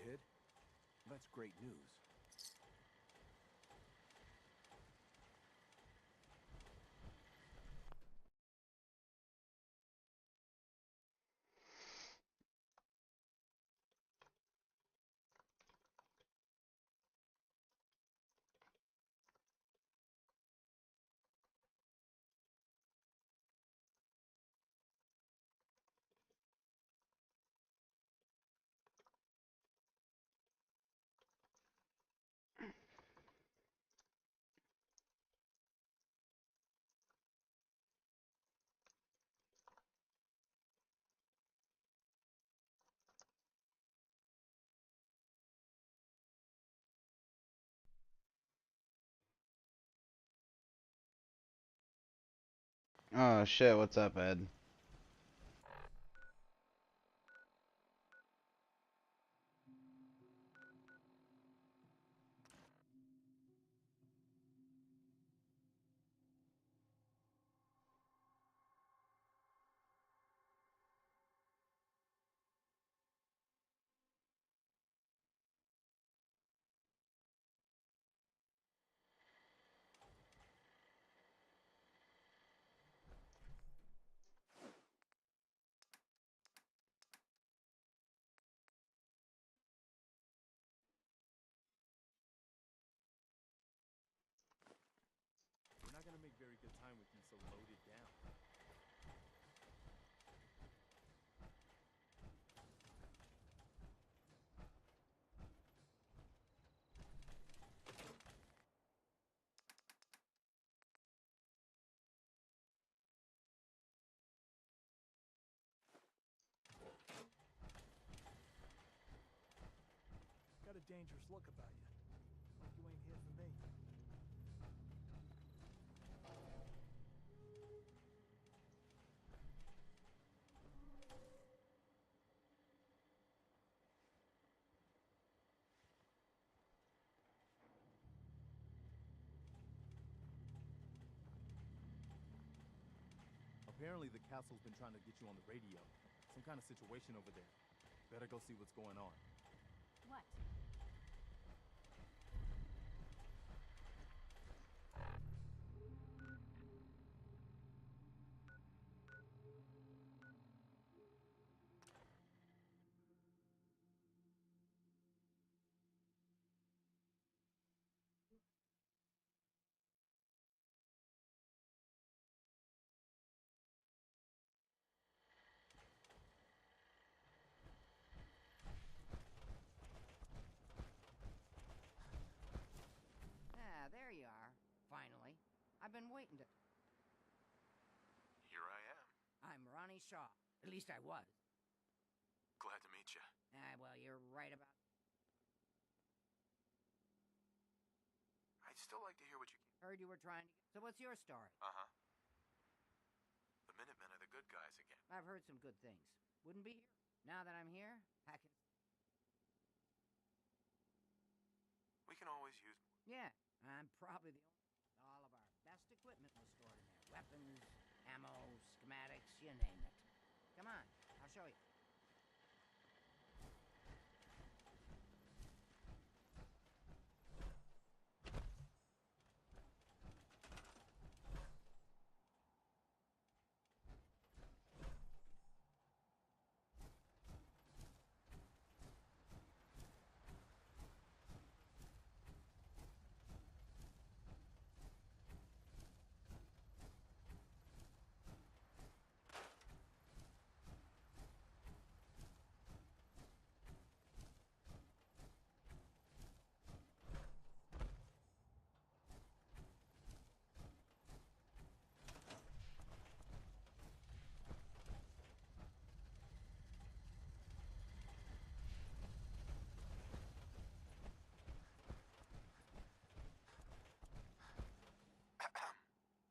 kid.
That's great news.
Oh shit, what's up, Ed?
We're not gonna make very good time with you so loaded down.
Got a dangerous look about you. Like you ain't here for me.
Apparently the castle's been trying to get you on the radio. Some kind of situation over there. Better go see what's going on.
What?
Ah, there you are. Finally. I've been waiting to...
Here I am.
I'm Ronnie Shaw. At least I was.
Glad to meet you.
Ah, well, you're right about...
I'd still like to hear what you...
Heard you were trying to... So what's your story?
Uh-huh. The Minutemen are the good guys again.
I've heard some good things. Wouldn't be here. Now that I'm here, I can...
We can always use more.
Yeah, I'm probably the only... All of our best equipment was stored in there. Weapons, ammo, schematics, you name it. Come on, I'll show you.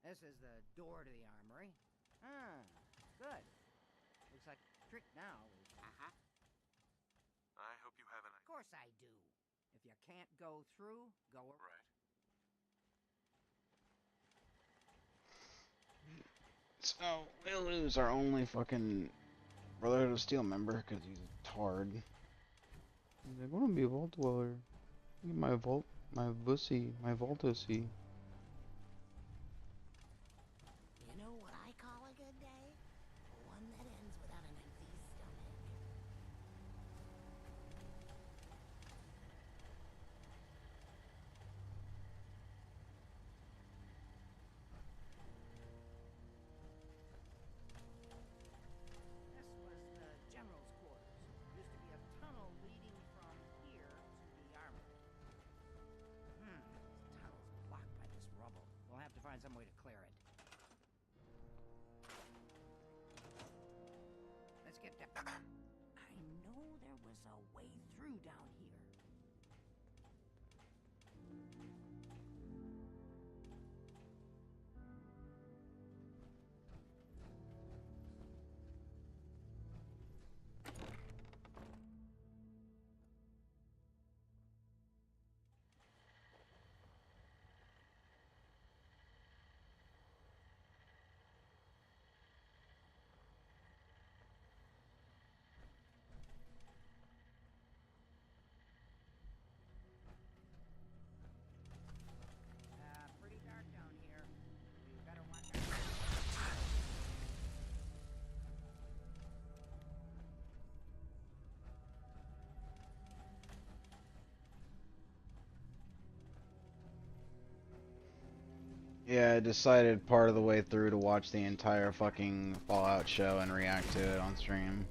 This is the door to the armory. Ah, good. Looks like the trick now is...
Mm-hmm. I hope you have an...
Of course I do. If you can't go through, go around.
Right.
So, we'll lose our only fucking Brotherhood of Steel member because he's a tard. He's like, I want to be a Vault Dweller. Look at my Vussy, my Voltussy.
You know what I call a good day? One that ends without an empty stomach.
This was the general's quarters. Used to be a tunnel leading from here to the armory. This tunnel's blocked by this rubble. We'll have to find some way to clear it. Let's get down. I know there was a way through down here. Pretty dark down here. We better watch out.
Yeah, I decided part of the way through to watch the entire fucking Fallout show and react to it on stream.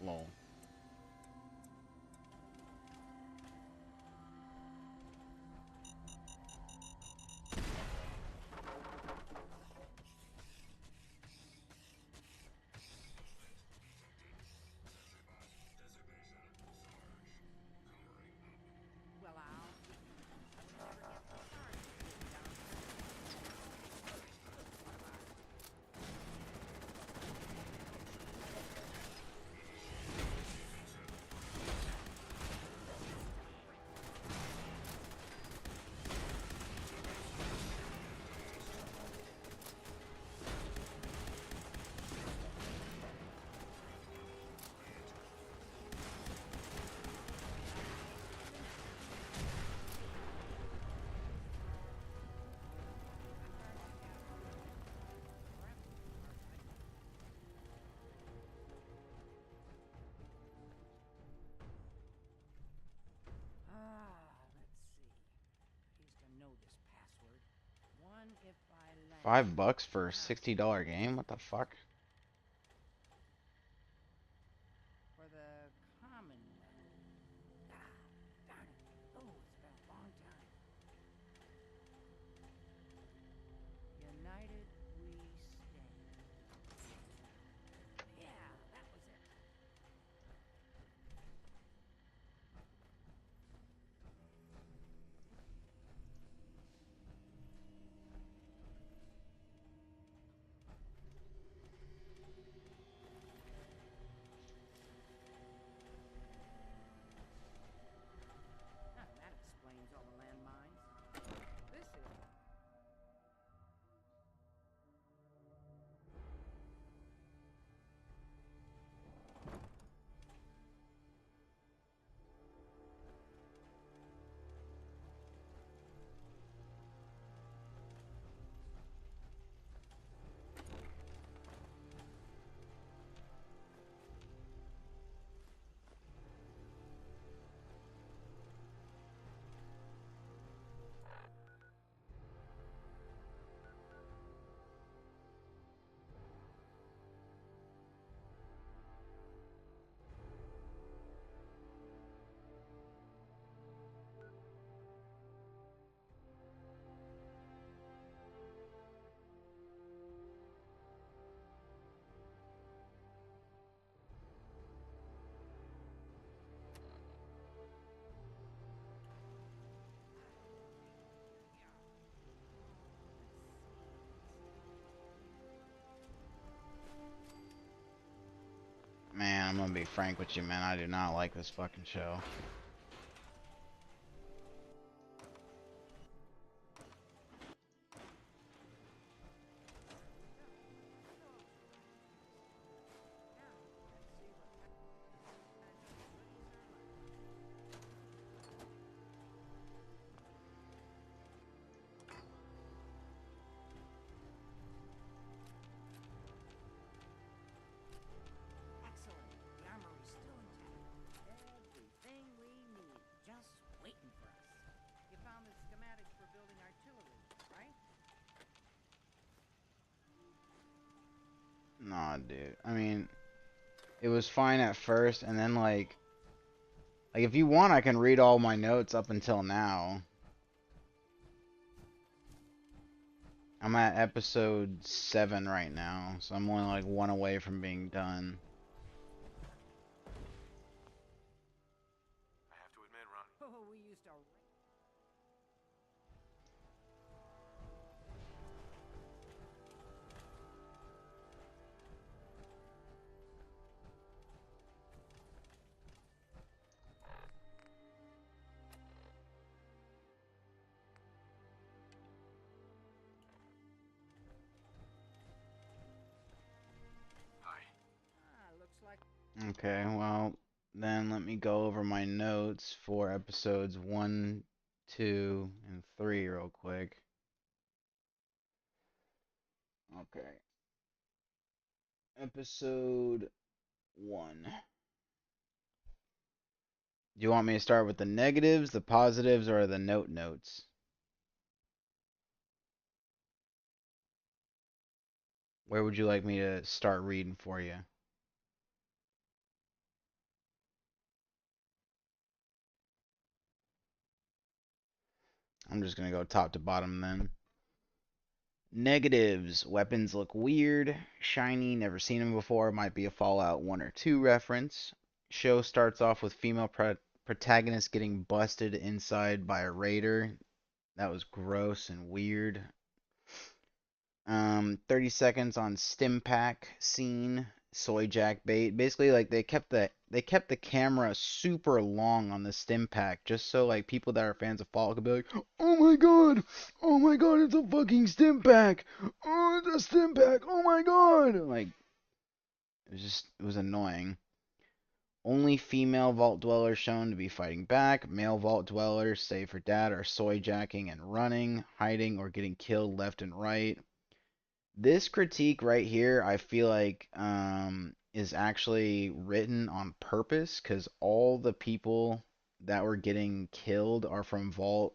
Lol.
Well, I'll...
$5 for a $60 game? What the fuck?
For the Commonwealth. Darn it. Oh, it's been a long time. United we stand. Yeah, that was it.
man. I'm gonna be frank with you, man. I do not like this fucking show.
Excellent. The armory's still intact. Everything we need, just waiting for us.
You found the schematics for building artillery, right?
Nah, dude. I mean, it was fine at first, and then like if you want, I can read all my notes up until now. I'm at episode 7 right now, so I'm only like one away from being done.
I have to admit, Ron.
Oh, we used to. Looks like.
Okay, well, then let me go over my notes for episodes 1, 2, and 3 real quick. Okay. Episode 1. Do you want me to start with the negatives, the positives, or the notes? Where would you like me to start reading for you? I'm just going to go top to bottom then. Negatives. Weapons look weird, shiny, never seen them before. Might be a Fallout 1 or 2 reference. Show starts off with female protagonist getting busted inside by a raider. That was gross and weird. 30 seconds on Stimpak scene, soy jack bait. Basically, like they kept the camera super long on the Stimpak just so like people that are fans of Fallout could be like, oh my god, it's a fucking Stimpak, oh it's a Stimpak, oh my god, like it was annoying. Only female vault dwellers shown to be fighting back. Male vault dwellers, save for dad, are soy jacking and running, hiding, or getting killed left and right. This critique right here, I feel like, is actually written on purpose because all the people that were getting killed are from Vault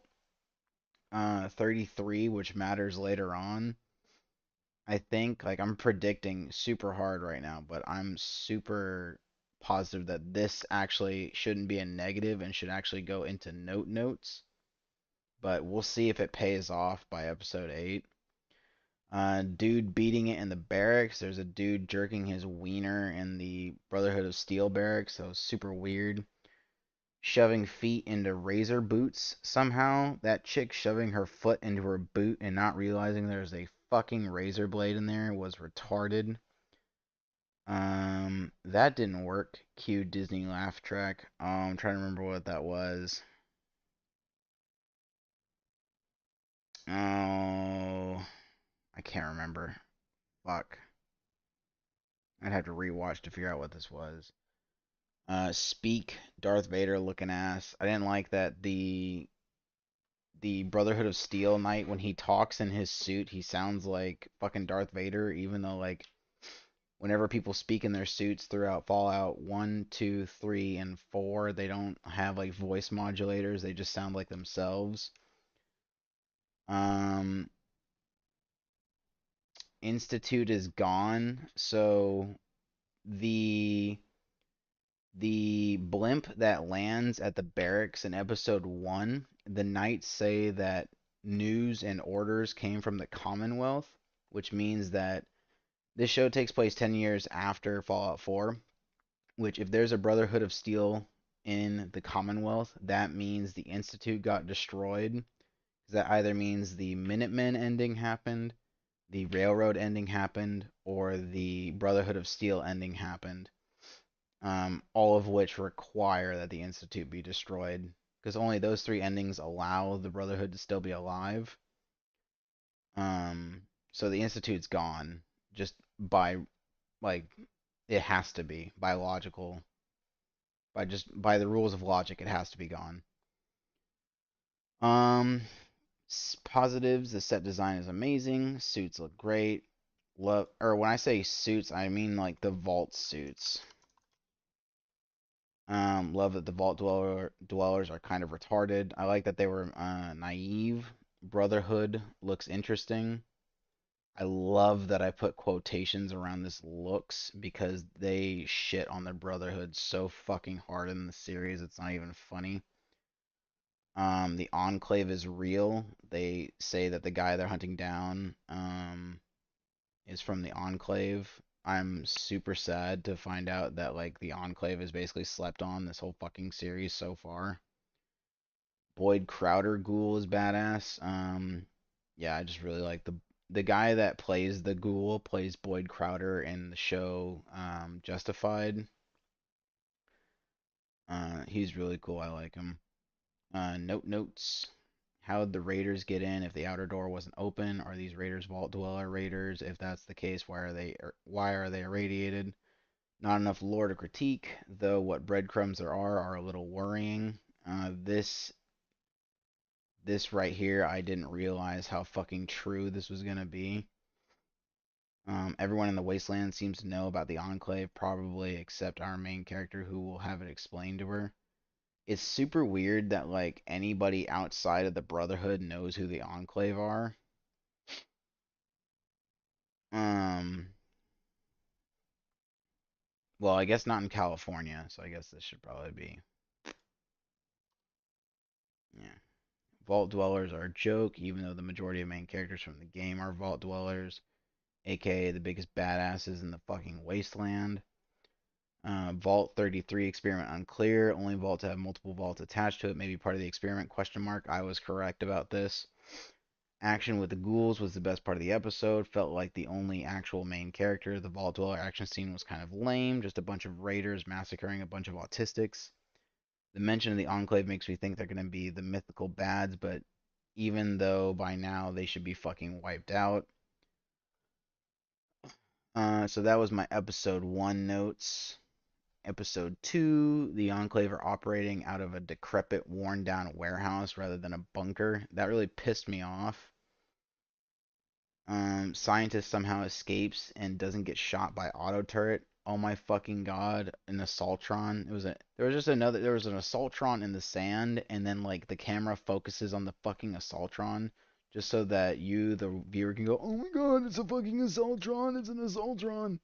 33, which matters later on. I think, like, I'm predicting super hard right now, but I'm super positive that this actually shouldn't be a negative and should actually go into notes. But we'll see if it pays off by episode 8. Dude beating it in the barracks. There's a dude jerking his wiener in the Brotherhood of Steel barracks. That was super weird. Shoving feet into razor boots somehow. That chick shoving her foot into her boot and not realizing there's a fucking razor blade in there was retarded. That didn't work. Cue Disney laugh track. I'm trying to remember what that was. Oh, I can't remember. Fuck. I'd have to rewatch to figure out what this was. Speak, Darth Vader looking ass. I didn't like that the Brotherhood of Steel knight, when he talks in his suit, he sounds like fucking Darth Vader, even though like whenever people speak in their suits throughout Fallout 1, 2, 3, and 4, they don't have like voice modulators, they just sound like themselves. Institute is gone, so the blimp that lands at the barracks in episode 1, the knights say that news and orders came from the Commonwealth, which means that this show takes place 10 years after Fallout 4, which if there's a Brotherhood of Steel in the Commonwealth, that means the Institute got destroyed. That either means the Minutemen ending happened, the Railroad ending happened, or the Brotherhood of Steel ending happened. all of which require that the Institute be destroyed, because only those 3 endings allow the Brotherhood to still be alive. So the Institute's gone, just by, like, it has to be, by logical, by the rules of logic, it has to be gone. Positives, the set design is amazing, suits look great. Love, or when I say suits, I mean like the vault suits. Love that the vault dwellers are kind of retarded. I like that they were naive. Brotherhood looks interesting. I love that I put quotations around this looks because they shit on the Brotherhood so fucking hard in the series, it's not even funny. The Enclave is real. They say that the guy they're hunting down is from the Enclave. I'm super sad to find out that like the Enclave is basically slept on this whole fucking series so far. Boyd Crowder Ghoul is badass. Yeah, I just really like the guy that plays the Ghoul plays Boyd Crowder in the show Justified. He's really cool. I like him. Notes. How'd the raiders get in if the outer door wasn't open? Are these raiders vault dweller raiders? If that's the case, why are they irradiated? Not enough lore to critique, though what breadcrumbs there are a little worrying. This right here, I didn't realize how fucking true this was gonna be. Everyone in the Wasteland seems to know about the Enclave, probably except our main character, who will have it explained to her. It's super weird that like anybody outside of the Brotherhood knows who the Enclave are. Well, I guess not in California, so I guess this should probably be. Yeah. Vault Dwellers are a joke, even though the majority of main characters from the game are Vault Dwellers, aka the biggest badasses in the fucking wasteland. Vault 33 experiment unclear. Only vault to have multiple vaults attached to it may be part of the experiment, question mark. I was correct about this. Action with the ghouls was the best part of the episode. Felt like the only actual main character. The Vault Dweller action scene was kind of lame. Just a bunch of raiders massacring a bunch of autistics. The mention of the Enclave makes me think they're going to be the mythical bads, but even though by now they should be fucking wiped out. So that was my episode 1 notes. Episode 2, the Enclave are operating out of a decrepit, worn down warehouse rather than a bunker. That really pissed me off. Scientist somehow escapes and doesn't get shot by auto turret. Oh my fucking god, an assaultron. There was an assaultron in the sand, and then like the camera focuses on the fucking assaultron just so that you, the viewer, can go, oh my god, it's a fucking assaultron, it's an assaultron.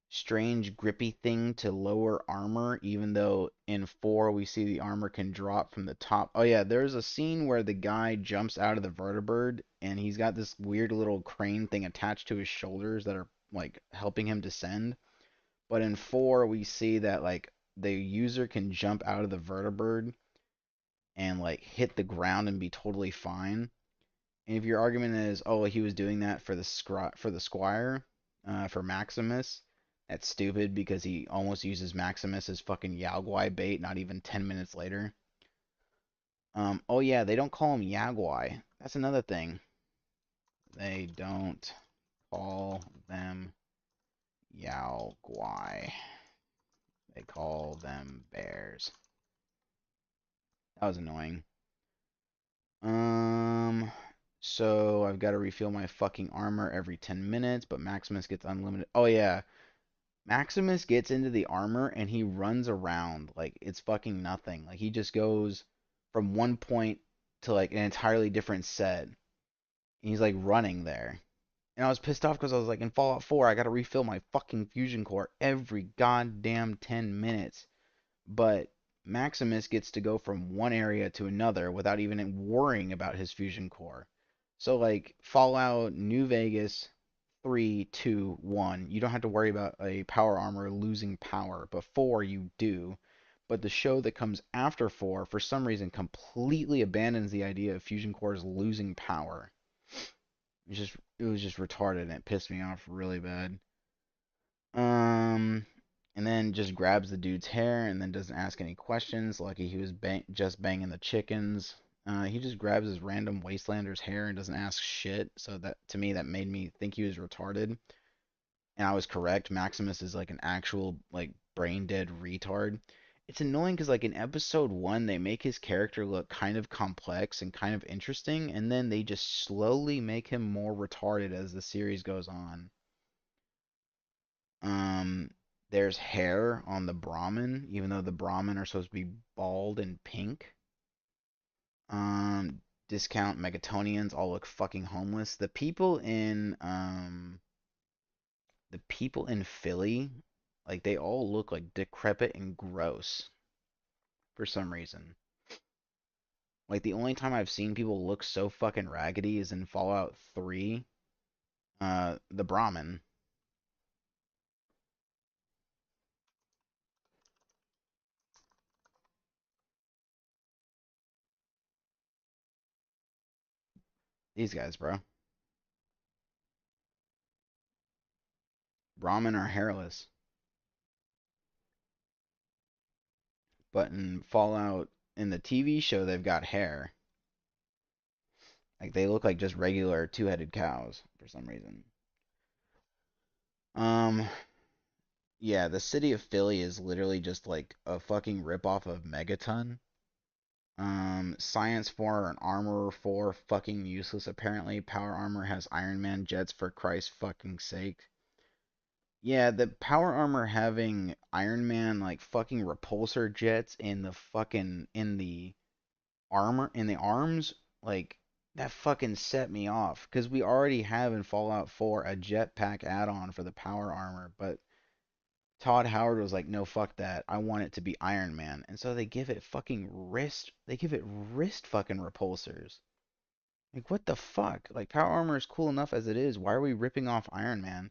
Strange grippy thing to lower armor, even though in 4 we see the armor can drop from the top. Oh yeah, there's a scene where the guy jumps out of the vertibird and he's got this weird little crane thing attached to his shoulders that are like helping him descend. But in 4 we see that like the user can jump out of the vertibird and like hit the ground and be totally fine. And if your argument is, oh, he was doing that for the Squire, for Maximus, that's stupid because he almost uses Maximus as fucking Yao Guai bait not even 10 minutes later. Oh yeah, they don't call him Yao Guai. That's another thing. They don't call them Yao Guai. They call them bears. That was annoying. So I've got to refill my fucking armor every 10 minutes, but Maximus gets unlimited. Oh yeah. Maximus gets into the armor and he runs around like it's fucking nothing. Like he just goes from one point to like an entirely different set. And he's like running there. And I was pissed off because I was like, in Fallout 4, I gotta refill my fucking fusion core every goddamn 10 minutes. But Maximus gets to go from one area to another without even worrying about his fusion core. So like Fallout New Vegas 3, 2, 1, you don't have to worry about a power armor losing power. But 4, you do. But the show that comes after 4, for some reason, completely abandons the idea of fusion cores losing power. It was just retarded and it pissed me off really bad. And then just grabs the dude's hair and then doesn't ask any questions. Lucky he was just banging the chickens. He just grabs his random wastelander's hair and doesn't ask shit. So that to me that made me think he was retarded. And I was correct. Maximus is like an actual like brain dead retard. It's annoying because like in episode 1 they make his character look kind of complex and kind of interesting, and then they just slowly make him more retarded as the series goes on. Um, there's hair on the Brahmin, even though the Brahmin are supposed to be bald and pink. Um, Discount Megatonians all look fucking homeless. The people in Philly, like they all look like decrepit and gross for some reason. Like the only time I've seen people look so fucking raggedy is in Fallout 3, the Brahmin. These guys, bro. Brahmin are hairless. But in Fallout, in the TV show, they've got hair. Like they look like just regular two-headed cows for some reason. Um, yeah, the city of Philly is literally just like a fucking ripoff of Megaton. Science 4 and Armor 4 fucking useless apparently. Power Armor has Iron Man jets for Christ's fucking sake. Yeah, the Power Armor having Iron Man like fucking repulsor jets in the fucking in the armor in the arms, like that fucking set me off because we already have in Fallout 4 a jetpack add-on for the Power Armor, but Todd Howard was like, no, fuck that. I want it to be Iron Man. And so they give it wrist fucking repulsors. Like, what the fuck? Like, Power Armor is cool enough as it is. Why are we ripping off Iron Man?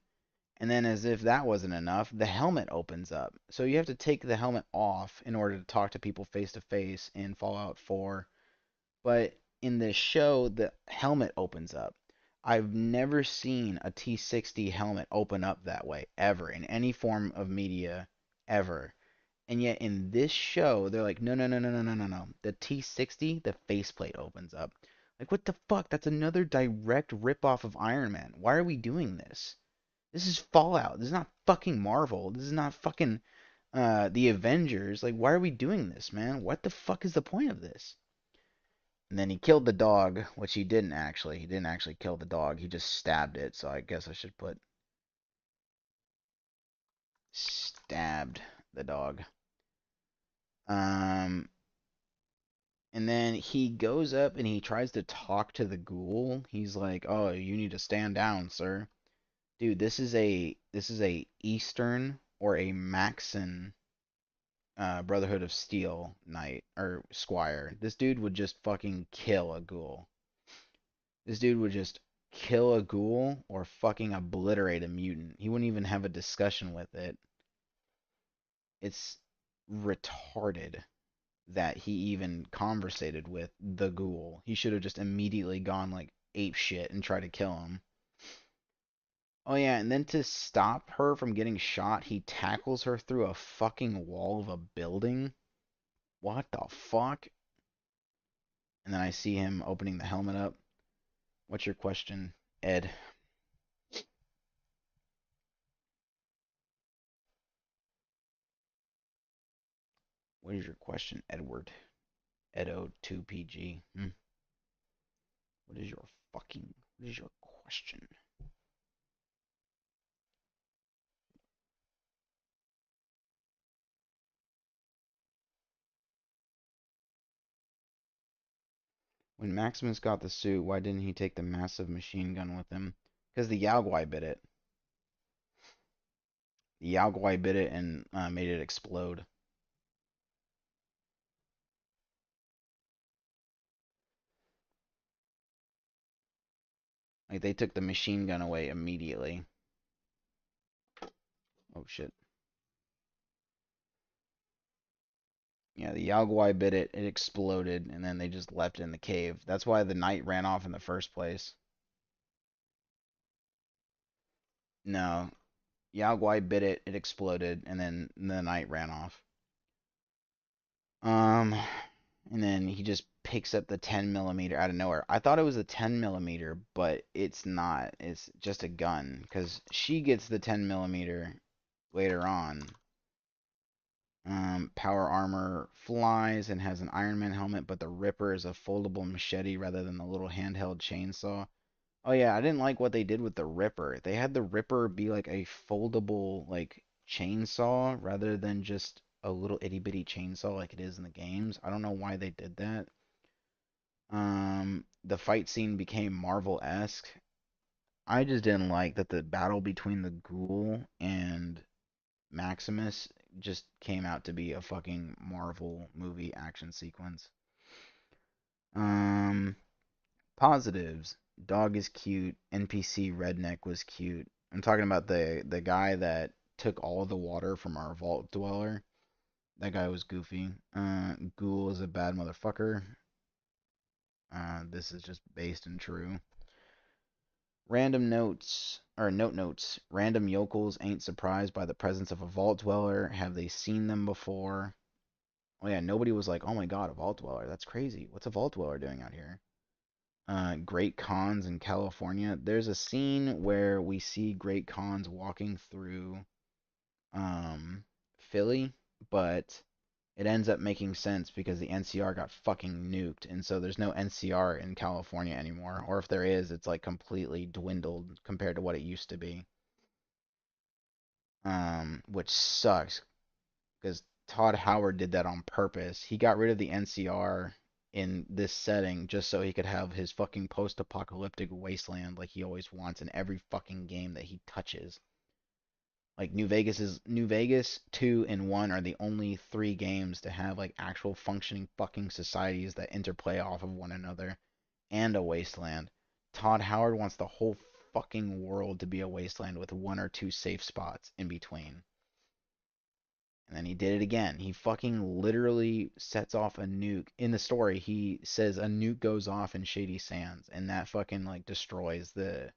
And then, as if that wasn't enough, the helmet opens up. So you have to take the helmet off in order to talk to people face to face in Fallout 4. But in this show, the helmet opens up. I've never seen a T60 helmet open up that way, ever, in any form of media, ever. And yet in this show, they're like, no, no, no, no, no, no, no, no. The T60, the faceplate opens up. Like, what the fuck? That's another direct ripoff of Iron Man. Why are we doing this? This is Fallout. This is not fucking Marvel. This is not fucking the Avengers. Like, why are we doing this, man? What the fuck is the point of this? And then he killed the dog, which he didn't actually. He didn't actually kill the dog. He just stabbed it. So I guess I should put stabbed the dog. And then he goes up and he tries to talk to the ghoul. He's like, "Oh, you need to stand down, sir." Dude, this is a Eastern or a Maxon Brotherhood of Steel knight or squire. This dude would just fucking kill a ghoul. This dude would just kill a ghoul or fucking obliterate a mutant. He wouldn't even have a discussion with it. It's retarded that he even conversated with the ghoul. He should have just immediately gone like ape shit and tried to kill him. Oh yeah, and then to stop her from getting shot, he tackles her through a fucking wall of a building. What the fuck? And then I see him opening the helmet up. What's your question, Ed? What is your question, Edward? Edo2PG. What is your question? When Maximus got the suit, why didn't he take the massive machine gun with him? Because the Yao Guai bit it. The Yao Guai bit it and made it explode. Like, they took the machine gun away immediately. Oh, shit. Yeah, the Yao Guai bit it, it exploded, and then they just left it in the cave. That's why the knight ran off in the first place. No. Yao Guai bit it, it exploded, and then the knight ran off. And then he just picks up the 10mm out of nowhere. I thought it was a 10mm, but it's not. It's just a gun, because she gets the 10mm later on. Power armor flies and has an Iron Man helmet, but the Ripper is a foldable machete rather than the little handheld chainsaw. Oh yeah, I didn't like what they did with the Ripper. They had the Ripper be like a foldable like chainsaw rather than just a little itty bitty chainsaw like it is in the games. I don't know why they did that. The fight scene became Marvel-esque. I just didn't like that the battle between the Ghoul and Maximus just came out to be a fucking Marvel movie action sequence. Positives. Dog is cute. NPC Redneck was cute. I'm talking about the guy that took all the water from our vault dweller. That guy was goofy. Ghoul is a bad motherfucker. This is just based and true. Random notes, or notes. Random yokels ain't surprised by the presence of a vault dweller. Have they seen them before? Oh yeah, nobody was like, oh my god, a vault dweller. That's crazy. What's a vault dweller doing out here? Great Khans in California. There's a scene where we see Great Khans walking through Philly, but it ends up making sense because the NCR got fucking nuked, and so there's no NCR in California anymore. Or if there is, it's like completely dwindled compared to what it used to be. Which sucks because Todd Howard did that on purpose. He got rid of the NCR in this setting just so he could have his fucking post-apocalyptic wasteland like he always wants in every fucking game that he touches. Like New Vegas 2 and 1 are the only 3 games to have like actual functioning fucking societies that interplay off of one another and a wasteland. Todd Howard wants the whole fucking world to be a wasteland with 1 or 2 safe spots in between. And then he did it again. He fucking literally sets off a nuke. In the story, he says a nuke goes off in Shady Sands, and that fucking like destroys the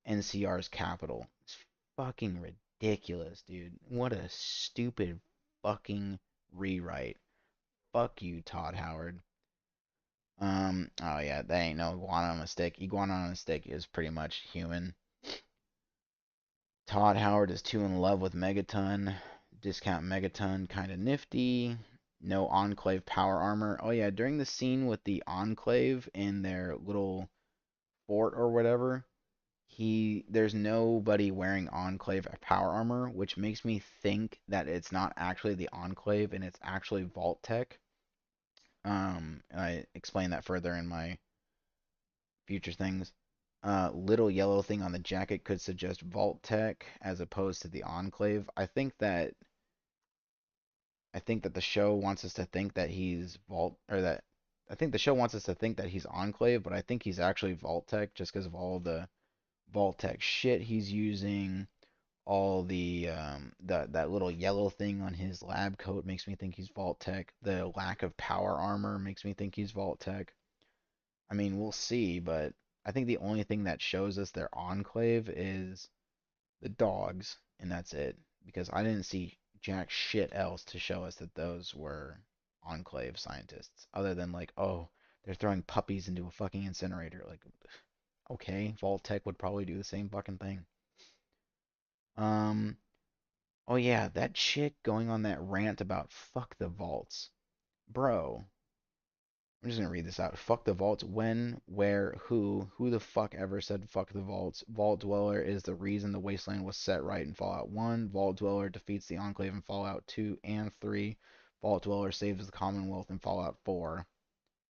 NCR's capital. It's fucking ridiculous, dude. What a stupid fucking rewrite. Fuck you, Todd Howard. Oh yeah, that ain't no iguana on a stick. Iguana on a stick is pretty much human. Todd Howard is too in love with Megaton. Discount Megaton, kind of nifty. No Enclave power armor. Oh yeah, during the scene with the Enclave in their little fort or whatever, there's nobody wearing Enclave power armor, which makes me think that it's not actually the Enclave and it's actually Vault-Tec. I explain that further in my future things. Little yellow thing on the jacket could suggest Vault-Tec as opposed to the Enclave. I think that the show wants us to think that he's I think the show wants us to think that he's Enclave, but I think he's actually Vault-Tec just because of all the Vault-Tec shit he's using. All the that little yellow thing on his lab coat makes me think he's Vault-Tec. The lack of power armor makes me think he's Vault-Tec. I mean, we'll see, but I think the only thing that shows us their Enclave is the dogs, and that's it. Because I didn't see jack shit else to show us that those were Enclave scientists, other than like, oh, they're throwing puppies into a fucking incinerator. Like, okay, Vault-Tec would probably do the same fucking thing. Oh yeah, that chick going on that rant about fuck the vaults. Bro, I'm just gonna read this out. Fuck the vaults. When, where, who the fuck ever said fuck the vaults? Vault Dweller is the reason the wasteland was set right in Fallout 1. Vault Dweller defeats the Enclave in Fallout 2 and 3. Vault Dweller saves the Commonwealth in Fallout 4.